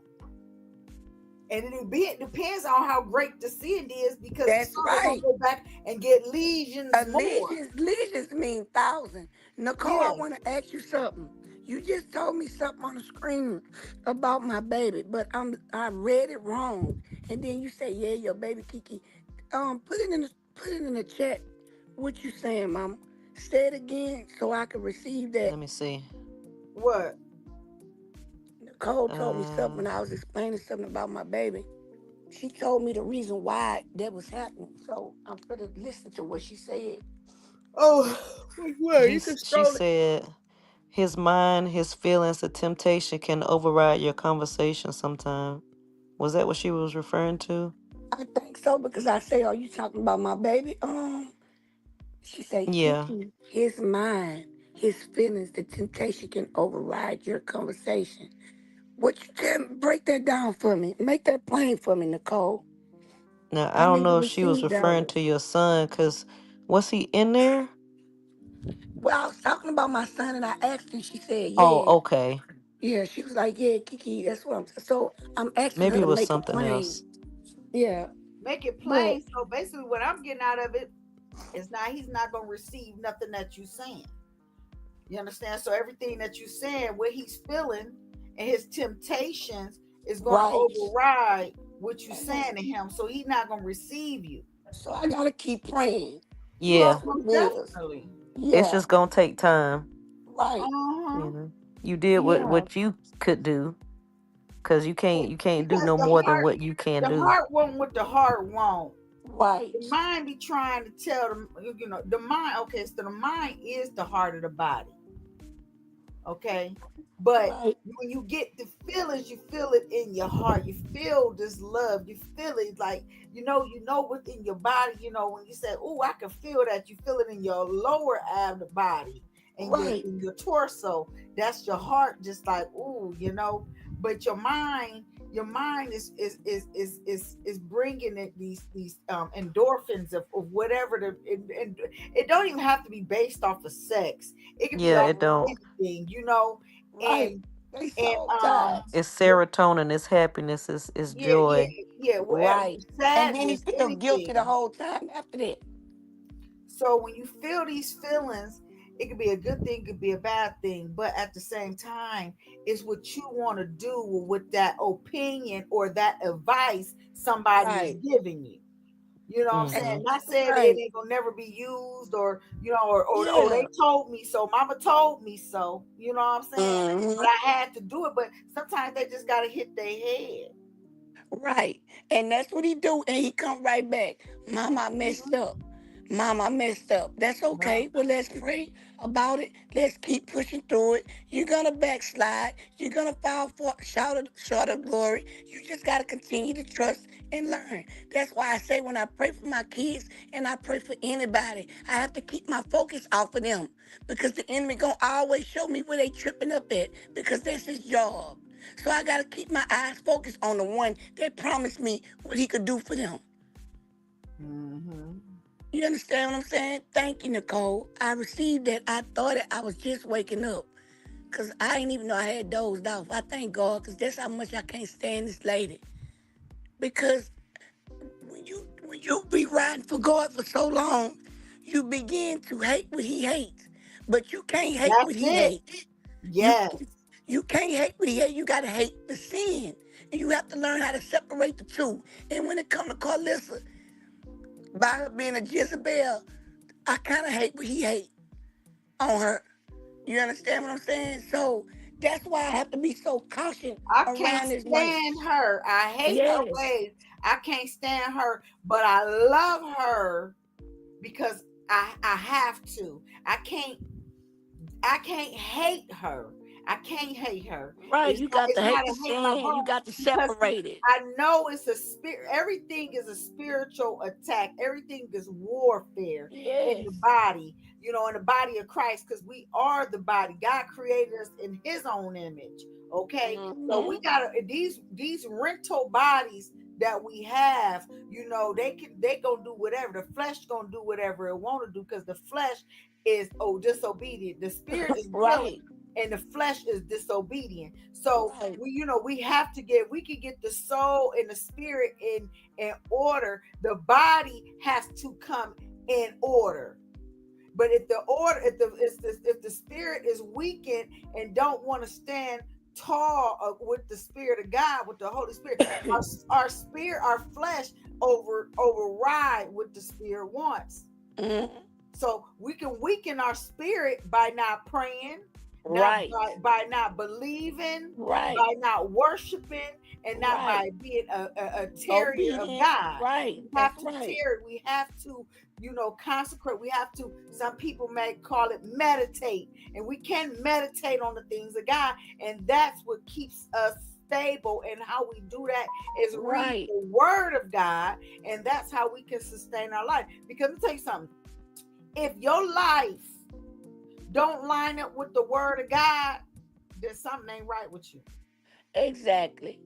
And it depends on how great the sin is, because That's some are gonna right. go back and get legions more. Legions mean thousand. Nicole, I Yes. want to ask you something. You just told me something on the screen about my baby, but I read it wrong. And then you say, "Yeah, your baby Kiki." Put it in the chat. What you saying, Mama? Say it again so I can receive that. Let me see. What? Nicole told me something Uh, when I was explaining something about my baby. She told me the reason why that was happening. So I'm gonna listen to what she said. Oh, well, you can she scroll it. said his mind, his feelings, the temptation can override your conversation sometimes. Was that what she was referring to? I think so because I say, "Are you talking about my baby?" She say, Yeah. "Kiki, his mind, his feelings, the temptation can override your conversation." What you tell me? Break that down for me. Make that plain for me, Nicole. Now I I don't need to know if she was receive that referring one. to your son, cause was he in there? Well, I was talking about my son, and I asked her. She said, Oh, "Yeah, okay. yeah." She was like, "Yeah, Kiki, that's what I'm." So I'm asking Maybe her it to was make it something plain. else. Yeah, Make it but plain. So basically, what I'm getting out of it is not he's not gonna receive nothing that you saying. You understand? So everything that you saying, what he's feeling, and his temptations is gonna right. override what you And saying to him. So he's not gonna receive you. so I gotta keep praying. Most Yeah. That's what most it is. definitely. It's Yeah, just gonna take time. right. Uh-huh. You know. You did Yeah, what you could do, cause you can't do Because no more than what you can the do. heart want what the heart want. The right. mind be trying to tell them, the mind. Okay, so the mind is the heart of the body. Okay, but Right, when you get the feelings, you feel it in your heart. You feel this love. You feel it like within your body. When you say, "Oh, I can feel that," you feel it in your lower of the body and your right, in your torso. That's your heart, just like, But your mind is bringing it these endorphins of whatever and it don't even have to be based off of sex. It could be Yeah, off it of don't. anything, right. and They and so times. It's serotonin, it's happiness, it's yeah, yeah, joy. yeah, Right. And then he sadness, feels guilty the anything. whole time after that. So when you feel these feelings, it could be a good thing, it could be a bad thing, but at the same time, it's what you want to do with that opinion or that advice somebody is Right. giving you. You know what I'm Mm-hmm. saying? Not saying it Right. ain't gonna never be used, or or they Yeah. told me so, mama told me so, you know what I'm saying? But Hmm. I had to do it. But sometimes they just gotta hit their head. Right. And that's what he do. And he come right back. Mama, I messed Mhm. up. Mama, I messed up. That's Yeah. okay. Well, let's pray about it. Let's keep pushing through it. You're gonna backslide. You're gonna fall short of glory. You just gotta continue to trust and learn. That's why I say when I pray for my kids and I pray for anybody, I have to keep my focus off of them because the enemy gonna always show me where they tripping up at because that's his job. So I gotta keep my eyes focused on the one that promised me what he could do for them. Hmm. You understand what I'm saying? Thank you, Nicole. I received that. I thought it. I was just waking up. Cause I didn't even know I had dozed off. I thank God, cause that's how much I can't stand this lady. Because when you be riding for God for so long, you begin to hate what he hates. But you can't hate what That's he it. hates. You Yes. you can't hate what he hates. You gotta hate the sin. And you have to learn how to separate the two. And when it comes to Carlissa, by her being a Jezebel, I kinda hate what he hates on her. You understand what I'm saying? So that's why I have to be so cautious I can't around this woman. stand her. I hate her Yes. ways. I can't stand her, but I love her because I have to. I can't hate her. I can't hate her. Right. It's You not got it's to not hate a the hate like sin. You her got to because see, separate it. I know it's a spirit. Everything is a spiritual attack. Everything is warfare in the Yes. body. In the body of Christ, because we are the body. God created us in His own image. Okay, so Hmm. we gotta these rental bodies that we have. They gonna do whatever. The flesh gonna do whatever it want to do because the flesh is disobedient. The spirit is Right. willing and the flesh is disobedient. So Right. we have to we can get the soul and the spirit in order. The body has to come in order. But if the order, if the spirit is weakened and don't want to stand tall with the spirit of God, with the Holy Spirit, our spirit, our flesh override what the spirit wants. Hmm. So we can weaken our spirit by not praying, not Right. by not believing, Right. by not worshiping, and not Right. by being a terrier of Obedient. God. Right. We That's have to right. tear. We have to, consecrate. We have to. Some people may call it meditate, and we can meditate on the things of God, and that's what keeps us stable. And how we do that is read Right. the word of God. And that's how we can sustain our life. Because let me tell you something. If your life don't line up with the word of God, then something ain't right with you. Exactly.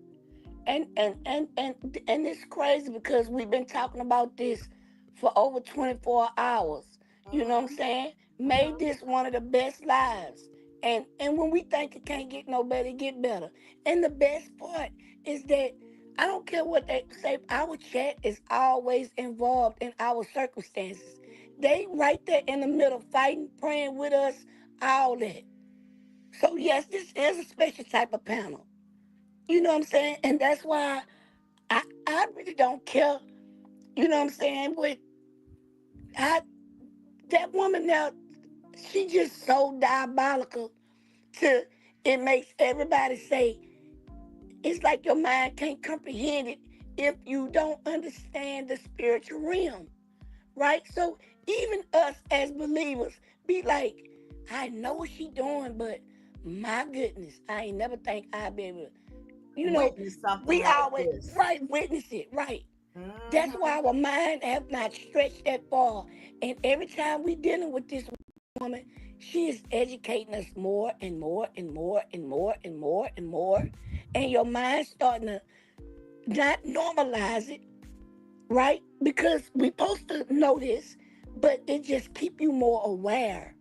And it's crazy because we've been talking about this for over 24 hours. You know what I'm Mm-hmm. saying? Made this one of the best lives. And when we think it can't get no better, it get better. And the best part is that I don't care what they say, our chat is always involved in our circumstances. They right there in the middle, fighting, praying with us, all that. So yes, this is a special type of panel. You know what I'm saying? And that's why I really don't care. You know what I'm saying? But I that woman now, she just so diabolical to it makes everybody say it's like your mind can't comprehend it if you don't understand the spiritual realm. Right? So even us as believers be like, I know what she doing, but my goodness, I ain't never think I'd be able to, you know, Witness something we like always this. right witness it, right. That's Mm-hmm. why our mind have not stretched that far. And every time we dealing with this woman, she is educating us more and more and more and more and more and more. And your mind starting to not normalize it, right? Because we supposed to know this, but it just keep you more aware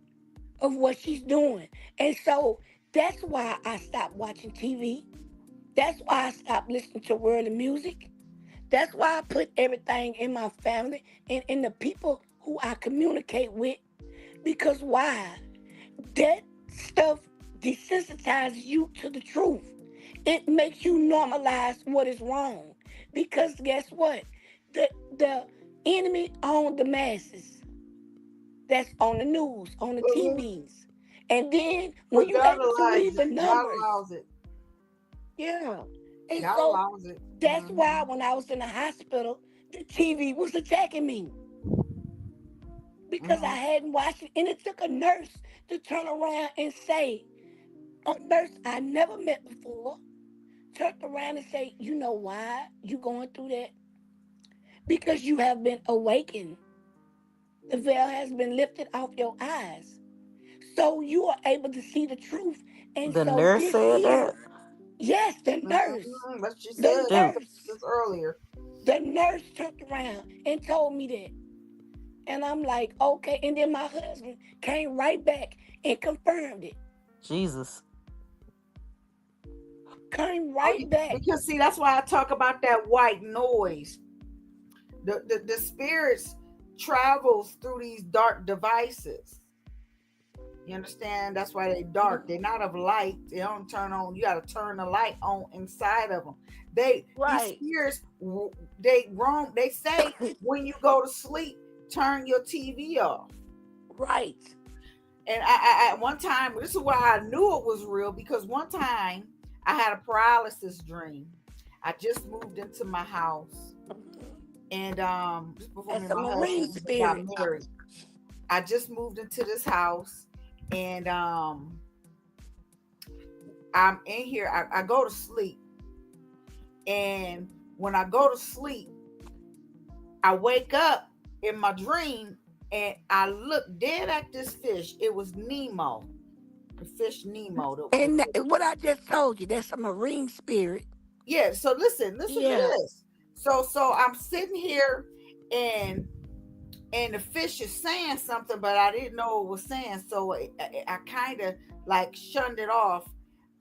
of what she's doing. And so that's why I stopped watching TV. That's why I stopped listening to worldly music. That's why I put everything in my family and in the people who I communicate with. Because why? That stuff desensitizes you to the truth. It makes you normalize what is wrong. Because guess what? The enemy on the masses. That's on the news, on the Mm-hmm. TVs. And then when But you God able to allows read it. the God numbers, allows it. yeah. And God so allows it. that's Mm-hmm. why when I was in the hospital, the TV was attacking me because I Mm-hmm. hadn't watched it. And it took a nurse to turn around and say, a nurse I never met before, turned around and say, you know why you going through that? Because you have been awakened. The veil has been lifted off your eyes. So you are able to see the truth. And The so nurse this said here, that. yes, the nurse, Mm-hmm. But she the said that nurse, just earlier. the nurse turned around and told me that. And I'm like, okay. And then my husband came right back and confirmed it. Jesus. Came Oh, right back. because see, that's why I talk about that white noise. The spirits travels through these dark devices. You understand? That's why they dark. They're not of light. They don't turn on. You got to turn the light on inside of them. These Right, spirits, they roam. They say when you go to sleep, turn your TV off. right. And I one time, this is why I knew it was real because one time I had a paralysis dream. I just moved into my house, Mhm. and just before me That's and a my marine husband got spirit. married, I just moved into this house, and I'm in here. I go to sleep, and when I go to sleep, I wake up in my dream, and I look dead at this fish. It was Nemo, the fish Nemo. The And fish. what I just told you, that's a marine spirit. Yeah. So listen to Yeah, this. So I'm sitting here, and the fish is saying something, but I didn't know it was saying. So I kind of like shunned it off.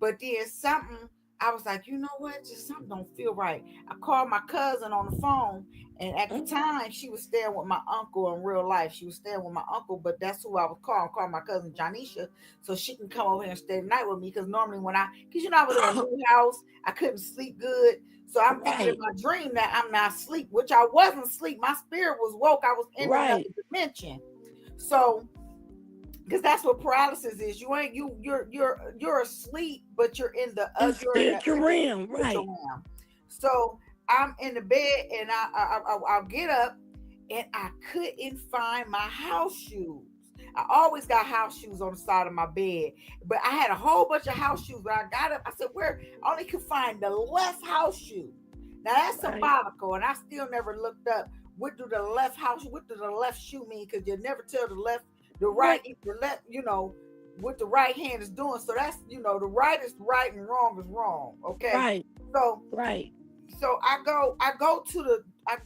But then something, I was like, you know what? Just something don't feel right. I called my cousin on the phone, and at the mhm. time, she was staying with my uncle in real life. She was staying with my uncle, but that's who I was calling. I called my cousin Janisha so she can come over here and stay the night with me. Because normally because I was in a new house, I couldn't sleep good. So I'm thinking in Right, my dream that I'm not asleep, which I wasn't asleep. My spirit was woke. I was in another right. dimension. So because that's what paralysis is. You ain't you're asleep, but In you're in the spiritual realm, spiritual right. realm. So I'm in the bed, and I'll get up, and I couldn't find my house shoes. I always got house shoes on the side of my bed, but I had a whole bunch of house shoes. When I got up, I said, "Where?" I only could find the left house shoe. Now that's Right. symbolical, and I still never looked up what do the left house, what do the left shoe mean? Because you never tell the right, What? the left, what the right hand is doing. So that's the right is right and wrong is wrong. Okay, Right. so Right. I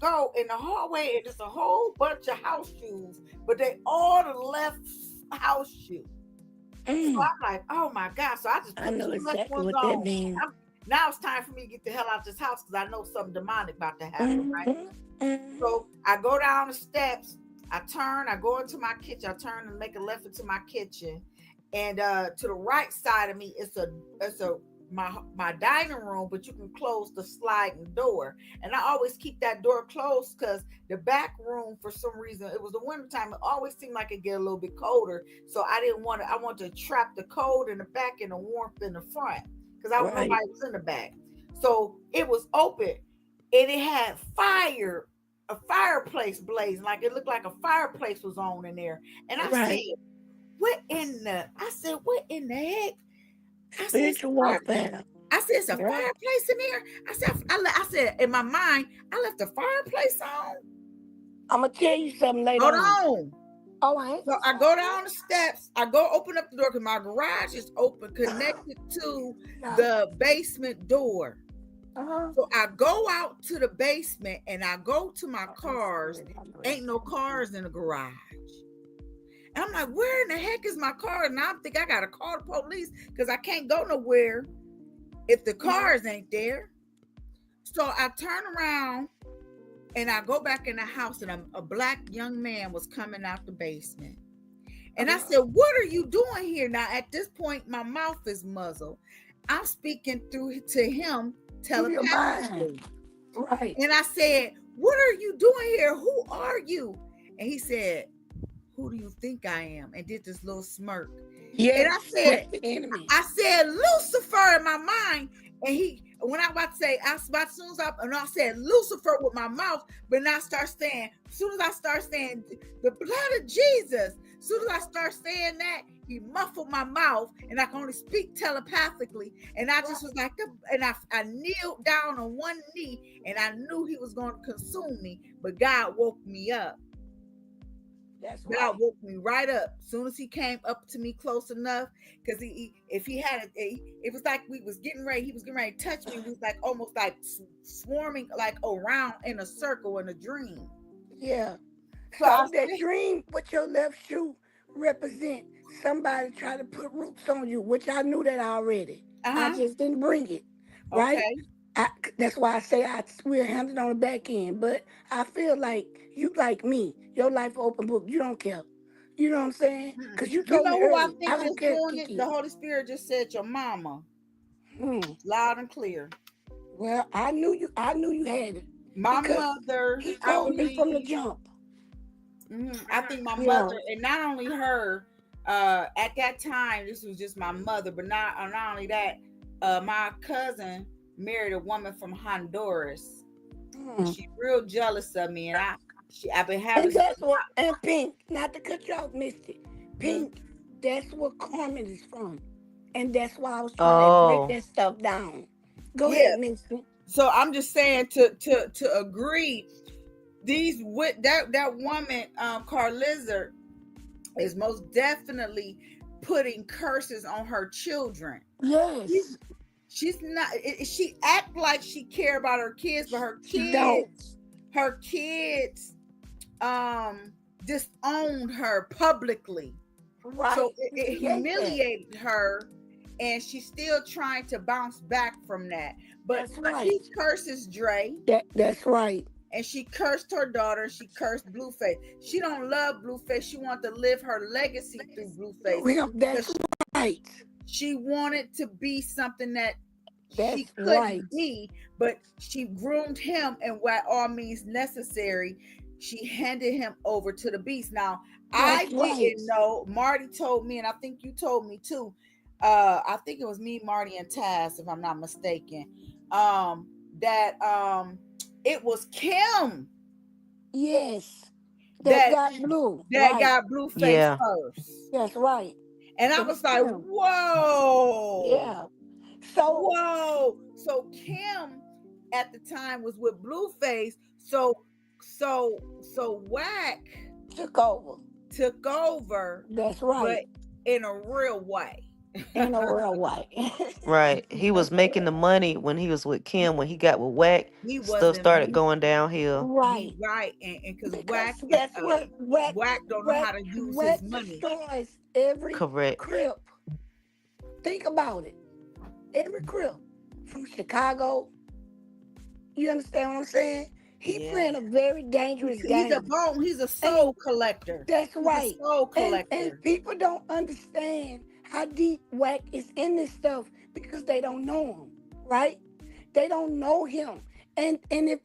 go in the hallway and there's a whole bunch of house shoes, but they all the left house shoe. So Mm. I'm like, oh my God. So I just I put know two left exactly ones what that on. means. Now it's time for me to get the hell out of this house because I know something demonic about to happen, right? Mm-hmm. So I go down the steps, I turn, I go into my kitchen, I turn and make a left into my kitchen. And to the right side of me, it's my dining room, but you can close the sliding door. And I always keep that door closed because the back room, for some reason, it was the winter time. It always seemed like it get a little bit colder. So I didn't want to. I want to trap the cold in the back and the warmth in the front because I don't know Right. nobody was in the back. So it was open, and it had a fireplace blazing, like it looked like a fireplace was on in there. And I said, Right. what in the heck? I said, it's Spiritual a fire. warfare. I said, it's a Yeah. fireplace in there. I said, in my mind, I left the fireplace on. I'm gonna tell you something later Hold on. on. Oh, I ain't So I go down the steps. I go open up the door because my garage is open, connected to the basement door. So I go out to the basement and I go to my cars. Ain't no cars in the garage. And I'm like, where in the heck is my car? And I think I gotta call the police because I can't go nowhere if the cars ain't there. So I turn around and I go back in the house, and a black young man was coming out the basement. And I said, what are you doing here? Now, at this point, my mouth is muzzled. I'm speaking through to him telepathically. Right. And I said, what are you doing here? Who are you? And he said, who do you think I am? And did this little smirk. Yes, And that's the enemy. I said, Lucifer in my mind. And when I about to say, I said Lucifer with my mouth, but now I start saying, as soon as I start saying the blood of Jesus, as soon as I start saying that, he muffled my mouth and I can only speak telepathically. And I just was like, and I kneeled down on one knee and I knew he was going to consume me, but God woke me up. God woke me right up as soon as he came up to me close enough, because it was like he was getting ready to touch me. It was like almost like swarming like around in a circle in a dream. Yeah. So that dream with your left shoe represent somebody trying to put roots on you, which I knew that already. I just didn't bring it. Right? Okay. That's why I say we're handling on the back end. But I feel like you like me. Your life open book. You don't care. You know what I'm saying? Because you You told know me who I earlier. I think don't is care, doing it? Kiki. The Holy Spirit just said your mama. Loud and clear. Well, I knew you had it. My because mother, he I told me from the believe. jump. I think my Yeah. mother, and not only her, at that time, this was just my mother, but not only that, my cousin married a woman from Honduras. She's real jealous of me, and I've been having. And that's what, and Pink, not to cut you off, Misty. Pink, that's what Carmen is from. And that's why I was trying to break that stuff down. Go ahead, Misty. So I'm just saying to agree, that woman, Carlizard, is most definitely putting curses on her children. Yes. She's not. She act like she care about her kids, but her kids disowned her publicly. Right. So it humiliated her, and she's still trying to bounce back from that. But she curses Dre. That's right. And she cursed her daughter. She cursed Blueface. She don't love Blueface. She wants to live her legacy through Blueface. That's right. She wanted to be something that she couldn't right. be, but she groomed him, and by all means necessary, she handed him over to the beast. Now, I didn't know. Marty told me, and I think you told me too. I think it was me, Marty, and Taz, if I'm not mistaken. That it was Kim. Yes. That that got blue. that Right. got Blueface Yeah. first. That's right. And I It was was like, Kim. whoa. Yeah. So Whoa. So Kim at the time was with Blueface. So Whack took over. took over, That's but right. in a real way. In a real way. Right. He was making the money when he was with Kim. When he got with Wack, He stuff wasn't started going downhill. he Right. right, and because Because that's what Whack don't know how to use his money. destroys every Correct. crip. Think about it. Every crip from Chicago. You understand what I'm saying? He Yeah. playing a very dangerous game. He's a And soul collector. that's He's a right. soul And collector. people don't understand how deep Whack is in this stuff because they don't know him, right? They don't know him. And if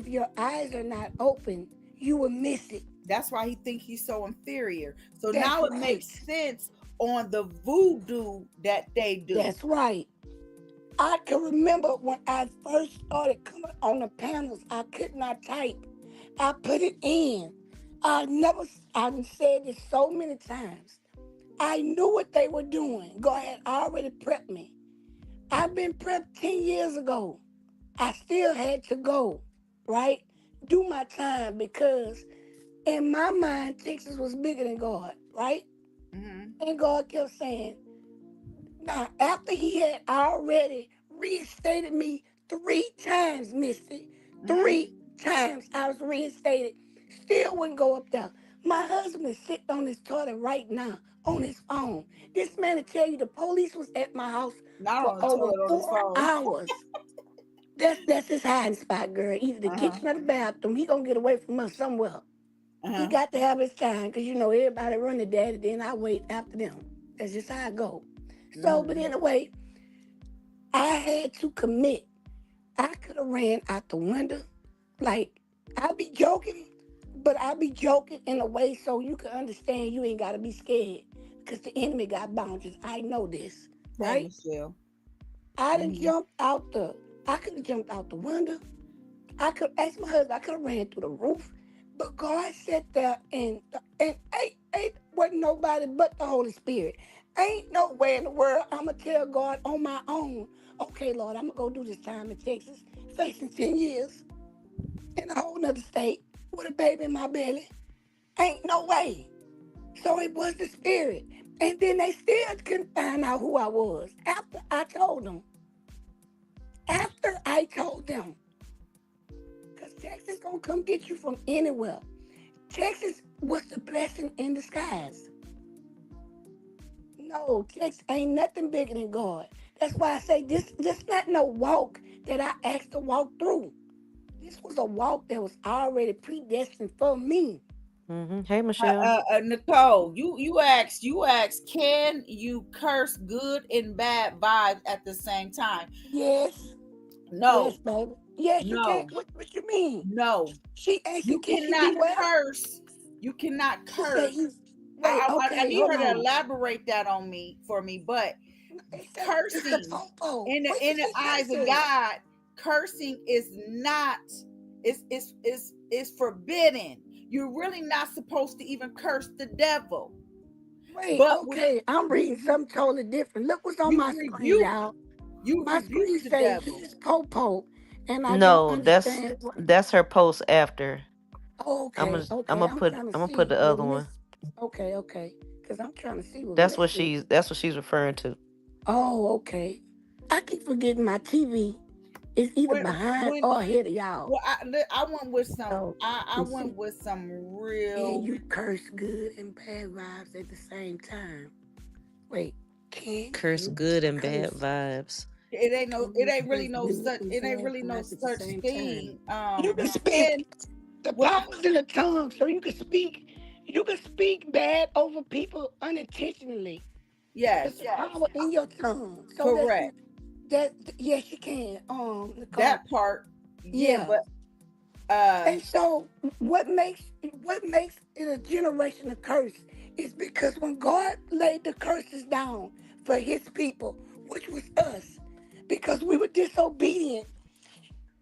your eyes are not open, you will miss it. That's why he think he's so inferior. So That's now it right. makes sense on the voodoo that they do. That's right. I can remember when I first started coming on the panels, I could not type. I put it in. I've said this so many times. I knew what they were doing. Go ahead, I already prepped me. I've been prepped 10 years ago. I still had to go, right? Do my time because in my mind, Texas was bigger than God, right? Mm-hmm. And God kept saying, now, after he had already reinstated me 3 times, Misty, 3 times I was reinstated, still wouldn't go up there. My husband is sitting on his toilet right now on his phone. This man will tell you the police was at my house Not for on the over toilet, on his 4 phone. hours. That's his hiding spot, girl. Either the kitchen or the bathroom. He gonna get away from us somewhere. He got to have his time because, everybody run to daddy, then I wait after them. That's just how I go. So, but anyway, I had to commit. I could have ran out the window. Like, I be joking, but I be joking in a way so you can understand you ain't got to be scared because the enemy got boundaries. I know this, Hey, right? Michelle. I could have jumped out the window. I could ask my husband, I could have ran through the roof. But God sat there and wasn't nobody but the Holy Spirit. Ain't no way in the world I'ma tell God on my own, okay, Lord, I'ma go do this time in Texas, facing 10 years in a whole nother state with a baby in my belly. Ain't no way. So it was the Spirit. And then they still couldn't find out who I was after I told them. After I told them. Because Texas gonna come get you from anywhere. Texas was the blessing in disguise. No, Texas ain't nothing bigger than God. That's why I say this not no walk that I asked to walk through. This was a walk that was already predestined for me. Hey, Michelle. Nicole, you asked, can you curse good and bad vibes at the same time? Yes. No. Yes, baby. Yes, you No. can. What you mean? No. She asked You can she cannot do what? curse. You cannot She said curse. he's wait, I okay, need hold her to on. elaborate that for me, but It's the cursing popo. in What did the she eyes of say? God, cursing is not is forbidden. You're really not supposed to even curse the devil. Wait, But okay, I'm reading something totally different. Look what's on you my screen, rebuke y'all. you My rebuke screen the say devil. he's popo, and I don't No, understand what. that's her post after. Okay, I'm okay, gonna I'm put trying to I'm gonna put see the what other Miss. one. Okay, because I'm trying to see what That's Miss what is. she's referring to. Oh, okay. I keep forgetting my TV is either behind When or ahead of y'all. well, I went with some So I let's see. went with some Can real you curse good and bad vibes at the same time? Wait, can Curse you good and bad curse? vibes. Can you curse good and bad vibes at the such same time? thing. You can You can speak. The what power's in the tongue, so you can speak. You can speak bad over people unintentionally. There's yes, power in your tongue. So correct. that yes you can. Nicole. That part, yeah, Yeah. but And so what makes it a generational curse is because when God laid the curses down for his people, which was us, because we were disobedient,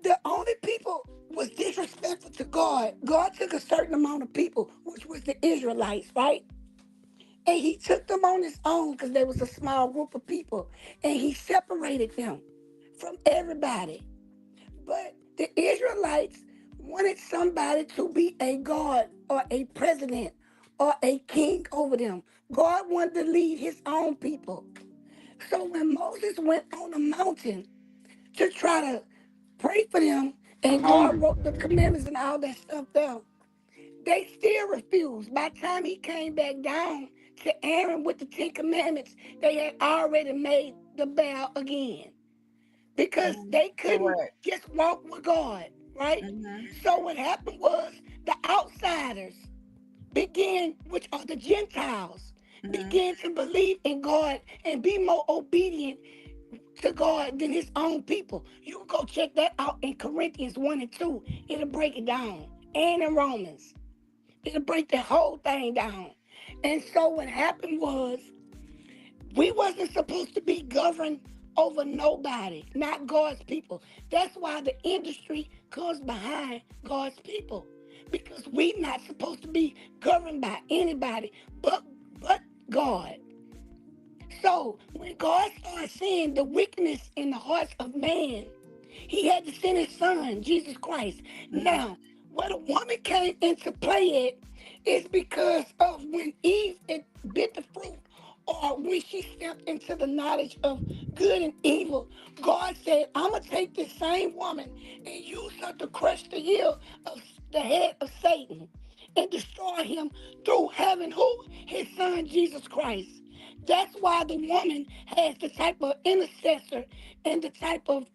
the only people was disrespectful to God God took a certain amount of people, which was the Israelites, right? And he took them on his own because there was a small group of people. And he separated them from everybody. But the Israelites wanted somebody to be a God or a president or a king over them. God wanted to lead his own people. So when Moses went on the mountain to try to pray for them, and God wrote the commandments and all that stuff down, they still refused. By the time he came back down to Aaron with the 10 Commandments, they had already made the vow again because they couldn't Correct. just walk with God, right? Mm-hmm. So what happened was the outsiders began, which are the Gentiles, Mm-hmm. began to believe in God and be more obedient to God than his own people. You can go check that out in Corinthians 1 and 2. It'll break it down. And in Romans. It'll break the whole thing down. And so what happened was we wasn't supposed to be governed over nobody, not God's people. That's why the industry comes behind God's people. Because we not supposed to be governed by anybody but God. So when God started seeing the wickedness in the hearts of man, he had to send his son, Jesus Christ. Now, where the woman came into play at is because of when Eve had bit the fruit or when she stepped into the knowledge of good and evil. God said, I'm going to take this same woman and use her to crush the heel of the head of Satan and destroy him through having who? His son, Jesus Christ. That's why the woman has the type of intercessor and the type of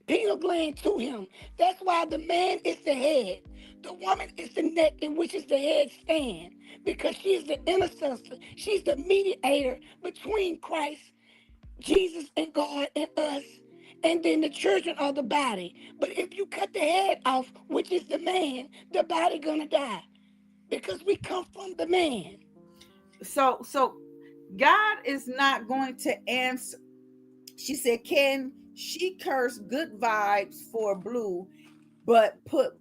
pineal gland to him. That's why the man is the head. The woman is the neck in which is the head stand because she is the intercessor. She's the mediator between Christ, Jesus, and God and us. And then the children are the body. But if you cut the head off, which is the man, the body gonna die because we come from the man. So God is not going to answer. She said, "Can she curse good vibes for Blue, but put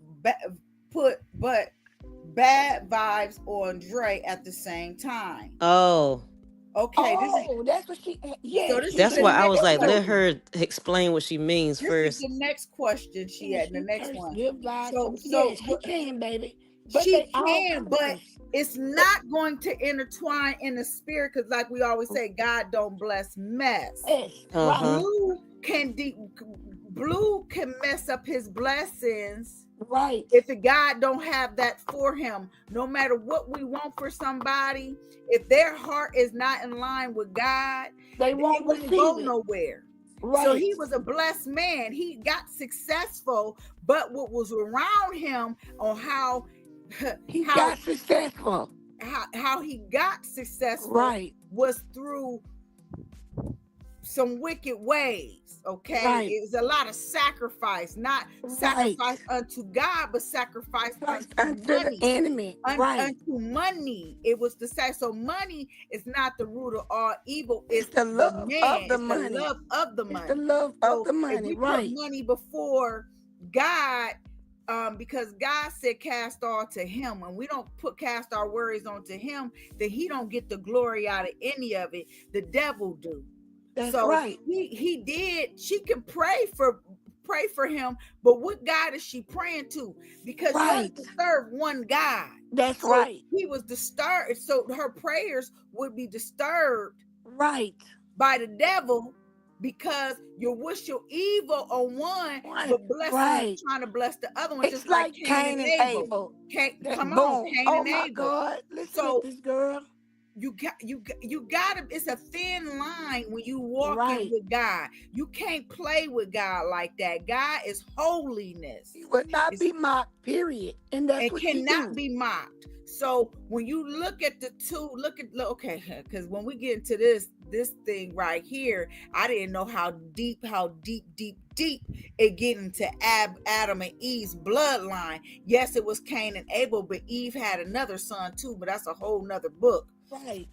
bad vibes on Dre at the same time?" Oh, Okay, Oh, that's what she. so Yeah, this she is that's the why said I was next like, good let question. vibes. her explain what she means This is first. the next question she Can had. The she next curse one. good vibes So from? Yeah, so she what? can, baby. But She they all can, but curse. it's not going to intertwine in the spirit because, like we always say, God don't bless mess. Yes, Uh right, huh. Blue can mess up his blessings right. if God don't have that for him. No matter what we want for somebody, if their heart is not in line with God, They it won't won't receive go it. nowhere. So Right. he was a blessed man. He got successful, but what was around him on how He how got successful. how he got successful Right, was through some wicked ways. Okay, right, it was a lot of sacrifice, not right. sacrifice unto God, but sacrifice Christ unto unto the money. enemy. Right. Unto money, it was the say. So money is not the root of all evil. It's It's the the love of man. the It's the money. love of the It's the money. love of So the if money. we put Right, money before God, because God said cast all to him, and we don't cast our worries onto him, then he don't get the glory out of any of it. The devil do. that's So right. he did. She can pray for him, but what God is she praying to? Because you only Right. can serve one God. That's So right. he was disturbed. So her prayers would be disturbed Right. by the devil because you wish your evil on one, Right. but blessing Right. trying to bless the other one, It's just like like Cain and Cain and Abel. Abel. That Come on, boom. Cain Oh and my Abel. God. Listen at So this girl. you gotta, it's a thin line when you walking Right. with God. You can't play with God like that. God is holiness. He would not It's, be mocked, period. And that's and what she cannot do. be mocked. So when you look at the two, okay, because when we get into this thing right here, I didn't know how deep it get into Adam and Eve's bloodline. Yes, it was Cain and Abel, but Eve had another son too, but that's a whole nother book. Right.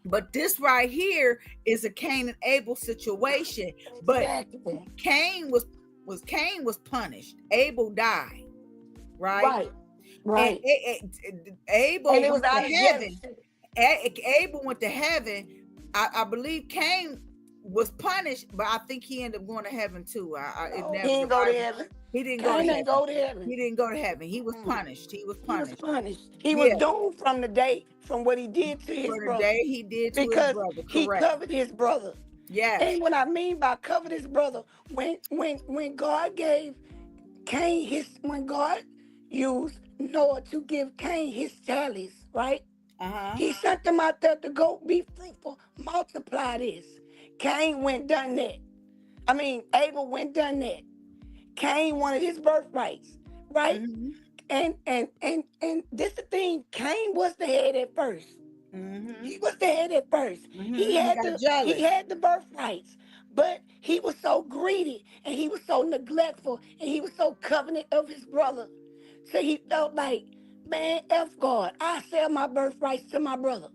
But this right here is a Cain and Abel situation. But Exactly. Cain was punished. Abel died, right? Right. And Right. Abel And it was went to out of heaven. jealousy. Abel went to heaven. I believe Cain was punished, but I think he ended up going to heaven too. It No, he never the didn't go to Bible. heaven. He didn't go to Cain didn't heaven. go to heaven. He didn't go to heaven. He was Mm. punished. He was He was punished. punished. He was Yeah, doomed from the day from what he did to his for the brother day he did to his because brother. he Correct. covered his brother. Yes. And what I mean by covered his brother, when God gave Cain when God used Noah to give Cain his talents, right? Uh-huh. He sent them out there to go be fruitful, multiply this. Cain went done that. I mean, Abel went done that. Cain wanted his birthrights, right? Mm-hmm. And this the thing. Cain was the head at first. Mm-hmm. He was the head at first. Mm-hmm. He got He jealous. had the birthrights, but he was so greedy and he was so neglectful and he was so covenant of his brother. So he felt like, man, F God, I sell my birthrights to my brother.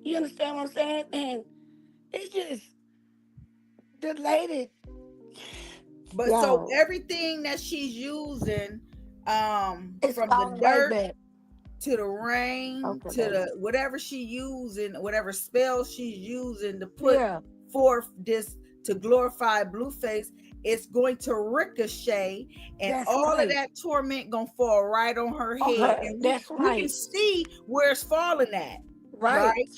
You understand what I'm saying? And it's just the lady, But so yo, everything that she's using, it's from the falling right dirt back. to the rain Okay, to baby. the whatever she using, whatever spell she's using to put Yeah, forth this to glorify Blueface, it's going to ricochet, and that's all of right. that torment gonna fall right on her On head, her, and that's we can right. see where it's falling at, Right. right?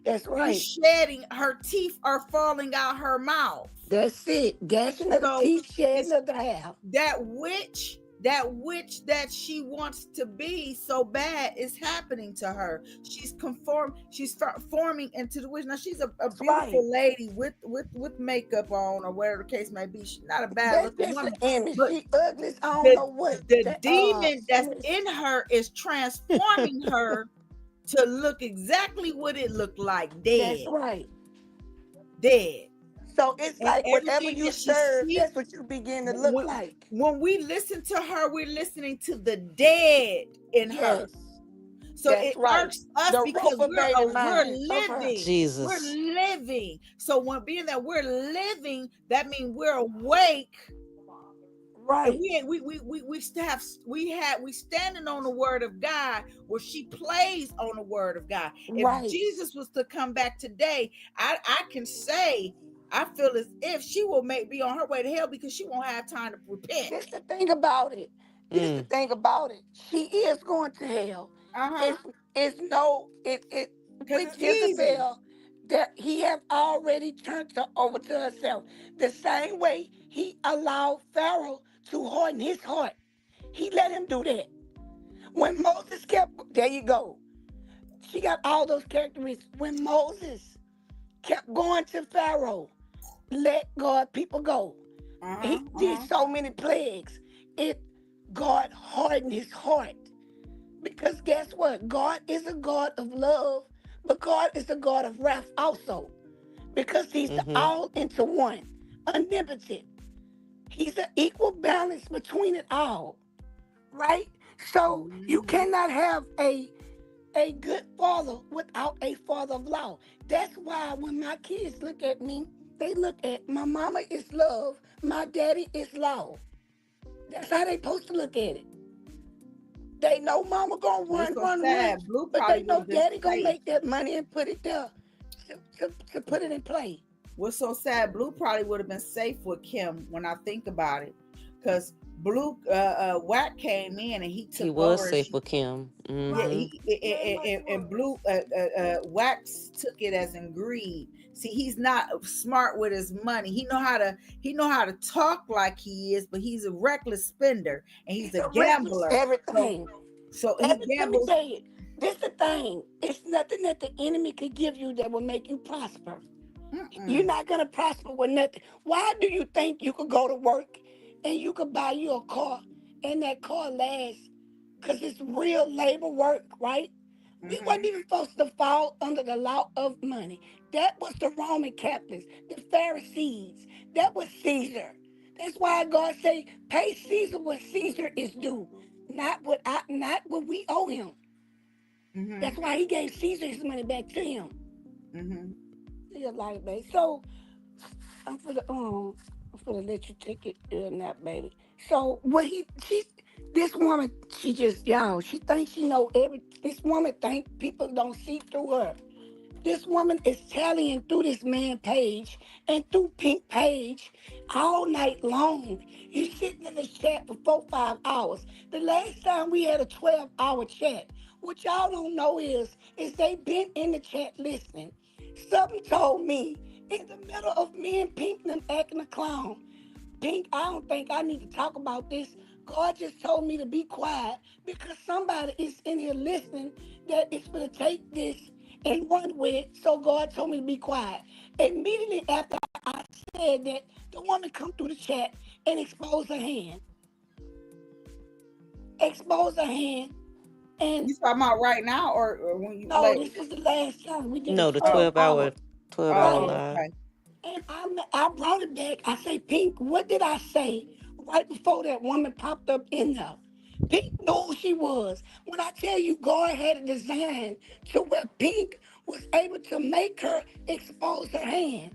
That's right. She's shedding, her teeth are falling out her mouth. That's it. Gashing of the So teeth, shedding it's of the hair. that witch that she wants to be so bad is happening to her. She's forming into the witch. Now she's a That's right. beautiful lady with makeup on, or whatever the case may be. She's not a bad That's looking just an woman, image. but She ugly. I don't the know what the that demon that's miss. in her is transforming her to look exactly what it looked like, That's dead, right. dead. So it's And like whatever everything you that she serve, sees, that's what you begin to look when, like. when we listen to her, we're listening to the dead in her. Yes, So that's it right. irks us The because reprobated we're mind of her. living. We're Jesus. living. So when being that we're living, that means we're awake, and Right, we standing on the word of God, where she plays on the word of God. If right. Jesus was to come back today, I can say I feel as if she will be on her way to hell, because she won't have time to repent. This the thing about it. This the Mm. thing about it. She is going to hell. Uh-huh. It's no it Because with it's easy. Jezebel that he have already turned her over to herself. The same way he allowed Pharaoh to harden his heart. He let him do that. When Moses kept there you go. She got all those characteristics. When Moses kept going to Pharaoh, let God people go. Uh-huh. He did Uh-huh. so many plagues. It God hardened his heart. Because guess what? God is a God of love, but God is a God of wrath also. Because he's the Mm-hmm. all into one, omnipotent. He's an equal balance between it all. Right? So you Mhm. cannot have a good father without a father of law. That's why when my kids look at me, they look at my mama is love, my daddy is law. That's how they supposed to look at it. They know mama gonna What's run, so run, run, sad? Blue but they probably would know have been daddy gonna safe. make that money and put it there to put it in play. What's so sad? Blue probably would have been safe with Kim, when I think about it, because Blue Wack came in and he He took was over, and safe she, with Kim. yeah, Right. Mm-hmm. Very much and was. Blue Wax took it as in greed. See, he's not smart with his money. He know how to talk like he is, but he's a reckless spender, and he's He's a a reckless gambler. So everything. so he Let me gambles. tell you, this the thing. It's nothing that the enemy could give you that will make you prosper. You're Mm-mm. not gonna prosper with nothing. Why do you think you could go to work and you could buy you a car and that car lasts? Because it's real labor work, right? We wasn't Mm-hmm. even supposed to fall under the law of money. That was the Roman Catholics, the Pharisees. That was Caesar. That's why God say, pay Caesar what Caesar is due, not what we owe him. Mm-hmm. That's why he gave Caesar his money back to him. Mm-hmm. See a light, baby. So I'm for the let you take it nap, baby. So what he she This woman, she just, y'all, she thinks she know every. This woman think people don't see through her. This woman is tallying through this man page and through Pink page all night long. You sitting in this chat for 4, 5 hours. The last time we had a 12-hour chat, what y'all don't know is they been in the chat listening. Something told me in the middle of me and Pink them acting a clown. Pink, I don't think I need to talk about this. God just told me to be quiet because somebody is in here listening that is going to take this and run with it. So God told me to be quiet. Immediately after I said that, the woman come through the chat and expose her hand. Expose her hand. And You talking about right now or when you no, like? this is the last time we did a No, the 12 12 hour. hour 12-hour Oh, Right. live. okay. And I brought it back. I say, Pink, what did I say right before that woman popped up in there? Pink knew who she was. When I tell you God had a design to where Pink was able to make her expose her hand.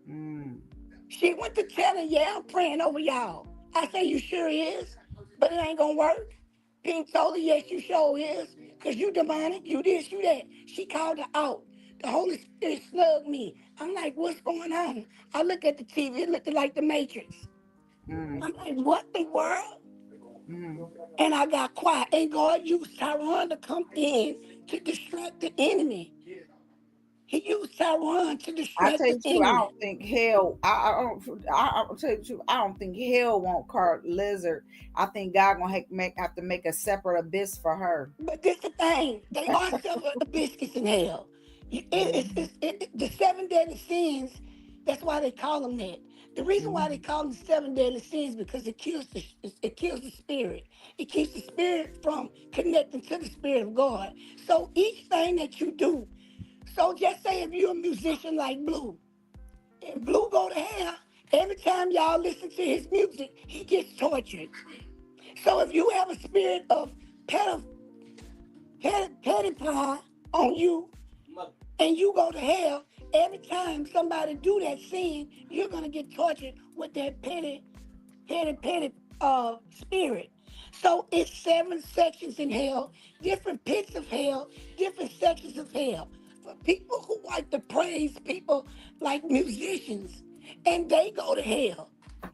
Mm. She went to tell her, yeah, I'm praying over y'all. I say, you sure is? But it ain't gonna work. Pink told her, yes, you sure is. Because you demonic, you this, you that. She called her out. The Holy Spirit slugged me. I'm like, what's going on? I look at the TV, it looked like the Matrix. Mm. I'm like, what the world? Mm. And I got quiet. And God used Tyrone to come in to distract the enemy. He used Tyrone to I distract tell the you the truth, I enemy. don't think hell. I'll tell you the truth. I don't think hell won't cart lizard. I think God gonna have to make a separate abyss for her. But this the thing. They are several biscuits in hell. The seven deadly sins, that's why they call them that. The reason why they Mhm. call them seven deadly sins because it kills the spirit. It keeps the spirit from connecting to the spirit of God. So each thing that you do, so just say if you're a musician like Blue, and Blue go to hell, every time y'all listen to his music, he gets tortured. So if you have a spirit of pedophilia, petty pie on you and you go to hell, every time somebody do that sin, you're gonna get tortured with that petty spirit. So it's seven sections in hell, different pits of hell, different sections of hell. For people who like to praise people like musicians, and they go to hell,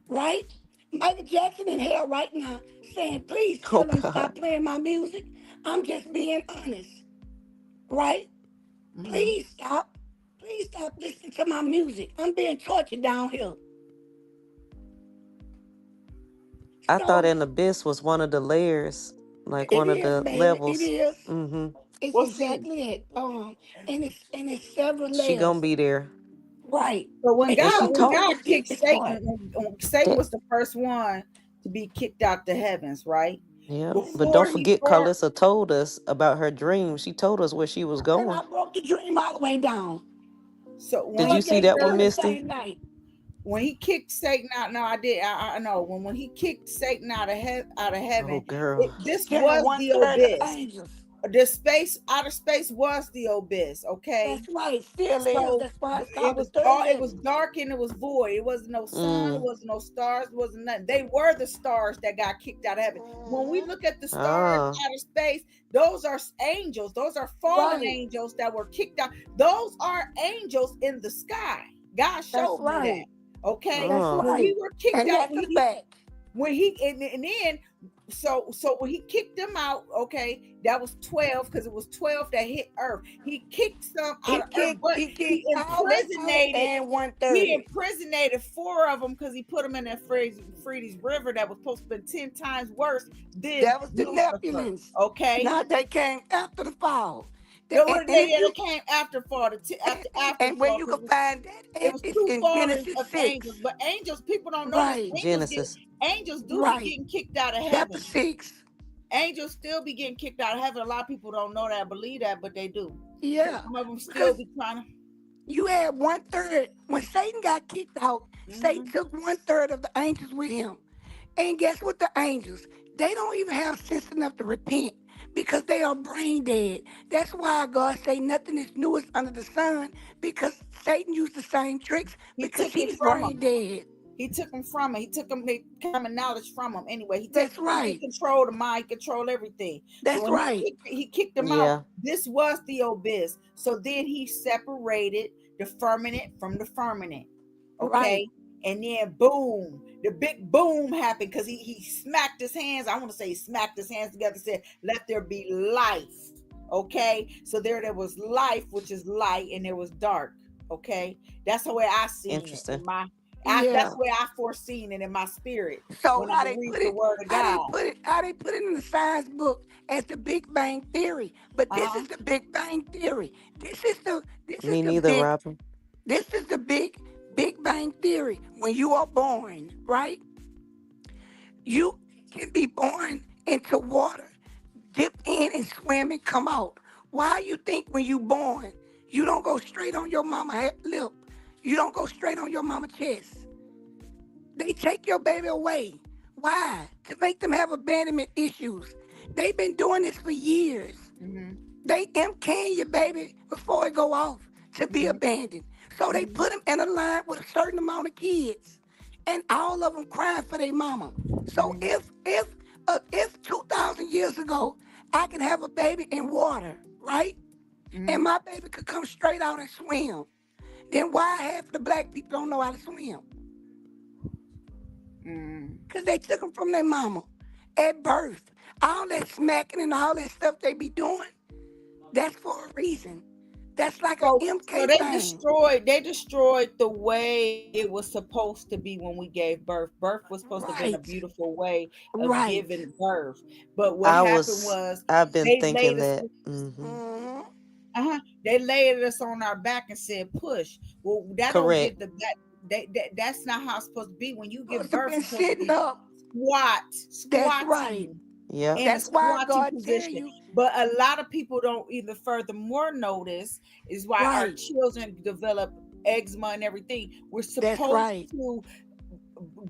right? Michael Jackson in hell right now saying, please Oh tell them God. stop playing my music. I'm just being honest, right? Mhm. Please stop. Please stop listening to my music. I'm being tortured down here. I thought So an abyss was one of the layers, like it one of is, the man. It levels. is. Mm-hmm. It's Well, see, exactly that. And it's several She gonna layers. be there. Right. but when And And God she so when it's told God the kicked deepest Satan, part. when Satan that, was the first one to be kicked out the heavens, right? yeah. But don't Before he forget formed. Carlissa told us about her dream. She told us where she was And going. I broke the dream all the way down. So when Did God you he see gave it that to one, me the Misty? same night. when he kicked Satan out, no, I did. I know when he kicked Satan out of Oh heaven, girl. this Killing was one the third of the abyss. angels. The space, outer space was the abyss. Okay, That's right. Still is. so That's why it's it called the was third all. It was heaven. dark and it was void. It wasn't no sun. It Mm. wasn't no stars. It wasn't nothing. They were the stars that got kicked out of heaven. When we Mhm. look at the stars Ah. outer space, those are angels. Those are fallen Right. angels that were kicked out. Those are angels in the sky. God That's showed me that. right. Okay, That's Ah. when we right. were kicked And out, that's a fact. when he and then so when he kicked them out, okay, that was 12 because it was 12 that hit earth. He kicked some out He of earth, kicked, but he he kicked all they out imprisonated and one he third. imprisonated four of them because he put them in that Euphrates River that was supposed to be 10 times worse than That was the Lucifer. Nephilim. Okay, Now they came after the fall. no, And, what and they if yeah, you they came after fall, after and where fall you because can find that it at was is two in fallings Genesis of 6. angels, but angels, people don't know this. Right, Genesis. Angels do be right. getting kicked out of Chapter heaven. 6. Angels still be getting kicked out of heaven. A lot of people don't know that, believe that, but they do. Yeah. Some of them still Because be trying to. you had one third. When Satan got kicked out, Satan Mhm. took one third of the angels with him. And guess what? The angels, they don't even have sense enough to repent because they are brain dead. That's why God say nothing is newest under the sun because Satan used the same tricks He because took it he's from brain them. dead. He took them from him. He took them the common knowledge from him. Anyway, That's he right. controlled the mind, control everything. So That's when right. he kicked them out, Yeah. this was the abyss. So then he separated the firmament from the firmament. Right. Okay. And then boom, the big boom happened because he smacked his hands. I want to say he smacked his hands together and said, let there be life. Okay. So there was life, which is light, and there was dark. Okay. That's the way I seen it Interesting. in my that's Yeah. the way I foreseen it in my spirit So when I read the word of God. how they put it in the science book as the Big Bang Theory. But this Uh-huh. is the Big Bang Theory. This is Me the neither, big Robin. this is the Big Bang Theory. When you are born, right? You can be born into water, dip in and swim and come out. Why you think when you born, you don't go straight on your mama lip? You don't go straight on your mama chest. They take your baby away. Why? To make them have abandonment issues. They've been doing this for years. Mm-hmm. They MCAN your baby before it go off to be Mm-hmm. abandoned. So they Mm-hmm. put them in a line with a certain amount of kids, and all of them crying for their mama. So Mm-hmm. if 2,000 years ago I can have a baby in water, right, and Mm-hmm. my baby could come straight out and swim, then why half the black people don't know how to swim? Mm-hmm. Because they took them from their mama at birth. All that smacking and all that stuff they be doing, that's for a reason. That's like a So MK thing. they destroyed the way it was supposed to be when we gave birth. Birth was supposed to have been a Right, beautiful way of right. giving birth. But what I happened was. was I've been they laid thinking us that. Hmm. Mm-hmm. they laid us on our back and said push. Well, that don't Correct. give that's not how it's supposed to be. When you give Supposed to birth, been it's supposed to sitting be up. That's right. squatting Yep. in a That's why squatting God tell position. you, But a lot of people don't even furthermore notice is why our right. children develop eczema and everything. We're That's supposed right. to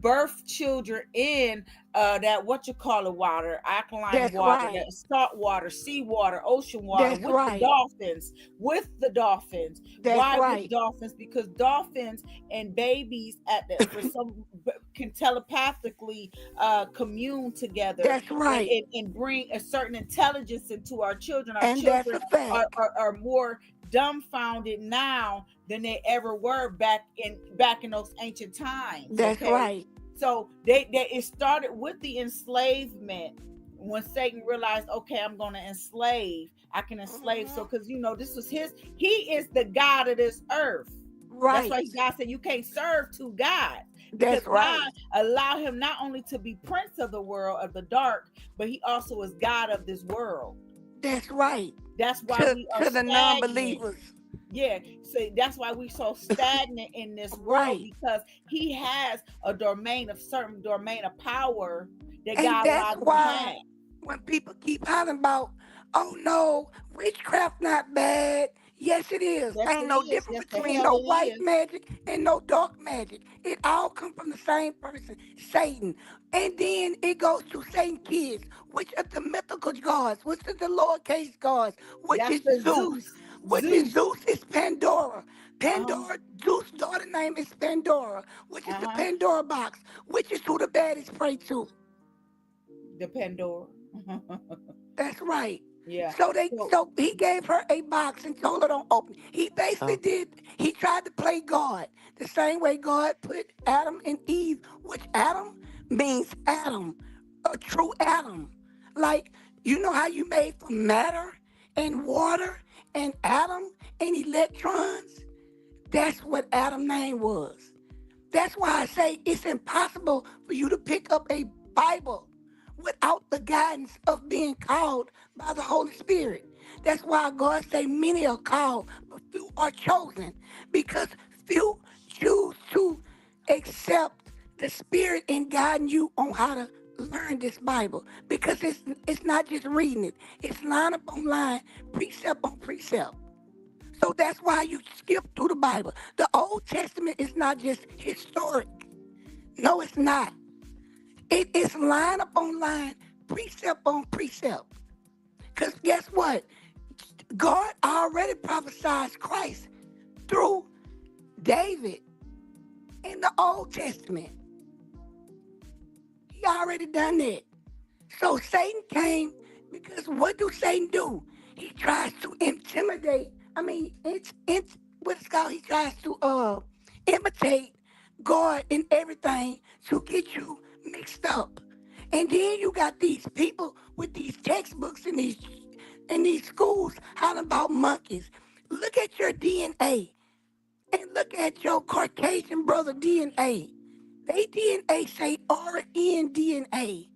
birth children in that what you call it water, alkaline That's water, right. that salt water, sea water, ocean water, That's with the right. dolphins, with the dolphins. That's Why with right. dolphins? Because dolphins and babies at the for some can telepathically commune together That's right. and bring a certain intelligence into our children. Our And that's children a fact. are more dumbfounded now than they ever were back in those ancient times. That's Okay, right. so they it started with the enslavement when Satan realized, okay, I'm going to enslave. I can enslave. So Mm-hmm. because this was he is the God of this earth. That's why Right. God said you can't serve two gods, because That's God right. allowed him not only to be prince of the world of the dark, but he also is God of this world. That's right. That's why To we are to the stagnant. non-believers. Yeah, so that's why we so stagnant in this world, Right. because he has a certain domain of power that And God that's allowed him to why have. when people keep hollering about, oh no, witchcraft not bad. Yes, it is. Yes, Ain't it no is. difference Yes, the between hell no it white is. magic and no dark magic. It all come from the same person, Satan. And then it goes to Satan kids, which are the mythical gods, which are the lowercase gods, which That's is the Zeus. Zeus. Which is Zeus. Zeus is Pandora. Uh-huh. Pandora, Zeus' daughter name is Pandora, which is the Uh-huh. Pandora box, which is who the baddies pray to. The Pandora. That's right. Yeah. So So he gave her a box and told her don't open it. He basically Oh, he tried to play God. The same way God put Adam and Eve, which Adam means Adam, a true Adam. Like, you know how you made from matter and water and atom and electrons? That's what Adam's name was. That's why I say it's impossible for you to pick up a Bible without the guidance of being called by the Holy Spirit. That's why God say many are called, but few are chosen, because few choose to accept the Spirit in guiding you on how to learn this Bible. Because it's not just reading it; it's line upon line, precept on precept. So that's why you skip through the Bible. The Old Testament is not just historic. No, it's not. It is line upon line, precept on precept. Because guess what? God already prophesied Christ through David in the Old Testament. He already done that. So Satan came because what do Satan do? He tries to intimidate. I mean, it's what it's called. He tries to imitate God in everything to get you mixed up. And then you got these people with these textbooks in these schools hollering about monkeys. Look at your DNA and look at your Caucasian brother DNA. They DNA say RN DNA.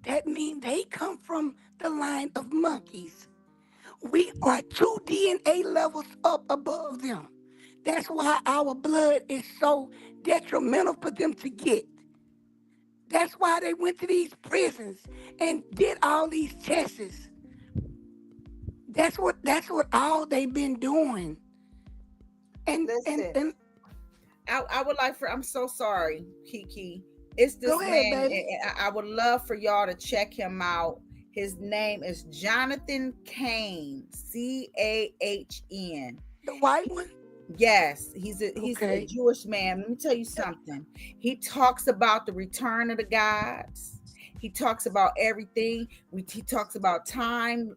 That means they come from the line of monkeys. We are two DNA levels up above them. That's why our blood is so detrimental for them to get. That's why they went to these prisons and did all these tests. That's what all they've been doing. And and Listen, and I would like for, I'm so sorry, Kiki. It's go this ahead, man. baby. I would love for y'all to check him out. His name is Jonathan Cain, Cahn. The white one? Yes, he's a Okay. Jewish man. Let me tell you something. He talks about the return of the gods. He talks about everything. He talks about time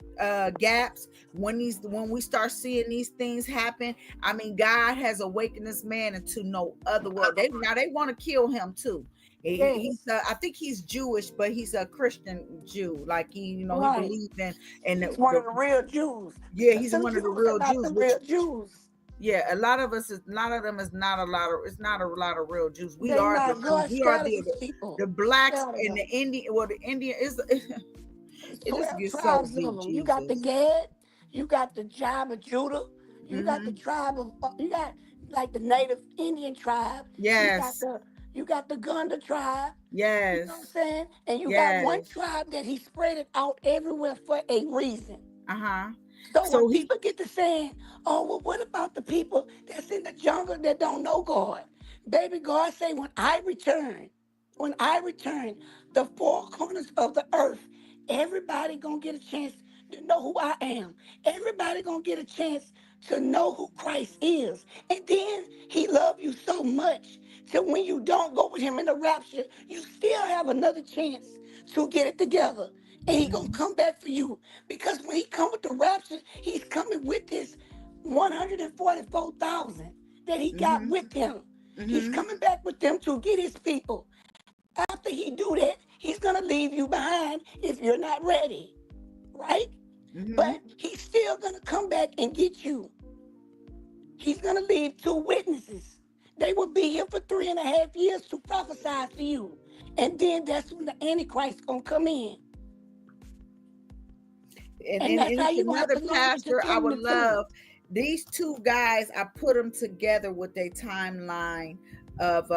gaps when we start seeing these things happen. I mean, God has awakened this man into no other world. They want to kill him too. Yes. I think he's Jewish, but he's a Christian Jew. Like he Right. believes in He's one of the real Jews. yeah, But he's them one of the Jews are real not Jews, the which real Jews. yeah, a lot of them is not a lot of, it's not a lot of real Jews. We They are the not. Jews. God We are scattered his the people. He blacks scattered and them. the Indian. Well, the Indian is It's it just 12 gets so tribes of deep, them. You got the Jesus. Gad, you got the tribe of Judah, you got the Mm-hmm. tribe of, you got like the native Indian tribe, you got Yes. the Gunda tribe, you know what I'm Yes. saying? And you got one Yes. tribe that he spread it out everywhere for a reason. Uh-huh. So when So he people get to saying, oh, well, what about the people that's in the jungle that don't know God? Baby, God say, when I return, the four corners of the earth, everybody gonna get a chance to know who I am. Everybody gonna get a chance to know who Christ is. And then he loved you so much that when you don't go with him in the rapture, you still have another chance to get it together. And he gonna mm-hmm. come back for you. Because when he come with the rapture, he's coming with his 144,000 that he got Mm-hmm. with him. He's Mm-hmm. coming back with them to get his people. After he do that, he's gonna leave you behind if you're not ready, right? Mm-hmm. But he's still gonna come back and get you. He's gonna leave two witnesses. They will be here for 3.5 years to prophesy to you. And then that's when the Antichrist gonna come in. And And that's how it's you're gonna have another to learn to pastor I discern would the two. love. These two guys, I put them together with a timeline of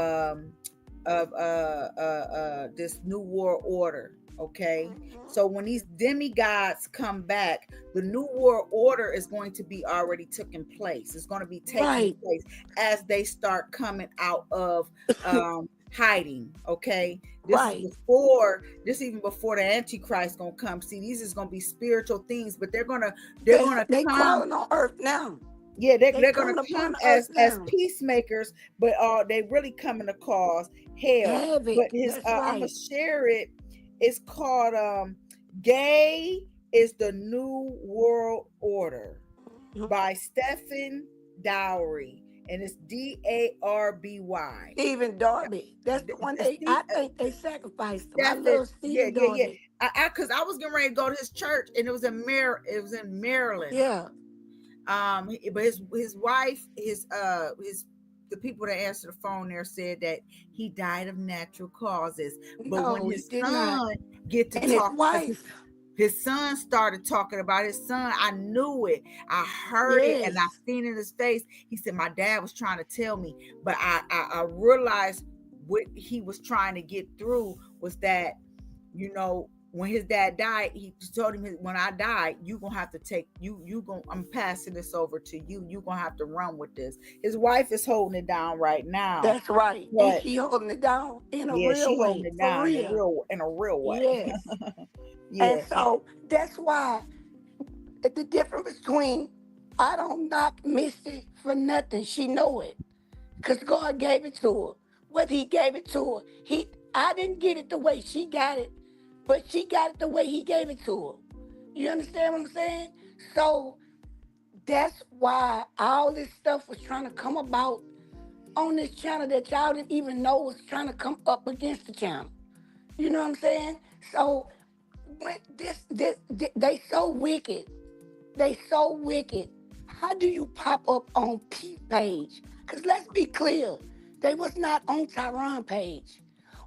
this new world order. Okay, so when these demigods come back, the new world order is going to be already taking place. It's going to be taking Right. place as they start coming out of hiding. Okay, Right. this even before the Antichrist gonna come. See, these is gonna be spiritual things, but they're They gonna they come. crawling on earth now. Yeah, They they're gonna coming upon come the earth as now. peacemakers, but they really coming to cause hell. But Havoc. his That's I'm gonna right. share it. It's called "Gay is the New World Order" Mhm. by Stephen Dowry, and it's Darby. Stephen Darby. That's the one I think they sacrificed him. I Stephen, love yeah, Stephen yeah, yeah. Darby. Cause I was getting ready to go to his church, and it was in Maryland. Yeah. But his wife, his the people that answered the phone there said that he died of natural causes. But when No, he his did not. son get to And his talk, wife. his son started talking about his son. I knew it. I heard it, and I Yes. seen it in his face. He said, "My dad was trying to tell me," but I realized what he was trying to get through was that, when his dad died, he told him, when I die, you gonna have to take I'm passing this over to you. You gonna have to run with this. His wife is holding it down right now, That's right. And but she holding it down in a yeah, real she holding way. it For down real. in a real way. Yes. And Yeah. so that's why the difference between I don't knock Missy for nothing. She know it. Because God gave it to her. What he gave it to her, I didn't get it the way she got it, but she got it the way he gave it to her. You understand what I'm saying? So that's why all this stuff was trying to come about on this channel that y'all didn't even know was trying to come up against the channel. You know what I'm saying? So when they so wicked. They so wicked. How do you pop up on P page? Because let's be clear, they was not on Tyron page.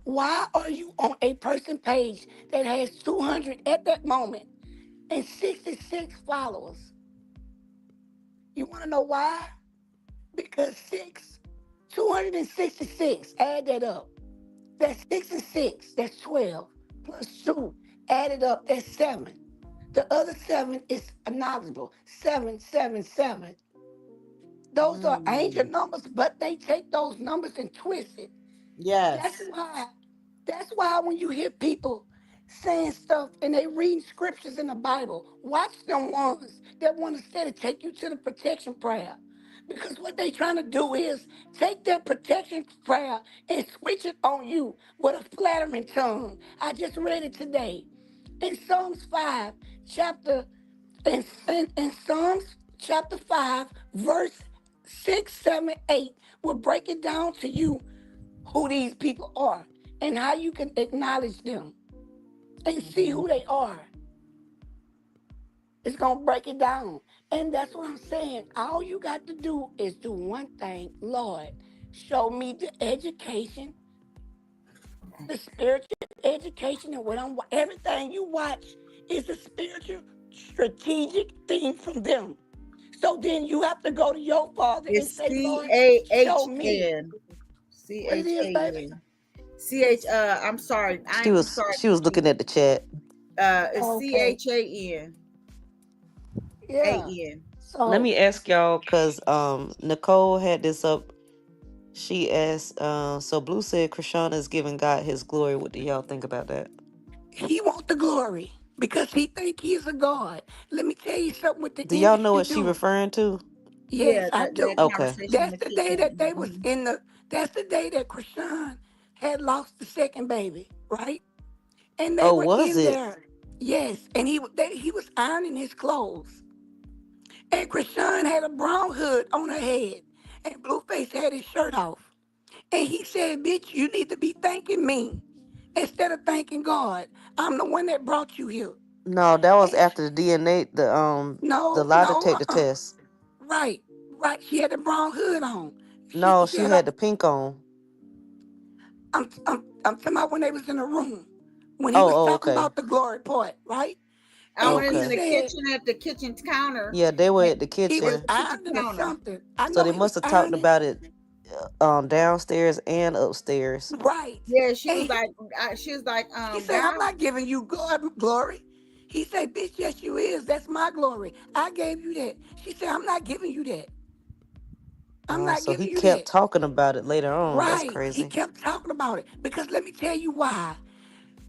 Why are you on a person page that has 200 at that moment and 66 followers? You want to know why? Because 266, add that up. That's 6 and 6, that's 12. Plus 2, add it up, that's 7. The other 7 is acknowledgeable. 777. Those are angel numbers, but they take those numbers and twist it. That's Yes. why. That's why when you hear people saying stuff and they reading scriptures in the Bible, watch them ones that want to instead of take you to the protection prayer. Because what they trying to do is take their protection prayer and switch it on you with a flattering tongue. I just read it today. In Psalms 5, chapter in Psalms chapter 5, verse 6, 7, 8 will break it down to you who these people are and how you can acknowledge them and see who they are. It's going to break it down. And that's what I'm saying. All you got to do is do one thing. Lord, show me the education, the spiritual education, and everything you watch is a spiritual, strategic thing from them. So then you have to go to your father and It's say, C Lord, A show H me N. C what it H is, A baby. N. CH I'm sorry. I'm sorry, She was Kiki. looking at the chat. It's Okay. CHAN. Yeah. AN. Let So me ask y'all, cause Nicole had this up. She asked, so Blue said Krishana is giving God his glory. What do y'all think about that? he want the glory because he think he's a God. Let me tell you something what the Do y'all know industry what she do. referring to? Yes, Yeah, I that do. Okay. conversation in That's the the day that they kitchen. was in the. That's the day that Krishan had lost the second baby, right? And they Oh, were was in it? there. Yes, and he was ironing his clothes, and Krishan had a brown hood on her head, and Blueface had his shirt off, and he said, "Bitch, you need to be thanking me instead of thanking God. I'm the one that brought you here." No, that was And after the DNA, the no, lie no, detector test. right, right. She had a brown hood on. She No, she said, had the pink on. I'm talking about when they was in the room, when he was Oh, talking okay. about the glory part, right? I And went he into Okay. the said kitchen at the kitchen counter. Yeah, they were And at the he was at kitchen. the kitchen ironing or counter. something. I So know they he was must have talked ironing, about it downstairs and upstairs. right? Yeah, she And was like, he said, I'm down. not giving you God glory. He said, bitch, yes, you is. That's my glory. I gave you that. She said, I'm not giving you that. I'm not So he giving you kept that. talking about it later on. That's Right. He crazy. kept talking about it. Because let me tell you why.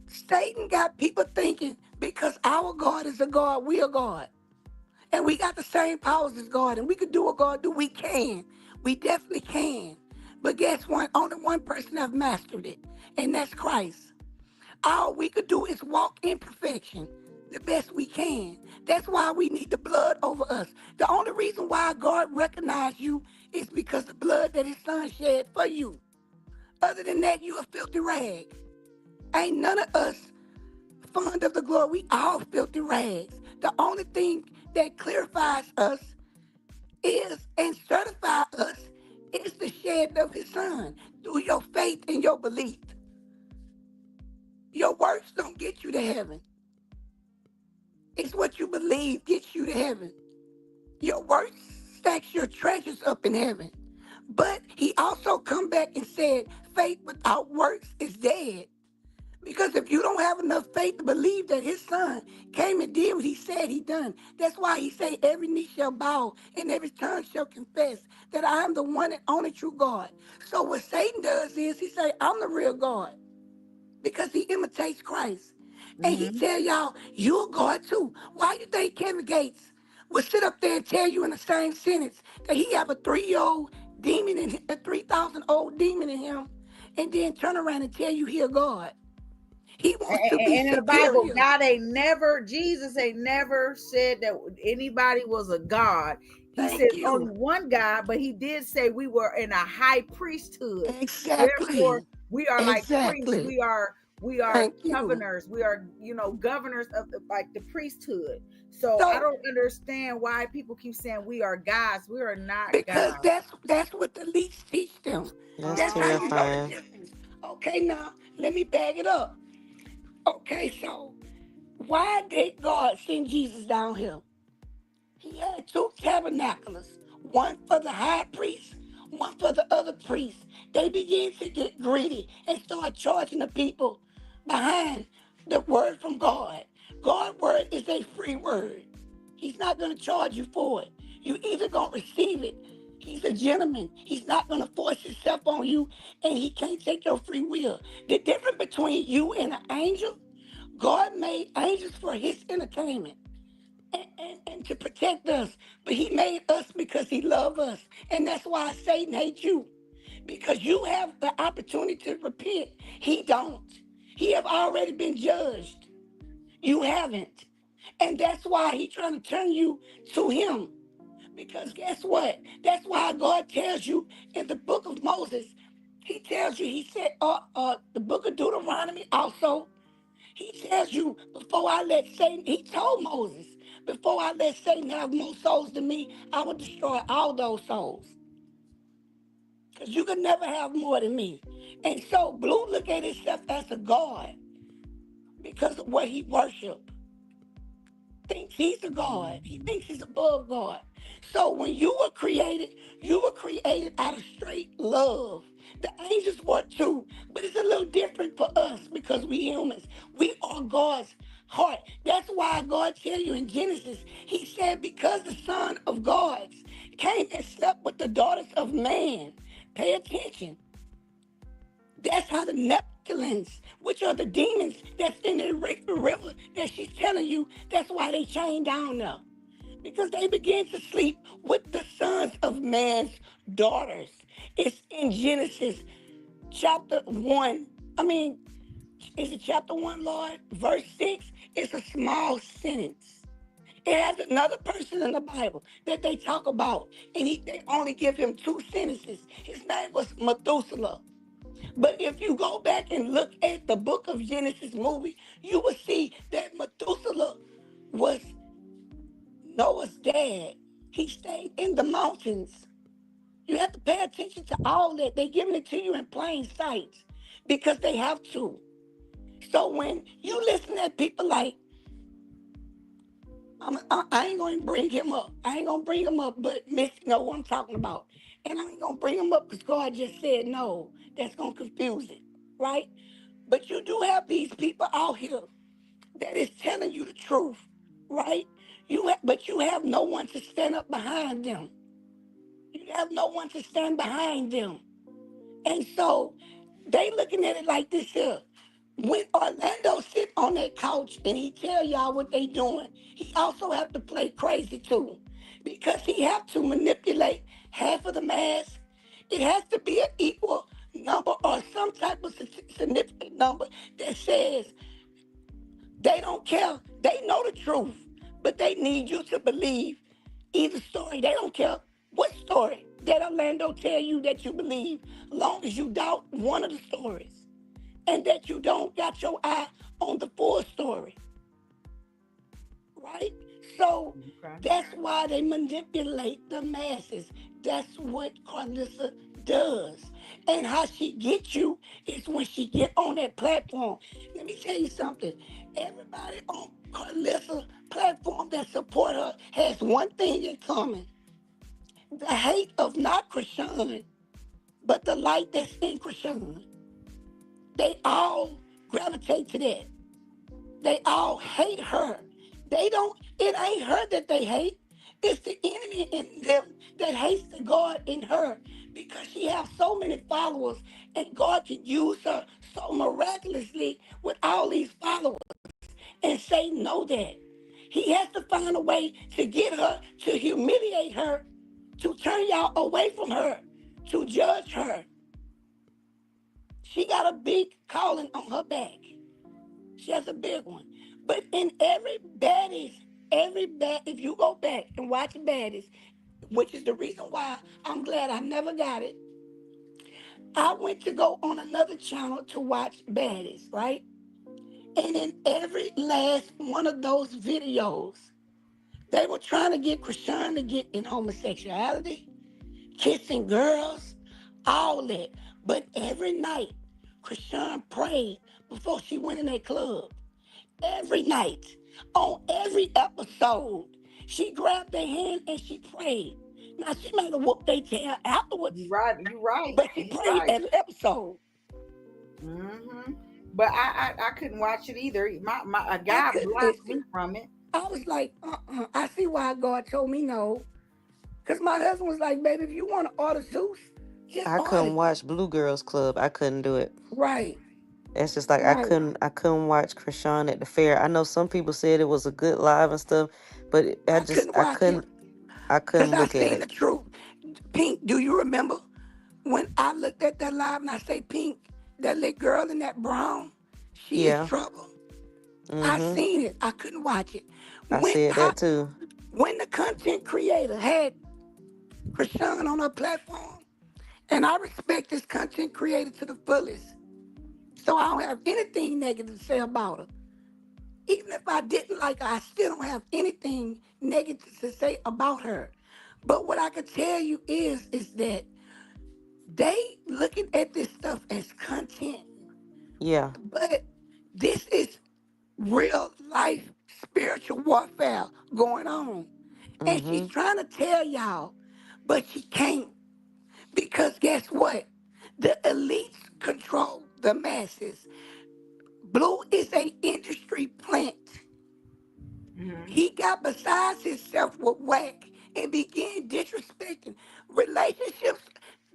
Satan got people thinking because our God is a God, we are God. And we got the same powers as God, and we can do what God do. We can. We definitely can. But guess what? Only one person have mastered it, and that's Christ. All we could do is walk in perfection the best we can. That's why we need the blood over us. The only reason why God recognized you is because the blood that his son shed for you. Other than that, you a filthy rag. Ain't none of us fond of the glory. We all filthy rags. The only thing that clarifies us is and certify us is the shed of his son through your faith and your belief. Your works don't get you to heaven. It's what you believe gets you to heaven. Your works stacks your treasures up in heaven. But he also come back and said, faith without works is dead. Because if you don't have enough faith to believe that his son came and did what he said he done, that's why he say every knee shall bow and every tongue shall confess that I am the one and only true God. So what Satan does is he say, I'm the real God because he imitates Christ. And he Mm-hmm. tell y'all, you're God too. Why you think Kevin Gates would sit up there and tell you in the same sentence that he have a 3-year-old demon in a 3,000 old demon in him and then turn around and tell you he a God. He wants to be And in the Bible, superior. Jesus ain't never said that anybody was a God. He said Thank only you. one God, but he did say we were in a high priesthood. Therefore, Exactly. we are like priests. Exactly. We are Thank you. governors. We are, governors of like the priesthood. So I So don't understand why people keep saying we are gods. We are not because gods. that's what the least teach them. That's That's how you know the terrifying. difference. Okay, now let me bag it up. Okay, so why did God send Jesus down here? He had two tabernacles, one for the high priest, one for the other priests. They began to get greedy and start charging the people behind the word from God. God's word is a free word. He's not going to charge you for it. You either going to receive it. He's a gentleman. He's not going to force himself on you, and he can't take your free will. The difference between you and an angel, God made angels for his entertainment and to protect us. But he made us because he loved us. And that's why Satan hates you. Because you have the opportunity to repent. He don't. He have already been judged. You haven't. And that's why he trying to turn you to him. Because guess what? That's why God tells you in the book of Moses, he tells you, he said, the book of Deuteronomy also, he tells you, before I let Satan, he told Moses, before I let Satan have more souls than me, I will destroy all those souls. Because you can never have more than me. And so Blue look at himself as a God because of what he worship. Thinks he's a God. He thinks he's above God. So when you were created out of straight love. The angels were too, but it's a little different for us because we humans. We are God's heart. That's why God tell you in Genesis, he said, because the Son of God came and slept with the daughters of man. Pay attention. That's how the Nephilim, which are the demons that's in the river that she's telling you, that's why they chained down now. Because they began to sleep with the sons of man's daughters. It's in Genesis chapter 1. Is it chapter 1, Lord? Verse 6. It's a small sentence. It has another person in the Bible that they talk about, and they only give him two sentences. His name was Methuselah. But if you go back and look at the book of Genesis movie, you will see that Methuselah was Noah's dad. He stayed in the mountains. You have to pay attention to all that. They're giving it to you in plain sight because they have to. So when you listen to people like, I ain't going to bring him up. I ain't going to bring him up, but Miss know what I'm talking about. And I ain't going to bring him up because God just said no. That's going to confuse it, right? But you do have these people out here that is telling you the truth, right? But you have no one to stand up behind them. You have no one to stand behind them. And so they looking at it like this here. When Orlando sit on that couch and he tell y'all what they doing, he also have to play crazy too. Because he have to manipulate half of the mass. It has to be an equal number or some type of significant number that says they don't care. They know the truth, but they need you to believe either story. They don't care what story that Orlando tell you that you believe, long as you doubt one of the stories and that you don't got your eye on the full story, right? So Okay. that's why they manipulate the masses. That's what Carlissa does. And how she gets you is when she get on that platform. Let me tell you something. Everybody on Carlissa platform that support her has one thing in common. The hate of not Krishan, but the light that's in Krishan. They all gravitate to that. They all hate her. It ain't her that they hate. It's the enemy in them that hates the God in her because she has so many followers and God can use her so miraculously with all these followers. And Satan know that. He has to find a way to get her, to humiliate her, to turn y'all away from her, to judge her. She got a big calling on her back. She has a big one. But in if you go back and watch Baddies, which is the reason why I'm glad I never got it, I went to go on another channel to watch Baddies, right? And in every last one of those videos, they were trying to get Krishan to get in homosexuality, kissing girls, all that. But every night, Krishan prayed before she went in that club. Every night, on every episode, she grabbed their hand and she prayed. Now, she might have whooped their tail afterwards. You right. You right. But she You prayed right. every episode. But I couldn't watch it either. A guy blocked me from it. I was like, I see why God told me no. Because my husband was like, baby, if you want to order Zeus, just I order couldn't it. watch Blue Girls Club. I couldn't do it. Right. It's just like Right. I couldn't watch Krishan at the fair. I know some people said it was a good live and stuff, but I couldn't watch it. I Because couldn't I look at seen the it. truth. Pink, do you remember when I looked at that live and I say, Pink, that little girl in that brown, she is Yeah. trouble. I Mhm. seen it. I couldn't watch it. I said that too. When the content creator had Krishan on her platform, and I respect this content creator to the fullest, so I don't have anything negative to say about her. Even if I didn't like her, I still don't have anything negative to say about her. But what I can tell you is that they looking at this stuff as content, Yeah. but this is real life spiritual warfare going on. And she's Mhm. trying to tell y'all, but she can't. Because guess what? The elites control the masses. Blue is a industry plant. He got besides himself with whack and began disrespecting relationships.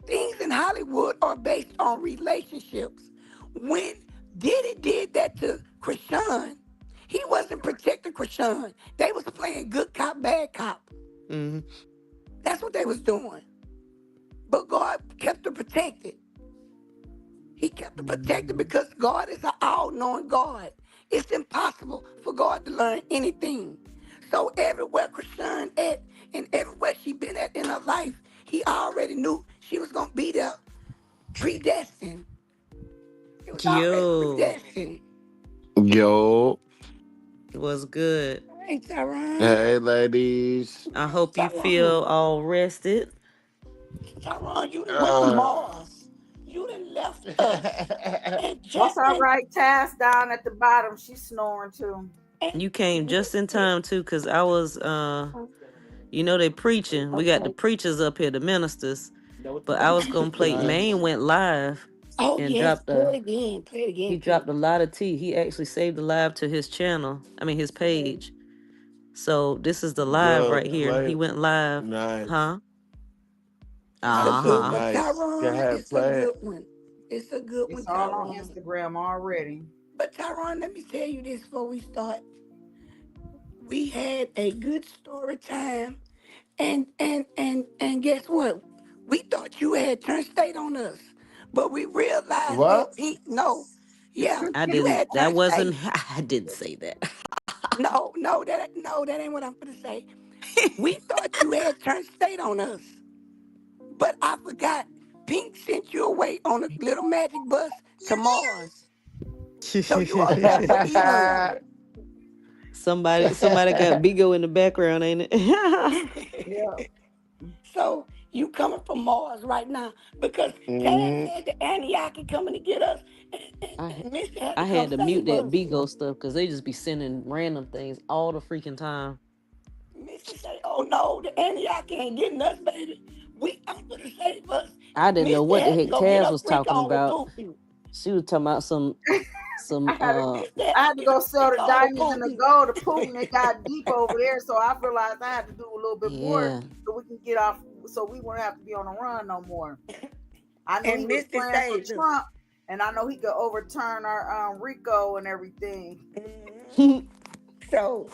Things in Hollywood are based on relationships. When Diddy did that to Krishan, he wasn't protecting Krishan. They was playing good cop, bad cop. Mhm. That's what they was doing. But God kept her protected. He kept her protected because God is an all-knowing God. It's impossible for God to learn anything. So everywhere Krishan at and everywhere she been at in her life, he already knew she was gonna be there, predestined. It was already Yo, predestined. Yo, was good. Hey, Tyrone. hey ladies. I hope you Tyrone. feel all rested. Tyrone, you done went to Uh, Mars. You done left us and That's jumped all in. right. Taz down at the bottom. She's snoring too. And You came just in listen. time too, cause I was you know they preaching. We got the preachers up here, the ministers. But I was gonna play. Maine went live Oh, and yes. dropped a. Play it again, He Pink. dropped a lot of tea. He actually saved the live to his channel. I mean his page. So this is the live Yo, right here. He play went live, nice. huh? It's I a Uh good said huh. one, nice. Go Tyrone. ahead, It's a play it. good one. It's a good one, It's all on Tyrone. Instagram already. But Tyrone, let me tell you this before we start. We had a good story time, and guess what? We thought you had turned state on us, but we realized What? that Pete. No, yeah, I you didn't. had That turned wasn't. state. I didn't say that. No, that ain't what I'm gonna say. We thought you had turned state on us. But I forgot. Pink sent you away on a little magic bus to Mars. So you up there for eternity. Somebody got Bigo in the background, ain't it? Yeah. So you coming from Mars right now because Taz Hmm. said the Anunnaki coming to get us, I and Missy had I to come had to mute save that us. Bigo stuff because they just be sending random things all the freaking time. Missy say, "Oh no, the Anunnaki ain't getting us, baby. We come to save us." I didn't know Missy what the had to heck go get Taz her was freak talking on with about. Poopy. She was talking about some I had to, Missy had I to had to get her go sell freak the on with diamonds and the Poopy. gold to Putin. It got deep over there, so I realized I had to do a little bit more yeah. so we can get off, so we wouldn't have to be on the run no more. I knew he And was Missy praying for saved us. Trump, and I know he could overturn our Rico and everything. So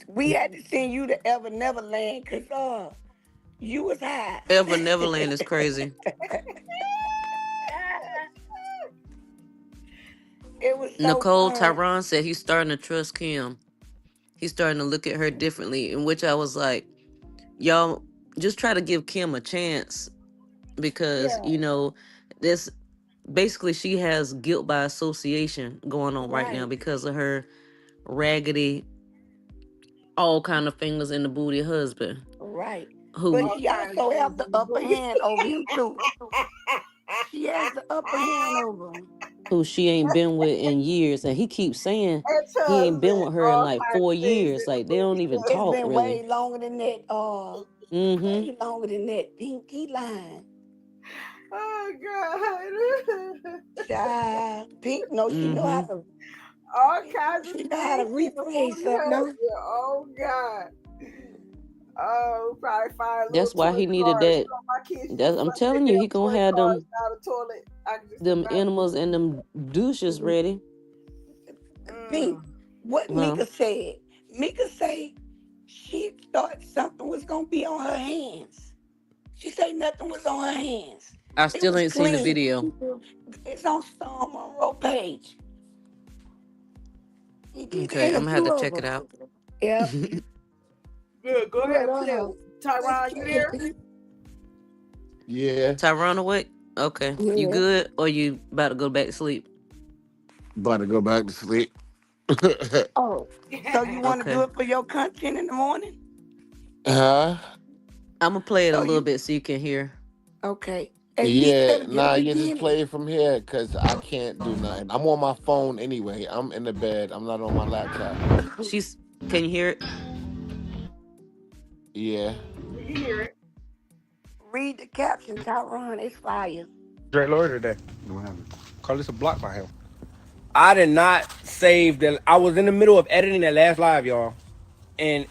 we had to send you to Ever Neverland because you was high. Ever Neverland is crazy. It was so Nicole fun. Tyron said he's starting to trust Kim. He's starting to look at her differently, in which I was like, y'all just try to give Kim a chance because, Yeah, you know, this basically she has guilt by association going on right now right, because of her raggedy, all kind of fingers in the booty husband right. But who All she kinds of also things have the in the upper booty. hand over him too. She has the upper hand over him. who she ain't been with in years, and he keeps saying That's he ain't been husband. with her in All like kinds of things 4 years. in the Like they don't booty. even It's talk been really. way longer than that. Mm-hmm. Way longer than that. Pinky line. Oh God. Child. Pink. No, she know how Mm-hmm. to. All kinds of She know how to things in the replay booty something. No. husband. Oh God. Oh, probably find little That's why he toilet needed cards. that. You know, my kids used to I'm find their telling you, he damn gonna toy have cars them down the toilet. I can just them imagine. animals and them douches ready. Pink. What Huh? Mika said. Mika say she thought something was gonna be on her hands. She said nothing was on her hands. I It still was ain't seen the clean. video. It's on Storm Monroe page. He Okay, had I'm a gonna have to few of check it them. out. Yep. Good. Go But ahead, play. Tyron, you there? Yeah, Tyrone awake? Okay. You yeah. good? Or you about to go back to sleep? about to go back to sleep. Oh, so you want to do Okay. it for your content in the morning? Huh? I'm gonna play it a So little you bit so you can hear. okay? At least Yeah, at the nah, you just beginning. play it from here because I can't do nothing. I'm on my phone anyway. I'm in the bed. I'm not on my laptop. She's can you hear it? Yeah. We can hear it. Read the caption, Tyron. It's fire. Dre Lord today. What happened? Call this a block by him. I did not save the. I was in the middle of editing that last live, y'all, and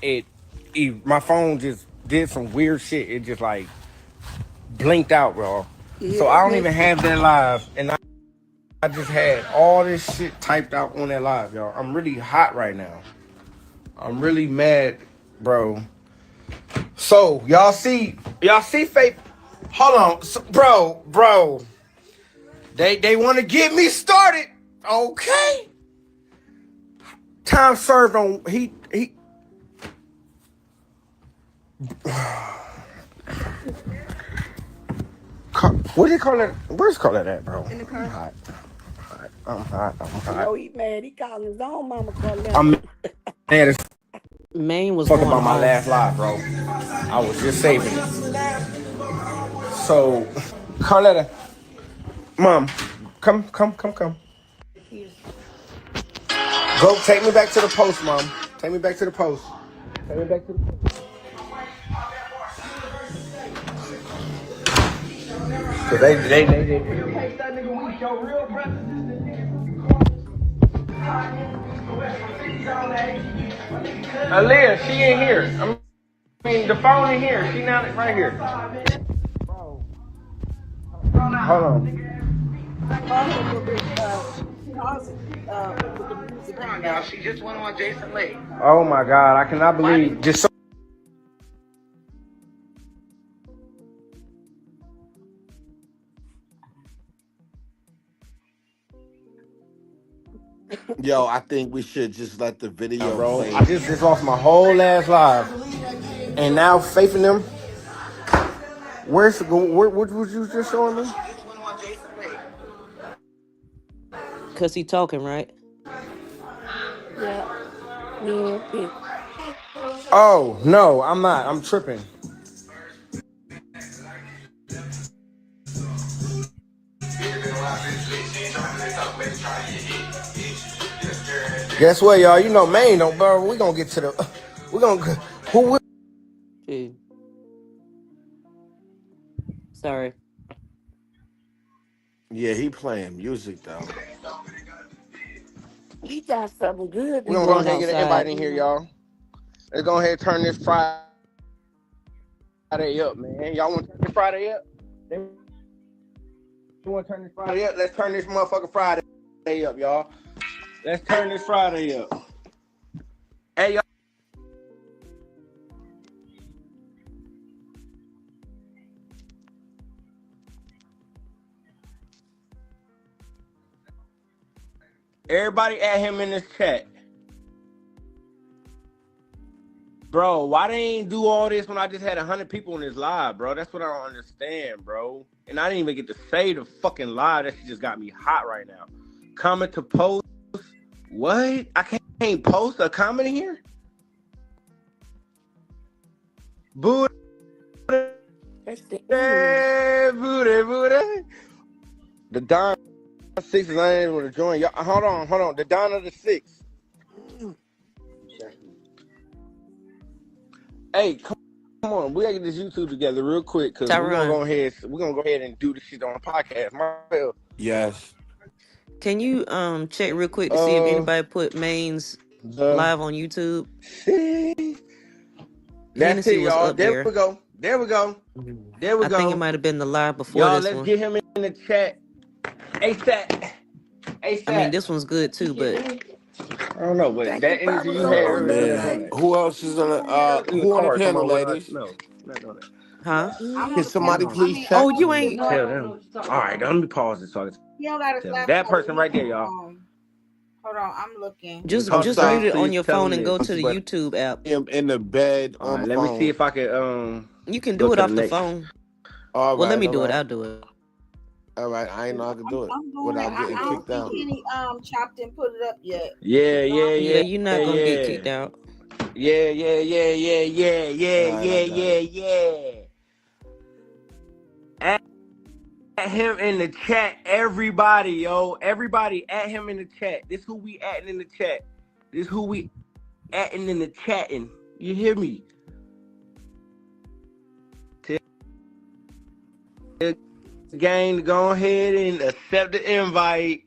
my phone just did some weird shit. It just like blinked out, bro. Yeah, So that I don't even makes have that live, and I just had all this shit typed out on that live, y'all. I'm really hot right now. I'm really mad, bro. So y'all see Faith. Hold on, so, bro. They want to get me started. Okay. Time served on he. What do you call it? Where's call it at, bro? in the I'm car. hot. I'm hot. I'm hot. No, he mad. He calling his own mama Carletta. I'm mad as Maine was fuck going about my off. last live, bro. I was just saving it. So, Carletta, mom, come. Go take me back to the post, mom. Take me back to the post. Take me back to the post. Cause they Aaliyah, she ain't here. I mean, the phone in here. She not right here. Hold on. Pause it a little bit. Pause it with the music in the Y'all, back. she just went on Jason Lee. Oh my God, I cannot believe just so. Yo, I think we should just let the video Bro, I play. just lost my whole last live, and now Faith in them. What was you just showing me? Cause he talking, right? Yeah, me and Pink. Oh no, I'm not. I'm tripping. Guess what, y'all? You know Maine don't, bro. We gonna get to the. We gonna who? Gee, sorry. Yeah, he playing music though. He got something good We to gonna go Going ahead say. and get an invite outside. in here, y'all. Let's go ahead and turn this Friday up, man. Y'all want to turn this Friday up? You want to turn this Friday up? Let's turn this motherfucker Friday up, y'all. Let's turn this Friday up. Hey, y'all. Everybody add him in this chat. Bro, why they ain't do all this when I just had 100 people in this live, bro? That's what I don't understand, bro. And I didn't even get to say the fucking live. That shit just got me hot right now. Comment to post. What? I can't post a comment here? Booty. That's the English. Booty. The Don 6 is unable to join. Y'all, hold on. The Don of the 6. Hey, come on. We gotta get this YouTube together real quick because we're gonna Tyron, go ahead and do this shit on the podcast. Myself. Yes. can you check real quick to see if anybody put Maine's The live on YouTube? 6. That's Hennessy it, was y'all. up There we there. go. I think it might have been the live before Y'all, this let's one. get him in the chat. ASAP. I mean, ASAP. this one's good too, but I don't know, but Thank you, that energy Papa. you So had Oh on earlier, the I'm not man. doing page. that. Who else is on the Leave a who on the card panel, somewhere with us. ladies? No, I'm not doing that. huh? I'm Can on the somebody panel. I please mean, check? Oh, you ain't. no, Tell them. All right, let me pause this so I can you don't got a tell them. flashlight. That person right there, y'all. Hold on, I'm looking. When you Just talk to just Sage, mute Outside. it on please your tell phone them and go this. to the But YouTube app. I'm in the bed All on right, my let me see phone. if I can You can go do it to the off the next. phone. All Well, let right, me all do it. right. I'll do it. All right. I ain't know I could do it I'm doing it. without getting I don't kicked see out. Kenny chopped and put it up yet. Yeah, yeah, Yeah, yeah, you're not gonna get yeah. kicked out. Yeah. All right, I got it. Add him in the chat, everybody, yo. Everybody, add him in the chat. This who we adding in the chat. This who we adding in the chatting. You hear me? Tell the gang to go ahead and accept the invite.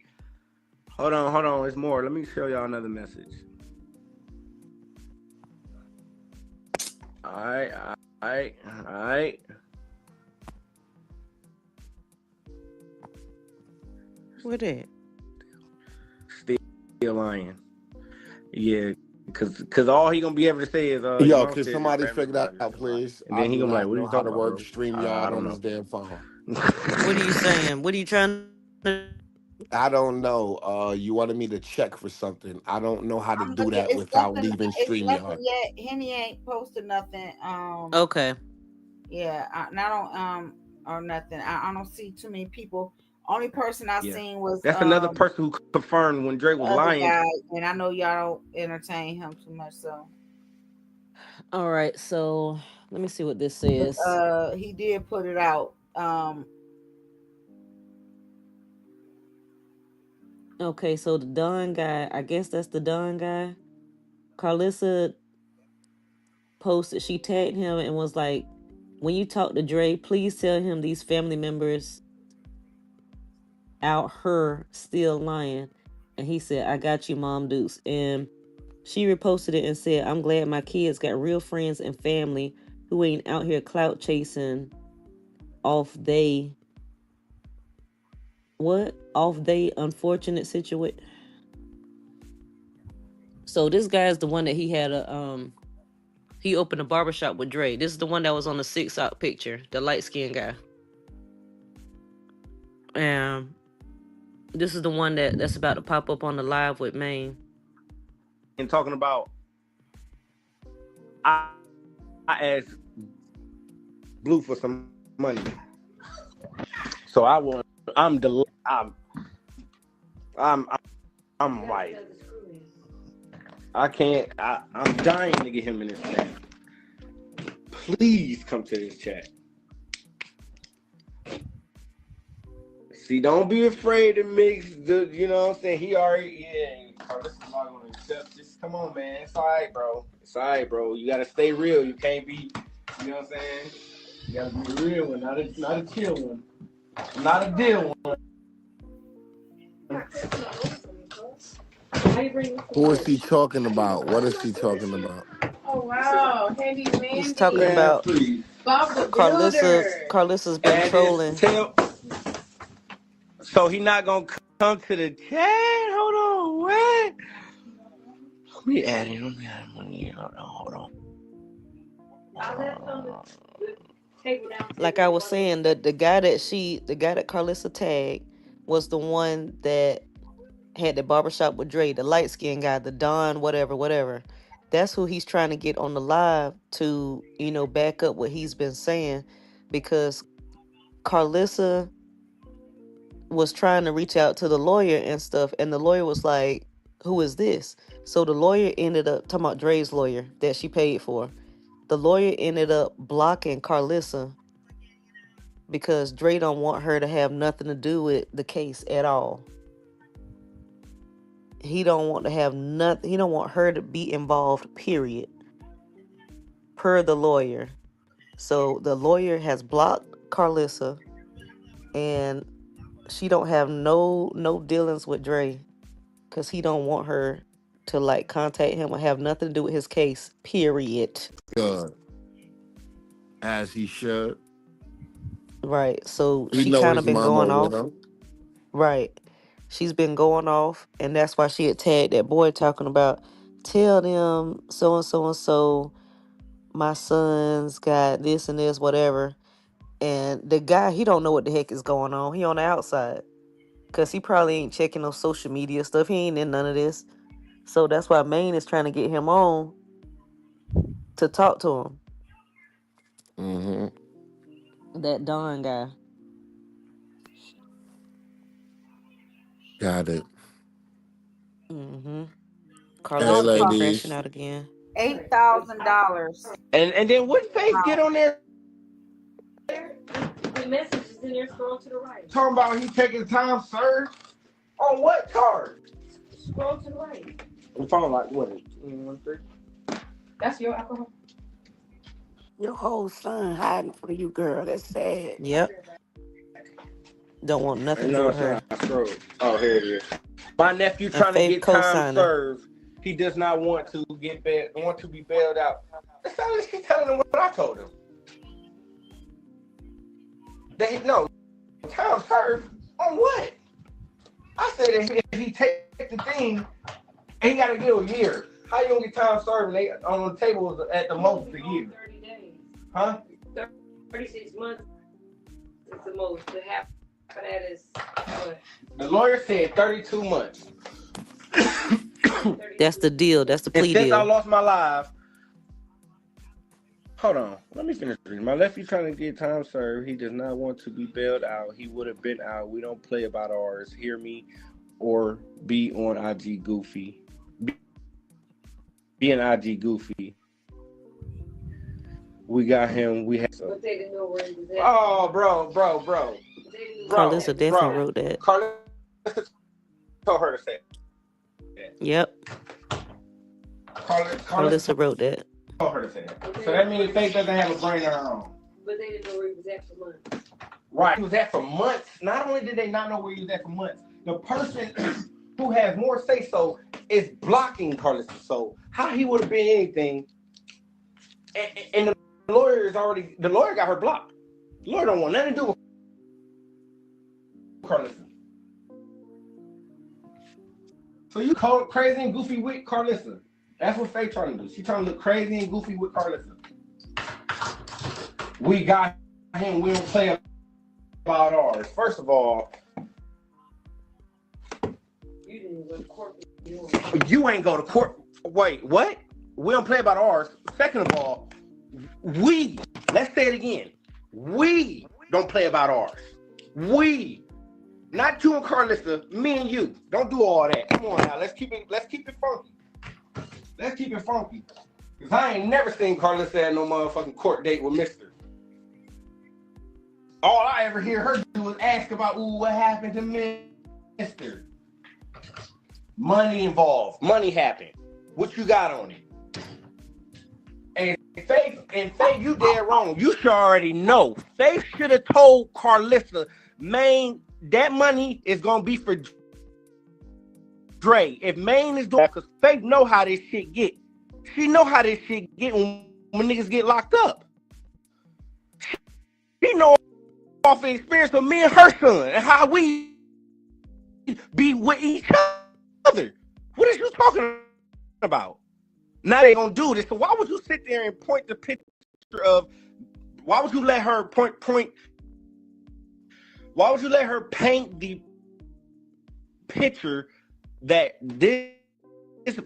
Hold on. There's more. Let me show y'all another message. All right. What that? Still lying. Yeah, cause all he gonna be able to say is your Yo, mom can said this somebody family figure that business out, and lie. please? And I then he do gonna be like, not "What are know you how talking to about, work bro? StreamYard I on don't this know." damn phone. What are you saying? What are you trying to? I don't know. You wanted me to check for something. I don't know how to I'm do looking. that without leaving It's StreamYard. nothing yet. Henny ain't posted nothing. Okay. Yeah, and I don't or nothing. I don't see too many people. Only person I Yeah, seen was that's another person who confirmed when Drake the was other lying. guy, and I know y'all don't entertain him too much. So, All right. So let me see what this but says. he did put it out. Okay. So the Don guy. I guess that's the Don guy. Carlissa posted. She tagged him and was like, "When you talk to Dre, please tell him these family members out her still lying." And he said, "I got you, Mom Dukes." And she reposted it and said, "I'm glad my kids got real friends and family who ain't out here clout chasing off they off they unfortunate situation." So this guy is the one that he had he opened a barbershop with Dre. This is the one that was on the 6 out picture, the light skinned guy. And this is the one that's about to pop up on the live with Maine. And talking about, I asked Blue for some money, so I'm like, I'm dying to get him in this chat. Please come to this chat. See, don't be afraid to mix the, you know what I'm saying? He already, this is not going to accept. Just come on, man. It's all right, bro. You got to stay real. You can't be, you know what I'm saying? You got to be a real one, not a chill one. Not a deal one. Who is he talking about? What is he talking about? Oh wow, Handy He's talking Mandy, Man, about please. Bob the Carlissa. Builder. Carlissa's been And this trolling. so he not going to come to the chat? Hold on, what? Let me add him. Hold on. Like I was saying, the guy that Carlissa tagged was the one that had the barbershop with Dre, the light skinned guy, the Don, whatever, whatever. That's who he's trying to get on the live to, back up what he's been saying, because Carlissa was trying to reach out to the lawyer and stuff, and the lawyer was like, "Who is this?" So the lawyer ended up talking about Dre's lawyer that she paid for. The lawyer ended up blocking Carlissa because Dre don't want her to have nothing to do with the case at all. He don't want to have nothing. He don't want her to be involved, period, per the lawyer. So the lawyer has blocked Carlissa, and she don't have no dealings with Dre because he don't want her to like contact him or have nothing to do with his case, period. Good. As he should. Right. So He she know kind of his been mama going with off. him. Right. She's been going off, and that's why she had tagged that boy talking about, tell them so and so and so my son's got this and this, whatever. And the guy, he don't know what the heck is going on. He on the outside. Cause he probably ain't checking no social media stuff. He ain't in none of this. So that's why Maine is trying to get him on to talk to him. Mm-hmm. That Don guy. Got it. Mm-hmm. Hey, Carlissa been crashing ladies. out again. $8,000. And then what Faith get on there The message is in there. Scroll to the right. talking about he taking time served? On what charge? Scroll to the right. The phone like what? 113. That's your alcohol. Your whole son hiding from you, girl. That's sad. Yep. Don't want nothing And to do no, with it's not. her. I scrolled. Oh, here it is. My nephew And trying to Faith get time co-signing. served. He does not want to want to be bailed out. That's not what she's telling him what I told him. They no time served on what? I said if he take the thing, he got to give a year. How you gonna get time served? They on the table at the most a year. 30 days. Huh? 36 months is the most. The half of that is what? The lawyer said 32 months. That's the deal. That's the And plea since I deal. lost my life, hold on. Let me finish reading. My nephew trying to get time served. He does not want to be bailed out. He would have been out. We don't play about ours. Hear me or be on IG goofy. Be an IG goofy. We got him. We have. But they didn't know where he was at. Oh, bro. Carlissa definitely wrote that. Carlissa told her to say that. Yep. Carlissa wrote that. Told her to say that. So that means Faith doesn't have a brain of her own. But they didn't know where he was at for months. Right. He was at for months. Not only did they not know where he was at for months, the person who has more say so is blocking Carlissa. So how he would have been anything, and the lawyer got her blocked. The lawyer don't want nothing to do with Carlissa. So you call it crazy and goofy with Carlissa. That's what Faye trying to do. She trying to look crazy and goofy with Carlissa. We got him. We don't play about ours. First of all, You didn't go to court. you ain't go to court. Wait, what? We don't play about ours. Second of all, let's say it again. We don't play about ours. We, not you and Carlissa, me and you. Don't do all that. Come on now. Let's keep it funky. Let's keep it funky. Cause I ain't never seen Carlissa at no motherfucking court date with Mister. All I ever hear her do is ask about, what happened to Mister? Money involved. Money happened. What you got on it? And Faith, you dead wrong. You should already know. Faith should have told Carlissa, man, that money is gonna be for Dre. If Maine is doing, because Faith know how this shit get. She know how this shit get when niggas get locked up. She know off the experience of me and her son and how we be with each other. What are you talking about? Now they gonna do this. So why would you sit there and point the picture of? Why would you let her point? Why would you let her paint the picture that this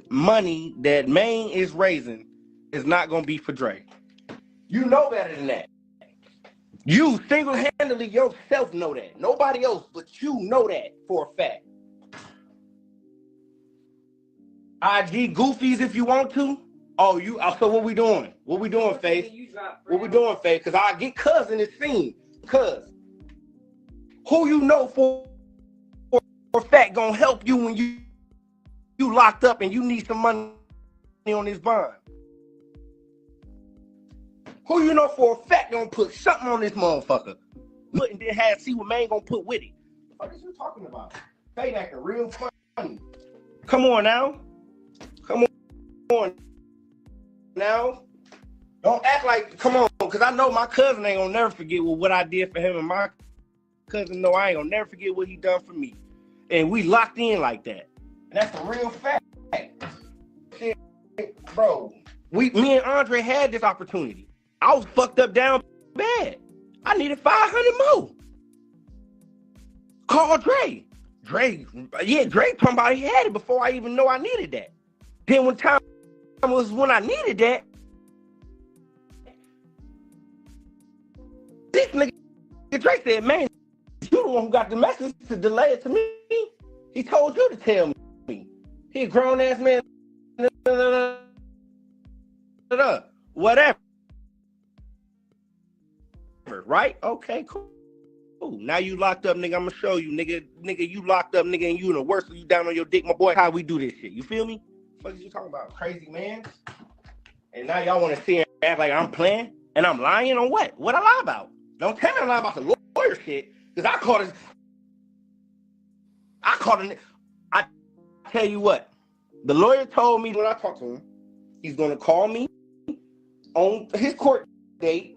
money that Maine is raising is not gonna be for Dre. You know better than that. You single-handedly yourself know that. Nobody else, but you know that for a fact. IG goofies if you want to. Oh, so what we doing? What we doing, Faith? What we doing, Faith? Because I get cuz in this scene. Cuz who you know for a fact gonna help you when you locked up and you need some money on this bond? Who you know for a fact gonna put something on this motherfucker? And then see what man gonna put with it. What are you talking about? Faith acting real funny. Come on now. Come on now. Don't act like, come on, because I know my cousin ain't gonna never forget what I did for him, and my cousin know I ain't gonna never forget what he done for me. And we locked in like that. And that's a real fact. Shit, bro, me and Andre had this opportunity. I was fucked up down bad. I needed 500 more. Call Dre. Dre talking about he had it before I even know I needed that. Then when time was when I needed that, this nigga Dre said, man, you the one who got the message to delay it to me. He told you to tell me. He a grown ass man. Whatever. Right? Okay, cool. Now you locked up, nigga. I'm gonna show you, nigga. Nigga, you locked up, nigga, and you in the worst. So you down on your dick, my boy. How we do this shit? You feel me? What are you talking about? Crazy man? And now y'all want to see and act like I'm playing and I'm lying on what? What I lie about? Don't tell me I lie about the lawyer shit, because I caught it. I tell you what, the lawyer told me when I talked to him, he's gonna call me on his court date,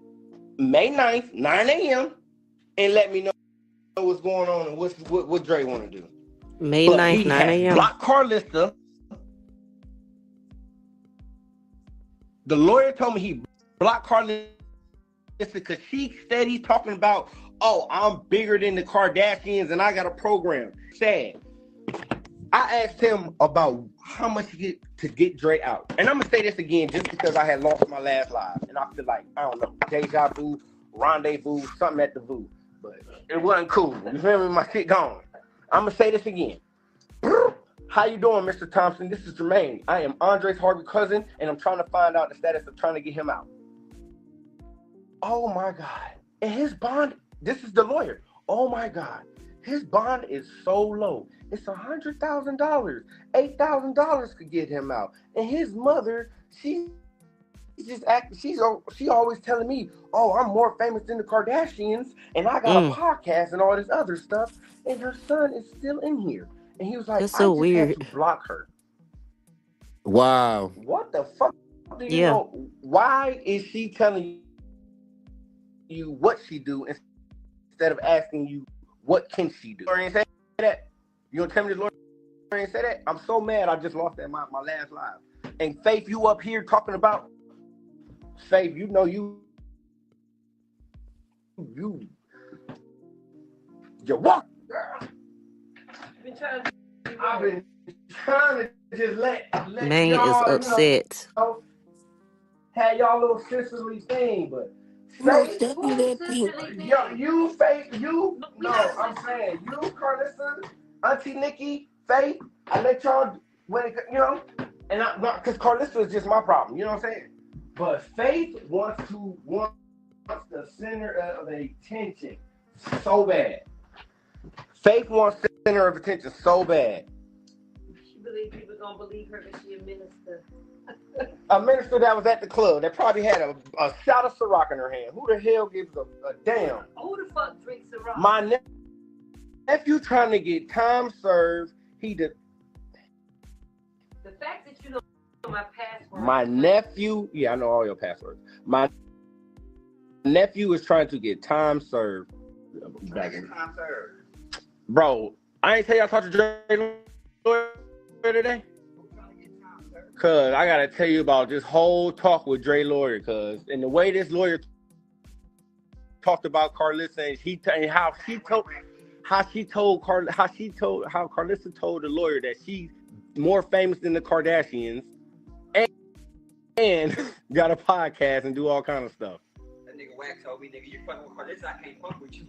May 9th, 9 a.m., and let me know what's going on and what Dre want to do. May But 9th, he 9 has a.m. blocked Carlista. The lawyer told me he blocked Carlista because she said he's talking about, oh, I'm bigger than the Kardashians and I got a program. Sad. I asked him about how much to get Dre out. And I'm going to say this again just because I had lost my last live. And I feel like, I don't know, deja vu, rendezvous, something at the vu. But it wasn't cool. You feel me? My shit gone. I'm going to say this again. How you doing, Mr. Thompson? This is Jermaine. I am Andre's Harvey cousin, and I'm trying to find out the status of trying to get him out. Oh, my God. And his bond, this is the lawyer. Oh, my God. His bond is so low. It's $100,000. $8,000 could get him out. And his mother, she always telling me, oh, I'm more famous than the Kardashians, and I got a podcast and all this other stuff. And her son is still in here. And he was like, That's so I just weird. had to block her. Wow. What the fuck do you know? Why is she telling you what she do instead of asking you what can she do? Lawyer ain't say that. You gonna tell me the lawyer ain't say that? I'm so mad I just lost that my last live. And Faith, you up here talking about Faith, you know you walk, girl. I've been trying to just let Man y'all, is upset. Have y'all little sisterly thing, but Most Faith, definitely that pink. you Faith, you no, I'm saying you, Carlissa, Auntie Nikki, Faith. I let y'all when it, and I not because Carlissa is just my problem. You know what I'm saying? But Faith wants the center of attention so bad. Faith wants the center of attention so bad. She believe people gonna believe her because she a minister. A minister that was at the club that probably had a shot of Ciroc in her hand. Who the hell gives a damn? Who the fuck drinks Ciroc? My nephew trying to get time served. The fact that you know my password. My nephew, yeah, I know all your passwords. My nephew is trying to get time served. Time served. Bro, I ain't tell you I talked to Dre lawyer today. Cause I gotta tell you about this whole talk with Dre lawyer. Cause and the way this lawyer talked about Carlissa and how how Carlissa told the lawyer that she's more famous than the Kardashians and got a podcast and do all kind of stuff. That nigga Wax told me, nigga, you fucking with Carlissa, I can't fuck with you.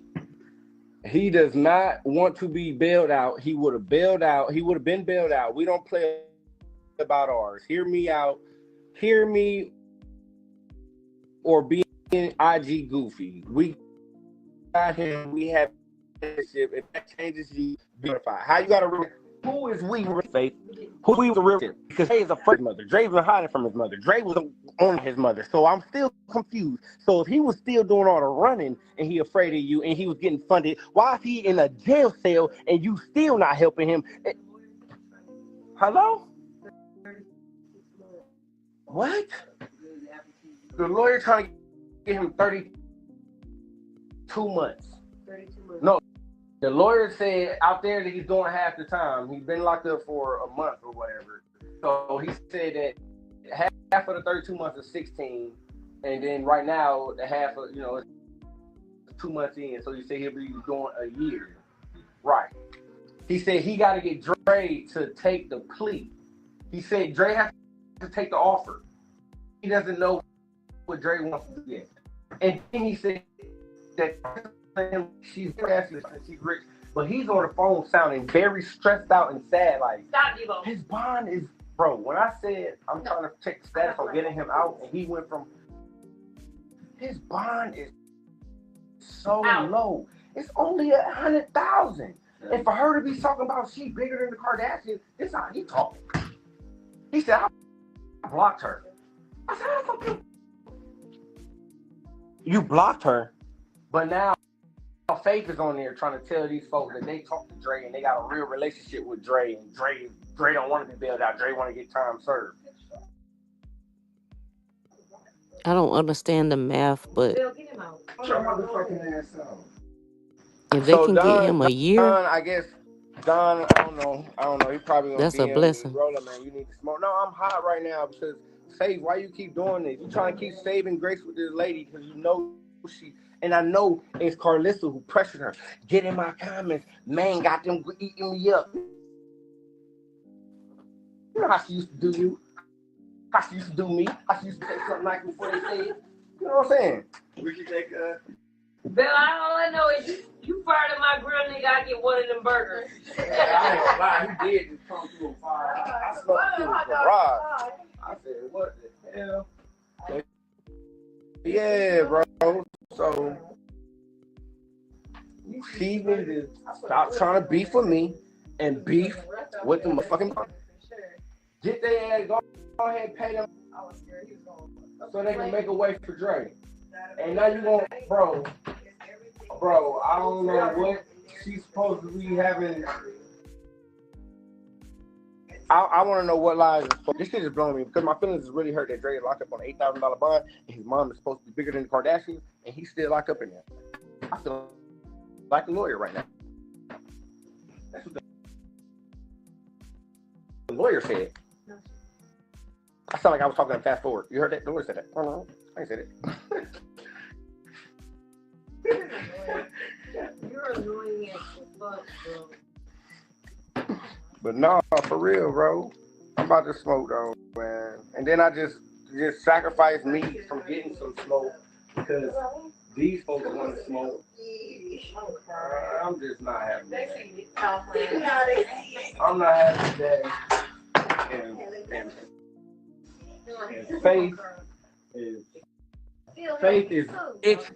He does not want to be bailed out. He would have bailed out. He would have been bailed out. We don't play about ours. Hear me out. Hear me or being IG goofy. We got him. We have relationship. If that changes you, verify. How you gotta who is we faith? Who we the real shit? Because Dre is afraid of his mother. Dre was hiding from his mother. Dre was on his mother. So I'm still confused. So if he was still doing all the running and he afraid of you and he was getting funded, why is he in a jail cell and you still not helping him? Hello? What? The lawyer trying to get him 32 months. 32 months. No. The lawyer said out there that he's doing half the time. He's been locked up for a month or whatever. So he said that half of the 32 months is 16, and then right now the half of it's 2 months in. So he said he'll be doing a year. Right. He said he got to get Dre to take the plea. He said Dre has to take the offer. He doesn't know what Dre wants to do yet. And then he said that she's asking, she's rich, but he's on the phone sounding very stressed out and sad. Like his bond is, bro. When I said I'm trying to check the status on getting him out, and he went from his bond is so low. It's only 100,000. And for her to be talking about she bigger than the Kardashians, this how he talking. He said I blocked her. I said that's okay. You blocked her, but now Faith is on there trying to tell these folks that they talk to Dre and they got a real relationship with Dre, and Dre don't want to be bailed out. Dre want to get time served. I don't understand the math, but if they can get him a year, I guess Don, I don't know. He probably gonna that's a DM blessing. me, Roller, man, you need to smoke. No, I'm hot right now because Faith, why you keep doing this? You trying to keep saving grace with this lady because you know she. And I know it's Carlissa who pressured her. Get in my comments. Man got them eating me up. You know how she used to do you. How she used to do me. How she used to say something like before they say it. You know what I'm saying? We should take Bill, all I know is you fired at my grill, nigga, I get one of them burgers. I ain't gonna lie. He did just come through a fire. I slept through the garage. I said, what the hell? Yeah, bro. So she needs to stop trying to beef with me and beef with the motherfucking. Get their ass, go ahead and pay them so they can make a way for Dre. And now you want, bro, I don't know what she's supposed to be having. I want to know what lies. This shit is blowing me because my feelings is really hurt that Dre is locked up on an $8,000 bond and his mom is supposed to be bigger than the Kardashians and he's still locked up in there. I feel like a lawyer right now. That's what the lawyer said. I sound like I was talking fast forward. You heard that? The lawyer said that. Oh, no, I ain't said it. You're annoying as fuck, bro. But no, for real, bro. I'm about to smoke though, man. And then I just sacrifice me from getting some smoke because these folks want to smoke. I'm just not happy. I'm not happy today. And faith is itching.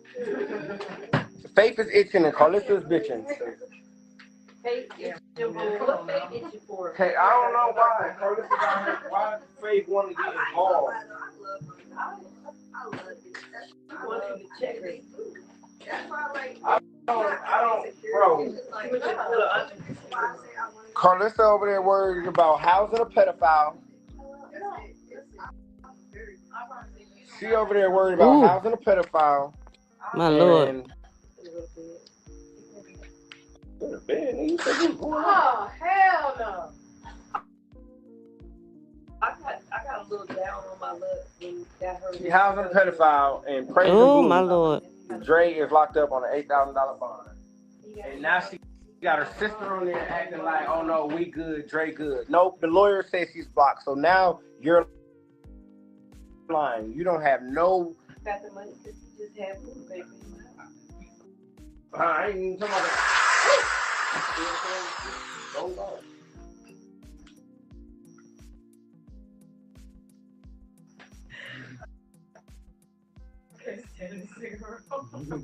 Faith is itching and Carlissa is bitching. Faith itching. What faith itching for? Okay, I don't know why. Carlissa got her. Why Faith want to get involved? I want you to check her. I don't, bro. Carlissa over there worried about housing a pedophile. She over there worried about housing a pedophile. My Lord. Oh, hell no. I got a little down on my luck when that hurt. She housing a pedophile and praising Oh, my Lord. Dre is locked up on an $8,000 bond. And now she got her sister on there acting like, oh no, we good, Dre good. Nope, the lawyer says she's blocked. So now you're lying. You don't have no. Got the money because you just had food, baby. I ain't even talking about that. Don't go.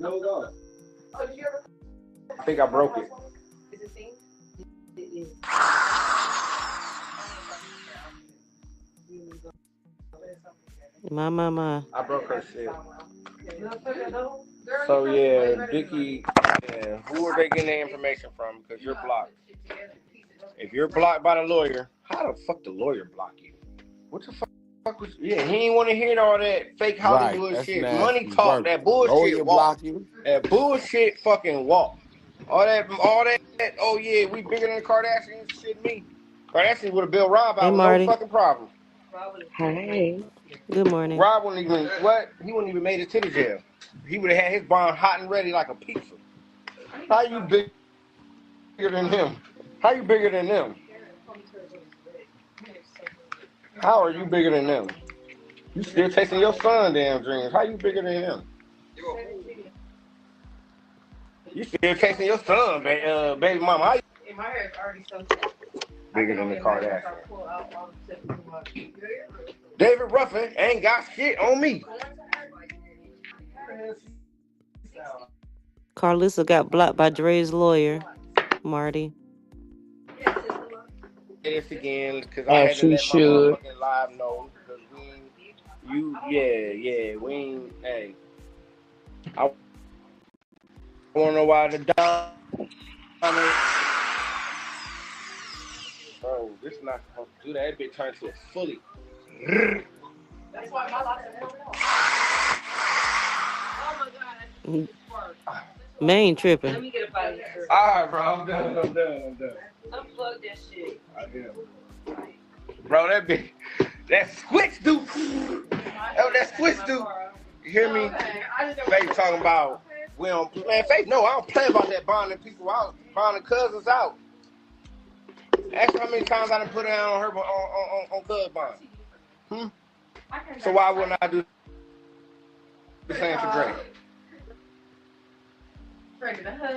Don't go. Oh, did you ever? I think I broke it. Is it seen? It is. My. I broke her shit. So yeah, Dickie, yeah, who are they getting their information from? Because you're blocked. If you're blocked by the lawyer, how the fuck the lawyer block you? What the fuck was? Yeah, he ain't want to hear all that fake Right. Hollywood That's shit, money nasty talk, work. that Lawyer bullshit walk, block you. that bullshit fucking walk. All that. Oh yeah, we bigger than the Kardashians. Shit, me. Kardashians would have built Rob Hey out with no Marty. fucking problem. Hey. Good morning. Rob wouldn't even what? He wouldn't even made it to the jail. He would have had his bond hot and ready like a pizza. How you bigger than him? How you bigger than them? How are you bigger than them? You still chasing your son damn dreams. How you bigger than him? You still chasing your son, baby mama. How you My hair is already so bigger than the Kardashians? David Ruffin ain't got shit on me. Carlissa got blocked by Dre's lawyer, Marty. This again, because I As had to she let my should. motherfucking live know. Because we ain't, hey. I want to know why the Donald. Bro, this is not supposed to do that. That bitch turned to a fully. That's why my locks are Oh my god. Man ain't tripping. Let me get a bite. Alright, bro, I'm done. Unplug that shit. I am. Bro, that switch dude. Oh, that switch dude. You hear me? Faith talking about, Faith, no, I don't play about that bonding people out, bonding cousins out. Ask her how many times I done put down on her on cuz bond. So why wouldn't I do the same for Drake?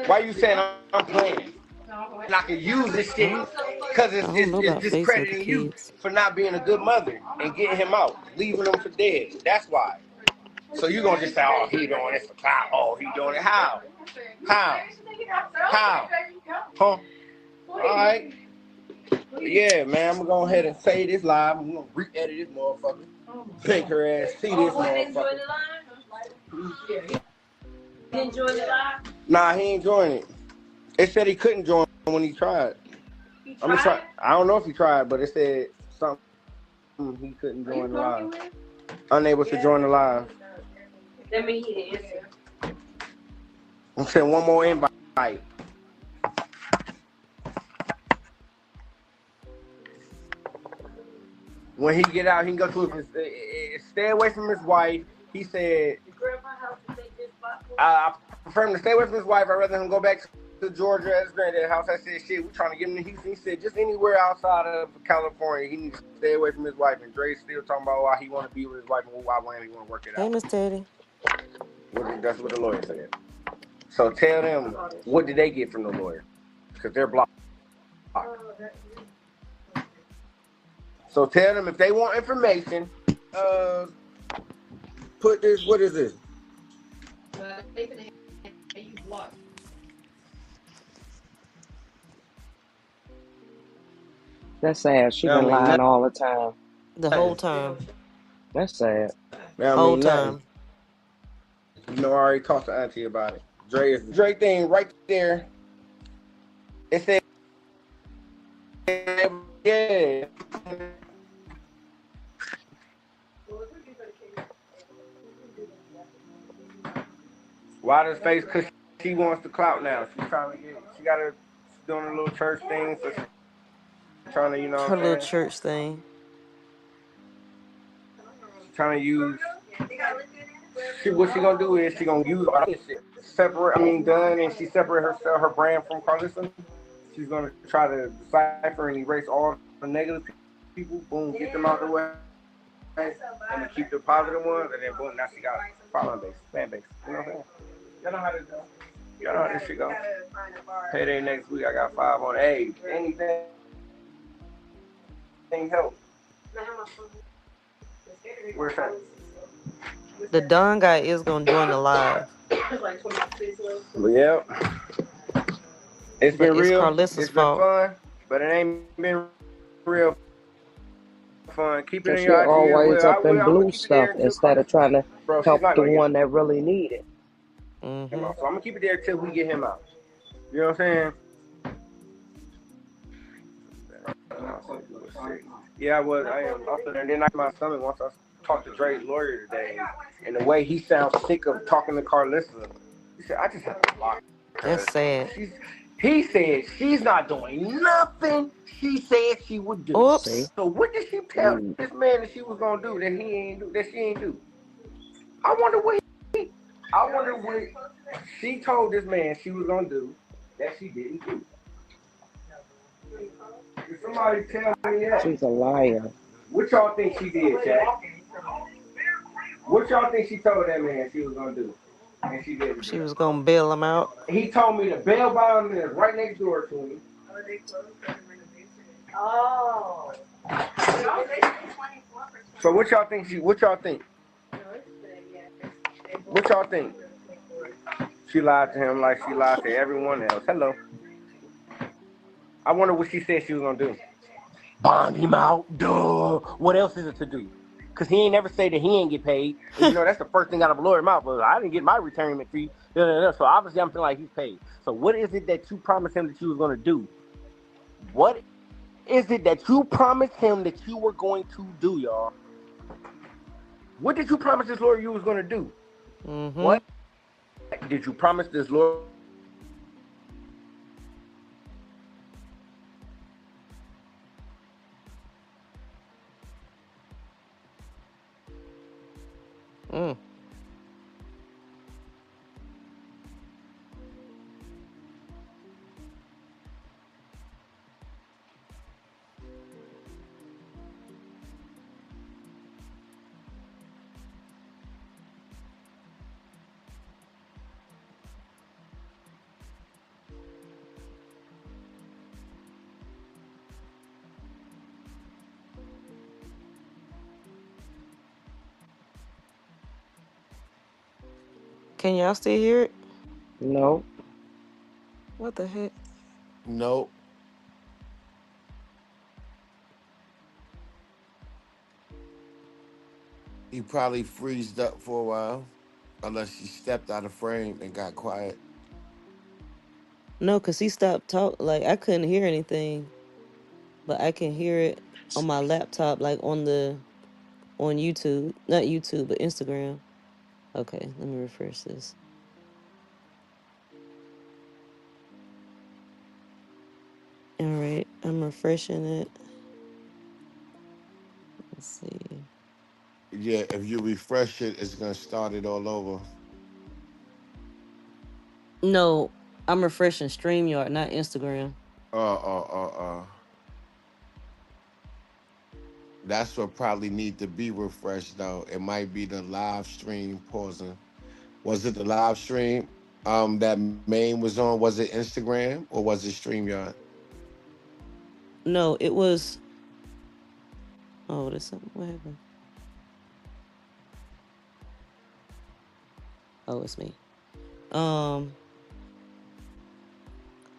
Why you saying I'm playing? And I can use this shit because I don't know it's about Face with the discrediting you kids. for not being a good mother and getting him out, leaving him for dead. That's why. So you gonna just say, oh, he doing it for clout. Oh, he doing it. How? Huh? All right. Yeah, man, I'm gonna go ahead and say this live. I'm gonna re-edit this motherfucker. Make her ass see this motherfucker. He didn't join the live? Nah, he ain't joining it. It said he couldn't join when he tried. I'm gonna try. I don't know if he tried, but it said something he couldn't join the live. Unable to join the live. That means he didn't answer. I'm saying one more invite. When he get out, he can go to his stay away from his wife. He said, I prefer him to stay away from his wife. I'd rather him go back to Georgia at his granddad's house. I said, shit, we trying to get him to Houston. He said, just anywhere outside of California, he needs to stay away from his wife. And Dre's still talking about why he want to be with his wife and why he want to work it Hey, out. Miss Teddy. That's what the lawyer said. So tell them, what did they get from the lawyer? Because they're blocked. So tell them if they want information, put this, what is this? That's sad. She been lying all the time. The whole time. That's sad. Whole time. You know, I already talked to Auntie about it. Dre thing right there. It said, yeah. Why does Face? Because she wants the clout now. She's trying to get. She's doing a little church thing. So she's trying to, you know what Her I'm little saying? church thing. She's trying to use what she gonna do is she gonna use all this shit separate. I mean, done, and she separate herself, her brand from Carlissa. She's gonna try to decipher and erase all the negative people. Boom, get them out the way, and to keep the positive ones, and then boom, now she got following base, fan base. You know what I'm saying? Y'all know how this go. Y'all know how this shit go. Payday next week. I got 5 on. Hey, anything help? Where's that? The Don guy is gonna join the live, Yep. It's but been it's real. Carlissa's It's been fault. fun, but it ain't been real fun. Keep it in your IG as well. Cause I'm she gonna keep it there always until up in Carlissa. blue stuff Bro, she's instead not of gonna get trying out. to help the one that really need it. So I'm Mm-hmm. gonna keep it there until we get him out. You know what I'm saying? Yeah, I was. I am. Also, and then I my stomach once I talked to Dre's lawyer today, and the way he sounds sick of talking to Carlissa. He said, "I just have to block her. That's sad. She's." He said she's not doing nothing she said she would do. See? Oops. So what did she tell Mm. this man that she was gonna do that he ain't do that she ain't do? I wonder what I wonder what she told this man she was gonna do that she didn't do. Can somebody tell me that? She's a liar. What y'all think she did, Jack? What y'all think she told that man she was gonna do? And she didn't do She was it. gonna bail him out. He told me the bail bond is right next door to me. Oh. So what y'all think what y'all think? What y'all think? She lied to him like she lied to everyone else. Hello. I wonder what she said she was gonna do. Bond him out. Duh. What else is it to do? Cause he ain't never say that he ain't get paid. And you know that's the first thing out of a lawyer mouth. But I didn't get my retirement fee. So obviously I'm feeling like he's paid. So what is it that you promised him that you was gonna do? What is it that you promised him that you were going to do, y'all? What did you promise this lawyer you was gonna do? Mm-hmm. What did you promise this lawyer you was gonna do? Mm. Can y'all still hear it? No. What the heck? Nope. He probably freezed up for a while, unless he stepped out of frame and got quiet. No, cause he stopped talk. Like I couldn't hear anything, but I can hear it on my laptop, like on YouTube, not YouTube, but Instagram. Okay, let me refresh this. All right, I'm refreshing it. Let's see. Yeah, if you refresh it, it's gonna start it all over. No, I'm refreshing StreamYard, not Instagram. That's what probably need to be refreshed though. It might be the live stream pausing. Was it the live stream that main was on? Was it Instagram or was it StreamYard? No, it was. Oh, there's something. What happened? Oh, it's me. Um,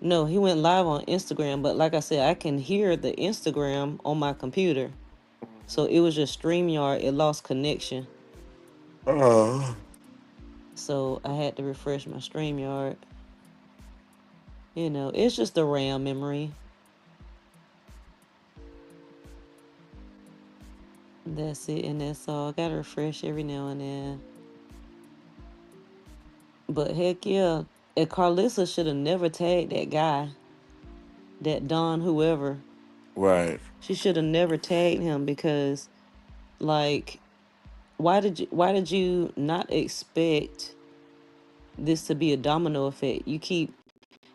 no, he went live on Instagram, but like I said, I can hear the Instagram on my computer. So it was just StreamYard. It lost connection. Uh, So I had to refresh my StreamYard. It's just the RAM memory. That's it, and that's all. I gotta refresh every now and then. But heck yeah. And Carlissa should have never tagged that guy, that Don whoever. right. She should have never tagged him because, like, why did you not expect this to be a domino effect?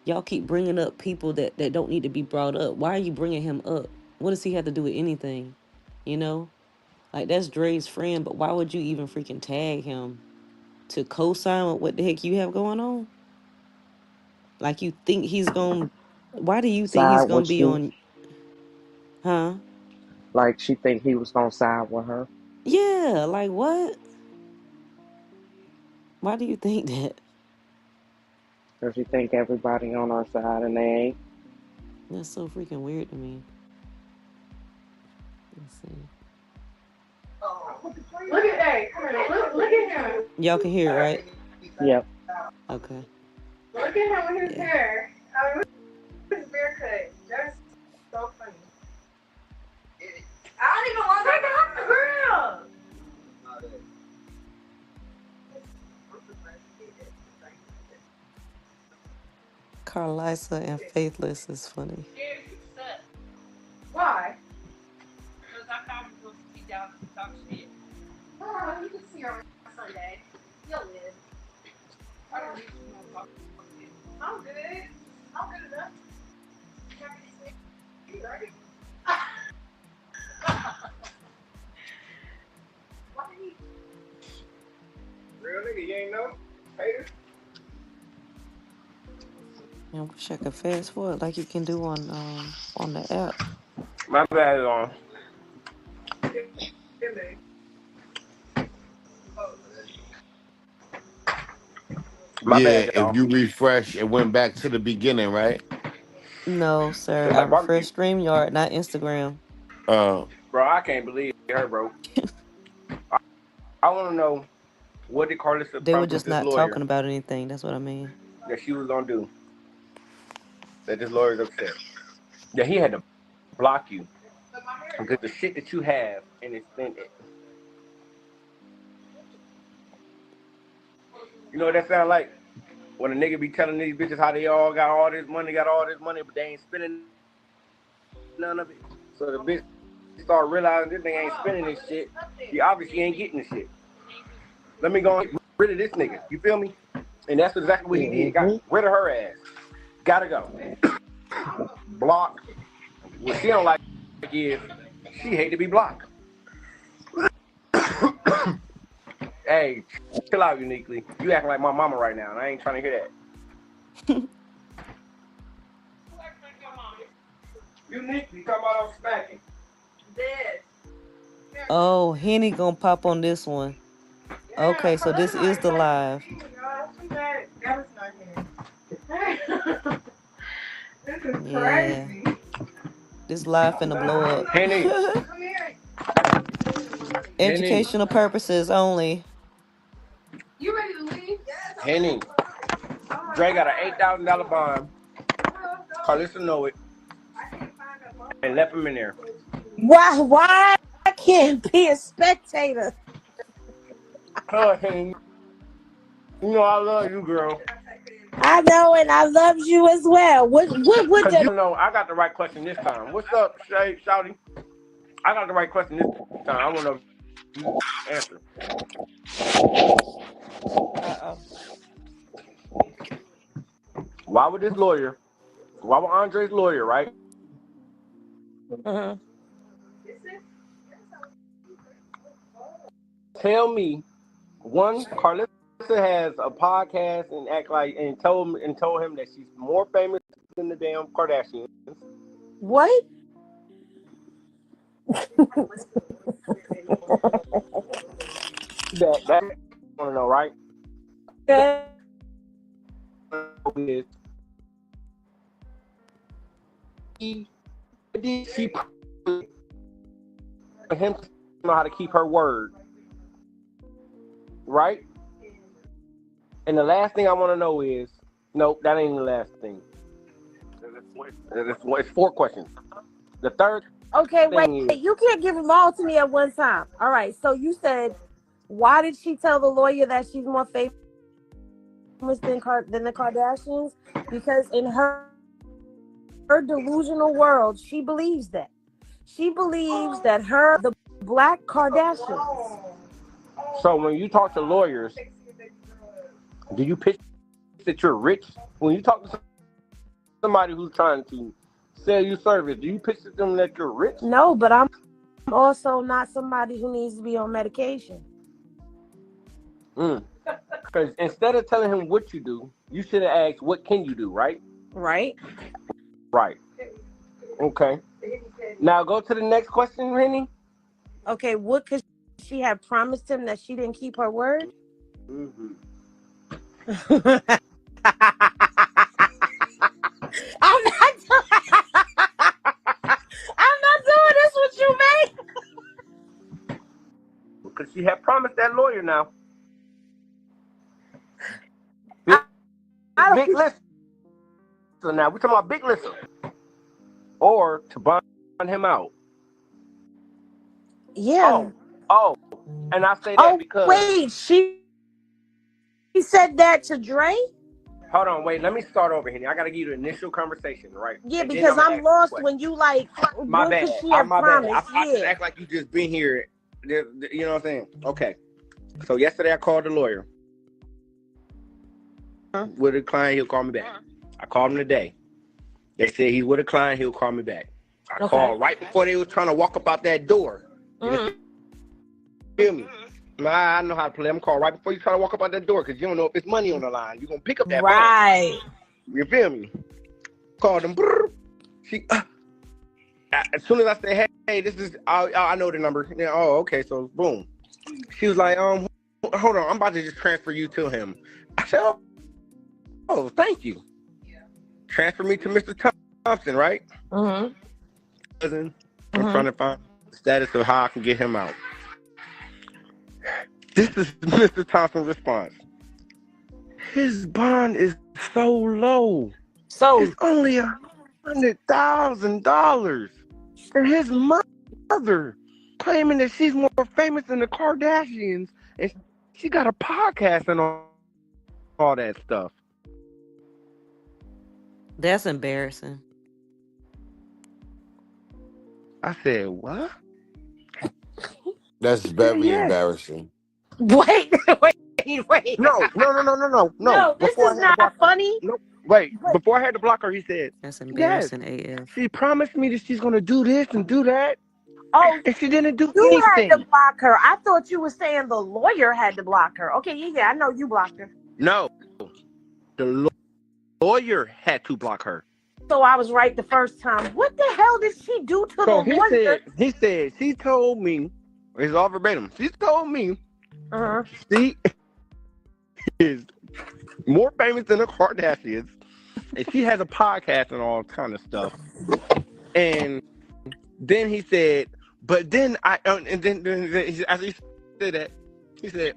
Y'all keep bringing up people that don't need to be brought up. Why are you bringing him up? What does he have to do with anything? You know, like that's Dre's friend, but why would you even freaking tag him to co-sign with what the heck you have going on? Like you think he's going? Why do you think Side he's gonna with be you. on? Huh? Like she think he was gonna side with her. Yeah. Like what? Why do you think that? Or she think everybody on our side and they ain't. That's so freaking weird to me. Let's see. Look at hey, come here. Look at him. Y'all can hear it, right? Yep. Okay. Look at him with his Yeah. hair. I mean, his beard cut. That's so funny. I don't even want to take it off the grill. Carlisa and Faithless is funny. Why? Because I thought we were supposed to be down to talk shit. Oh, you can see her on Sunday. You'll live. I don't need you to talk shit. I'm good. I'm good enough. You ready? Real nigga, you ain't know? Haters. I wish I could fast forward like you can do on the app. My bad is on. My Yeah, bad, if y'all. you refresh, it went back to the beginning, right? No, sir. It's I like barbecue. refreshed StreamYard, not Instagram. Uh, Bro, I can't believe her, bro. I want to know what did Carlissa They were promise just this not talking lawyer about anything. That's what I mean. that she was gonna do. That this lawyer's upset. That he had to block you because the shit that you have and it's been. You know what that sound like? When a nigga be telling these bitches how they all got all this money, but they ain't spending none of it. So the bitch start realizing this nigga ain't spending this shit. He obviously ain't getting the shit. Let me go and get rid of this nigga. You feel me? And that's exactly what he did. Got Mm-hmm. rid of her ass. Gotta go. Block. What she don't like is she hate to be blocked. Hey, chill out, uniquely. You acting like my mama right now, and I ain't trying to hear that. Uniquely, come out on smacking. Dead. Oh, Henny gonna pop on this one. Yeah, Okay, so this is the live. that was not him. This is Yeah, crazy. this live finna blow up. Henny, Come here. Henny, Educational purposes only. You ready to leave? Yes. Henny. Dre got an $8,000 bond. Carlissa know it, and left him in there. Why I can't be a spectator? Henny, you know I love you, girl. I know, and I love you as well. What Cause the you know I got the right question this time. What's up, Shay, Shouty? I got the right question this time. I want to know if you answer. Uh-oh. Why would this lawyer? Why would Andre's lawyer, right? uh-huh. Tell me, one, Carlissa has a podcast and act like and told him that she's more famous than the damn Kardashians. What? That I want to know, right? Okay. Is she for him to know how to keep her word, right? And the last thing I want to know is, nope, that ain't the last thing. It's 4 questions. The third Okay, wait. thing is, You can't give them all to me at one time. All right. So you said, why did she tell the lawyer that she's more famous than the Kardashians? Because in her delusional world, she believes that. She believes that the Black Kardashians So when you talk to lawyers, do you pitch that you're rich? When you talk to somebody who's trying to sell you service, do you pitch to them that you're rich? No, but I'm also not somebody who needs to be on medication. Because instead of telling him what you do, you should have asked, what can you do, right? Right? Right. Okay. Now go to the next question, Rennie. Okay, what could she have promised him that she didn't keep her word? Mm-hmm. I'm not I'm not doing this with you, man. Because she had promised that lawyer now. Big, big list. So now we're talking about big list. Or to bond him out. Yeah. Oh, and I say that because. Wait, she said that to Dre? Hold on, wait. Let me start over here. I gotta give you the initial conversation, right? Yeah, And because I'm lost when you like. My What bad. could she have My bad. promised? I just act like you just been here. You know what I'm saying? Okay. So yesterday I called the lawyer. With a client, he'll call me back. I called him today. They said he's with a client, he'll call me back. I called right before they was trying to walk up out that door. You feel me? I know how to play. I'm called right before you try to walk up out that door because you don't know if it's money on the line. You're gonna pick up that right. phone. You feel me? Called them. She as soon as I say, hey, this is I know the number. Yeah, oh, okay, so boom. She was like, hold on, I'm about to just transfer you to him. I said, oh, thank you. Transfer me to Mr. Thompson, right? I'm trying to find the status of how I can get him out. This is Mr. Thompson's response. His bond is so low. So it's only $100,000. And his mother claiming that she's more famous than the Kardashians and she got a podcast and all that stuff. That's embarrassing. I said, what? That's very embarrassing. Wait. No. No, this is not funny. No, wait. Before I had to block her, he said, that's embarrassing AF. She promised me that she's going to do this and do that. Oh, and she didn't do you anything. had to block her. I thought you were saying the lawyer had to block her. Okay, yeah, I know you blocked her. No, the lawyer had to block her. So I was right the first time. What the hell did she do to the lawyer? He said, she told me, it's all verbatim, she told me she is more famous than the Kardashians, and she has a podcast and all kind of stuff. And then he said, but then and then as he said that, he said,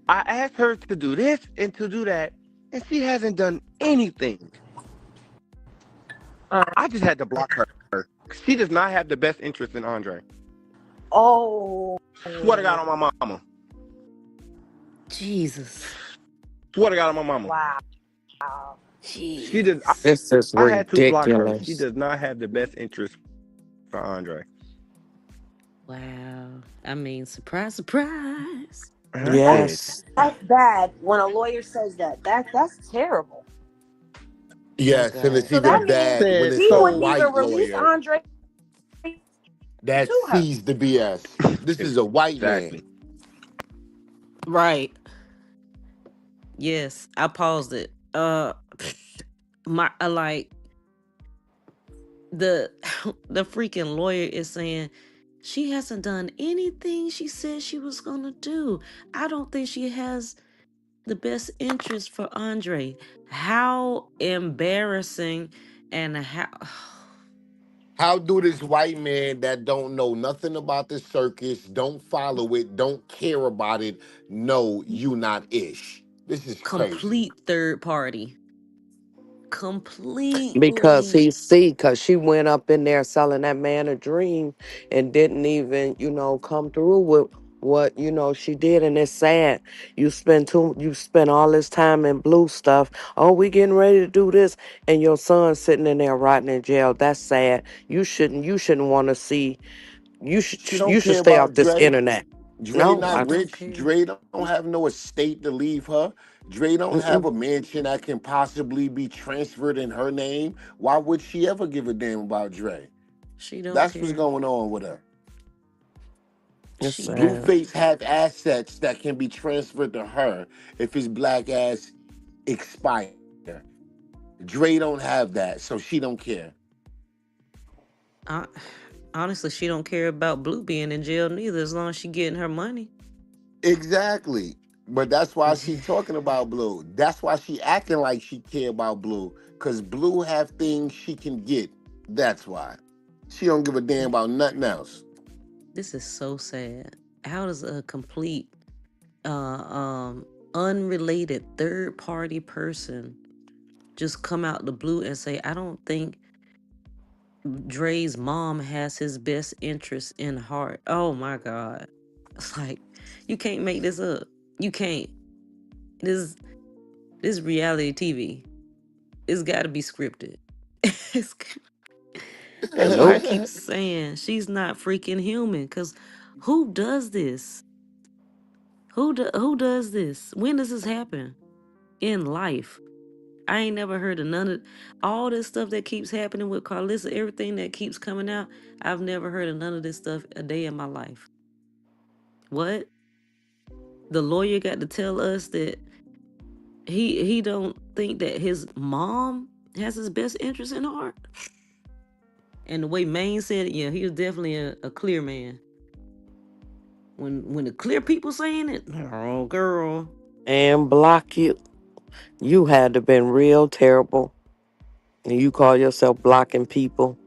I asked her to do this and to do that, and she hasn't done anything. I just had to block her. She does not have the best interest in Andre. Oh. Swear to God on my mama. Jesus. Swear to God on my mama. Wow. She did. This is I had to block her. ridiculous. She does not have the best interest for Andre. Wow. I mean, surprise, surprise. Yes. That's bad when a lawyer says that. That's terrible. Yes, and it's So even that bad means when it's he a wouldn't even white release lawyer Andre that to her. sees the BS. This is a white man. Right. Yes, I paused it. Like the the freaking lawyer is saying she hasn't done anything she said she was gonna do. I don't think she has the best interest for Andre. How embarrassing and How do this white man that don't know nothing about the circus, don't follow it, don't care about it, know you not ish? This is crazy. complete third party. Because Completely. because she went up in there selling that man a dream and didn't even, come through with what, she did. And it's sad. You spend all this time in blue stuff. Oh, we getting ready to do this. And your son's sitting in there rotting in jail. That's sad. You shouldn't want to see, She you don't should care stay off about this Dre. internet. Dre No, not I don't rich. care. Dre don't have no estate to leave her. Dre don't have a Mm-mm. mansion that can possibly be transferred in her name. Why would she ever give a damn about Dre? She don't That's what's care. going on with her. It's She don't. sad. Blueface have assets that can be transferred to her if his black ass expire. Dre don't have that, so she don't care. I, honestly, she don't care about Blue being in jail neither, as long as she getting her money. Exactly. But that's why she talking about Blue. That's why she acting like she care about Blue. Cause Blue have things she can get. That's why. She don't give a damn about nothing else. This is so sad. How does a complete, uh, um, unrelated third party person just come out the blue and say, "I don't think Dre's mom has his best interest in heart"? Oh my god! It's like you can't make this up. You can't. This this reality TV. It's got to be scripted. It's That's why I Nope. keep saying she's not freaking human. Cause who does this? Who does this? When does this happen in life? I ain't never heard of none of all this stuff that keeps happening with Carlissa. Everything that keeps coming out, I've never heard of none of this stuff a day in my life. What the lawyer got to tell us that he don't think that his mom has his best interest in heart. And the way Maine said it, yeah, he was definitely a clear man. When the clear people saying it, oh girl, And block you. You had to been real terrible. And you call yourself blocking people.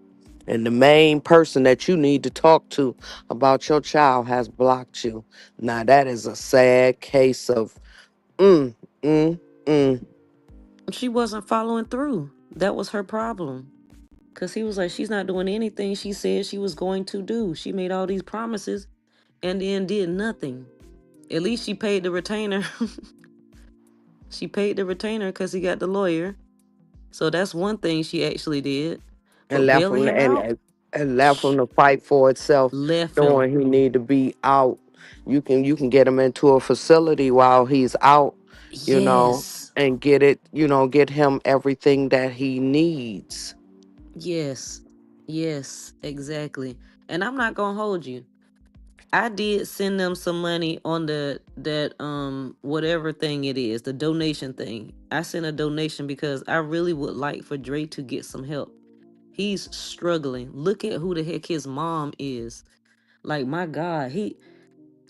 And the main person that you need to talk to about your child has blocked you. Now that is a sad case of mm, mm, mm. she wasn't following through. That was her problem. Cause he was like, she's not doing anything she said she was going to do. She made all these promises and then did nothing. At least she paid the retainer. She paid the retainer because he got the lawyer. So that's one thing she actually did. And But left bailing him him out, and left shh, him to fight for itself, left him. knowing he need to be out. You can get him into a facility while he's out, you know, Yes. and get it, get him everything that he needs. Yes. Yes. Exactly. And I'm not gonna hold you. I did send them some money on the that whatever thing it is, the donation thing. I sent a donation because I really would like for Drake to get some help. He's struggling. Look at who the heck his mom is. Like my God, he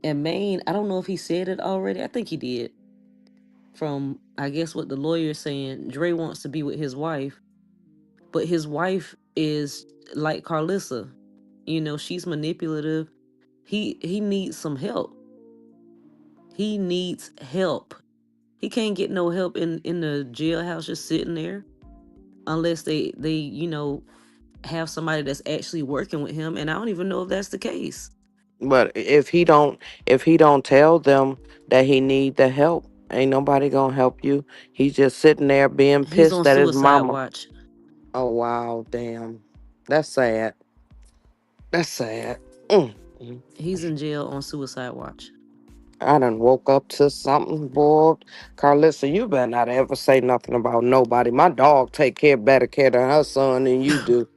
and Maine, I don't know if he said it already. I think he did. From I guess what the lawyer's saying, Dre wants to be with his wife, but his wife is like Carlissa. She's manipulative. He needs some help. He needs help. He can't get no help in the jailhouse just sitting there unless they have somebody that's actually working with him, and I don't even know if that's the case. But if he don't tell them that he need the help, ain't nobody gonna help you. He's just sitting there being He's pissed on at his suicide mama. watch. Oh wow, damn. That's sad. That's sad. Mm. Mm. He's in jail on suicide watch. I done woke up to something, boy. Carlissa, you better not ever say nothing about nobody. My dog take better care than her son than you do.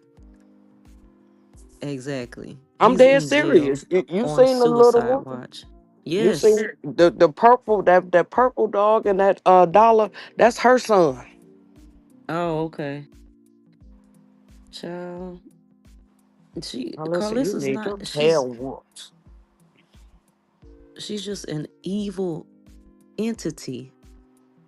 Exactly. I'm He's dead in jail serious. You on seen the little suicide one? watch. You Yes. seen the purple that purple dog and that dollar? That's her son. Oh, okay. Child. Carlissa, you Carlissa's need not your she's tail whooped. she's just an evil entity.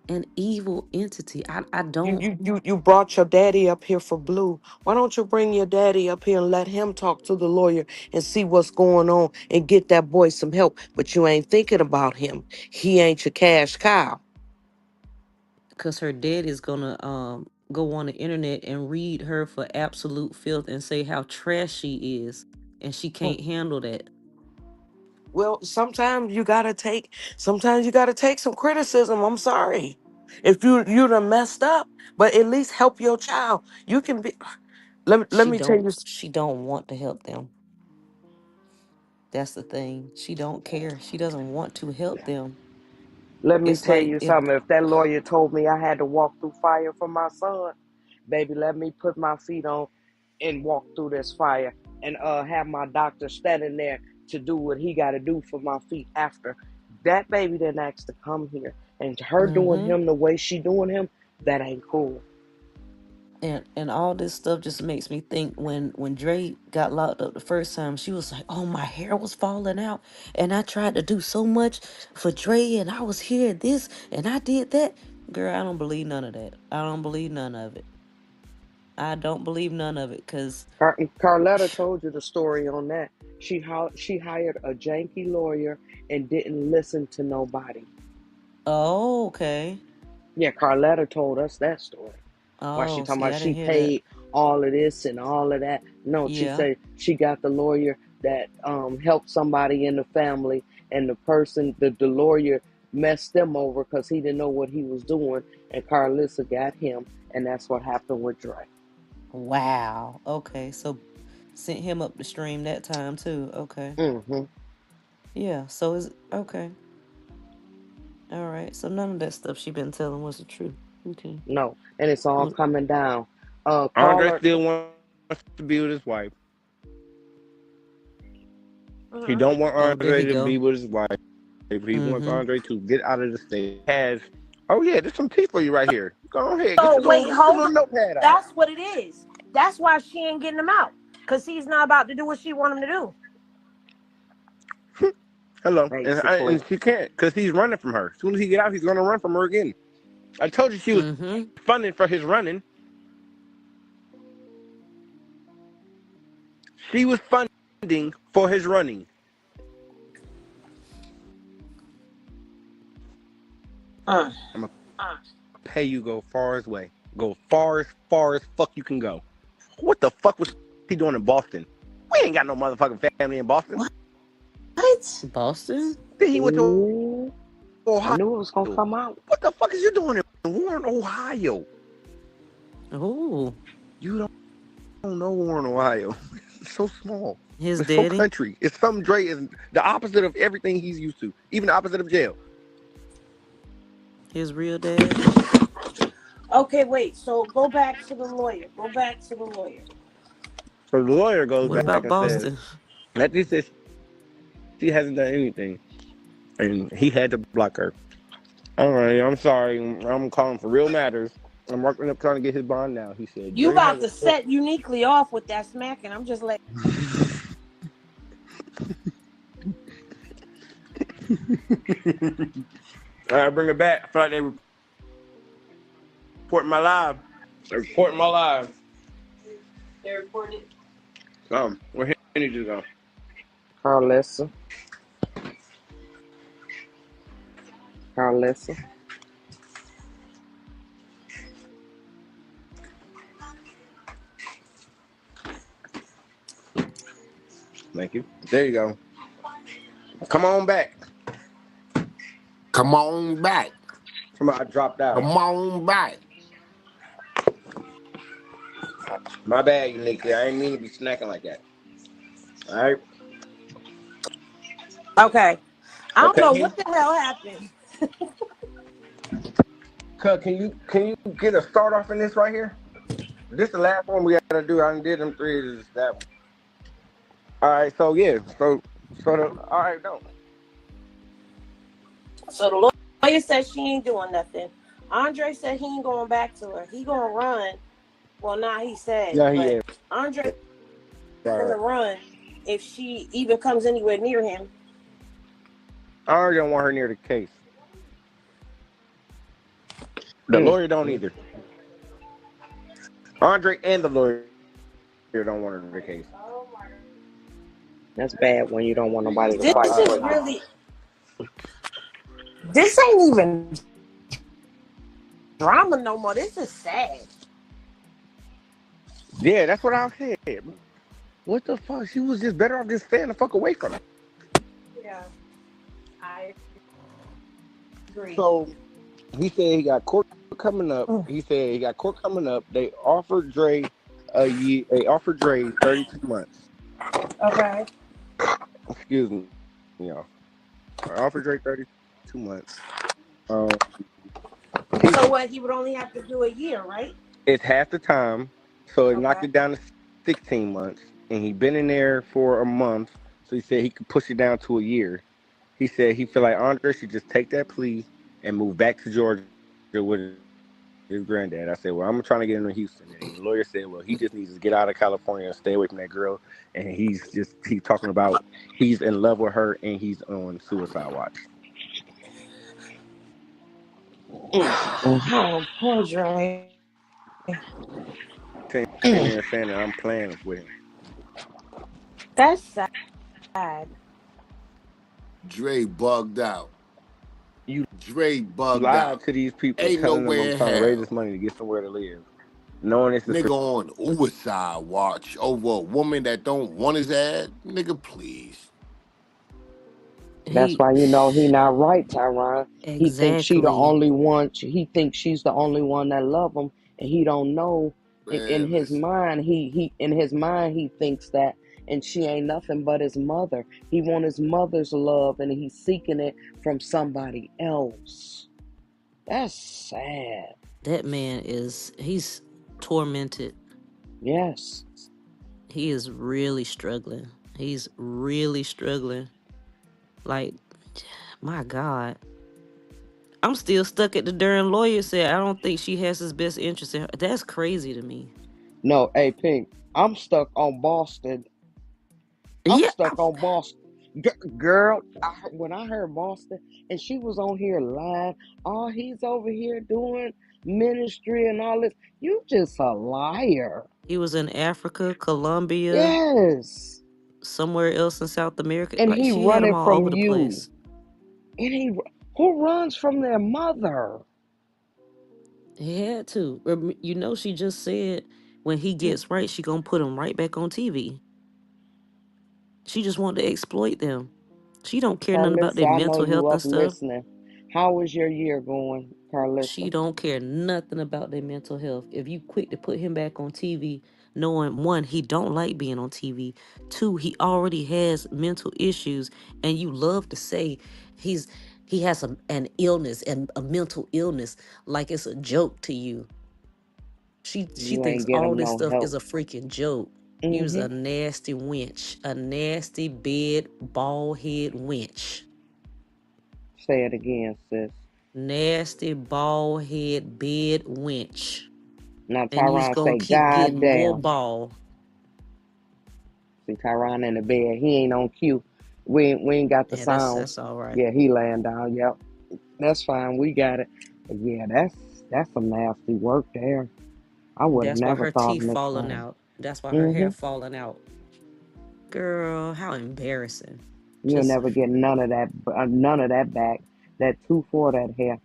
An evil entity. I You, don't you you you brought your daddy up here for Blue. Why don't you bring your daddy up here and let him talk to the lawyer and see what's going on and get that boy some help? But you ain't thinking about him. He ain't your cash cow. because her dad is gonna go on the internet and read her for absolute filth and say how trash she is, and she can't handle that. Well, sometimes you gotta take some criticism. I'm sorry. If you done messed up, but at least help your child. You can be let She me tell don't you she don't want to help them. That's the thing. She don't care. She doesn't want to help them. Let me It's tell like you if something. If that lawyer told me I had to walk through fire for my son, baby, let me put my feet on and walk through this fire and have my doctor standing there to do what he got to do for my feet after. That baby didn't ask to come here. And her doing mm-hmm. him the way she doing him, that ain't cool. And all this stuff just makes me think when Dre got locked up the first time, she was like, "Oh, my hair was falling out, and I tried to do so much for Dre, and I was here this, and I did that." Girl, I don't believe none of that. I don't believe none of it. I don't believe none of it, cause Carletta told you the story on that. She hired a janky lawyer and didn't listen to nobody. oh, okay. Yeah, Carletta told us that story. Why she Oh, talking see, about I she didn't hear that. paid all of this and all of that. No, she Yeah. said she got the lawyer that helped somebody in the family, and the lawyer messed them over because he didn't know what he was doing, and Carlissa got him, and that's what happened with Dre. Wow. Okay, so sent him up the stream that time too. Okay. Mm-hmm. Yeah. So is okay. All right. So none of that stuff she been telling was the truth. Okay. No, and it's all Mm, coming down. Andre Caller. still wants to be with his wife. He Uh-huh. don't want oh, there Andre he to be go. with his wife. He wants Mm-hmm. Andre to get out of the state. Has oh yeah, there's some tea for you right here. Go ahead, Oh, wait, get your hold little on. notepad out. That's what it is. That's why she ain't getting him out. Because he's not about to do what she want him to do. Hello, Basically. and she can't because he's running from her. As soon as he get out, he's gonna run from her again. I told you she was Mm-hmm. funding for his running. She was funding for his running. Uh. I'm gonna pay you go far as way. Go far as fuck you can go. What the fuck was he doing in Boston? We ain't got no motherfucking family in Boston. What? Boston? Then he went to Ooh, I Ohio. knew it was gonna come out. What the fuck is you doing in Warren, Ohio? Oh, You don't know Warren, Ohio. It's so small. his It's so daddy, country. It's some Dre is the opposite of everything he's used to. Even the opposite of jail. his real dad. Okay, wait. So go back to the lawyer. Go back to the lawyer. So the lawyer goes What back about and says, Boston? Letty says she hasn't done anything. And he had to block her. All right, I'm sorry. I'm calling for real matters. I'm working up trying to get his bond now. He said, You Dre about has to set uniquely off with that smacking. I'm just like, All right, bring it back. I feel like they reporting my live. They're reporting my live. They're reporting it. Where Henny just go? Carlissa. Carlissa. Thank you. There you go. Come on back. Come on back. Somebody dropped out. Come on back. My bad, uniquely. I ain't mean to be snacking like that. All right. okay. I don't Okay. know what the hell happened. Cuz, can you get a start off in this right here? This the last one we gotta do. I done did them three. This is that one. All right. So yeah. All right. No. So the lawyer said she ain't doing nothing. Andre said he ain't going back to her. He gonna run. Well, nah, he said, Yeah, he but is. Andre All gonna right. run if she even comes anywhere near him. I already don't want her near the case. The Mm. lawyer don't either. Andre and the lawyer don't want her near the case. That's bad when you don't want nobody to This fight is for you. really. This ain't even drama no more. This is sad. Yeah, that's what I said. What the fuck? She was just better off just staying the fuck away from him. Yeah, I agree. So he said he got court coming up. He said he got court coming up. They offered Dre a year. They offered Dre 32 months. Okay. excuse me, y'all. I offered Drake 32 months. Um, he So what? He would only have to do a year, right? it's half the time, so it knocked Okay. it down to 16 months, and he been in there for a month. So he said he could push it down to a year. He said he feel like Andre should just take that plea and move back to Georgia with his granddad. I said, well, I'm trying to get into Houston, and the lawyer said, well, he just needs to get out of California and stay away from that girl. And he's talking about he's in love with her and he's on suicide watch. Oh, poor Dre. Sitting there saying that I'm playing with him. That's sad. Dre bugged out. You Dre bugged lied out. to these people, Ain't telling them I'm nowhere in trying to raise this hell. money to get somewhere to live, knowing it's the Nigga on suicide watch over a woman that don't want his ass. Nigga, please. That's He why he not right, Tyron. He thinks she the exactly. only one. He thinks she's the only one that love him, and he don't know. In Man, his listen. mind, he in his mind he thinks that, and she ain't nothing but his mother. He want his mother's love, and he's seeking it from somebody else. That's sad. That man he's tormented. Yes. He is really struggling. He's really struggling. Like, my God. I'm still stuck at the darn lawyer said I don't think she has his best interest in her. That's crazy to me. No, hey Pink. I'm stuck on Boston. I'm Yeah, stuck on Boston. Girl, when I heard Boston and she was on here live, oh, he's over here doing ministry and all this. You just a liar. he was in Africa, Colombia, Yes. somewhere else in South America. And Like he she had him running all from over the you. place. And who runs from their mother? He had to. She just said when he gets right, she gonna put him right back on TV. She just wanted to exploit them. She don't care nothing about their Carlissa, I know mental you health up and stuff. listening. How is your year going, She Carlissa? don't care nothing about their mental health. If you quick to put him back on TV, knowing one, he don't like being on TV. Two, he already has mental issues, and you love to say he's he has an illness and a mental illness like it's a joke to you. She You thinks ain't get all him this no stuff is help. a freaking joke. You's Mm-hmm. a nasty wench, a nasty bed bald head wench, Say it again, sis. nasty bald head bed wench. Now And you's Tyron gonna say, keep God getting more damn. ball. See Tyron in the bed. He ain't on cue. We ain't got the Yeah, that's sounds. that's all right. Yeah, he laying down. Yep. That's fine. We got it. But yeah, that's some nasty work there. I would have That's why never her thought teeth Miss falling Brown. out. That's why her Mm-hmm. hair falling out. Girl, how embarrassing. You'll Just never get none of that back. That two for that hair.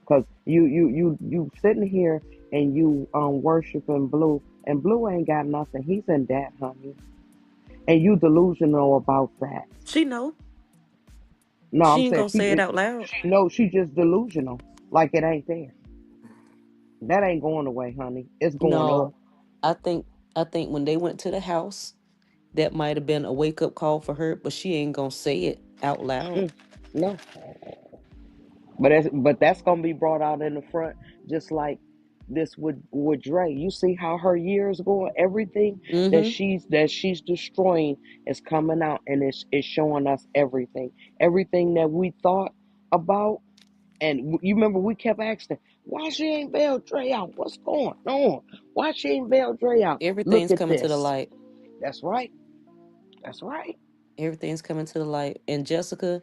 Cause you sitting here and you worshiping Blue, and Blue ain't got nothing. He's in debt, honey. And you delusional about that. she know. No, She I'm ain't saying gonna say it out loud. she just delusional. Like it ain't there. That ain't going away, honey. It's going up. No. I think I think when they went to the house, that might have been a wake up call for her, but she ain't gonna say it out loud. No. But that's gonna be brought out in the front, just like this with Dre. You see how her year is going. Everything that Mm-hmm. she's destroying is coming out, and it's showing us everything. Everything that we thought about, and you remember we kept asking, why she ain't bail Dre out? What's going on? Why she ain't bail Dre out? Look Everything's at coming to the this. light. That's right. That's right. Everything's coming to the light. And Jessica,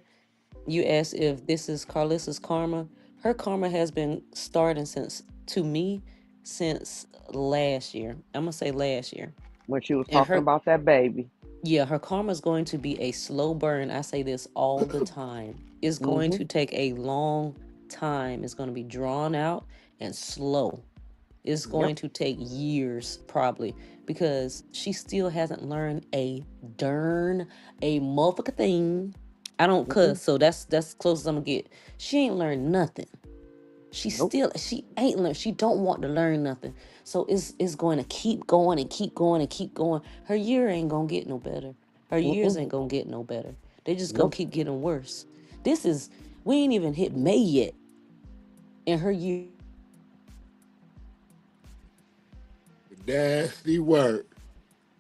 you asked if this is Carlissa's karma. Her karma has been starting since, to me, since last year. I'm gonna say last year. When she was And talking about that baby. yeah, her karma is going to be a slow burn. I say this all the time. It's going Mm-hmm. to take a long time. It's going to be drawn out and slow. It's Yep. going to take years probably because she still hasn't learned a motherfucker thing. I don't Mm-mm. cuss, so that's close as I'm gonna get. She ain't learned nothing. Nope. She ain't learned. She don't want to learn nothing. So it's going to keep going and keep going and keep going. Her year ain't gonna get no better. Her years Mm-mm. ain't gonna get no better. They just gonna Nope. keep getting worse. This is we ain't even hit May yet, and her years is already Nasty work.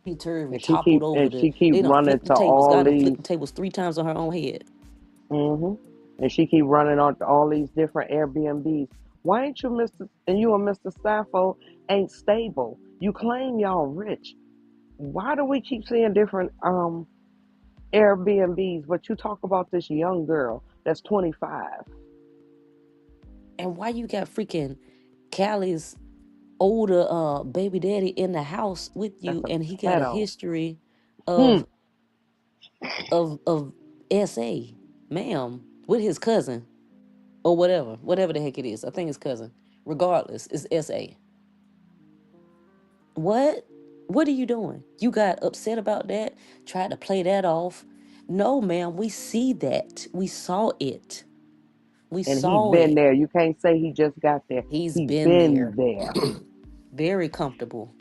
topsy turvy, And she toppled keep over. and The she keep they done running flipped the to tables. all God done flipped these. the tables 3 times on her own head. Hmm. And she keep running on to all these different Airbnbs. Why ain't you Mr. and you and Mr. Sappho ain't stable? You claim y'all rich. Why do we keep seeing different Airbnbs? But you talk about this young girl that's 25. And why you got freaking Callie's older baby daddy in the house with That's you, a and he got a pedo. history Hmm. of of SA, ma'am, with his cousin or whatever the heck it is. I think it's cousin. Regardless, it's SA. What? What are you doing? You got upset about that? Tried to play that off? No, ma'am. We see that. We saw it. We And he saw been it. there. You can't say he just got there. He's He been been there, there very comfortable,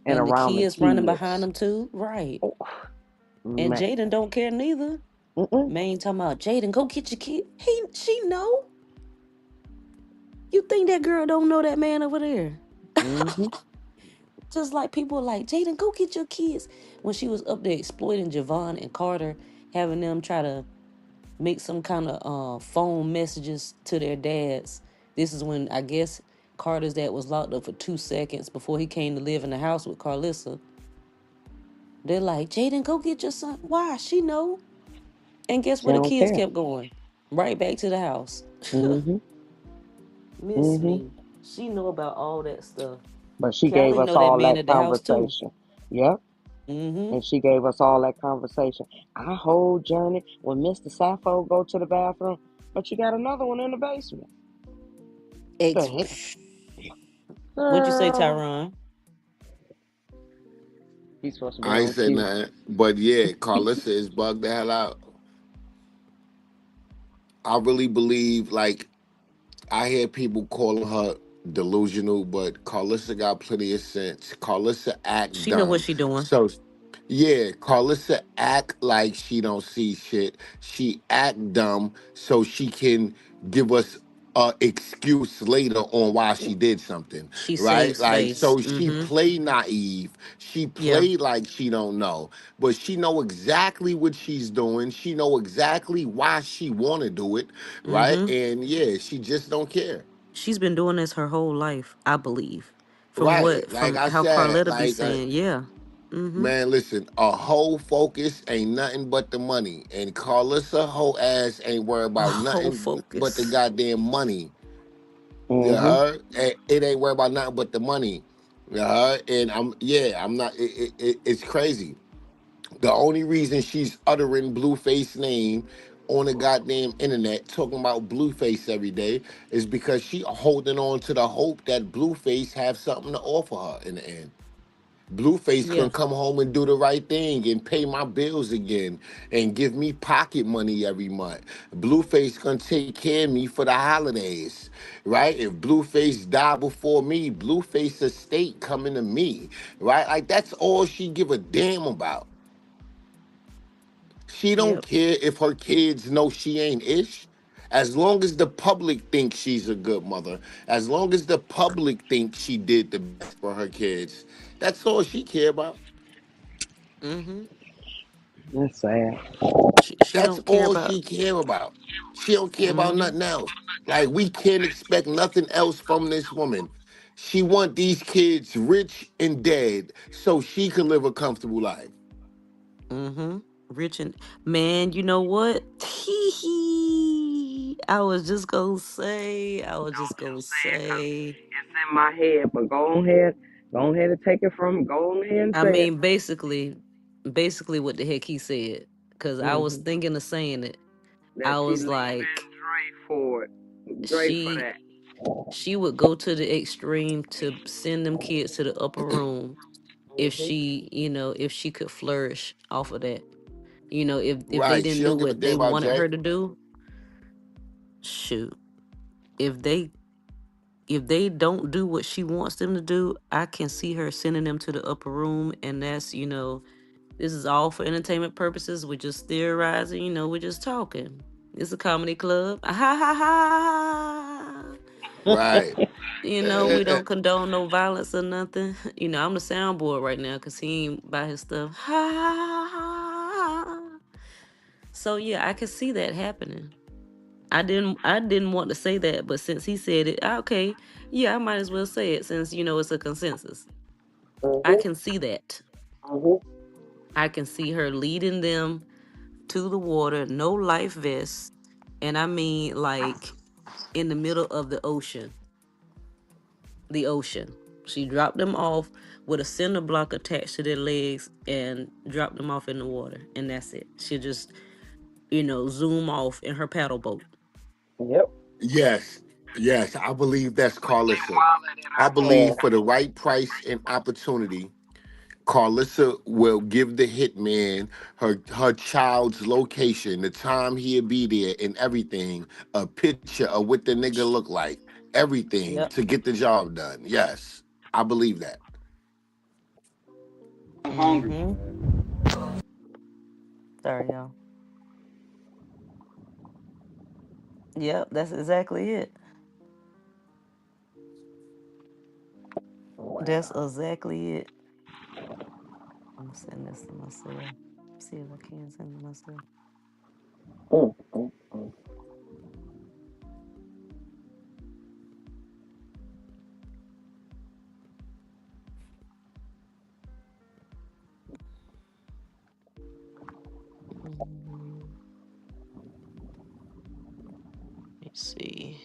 and and the around the kids running behind kids. him too. Right. Oh, And man. Jaden don't care neither. Mm-mm. Man talking about Jaden, go get your kid. She know. You think that girl don't know that man over there? Mm-hmm. Just like people like Jaden, go get your kids. When she was up there exploiting Javon and Carter, having them try to make some kind of phone messages to their dads. This is when I guess Carter's dad was locked up for 2 seconds before he came to live in the house with Carlissa. They're like, Jaden, go get your son. Why? She know. And guess She where the don't kids care. kept going? Right back to the house. Mm-hmm. Miss Mm-hmm. me. She know about all that stuff. But she gave Callie us know that all man that at the house too. conversation. Yep. Mm-hmm. And she gave us all that conversation. Our whole journey when Mr. Sappho go to the bathroom, but you got another one in the basement. The Ex- heck? What'd you say, Girl. Tyron? He's supposed to be I ain't on say cue. nothing, but yeah, Carlissa is bugged the hell out. I really believe, like, I hear people calling her delusional, but Carlissa got plenty of sense. Carlissa act She know what dumb. she doing. So yeah, Carlissa act like she don't see shit. She act dumb so she can give us a excuse later on why she did something, She right? saves Like, face. so she Mm-hmm. play naive. She Yeah. play like she don't know, but she know exactly what she's doing. She know exactly why she want to do it, right? Mm-hmm. And yeah, she just don't care. She's been doing this her whole life, I believe. Right. Like From I how said, Carletta be like saying, yeah. Mm-hmm. man, listen, a whole focus ain't nothing but the money. And Carlissa whole ass ain't worried about Whole nothing but the focus. goddamn money. You Mm-hmm. heard? It ain't worried about nothing but the money. You heard? And I'm not, it's crazy. The only reason she's uttering Blueface name on the goddamn internet, talking about Blueface every day, is because she holding on to the hope that Blueface have something to offer her in the end. Blueface Yeah. can come home and do the right thing and pay my bills again and give me pocket money every month. Blueface gonna take care of me for the holidays, right? If Blueface die before me, Blueface estate coming to me, right? Like that's all she give a damn about. She don't Yep. care if her kids know she ain't ish. As long as the public thinks she's a good mother, as long as the public thinks she did the best for her kids, that's all she care about. Mm-hmm. That's sad. She That's don't care all about. she care about. She don't care about Mm-hmm. nothing else. Like we can't expect nothing else from this woman. She want these kids rich and dead so she can live a comfortable life. Mm-hmm. Rich and man, you know what? Tee. I was just gonna say. I was just Don't you gonna say it 'cause say. it's in my head, but go ahead. Go ahead and take it from Go ahead and I say it. mean, basically what the heck he said. Cause I was Mm-hmm. thinking of saying it. That I she was leaving like, Dre for it. Dre for she that. she would go to the extreme to send them kids to the upper room if Mm-hmm. if she could flourish off of that. If they Right. She didn't do don't give a what damn they about wanted Jay. her to do, shoot. If they if they don't do what she wants them to do, I can see her sending them to the upper room, and that's This is all for entertainment purposes. We're just theorizing, we're just talking. It's a comedy club. Ah, ha ha ha. Right. We Eh, don't condone no violence or nothing. I'm the soundboard right now because he ain't by his stuff. Ha ha ha ha. So yeah, I can see that happening. I didn't want to say that, but since he said it, okay, yeah, I might as well say it since it's a consensus. I can see that. I can see her leading them to the water, no life vest, and I mean like in the middle of the ocean. The ocean. She dropped them off with a cinder block attached to their legs and dropped them off in the water, and that's it. She just, zoom off in her paddle boat. Yep. yes, yes, I believe that's Carlissa. I Man, believe for the right price and opportunity, Carlissa will give the hitman her child's location, the time he'll be there, and everything, a picture of what the nigga look like, everything Yep. to get the job done. Yes, I believe that. Mm-hmm. Sorry, y'all. Yep, that's exactly it. That's exactly it. I'm gonna send this to myself. See if I can send it to myself. mm, mm, mm. Let's see.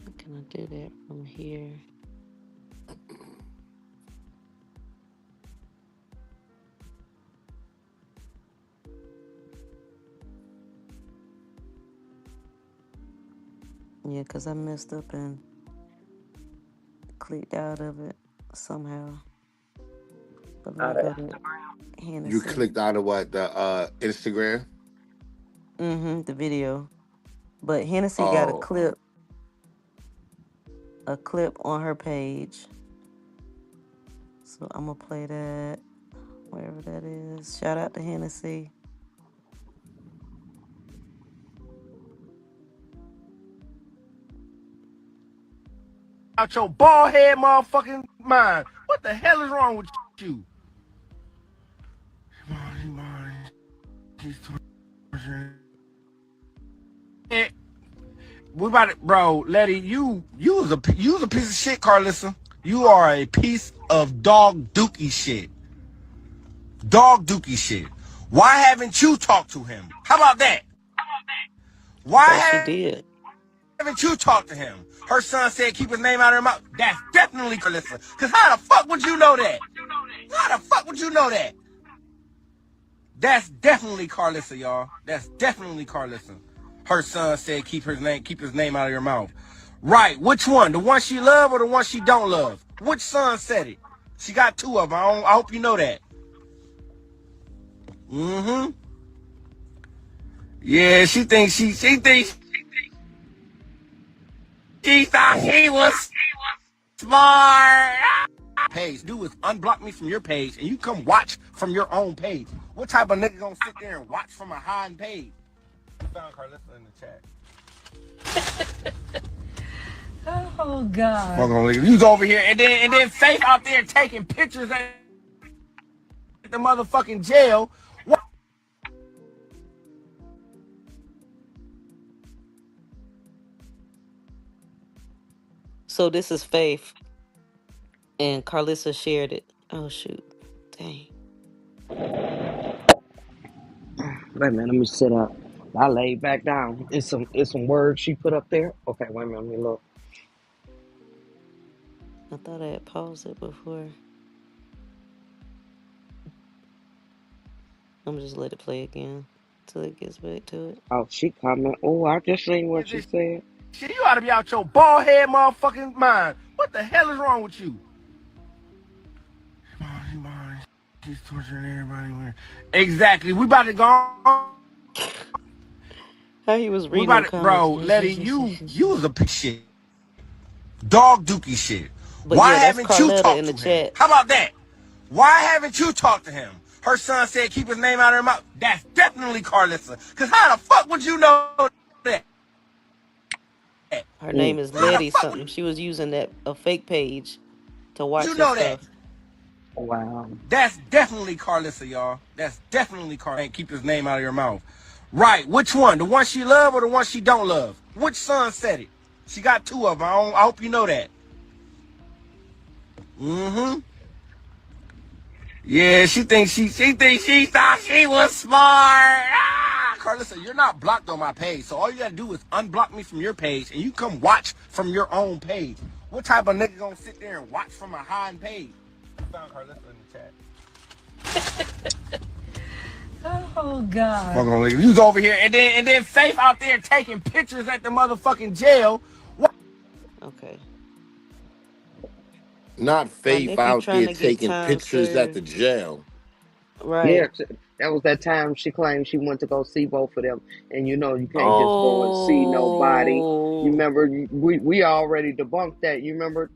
How can I do that from here? Yeah, because I messed up and clicked out of it somehow. But let All me that. go to You Hennessy. clicked out of what, the Instagram? The video. But Hennessy got Oh, a clip on her page. So I'm gonna play that wherever that is. Shout out to Hennessy. Out your bald head motherfucking mind. What the hell is wrong with you? We about it, bro. Letty, you was a piece of shit, Carlissa. You are a piece of dog dookie shit. Dog dookie shit. Why haven't you talked to him? How about that? I Why thought she did. haven't you talked to him? Her son said keep his name out of her mouth. That's definitely Carlissa. Cause how the fuck would you know that? How the fuck would you know that? That's definitely Carlissa, y'all. That's definitely Carlissa. Her son said keep his name out of your mouth. Right. Which one? The one she love or the one she don't love? Which son said it? She got two of them. I hope you know that. Mm-hmm. Yeah, she thought she was smart. Page. Do is unblock me from your page and you come watch from your own page. What type of nigga gonna sit there and watch from a hiding page? I found Carlissa in the chat. Oh God. You was over here and then Faith out there taking pictures at the motherfucking jail. What? So this is Faith, and Carlissa shared it. Oh shoot, dang. Wait a minute, let me sit up. I laid back down. It's some words she put up there. Okay, wait a minute, let me look. I thought I had paused it before. I'm just let it play again till it gets back to it. Oh, she coming. Oh, I just seen what she said. Shit, you ought to be out your bald head motherfucking mind. What the hell is wrong with you? She's torturing everybody. Exactly. We about to go. How he was We reading them about to, comments. bro, Letty, you was a piece of shit. Dog dookie shit. But Why yeah, that's haven't you Carletta talked in the to him? chat. How about that? Why haven't you talked to him? Her son said keep his name out of her mouth. That's definitely Carlissa. Cause how the fuck would you know that? Her Mm, name is How the mm. Letty fuck would something. She was using that a fake page to watch you his know that? stuff. Wow. That's definitely Carlissa, y'all. That's definitely Carlissa. Keep his name out of your mouth. Right. Which one? The one she love or the one she don't love? Which son said it? She got two of them. I hope you know that. Mm-hmm. Yeah, she thought she was smart. Ah! Carlissa, you're not blocked on my page, so all you gotta do is unblock me from your page, and you come watch from your own page. What type of nigga gonna sit there and watch from a hiding page? I found Carlissa in the chat. Oh God. Fuck on, nigga. You was over here, and then Faith out there taking pictures at the motherfucking jail. What? Okay. Not My Faith nephew out trying there to get taking time pictures at the served. jail. Yeah, Right. that was that time she claimed she went to go see both of them, and you can't just go and see nobody. You Oh, remember we already debunked that. You remember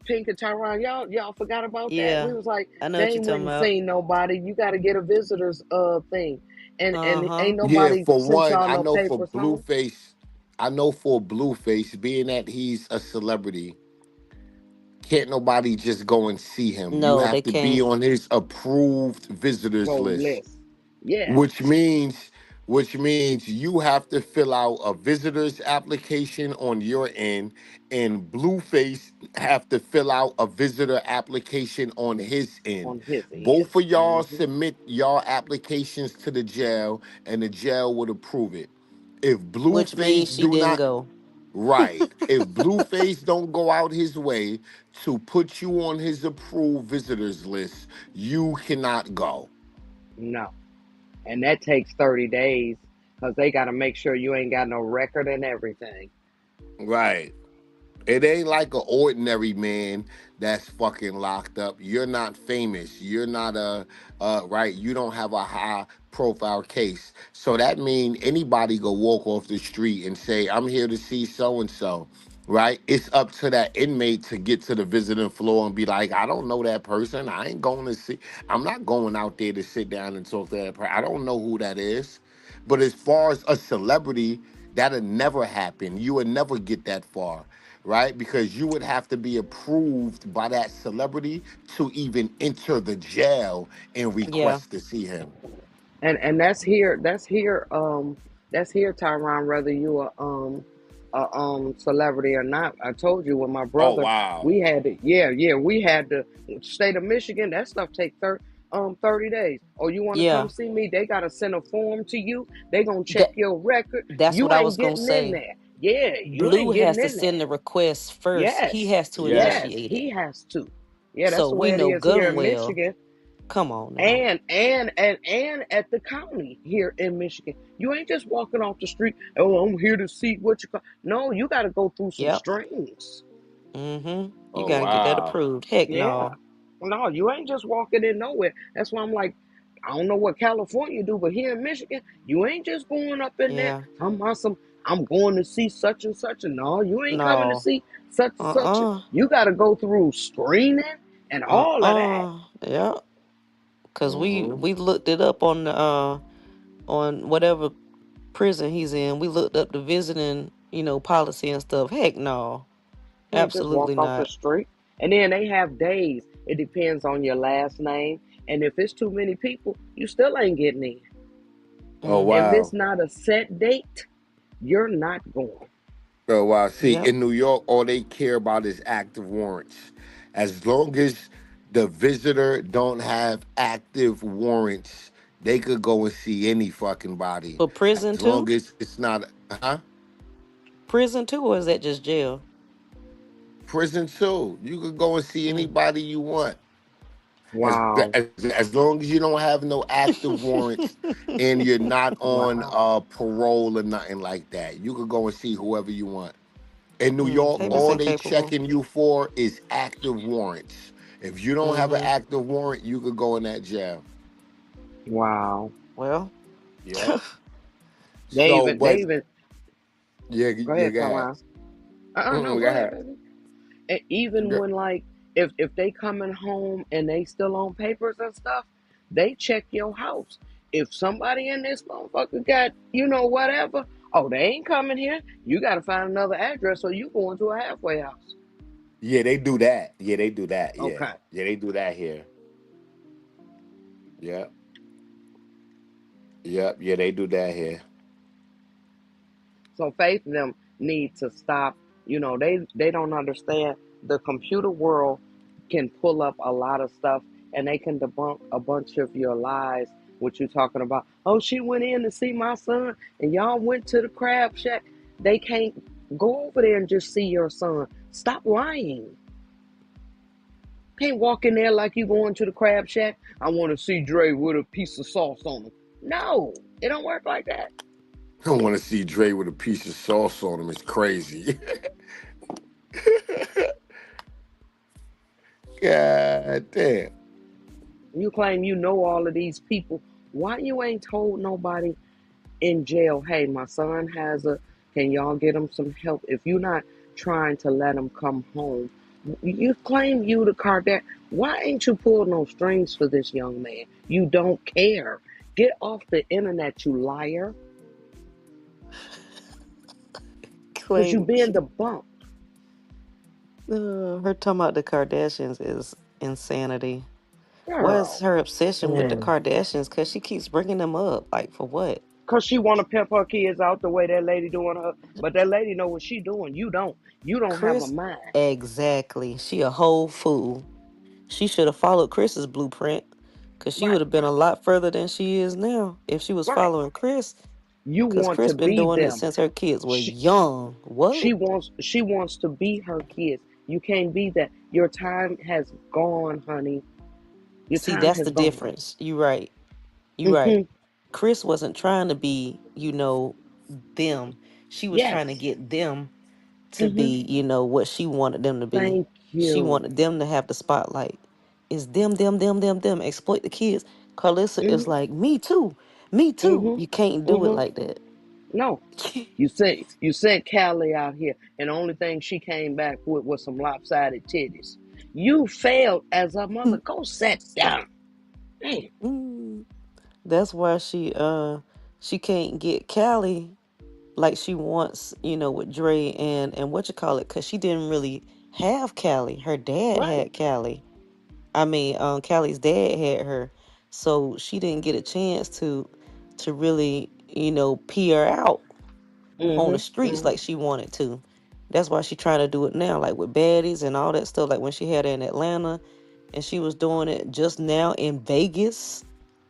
Pink and Tyron, y'all forgot about that. We yeah. was like I know they what you're ain't went talking and about. seen nobody. You got to get a visitor's thing, and Uh-huh. ain't Yeah, nobody for sent one, y'all I no know for papers home. Blueface, I know for Blueface, being that he's a celebrity, can't nobody just go and see him. You No, they have to be can't. on his approved visitors Oh, list. list. Yes, which means which means you have to fill out a visitor's application on your end, and Blueface have to fill out a visitor application on his end. on his end. Both of y'all Hmm. submit y'all applications to the jail, and the jail would approve it. If Which means Blueface she do didn't not, go. right, if Blueface don't go out his way to put you on his approved visitors list, you cannot go. No, and that takes 30 days because they got to make sure you ain't got no record and everything. Right. It ain't like an ordinary man that's fucking locked up. You're not famous. You're not right. You don't have a high profile case. So that mean anybody go walk off the street and say, I'm here to see so and so. Right? It's up to that inmate to get to the visiting floor and be like, I don't know that person. I ain't going to see. I'm not going out there to sit down and talk to that person. I don't know who that is. But as far as a celebrity, that'll never happen. You would never get that far, right? Because you would have to be approved by that celebrity to even enter the jail and Yeah. request to see him. And that's here, Tyron, whether you a celebrity or not. I told you with my Oh brother, wow. we had to, yeah, we had the state of Michigan, that stuff take 30 days. Oh, you want to come Yeah. see me? They got to send a form to you. They going to check That your record. that's what You I was ain't gonna getting in say. there. Yeah, you Blue ain't has getting to in there. send the request first. He Yes, has to yes, initiate it. he has to. Yeah, that's So the we way it know is good here and in well. Michigan. Come on now. And at the county here in Michigan. You ain't just walking off the street. Oh, I'm here to see what you call. No, you got to go through some Yep. strings. Mm-hmm. You Oh gotta get that wow. approved. Heck Yeah. no. No, you ain't just walking in nowhere. That's why I'm like, I don't know what California do, but here in Michigan, you ain't just going up in there Yeah. talking about some. I'm going to see such and such, and no, you ain't coming to No. see such and such. Uh-uh. You got to go through screening and all of that. Yeah. Cause we Hmm. we looked it up on whatever prison he's in. We looked up the visiting, policy and stuff. Heck no. You can't just walk Absolutely off the not. street. And then they have days. It depends on your last name. And if it's too many people, you still ain't getting in. Oh If Mm-hmm. it's wow. not a set date, you're not going. Oh wow. See, Yep. in New York, all they care about is active warrants. As long as the visitor don't have active warrants, they could go and see any fucking body. For prison As long too? as it's not, huh? Prison too, or is that just jail? Prison too. You could go and see Mm. anybody you want. Wow. As long as you don't have no active warrants and you're not on Wow. parole or nothing like that, you could go and see whoever you want. In New York, Famous all Wow. and they capable. checking you for is active warrants. If you don't have an Mm-hmm. active warrant, you could go in that jail. Wow. Well, Yep. They So, even they but even yeah, go you ahead, got Tyrone. No, Go go ahead, ahead. baby. And even Go- when like if they coming home and they still on papers and stuff, they check your house. If somebody in this motherfucker got whatever, oh they ain't coming here. You got to find another address, so you going to a halfway house. Yeah, they do that. Yeah, they do that. Yeah, Okay. yeah, they do that here. Yeah, yep, yeah, they do that here. So Faith and them need to stop. They don't understand the computer world can pull up a lot of stuff and they can debunk a bunch of your lies. What you talking about? Oh, she went in to see my son and y'all went to the crab shack. They can't go over there and just see your son. Stop lying. Can't walk in there like you going to the crab shack. I want to see Dre with a piece of sauce on him. No, it don't work like that. I want to see Dre with a piece of sauce on him. It's crazy. God damn. You claim you know all of these people. Why you ain't told nobody in jail, hey, my son can y'all get him some help? If you're not trying to let him come home, you claim you the Kardashian. Why ain't you pulled no strings for this young man? You don't care. Get off the internet, you liar, because you Claim being debunked. her talking about the Kardashians is insanity. What is Girl, her obsession with the Yeah. Kardashians? Because she keeps bringing them up. Like, for what? because she want to pimp her kids out the way that lady doing her. But that lady know what she doing. You don't. You don't have a Chris, mind. exactly. She a whole fool. She should have followed Chris's blueprint because she Right, would have been a lot further than she is now if she was right. following Chris. You Because want Chris to been be doing it them. since her kids were She, young. What? she wants to be her kids. You can't be that. Your time has gone, honey. Your See, time that's has the gone. difference. You right. You right. Mm-hmm. Chris wasn't trying to be, them. She was trying to Yes. get them to Mm-hmm. be, what she wanted them to be. Thank She you. wanted them to have the spotlight. It's them. Exploit the kids. Carlissa is Mm-hmm. like, me too. Me too. You can't Mm-hmm. do it Mm-hmm. like that. No. You sent Callie out here, and the only thing she came back with was some lopsided titties. You failed as a mother. Go sit down. Damn. Mm. That's why she can't get Callie like she wants, with Dre and what you call it, because she didn't really have Callie. Her dad Right. had Callie. I mean, Callie's dad had her, so she didn't get a chance to really, pee her out on the Mm-hmm. streets Mm-hmm. like she wanted to. That's why she trying to do it now, like with baddies and all that stuff. Like when she had her in Atlanta, and she was doing it just now in Vegas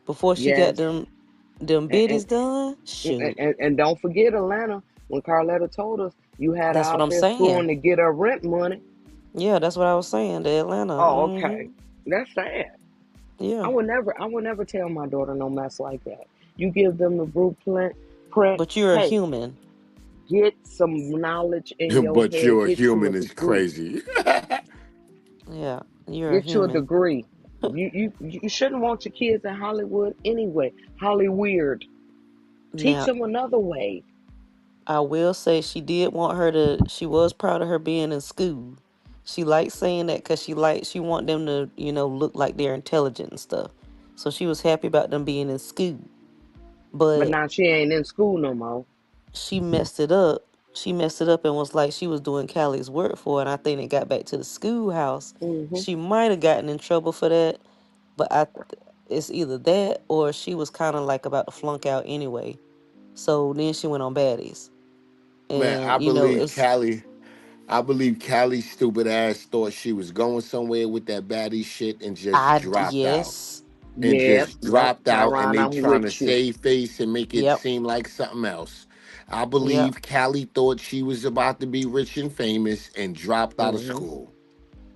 before she got Yes. them And, biddies done. Shoot, and don't forget Atlanta. When Carletta told us you had her that's what out I'm there screwing saying. to get her rent money. Yeah, that's what I was saying. The Atlanta. Oh, okay. Hmm. That's sad. I Yeah, would never I would never tell my daughter no mess like that. You give them the blueprint, but you're a hey, human. get some knowledge in your But head, you're get you a human is degree. crazy. Yeah, you're a Get you a human. degree. You shouldn't want your kids in Hollywood anyway. Hollyweird. Teach Now, them another way. I will say she did want her she was proud of her being in school. She liked saying that because she want them to, look like they're intelligent and stuff. So she was happy about them being in school. But But now she ain't in school no more. she messed it up. She messed it up and was like she was doing Callie's work for her. And I think it got back to the schoolhouse. Hmm. She might have gotten in trouble for that. But it's either that or she was kind of like about to flunk out anyway. So then she went on baddies. Man, And, it's I believe Callie's stupid ass thought she was going somewhere with that baddie shit and just dropped out. yes. And Yep, just yep. dropped out and Tyron, they I'm trying to with you. save face and make it Yep. seem like something else. I Yep. believe Callie thought she was about to be rich and famous and dropped out of Hmm. school.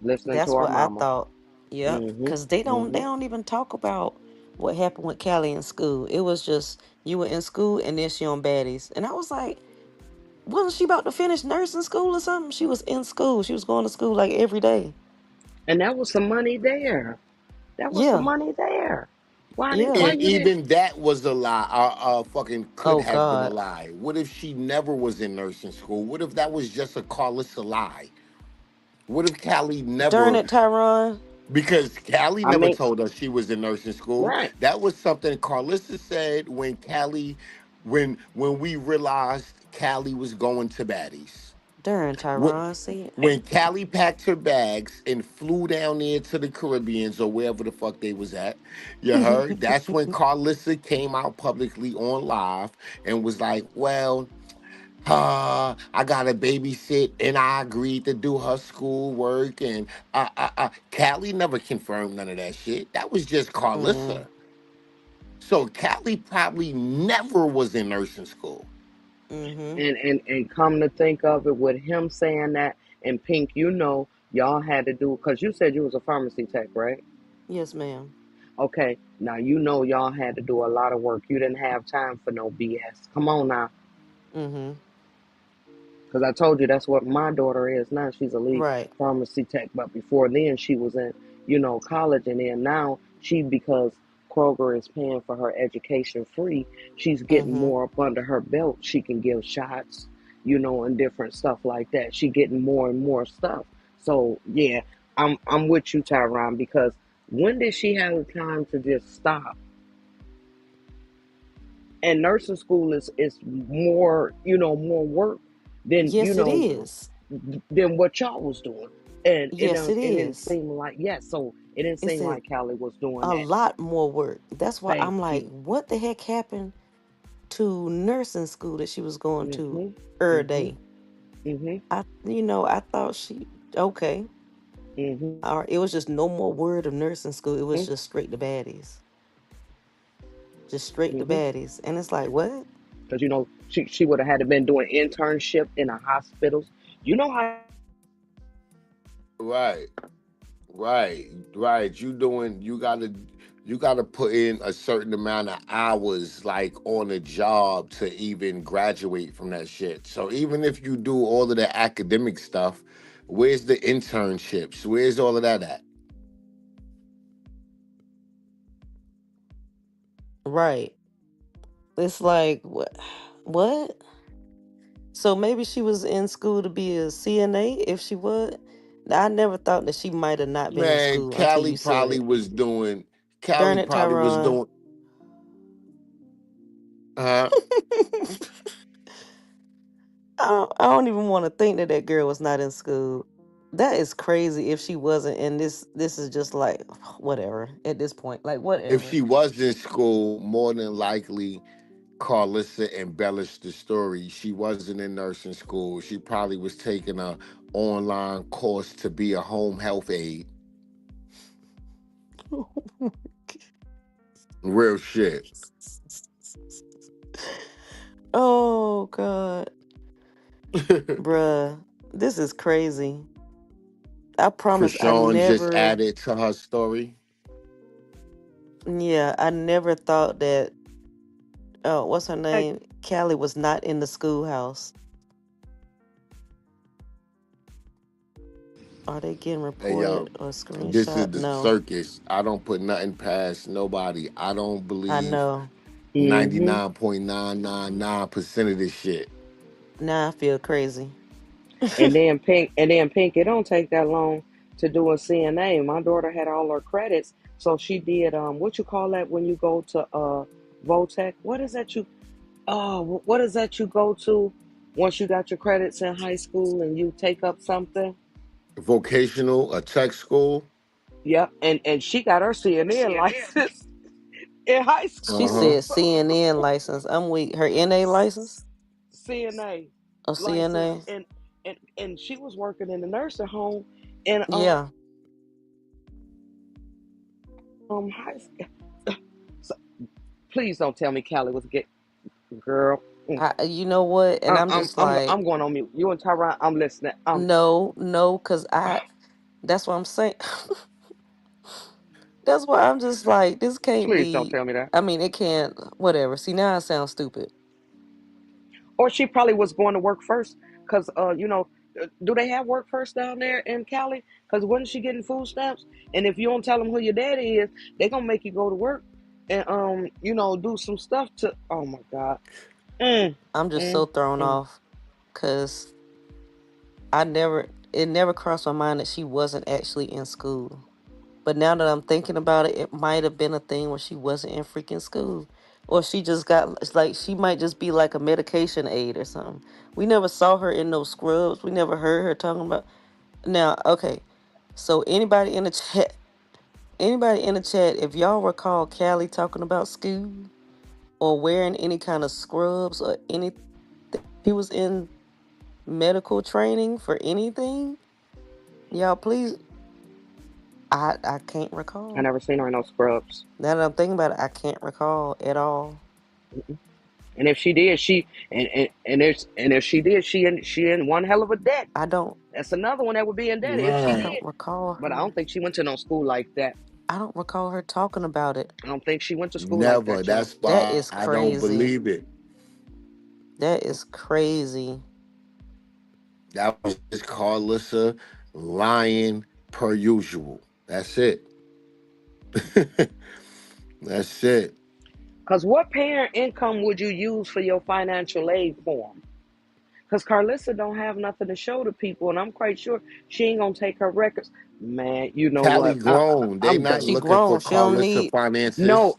Listening to That's our what I mama. thought. Yep. Hmm. Cause they don't Hmm. they don't even talk about what happened with Callie in school. It was just you were in school and then she on baddies. And I was like, wasn't she about to finish nursing school or something? She was in school. She was going to school like every day. And that was some money there. That was some Yeah. money there. Yeah. And Why you didn't? even that was a lie. Fucking could Oh have been a God. lie. What if she never was in nursing school? What if that was just a Carlissa lie? What if Callie Darn never? it, Tyron. Because Callie I never mean, told us she was in nursing school. right. That was something Carlissa said when Callie, when we realized Callie was going to baddies. Darn Tyron. See? When Callie packed her bags and flew down there to the Caribbeans or wherever the fuck they was at, you heard? That's when Carlissa came out publicly on live and was like, well, I gotta babysit and I agreed to do her schoolwork. And Callie never confirmed none of that shit. That was just Mm, Carlissa. So Callie probably never was in nursing school. mm-hmm. And come to think of it, with him saying that, and Pink, y'all had to do, because you said you was a pharmacy tech, right? Yes, ma'am. Okay, now y'all had to do a lot of work. You didn't have time for no BS. Come on now. Mm-hmm. Because I told you that's what my daughter is now. She's a lead Right. pharmacy tech, but before then she was in, college, and then now because Kroger is paying for her education free, she's getting Mm-hmm. more up under her belt. She can give shots, and different stuff like that. She getting more and more stuff. So yeah, I'm with you, Tyron, because when did she have the time to just stop? And nursing school is more, more work than Yes, it is. what y'all was doing. And Yes, it it didn't is. seem like, yes, so it didn't It's seem like Callie was doing a that. lot more work. That's why Thank I'm like, you. what the heck happened to nursing school that she was going to Mhm. every Mhm. day? Mhm. I thought she okay. Mhm. Or it was just no more word of nursing school. It was Mhm. just straight to baddies. Just straight to Mhm. baddies. And it's like, what? Because she would have had to been doing internship in the hospitals. You know how Right. Right. You gotta put in a certain amount of hours like on a job to even graduate from that shit. So even if you do all of the academic stuff, where's the internships? Where's all of that at? Right. It's like what what? So maybe she was in school to be a CNA if she would. Now, I never thought that she might have not been in Man, school until you said it. Darn Callie it, probably was Tyron. doing uh I don't even want to think that that girl was not in school. That is crazy if she wasn't. And this is just like whatever at this point. Like if whatever. she was in school, more than likely Carlissa embellished the story. She wasn't in nursing school. She probably was taking a online course to be a home health aide. Real shit. Oh God, bruh, this is crazy. I promise I Krishan just never. added to her story. Yeah, I never thought that. Oh, what's her name? Callie was not in the schoolhouse. Are they getting Hey yo, reported or this is screenshot? the No, circus. I don't put nothing past nobody. I don't I believe know. 99.999% of this shit. Now I feel crazy. and then Pink, it don't take that long to do a CNA. My daughter had all her credits, so she did what you call that when you go to Votech? What is that you go to once you got your credits in high school and you take up something? Vocational, a tech school. Yep, and she got her CNA license in high She school. Uh-huh. said CNN license. I'm weak. Her NA license CNA or license, CNA? and she was working in the nursing home in Yeah. high school. So, please don't tell me Callie was get girl. You know what? And I'm just like, I'm going on mute. You and Tyron, I'm listening. no, no, because that's what I'm saying. That's why I'm just like, this can't Please don't be. tell me that. I mean, it can't. Whatever. See, now I sound stupid. Or she probably was going to work first, because do they have work first down there in Cali? Because wasn't she getting food stamps? And if you don't tell them who your daddy is, they gonna make you go to work. and do some stuff to. Oh my God. Mm, I'm just so mm, thrown mm. off because it never crossed my mind that she wasn't actually in school. But now that I'm thinking about it, it might have been a thing where she wasn't in freaking school. Or she just got, it's like, she might just be like a medication aid or something. We never saw her in those scrubs. We never heard her talking about. Now, okay. So anybody in the chat, if y'all recall Callie talking about school or wearing any kind of scrubs or anything, she was in medical training for anything, y'all please. I can't I recall. never seen her in no scrubs. Now that I'm thinking about it, I can't recall at all. And if she did, if she did, she in one hell of a debt. I don't That's another one that would be in debt if she I Man, don't did. recall But I don't her. think she went to no school like that. I don't recall her talking about it. I don't think she went to school like never. that, child. That's That why is I don't crazy. believe it. That is crazy. That was just Carlissa lying per usual. That's it. That's it. Because what parent income would you use for your financial aid form? Because Carlissa don't have nothing to show to people, and I'm quite sure she ain't gonna take her records. Man, you know Cali what? grown. They I'm not done. She looking for grown. She don't Carlissa need. finances. No,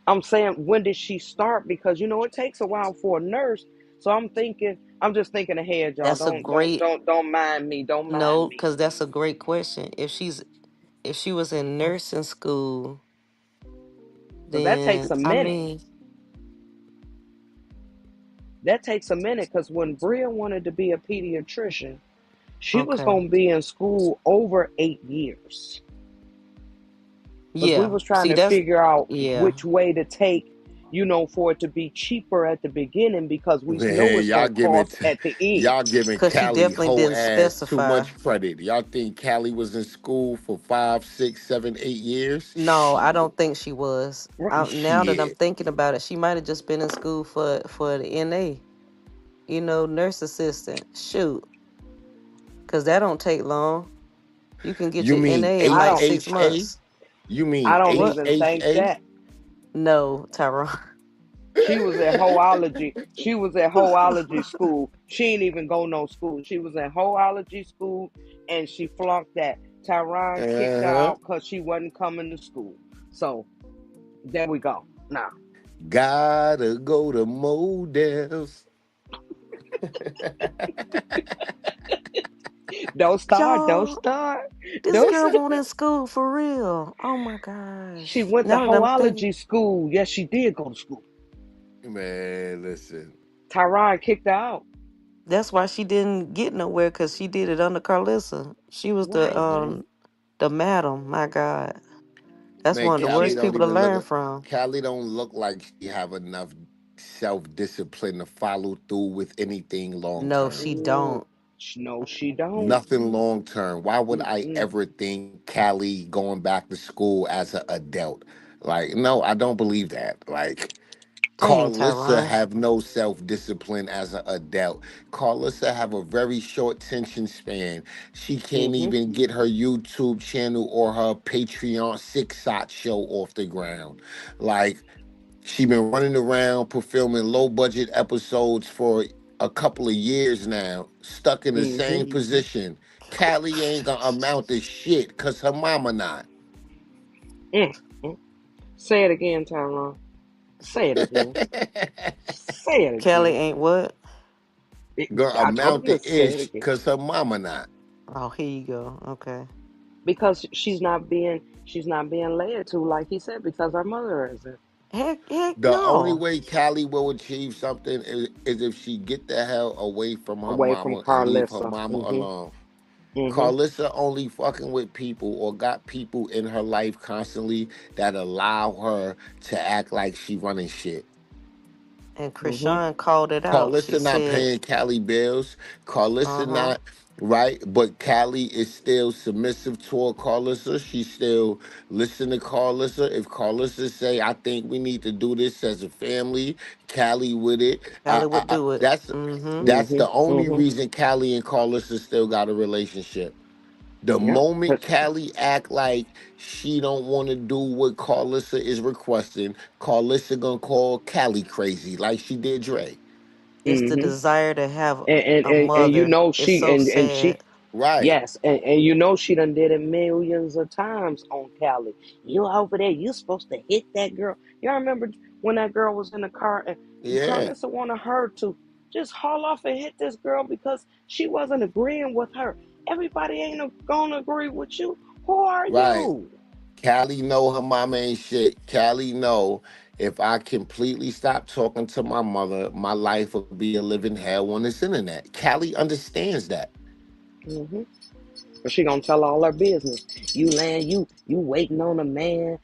I'm saying when did she start? Because it takes a while for a nurse. So I'm just thinking ahead, y'all. That's a great Don't mind me. Don't mind no, me. because that's a great question. If she was in nursing school, Because that takes then a I minute. mean, That takes a minute because when Bria wanted to be a pediatrician, she was okay, gonna be in school over 8 years. Because we yeah. was trying See, to that's figure out yeah. which way to take, for it to be cheaper at the beginning because we know Man, it's gonna cost at the end. y'all giving Cause she Cali definitely whole didn't ass too specify. much credit. Y'all think Cali was in school for 5, 6, 7, 8 years? No, I Shit. don't think she was. Now that I'm Shit. thinking about it, she might have just been in school for the NA, nurse assistant. Shoot, because that don't take long. You can get You your mean NA in I like don't 8HA? 6 months. You I mean don't What? even think 8HA? that. No, Tyrone. She was at hoology. She was at hoology school. She ain't even go no school. She was at hoology school and she flunked that. Tyron kicked her Uh-huh. out because she wasn't coming to school. So there we go. Now, Gotta go to models. don't start. Don't Y'all, start. this Don't girl start. won't in school for real. Oh my She gosh. went to Now that I'm thinking, hoology school. Yes, she did go to school. Man, listen. Tyron kicked her out. that's why she didn't get nowhere because she did it under Carlissa. She was Right. the madam. My God, that's Man, one of the Callie worst don't people to even learn look. from. Callie don't look like she have enough self-discipline to follow through with anything long No, term. she Mm, don't. no, she don't. Nothing long term. Why would I Mm-mm. ever think Callie going back to school as an adult? Like, no, I don't believe that. Like, Dang, Carlissa Tyron. have no self-discipline as an adult. Carlissa have a very short attention span. She can't Mm-hmm. even get her YouTube channel or her Patreon six shot show off the ground. Like she been running around performing low budget episodes for a couple of years now, stuck in the Mm-hmm. same position. Callie ain't gonna amount to shit cause her mama not. Mm-hmm. Say it again, Tyron. Say it again. Say it Kelly again. ain't what? Gonna I told amount you to to say it ish again. cause her mama not. Oh, here you go. Okay. Because she's not being led to, like he said, because her mother isn't. Heck The only no. way Callie will achieve something is if she get the hell away from her Away from mama and leave her Carlissa. mama Mm-hmm. alone. Mm-hmm. Carlissa only fucking with people or got people in her life constantly that allow her to act like she running shit. And Mm-hmm. Krishan called it out. She Carlissa not said, paying Callie bills. Carlissa uh-huh. not right, but Callie is still submissive toward Carlissa. She still listen to Carlissa. If Carlissa say, "I think we need to do this as a family," Callie with it. Callie would do it. That's Mm-hmm. that's Mm-hmm. the only Mm-hmm. reason Callie and Carlissa still got a relationship. The Yeah. moment Callie act like she don't want to do what Carlissa is requesting, Carlissa gonna call Callie crazy like she did Dre. It's the Mm-hmm. desire to have And, a and you mother. know It's she so and she sad. Right, yes, and you know she done did it millions of times on Cali. You over there, you supposed to hit that girl. Y'all remember when that girl was in the car and yeah, Carlissa wanted her to just haul off and hit this girl because she wasn't agreeing with her. Everybody ain't gonna agree with you. Who are right. you? Callie know her mama ain't shit. Callie know if I completely stop talking to my mother, my life will be a living hell on this internet. Callie understands that. Hmm. But she gonna tell all her business. You land, you waiting on a man,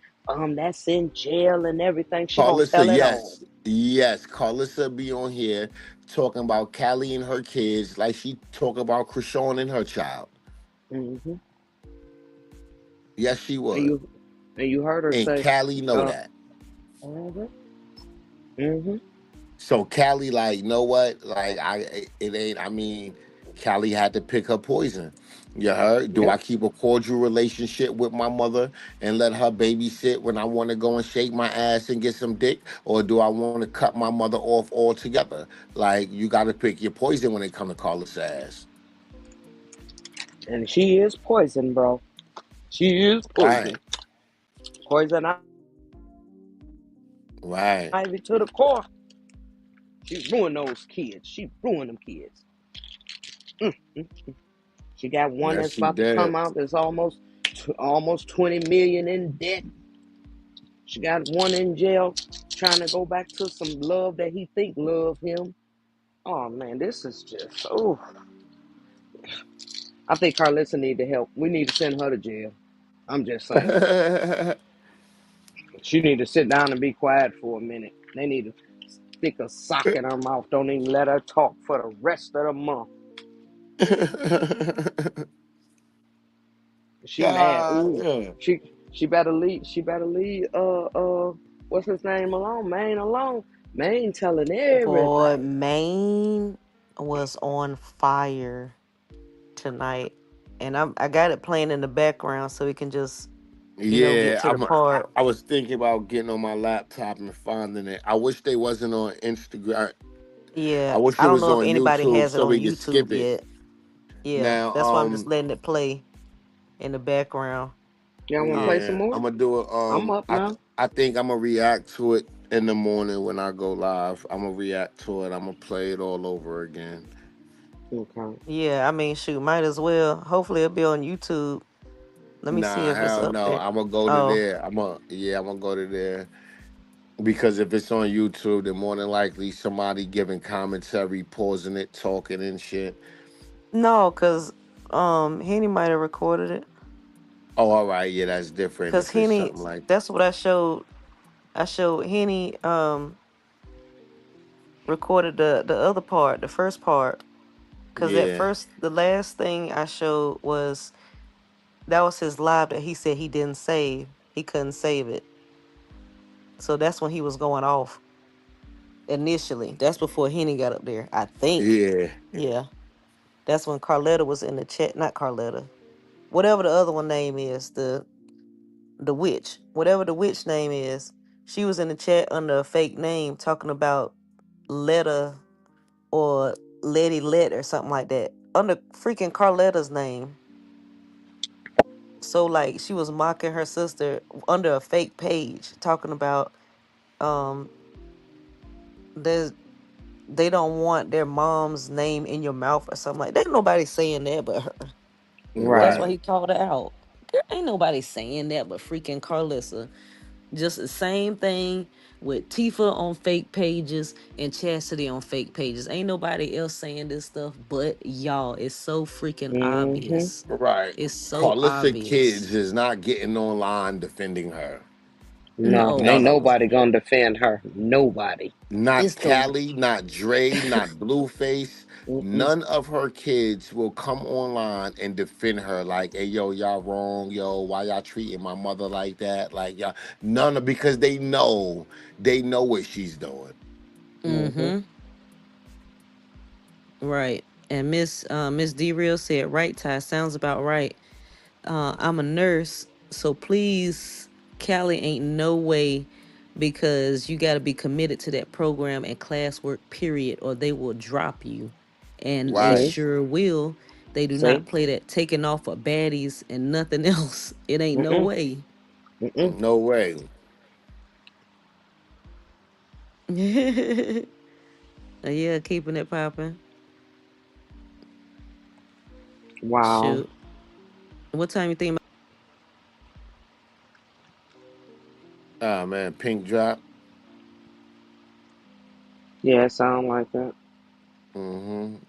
that's in jail and everything. She gonna Carlissa, tell it all. yes. Yes, Carlissa be on here talking about Callie and her kids like she talk about Krishan and her child. Hmm. Yes, she And would. you heard her And say, Callie know uh, that. hmm, hmm, So Callie, like, know what? Like, it ain't. I mean, Callie had to pick her poison. You heard? Do yep. I keep a cordial relationship with my mother and let her babysit when I want to go and shake my ass and get some dick, or do I want to cut my mother off altogether? Like, you got to pick your poison when it come to Carlos ass. And she is poison, bro. She is poison. Right, Poison right. ivy to the core. She ruined those kids. She ruined them kids. Mm, mm. She got one Yes, that's she about to come did. out that's almost 20 million in debt. She got one in jail trying to go back to some love that he think love him. Oh man, this is just I think Carlissa need to help. We need to send her to jail. I'm just saying. She need to sit down and be quiet for a minute. They need to stick a sock in her mouth. Don't even let her talk for the rest of the month. She mad. God, Ooh, yeah. she better leave. She better leave. What's his name alone? Maine alone. Maine telling Boy, everybody. Maine was on fire tonight. And I got it playing in the background so we can just, get Yeah, to the part. I was thinking about getting on my laptop and finding it. I wish they wasn't on Instagram. I Yeah. wish I it don't was know if on anybody YouTube has it so on we could YouTube skip it. yet. Yeah. Now, That's why I'm just letting it play in the background. Y'all want to play some yeah, more? I'm gonna do it. I'm up now. I think I'm gonna react to it in the morning when I go live. I'm gonna react to it. I'm gonna play it all over again. Okay. Yeah, I mean, shoot, might as well. Hopefully it'll be on YouTube. Let me see Nah, if it's hell up no. there. I'm gonna go to Oh, there. I'm gonna go to there because if it's on YouTube, then more than likely somebody giving commentary, pausing it, talking and shit. no, because Henny might have recorded it. Oh, all right. Yeah, that's different Because if it's Henny, something like that's what I showed. I showed Henny recorded the other part, the first part. Because at yeah, first, the last thing I showed was that was his live that he said he didn't save. He couldn't save it. So that's when he was going off initially. That's before Henny got up there, I think. yeah, Yeah. That's when Carletta was in the chat. Not Carletta. Whatever the other one name is, the witch. Whatever the witch name is, she was in the chat under a fake name talking about Letta or Letty Let or something like that. Under freaking Carletta's name. So like she was mocking her sister under a fake page, talking about um there's they don't want their mom's name in your mouth or something like that. Ain't nobody saying that but her. That's Right. why right. he called her out. There ain't nobody saying that but freaking Carlissa. Just the same thing with Tifa on fake pages and Chastity on fake pages. Ain't nobody else saying this stuff but y'all. It's so freaking Mm-hmm. obvious. Right. It's so Carlissa obvious. Kids is not getting online defending her. No, No. ain't None of them. nobody gonna defend her. Nobody. Not It's the Callie, not Dre, not Blueface. Mm-mm. None of her kids will come online and defend her like, hey, yo, y'all wrong. Yo, why y'all treating my mother like that? Like, y'all, none of, because they know what she's doing. Mm-hmm. mm-hmm. Right. And Miss D Real said right, Ty. Sounds about right. I'm a nurse, so please, Callie, ain't no way, because you got to be committed to that program and classwork, period, or they will drop you. And they Right. See, sure will. They do see, not play that taking off of baddies and nothing else. It ain't no mm-mm, way. mm-mm. No way. Yeah, keeping it popping. Wow. Shoot. What time you think? Ah man, pink drop. Yeah, it sound like that.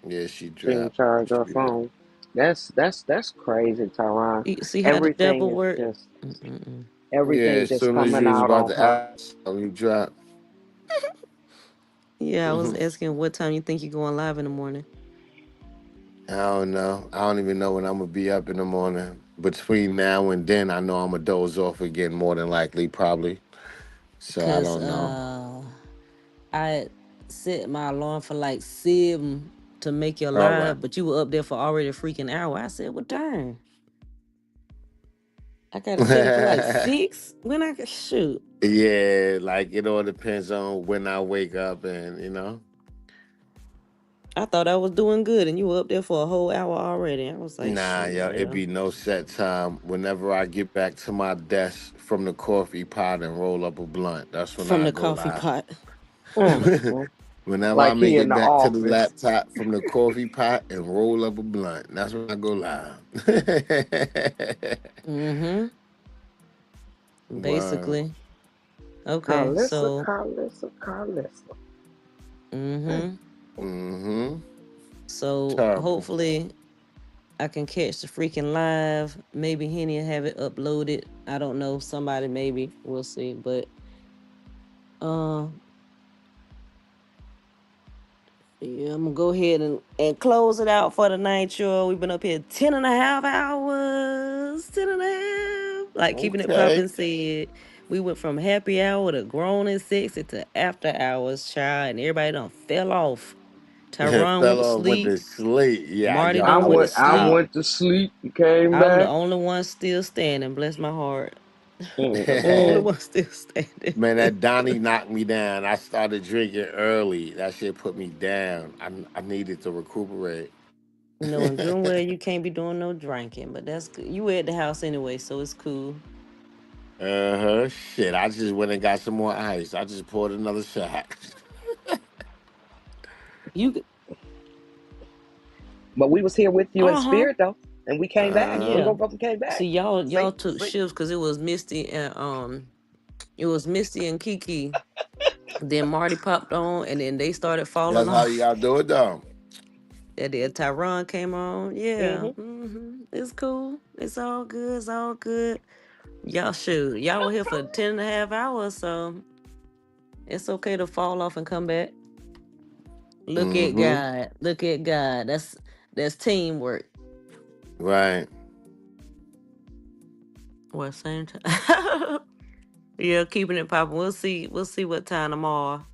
Yeah, she She didn't dropped. charge her She phone. That's crazy, Tyron. See how the Everything devil is work? just Mm-mm-mm. Yeah, everything as just soon as coming you was out about on to her. ask, you dropped. Yeah, I was I asking what time you think you're going live in the morning. don't know. I don't even know when I'm gonna be up in the morning. Between now and then, I know I'm gonna doze off again, more than likely, probably. So I Cause don't know. I set my alarm for like 7 to make your All right. live, but you were up there for already a freaking hour. I said, well, darn, I gotta set it for like 6 when I could shoot. Yeah, like it all depends on when I wake up, and I thought I was doing good, and you were up there for a whole hour already. I was like, nah, shoot, yo, it well, be no set time. Whenever I get back to my desk from the coffee pot and roll up a blunt, that's when from I the go coffee live. pot. Mm. Whenever I Like he make in it the back to the office. laptop from the coffee pot and roll up a blunt, that's when I go live. Mm-hmm. Wow. Basically. Okay, Carlissa, so Carlissa, Carlissa. mm-hmm. Mm-hmm. So Terrible. hopefully I can catch the freaking live. Maybe Henny will have it uploaded. I don't know. Somebody maybe. We'll see. But uh yeah, I'm gonna go ahead and close it out for the night, y'all. We've been up here 10.5 hours. 10.5. Like keeping it Okay. popping said. We went from happy hour to grown and sexy to after hours, child, and everybody done fell off. Tyron went to Fella went to sleep. sleep. Yeah, Marty y'all I done went fell to went I sleep. asleep. went to sleep and came I'm the back. only one still standing. Bless my heart. I'm the only Mm-mm. one still standing. Man, that Donnie knocked me down. I started drinking early. That shit put me down. I needed to recuperate. Knowing good and well you can't be doing no drinking, but that's good. You were at the house anyway, so it's cool. Uh-huh. Shit, I just went and got some more ice. I just poured another shot. You could- But we was here with you in uh-huh. spirit though, and we came back. We Uh-huh. Yeah. woke up and came See back. y'all See, took see. shifts because it was Misty and Kiki. Then Marty popped on and then they started falling That's how you off. gotta do it though. And then Tyron came on. Yeah. Hmm. It's cool. It's all good. It's all good. Y'all shoot. Y'all were here for 10.5 hours, so it's okay to fall off and come back. Look at Mm-hmm. God. Look at God. That's teamwork. Right. Well, same time. Yeah, keeping it popping. We'll see. We'll see what time tomorrow.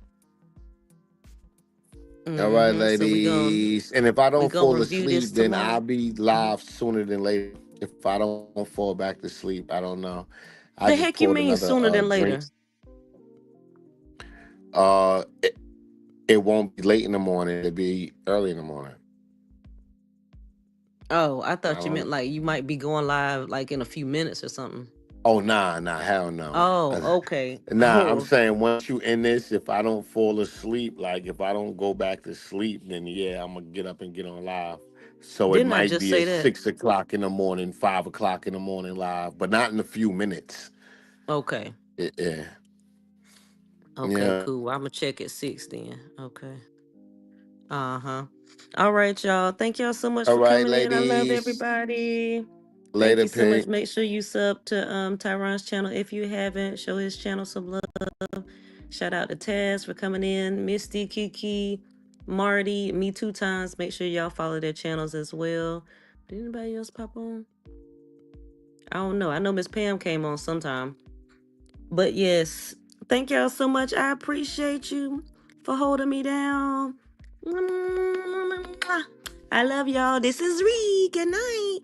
All right, So ladies. And if I we don't gonna fall review this asleep, then tomorrow. I'll be live sooner than later. If I don't fall back to sleep, I don't know. I The just heck you poured mean another sooner than drink. later? Uh, it, it won't be late in the morning. It'll be early in the morning. Oh, I I thought you meant don't. like you might be going live like in a few minutes or something. Oh nah, hell no. Oh, okay. Nah, I'm Oh, saying once you in this, if I don't fall asleep, like if I don't go back to sleep, then yeah, I'm gonna get up and get on live. So it didn't I might just be say at that? 6 o'clock in the morning, 5 o'clock in the morning live, but not in a few minutes. Okay. Yeah, Okay, yeah. cool. I'm gonna check at 6 then. Okay. Uh-huh. All right, y'all. Thank y'all so much All for right, coming in. I love ladies. everybody. Thank Later, you so much. Pink. Make sure you sub to Tyron's channel if you haven't. Show his channel some love. Shout out to Taz for coming in. Misty, Kiki, Marty, me 2 times. Make sure y'all follow their channels as well. Did anybody else pop on? I don't know. I know Miss Pam came on sometime. But yes, thank y'all so much. I appreciate you for holding me down. I love y'all. This is Ree. Good night.